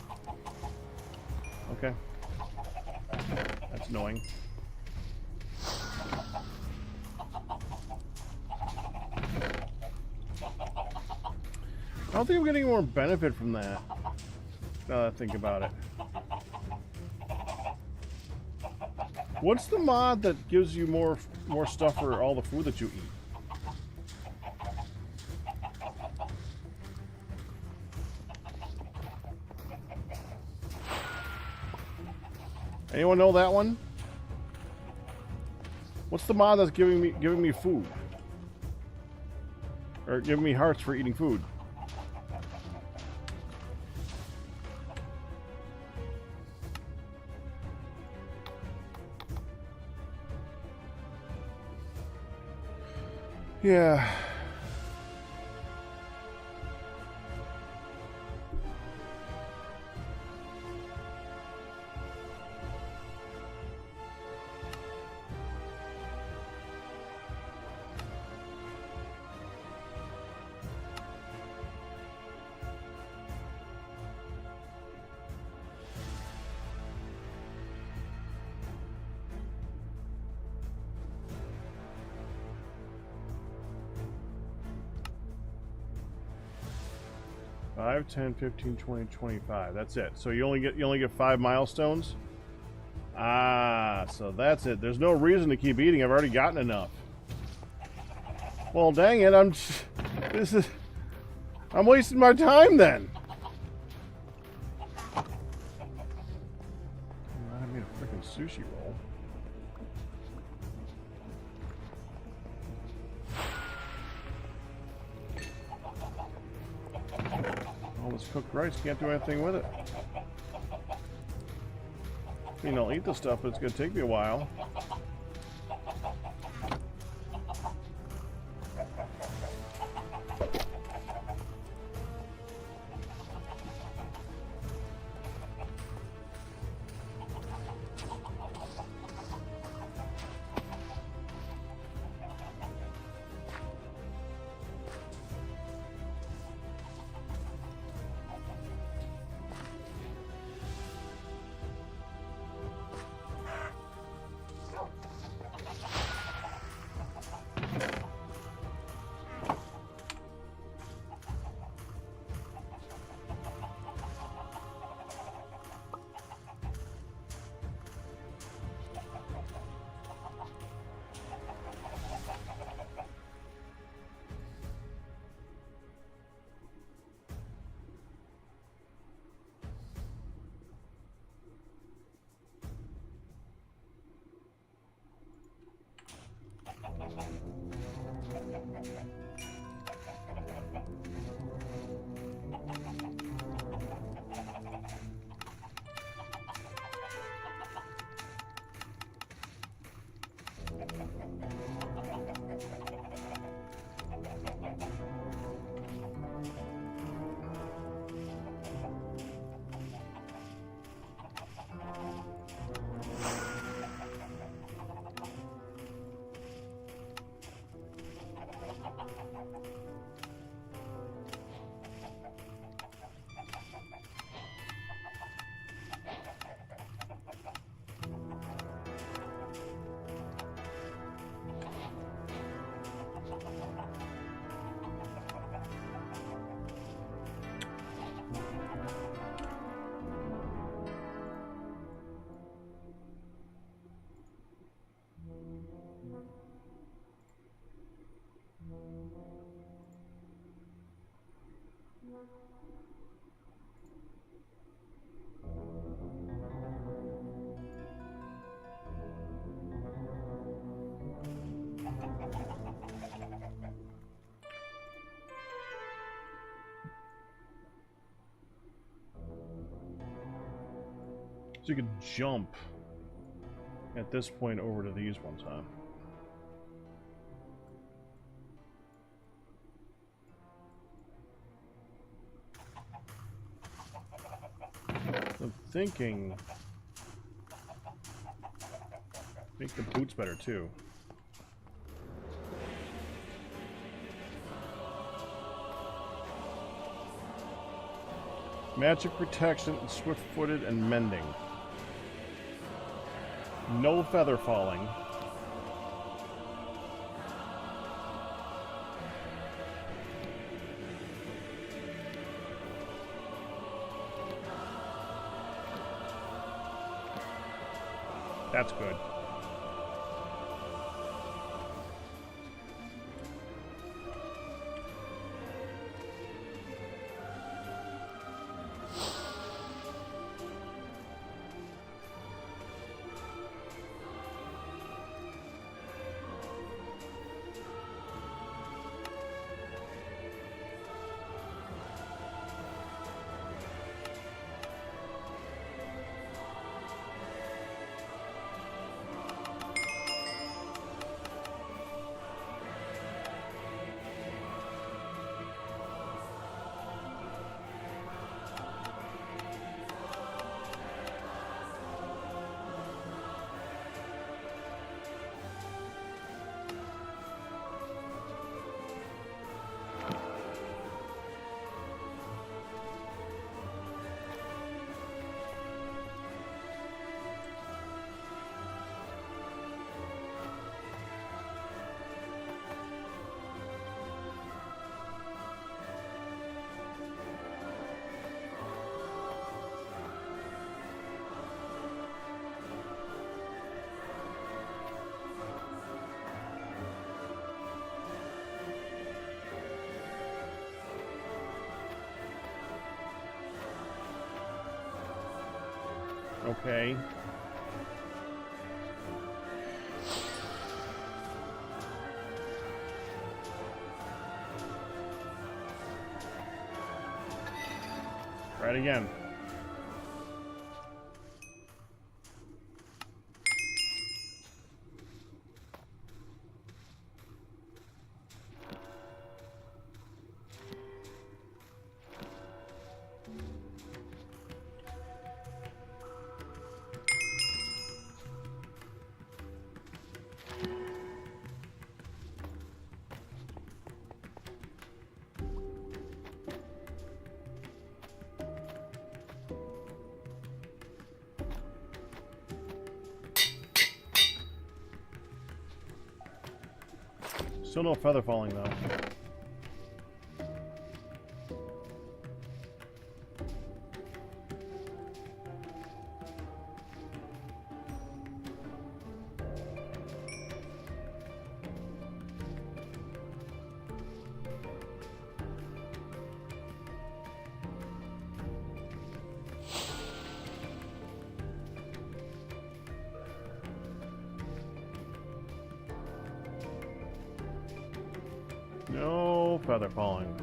Speaker 1: Okay. That's annoying. I don't think I'm getting more benefit from that. Now that I think about it. What's the mod that gives you more stuff for all the food that you eat? Anyone know that one? What's the mod that's giving me food? Or giving me hearts for eating food? Yeah. 5, 10, 15, 20, 25. That's it. So you only get 5 milestones? Ah, so that's it. There's no reason to keep eating. I've already gotten enough. Well, dang it. I'm wasting my time then. I made a freaking sushi roll. All this cooked rice, can't do anything with it. I mean, I'll eat the stuff, but it's going to take me a while. So you could jump at this point over to these ones, huh? I'm thinking make the boots better too. Magic protection, swift-footed, and mending. No feather falling. That's good. Okay. Try it again. Still no feather falling though. No feather falling.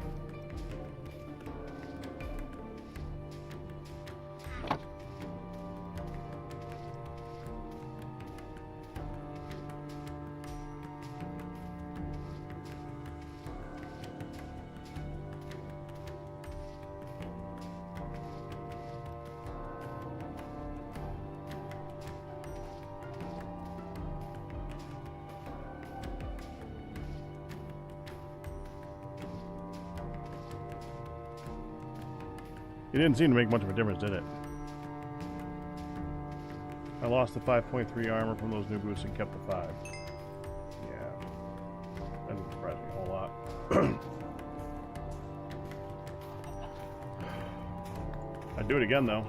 Speaker 1: It didn't seem to make much of a difference, did it? I lost the 5.3 armor from those new boosts and kept the 5. Yeah. That didn't surprise me a whole lot. I'd do it again, though.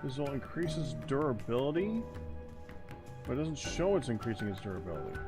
Speaker 1: This will increase its durability, but it doesn't show it's increasing its durability.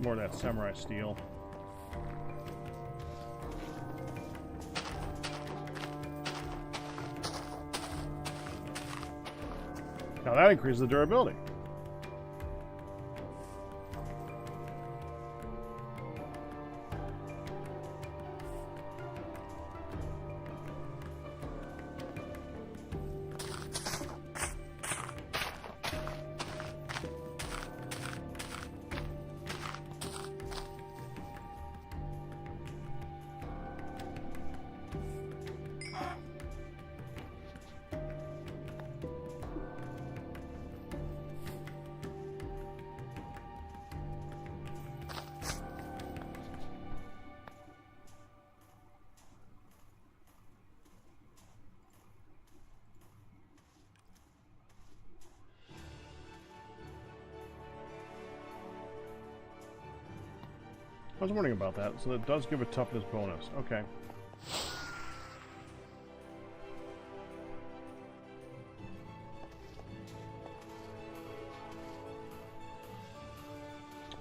Speaker 1: More of that samurai steel. Now that increases the durability. I was wondering about that. So that does give a toughness bonus. Okay.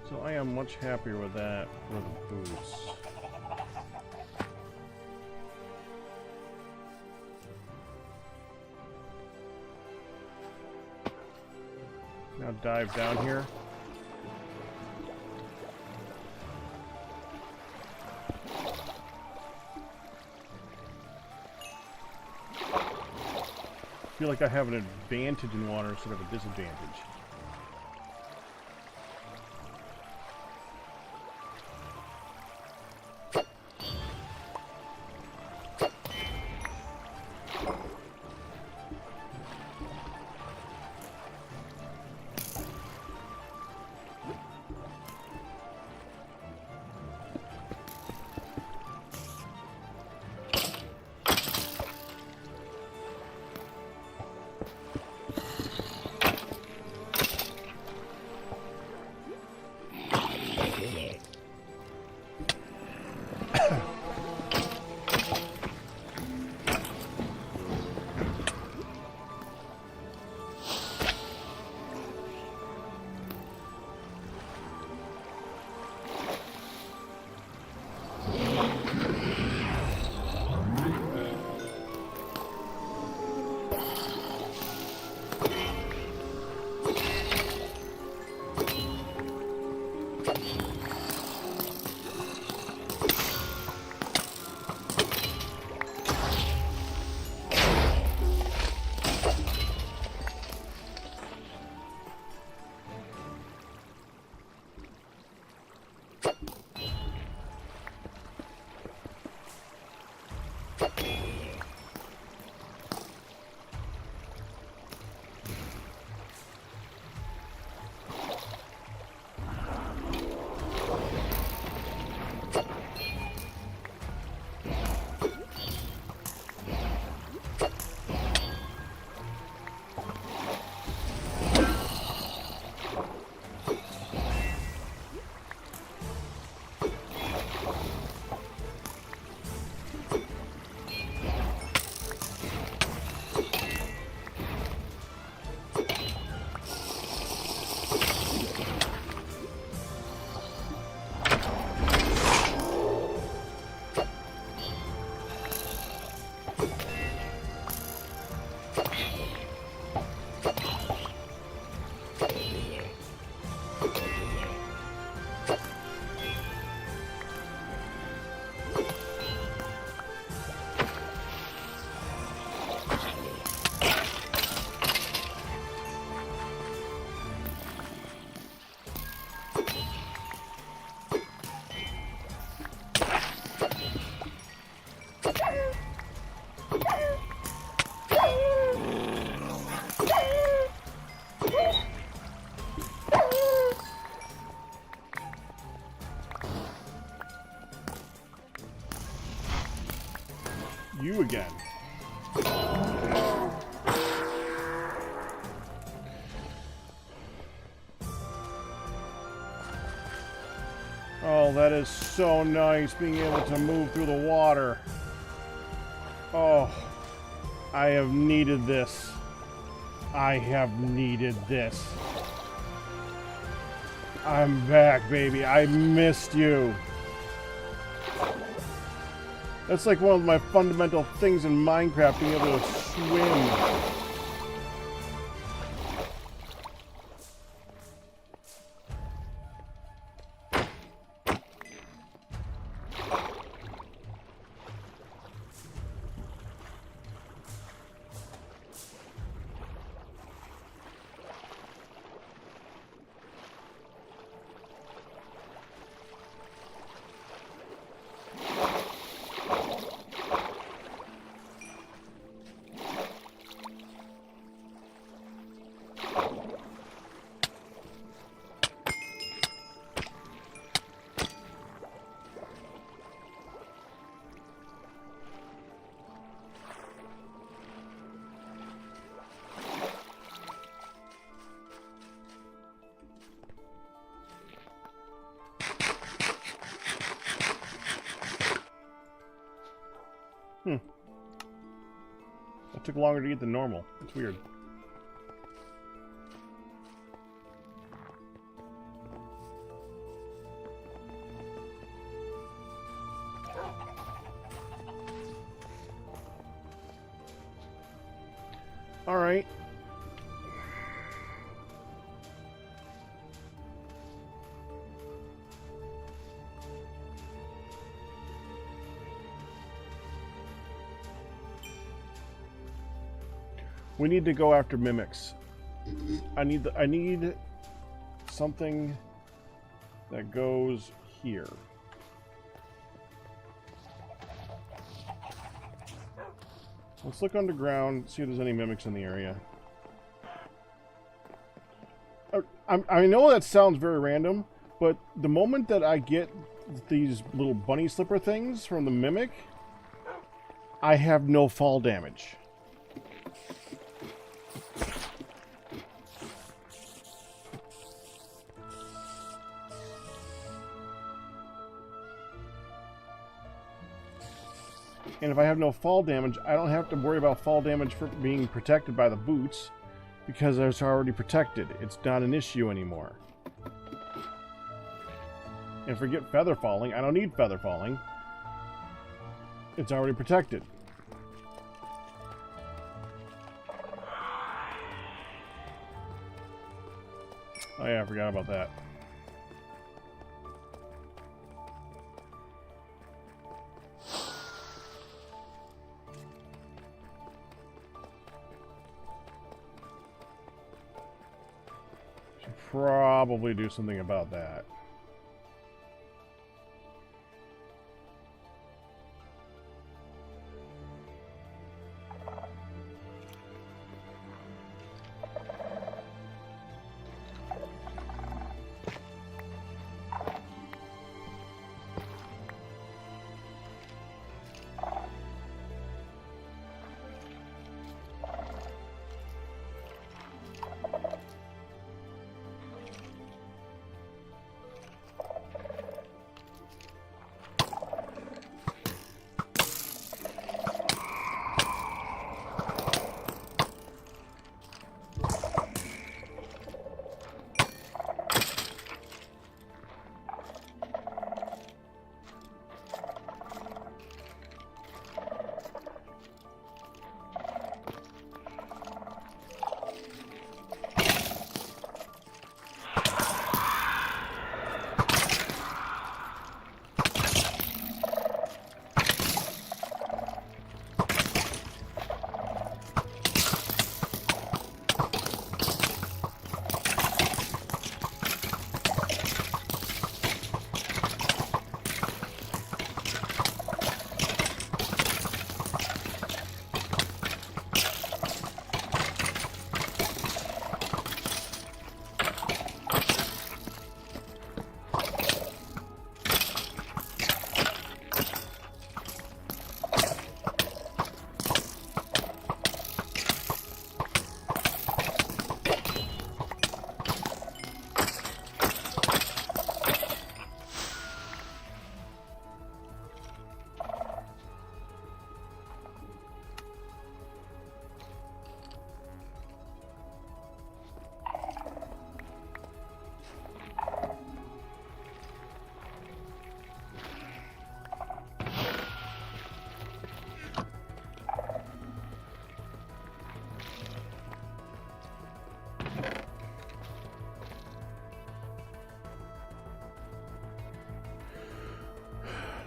Speaker 1: So I am much happier with that for the boots. Now dive down here. I feel like I have an advantage in water instead of a disadvantage. You again. Oh, that is so nice, being able to move through the water. Oh, I have needed this. I have needed this. I'm back, baby. I missed you. That's like one of my fundamental things in Minecraft, being able to swim. That took longer to eat than normal. It's weird. All right. We need to go after mimics. I need something that goes here. Let's look underground, see if there's any mimics in the area. I know that sounds very random, but the moment that I get these little bunny slipper things from the mimic, I have no fall damage. And if I have no fall damage, I don't have to worry about fall damage for being protected by the boots because it's already protected. It's not an issue anymore. And forget feather falling. I don't need feather falling. It's already protected. Oh yeah, I forgot about that. Probably do something about that.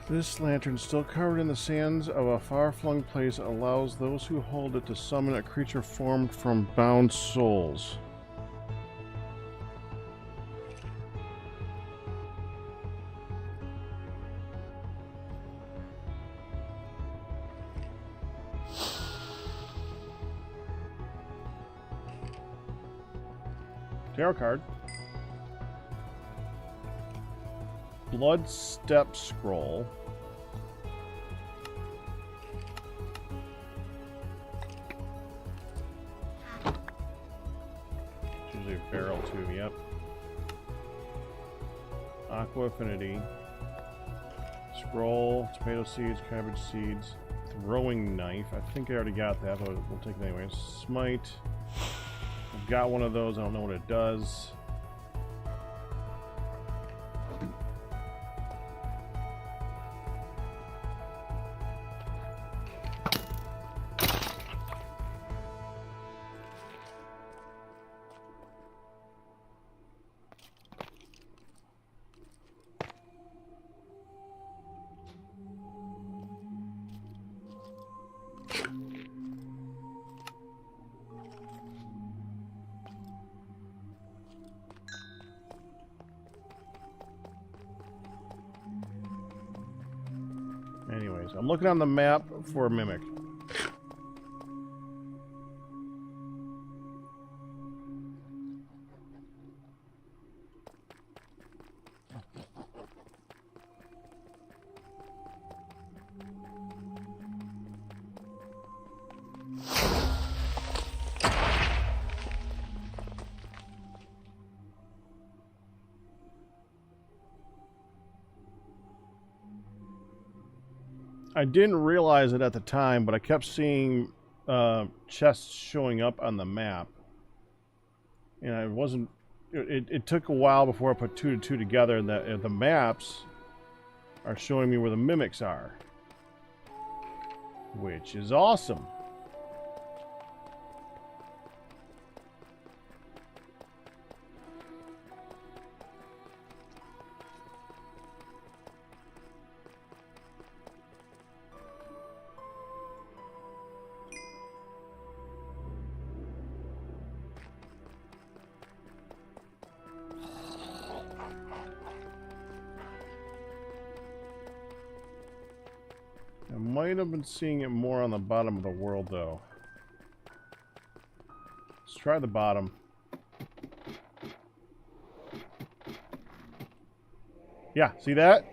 Speaker 1: This lantern, still covered in the sands of a far-flung place, allows those who hold it to summon a creature formed from bound souls. Tarot card. Blood Step Scroll. It's usually a barrel too, yep. Aqua Affinity. Scroll, tomato seeds, cabbage seeds, throwing knife. I think I already got that, but we'll take it anyway. Smite. I've got one of those. I don't know what it does. Anyways, I'm looking on the map for a mimic. I didn't realize it at the time, but I kept seeing chests showing up on the map. And I wasn't... It took a while before I put 2 to 2 together, and the maps are showing me where the mimics are. Which is awesome. I might have been seeing it more on the bottom of the world, though. Let's try the bottom. Yeah, see that?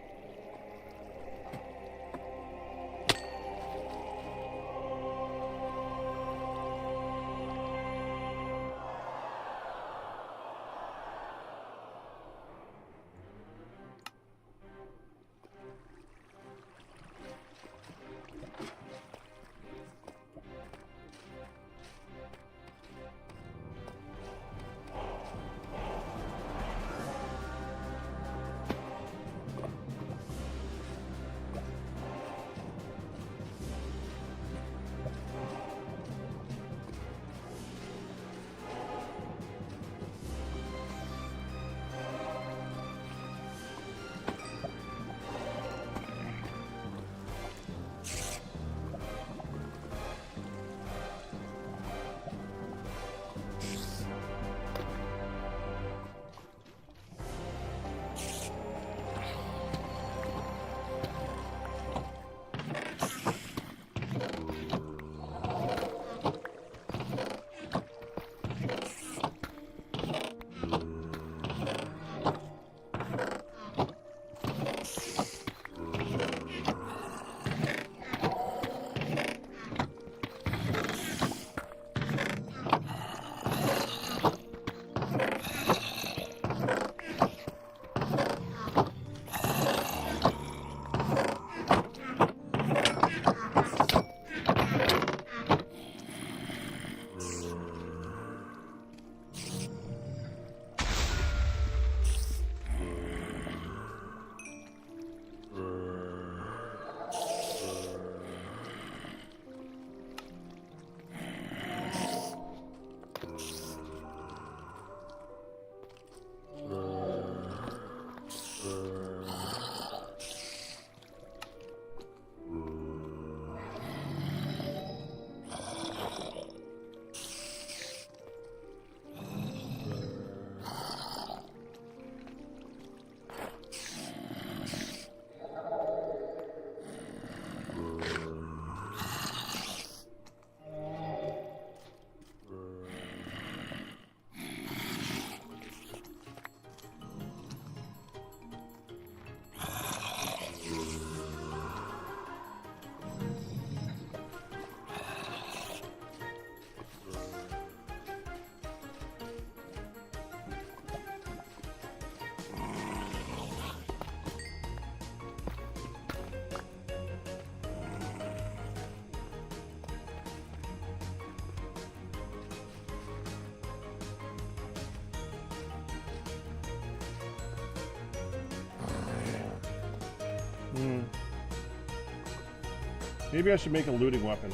Speaker 1: Maybe I should make a looting weapon.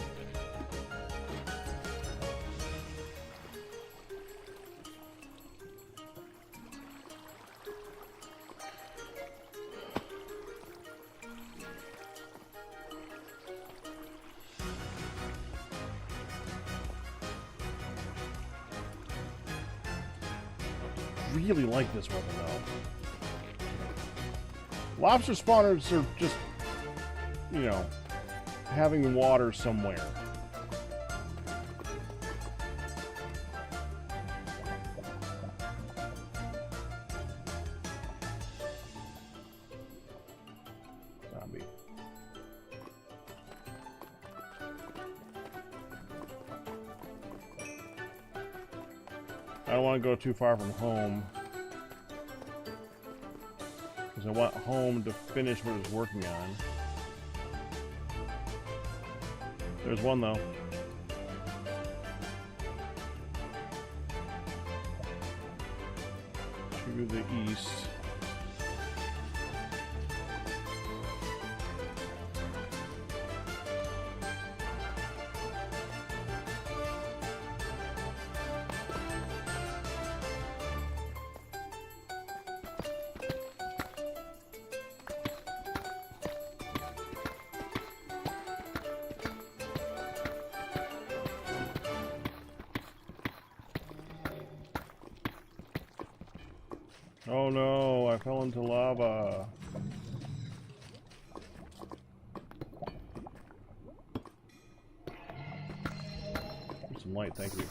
Speaker 1: Really like this weapon though. Lobster spawners are just, you know, having water somewhere. Zombie. I don't want to go too far from home. Because I want home to finish what it's working on. There's one though. To the east. Oh no, I fell into lava. Here's some light, thank you.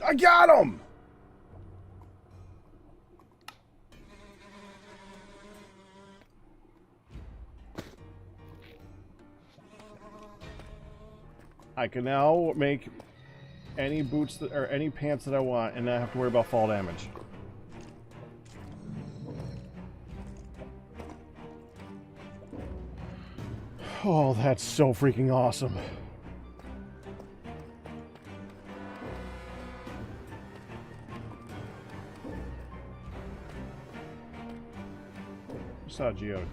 Speaker 1: I got him! I can now make any boots that, or any pants that I want and not have to worry about fall damage. Oh, that's so freaking awesome. I saw a geode.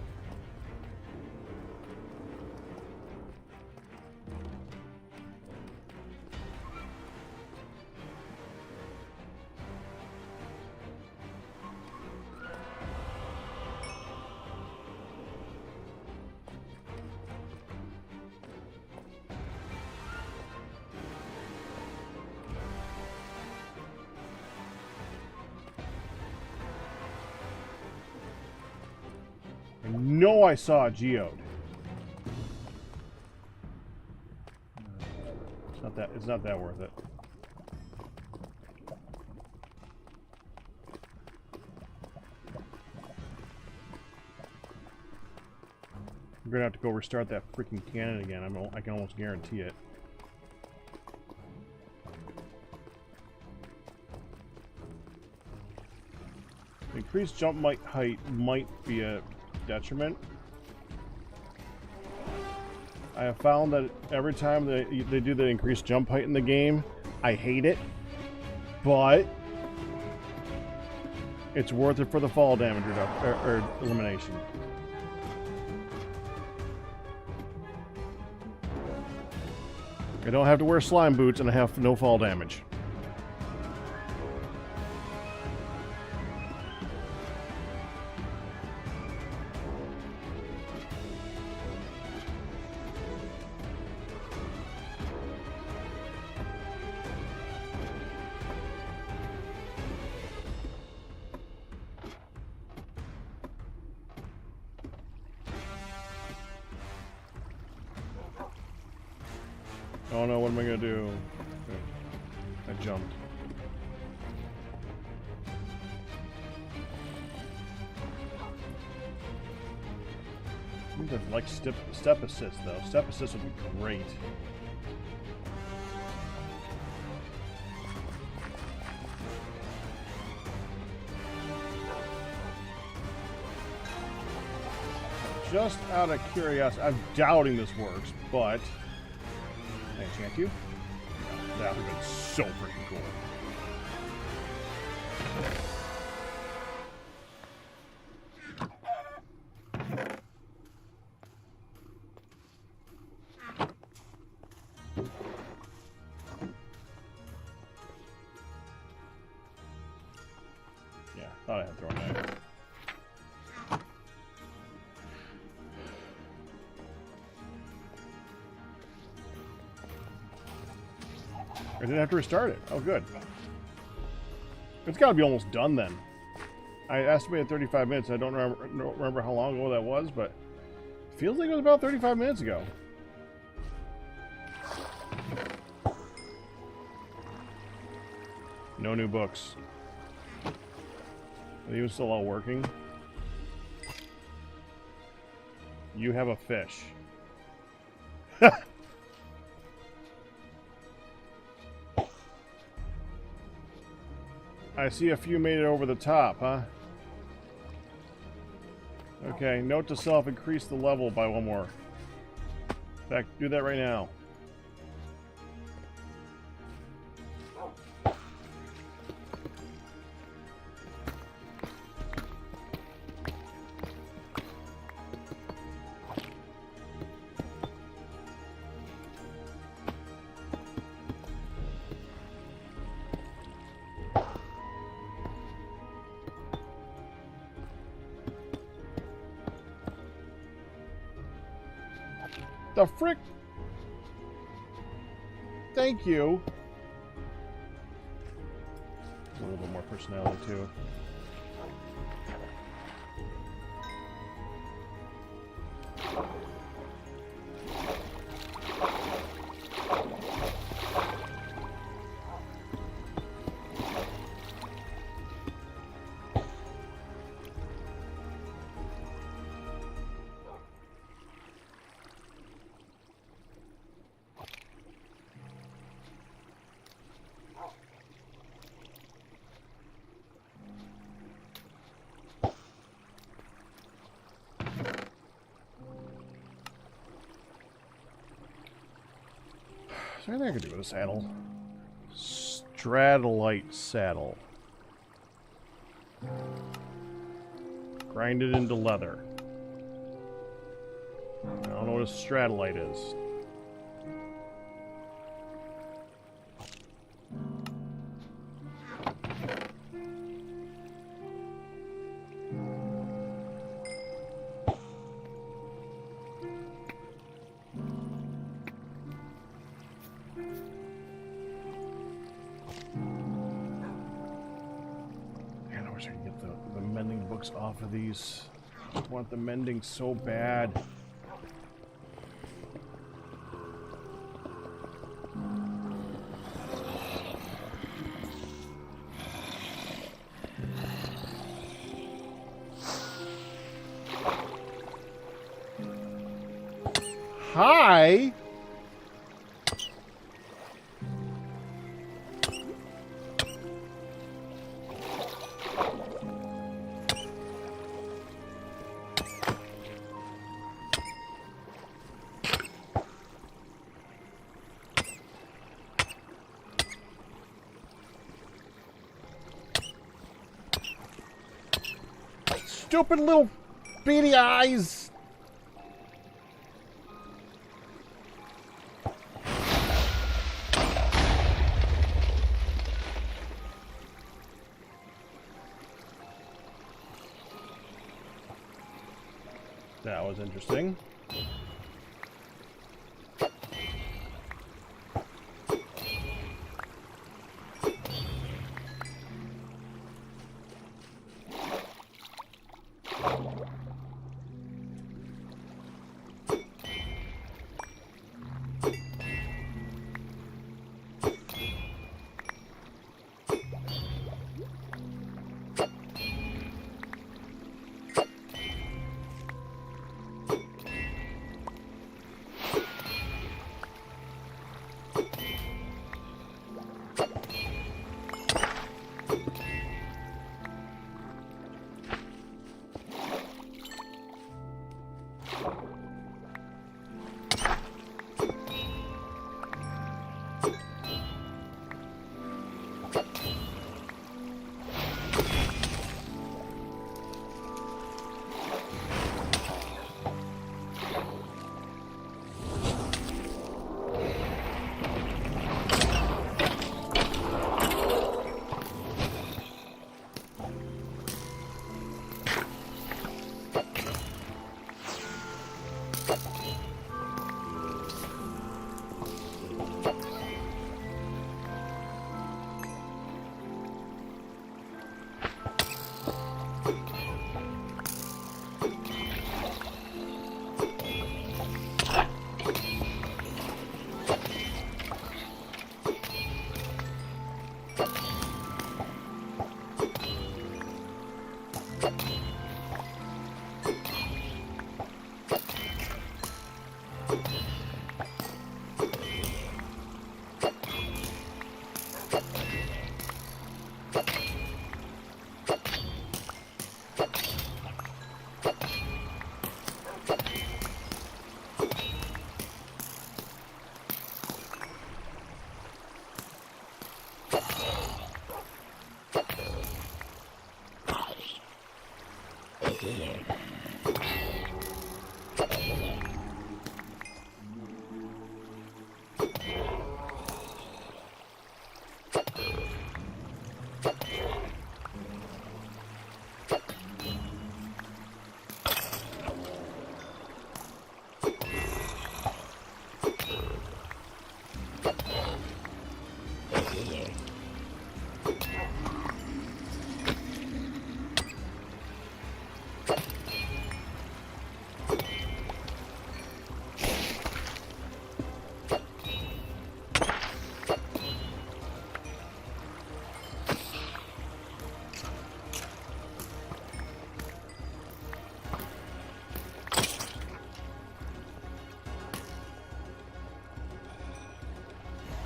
Speaker 1: I know I saw a geode. It's not that worth it. I'm gonna have to go restart that freaking cannon again. I can almost guarantee it. Increased jump height might be a detriment. I have found that every time they do the increased jump height in the game, I hate it, but it's worth it for the fall damage or elimination. I don't have to wear slime boots and I have no fall damage. Oh no, what am I gonna do? I jumped. I think I'd like step assist though. Step assist would be great. just out of curiosity, I'm doubting this works, but can I enchant you? No, that would have been so freaking cool. Yeah, thought I had thrown that. I didn't have to restart it. Oh, good. It's got to be almost done then. I estimated 35 minutes. I don't remember how long ago that was, but it feels like it was about 35 minutes ago. No new books. Are these still all working? You have a fish. I see a few made it over the top, huh? Okay, note to self, increase the level by 1 more. In fact, do that right now. The frick? Thank you. A little bit more personality too. Is there anything I could do with a saddle? Stradolite saddle. Grind it into leather. I don't know what a stradolite is. Man, I wish I could get the mending books off of these. I want the mending so bad. Hi. Stupid little beady eyes. That was interesting.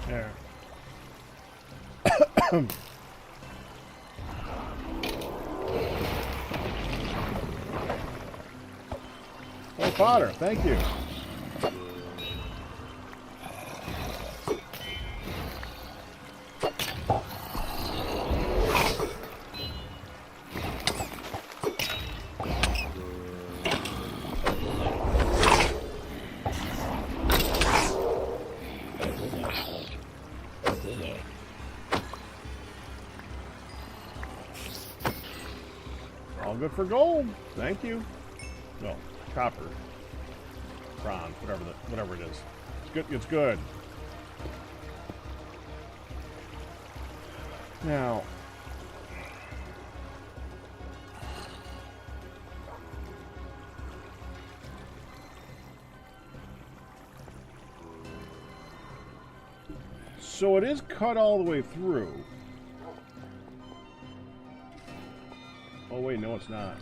Speaker 1: There. Oh, fodder, thank you. All good for gold. Thank you. No, copper, bronze, whatever it is. It's good. It's good. Now, so it is cut all the way through. Oh wait, no, it's not.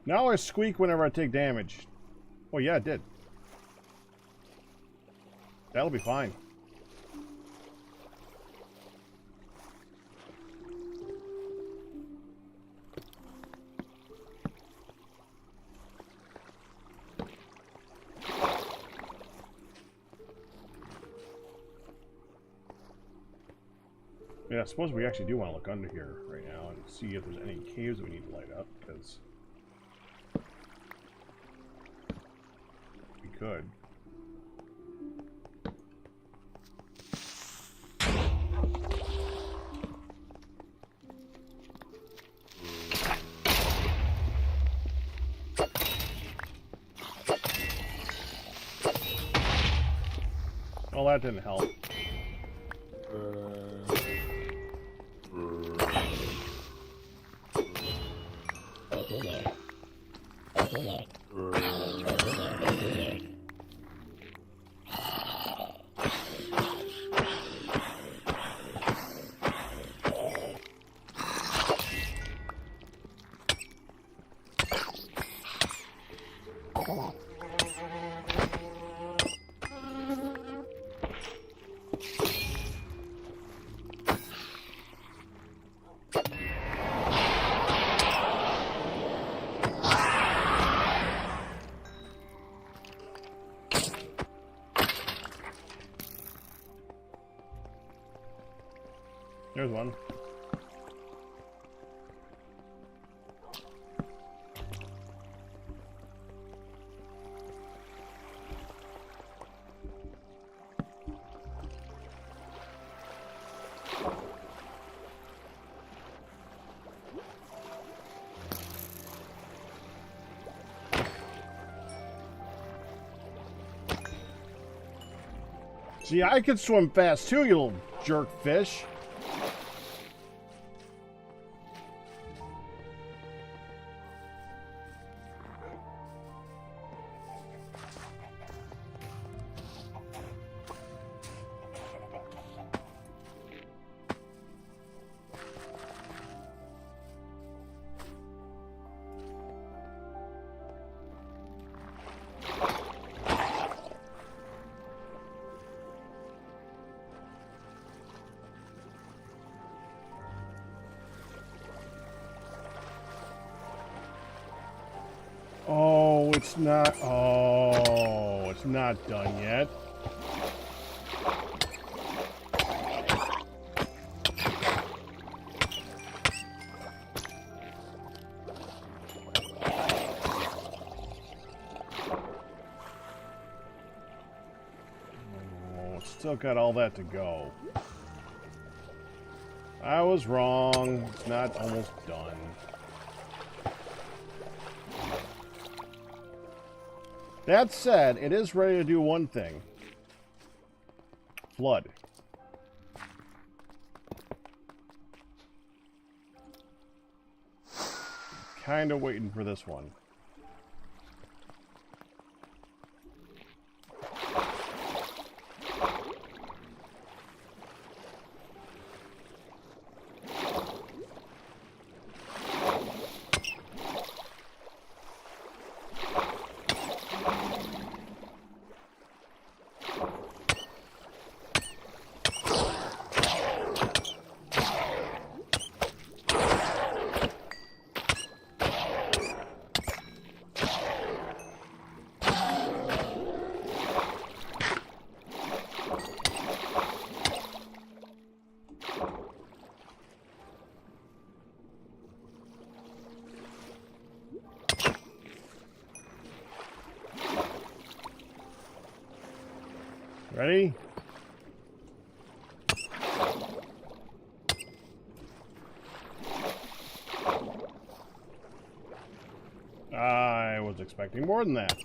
Speaker 1: Now I squeak whenever I take damage. Oh yeah, it did. That'll be fine. Yeah, I suppose we actually do want to look under here right now and see if there's any caves that we need to light up, because we could. Well, that didn't help. There's one. See, I could swim fast too, you little jerk fish. it's not. Oh, it's not done yet. Oh, it's still got all that to go. I was wrong. It's not almost done. That said, it is ready to do one thing. Flood. Kind of waiting for this one. Ready? I was expecting more than that.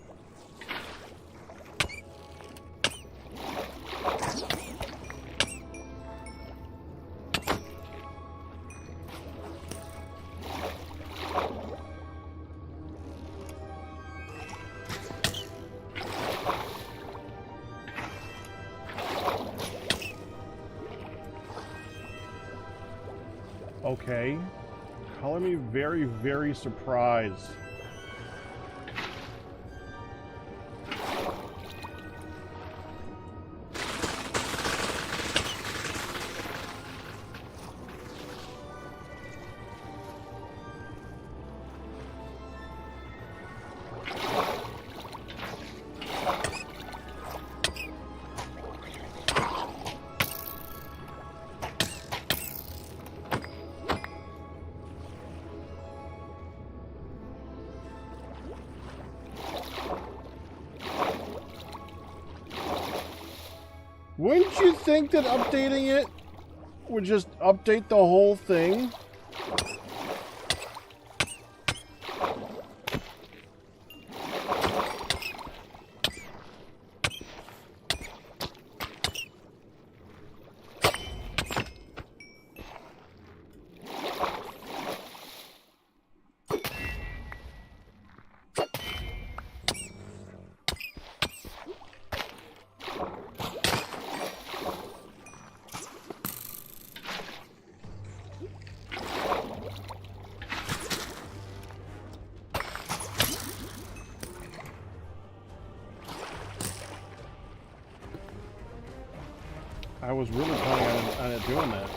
Speaker 1: Okay. Color me very, very surprised. Wouldn't you think that updating it would just update the whole thing? I was really planning on it doing that.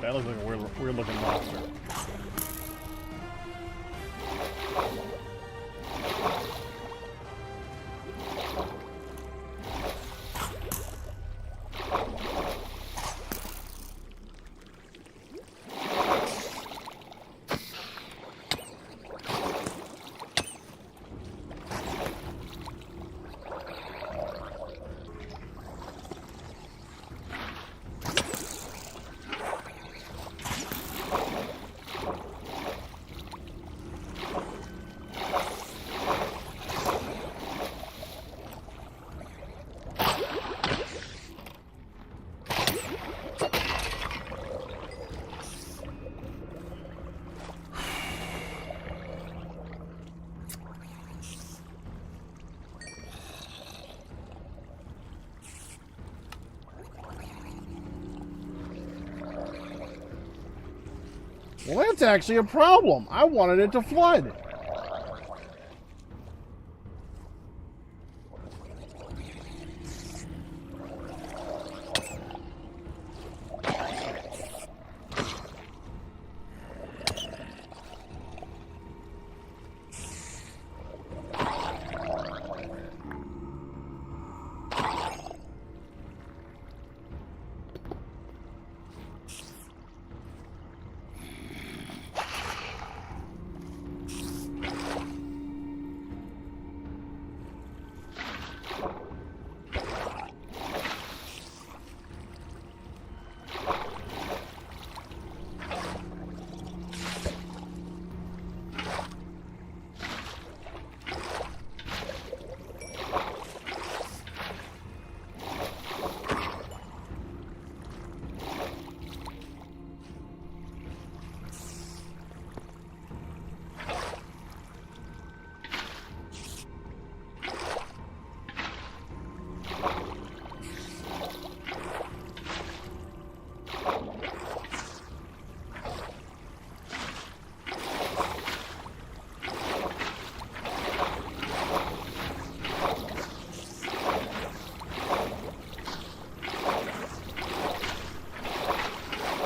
Speaker 1: That looks like a weird looking monster. Well, that's actually a problem. I wanted it to flood.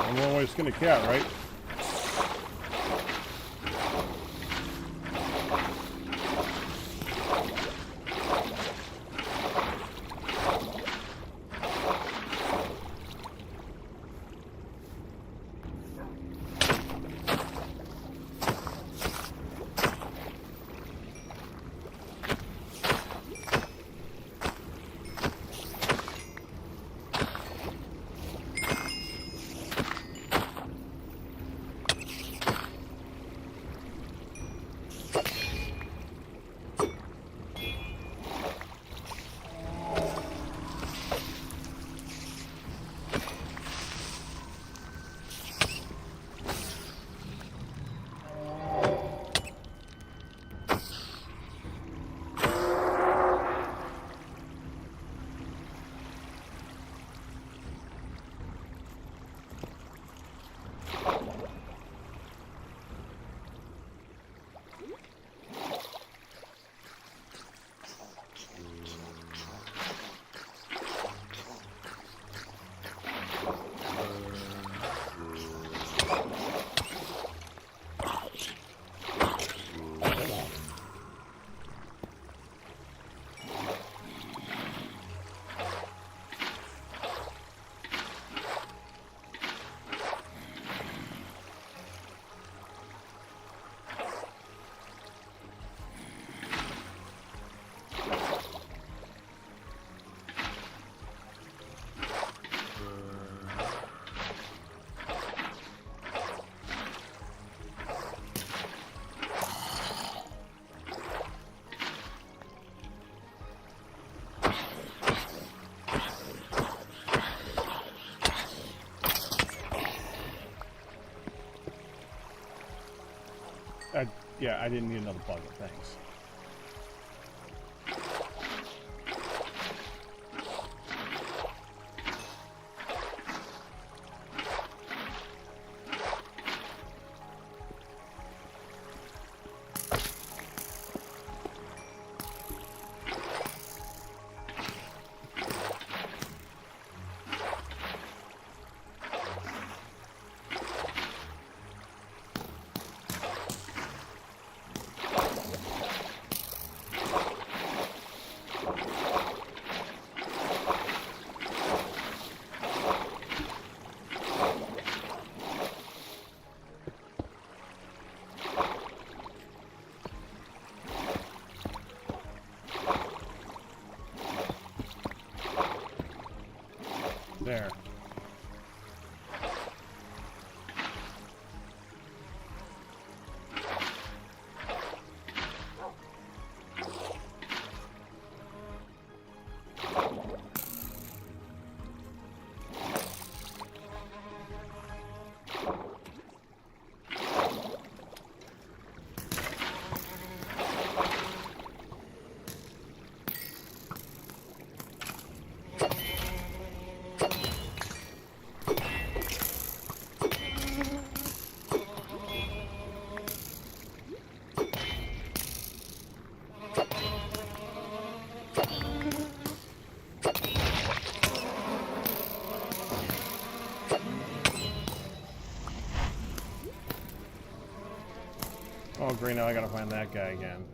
Speaker 1: One way to skin a cat, right? Yeah, I didn't need another bucket, thanks. There. Oh, great, now I gotta find that guy again.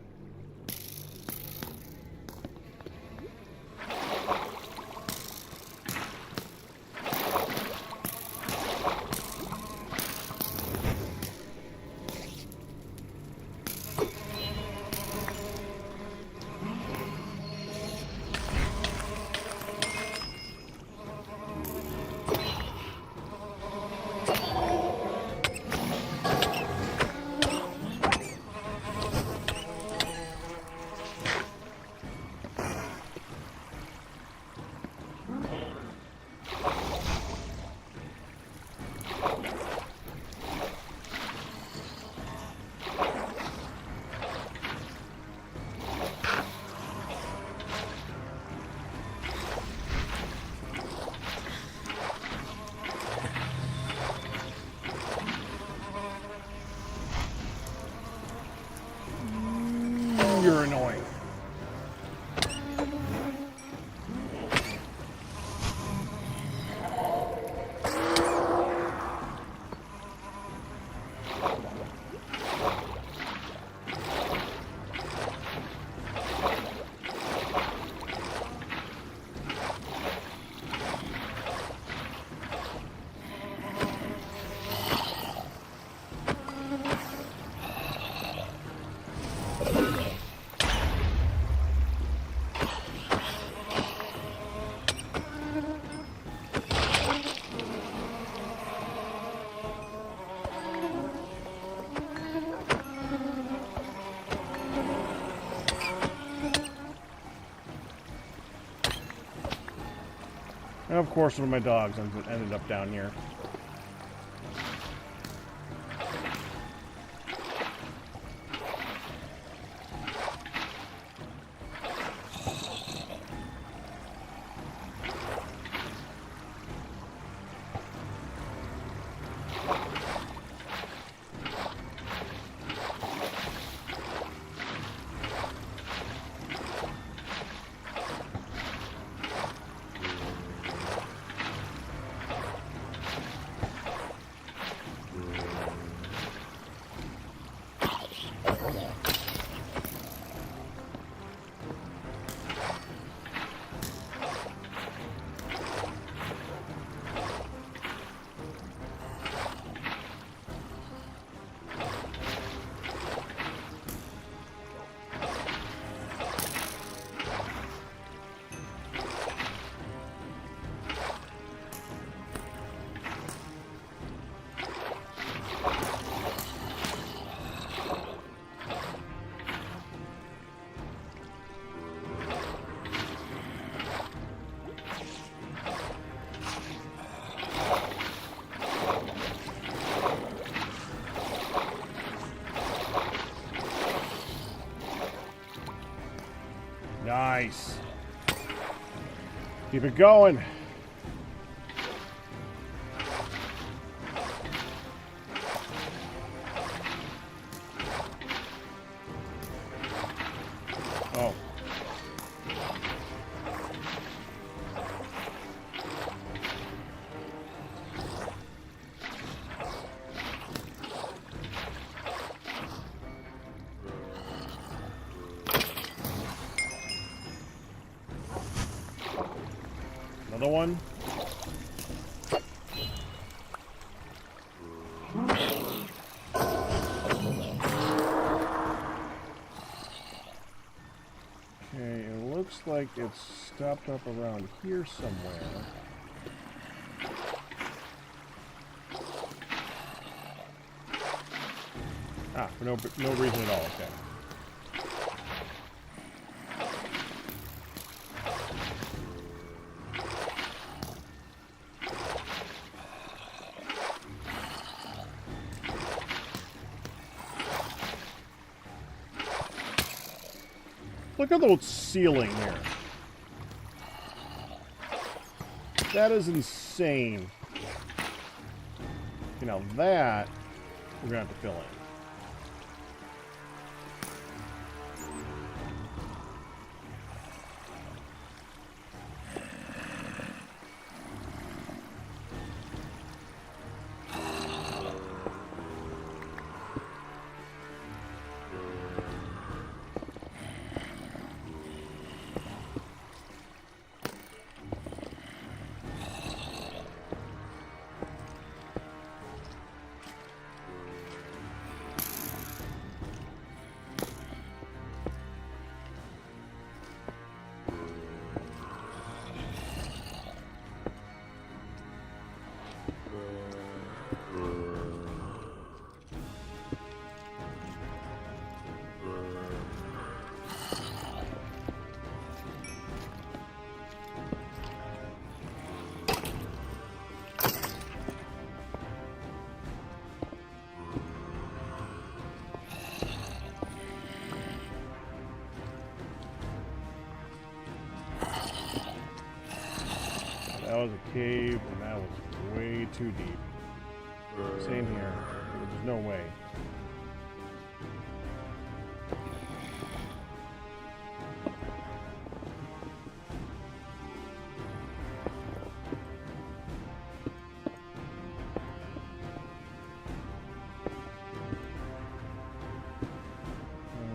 Speaker 1: You're annoying. And of course, one of my dogs ended up down here. Nice. Keep it going. Oh. Another one. Okay, it looks like it's stopped up around here somewhere. Ah, for no reason at all, okay. Look at the little ceiling here. That is insane. You know, that we're gonna have to fill in. That was a cave, and that was way too deep. Same here. There's no way.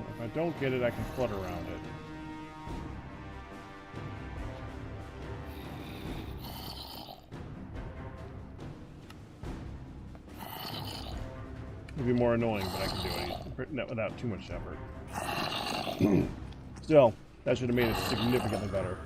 Speaker 1: If I don't get it, I can flutter around it. It'd be more annoying, but I can do it without too much effort. Still, that should have made it significantly better.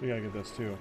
Speaker 1: We gotta get this too.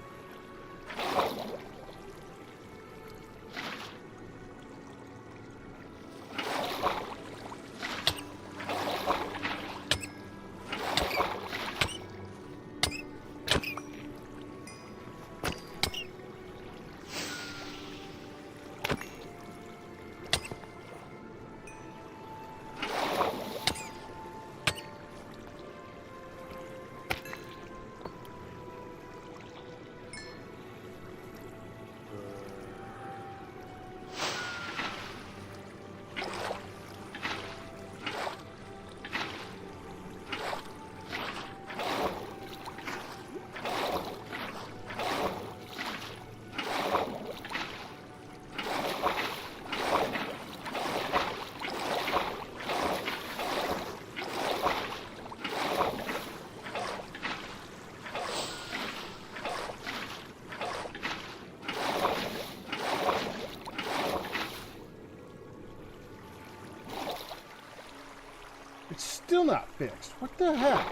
Speaker 1: It's still not fixed. What the heck?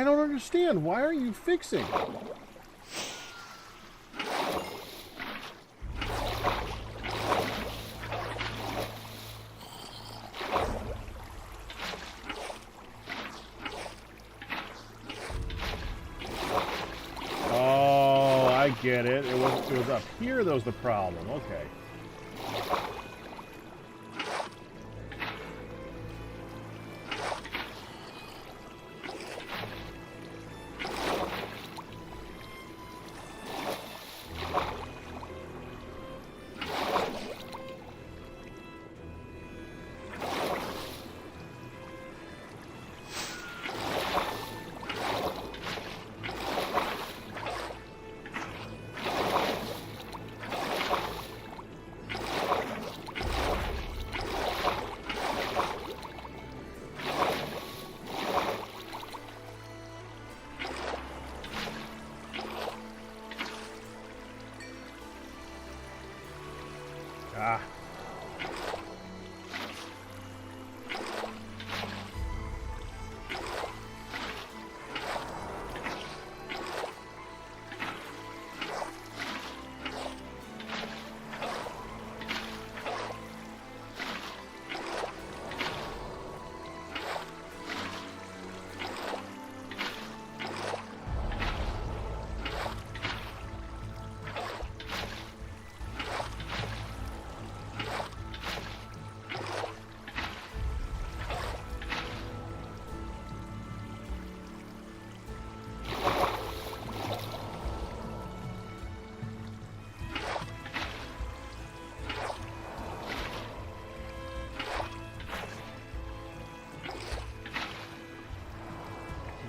Speaker 1: I don't understand. Why are you fixing? Oh, I get it. It was up here that was the problem. Okay. Ah.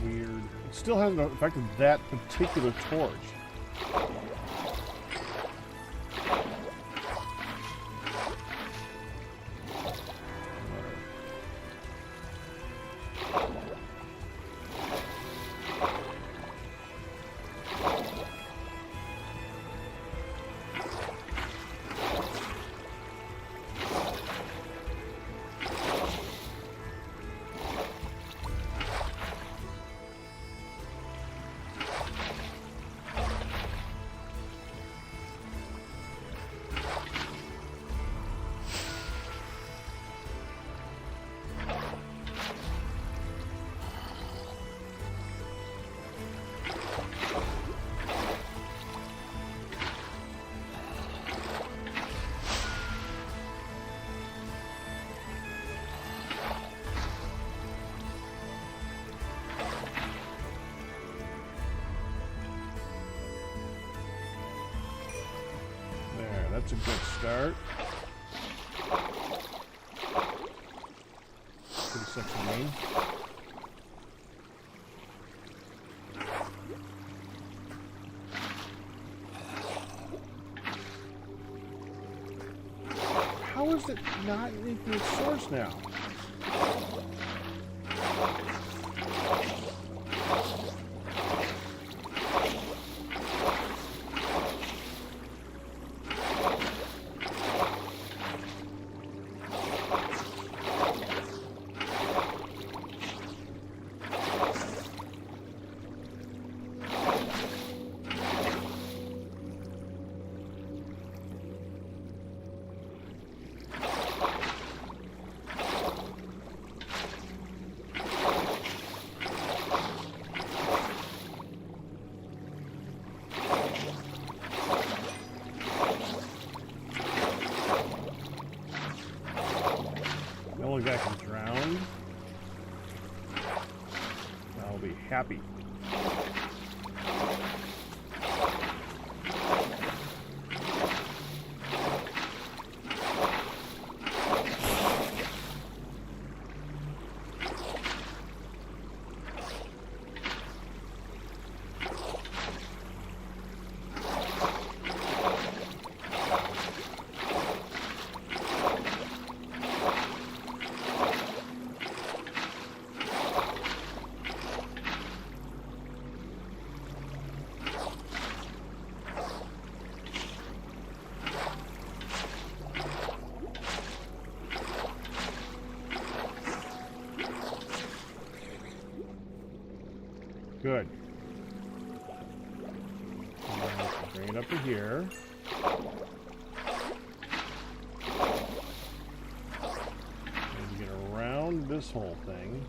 Speaker 1: Weird. It still hasn't affected that particular torch. That's a good start. Pretty sexy name. How is it not making its source now? The only guy can drown. I'll be happy. Good. Bring it up to here. And get around this whole thing.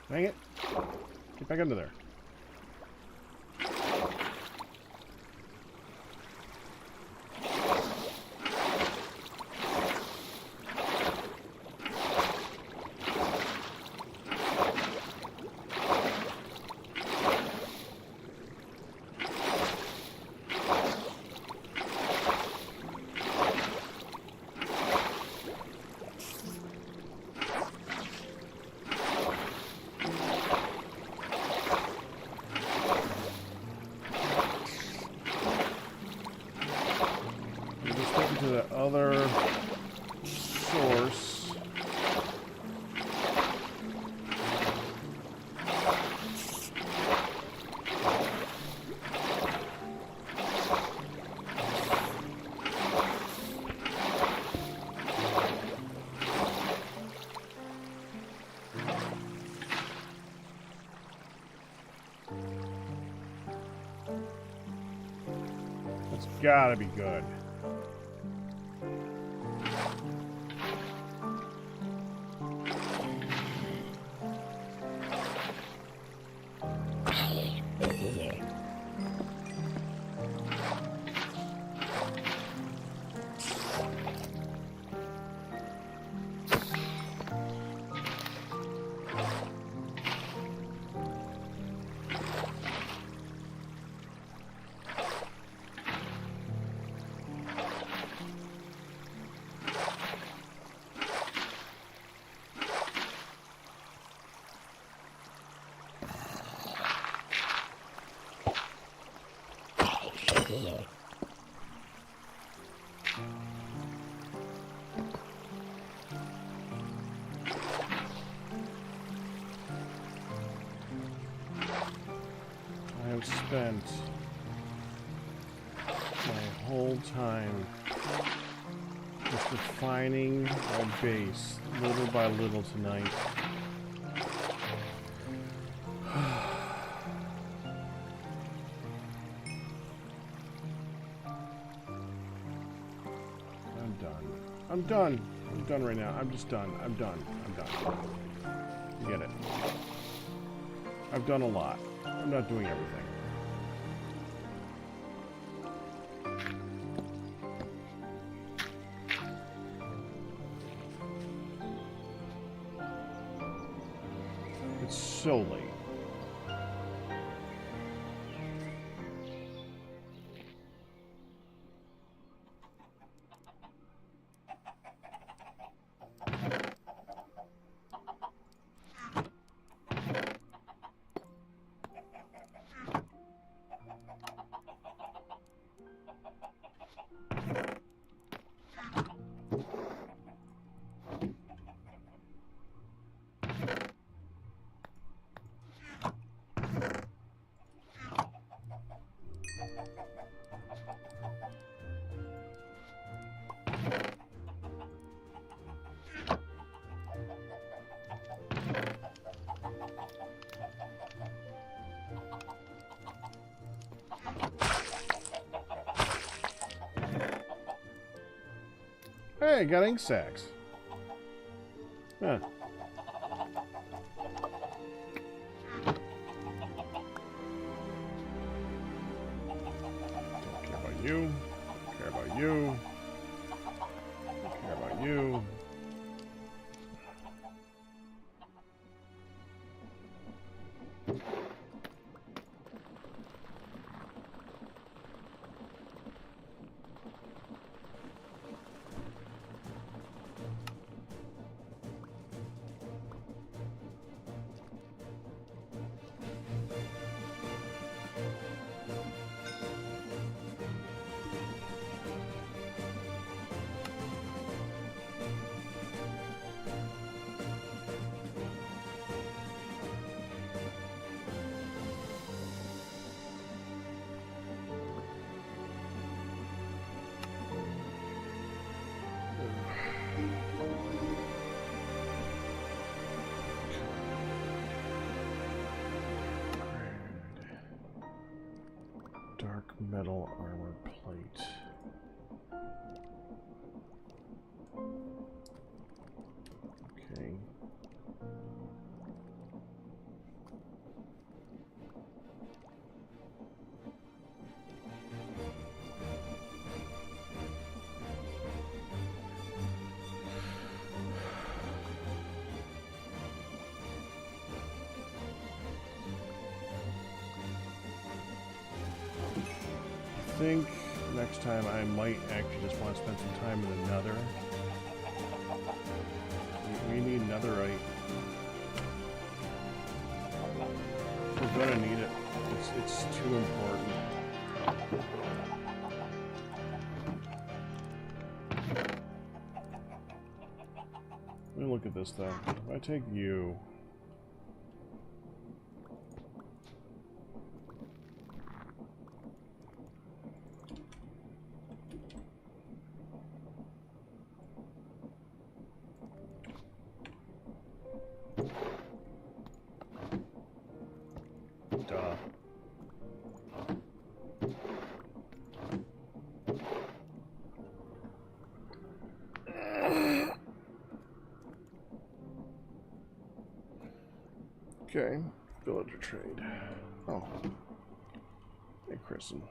Speaker 1: Dang it. Get back under there. To the other source. It's gotta be good. I have spent my whole time just refining my base little by little tonight. I'm done. I'm done right now. I'm just done. I'm done. I'm done. You get it. I've done a lot. I'm not doing everything. It's so late. Hey, got ink sacks. Huh. Don't care about you. Don't care about you. Don't care about you. Dark metal armor plate. Okay. I think next time I might actually just want to spend some time in the Nether. We need netherite. We're gonna need it. It's too important. Let me look at this though. If I take you. Duh. Okay, villager trade. Oh. Hey, Kristen.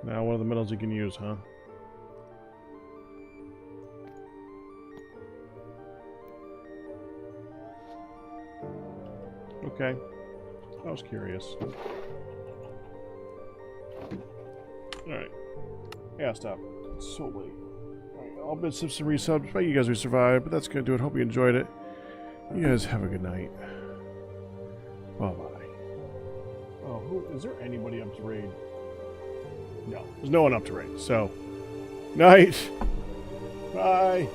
Speaker 1: Now, one of the metals you can use, huh? Okay. I was curious. Alright. Yeah, stop. It's so late. Alright, I'll bid some resubs. But you guys we survived, but that's gonna do it. Hope you enjoyed it. You guys have a good night. Bye-bye. Oh, is there anybody up to raid? No, there's no one up to raid, so... Night! Bye!